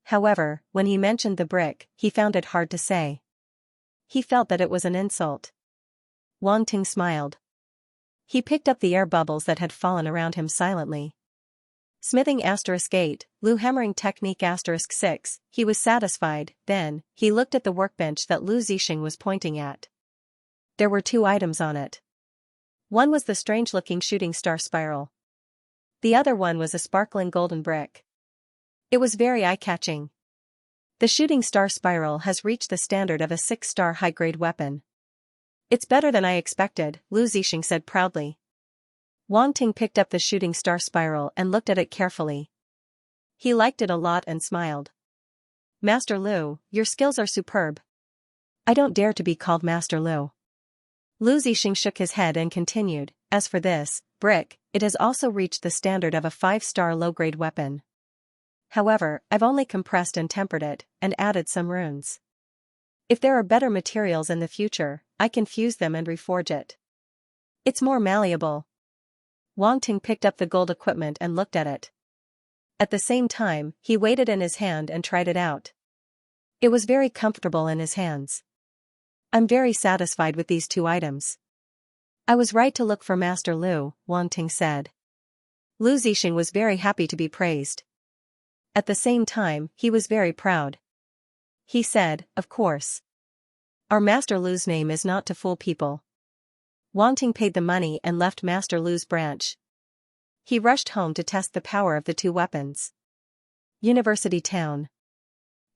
However, when he mentioned the brick, he found it hard to say. He felt that it was an insult. Wang Ting smiled. He picked up the air bubbles that had fallen around him silently. Smithing *8, Lu hammering technique *6, he was satisfied. Then, he looked at the workbench that Lu Zixing was pointing at. There were 2 items on it. One was the strange-looking shooting star spiral. The other one was a sparkling golden brick. It was very eye-catching. The shooting star spiral has reached the standard of a 6-star high-grade weapon. It's better than I expected, Lu Zixing said proudly. Wang Ting picked up the shooting star spiral and looked at it carefully. He liked it a lot and smiled. "Master Lu, your skills are superb." "I don't dare to be called Master Lu." Lu Zixing shook his head and continued, "As for this brick, it has also reached the standard of a 5-star low-grade weapon. However, I've only compressed and tempered it, and added some runes. If there are better materials in the future, I can fuse them and reforge it. It's more malleable." Wang Ting picked up the gold equipment and looked at it. At the same time, he weighed it in his hand and tried it out. It was very comfortable in his hands. "I'm very satisfied with these 2 items." "I was right to look for Master Lu," Wang Ting said. Lu Zixing was very happy to be praised. At the same time, he was very proud. He said, "Of course. Our Master Lu's name is not to fool people." Wang Ting paid the money and left Master Lu's branch. He rushed home to test the power of the 2 weapons. University Town.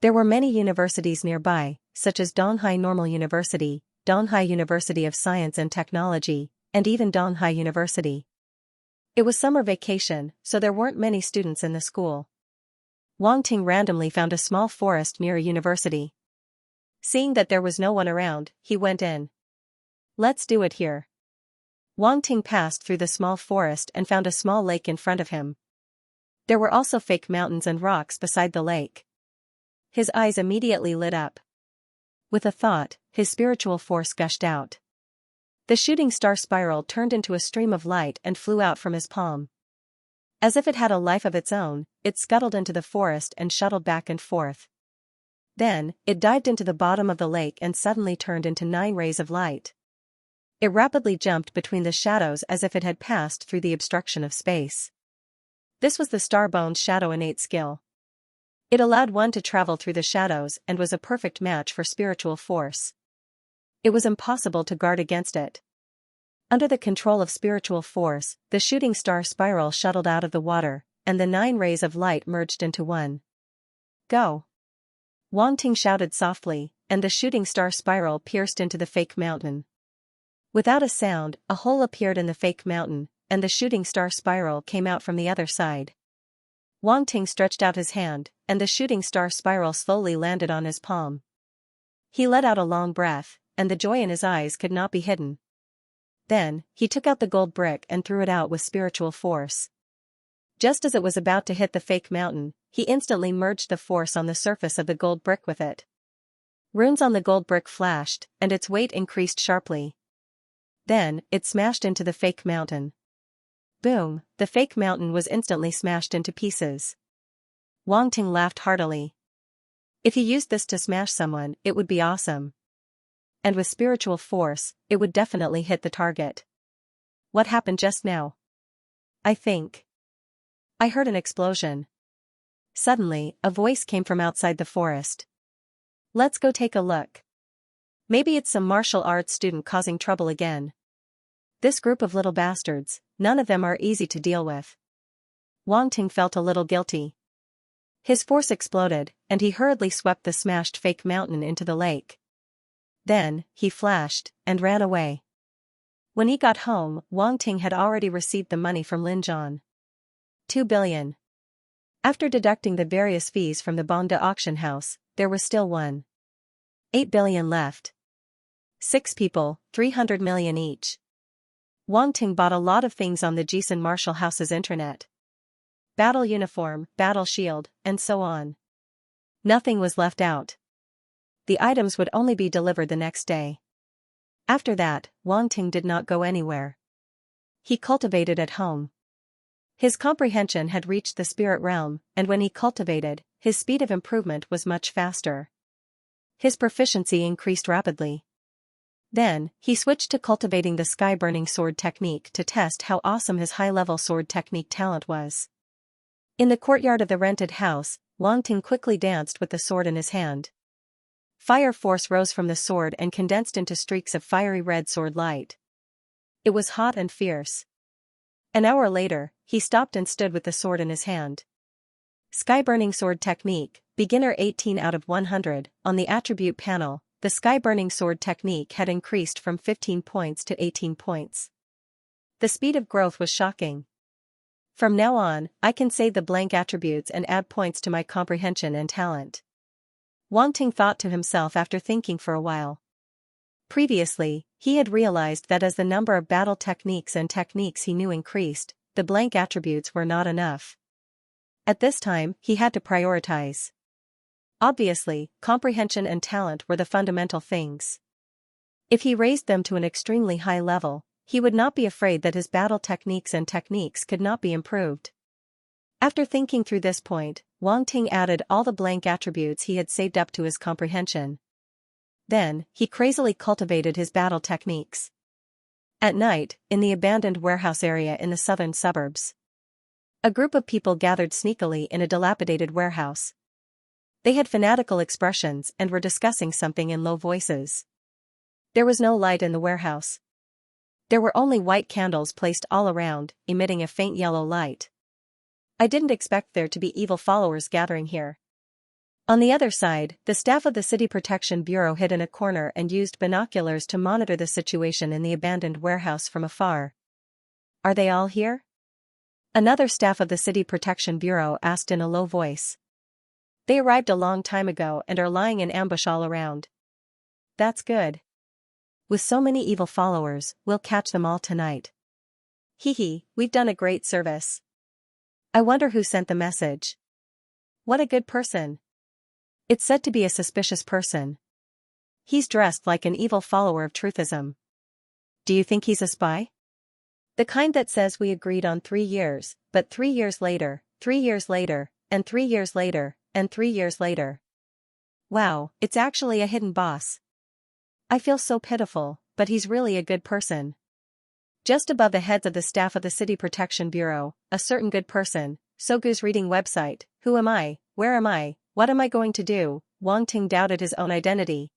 There were many universities nearby, such as Donghai Normal University, Donghai University of Science and Technology, and even Donghai University. It was summer vacation, so there weren't many students in the school. Wang Ting randomly found a small forest near a university. Seeing that there was no one around, he went in. "Let's do it here." Wang Ting passed through the small forest and found a small lake in front of him. There were also fake mountains and rocks beside the lake. His eyes immediately lit up. With a thought, his spiritual force gushed out. The shooting star spiral turned into a stream of light and flew out from his palm. As if it had a life of its own, it scuttled into the forest and shuttled back and forth. Then, it dived into the bottom of the lake and suddenly turned into 9 rays of light. It rapidly jumped between the shadows as if it had passed through the obstruction of space. This was the Starbone's shadow innate skill. It allowed one to travel through the shadows and was a perfect match for spiritual force. It was impossible to guard against it. Under the control of spiritual force, the shooting star spiral shuttled out of the water, and the 9 rays of light merged into one. "Go!" Wang Ting shouted softly, and the shooting star spiral pierced into the fake mountain. Without a sound, a hole appeared in the fake mountain, and the shooting star spiral came out from the other side. Wang Ting stretched out his hand, and the shooting star spiral slowly landed on his palm. He let out a long breath, and the joy in his eyes could not be hidden. Then, he took out the gold brick and threw it out with spiritual force. Just as it was about to hit the fake mountain, he instantly merged the force on the surface of the gold brick with it. Runes on the gold brick flashed, and its weight increased sharply. Then, it smashed into the fake mountain. Boom, the fake mountain was instantly smashed into pieces. Wang Ting laughed heartily. If he used this to smash someone, it would be awesome. And with spiritual force, it would definitely hit the target. What happened just now? I heard an explosion. Suddenly, a voice came from outside the forest. "Let's go take a look. Maybe it's some martial arts student causing trouble again. This group of little bastards, none of them are easy to deal with." Wang Ting felt a little guilty. His force exploded, and he hurriedly swept the smashed fake mountain into the lake. Then, he flashed, and ran away. When he got home, Wang Ting had already received the money from Lin Zhan. 2 billion. After deducting the various fees from the Bongda auction house, there was still 1.8 billion left. 6 people, 300 million each. Wang Ting bought a lot of things on the Jisun Martial House's intranet. Battle uniform, battle shield, and so on. Nothing was left out. The items would only be delivered the next day. After that, Wang Ting did not go anywhere. he cultivated at home. His comprehension had reached the spirit realm, and when he cultivated, his speed of improvement was much faster. His proficiency increased rapidly. Then, he switched to cultivating the sky-burning sword technique to test how awesome his high-level sword technique talent was. In the courtyard of the rented house, Wang Ting quickly danced with the sword in his hand. Fire force rose from the sword and condensed into streaks of fiery red sword light. It was hot and fierce. An hour later, he stopped and stood with the sword in his hand. Sky-burning sword technique, beginner 18 out of 100, on the attribute panel, the sky-burning sword technique had increased from 15 points to 18 points. The speed of growth was shocking. From now on, I can save the blank attributes and add points to my comprehension and talent. Wang Ting thought to himself after thinking for a while. Previously, he had realized that as the number of battle techniques and techniques he knew increased, the blank attributes were not enough. At this time, he had to prioritize. Obviously, comprehension and talent were the fundamental things. If he raised them to an extremely high level, he would not be afraid that his battle techniques and techniques could not be improved. After thinking through this point, Wang Ting added all the blank attributes he had saved up to his comprehension. Then, he crazily cultivated his battle techniques. At night, in the abandoned warehouse area in the southern suburbs, a group of people gathered sneakily in a dilapidated warehouse. They had fanatical expressions and were discussing something in low voices. There was no light in the warehouse. There were only white candles placed all around, emitting a faint yellow light. I didn't expect there to be evil followers gathering here. On the other side, the staff of the City Protection Bureau hid in a corner and used binoculars to monitor the situation in the abandoned warehouse from afar. Are they all here? Another staff of the City Protection Bureau asked in a low voice. They arrived a long time ago and are lying in ambush all around. That's good. With so many evil followers, we'll catch them all tonight. Hee, we've done a great service. I wonder who sent the message. What a good person. It's said to be a suspicious person. He's dressed like an evil follower of truthism. Do you think he's a spy? The kind that says we agreed on 3 years, but 3 years later, 3 years later, and 3 years later, and 3 years later. Wow, it's actually a hidden boss. I feel so pitiful, but he's really a good person. Just above the heads of the staff of the City Protection Bureau, a certain good person, Sogu's reading website, who am I, where am I, what am I going to do? Wang Ting doubted his own identity.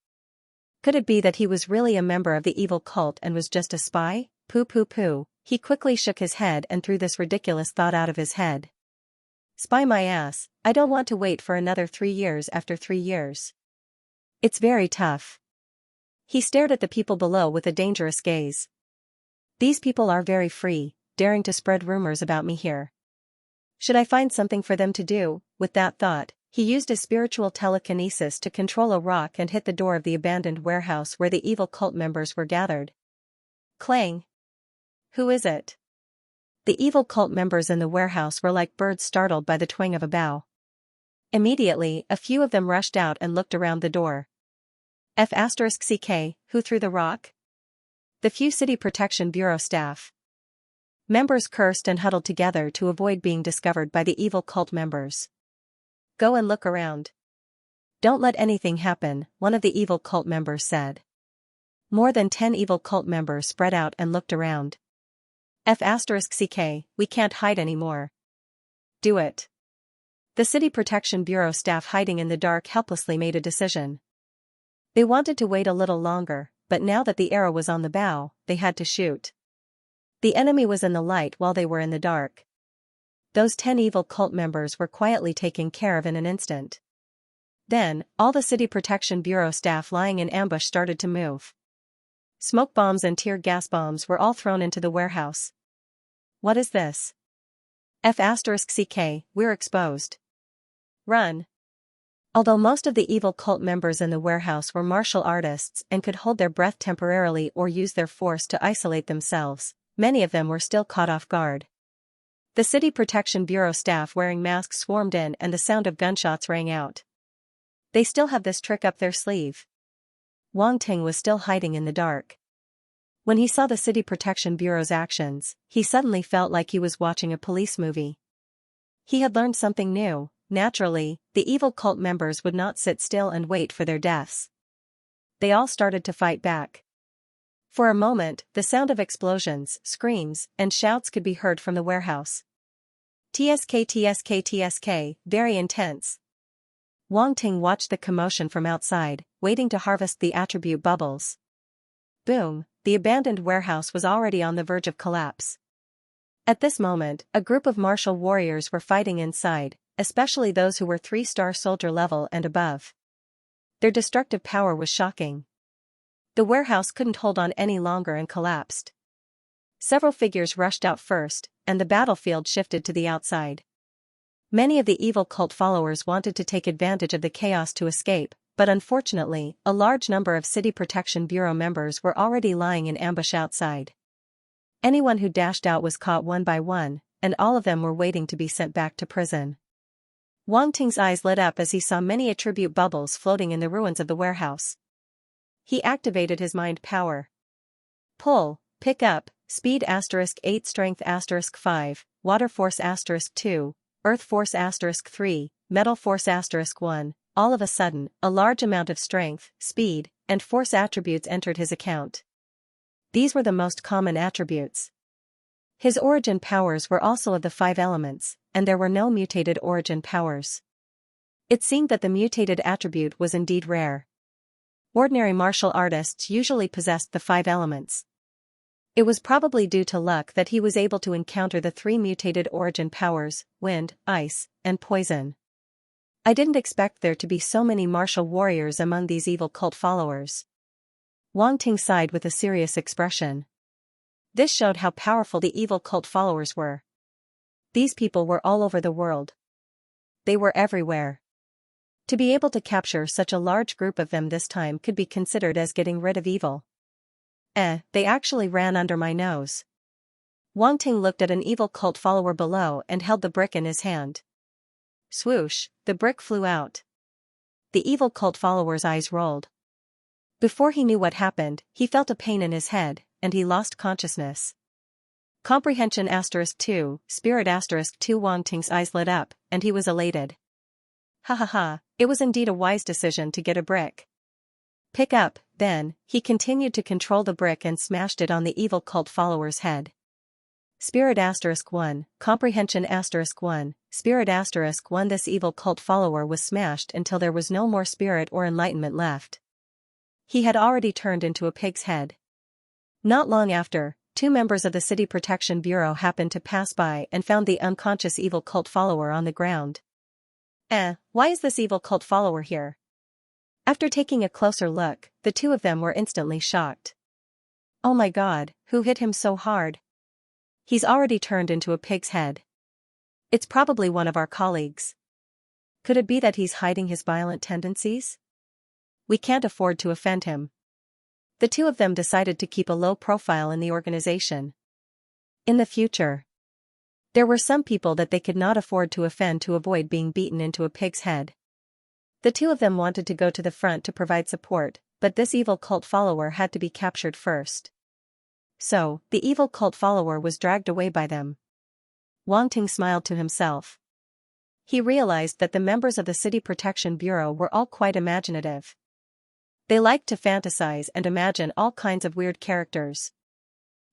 Could it be that he was really a member of the evil cult and was just a spy? Pooh. He quickly shook his head and threw this ridiculous thought out of his head. Spy my ass, I don't want to wait for another 3 years after 3 years. It's very tough. He stared at the people below with a dangerous gaze. These people are very free, daring to spread rumors about me here. Should I find something for them to do? With that thought, he used his spiritual telekinesis to control a rock and hit the door of the abandoned warehouse where the evil cult members were gathered. Clang! Who is it? The evil cult members in the warehouse were like birds startled by the twang of a bough. Immediately, a few of them rushed out and looked around the door. F***CK, who threw the rock? The few City Protection Bureau staff members cursed and huddled together to avoid being discovered by the evil cult members. Go and look around. Don't let anything happen, one of the evil cult members said. More than 10 evil cult members spread out and looked around. F***CK, we can't hide anymore. Do it. The City Protection Bureau staff hiding in the dark helplessly made a decision. They wanted to wait a little longer, but now that the arrow was on the bow, they had to shoot. The enemy was in the light while they were in the dark. Those 10 evil cult members were quietly taken care of in an instant. Then, all the City Protection Bureau staff lying in ambush started to move. Smoke bombs and tear gas bombs were all thrown into the warehouse. What is this? F***CK, we're exposed. Run. Although most of the evil cult members in the warehouse were martial artists and could hold their breath temporarily or use their force to isolate themselves, many of them were still caught off guard. The City Protection Bureau staff wearing masks swarmed in and the sound of gunshots rang out. They still have this trick up their sleeve. Wang Ting was still hiding in the dark. When he saw the City Protection Bureau's actions, he suddenly felt like he was watching a police movie. He had learned something new. Naturally, the evil cult members would not sit still and wait for their deaths. They all started to fight back. For a moment, the sound of explosions, screams, and shouts could be heard from the warehouse. TSK TSK TSK, very intense. Wang Ting watched the commotion from outside, waiting to harvest the attribute bubbles. Boom, the abandoned warehouse was already on the verge of collapse. At this moment, a group of martial warriors were fighting inside, especially those who were 3-star soldier level and above. Their destructive power was shocking. The warehouse couldn't hold on any longer and collapsed. Several figures rushed out first, and the battlefield shifted to the outside. Many of the evil cult followers wanted to take advantage of the chaos to escape, but unfortunately, a large number of City Protection Bureau members were already lying in ambush outside. Anyone who dashed out was caught one by one, and all of them were waiting to be sent back to prison. Wang Ting's eyes lit up as he saw many attribute bubbles floating in the ruins of the warehouse. He activated his mind power. Pull, pick up, speed *8 strength *5, water force *2, earth force *3, metal force *1. All of a sudden, a large amount of strength, speed, and force attributes entered his account. These were the most common attributes. His origin powers were also of the 5 elements, and there were no mutated origin powers. It seemed that the mutated attribute was indeed rare. Ordinary martial artists usually possessed the 5 elements. It was probably due to luck that he was able to encounter the 3 mutated origin powers, wind, ice, and poison. I didn't expect there to be so many martial warriors among these evil cult followers. Wang Ting sighed with a serious expression. This showed how powerful the evil cult followers were. These people were all over the world. They were everywhere. To be able to capture such a large group of them this time could be considered as getting rid of evil. They actually ran under my nose. Wang Ting looked at an evil cult follower below and held the brick in his hand. Swoosh, the brick flew out. The evil cult follower's eyes rolled. Before he knew what happened, he felt a pain in his head, and he lost consciousness. Comprehension *2, spirit *2. Wang Ting's eyes lit up, and he was elated. Ha ha ha, it was indeed a wise decision to get a brick. Pick up, then, he continued to control the brick and smashed it on the evil cult follower's head. Spirit *1, comprehension *1, spirit *1. This evil cult follower was smashed until there was no more spirit or enlightenment left. He had already turned into a pig's head. Not long after, 2 members of the City Protection Bureau happened to pass by and found the unconscious evil cult follower on the ground. Why is this evil cult follower here? After taking a closer look, the 2 of them were instantly shocked. Oh my God, who hit him so hard? He's already turned into a pig's head. It's probably one of our colleagues. Could it be that he's hiding his violent tendencies? We can't afford to offend him. The 2 of them decided to keep a low profile in the organization. In the future, there were some people that they could not afford to offend to avoid being beaten into a pig's head. The 2 of them wanted to go to the front to provide support, but this evil cult follower had to be captured first. So, the evil cult follower was dragged away by them. Wang Ting smiled to himself. He realized that the members of the City Protection Bureau were all quite imaginative. They liked to fantasize and imagine all kinds of weird characters.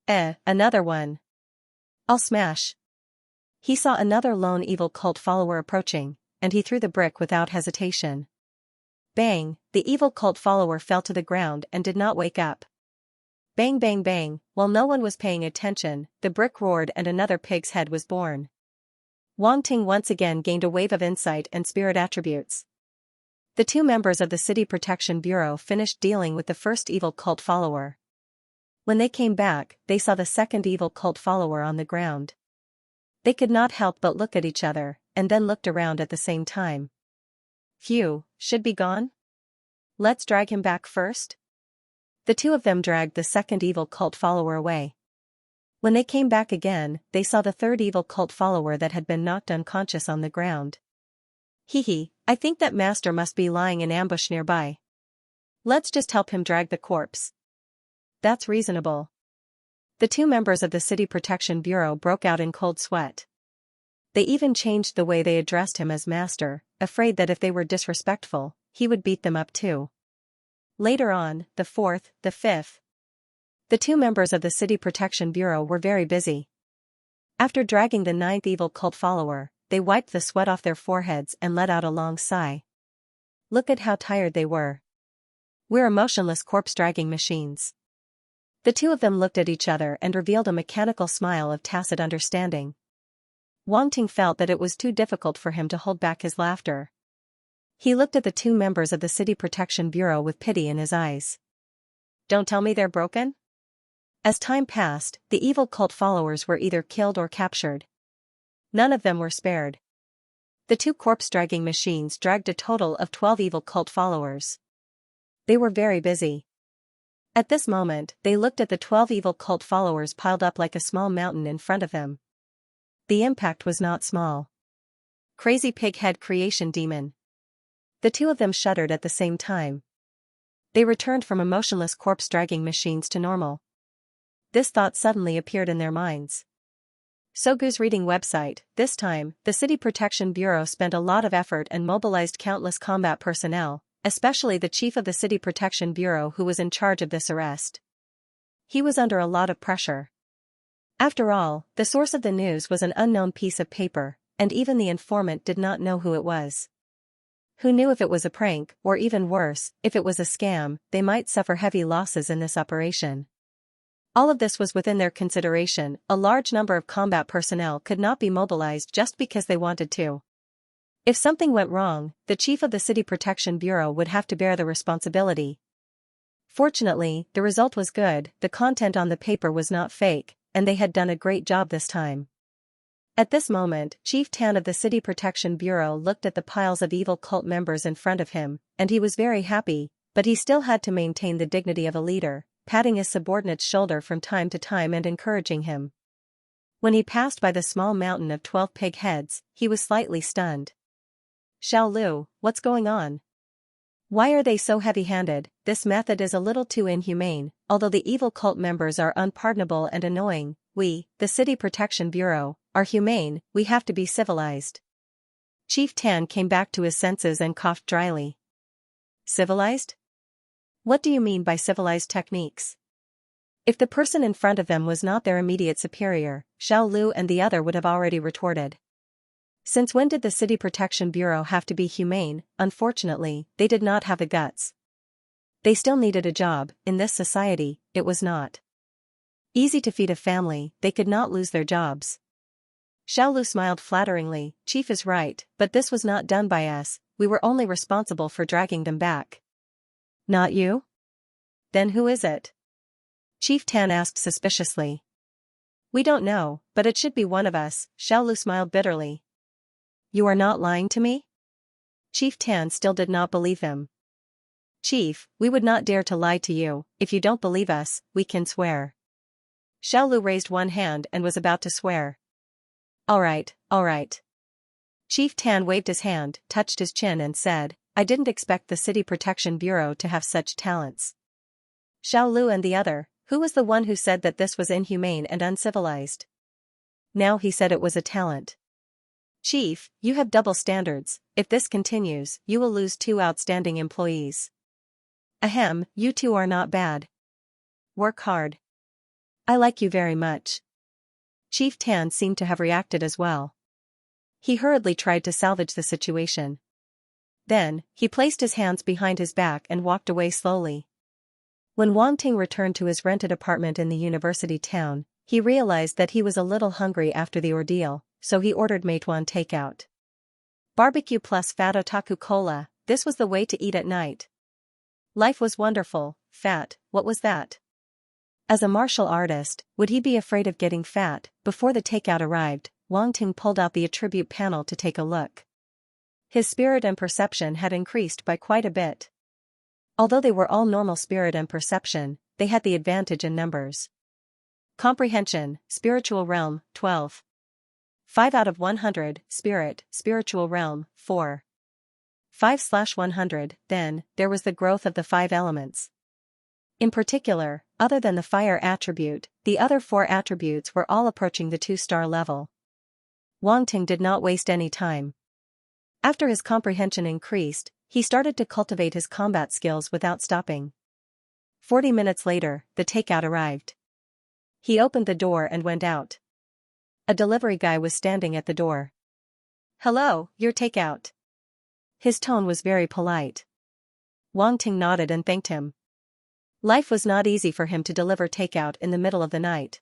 Another one. I'll smash. He saw another lone evil cult follower approaching, and he threw the brick without hesitation. Bang, the evil cult follower fell to the ground and did not wake up. Bang bang bang, while no one was paying attention, the brick roared and another pig's head was born. Wang Ting once again gained a wave of insight and spirit attributes. The 2 members of the City Protection Bureau finished dealing with the first evil cult follower. When they came back, they saw the second evil cult follower on the ground. They could not help but look at each other, and then looked around at the same time. Phew, should be gone? Let's drag him back first? The 2 of them dragged the second evil cult follower away. When they came back again, they saw the third evil cult follower that had been knocked unconscious on the ground. Hee, I think that master must be lying in ambush nearby. Let's just help him drag the corpse. That's reasonable. The two members of the City Protection Bureau broke out in cold sweat. They even changed the way they addressed him as master, afraid that if they were disrespectful, he would beat them up too. Later on, the 4th, the 5th. The two members of the City Protection Bureau were very busy. After dragging the 9th evil cult follower, they wiped the sweat off their foreheads and let out a long sigh. Look at how tired they were. We're emotionless corpse-dragging machines. The two of them looked at each other and revealed a mechanical smile of tacit understanding. Wang Ting felt that it was too difficult for him to hold back his laughter. He looked at the two members of the City Protection Bureau with pity in his eyes. Don't tell me they're broken? As time passed, the evil cult followers were either killed or captured. None of them were spared. The two corpse-dragging machines dragged a total of 12 evil cult followers. They were very busy. At this moment, they looked at the 12 evil cult followers piled up like a small mountain in front of them. The impact was not small. Crazy pig-head creation demon. The two of them shuddered at the same time. They returned from emotionless corpse-dragging machines to normal. This thought suddenly appeared in their minds. Sogu's reading website. This time, the City Protection Bureau spent a lot of effort and mobilized countless combat personnel, especially the chief of the City Protection Bureau who was in charge of this arrest. He was under a lot of pressure. After all, the source of the news was an unknown piece of paper, and even the informant did not know who it was. Who knew if it was a prank, or even worse, if it was a scam, they might suffer heavy losses in this operation. All of this was within their consideration. A large number of combat personnel could not be mobilized just because they wanted to. If something went wrong, the chief of the City Protection Bureau would have to bear the responsibility. Fortunately, the result was good. The content on the paper was not fake, and they had done a great job this time. At this moment, Chief Tan of the City Protection Bureau looked at the piles of evil cult members in front of him, and he was very happy, but he still had to maintain the dignity of a leader, patting his subordinate's shoulder from time to time and encouraging him. When he passed by the small mountain of 12 pig heads, he was slightly stunned. Xiao Lu, what's going on? Why are they so heavy-handed? This method is a little too inhumane. Although the evil cult members are unpardonable and annoying, we, the City Protection Bureau, are humane. We have to be civilized. Chief Tan came back to his senses and coughed dryly. Civilized? What do you mean by civilized techniques? If the person in front of them was not their immediate superior, Xiao Lu and the other would have already retorted. Since when did the City Protection Bureau have to be humane? Unfortunately, they did not have the guts. They still needed a job. In this society, it was not easy to feed a family. They could not lose their jobs. Xiao Lu smiled flatteringly. Chief is right, but this was not done by us. We were only responsible for dragging them back. Not you? Then who is it? Chief Tan asked suspiciously. We don't know, but it should be one of us. Xiao Lu smiled bitterly. You are not lying to me? Chief Tan still did not believe him. Chief, we would not dare to lie to you. If you don't believe us, we can swear. Xiao Lu raised one hand and was about to swear. All right, all right. Chief Tan waved his hand, touched his chin and said, I didn't expect the City Protection Bureau to have such talents. Xiao Lu and the other, who was the one who said that this was inhumane and uncivilized? Now he said it was a talent. Chief, you have double standards. If this continues, you will lose 2 outstanding employees. Ahem, you two are not bad. Work hard. I like you very much. Chief Tan seemed to have reacted as well. He hurriedly tried to salvage the situation. Then, he placed his hands behind his back and walked away slowly. When Wang Ting returned to his rented apartment in the university town, he realized that he was a little hungry after the ordeal, so he ordered Meituan takeout. Barbecue plus fat otaku cola, this was the way to eat at night. Life was wonderful. Fat, what was that? As a martial artist, would he be afraid of getting fat? Before the takeout arrived, Wang Ting pulled out the attribute panel to take a look. His spirit and perception had increased by quite a bit. Although they were all normal spirit and perception, they had the advantage in numbers. Comprehension, spiritual realm, 12. 5 out of 100, spirit, spiritual realm, 4. 5/100, then, there was the growth of the 5 elements. In particular, other than the fire attribute, the other 4 attributes were all approaching the 2-star level. Wang Ting did not waste any time. After his comprehension increased, he started to cultivate his combat skills without stopping. 40 minutes later, the takeout arrived. He opened the door and went out. A delivery guy was standing at the door. "Hello, your takeout." His tone was very polite. Wang Ting nodded and thanked him. Life was not easy for him to deliver takeout in the middle of the night.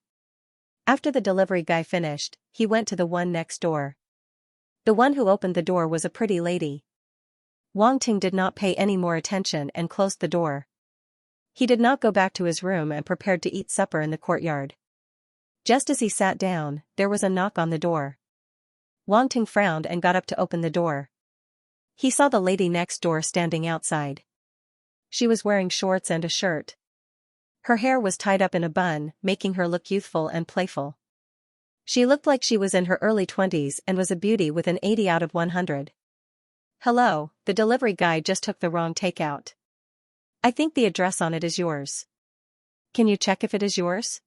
After the delivery guy finished, he went to the one next door. The one who opened the door was a pretty lady. Wang Ting did not pay any more attention and closed the door. He did not go back to his room and prepared to eat supper in the courtyard. Just as he sat down, there was a knock on the door. Wang Ting frowned and got up to open the door. He saw the lady next door standing outside. She was wearing shorts and a shirt. Her hair was tied up in a bun, making her look youthful and playful. She looked like she was in her early 20s and was a beauty with an 80 out of 100. "Hello, the delivery guy just took the wrong takeout. I think the address on it is yours. Can you check if it is yours?"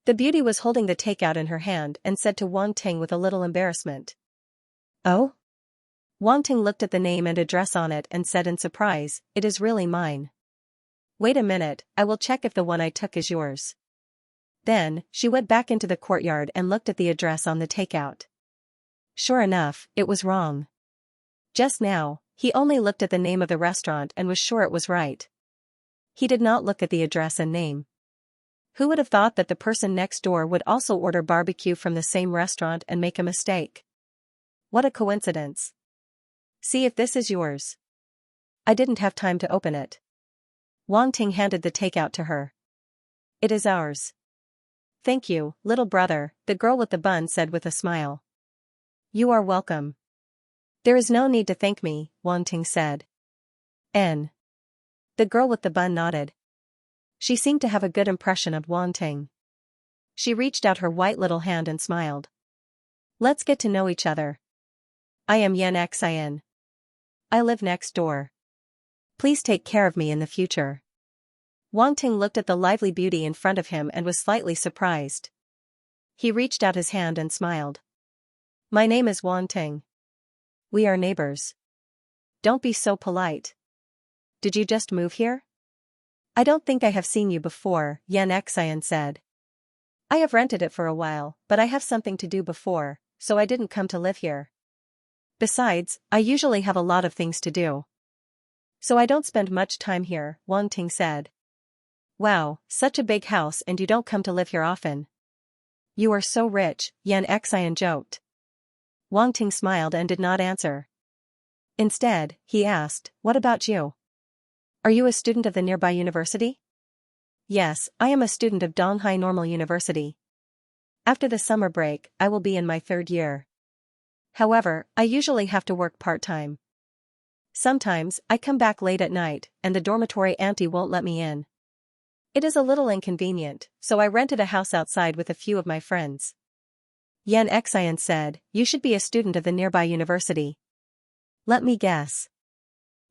The beauty was holding the takeout in her hand and said to Wang Ting with a little embarrassment. "Oh?" Wang Ting looked at the name and address on it and said in surprise, "It is really mine." "Wait a minute, I will check if the one I took is yours." Then, she went back into the courtyard and looked at the address on the takeout. Sure enough, it was wrong. Just now, he only looked at the name of the restaurant and was sure it was right. He did not look at the address and name. Who would have thought that the person next door would also order barbecue from the same restaurant and make a mistake? What a coincidence. "See if this is yours." "I didn't have time to open it." Wang Ting handed the takeout to her. "It is ours." "Thank you, little brother," the girl with the bun said with a smile. "You are welcome." "There is no need to thank me," Wang Ting said. "N." The girl with the bun nodded. She seemed to have a good impression of Wang Ting. She reached out her white little hand and smiled. "Let's get to know each other. I am Xianxia. I live next door. Please take care of me in the future." Wang Ting looked at the lively beauty in front of him and was slightly surprised. He reached out his hand and smiled. "My name is Wang Ting. We are neighbors." "Don't be so polite. Did you just move here?" "I don't think I have seen you before," Xianxia said. "I have rented it for a while, but I have something to do before, so I didn't come to live here. Besides, I usually have a lot of things to do. So I don't spend much time here," Wang Ting said. "Wow, such a big house and you don't come to live here often." "You are so rich," Xianxia joked. Wang Ting smiled and did not answer. Instead, he asked, "What about you? Are you a student of the nearby university?" "Yes, I am a student of Donghai Normal University. After the summer break, I will be in my 3rd year. However, I usually have to work part-time. Sometimes, I come back late at night, and the dormitory auntie won't let me in. It is a little inconvenient, so I rented a house outside with a few of my friends." Xianxia said, "You should be a student of the nearby university. Let me guess.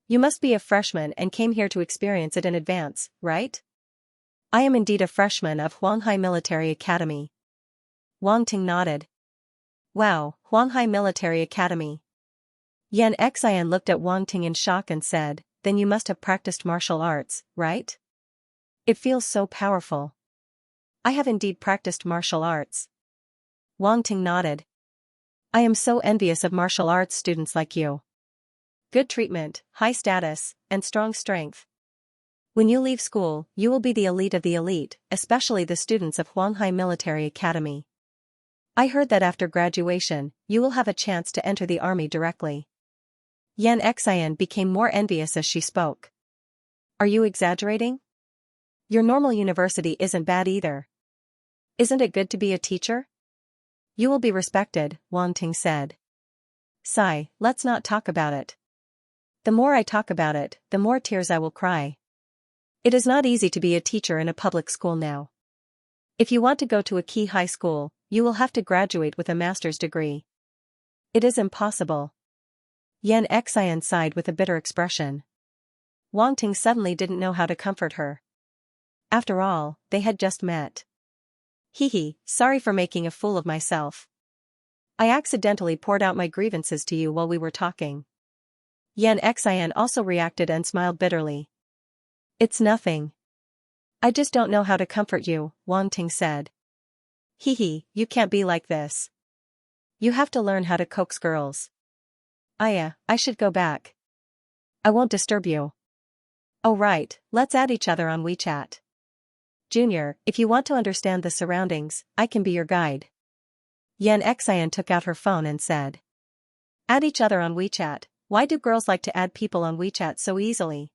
You must be a freshman and came here to experience it in advance, right?" "I am indeed a freshman of Huanghai Military Academy." Wang Ting nodded. "Wow, Huanghai Military Academy." Xianxia looked at Wang Ting in shock and said, "Then you must have practiced martial arts, right? It feels so powerful." "I have indeed practiced martial arts." Wang Ting nodded. "I am so envious of martial arts students like you. Good treatment, high status, and strong strength. When you leave school, you will be the elite of the elite, especially the students of Huanghai Military Academy. I heard that after graduation, you will have a chance to enter the army directly." Xianxia became more envious as she spoke. "Are you exaggerating? Your normal university isn't bad either. Isn't it good to be a teacher? You will be respected," Wang Ting said. "Sigh, let's not talk about it. The more I talk about it, the more tears I will cry. It is not easy to be a teacher in a public school now. If you want to go to a key high school, you will have to graduate with a master's degree. It is impossible." Xianxia sighed with a bitter expression. Wang Ting suddenly didn't know how to comfort her. After all, they had just met. Hee, sorry for making a fool of myself. I accidentally poured out my grievances to you while we were talking. Xianxia also reacted and smiled bitterly. It's nothing. I just don't know how to comfort you, Wang Ting said. You can't be like this. You have to learn how to coax girls. I should go back. I won't disturb you. Oh right, let's add each other on WeChat. Junior, if you want to understand the surroundings, I can be your guide. Xianxia took out her phone and said. Add each other on WeChat. Why do girls like to add people on WeChat so easily?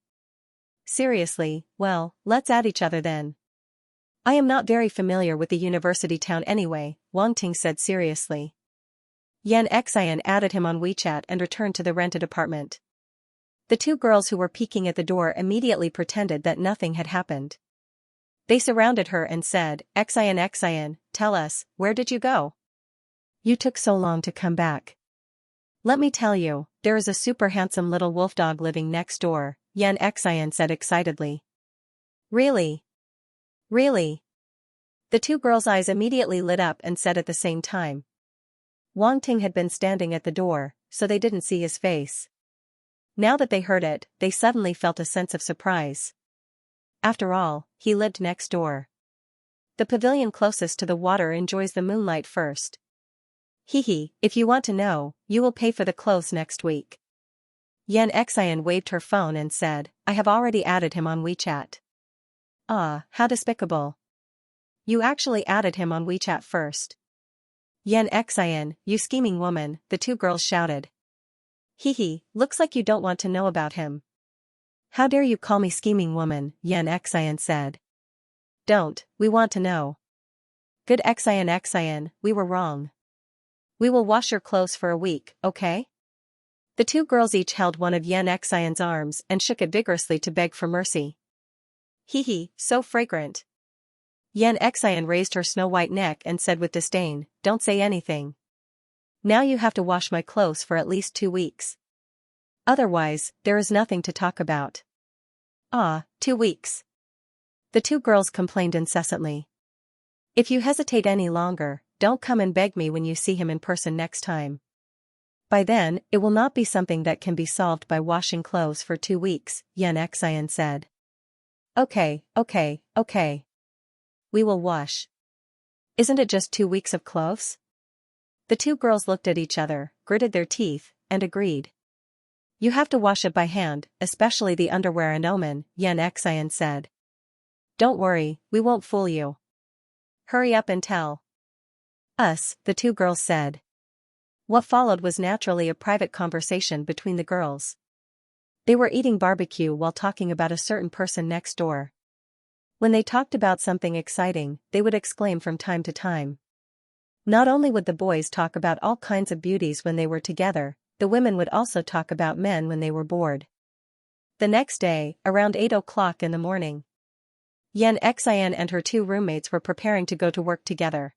Seriously, well, let's add each other then. I am not very familiar with the university town anyway, Wang Ting said seriously. Xianxia added him on WeChat and returned to the rented apartment. The two girls who were peeking at the door immediately pretended that nothing had happened. They surrounded her and said, Xian, tell us, where did you go? You took so long to come back. Let me tell you, there is a super handsome little wolf dog living next door, Xian said excitedly. Really? Really? The two girls' eyes immediately lit up and said at the same time. Wang Ting had been standing at the door, so they didn't see his face. Now that they heard it, they suddenly felt a sense of surprise. After all, he lived next door. The pavilion closest to the water enjoys the moonlight first. If you want to know, you will pay for the clothes next week. Xianxia waved her phone and said, I have already added him on WeChat. Ah, how despicable. You actually added him on WeChat first. Xianxia, you scheming woman, the two girls shouted. Looks like you don't want to know about him. How dare you call me scheming woman, Xianxia said. Don't, we want to know. Good Xian, we were wrong. We will wash your clothes for a week, okay? The two girls each held one of Xianxia's arms and shook it vigorously to beg for mercy. So fragrant. Xianxia raised her snow-white neck and said with disdain, don't say anything. Now you have to wash my clothes for at least 2 weeks. Otherwise, there is nothing to talk about. 2 weeks. The two girls complained incessantly. If you hesitate any longer, don't come and beg me when you see him in person next time. By then, it will not be something that can be solved by washing clothes for 2 weeks, Xianxia said. Okay. We will wash. Isn't it just 2 weeks of clothes? The two girls looked at each other, gritted their teeth, and agreed. You have to wash it by hand, especially the underwear and omen, Xianxia said. Don't worry, we won't fool you. Hurry up and tell us, the two girls said. What followed was naturally a private conversation between the girls. They were eating barbecue while talking about a certain person next door. When they talked about something exciting, they would exclaim from time to time. Not only would the boys talk about all kinds of beauties when they were together, the women would also talk about men when they were bored. The next day, around 8 o'clock in the morning, Xianxia and her 2 roommates were preparing to go to work together.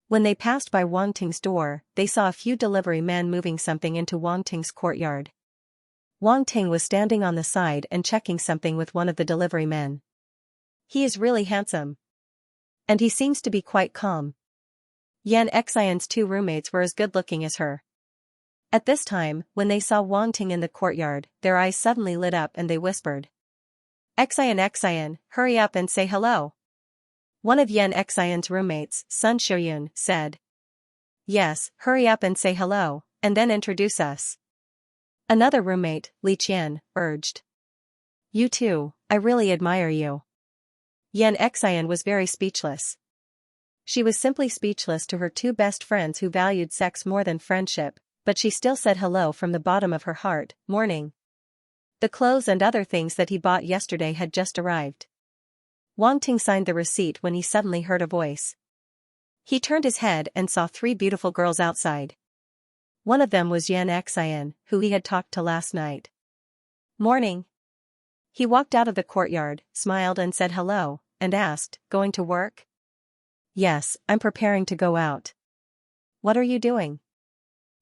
When they passed by Wang Ting's door, they saw a few delivery men moving something into Wang Ting's courtyard. Wang Ting was standing on the side and checking something with one of the delivery men. He is really handsome. And he seems to be quite calm. Xianxia's 2 roommates were as good-looking as her. At this time, when they saw Wang Ting in the courtyard, their eyes suddenly lit up and they whispered. Xian, hurry up and say hello. One of Xianxia's roommates, Sun Xiuyun, said. Yes, hurry up and say hello, and then introduce us. Another roommate, Li Qian, urged. You too, I really admire you. Xianxia was very speechless. She was simply speechless to her 2 best friends who valued sex more than friendship, but she still said hello from the bottom of her heart. Morning. The clothes and other things that he bought yesterday had just arrived. Wang Ting signed the receipt when he suddenly heard a voice. He turned his head and saw 3 beautiful girls outside. One of them was Xianxia, who he had talked to last night. Morning. He walked out of the courtyard, smiled and said hello, and asked, going to work? Yes, I'm preparing to go out. What are you doing?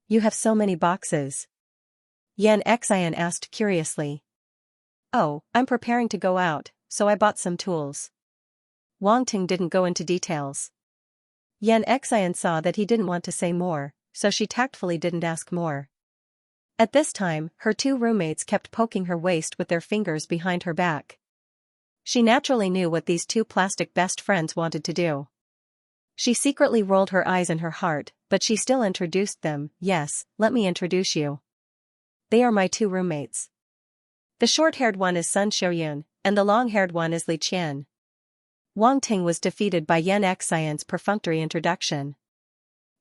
You have so many boxes. Xianxia asked curiously. Oh, I'm preparing to go out, so I bought some tools. Wang Ting didn't go into details. Xianxia saw that he didn't want to say more, so she tactfully didn't ask more. At this time, her two roommates kept poking her waist with their fingers behind her back. She naturally knew what these two plastic best friends wanted to do. She secretly rolled her eyes in her heart, but she still introduced them. Yes, let me introduce you. They are my two roommates. The short-haired one is Sun Xiuyun, and the long-haired one is Li Qian. Wang Ting was defeated by Xianxia's perfunctory introduction.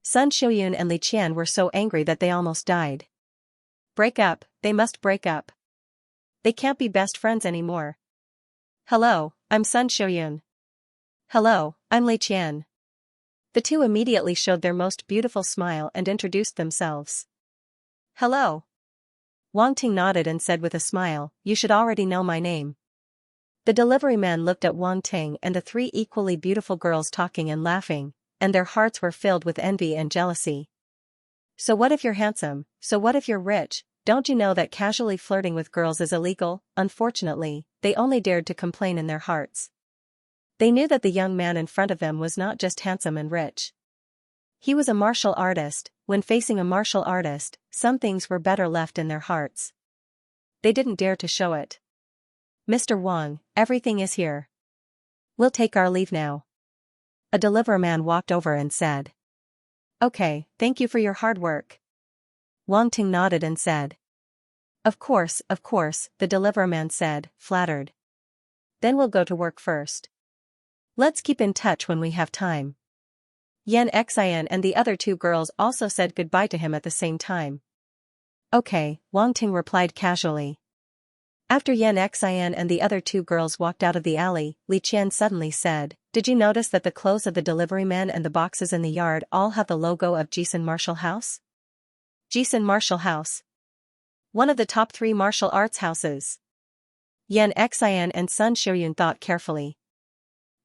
Sun Xiuyun and Li Qian were so angry that they almost died. Break up, they must break up. They can't be best friends anymore. Hello, I'm Sun Xiuyun. Hello, I'm Li Qian. The two immediately showed their most beautiful smile and introduced themselves. Hello. Wang Ting nodded and said with a smile, you should already know my name. The delivery man looked at Wang Ting and the three equally beautiful girls talking and laughing, and their hearts were filled with envy and jealousy. So what if you're handsome, so what if you're rich, don't you know that casually flirting with girls is illegal? Unfortunately, they only dared to complain in their hearts. They knew that the young man in front of them was not just handsome and rich. He was a martial artist. When facing a martial artist, some things were better left in their hearts. They didn't dare to show it. Mr. Wang, everything is here. We'll take our leave now. A delivery man walked over and said. Okay, thank you for your hard work. Wang Ting nodded and said. Of course, the delivery man said, flattered. Then we'll go to work first. Let's keep in touch when we have time. Xianxia and the other two girls also said goodbye to him at the same time. Okay, Wang Ting replied casually. After Xianxia and the other two girls walked out of the alley, Li Qian suddenly said, did you notice that the clothes of the delivery man and the boxes in the yard all have the logo of Jisun Martial House? Jisun Martial House. One of the top 3 martial arts houses. Xianxia and Sun Xiuyun thought carefully.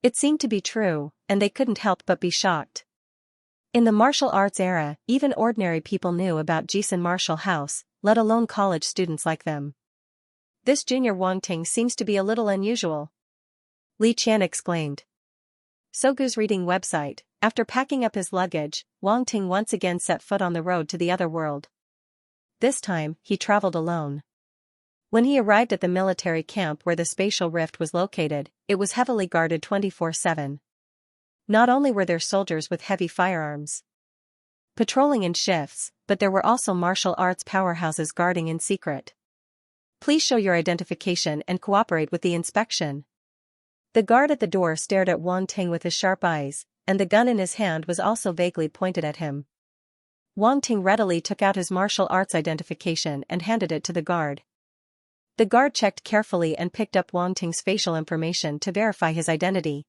It seemed to be true, and they couldn't help but be shocked. In the martial arts era, even ordinary people knew about Jisun Martial House, let alone college students like them. This junior Wang Ting seems to be a little unusual. Li Qian exclaimed. Sogu's reading website. After packing up his luggage, Wang Ting once again set foot on the road to the other world. This time, he traveled alone. When he arrived at the military camp where the spatial rift was located, it was heavily guarded 24/7. Not only were there soldiers with heavy firearms patrolling in shifts, but there were also martial arts powerhouses guarding in secret. Please show your identification and cooperate with the inspection. The guard at the door stared at Wang Ting with his sharp eyes, and the gun in his hand was also vaguely pointed at him. Wang Ting readily took out his martial arts identification and handed it to the guard. The guard checked carefully and picked up Wang Ting's facial information to verify his identity.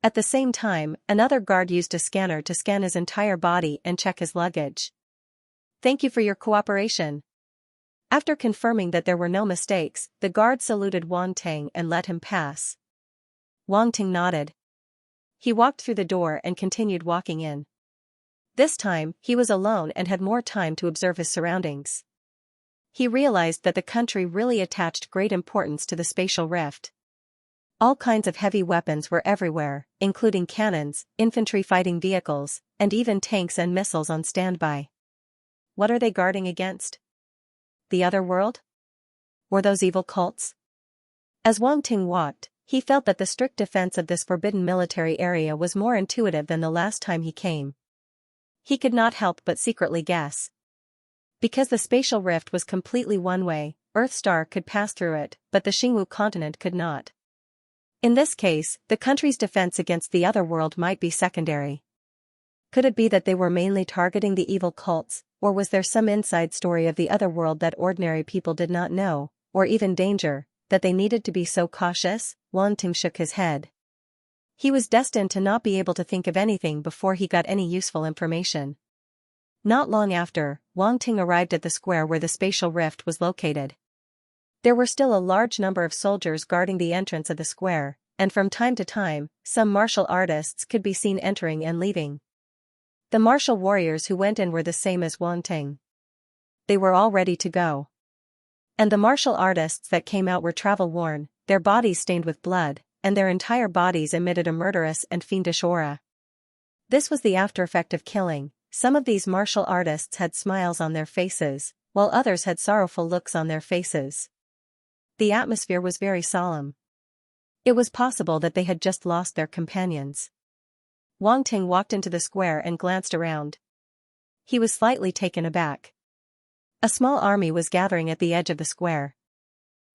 At the same time, another guard used a scanner to scan his entire body and check his luggage. Thank you for your cooperation. After confirming that there were no mistakes, the guard saluted Wang Ting and let him pass. Wang Ting nodded. He walked through the door and continued walking in. This time, he was alone and had more time to observe his surroundings. He realized that the country really attached great importance to the spatial rift. All kinds of heavy weapons were everywhere, including cannons, infantry fighting vehicles, and even tanks and missiles on standby. What are they guarding against? The other world? Or those evil cults? As Wang Ting walked, he felt that the strict defense of this forbidden military area was more intuitive than the last time he came. He could not help but secretly guess. Because the spatial rift was completely one-way, Earthstar could pass through it, but the Xingwu continent could not. In this case, the country's defense against the other world might be secondary. Could it be that they were mainly targeting the evil cults, or was there some inside story of the other world that ordinary people did not know, or even danger, that they needed to be so cautious? Wang Ting shook his head. He was destined to not be able to think of anything before he got any useful information. Not long after, Wang Ting arrived at the square where the spatial rift was located. There were still a large number of soldiers guarding the entrance of the square, and from time to time, some martial artists could be seen entering and leaving. The martial warriors who went in were the same as Wang Ting. They were all ready to go. And the martial artists that came out were travel-worn, their bodies stained with blood, and their entire bodies emitted a murderous and fiendish aura. This was the after-effect of killing. Some of these martial artists had smiles on their faces, while others had sorrowful looks on their faces. The atmosphere was very solemn. It was possible that they had just lost their companions. Wang Ting walked into the square and glanced around. He was slightly taken aback. A small army was gathering at the edge of the square.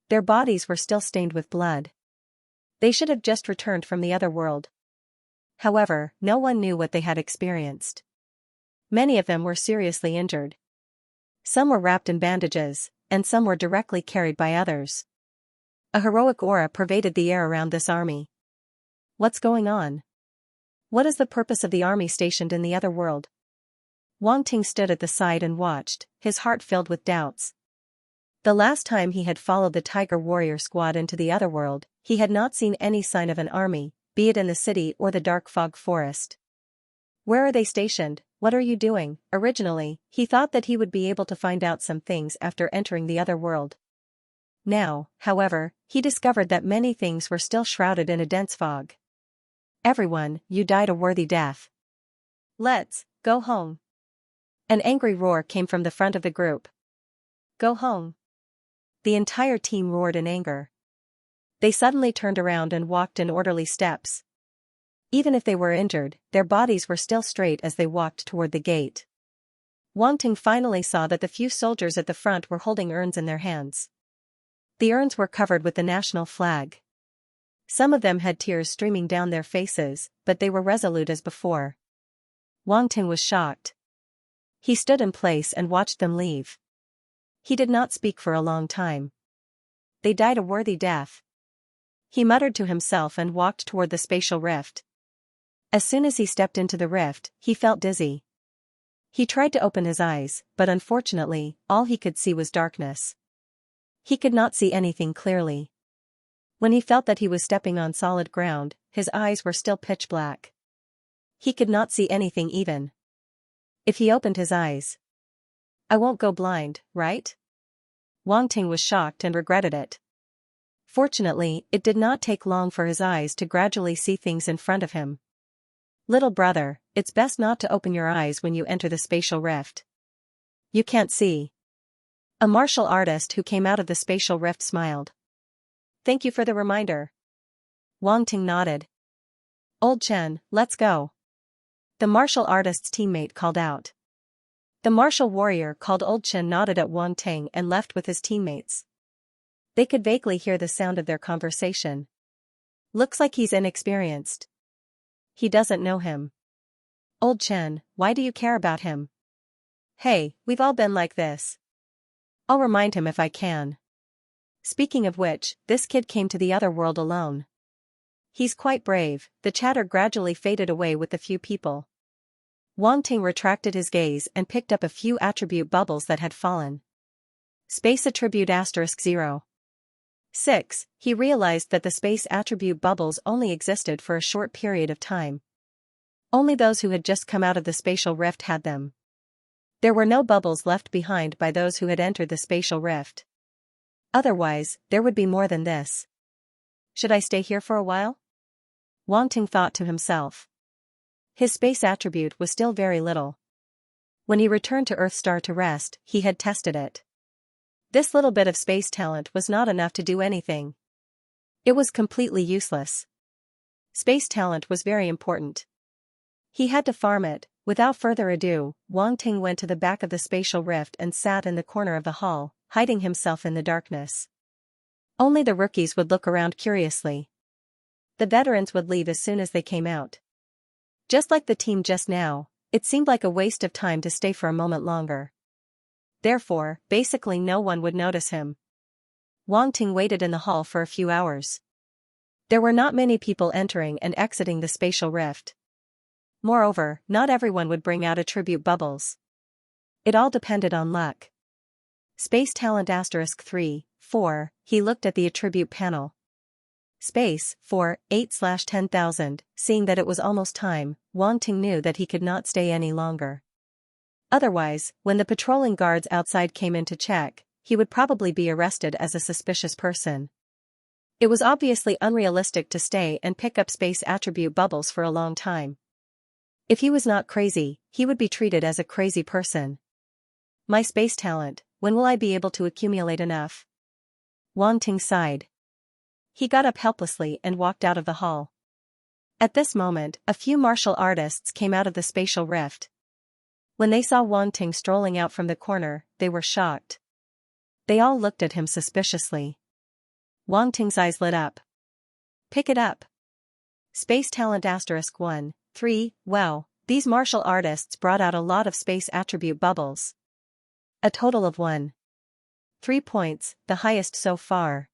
Their bodies were still stained with blood. They should have just returned from the other world. However, no one knew what they had experienced. Many of them were seriously injured. Some were wrapped in bandages, and some were directly carried by others. A heroic aura pervaded the air around this army. What's going on? What is the purpose of the army stationed in the other world? Wang Ting stood at the side and watched, his heart filled with doubts. The last time he had followed the Tiger Warrior Squad into the other world, he had not seen any sign of an army, be it in the city or the dark fog forest. Where are they stationed? What are you doing? Originally, he thought that he would be able to find out some things after entering the other world. Now, however, he discovered that many things were still shrouded in a dense fog. Everyone, you died a worthy death. Let's go home. An angry roar came from the front of the group. Go home. The entire team roared in anger. They suddenly turned around and walked in orderly steps. Even if they were injured, their bodies were still straight as they walked toward the gate. Wang Ting finally saw that the few soldiers at the front were holding urns in their hands. The urns were covered with the national flag. Some of them had tears streaming down their faces, but they were resolute as before. Wang Ting was shocked. He stood in place and watched them leave. He did not speak for a long time. They died a worthy death. He muttered to himself and walked toward the spatial rift. As soon as he stepped into the rift, he felt dizzy. He tried to open his eyes, but unfortunately, all he could see was darkness. He could not see anything clearly. When he felt that he was stepping on solid ground, his eyes were still pitch black. He could not see anything even if he opened his eyes. I won't go blind, right? Wang Ting was shocked and regretted it. Fortunately, it did not take long for his eyes to gradually see things in front of him. Little brother, it's best not to open your eyes when you enter the spatial rift. You can't see. A martial artist who came out of the spatial rift smiled. Thank you for the reminder. Wang Ting nodded. Old Chen, let's go. The martial artist's teammate called out. The martial warrior called Old Chen nodded at Wang Ting and left with his teammates. They could vaguely hear the sound of their conversation. Looks like he's inexperienced. He doesn't know him. Old Chen, why do you care about him? Hey, we've all been like this. I'll remind him if I can. Speaking of which, this kid came to the other world alone. He's quite brave. The chatter gradually faded away with the few people. Wang Ting retracted his gaze and picked up a few attribute bubbles that had fallen. Space attribute *0. 6. He realized that the space attribute bubbles only existed for a short period of time. Only those who had just come out of the spatial rift had them. There were no bubbles left behind by those who had entered the spatial rift. Otherwise, there would be more than this. Should I stay here for a while? Wang Ting thought to himself. His space attribute was still very little. When he returned to Earthstar to rest, he had tested it. This little bit of space talent was not enough to do anything. It was completely useless. Space talent was very important. He had to farm it. Without further ado, Wang Ting went to the back of the spatial rift and sat in the corner of the hall, hiding himself in the darkness. Only the rookies would look around curiously. The veterans would leave as soon as they came out. Just like the team just now, it seemed like a waste of time to stay for a moment longer. Therefore, basically no one would notice him. Wang Ting waited in the hall for a few hours. There were not many people entering and exiting the spatial rift. Moreover, not everyone would bring out attribute bubbles. It all depended on luck. Space talent *3, 4, he looked at the attribute panel. Space, 4, 8/10,000, seeing that it was almost time, Wang Ting knew that he could not stay any longer. Otherwise, when the patrolling guards outside came in to check, he would probably be arrested as a suspicious person. It was obviously unrealistic to stay and pick up space attribute bubbles for a long time. If he was not crazy, he would be treated as a crazy person. My space talent, when will I be able to accumulate enough? Wang Ting sighed. He got up helplessly and walked out of the hall. At this moment, a few martial artists came out of the spatial rift. When they saw Wang Ting strolling out from the corner, they were shocked. They all looked at him suspiciously. Wang Ting's eyes lit up. Pick it up. Space talent *1, 3, wow, these martial artists brought out a lot of space attribute bubbles. A total of 1. 3 points, the highest so far.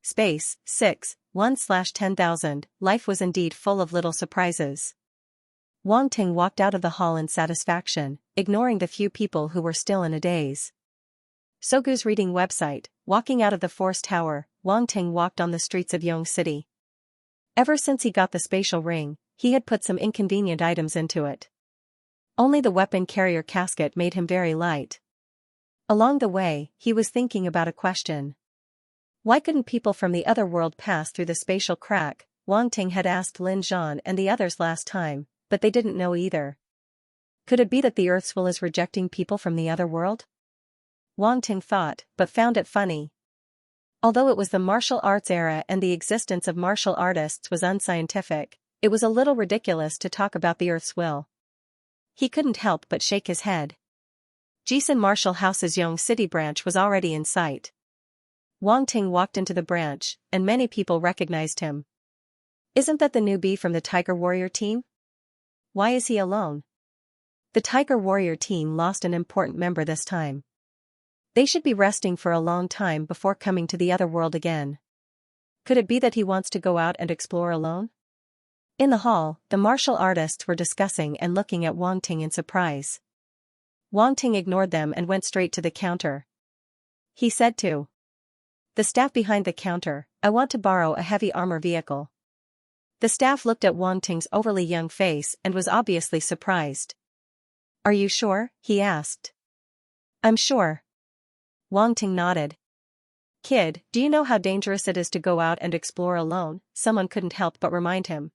Space, 6, 1/10,000, life was indeed full of little surprises. Wang Ting walked out of the hall in satisfaction, ignoring the few people who were still in a daze. Sogu's reading website. Walking out of the Force Tower, Wang Ting walked on the streets of Yong City. Ever since he got the spatial ring, he had put some inconvenient items into it. Only the weapon carrier casket made him very light. Along the way, he was thinking about a question. Why couldn't people from the other world pass through the spatial crack? Wang Ting had asked Lin Zhan and the others last time, but they didn't know either. Could it be that the Earth's will is rejecting people from the other world? Wang Ting thought, but found it funny. Although it was the martial arts era and the existence of martial artists was unscientific, it was a little ridiculous to talk about the Earth's will. He couldn't help but shake his head. Jisun Martial House's Yong City branch was already in sight. Wang Ting walked into the branch, and many people recognized him. Isn't that the newbie from the Tiger Warrior team? Why is he alone? The Tiger Warrior team lost an important member this time. They should be resting for a long time before coming to the other world again. Could it be that he wants to go out and explore alone? In the hall, the martial artists were discussing and looking at Wang Ting in surprise. Wang Ting ignored them and went straight to the counter. He said to the staff behind the counter, "I want to borrow a heavy armor vehicle." The staff looked at Wang Ting's overly young face and was obviously surprised. "Are you sure?" he asked. "I'm sure." Wang Ting nodded. "Kid, do you know how dangerous it is to go out and explore alone?" Someone couldn't help but remind him.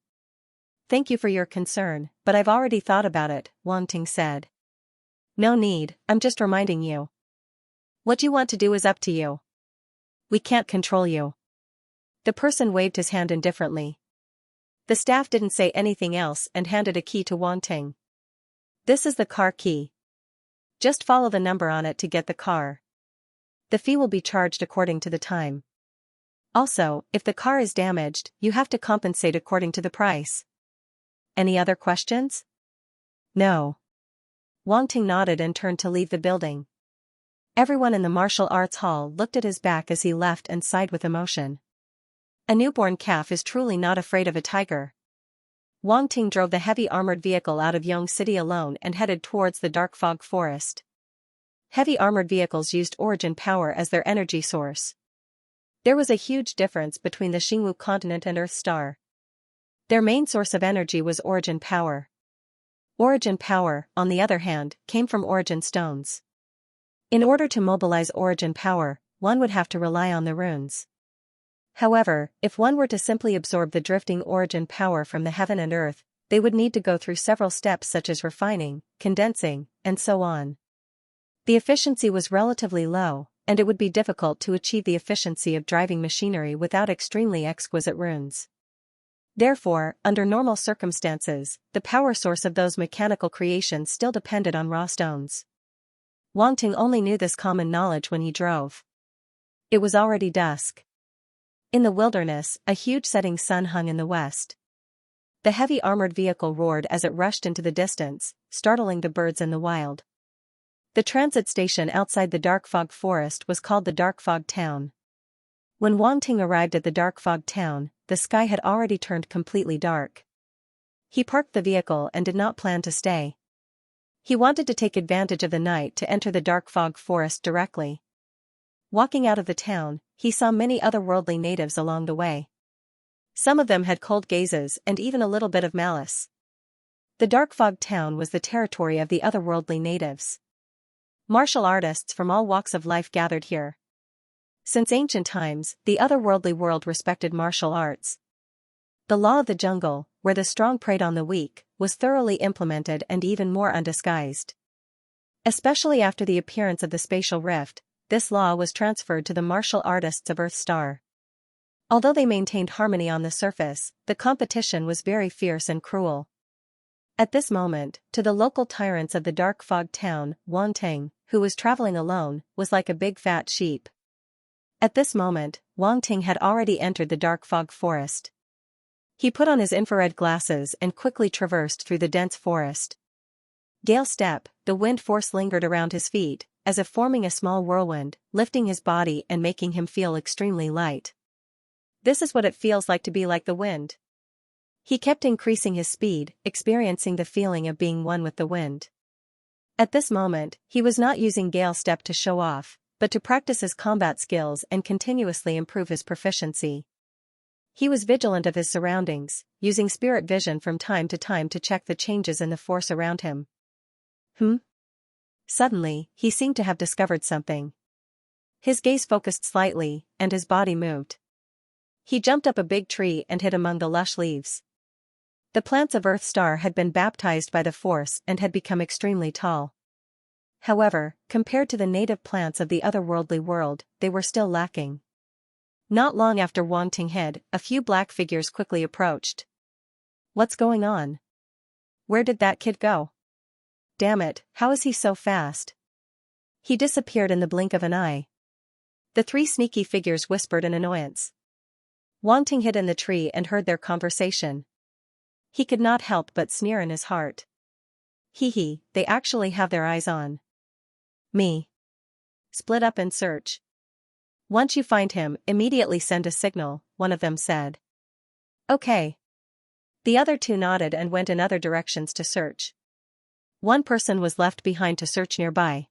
"Thank you for your concern, but I've already thought about it," Wang Ting said. "No need, I'm just reminding you. What you want to do is up to you. We can't control you." The person waved his hand indifferently. The staff didn't say anything else and handed a key to Wang Ting. "This is the car key. Just follow the number on it to get the car. The fee will be charged according to the time. Also, if the car is damaged, you have to compensate according to the price." "Any other questions?" "No." Wang Ting nodded and turned to leave the building. Everyone in the martial arts hall looked at his back as he left and sighed with emotion. A newborn calf is truly not afraid of a tiger. Wang Ting drove the heavy armored vehicle out of Yong City alone and headed towards the dark fog forest. Heavy armored vehicles used origin power as their energy source. There was a huge difference between the Xingwu continent and Earth Star. Their main source of energy was origin power. Origin power, on the other hand, came from origin stones. In order to mobilize origin power, one would have to rely on the runes. However, if one were to simply absorb the drifting origin power from the heaven and earth, they would need to go through several steps such as refining, condensing, and so on. The efficiency was relatively low, and it would be difficult to achieve the efficiency of driving machinery without extremely exquisite runes. Therefore, under normal circumstances, the power source of those mechanical creations still depended on raw stones. Wang Ting only knew this common knowledge when he drove. It was already dusk. In the wilderness, a huge setting sun hung in the west. The heavy armored vehicle roared as it rushed into the distance, startling the birds in the wild. The transit station outside the dark fog forest was called the Dark Fog Town. When Wang Ting arrived at the Dark Fog Town, the sky had already turned completely dark. He parked the vehicle and did not plan to stay. He wanted to take advantage of the night to enter the Dark Fog Forest directly. Walking out of the town, he saw many otherworldly natives along the way. Some of them had cold gazes and even a little bit of malice. The Dark Fog Town was the territory of the otherworldly natives. Martial artists from all walks of life gathered here. Since ancient times, the otherworldly world respected martial arts. The law of the jungle, where the strong preyed on the weak, was thoroughly implemented and even more undisguised. Especially after the appearance of the spatial rift, this law was transferred to the martial artists of Earth Star. Although they maintained harmony on the surface, the competition was very fierce and cruel. At this moment, to the local tyrants of the dark fog town, Wang Ting, who was traveling alone, was like a big fat sheep. At this moment, Wang Ting had already entered the dark fog forest. He put on his infrared glasses and quickly traversed through the dense forest. Gale step, the wind force lingered around his feet, as if forming a small whirlwind, lifting his body and making him feel extremely light. This is what it feels like to be like the wind. He kept increasing his speed, experiencing the feeling of being one with the wind. At this moment, he was not using gale step to show off, but to practice his combat skills and continuously improve his proficiency. He was vigilant of his surroundings, using spirit vision from time to check the changes in the force around him. Suddenly, he seemed to have discovered something. His gaze focused slightly, and his body moved. He jumped up a big tree and hid among the lush leaves. The plants of Earth Star had been baptized by the force and had become extremely tall. However, compared to the native plants of the otherworldly world, they were still lacking. Not long after Wang Ting hid, a few black figures quickly approached. What's going on? Where did that kid go? Damn it, how is he so fast? He disappeared in the blink of an eye. The three sneaky figures whispered in annoyance. Wang Ting hid in the tree and heard their conversation. He could not help but sneer in his heart. Hee, they actually have their eyes on me. Split up and search. Once you find him, immediately send a signal, one of them said. Okay. The other two nodded and went in other directions to search. One person was left behind to search nearby.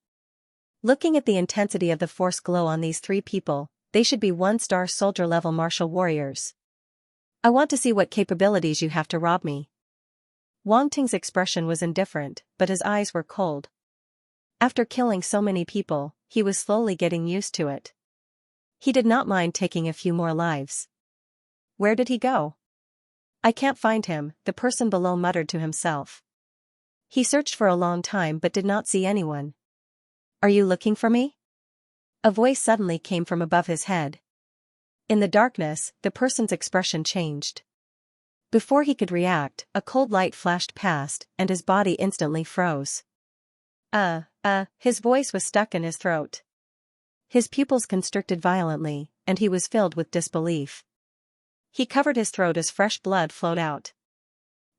Looking at the intensity of the force glow on these three people, they should be one-star soldier-level martial warriors. I want to see what capabilities you have to rob me. Wang Ting's expression was indifferent, but his eyes were cold. After killing so many people, he was slowly getting used to it. He did not mind taking a few more lives. Where did he go? I can't find him, the person below muttered to himself. He searched for a long time but did not see anyone. Are you looking for me? A voice suddenly came from above his head. In the darkness, the person's expression changed. Before he could react, a cold light flashed past, and his body instantly froze. His voice was stuck in his throat. His pupils constricted violently, and he was filled with disbelief. He covered his throat as fresh blood flowed out.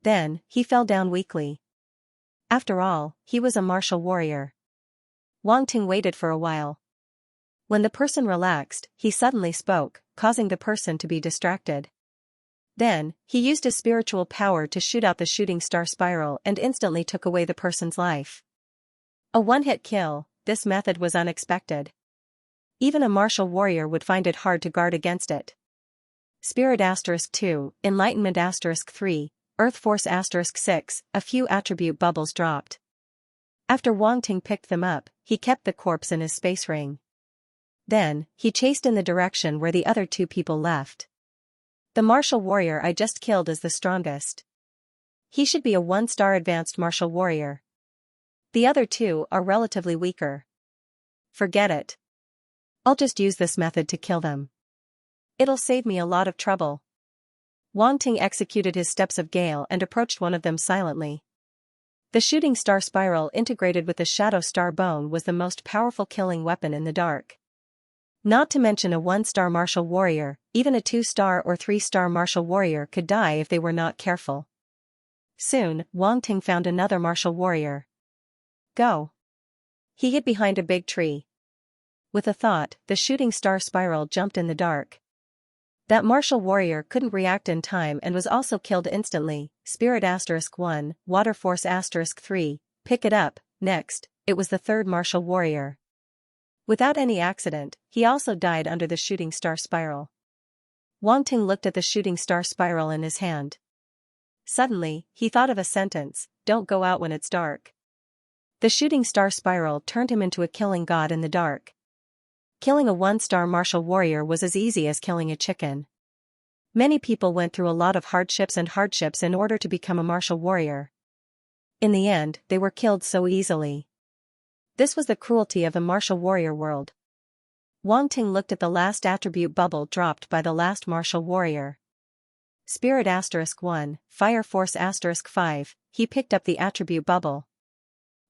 Then, he fell down weakly. After all, he was a martial warrior. Wang Ting waited for a while. When the person relaxed, he suddenly spoke, causing the person to be distracted. Then, he used his spiritual power to shoot out the shooting star spiral and instantly took away the person's life. A one-hit kill, this method was unexpected. Even a martial warrior would find it hard to guard against it. Spirit *2, Enlightenment *3, Earth Force *6, a few attribute bubbles dropped. After Wang Ting picked them up, he kept the corpse in his space ring. Then, he chased in the direction where the other two people left. The martial warrior I just killed is the strongest. He should be a one-star advanced martial warrior. The other two are relatively weaker. Forget it. I'll just use this method to kill them. It'll save me a lot of trouble. Wang Ting executed his steps of gale and approached one of them silently. The shooting star spiral integrated with the shadow star bone was the most powerful killing weapon in the dark. Not to mention a one-star martial warrior, even a 2-star or 3-star martial warrior could die if they were not careful. Soon, Wang Ting found another martial warrior. Go. He hid behind a big tree. With a thought, the shooting star spiral jumped in the dark. That martial warrior couldn't react in time and was also killed instantly. Spirit *1, Water Force *3, pick it up. Next, it was the third martial warrior. Without any accident, he also died under the shooting star spiral. Wang Ting looked at the shooting star spiral in his hand. Suddenly, he thought of a sentence, "Don't go out when it's dark." The shooting star spiral turned him into a killing god in the dark. Killing a one-star martial warrior was as easy as killing a chicken. Many people went through a lot of hardships in order to become a martial warrior. In the end, they were killed so easily. This was the cruelty of the martial warrior world. Wang Ting looked at the last attribute bubble dropped by the last martial warrior. Spirit *1, Fire Force *5, he picked up the attribute bubble.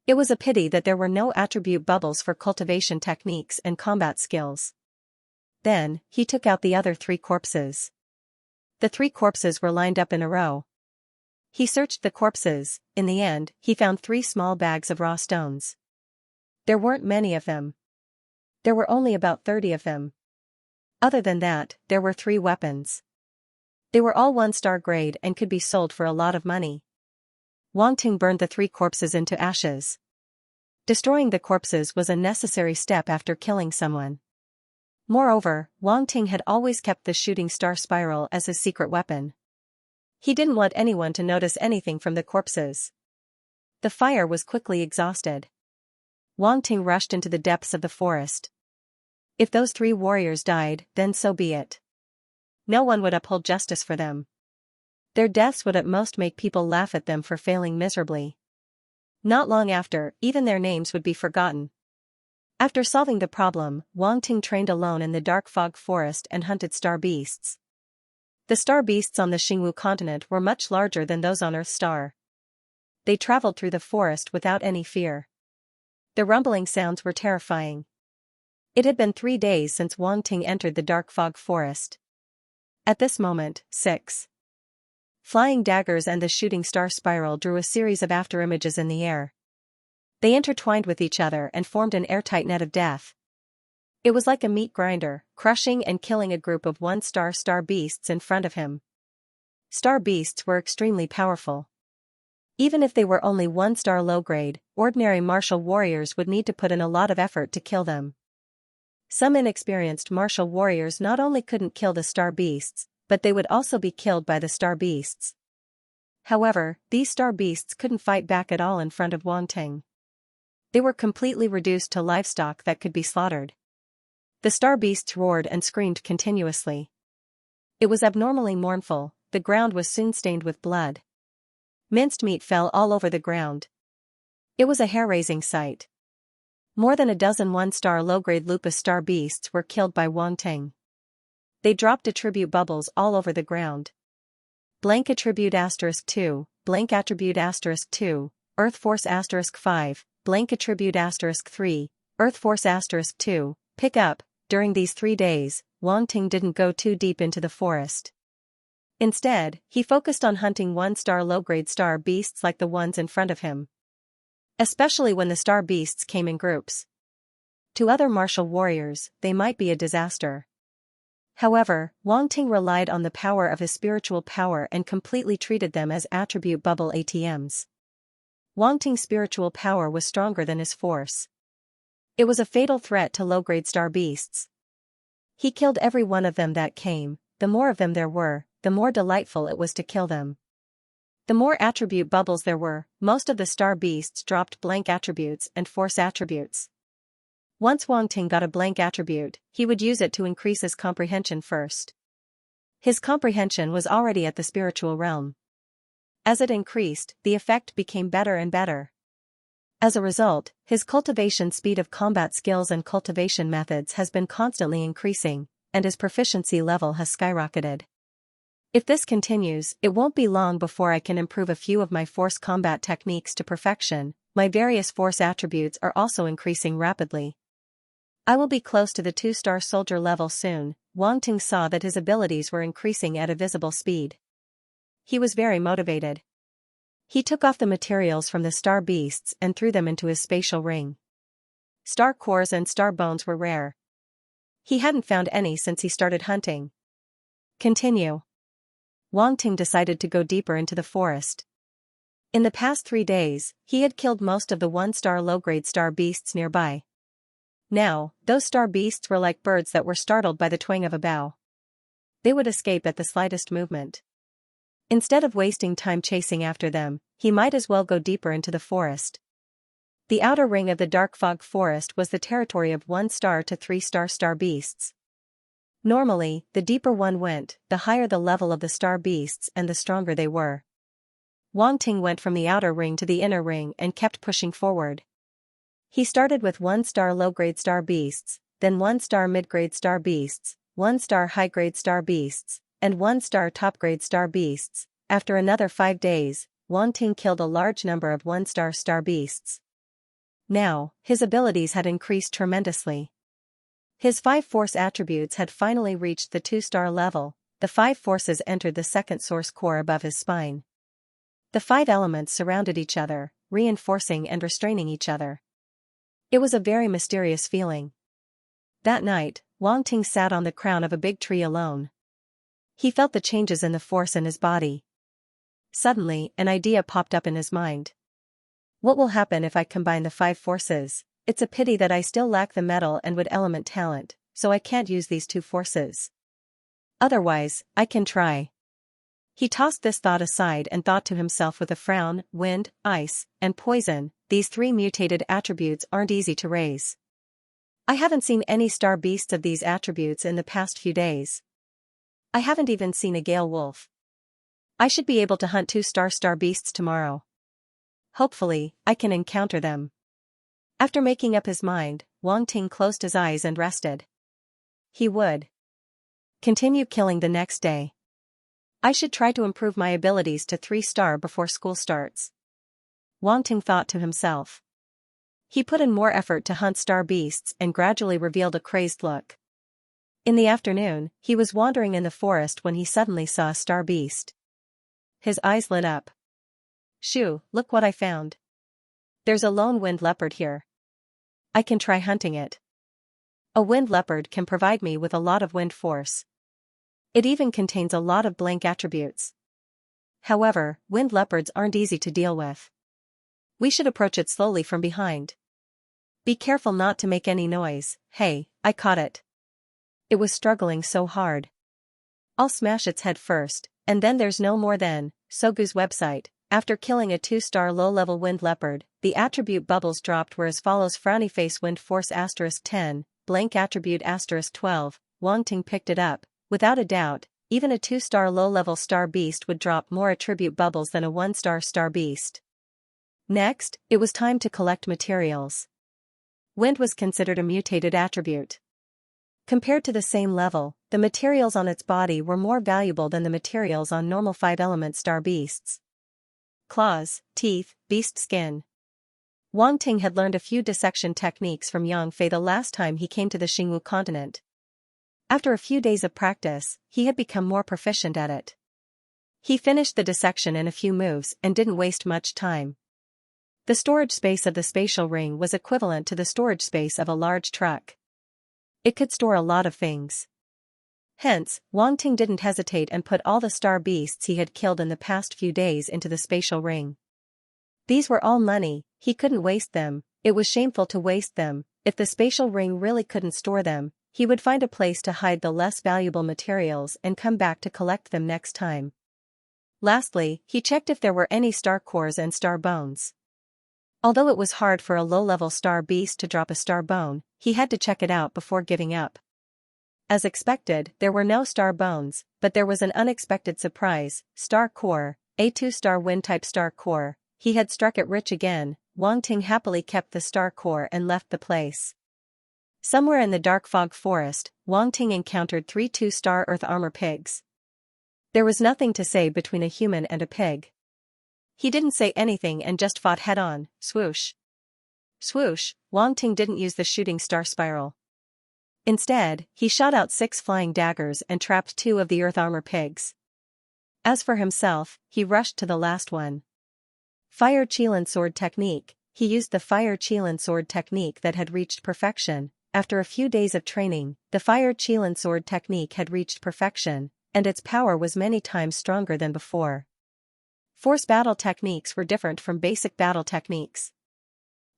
It was a pity that there were no attribute bubbles for cultivation techniques and combat skills. Then, he took out the other 3 corpses. The 3 corpses were lined up in a row. He searched the corpses. In the end, he found 3 small bags of raw stones. There weren't many of them. There were only about 30 of them. Other than that, there were 3 weapons. They were all 1-star grade and could be sold for a lot of money. Wang Ting burned the 3 corpses into ashes. Destroying the corpses was a necessary step after killing someone. Moreover, Wang Ting had always kept the shooting star spiral as his secret weapon. He didn't want anyone to notice anything from the corpses. The fire was quickly exhausted. Wang Ting rushed into the depths of the forest. If those 3 warriors died, then so be it. No one would uphold justice for them. Their deaths would at most make people laugh at them for failing miserably. Not long after, even their names would be forgotten. After solving the problem, Wang Ting trained alone in the dark fog forest and hunted star beasts. The star beasts on the Xingwu continent were much larger than those on Earth's star. They traveled through the forest without any fear. The rumbling sounds were terrifying. It had been 3 days since Wang Ting entered the dark fog forest. At this moment, 6 flying daggers and the shooting star spiral drew a series of afterimages in the air. They intertwined with each other and formed an airtight net of death. It was like a meat grinder, crushing and killing a group of 1-star star beasts in front of him. Star beasts were extremely powerful. Even if they were only 1-star low-grade, ordinary martial warriors would need to put in a lot of effort to kill them. Some inexperienced martial warriors not only couldn't kill the star beasts, but they would also be killed by the star beasts. However, these star beasts couldn't fight back at all in front of Wang Ting. They were completely reduced to livestock that could be slaughtered. The star beasts roared and screamed continuously. It was abnormally mournful. The ground was soon stained with blood. Minced meat fell all over the ground. It was a hair-raising sight. More than a dozen 1-star low-grade lupus star beasts were killed by Wang Ting. They dropped attribute bubbles all over the ground. Blank attribute *2, blank attribute *2, Earth Force *5, blank attribute *3, Earth Force *2, pick up. During these 3 days, Wang Ting didn't go too deep into the forest. Instead, he focused on hunting 1-star low-grade star beasts like the ones in front of him. Especially when the star beasts came in groups. To other martial warriors, they might be a disaster. However, Wang Ting relied on the power of his spiritual power and completely treated them as attribute bubble ATMs. Wang Ting's spiritual power was stronger than his force. It was a fatal threat to low-grade star beasts. He killed every one of them that came. The more of them there were, the more delightful it was to kill them. The more attribute bubbles there were, most of the star beasts dropped blank attributes and force attributes. Once Wang Ting got a blank attribute, he would use it to increase his comprehension first. His comprehension was already at the spiritual realm. As it increased, the effect became better and better. As a result, his cultivation speed of combat skills and cultivation methods has been constantly increasing, and his proficiency level has skyrocketed. If this continues, it won't be long before I can improve a few of my force combat techniques to perfection. My various force attributes are also increasing rapidly. I will be close to the 2-star soldier level soon. Wang Ting saw that his abilities were increasing at a visible speed. He was very motivated. He took off the materials from the star beasts and threw them into his spatial ring. Star cores and star bones were rare. He hadn't found any since he started hunting. Continue. Wang Ting decided to go deeper into the forest. In the past 3 days, he had killed most of the 1-star low-grade star beasts nearby. Now, those star beasts were like birds that were startled by the twang of a bough. They would escape at the slightest movement. Instead of wasting time chasing after them, he might as well go deeper into the forest. The outer ring of the dark fog forest was the territory of 1-star to 3-star star beasts. Normally, the deeper one went, the higher the level of the star beasts and the stronger they were. Wang Ting went from the outer ring to the inner ring and kept pushing forward. He started with 1-star low-grade star beasts, then 1-star mid-grade star beasts, 1-star high-grade star beasts, and 1-star top-grade star beasts. After another 5 days, Wang Ting killed a large number of 1-star star beasts. Now, his abilities had increased tremendously. His 5 force attributes had finally reached the 2-star level. The 5 forces entered the second source core above his spine. The 5 elements surrounded each other, reinforcing and restraining each other. It was a very mysterious feeling. That night, Wang Ting sat on the crown of a big tree alone. He felt the changes in the force in his body. Suddenly, an idea popped up in his mind. What will happen if I combine the 5 forces? It's a pity that I still lack the metal and wood element talent, so I can't use these 2 forces. Otherwise, I can try. He tossed this thought aside and thought to himself with a frown, wind, ice, and poison, these 3 mutated attributes aren't easy to raise. I haven't seen any star beasts of these attributes in the past few days. I haven't even seen a gale wolf. I should be able to hunt 2-star beasts tomorrow. Hopefully, I can encounter them. After making up his mind, Wang Ting closed his eyes and rested. He would continue killing the next day. I should try to improve my abilities to 3-star before school starts. Wang Ting thought to himself. He put in more effort to hunt star beasts and gradually revealed a crazed look. In the afternoon, he was wandering in the forest when he suddenly saw a star beast. His eyes lit up. Shoo, look what I found. There's a lone wind leopard here. I can try hunting it. A wind leopard can provide me with a lot of wind force. It even contains a lot of blank attributes. However, wind leopards aren't easy to deal with. We should approach it slowly from behind. Be careful not to make any noise. Hey, I caught it. It was struggling so hard. I'll smash its head first, and then there's no more then. Sogu's website. After killing a 2-star low-level wind leopard, the attribute bubbles dropped were as follows: frowny face wind force *10, blank attribute *12. Wang Ting picked it up. Without a doubt, even a 2-star low-level star beast would drop more attribute bubbles than a 1-star star beast. Next, it was time to collect materials. Wind was considered a mutated attribute. Compared to the same level, the materials on its body were more valuable than the materials on normal 5-element star beasts. Claws, teeth, beast skin. Wang Ting had learned a few dissection techniques from Yang Fei the last time he came to the Xingwu continent. After a few days of practice, he had become more proficient at it. He finished the dissection in a few moves and didn't waste much time. The storage space of the spatial ring was equivalent to the storage space of a large truck. It could store a lot of things. Hence, Wang Ting didn't hesitate and put all the star beasts he had killed in the past few days into the spatial ring. These were all money, he couldn't waste them, it was shameful to waste them. If the spatial ring really couldn't store them, he would find a place to hide the less valuable materials and come back to collect them next time. Lastly, he checked if there were any star cores and star bones. Although it was hard for a low-level star beast to drop a star bone, he had to check it out before giving up. As expected, there were no star bones, but there was an unexpected surprise: star core, a 2-star wind-type star core. He had struck it rich again. Wang Ting happily kept the star core and left the place. Somewhere in the dark fog forest, Wang Ting encountered 3 2-star earth armor pigs. There was nothing to say between a human and a pig. He didn't say anything and just fought head-on. Swoosh. Swoosh. Wang Ting didn't use the shooting star spiral. Instead, he shot out 6 flying daggers and trapped 2 of the earth armor pigs. As for himself, he rushed to the last one. Fire Qilin sword technique. He used the Fire Qilin sword technique that had reached perfection. After a few days of training, the Fire Qilin sword technique had reached perfection, and its power was many times stronger than before. Force battle techniques were different from basic battle techniques.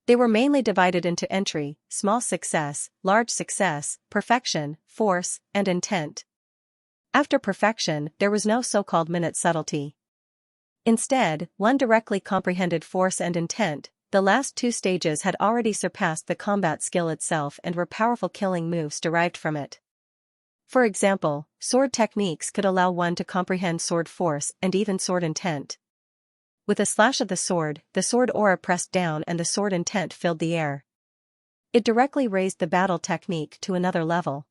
They were mainly divided into entry, small success, large success, perfection, force, and intent. After perfection, there was no so-called minute subtlety. Instead, one directly comprehended force and intent. the last two stages had already surpassed the combat skill itself and were powerful killing moves derived from it. For example, sword techniques could allow one to comprehend sword force and even sword intent. With a slash of the sword aura pressed down and the sword intent filled the air. It directly raised the battle technique to another level.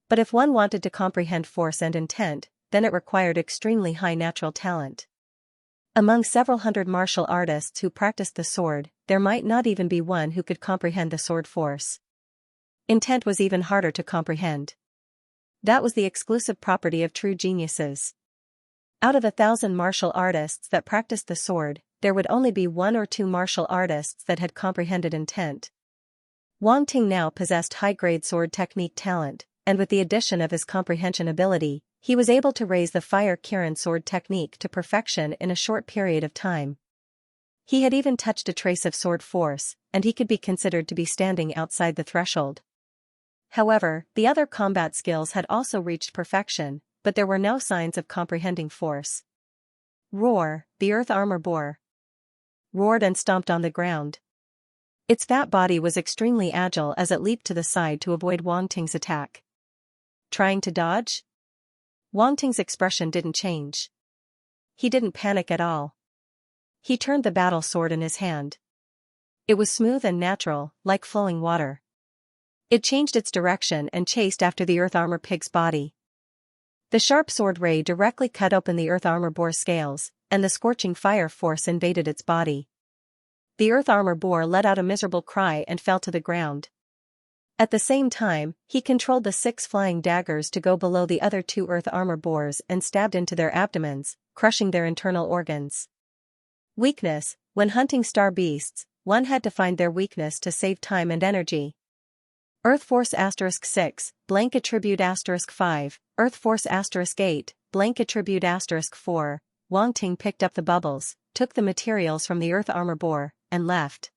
But if one wanted to comprehend force and intent, then it required extremely high natural talent. Among several hundred martial artists who practiced the sword, there might not even be one who could comprehend the sword force. Intent was even harder to comprehend. That was the exclusive property of true geniuses. Out of 1,000 martial artists that practiced the sword, there would only be 1 or 2 martial artists that had comprehended intent. Wang Ting now possessed high-grade sword technique talent, and with the addition of his comprehension ability, he was able to raise the Fire Kirin sword technique to perfection in a short period of time. He had even touched a trace of sword force, and he could be considered to be standing outside the threshold. However, the other combat skills had also reached perfection, but there were no signs of comprehending force. Roar, the earth armor boar roared and stomped on the ground. Its fat body was extremely agile as it leaped to the side to avoid Wang Ting's attack. Trying to dodge? Wang Ting's expression didn't change. He didn't panic at all. He turned the battle sword in his hand. It was smooth and natural, like flowing water. It changed its direction and chased after the earth armor pig's body. The sharp sword ray directly cut open the earth armor boar's scales, and the scorching fire force invaded its body. The earth armor boar let out a miserable cry and fell to the ground. At the same time, he controlled the 6 flying daggers to go below the other 2 earth armor boars and stabbed into their abdomens, crushing their internal organs. Weakness: when hunting star beasts, one had to find their weakness to save time and energy. Earth Force *6, blank attribute *5, Earth Force *8, blank attribute *4, Wang Ting picked up the bubbles, took the materials from the earth armor boar, and left.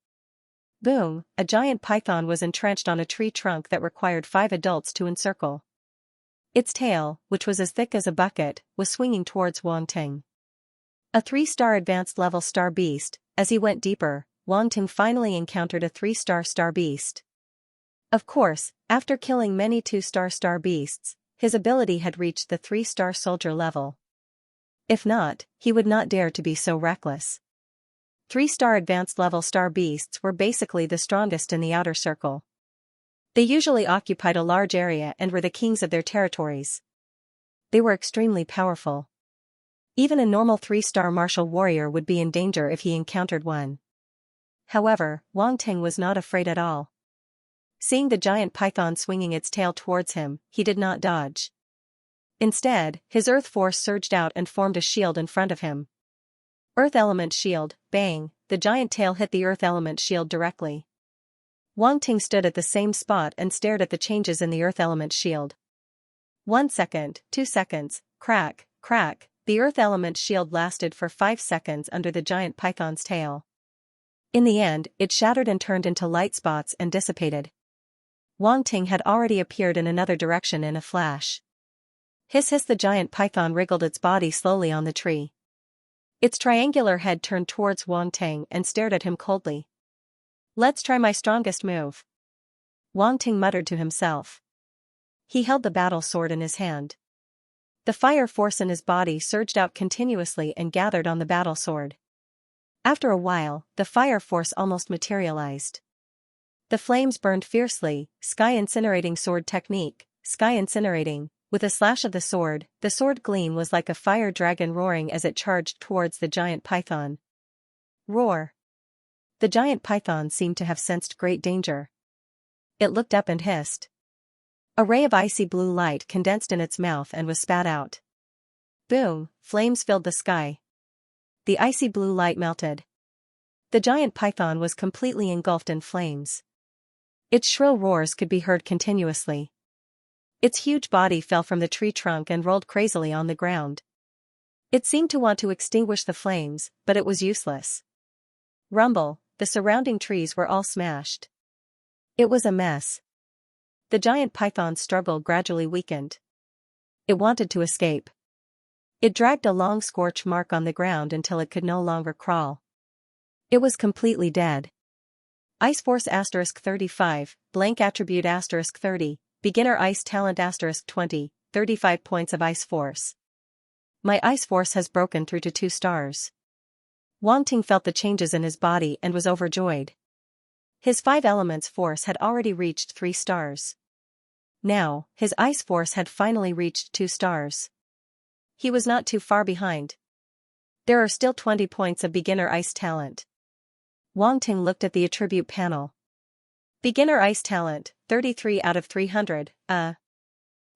Boom, a giant python was entrenched on a tree trunk that required 5 adults to encircle. Its tail, which was as thick as a bucket, was swinging towards Wang Ting. A 3-star advanced level star beast. As he went deeper, Wang Ting finally encountered a 3-star star beast. Of course, after killing many 2-star star beasts, his ability had reached the 3-star soldier level. If not, he would not dare to be so reckless. 3-star advanced level star beasts were basically the strongest in the outer circle. They usually occupied a large area and were the kings of their territories. They were extremely powerful. Even a normal 3-star martial warrior would be in danger if he encountered one. However, Wang Ting was not afraid at all. Seeing the giant python swinging its tail towards him, he did not dodge. Instead, his earth force surged out and formed a shield in front of him. Earth element shield, bang, the giant tail hit the earth element shield directly. Wang Ting stood at the same spot and stared at the changes in the earth element shield. 1 second, 2 seconds, crack, crack, the earth element shield lasted for 5 seconds under the giant python's tail. In the end, it shattered and turned into light spots and dissipated. Wang Ting had already appeared in another direction in a flash. Hiss hiss, the giant python wriggled its body slowly on the tree. Its triangular head turned towards Wang Ting and stared at him coldly. "Let's try my strongest move," Wang Ting muttered to himself. He held the battle sword in his hand. The fire force in his body surged out continuously and gathered on the battle sword. After a while, the fire force almost materialized. The flames burned fiercely, sky incinerating sword technique, sky incinerating. With a slash of the sword gleam was like a fire dragon roaring as it charged towards the giant python. Roar! The giant python seemed to have sensed great danger. It looked up and hissed. A ray of icy blue light condensed in its mouth and was spat out. Boom! Flames filled the sky. The icy blue light melted. The giant python was completely engulfed in flames. Its shrill roars could be heard continuously. Its huge body fell from the tree trunk and rolled crazily on the ground. It seemed to want to extinguish the flames, but it was useless. Rumble, the surrounding trees were all smashed. It was a mess. The giant python's struggle gradually weakened. It wanted to escape. It dragged a long scorch mark on the ground until it could no longer crawl. It was completely dead. Ice Force *35, blank attribute *30, beginner ice talent *20, 35 points of Ice Force. My Ice Force has broken through to 2 stars. Wang Ting felt the changes in his body and was overjoyed. His 5 elements force had already reached 3 stars. Now, his Ice Force had finally reached 2 stars. He was not too far behind. There are still 20 points of beginner ice talent. Wang Ting looked at the attribute panel. Beginner ice talent, 33 out of 300,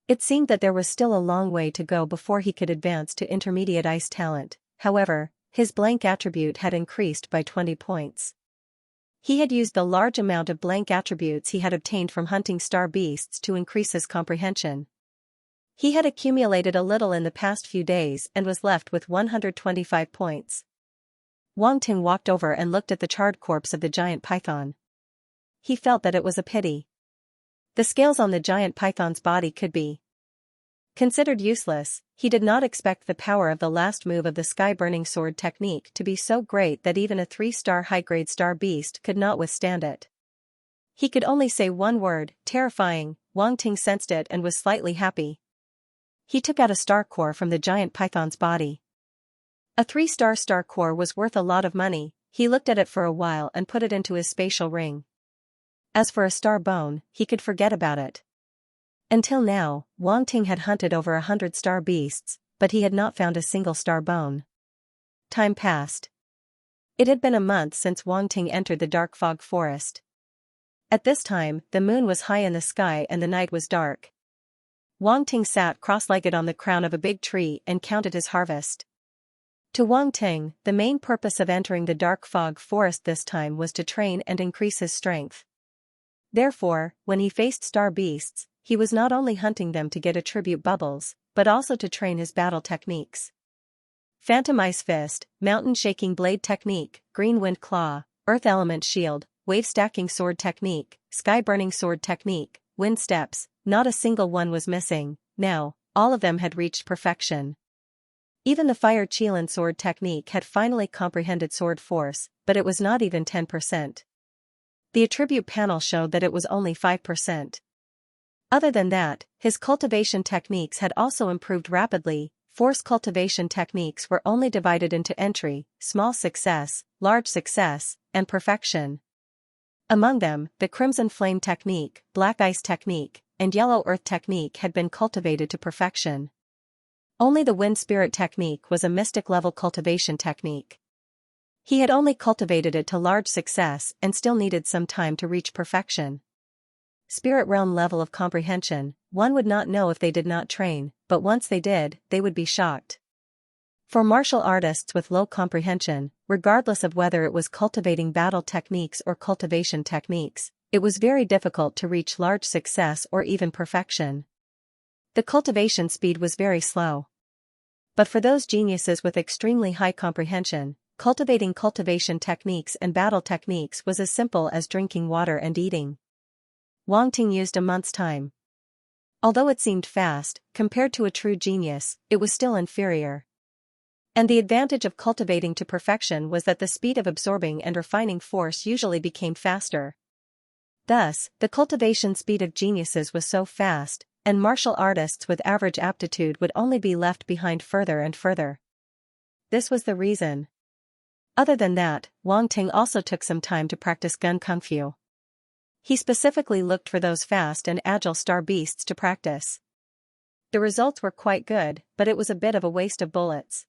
It seemed that there was still a long way to go before he could advance to intermediate ice talent. However, his blank attribute had increased by 20 points. He had used the large amount of blank attributes he had obtained from hunting star beasts to increase his comprehension. He had accumulated a little in the past few days and was left with 125 points. Wang Ting walked over and looked at the charred corpse of the giant python. He felt that it was a pity. The scales on the giant python's body could be considered useless. He did not expect the power of the last move of the sky-burning sword technique to be so great that even a 3-star high-grade star beast could not withstand it. He could only say one word, terrifying. Wang Ting sensed it and was slightly happy. He took out a star core from the giant python's body. A 3-star star core was worth a lot of money. He looked at it for a while and put it into his spatial ring. As for a star bone, he could forget about it. Until now, Wang Ting had hunted over 100 star beasts, but he had not found a single star bone. Time passed. It had been a month since Wang Ting entered the dark fog forest. At this time, the moon was high in the sky and the night was dark. Wang Ting sat cross-legged on the crown of a big tree and counted his harvest. To Wang Ting, the main purpose of entering the dark fog forest this time was to train and increase his strength. Therefore, when he faced star beasts, he was not only hunting them to get attribute bubbles, but also to train his battle techniques. Phantom Ice Fist, Mountain Shaking Blade Technique, Green Wind Claw, Earth Element Shield, Wave Stacking Sword Technique, Sky Burning Sword Technique, Wind Steps, not a single one was missing. Now, all of them had reached perfection. Even the Fire Qilin Sword Technique had finally comprehended sword force, but it was not even 10%. The attribute panel showed that it was only 5%. Other than that, his cultivation techniques had also improved rapidly. Force cultivation techniques were only divided into entry, small success, large success, and perfection. Among them, the Crimson Flame Technique, Black Ice Technique, and Yellow Earth Technique had been cultivated to perfection. Only the Wind Spirit Technique was a mystic-level cultivation technique. He had only cultivated it to large success and still needed some time to reach perfection. Spirit realm level of comprehension, one would not know if they did not train, but once they did, they would be shocked. For martial artists with low comprehension, regardless of whether it was cultivating battle techniques or cultivation techniques, it was very difficult to reach large success or even perfection. The cultivation speed was very slow. But for those geniuses with extremely high comprehension, cultivating cultivation techniques and battle techniques was as simple as drinking water and eating. Wang Ting used a month's time. Although it seemed fast, compared to a true genius, it was still inferior. And the advantage of cultivating to perfection was that the speed of absorbing and refining force usually became faster. Thus, the cultivation speed of geniuses was so fast, and martial artists with average aptitude would only be left behind further and further. This was the reason. Other than that, Wang Ting also took some time to practice gun kung fu. He specifically looked for those fast and agile star beasts to practice. The results were quite good, but it was a bit of a waste of bullets.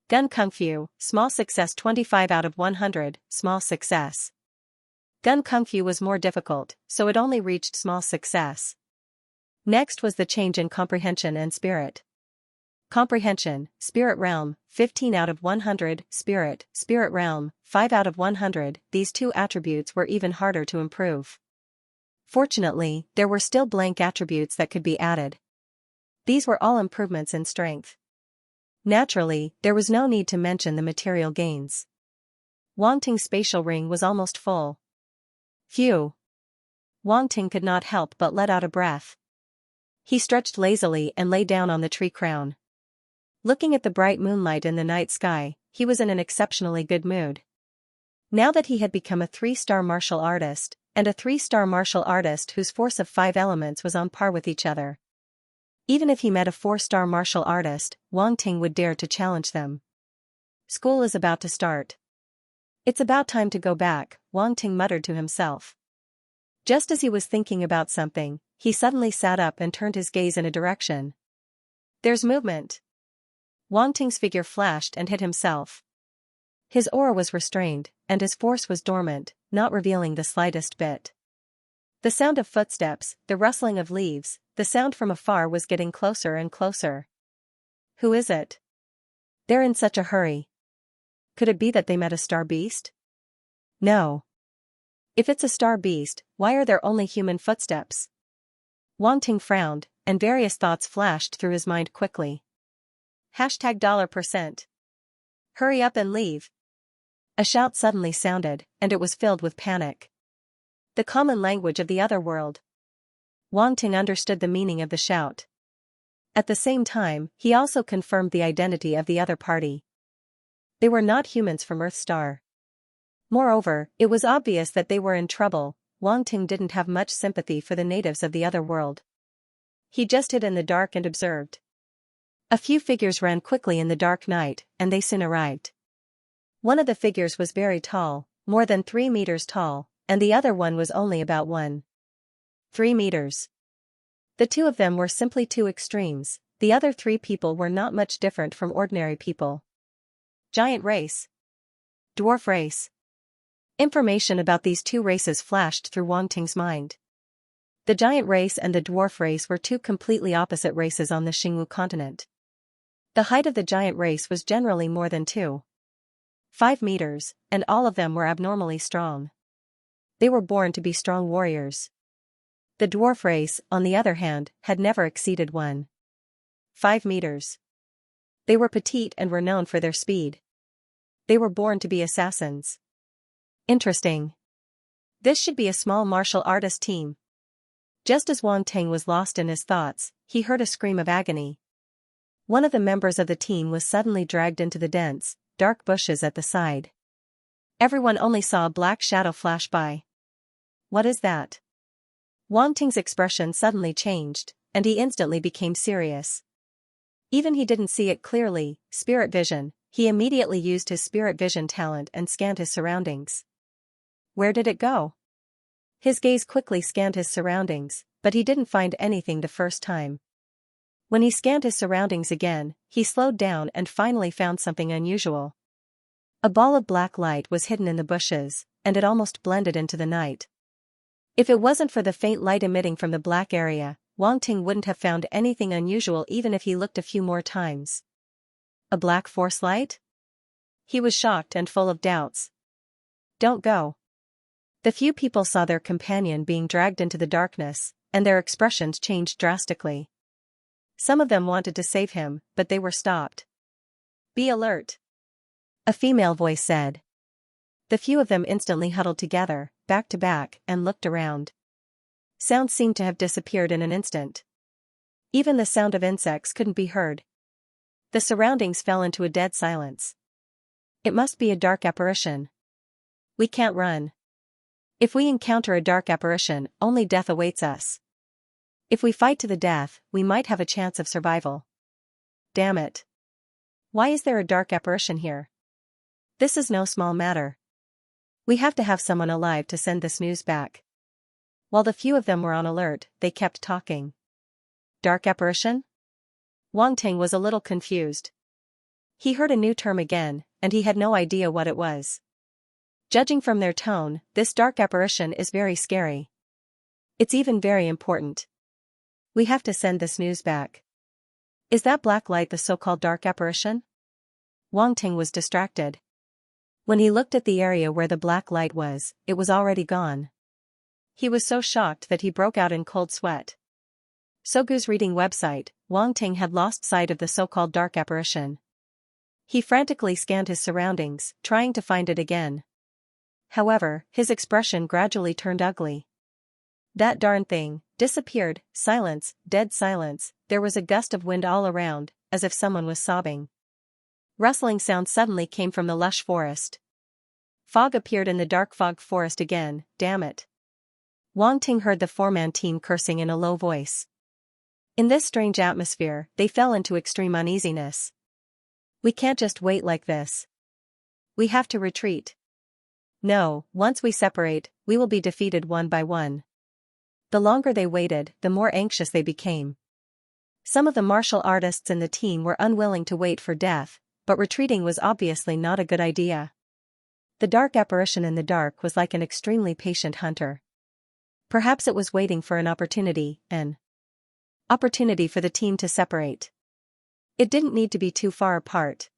Gun Kung Fu, small success 25 out of 100, small success. Gun Kung Fu was more difficult, so it only reached small success. Next was the change in comprehension and spirit. Comprehension, Spirit Realm, 15 out of 100, Spirit Realm, 5 out of 100, these two attributes were even harder to improve. Fortunately, there were still blank attributes that could be added. These were all improvements in strength. Naturally, there was no need to mention the material gains. Wang Ting's spatial ring was almost full. Phew! Wang Ting could not help but let out a breath. He stretched lazily and lay down on the tree crown. Looking at the bright moonlight in the night sky, he was in an exceptionally good mood. Now that he had become a 3-star martial artist, and a 3-star martial artist whose force of 5 elements was on par with each other. Even if he met a 4-star martial artist, Wang Ting would dare to challenge them. School is about to start. It's about time to go back, Wang Ting muttered to himself. Just as he was thinking about something, he suddenly sat up and turned his gaze in a direction. There's movement. Wang Ting's figure flashed and hit himself. His aura was restrained, and his force was dormant, not revealing the slightest bit. The sound of footsteps, the rustling of leaves, the sound from afar was getting closer and closer. Who is it? They're in such a hurry. Could it be that they met a star beast? No. If it's a star beast, why are there only human footsteps? Wang Ting frowned, and various thoughts flashed through his mind quickly. $%. Hurry up and leave. A shout suddenly sounded, and it was filled with panic. The common language of the other world. Wang Ting understood the meaning of the shout. At the same time, he also confirmed the identity of the other party. They were not humans from Earth Star. Moreover, it was obvious that they were in trouble. Wang Ting didn't have much sympathy for the natives of the other world. He just hid in the dark and observed. A few figures ran quickly in the dark night, and they soon arrived. One of the figures was very tall, more than 3 meters tall, and the other one was only about 1.3 meters. The two of them were simply two extremes. The other 3 people were not much different from ordinary people. Giant race. Dwarf race. Information about these 2 races flashed through Wang Ting's mind. The giant race and the dwarf race were 2 completely opposite races on the Xingwu continent. The height of the giant race was generally more than 2.5 meters, and all of them were abnormally strong. They were born to be strong warriors. The dwarf race, on the other hand, had never exceeded 1.5 meters. They were petite and were known for their speed. They were born to be assassins. Interesting. This should be a small martial artist team. Just as Wang Ting was lost in his thoughts, he heard a scream of agony. One of the members of the team was suddenly dragged into the dense, dark bushes at the side. Everyone only saw a black shadow flash by. What is that? Wang Ting's expression suddenly changed, and he instantly became serious. Even he didn't see it clearly, spirit vision. He immediately used his spirit vision talent and scanned his surroundings. Where did it go? His gaze quickly scanned his surroundings, but he didn't find anything the first time. When he scanned his surroundings again, he slowed down and finally found something unusual. A ball of black light was hidden in the bushes, and it almost blended into the night. If it wasn't for the faint light emitting from the black area, Wang Ting wouldn't have found anything unusual even if he looked a few more times. A black force light? He was shocked and full of doubts. Don't go. The few people saw their companion being dragged into the darkness, and their expressions changed drastically. Some of them wanted to save him, but they were stopped. Be alert. A female voice said. The few of them instantly huddled together, back to back, and looked around. Sound seemed to have disappeared in an instant. Even the sound of insects couldn't be heard. The surroundings fell into a dead silence. It must be a dark apparition. We can't run. If we encounter a dark apparition, only death awaits us. If we fight to the death, we might have a chance of survival. Damn it. Why is there a dark apparition here? This is no small matter. We have to have someone alive to send this news back. While the few of them were on alert, they kept talking. Dark apparition? Wang Ting was a little confused. He heard a new term again, and he had no idea what it was. Judging from their tone, this dark apparition is very scary. It's even very important. We have to send this news back. Is that black light the so-called dark apparition? Wang Ting was distracted. When he looked at the area where the black light was, it was already gone. He was so shocked that he broke out in cold sweat. Sogu's reading website, Wang Ting had lost sight of the so-called dark apparition. He frantically scanned his surroundings, trying to find it again. However, his expression gradually turned ugly. That darn thing disappeared. Silence, dead silence. There was a gust of wind all around, as if someone was sobbing. Rustling sound suddenly came from the lush forest. Fog appeared in the dark fog forest again, damn it. Wang Ting heard the four-man team cursing in a low voice. In this strange atmosphere, they fell into extreme uneasiness. We can't just wait like this. We have to retreat. No, once we separate, we will be defeated one by one. The longer they waited, the more anxious they became. Some of the martial artists in the team were unwilling to wait for death, but retreating was obviously not a good idea. The dark apparition in the dark was like an extremely patient hunter. Perhaps it was waiting for an opportunity for the team to separate. It didn't need to be too far apart.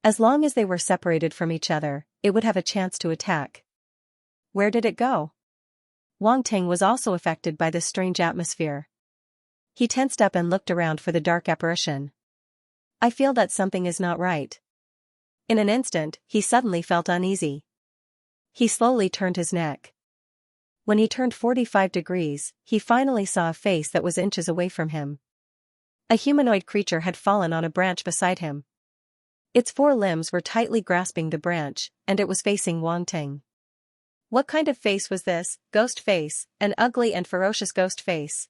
As long as they were separated from each other, it would have a chance to attack. Where did it go? Wang Ting was also affected by this strange atmosphere. He tensed up and looked around for the dark apparition. I feel that something is not right. In an instant, he suddenly felt uneasy. He slowly turned his neck. When he turned 45 degrees, he finally saw a face that was inches away from him. A humanoid creature had fallen on a branch beside him. Its four limbs were tightly grasping the branch, and it was facing Wang Ting. What kind of face was this? Ghost face, an ugly and ferocious ghost face.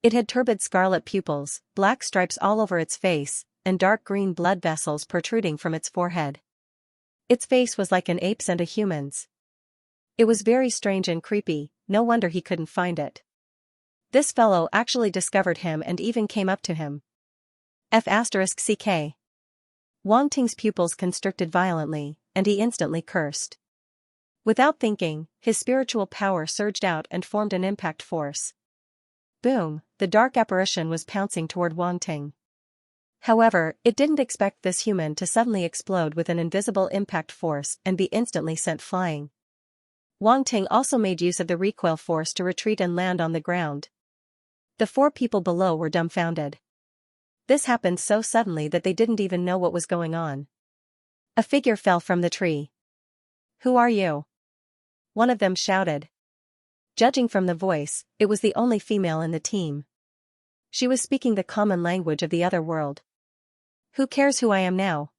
It had turbid scarlet pupils, black stripes all over its face, and dark green blood vessels protruding from its forehead. Its face was like an ape's and a human's. It was very strange and creepy, no wonder he couldn't find it. This fellow actually discovered him and even came up to him. F***ck. Wang Ting's pupils constricted violently, and he instantly cursed. Without thinking, his spiritual power surged out and formed an impact force. Boom, the dark apparition was pouncing toward Wang Ting. However, it didn't expect this human to suddenly explode with an invisible impact force and be instantly sent flying. Wang Ting also made use of the recoil force to retreat and land on the ground. The four people below were dumbfounded. This happened so suddenly that they didn't even know what was going on. A figure fell from the tree. Who are you? One of them shouted. Judging from the voice, it was the only female in the team. She was speaking the common language of the other world. Who cares who I am now?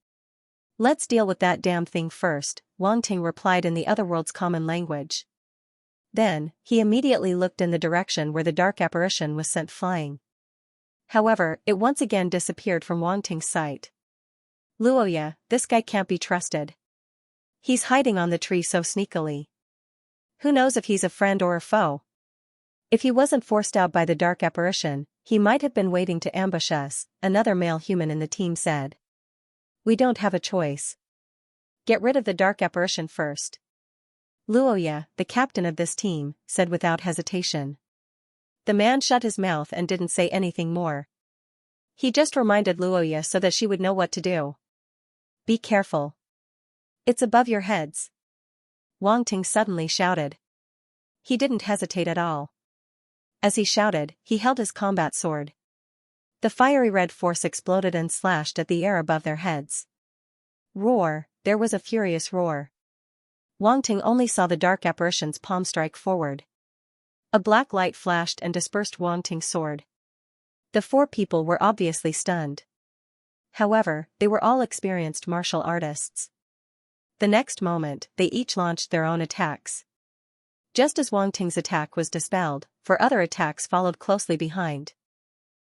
Let's deal with that damn thing first, Wang Ting replied in the other world's common language. Then, he immediately looked in the direction where the dark apparition was sent flying. However, it once again disappeared from Wang Ting's sight. Luoya, this guy can't be trusted. He's hiding on the tree so sneakily. Who knows if he's a friend or a foe? If he wasn't forced out by the dark apparition, he might have been waiting to ambush us, another male human in the team said. We don't have a choice. Get rid of the dark apparition first. Luoya, the captain of this team, said without hesitation. The man shut his mouth and didn't say anything more. He just reminded Luoya so that she would know what to do. Be careful. It's above your heads. Wang Ting suddenly shouted. He didn't hesitate at all. As he shouted, he held his combat sword. The fiery red force exploded and slashed at the air above their heads. Roar, there was a furious roar. Wang Ting only saw the dark apparition's palm strike forward. A black light flashed and dispersed Wang Ting's sword. The four people were obviously stunned. However, they were all experienced martial artists. The next moment, they each launched their own attacks. Just as Wang Ting's attack was dispelled, four other attacks followed closely behind.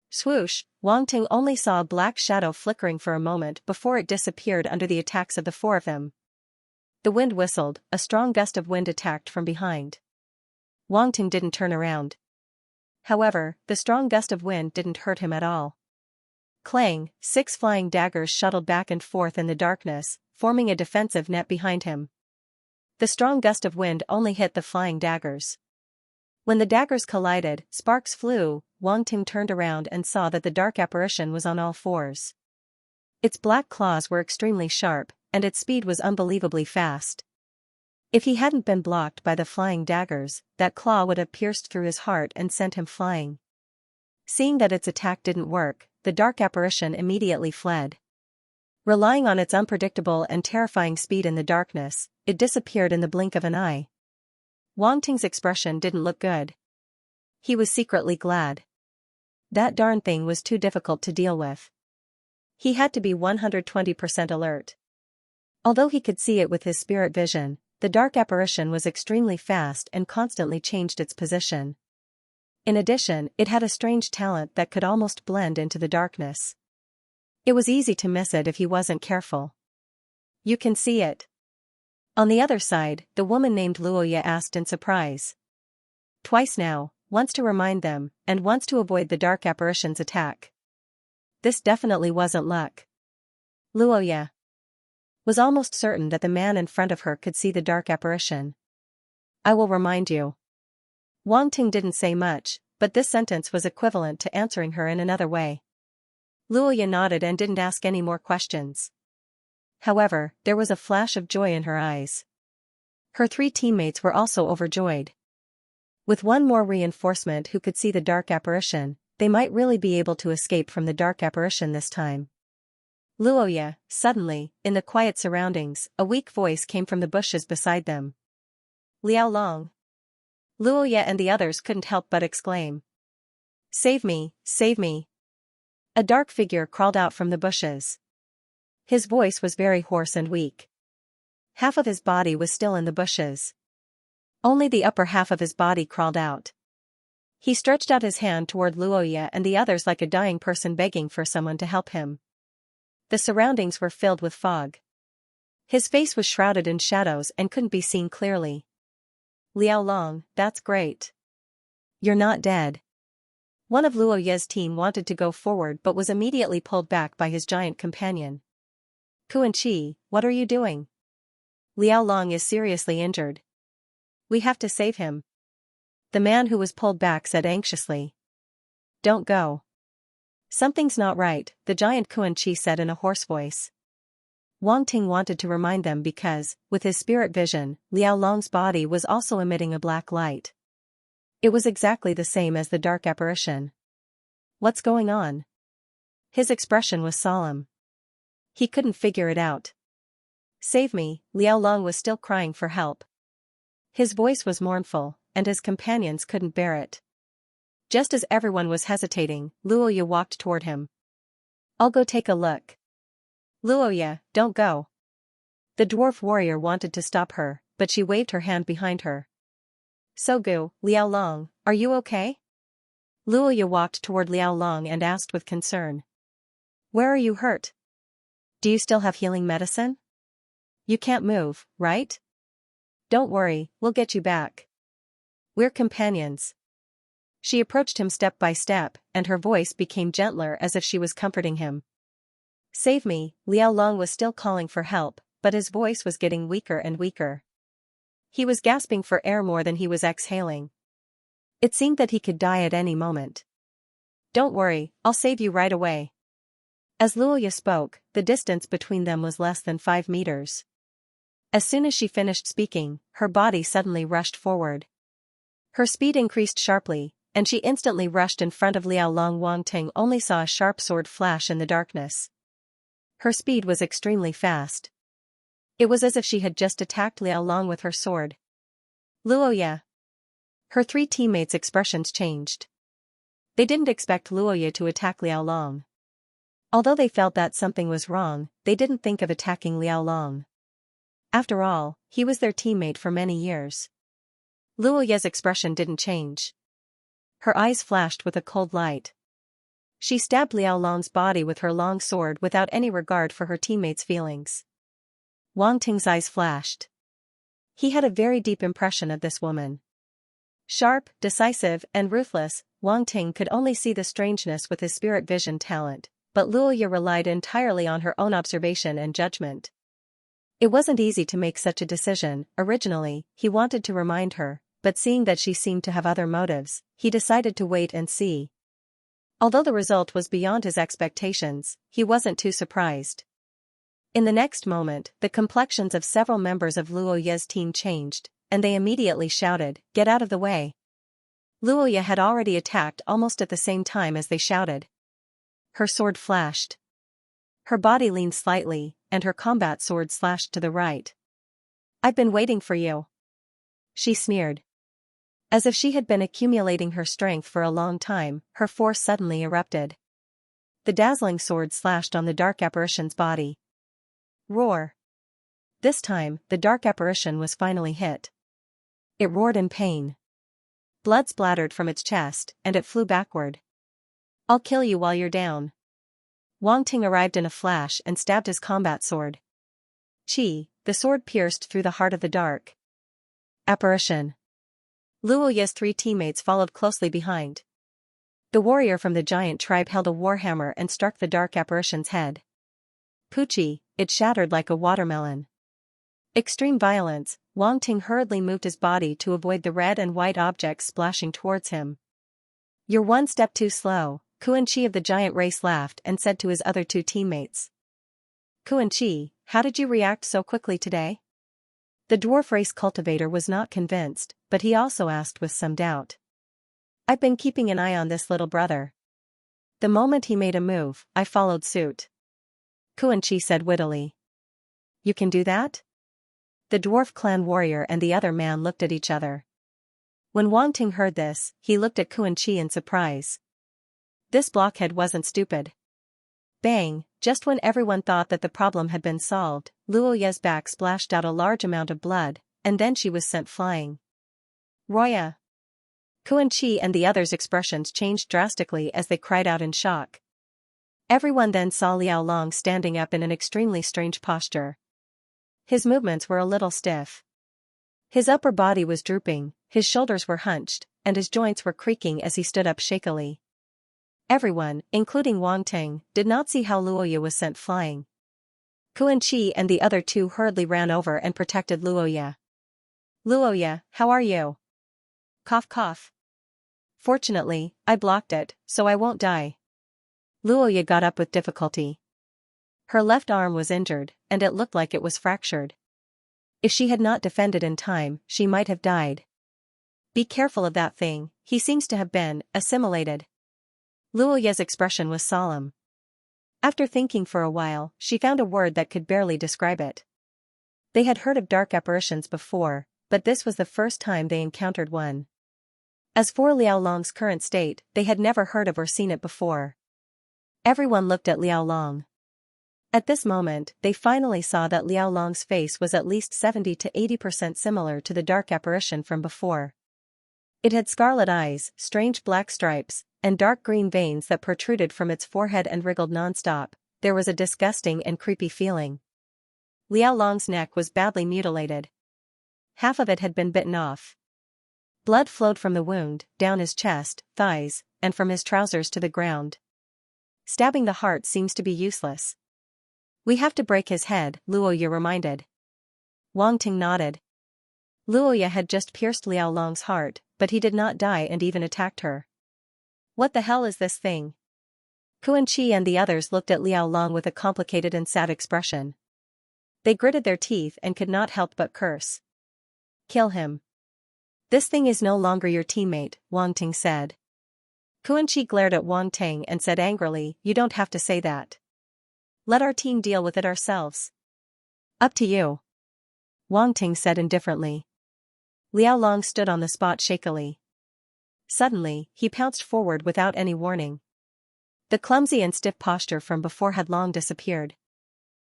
Swoosh, Wang Ting only saw a black shadow flickering for a moment before it disappeared under the attacks of the four of them. The wind whistled, a strong gust of wind attacked from behind. Wang Ting didn't turn around. However, the strong gust of wind didn't hurt him at all. Clang, 6 flying daggers shuttled back and forth in the darkness, forming a defensive net behind him. The strong gust of wind only hit the flying daggers. When the daggers collided, sparks flew. Wang Ting turned around and saw that the dark apparition was on all fours. Its black claws were extremely sharp, and its speed was unbelievably fast. If he hadn't been blocked by the flying daggers, that claw would have pierced through his heart and sent him flying. Seeing that its attack didn't work, the dark apparition immediately fled. Relying on its unpredictable and terrifying speed in the darkness, it disappeared in the blink of an eye. Wang Ting's expression didn't look good. He was secretly glad. That darn thing was too difficult to deal with. He had to be 120% alert. Although he could see it with his spirit vision, the dark apparition was extremely fast and constantly changed its position. In addition, it had a strange talent that could almost blend into the darkness. It was easy to miss it if he wasn't careful. You can see it. On the other side, the woman named Luoya asked in surprise. Twice now, once to remind them, and once to avoid the dark apparition's attack. This definitely wasn't luck. Luoya was almost certain that the man in front of her could see the dark apparition. I will remind you. Wang Ting didn't say much, but this sentence was equivalent to answering her in another way. Luoya nodded and didn't ask any more questions. However, there was a flash of joy in her eyes. Her 3 teammates were also overjoyed. With one more reinforcement who could see the dark apparition, they might really be able to escape from the dark apparition this time. Luoya, suddenly, in the quiet surroundings, a weak voice came from the bushes beside them. Liao Long. Luoya and the others couldn't help but exclaim. Save me, save me. A dark figure crawled out from the bushes. His voice was very hoarse and weak. Half of his body was still in the bushes. Only the upper half of his body crawled out. He stretched out his hand toward Luoya and the others like a dying person begging for someone to help him. The surroundings were filled with fog. His face was shrouded in shadows and couldn't be seen clearly. Liao Long, that's great. You're not dead. One of Luoya's team wanted to go forward but was immediately pulled back by his giant companion. Kuan-Chi, what are you doing? Liao Long is seriously injured. We have to save him. The man who was pulled back said anxiously. Don't go. Something's not right, the giant Kuan-Chi said in a hoarse voice. Wang Ting wanted to remind them because, with his spirit vision, Liao Long's body was also emitting a black light. It was exactly the same as the dark apparition. What's going on? His expression was solemn. He couldn't figure it out. Save me, Liao Long was still crying for help. His voice was mournful, and his companions couldn't bear it. Just as everyone was hesitating, Luoya walked toward him. I'll go take a look. Luoya, don't go. The dwarf warrior wanted to stop her, but she waved her hand behind her. Sogu, Liao Long, are you okay? Luoya walked toward Liao Long and asked with concern. Where are you hurt? Do you still have healing medicine? You can't move, right? Don't worry, we'll get you back. We're companions. She approached him step by step, and her voice became gentler as if she was comforting him. Save me, Liao Long was still calling for help, but his voice was getting weaker and weaker. He was gasping for air more than he was exhaling. It seemed that he could die at any moment. Don't worry, I'll save you right away. As Luoya spoke, the distance between them was less than 5 meters. As soon as she finished speaking, her body suddenly rushed forward. Her speed increased sharply, and she instantly rushed in front of Liao Long. Wang Ting only saw a sharp sword flash in the darkness. Her speed was extremely fast. It was as if she had just attacked Liao Long with her sword. Luoya. Her 3 teammates' expressions changed. They didn't expect Luoya to attack Liao Long. Although they felt that something was wrong, they didn't think of attacking Liao Long. After all, he was their teammate for many years. Luoya's expression didn't change. Her eyes flashed with a cold light. She stabbed Liao Long's body with her long sword without any regard for her teammates' feelings. Wang Ting's eyes flashed. He had a very deep impression of this woman. Sharp, decisive, and ruthless, Wang Ting could only see the strangeness with his spirit vision talent, but Luoya relied entirely on her own observation and judgment. It wasn't easy to make such a decision. Originally, he wanted to remind her, but seeing that she seemed to have other motives, he decided to wait and see. Although the result was beyond his expectations, he wasn't too surprised. In the next moment, the complexions of several members of Luoya's team changed, and they immediately shouted, "Get out of the way!" Luoya had already attacked almost at the same time as they shouted. Her sword flashed. Her body leaned slightly, and her combat sword slashed to the right. "I've been waiting for you," she sneered. As if she had been accumulating her strength for a long time, her force suddenly erupted. The dazzling sword slashed on the dark apparition's body. Roar! This time, the dark apparition was finally hit. It roared in pain. Blood splattered from its chest, and it flew backward. "I'll kill you while you're down." Wang Ting arrived in a flash and stabbed his combat sword. Chi, the sword pierced through the heart of the dark apparition. Luo Ye's 3 teammates followed closely behind. The warrior from the giant tribe held a warhammer and struck the dark apparition's head. Poochie, it shattered like a watermelon. Extreme violence, Wang Ting hurriedly moved his body to avoid the red and white objects splashing towards him. "You're one step too slow," Xianxia of the giant race laughed and said to his other 2 teammates. "Xianxia, how did you react so quickly today?" The dwarf race cultivator was not convinced, but he also asked with some doubt. "I've been keeping an eye on this little brother. The moment he made a move, I followed suit." Xianxia said wittily. "You can do that?" The dwarf clan warrior and the other man looked at each other. When Wang Ting heard this, he looked at Xianxia in surprise. This blockhead wasn't stupid. Bang, just when everyone thought that the problem had been solved, Luo Ye's back splashed out a large amount of blood, and then she was sent flying. "Roya!" Xianxia and the others' expressions changed drastically as they cried out in shock. Everyone then saw Liao Long standing up in an extremely strange posture. His movements were a little stiff. His upper body was drooping, his shoulders were hunched, and his joints were creaking as he stood up shakily. Everyone, including Wang Ting, did not see how Luo Ye was sent flying. Xianxia and the other 2 hurriedly ran over and protected Luo Ye. "Luo Ye, how are you?" Cough cough. "Fortunately, I blocked it, so I won't die." Luo Ye got up with difficulty. Her left arm was injured, and it looked like it was fractured. If she had not defended in time, she might have died. "Be careful of that thing, he seems to have been assimilated." Luo Ye's expression was solemn. After thinking for a while, she found a word that could barely describe it. They had heard of dark apparitions before, but this was the first time they encountered one. As for Liao Long's current state, they had never heard of or seen it before. Everyone looked at Liao Long. At this moment, they finally saw that Liao Long's face was at least 70 to 80% similar to the dark apparition from before. It had scarlet eyes, strange black stripes, and dark green veins that protruded from its forehead and wriggled non-stop. There was a disgusting and creepy feeling. Liao Long's neck was badly mutilated. Half of it had been bitten off. Blood flowed from the wound, down his chest, thighs, and from his trousers to the ground. Stabbing the heart seems to be useless. "We have to break his head," Luo Ye reminded. Wang Ting nodded. Luo Ye had just pierced Liao Long's heart, but he did not die and even attacked her. "What the hell is this thing?" Xianxia and the others looked at Liao Long with a complicated and sad expression. They gritted their teeth and could not help but curse. "Kill him. This thing is no longer your teammate," Wang Ting said. Xianxia glared at Wang Ting and said angrily, "You don't have to say that. Let our team deal with it ourselves." "Up to you," Wang Ting said indifferently. Liao Long stood on the spot shakily. Suddenly, he pounced forward without any warning. The clumsy and stiff posture from before had long disappeared.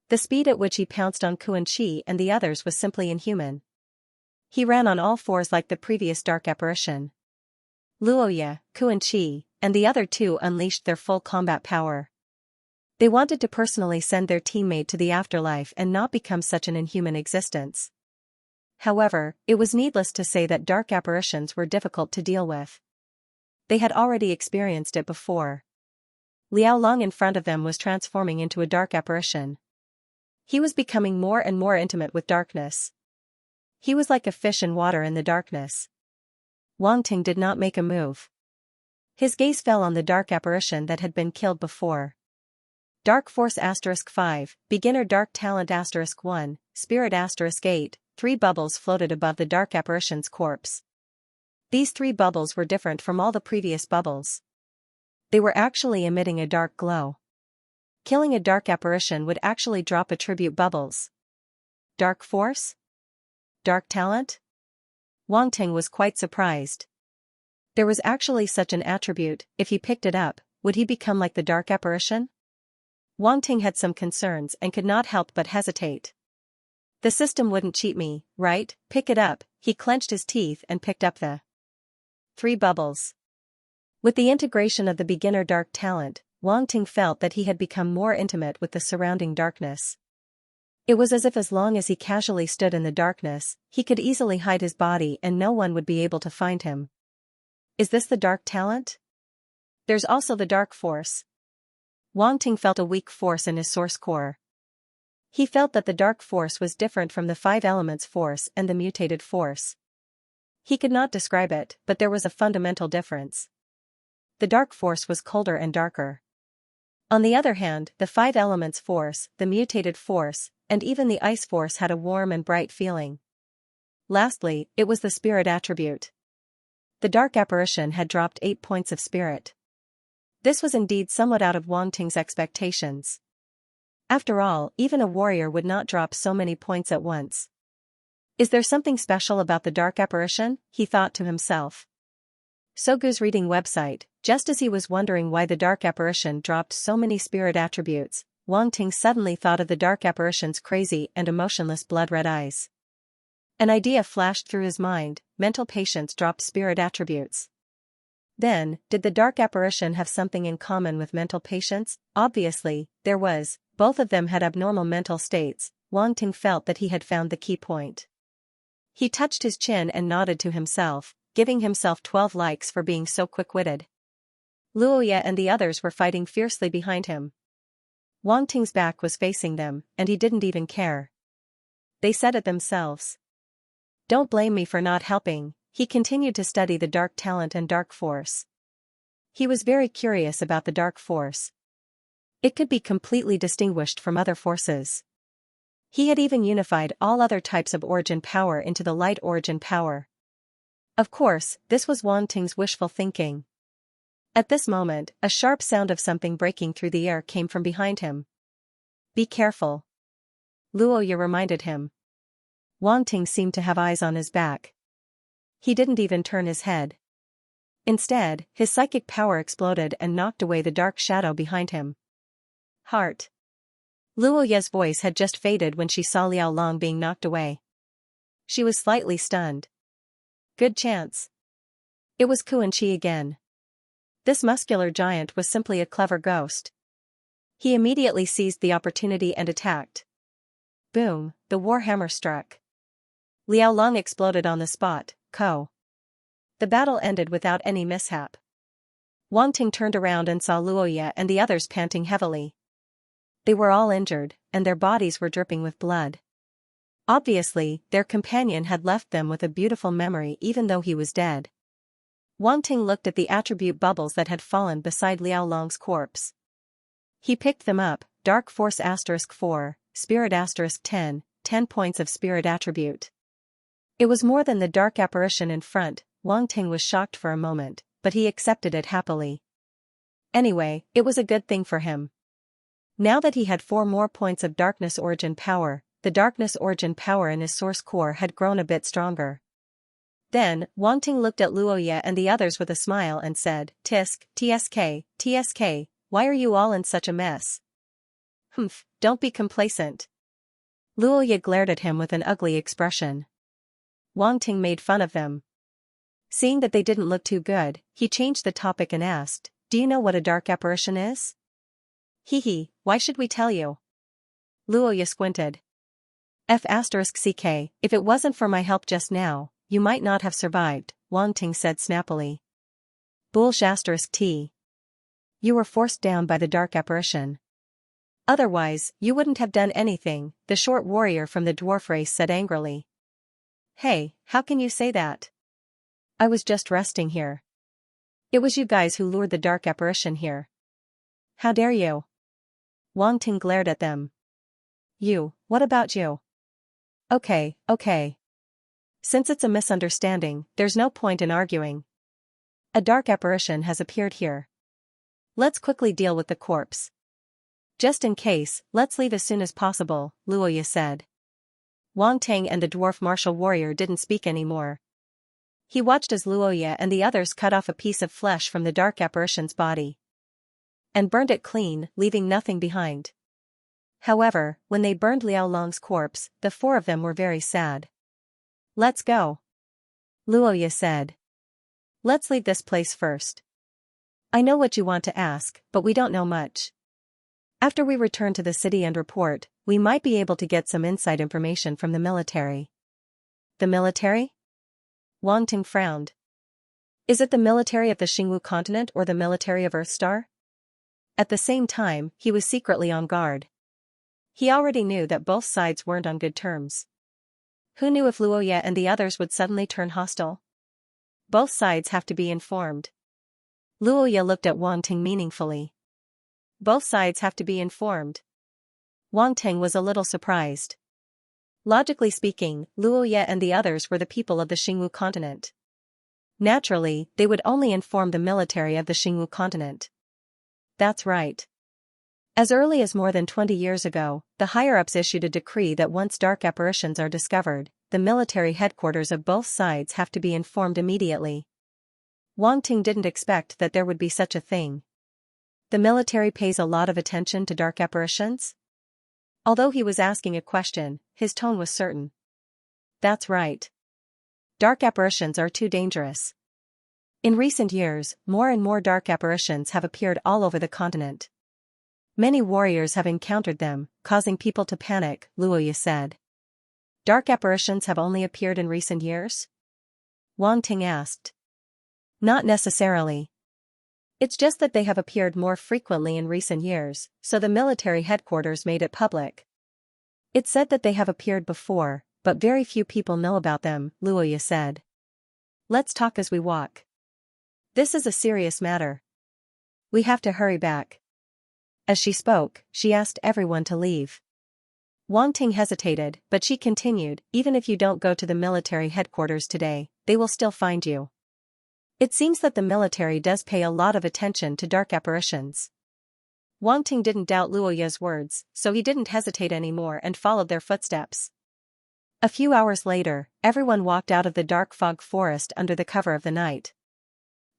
The speed at which he pounced on Xianxia and the others was simply inhuman. He ran on all fours like the previous dark apparition. Luo Ye, Xianxia, and the other 2 unleashed their full combat power. They wanted to personally send their teammate to the afterlife and not become such an inhuman existence. However, it was needless to say that dark apparitions were difficult to deal with. They had already experienced it before. Liao Long in front of them was transforming into a dark apparition. He was becoming more and more intimate with darkness. He was like a fish in water in the darkness. Wang Ting did not make a move. His gaze fell on the dark apparition that had been killed before. Dark Force *5, Beginner Dark Talent *1, Spirit *8, 3 bubbles floated above the dark apparition's corpse. These 3 bubbles were different from all the previous bubbles. They were actually emitting a dark glow. Killing a dark apparition would actually drop attribute bubbles. Dark Force? Dark Talent? Wang Ting was quite surprised. There was actually such an attribute. If he picked it up, would he become like the dark apparition? Wang Ting had some concerns and could not help but hesitate. The system wouldn't cheat me, right? Pick it up. He clenched his teeth and picked up the 3 bubbles. With the integration of the beginner dark talent, Wang Ting felt that he had become more intimate with the surrounding darkness. It was as if as long as he casually stood in the darkness, he could easily hide his body and no one would be able to find him. Is this the dark talent? There's also the dark force. Wang Ting felt a weak force in his source core. He felt that the dark force was different from the 5 elements force and the mutated force. He could not describe it, but there was a fundamental difference. The dark force was colder and darker. On the other hand, the 5 elements force, the mutated force, and even the ice force had a warm and bright feeling. Lastly, it was the spirit attribute. The dark apparition had dropped 8 points of spirit. This was indeed somewhat out of Wang Ting's expectations. After all, even a warrior would not drop so many points at once. Is there something special about the dark apparition? He thought to himself. Sogu's reading website. Just as he was wondering why the dark apparition dropped so many spirit attributes, Wang Ting suddenly thought of the dark apparition's crazy and emotionless blood-red eyes. An idea flashed through his mind: mental patients dropped spirit attributes. Then, did the dark apparition have something in common with mental patients? Obviously, there was. Both of them had abnormal mental states. Wang Ting felt that he had found the key point. He touched his chin and nodded to himself, giving himself 12 likes for being so quick-witted. Luoya and the others were fighting fiercely behind him. Wang Ting's back was facing them, and he didn't even care. They said it themselves. Don't blame me for not helping. He continued to study the dark talent and dark force. He was very curious about the dark force. It could be completely distinguished from other forces. He had even unified all other types of origin power into the light origin power. Of course, this was Wang Ting's wishful thinking. At this moment, a sharp sound of something breaking through the air came from behind him. Be careful. Luoya reminded him. Wang Ting seemed to have eyes on his back. He didn't even turn his head. Instead, his psychic power exploded and knocked away the dark shadow behind him. Heart. Luoya's voice had just faded when she saw Liao Long being knocked away. She was slightly stunned. Good chance. It was Kuan Chi again. This muscular giant was simply a clever ghost. He immediately seized the opportunity and attacked. Boom, the warhammer struck. Liao Long exploded on the spot. The battle ended without any mishap. Wang Ting turned around and saw Luoya and the others panting heavily. They were all injured, and their bodies were dripping with blood. Obviously, their companion had left them with a beautiful memory even though he was dead. Wang Ting looked at the attribute bubbles that had fallen beside Liao Long's corpse. He picked them up: Dark Force *4, Spirit *10, 10 points of Spirit attribute. It was more than the dark apparition in front. Wang Ting was shocked for a moment, but he accepted it happily. Anyway, it was a good thing for him. Now that he had 4 more points of darkness origin power, the darkness origin power in his source core had grown a bit stronger. Then, Wang Ting looked at Luoya and the others with a smile and said, Tisk, TSK, why are you all in such a mess? Humph, don't be complacent. Luoya glared at him with an ugly expression. Wang Ting made fun of them. Seeing that they didn't look too good, he changed the topic and asked, do you know what a dark apparition is? Hee, why should we tell you? Luoya squinted. F***ck, if it wasn't for my help just now, you might not have survived, Wang Ting said snappily. Bullsh**t. You were forced down by the dark apparition. Otherwise, you wouldn't have done anything, the short warrior from the dwarf race said angrily. Hey, how can you say that? I was just resting here. It was you guys who lured the dark apparition here. How dare you? Wang Ting glared at them. You, what about you? Okay. Since it's a misunderstanding, there's no point in arguing. A dark apparition has appeared here. Let's quickly deal with the corpse. Just in case, let's leave as soon as possible, Luoya said. Wang Ting and the dwarf martial warrior didn't speak anymore. He watched as Luoya and the others cut off a piece of flesh from the dark apparition's body and burned it clean, leaving nothing behind. However, when they burned Liao Long's corpse, the four of them were very sad. "Let's go," Luoya said. "Let's leave this place first. I know what you want to ask, but we don't know much. After we return to the city and report, we might be able to get some inside information from the military." "The military?" Wang Ting frowned. "Is it the military of the Xingwu continent or the military of Earthstar?" At the same time, he was secretly on guard. He already knew that both sides weren't on good terms. Who knew if Luoya and the others would suddenly turn hostile? Both sides have to be informed. Luoya looked at Wang Ting meaningfully. Both sides have to be informed. Wang Ting was a little surprised. Logically speaking, Luoya and the others were the people of the Xingwu continent. Naturally, they would only inform the military of the Xingwu continent. That's right. As early as more than 20 years ago, the higher-ups issued a decree that once dark apparitions are discovered, the military headquarters of both sides have to be informed immediately. Wang Ting didn't expect that there would be such a thing. The military pays a lot of attention to dark apparitions? Although he was asking a question, his tone was certain. That's right. Dark apparitions are too dangerous. In recent years, more and more dark apparitions have appeared all over the continent. Many warriors have encountered them, causing people to panic, Luoya said. Dark apparitions have only appeared in recent years? Wang Ting asked. Not necessarily. It's just that they have appeared more frequently in recent years, so the military headquarters made it public. It said that they have appeared before, but very few people know about them, Luoya said. Let's talk as we walk. This is a serious matter. We have to hurry back. As she spoke, she asked everyone to leave. Wang Ting hesitated, but she continued, even if you don't go to the military headquarters today, they will still find you. It seems that the military does pay a lot of attention to dark apparitions. Wang Ting didn't doubt Luoya's words, so he didn't hesitate anymore and followed their footsteps. A few hours later, everyone walked out of the dark fog forest under the cover of the night.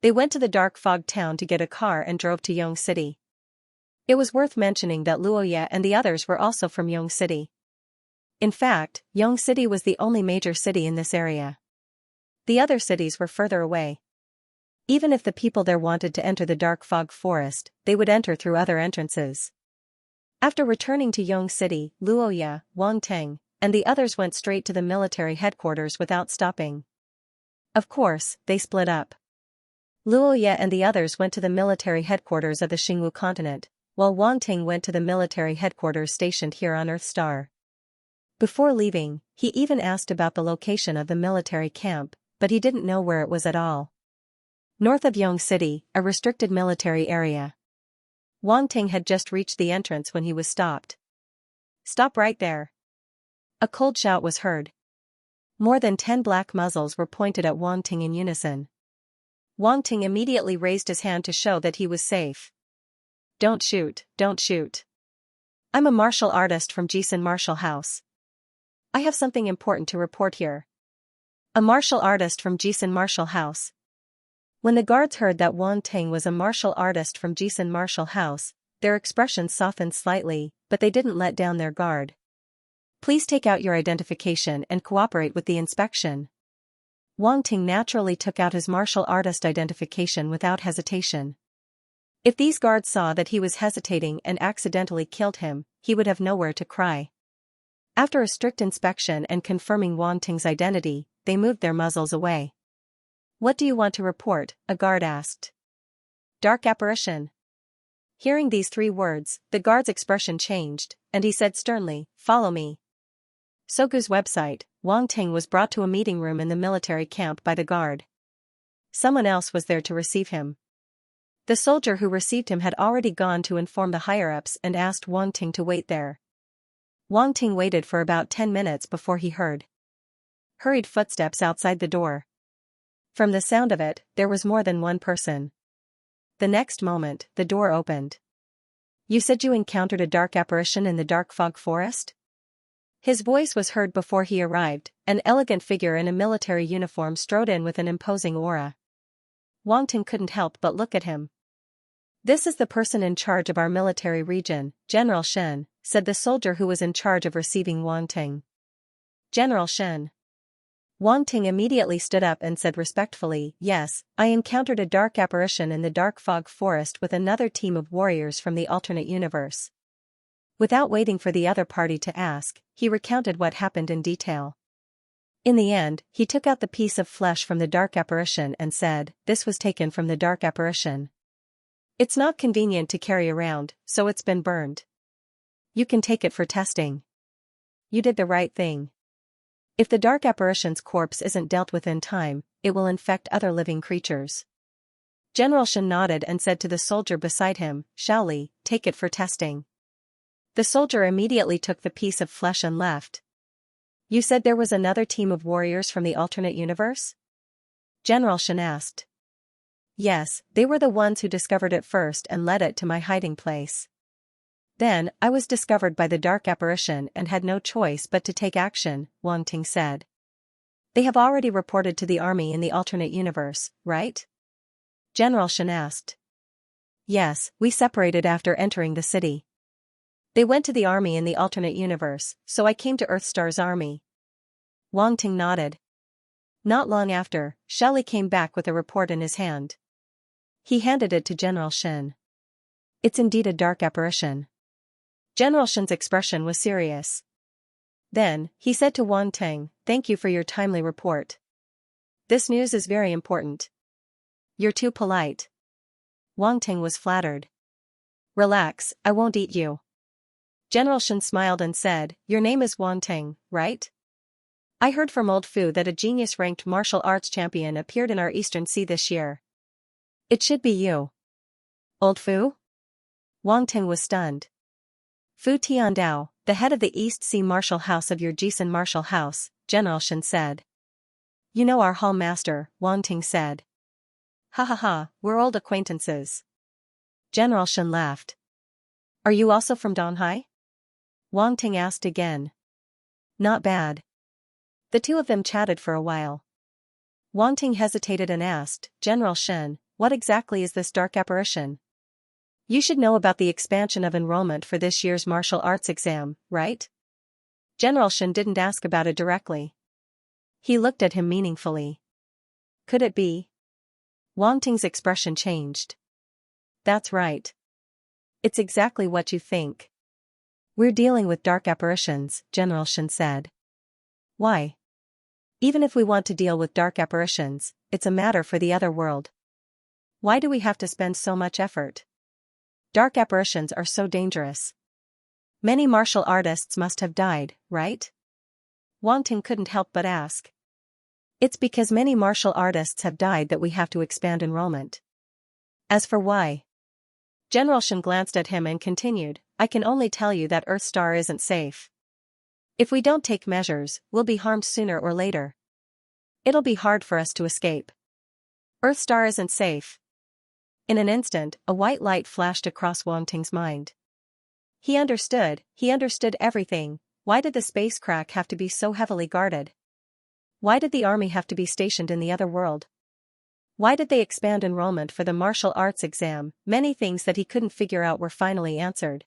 They went to the dark fog town to get a car and drove to Yong City. It was worth mentioning that Luoya and the others were also from Yong City. In fact, Yong City was the only major city in this area. The other cities were further away. Even if the people there wanted to enter the dark fog forest, they would enter through other entrances. After returning to Yong City, Luoya, Wang Ting, and the others went straight to the military headquarters without stopping. Of course, they split up. Luoya and the others went to the military headquarters of the Xingwu continent, while Wang Ting went to the military headquarters stationed here on Earthstar. Before leaving, he even asked about the location of the military camp, but he didn't know where it was at all. North of Yong City, a restricted military area. Wang Ting had just reached the entrance when he was stopped. Stop right there. A cold shout was heard. More than 10 black muzzles were pointed at Wang Ting in unison. Wang Ting immediately raised his hand to show that he was safe. Don't shoot, don't shoot. I'm a martial artist from Jisun Martial House. I have something important to report here. A martial artist from Jisun Martial House. When the guards heard that Wang Ting was a martial artist from Jisun Martial House, their expressions softened slightly, but they didn't let down their guard. Please take out your identification and cooperate with the inspection. Wang Ting naturally took out his martial artist identification without hesitation. If these guards saw that he was hesitating and accidentally killed him, he would have nowhere to cry. After a strict inspection and confirming Wang Ting's identity, they moved their muzzles away. What do you want to report? A guard asked. Dark apparition. Hearing these 3 words, the guard's expression changed, and he said sternly, follow me. Sogu's website, Wang Ting was brought to a meeting room in the military camp by the guard. Someone else was there to receive him. The soldier who received him had already gone to inform the higher-ups and asked Wang Ting to wait there. Wang Ting waited for about 10 minutes before he heard hurried footsteps outside the door. From the sound of it, there was more than one person. The next moment, the door opened. You said you encountered a dark apparition in the dark fog forest? His voice was heard before he arrived. An elegant figure in a military uniform strode in with an imposing aura. Wang Ting couldn't help but look at him. This is the person in charge of our military region, General Shen, said the soldier who was in charge of receiving Wang Ting. General Shen. Wang Ting immediately stood up and said respectfully, yes, I encountered a dark apparition in the dark fog forest with another team of warriors from the alternate universe. Without waiting for the other party to ask, he recounted what happened in detail. In the end, he took out the piece of flesh from the dark apparition and said, this was taken from the dark apparition. It's not convenient to carry around, so it's been burned. You can take it for testing. You did the right thing. If the dark apparition's corpse isn't dealt with in time, it will infect other living creatures. General Shen nodded and said to the soldier beside him, Shaoli, take it for testing. The soldier immediately took the piece of flesh and left. You said there was another team of warriors from the alternate universe? General Shen asked. Yes, they were the ones who discovered it first and led it to my hiding place. Then, I was discovered by the dark apparition and had no choice but to take action, Wang Ting said. They have already reported to the army in the alternate universe, right? General Shen asked. Yes, we separated after entering the city. They went to the army in the alternate universe, so I came to Earthstar's army. Wang Ting nodded. Not long after, Shaoli came back with a report in his hand. He handed it to General Shen. It's indeed a dark apparition. General Shen's expression was serious. Then, he said to Wang Ting, thank you for your timely report. This news is very important. You're too polite. Wang Ting was flattered. Relax, I won't eat you. General Shen smiled and said, your name is Wang Ting, right? I heard from Old Fu that a genius-ranked martial arts champion appeared in our Eastern Sea this year. It should be you. Old Fu? Wang Ting was stunned. Fu Tiandao, the head of the East Sea Martial House of your Jisun Martial House, General Shen said. You know our hall master, Wang Ting said. Ha ha ha, we're old acquaintances. General Shen laughed. Are you also from Donghai? Wang Ting asked again. Not bad. The two of them chatted for a while. Wang Ting hesitated and asked, General Shen, what exactly is this dark apparition? You should know about the expansion of enrollment for this year's martial arts exam, right? General Shen didn't ask about it directly. He looked at him meaningfully. Could it be? Wang Ting's expression changed. That's right. It's exactly what you think. We're dealing with dark apparitions, General Shen said. Why? Even if we want to deal with dark apparitions, it's a matter for the other world. Why do we have to spend so much effort? Dark apparitions are so dangerous. Many martial artists must have died, right? Wang Ting couldn't help but ask. It's because many martial artists have died that we have to expand enrollment. As for why? General Shen glanced at him and continued, I can only tell you that Earthstar isn't safe. If we don't take measures, we'll be harmed sooner or later. It'll be hard for us to escape. Earthstar isn't safe. In an instant, a white light flashed across Wang Ting's mind. He understood everything. Why did the space crack have to be so heavily guarded? Why did the army have to be stationed in the other world? Why did they expand enrollment for the martial arts exam? Many things that he couldn't figure out were finally answered.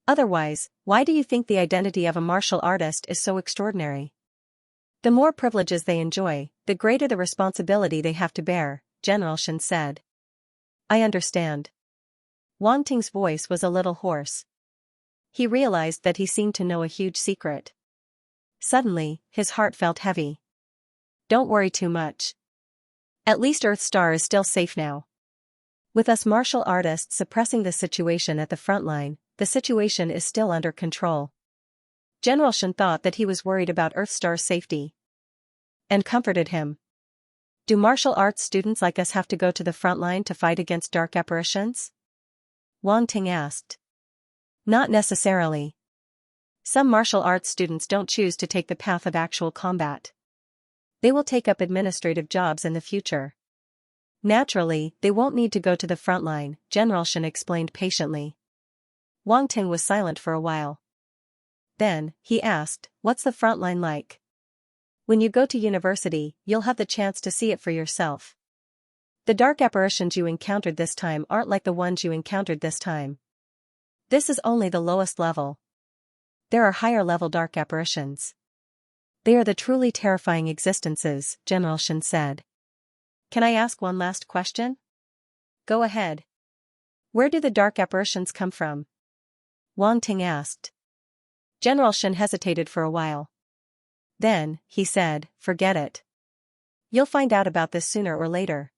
Otherwise, why do you think the identity of a martial artist is so extraordinary? The more privileges they enjoy, the greater the responsibility they have to bear, General Shen said. I understand. Wang Ting's voice was a little hoarse. He realized that he seemed to know a huge secret. Suddenly, his heart felt heavy. Don't worry too much. At least Earthstar is still safe now. With us martial artists suppressing the situation at the front line, the situation is still under control. General Shen thought that he was worried about Earthstar's safety. And comforted him. Do martial arts students like us have to go to the front line to fight against dark apparitions? Wang Ting asked. Not necessarily. Some martial arts students don't choose to take the path of actual combat. They will take up administrative jobs in the future. Naturally, they won't need to go to the front line, General Shen explained patiently. Wang Ting was silent for a while. Then, he asked, what's the front line like? When you go to university, you'll have the chance to see it for yourself. The dark apparitions you encountered this time aren't like the ones you encountered this time. This is only the lowest level, There are higher-level dark apparitions. They are the truly terrifying existences, General Shen said. Can I ask one last question? Go ahead. Where do the dark apparitions come from? Wang Ting asked. General Shen hesitated for a while. Then, he said, forget it. You'll find out about this sooner or later.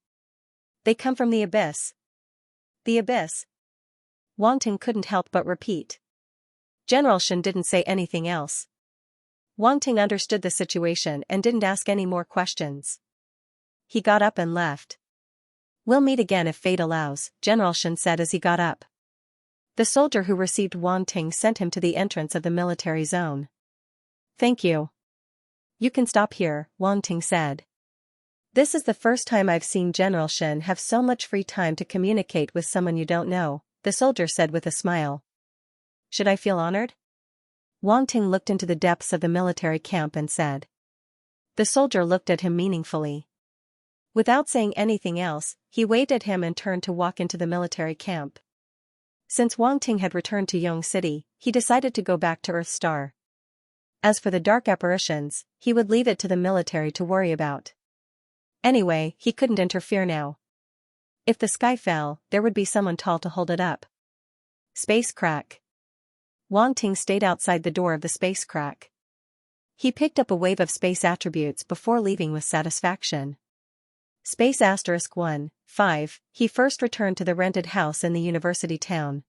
They come from the abyss. The abyss? Wang Ting couldn't help but repeat. General Shen didn't say anything else. Wang Ting understood the situation and didn't ask any more questions. He got up and left. We'll meet again if fate allows, General Shen said as he got up. The soldier who received Wang Ting sent him to the entrance of the military zone. Thank you. You can stop here, Wang Ting said. This is the first time I've seen General Shen have so much free time to communicate with someone you don't know, the soldier said with a smile. Should I feel honored? Wang Ting looked into the depths of the military camp and said. The soldier looked at him meaningfully. Without saying anything else, he waved at him and turned to walk into the military camp. Since Wang Ting had returned to Yong City, he decided to go back to Earth Star. As for the dark apparitions, he would leave it to the military to worry about. Anyway, he couldn't interfere now. If the sky fell, there would be someone tall to hold it up. Space crack. Wang Ting stayed outside the door of the space crack. He picked up a wave of space attributes before leaving with satisfaction. Space *1, 5, he first returned to the rented house in the university town.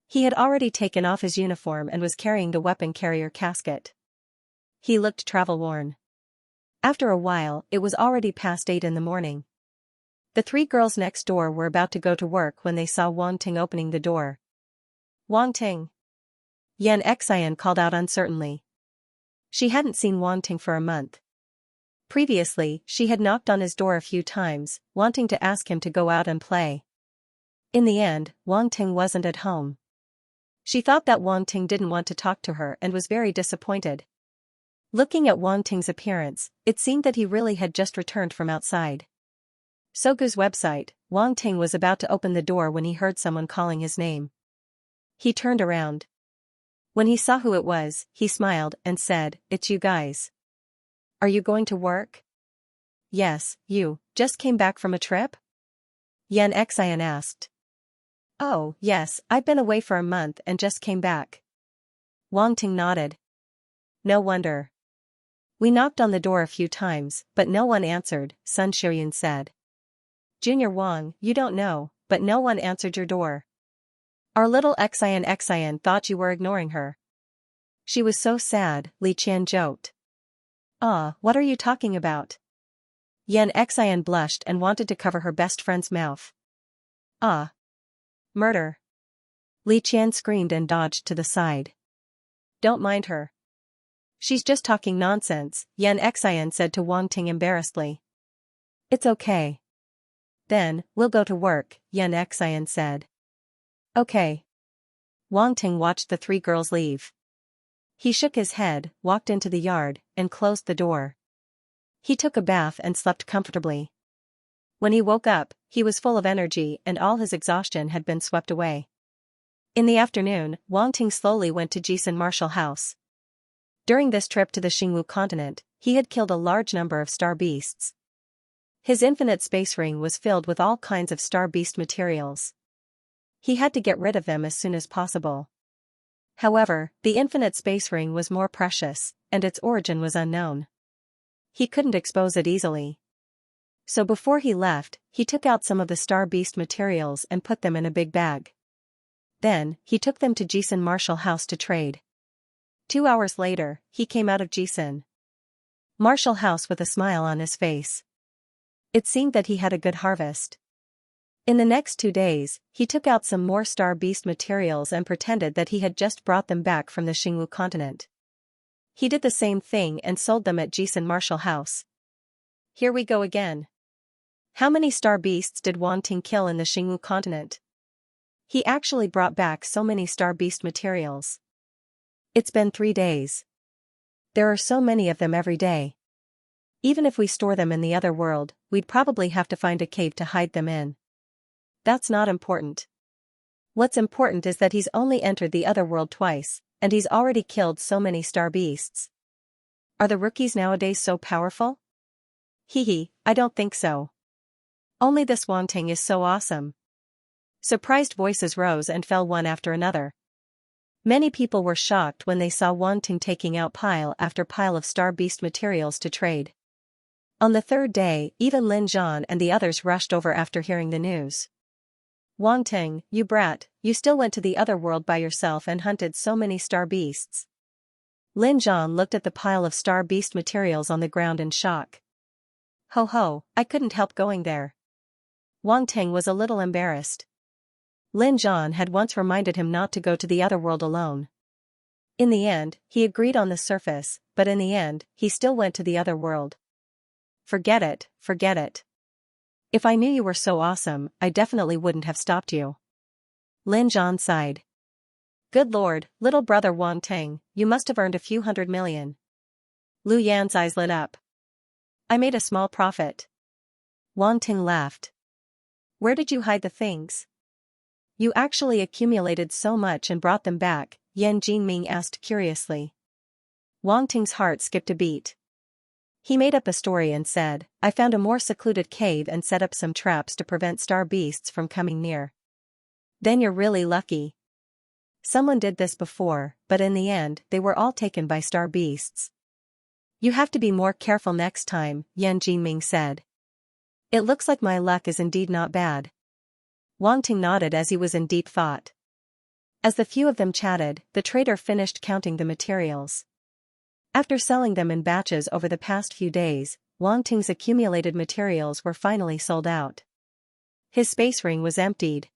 He had already taken off his uniform and was carrying the weapon carrier casket. He looked travel-worn. After a while, it was already past 8 in the morning. The 3 girls next door were about to go to work when they saw Wang Ting opening the door. Wang Ting. Xianxia called out uncertainly. She hadn't seen Wang Ting for a month. Previously, she had knocked on his door a few times, wanting to ask him to go out and play. In the end, Wang Ting wasn't at home. She thought that Wang Ting didn't want to talk to her and was very disappointed. Looking at Wang Ting's appearance, it seemed that he really had just returned from outside. Sogu's website, Wang Ting was about to open the door when he heard someone calling his name. He turned around. When he saw who it was, he smiled and said, "It's you guys. Are you going to work?" "Yes, you just came back from a trip?" Xianxia asked. "Oh, yes, I've been away for a month and just came back." Wang Ting nodded. "No wonder. We knocked on the door a few times, but no one answered," Sun Xiuyun said. "Junior Wang, you don't know, but no one answered your door. Our little Xian thought you were ignoring her. She was so sad," Li Qian joked. What are you talking about?" Xian blushed and wanted to cover her best friend's mouth. Murder. Li Qian screamed and dodged to the side. "Don't mind her. She's just talking nonsense," Xian said to Wang Ting embarrassedly. "It's okay. Then, we'll go to work," Xian said. "Okay." Wang Ting watched the 3 girls leave. He shook his head, walked into the yard, and closed the door. He took a bath and slept comfortably. When he woke up, he was full of energy and all his exhaustion had been swept away. In the afternoon, Wang Ting slowly went to Jisun Martial House. During this trip to the Xingwu continent, he had killed a large number of star beasts. His infinite space ring was filled with all kinds of star beast materials. He had to get rid of them as soon as possible. However, the infinite space ring was more precious, and its origin was unknown. He couldn't expose it easily. So before he left, he took out some of the star beast materials and put them in a big bag. Then, he took them to Jisun Martial House to trade. 2 hours later, he came out of Jisun Martial House with a smile on his face. It seemed that he had a good harvest. In the next 2 days, he took out some more star beast materials and pretended that he had just brought them back from the Xingwu continent. He did the same thing and sold them at Jisun Martial House. Here we go again. How many star beasts did Wang Ting kill in the Xingwu continent? He actually brought back so many star beast materials. It's been 3 days. There are so many of them every day. Even if we store them in the other world, we'd probably have to find a cave to hide them in. That's not important. What's important is that he's only entered the other world twice, and he's already killed so many star beasts. Are the rookies nowadays so powerful? Hee, I don't think so. Only this Wanting is so awesome. Surprised voices rose and fell one after another. Many people were shocked when they saw Wanting taking out pile after pile of star beast materials to trade. On the third day, even Lin Zhan and the others rushed over after hearing the news. Wanting, you brat, you still went to the other world by yourself and hunted so many star beasts. Lin Zhan looked at the pile of star beast materials on the ground in shock. Ho ho, I couldn't help going there. Wanting was a little embarrassed. Lin Zhan had once reminded him not to go to the other world alone. In the end, he agreed on the surface, but in the end, he still went to the other world. Forget it, forget it. If I knew you were so awesome, I definitely wouldn't have stopped you. Lin Zhan sighed. Good lord, little brother Wanting, you must have earned a few $100 million. Lu Yan's eyes lit up. I made a small profit. Wanting laughed. Where did you hide the things? You actually accumulated so much and brought them back, Yan Jinming asked curiously. Wanting's heart skipped a beat. He made up a story and said, I found a more secluded cave and set up some traps to prevent star beasts from coming near. Then you're really lucky. Someone did this before, but in the end, they were all taken by star beasts. You have to be more careful next time, Yan Jinming said. It looks like my luck is indeed not bad. Wanting nodded as he was in deep thought. As the few of them chatted, the trader finished counting the materials. After selling them in batches over the past few days, Wanting's accumulated materials were finally sold out. His space ring was emptied.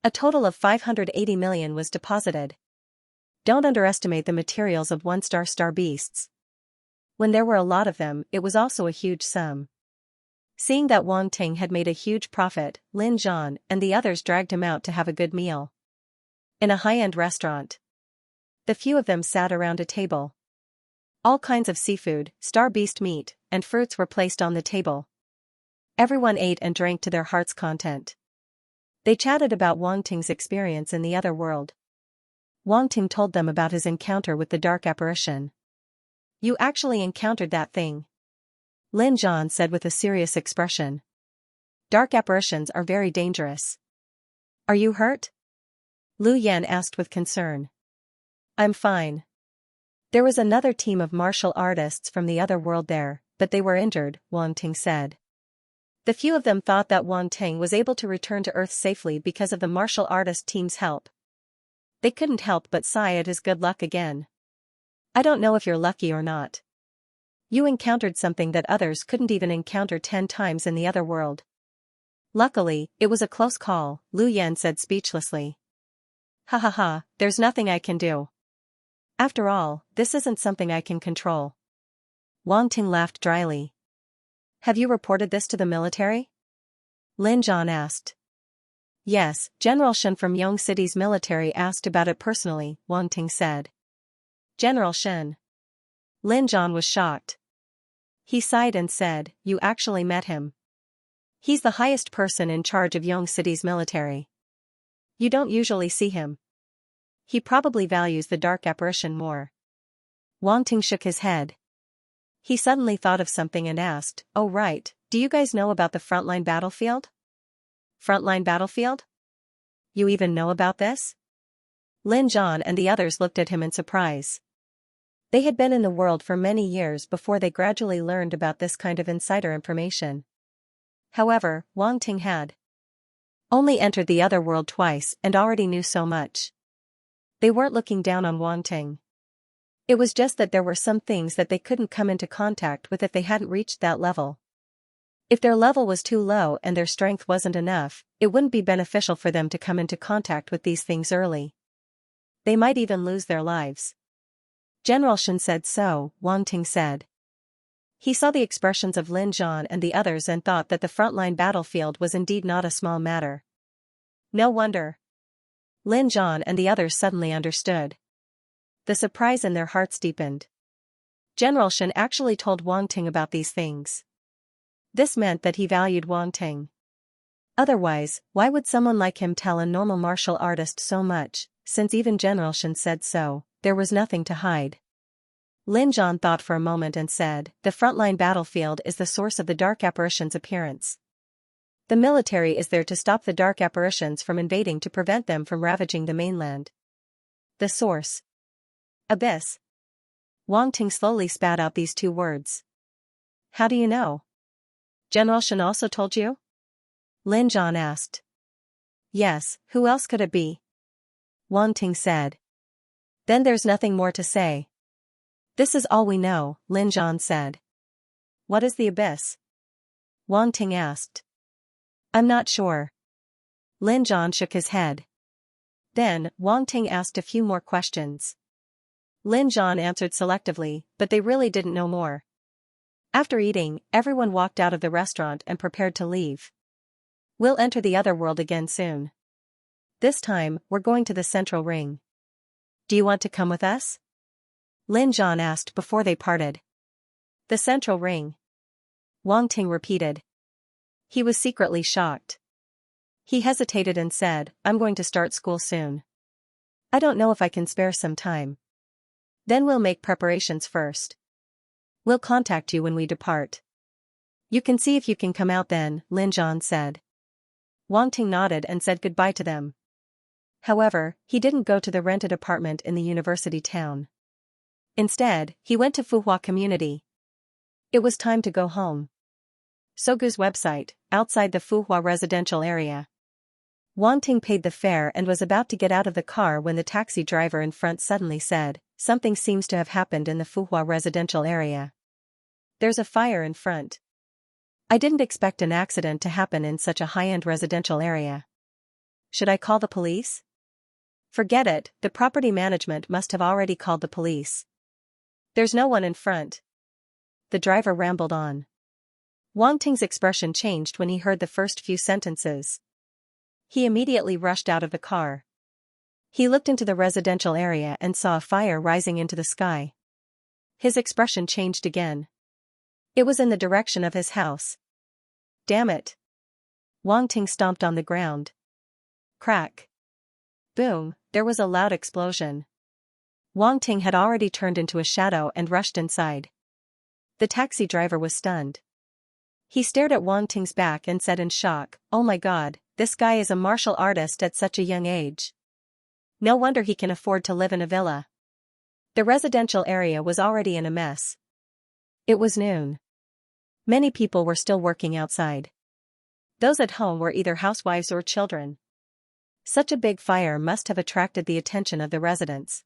A total of 580 million was deposited. Don't underestimate the materials of one-star star beasts. When there were a lot of them, it was also a huge sum. Seeing that Wanting had made a huge profit, Lin Zhan and the others dragged him out to have a good meal. In a high-end restaurant. The few of them sat around a table. All kinds of seafood, star beast meat, and fruits were placed on the table. Everyone ate and drank to their heart's content. They chatted about Wanting's experience in the other world. Wanting told them about his encounter with the dark apparition. You actually encountered that thing? Lin Zhan said with a serious expression. Dark apparitions are very dangerous. Are you hurt? Lu Yan asked with concern. I'm fine. There was another team of martial artists from the other world there, but they were injured, Wanting said. The few of them thought that Wanting was able to return to Earth safely because of the martial artist team's help. They couldn't help but sigh at his good luck again. I don't know if you're lucky or not. You encountered something that others couldn't even encounter 10 times in the other world. Luckily, it was a close call, Lu Yan said speechlessly. Ha ha ha, there's nothing I can do. After all, this isn't something I can control. Wanting laughed dryly. Have you reported this to the military? Lin Zhan asked. Yes, General Shen from Yong City's military asked about it personally, Wanting said. General Shen. Lin Zhan was shocked. He sighed and said, you actually met him. He's the highest person in charge of Yong City's military. You don't usually see him. He probably values the dark apparition more. Wanting shook his head. He suddenly thought of something and asked, oh right, do you guys know about the frontline battlefield? Frontline battlefield? You even know about this? Lin Zhan and the others looked at him in surprise. They had been in the world for many years before they gradually learned about this kind of insider information. However, Wanting had only entered the other world twice and already knew so much. They weren't looking down on Wanting. It was just that there were some things that they couldn't come into contact with if they hadn't reached that level. If their level was too low and their strength wasn't enough, it wouldn't be beneficial for them to come into contact with these things early. They might even lose their lives. General Shen said so, Wanting said. He saw the expressions of Lin Zhan and the others and thought that the frontline battlefield was indeed not a small matter. No wonder. Lin Zhan and the others suddenly understood. The surprise in their hearts deepened. General Shen actually told Wanting about these things. This meant that he valued Wanting. Otherwise, why would someone like him tell a normal martial artist so much, since even General Shen said so, there was nothing to hide. Lin Zhan thought for a moment and said, the frontline battlefield is the source of the dark apparition's appearance. The military is there to stop the dark apparitions from invading to prevent them from ravaging the mainland. The source. Abyss. Wang Ting slowly spat out these two words. How do you know? General Shen also told you? Lin Zhan asked. Yes, who else could it be? Wang Ting said. Then there's nothing more to say. This is all we know, Lin Zhan said. What is the abyss? Wang Ting asked. I'm not sure. Lin Zhan shook his head. Then, Wang Ting asked a few more questions. Lin Zhan answered selectively, but they really didn't know more. After eating, everyone walked out of the restaurant and prepared to leave. We'll enter the other world again soon. This time, we're going to the central ring. Do you want to come with us? Lin Zhan asked before they parted. The central ring. Wang Ting repeated. He was secretly shocked. He hesitated and said, I'm going to start school soon. I don't know if I can spare some time. Then we'll make preparations first. We'll contact you when we depart. You can see if you can come out then, Lin Zhan said. Wang Ting nodded and said goodbye to them. However, he didn't go to the rented apartment in the university town. Instead, he went to Fuhua community. It was time to go home. Sogu's website, outside the Fuhua residential area. Wang Ting paid the fare and was about to get out of the car when the taxi driver in front suddenly said, something seems to have happened in the Fuhua residential area. There's a fire in front. I didn't expect an accident to happen in such a high-end residential area. Should I call the police? Forget it, the property management must have already called the police. There's no one in front. The driver rambled on. Wang Ting's expression changed when he heard the first few sentences. He immediately rushed out of the car. He looked into the residential area and saw a fire rising into the sky. His expression changed again. It was in the direction of his house. Damn it. Wang Ting stomped on the ground. Crack. Boom, there was a loud explosion. Wang Ting had already turned into a shadow and rushed inside. The taxi driver was stunned. He stared at Wang Ting's back and said in shock, oh my god, this guy is a martial artist at such a young age. No wonder he can afford to live in a villa. The residential area was already in a mess. It was noon. Many people were still working outside. Those at home were either housewives or children. Such a big fire must have attracted the attention of the residents.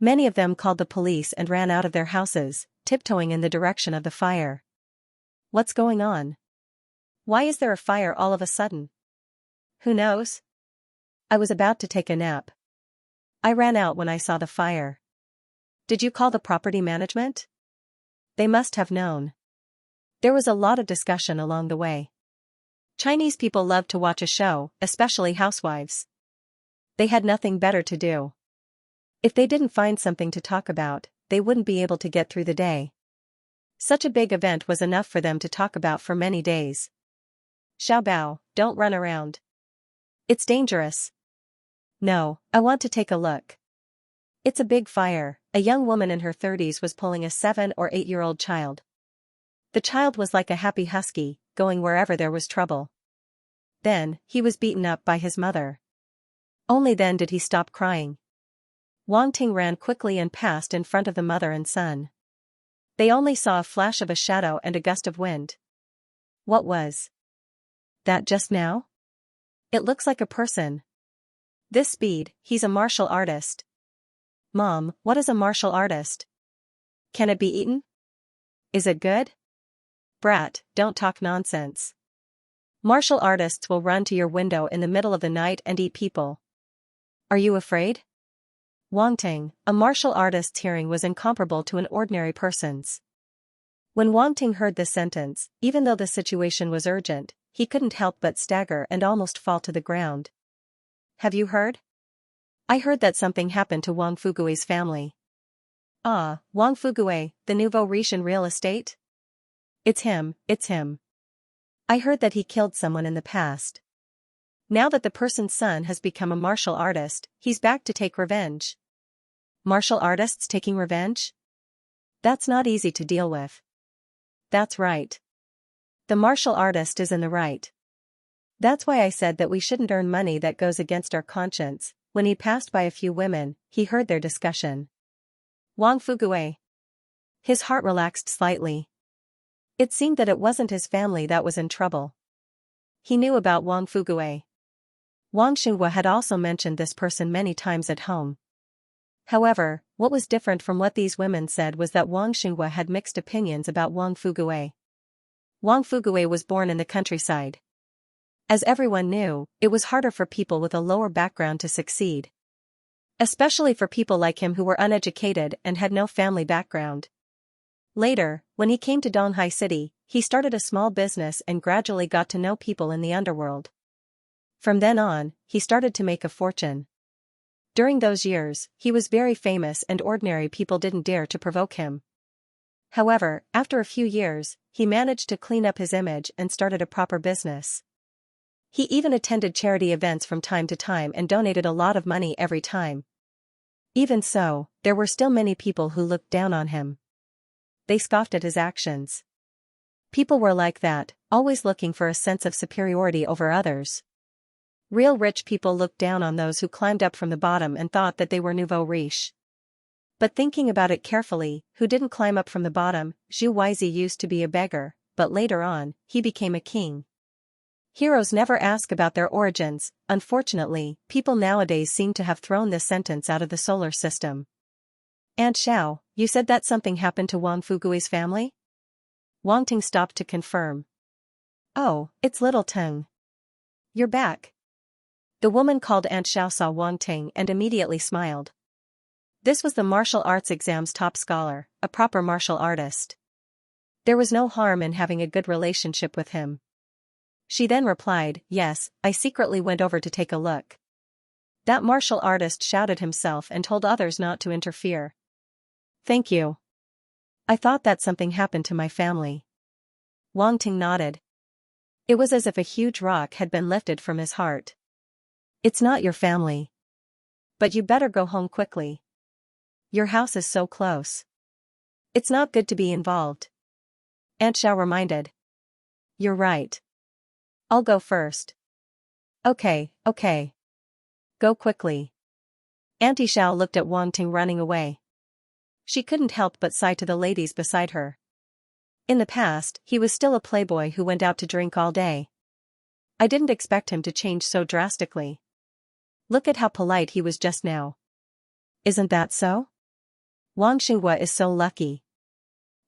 Many of them called the police and ran out of their houses, tiptoeing in the direction of the fire. What's going on? Why is there a fire all of a sudden? Who knows? I was about to take a nap. I ran out when I saw the fire. Did you call the property management? They must have known. There was a lot of discussion along the way. Chinese people love to watch a show, especially housewives. They had nothing better to do. If they didn't find something to talk about, they wouldn't be able to get through the day. Such a big event was enough for them to talk about for many days. Xiaobao, don't run around. It's dangerous. No, I want to take a look. It's a big fire. A young woman in her 30s was pulling a 7 or 8-year-old child. The child was like a happy husky, going wherever there was trouble. Then, he was beaten up by his mother. Only then did he stop crying. Wang Ting ran quickly and passed in front of the mother and son. They only saw a flash of a shadow and a gust of wind. What was that just now? It looks like a person. This speed, he's a martial artist. Mom, what is a martial artist? Can it be eaten? Is it good? Brat, don't talk nonsense. Martial artists will run to your window in the middle of the night and eat people. Are you afraid? Wang Ting, a martial artist's hearing was incomparable to an ordinary person's. When Wang Ting heard this sentence, even though the situation was urgent, he couldn't help but stagger and almost fall to the ground. Have you heard? I heard that something happened to Wang Fugui's family. Ah, Wang Fugue, the nouveau riche in real estate? It's him. I heard that he killed someone in the past. Now that the person's son has become a martial artist, he's back to take revenge. martial artists taking revenge? That's not easy to deal with. That's right. The martial artist is in the right. That's why I said that we shouldn't earn money that goes against our conscience. When he passed by a few women, he heard their discussion. Wang Fugui. His heart relaxed slightly. It seemed that it wasn't his family that was in trouble. He knew about Wang Fugui. Wang Xinghua had also mentioned this person many times at home. However, what was different from what these women said was that Wang Xinghua had mixed opinions about Wang Fugui. Wang Fugui was born in the countryside. As everyone knew, it was harder for people with a lower background to succeed. Especially for people like him who were uneducated and had no family background. Later, when he came to Donghai City, he started a small business and gradually got to know people in the underworld. From then on, he started to make a fortune. During those years, he was very famous and ordinary people didn't dare to provoke him. However, after a few years, he managed to clean up his image and started a proper business. He even attended charity events from time to time and donated a lot of money every time. Even so, there were still many people who looked down on him. They scoffed at his actions. People were like that, always looking for a sense of superiority over others. Real rich people looked down on those who climbed up from the bottom and thought that they were nouveau riche. But thinking about it carefully, who didn't climb up from the bottom? Zhu Weizi used to be a beggar, but later on, he became a king. Heroes never ask about their origins. Unfortunately, people nowadays seem to have thrown this sentence out of the solar system. Aunt Xiao, you said that something happened to Wang Fugui's family? Wang Ting stopped to confirm. Oh, it's little Teng. You're back. The woman called Aunt Xiao saw Wang Ting and immediately smiled. This was the martial arts exam's top scholar, a proper martial artist. There was no harm in having a good relationship with him. She then replied, yes, I secretly went over to take a look. That martial artist shouted himself and told others not to interfere. Thank you. I thought that something happened to my family. Wang Ting nodded. It was as if a huge rock had been lifted from his heart. It's not your family. But you better go home quickly. Your house is so close. It's not good to be involved. Aunt Xiao reminded. You're right. I'll go first. Okay. Go quickly. Auntie Xiao looked at Wang Ting running away. She couldn't help but sigh to the ladies beside her. In the past, he was still a playboy who went out to drink all day. I didn't expect him to change so drastically. Look at how polite he was just now. Isn't that so? Wang Xinghua is so lucky.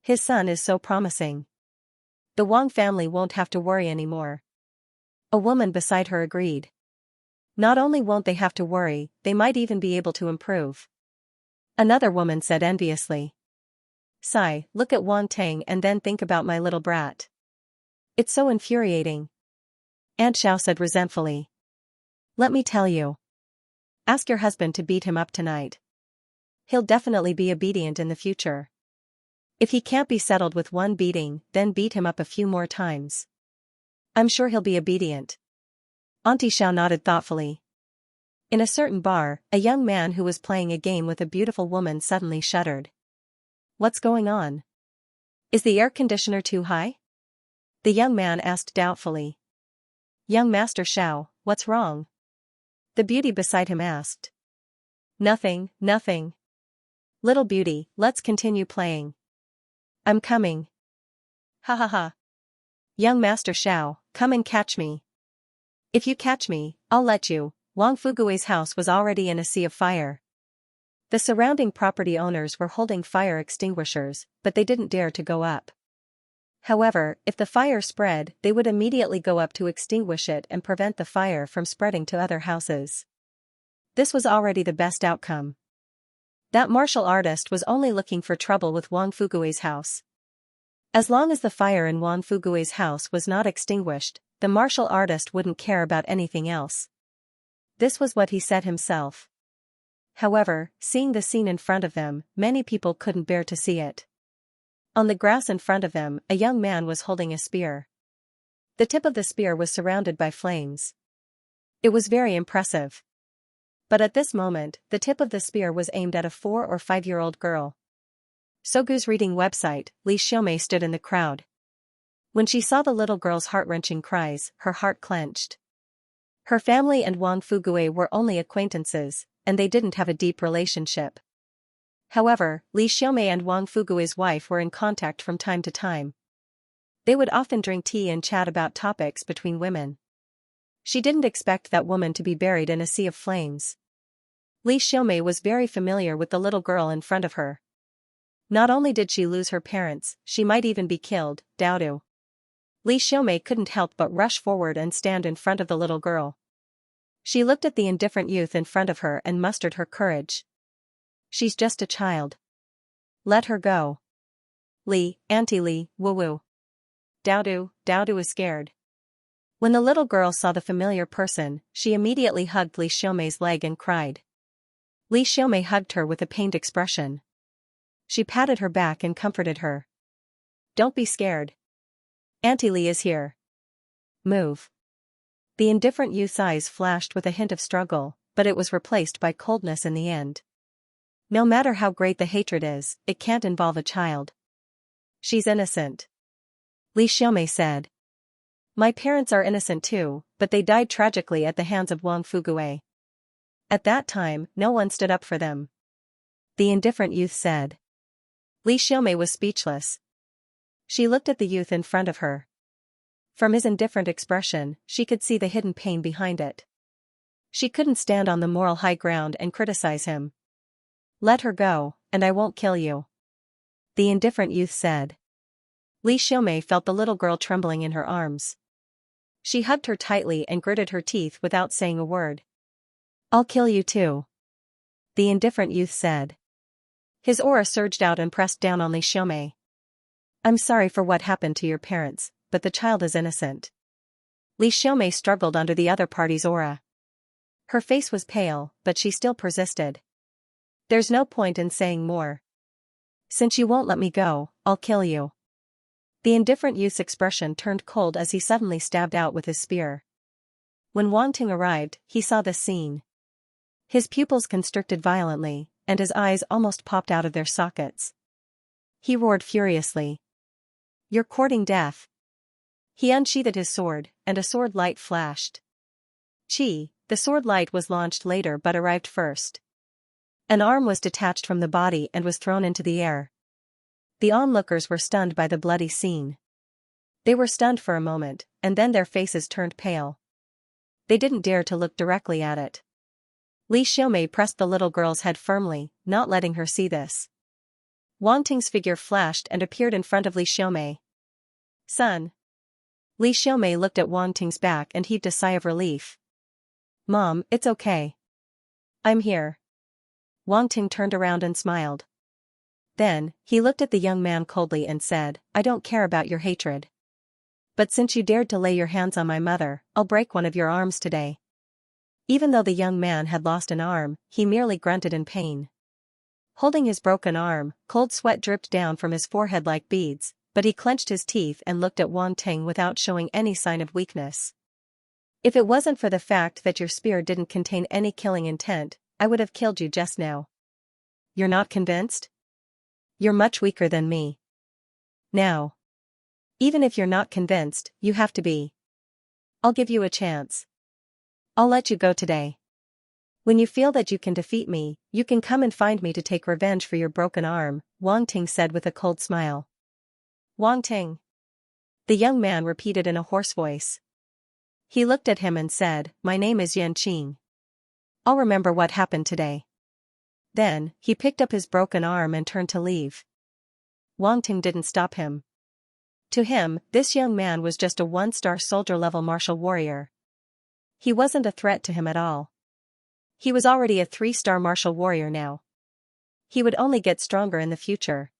His son is so promising. The Wang family won't have to worry anymore. A woman beside her agreed. Not only won't they have to worry, they might even be able to improve. Another woman said enviously. Sigh, look at Wang Tang and then think about my little brat. It's so infuriating. Aunt Xiao said resentfully. Let me tell you. Ask your husband to beat him up tonight. He'll definitely be obedient in the future. If he can't be settled with one beating, then beat him up a few more times. I'm sure he'll be obedient. Auntie Xiao nodded thoughtfully. In a certain bar, a young man who was playing a game with a beautiful woman suddenly shuddered. What's going on? Is the air conditioner too high? The young man asked doubtfully. Young Master Xiao, what's wrong? The beauty beside him asked. Nothing. Little beauty, let's continue playing. I'm coming. Ha ha ha. Young Master Xiao, come and catch me. If you catch me, I'll let you. Wang Fugui's house was already in a sea of fire. The surrounding property owners were holding fire extinguishers, but they didn't dare to go up. However, if the fire spread, they would immediately go up to extinguish it and prevent the fire from spreading to other houses. This was already the best outcome. That martial artist was only looking for trouble with Wang Fugui's house. As long as the fire in Wang Fugui's house was not extinguished, the martial artist wouldn't care about anything else. This was what he said himself. However, seeing the scene in front of them, many people couldn't bear to see it. On the grass in front of them, a young man was holding a spear. The tip of the spear was surrounded by flames. It was very impressive. But at this moment, the tip of the spear was aimed at a 4 or 5-year-old girl. Sogu's reading website, Li Xiaomei stood in the crowd. When she saw the little girl's heart-wrenching cries, her heart clenched. Her family and Wang Fugue were only acquaintances, and they didn't have a deep relationship. However, Li Xiaomei and Wang Fugue's wife were in contact from time to time. They would often drink tea and chat about topics between women. She didn't expect that woman to be buried in a sea of flames. Li Xiaomei was very familiar with the little girl in front of her. Not only did she lose her parents, she might even be killed, Daodu. Li Xiaomei couldn't help but rush forward and stand in front of the little girl. She looked at the indifferent youth in front of her and mustered her courage. She's just a child. Let her go. Li, Auntie Li, woo-woo. Daodu is scared. When the little girl saw the familiar person, she immediately hugged Li Xiaomei's leg and cried. Li Xiaomei hugged her with a pained expression. She patted her back and comforted her. Don't be scared. Auntie Li is here. Move. The indifferent youth's eyes flashed with a hint of struggle, but it was replaced by coldness in the end. No matter how great the hatred is, it can't involve a child. She's innocent. Li Xiaomei said. My parents are innocent too, but they died tragically at the hands of Wang Fugue. At that time, no one stood up for them. The indifferent youth said. Li Xiaomei was speechless. She looked at the youth in front of her. From his indifferent expression, she could see the hidden pain behind it. She couldn't stand on the moral high ground and criticize him. Let her go, and I won't kill you. The indifferent youth said. Li Xiaomei felt the little girl trembling in her arms. She hugged her tightly and gritted her teeth without saying a word. I'll kill you too. The indifferent youth said. His aura surged out and pressed down on Li Xiaomei. I'm sorry for what happened to your parents, but the child is innocent. Li Xiaomei struggled under the other party's aura. Her face was pale, but she still persisted. There's no point in saying more. Since you won't let me go, I'll kill you. The indifferent youth's expression turned cold as he suddenly stabbed out with his spear. When Wang Ting arrived, he saw this scene. His pupils constricted violently, and his eyes almost popped out of their sockets. He roared furiously. You're courting death. He unsheathed his sword, and a sword light flashed. The sword light was launched later but arrived first. An arm was detached from the body and was thrown into the air. The onlookers were stunned by the bloody scene. They were stunned for a moment, and then their faces turned pale. They didn't dare to look directly at it. Li Xiaomei pressed the little girl's head firmly, not letting her see this. Wang Ting's figure flashed and appeared in front of Li Xiaomei. Son. Li Xiaomei looked at Wang Ting's back and heaved a sigh of relief. Mom, it's okay. I'm here. Wang Ting turned around and smiled. Then, he looked at the young man coldly and said, I don't care about your hatred. But since you dared to lay your hands on my mother, I'll break one of your arms today. Even though the young man had lost an arm, he merely grunted in pain. Holding his broken arm, cold sweat dripped down from his forehead like beads, but he clenched his teeth and looked at Wang Ting without showing any sign of weakness. If it wasn't for the fact that your spear didn't contain any killing intent, I would have killed you just now. You're not convinced? You're much weaker than me. Now. Even if you're not convinced, you have to be. I'll give you a chance. I'll let you go today. When you feel that you can defeat me, you can come and find me to take revenge for your broken arm, Wang Ting said with a cold smile. Wang Ting. The young man repeated in a hoarse voice. He looked at him and said, My name is Xianxia. I'll remember what happened today. Then, he picked up his broken arm and turned to leave. Wang Ting didn't stop him. To him, this young man was just a one-star soldier-level martial warrior. He wasn't a threat to him at all. He was already a 3-star martial warrior now. He would only get stronger in the future.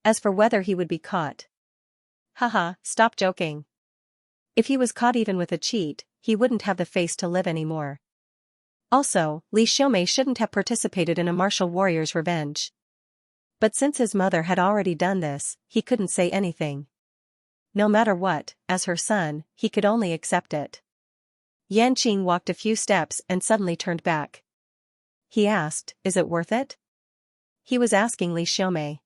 As for whether he would be caught. Haha, stop joking. If he was caught even with a cheat, he wouldn't have the face to live anymore. Also, Li Xiaomei shouldn't have participated in a martial warrior's revenge. But since his mother had already done this, he couldn't say anything. No matter what, as her son, he could only accept it. Yanqing walked a few steps and suddenly turned back. He asked, is it worth it? He was asking Li Xiaomei.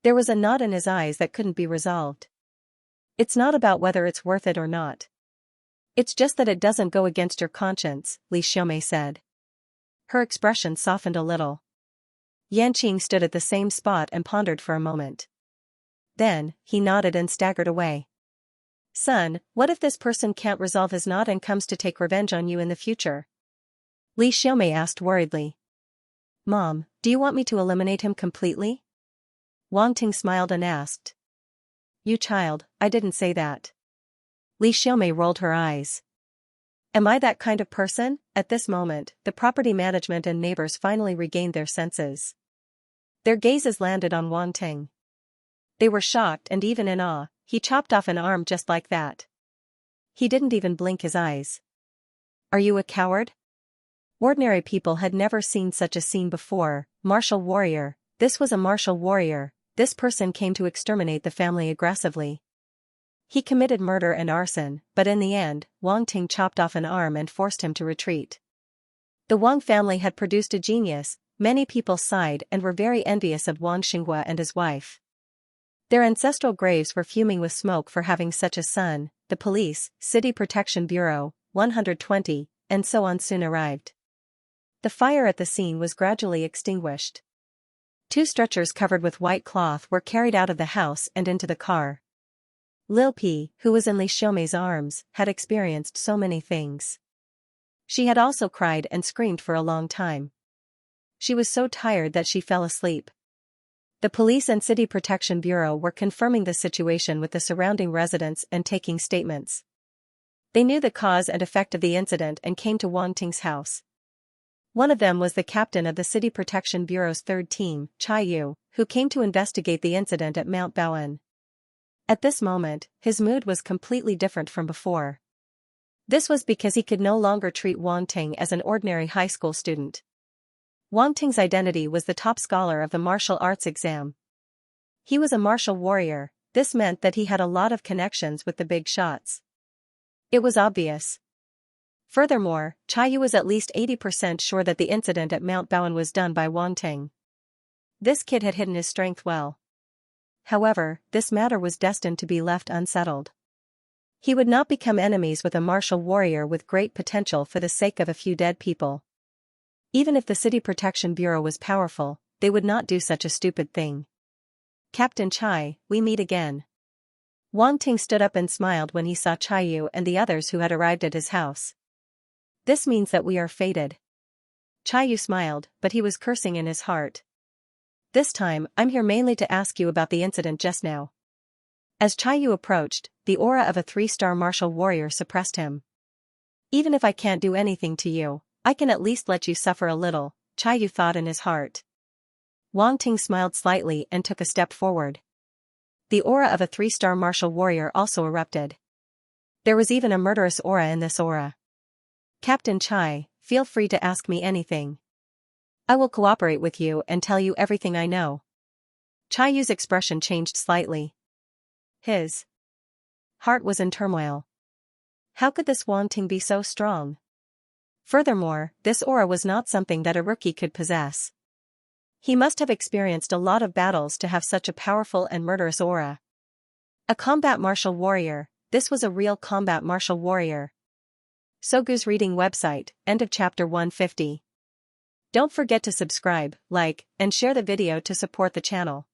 There was a knot in his eyes that couldn't be resolved. It's not about whether it's worth it or not. It's just that it doesn't go against your conscience, Li Xiaomei said. Her expression softened a little. Yanqing stood at the same spot and pondered for a moment. Then, he nodded and staggered away. Son, what if this person can't resolve his knot and comes to take revenge on you in the future? Li Xiaomei asked worriedly. Mom, do you want me to eliminate him completely? Wang Ting smiled and asked. You child, I didn't say that. Li Xiaomei rolled her eyes. Am I that kind of person? At this moment, the property management and neighbors finally regained their senses. Their gazes landed on Wang Ting. They were shocked and even in awe. He chopped off an arm just like that. He didn't even blink his eyes. Are you a coward? Ordinary people had never seen such a scene before. Martial warrior. This was a martial warrior. This person came to exterminate the family aggressively. He committed murder and arson, but in the end, Wang Ting chopped off an arm and forced him to retreat. The Wang family had produced a genius. Many people sighed and were very envious of Wang Xinghua and his wife. Their ancestral graves were fuming with smoke for having such a son. The police, City Protection Bureau, 120, and so on soon arrived. The fire at the scene was gradually extinguished. 2 stretchers covered with white cloth were carried out of the house and into the car. Lil Pi, who was in Li Xiaomei's arms, had experienced so many things. She had also cried and screamed for a long time. She was so tired that she fell asleep. The police and City Protection Bureau were confirming the situation with the surrounding residents and taking statements. They knew the cause and effect of the incident and came to Wang Ting's house. One of them was the captain of the City Protection Bureau's 3rd team, Chai Yu, who came to investigate the incident at Mount Baoan. At this moment, his mood was completely different from before. This was because he could no longer treat Wang Ting as an ordinary high school student. Wang Ting's identity was the top scholar of the martial arts exam. He was a martial warrior. This meant that he had a lot of connections with the big shots. It was obvious. Furthermore, Chai Yu was at least 80% sure that the incident at Mount Baoan was done by Wang Ting. This kid had hidden his strength well. However, this matter was destined to be left unsettled. He would not become enemies with a martial warrior with great potential for the sake of a few dead people. Even if the City Protection Bureau was powerful, they would not do such a stupid thing. Captain Chai, we meet again. Wang Ting stood up and smiled when he saw Chai Yu and the others who had arrived at his house. This means that we are fated. Chai Yu smiled, but he was cursing in his heart. This time, I'm here mainly to ask you about the incident just now. As Chai Yu approached, the aura of a 3-star martial warrior suppressed him. Even if I can't do anything to you, I can at least let you suffer a little, Chai Yu thought in his heart. Wang Ting smiled slightly and took a step forward. The aura of a 3-star martial warrior also erupted. There was even a murderous aura in this aura. Captain Chai, feel free to ask me anything. I will cooperate with you and tell you everything I know. Chai Yu's expression changed slightly. His heart was in turmoil. How could this Wang Ting be so strong? Furthermore, this aura was not something that a rookie could possess. He must have experienced a lot of battles to have such a powerful and murderous aura. A combat martial warrior. This was a real combat martial warrior. Sogu's reading website, end of chapter 150. Don't forget to subscribe, like, and share the video to support the channel.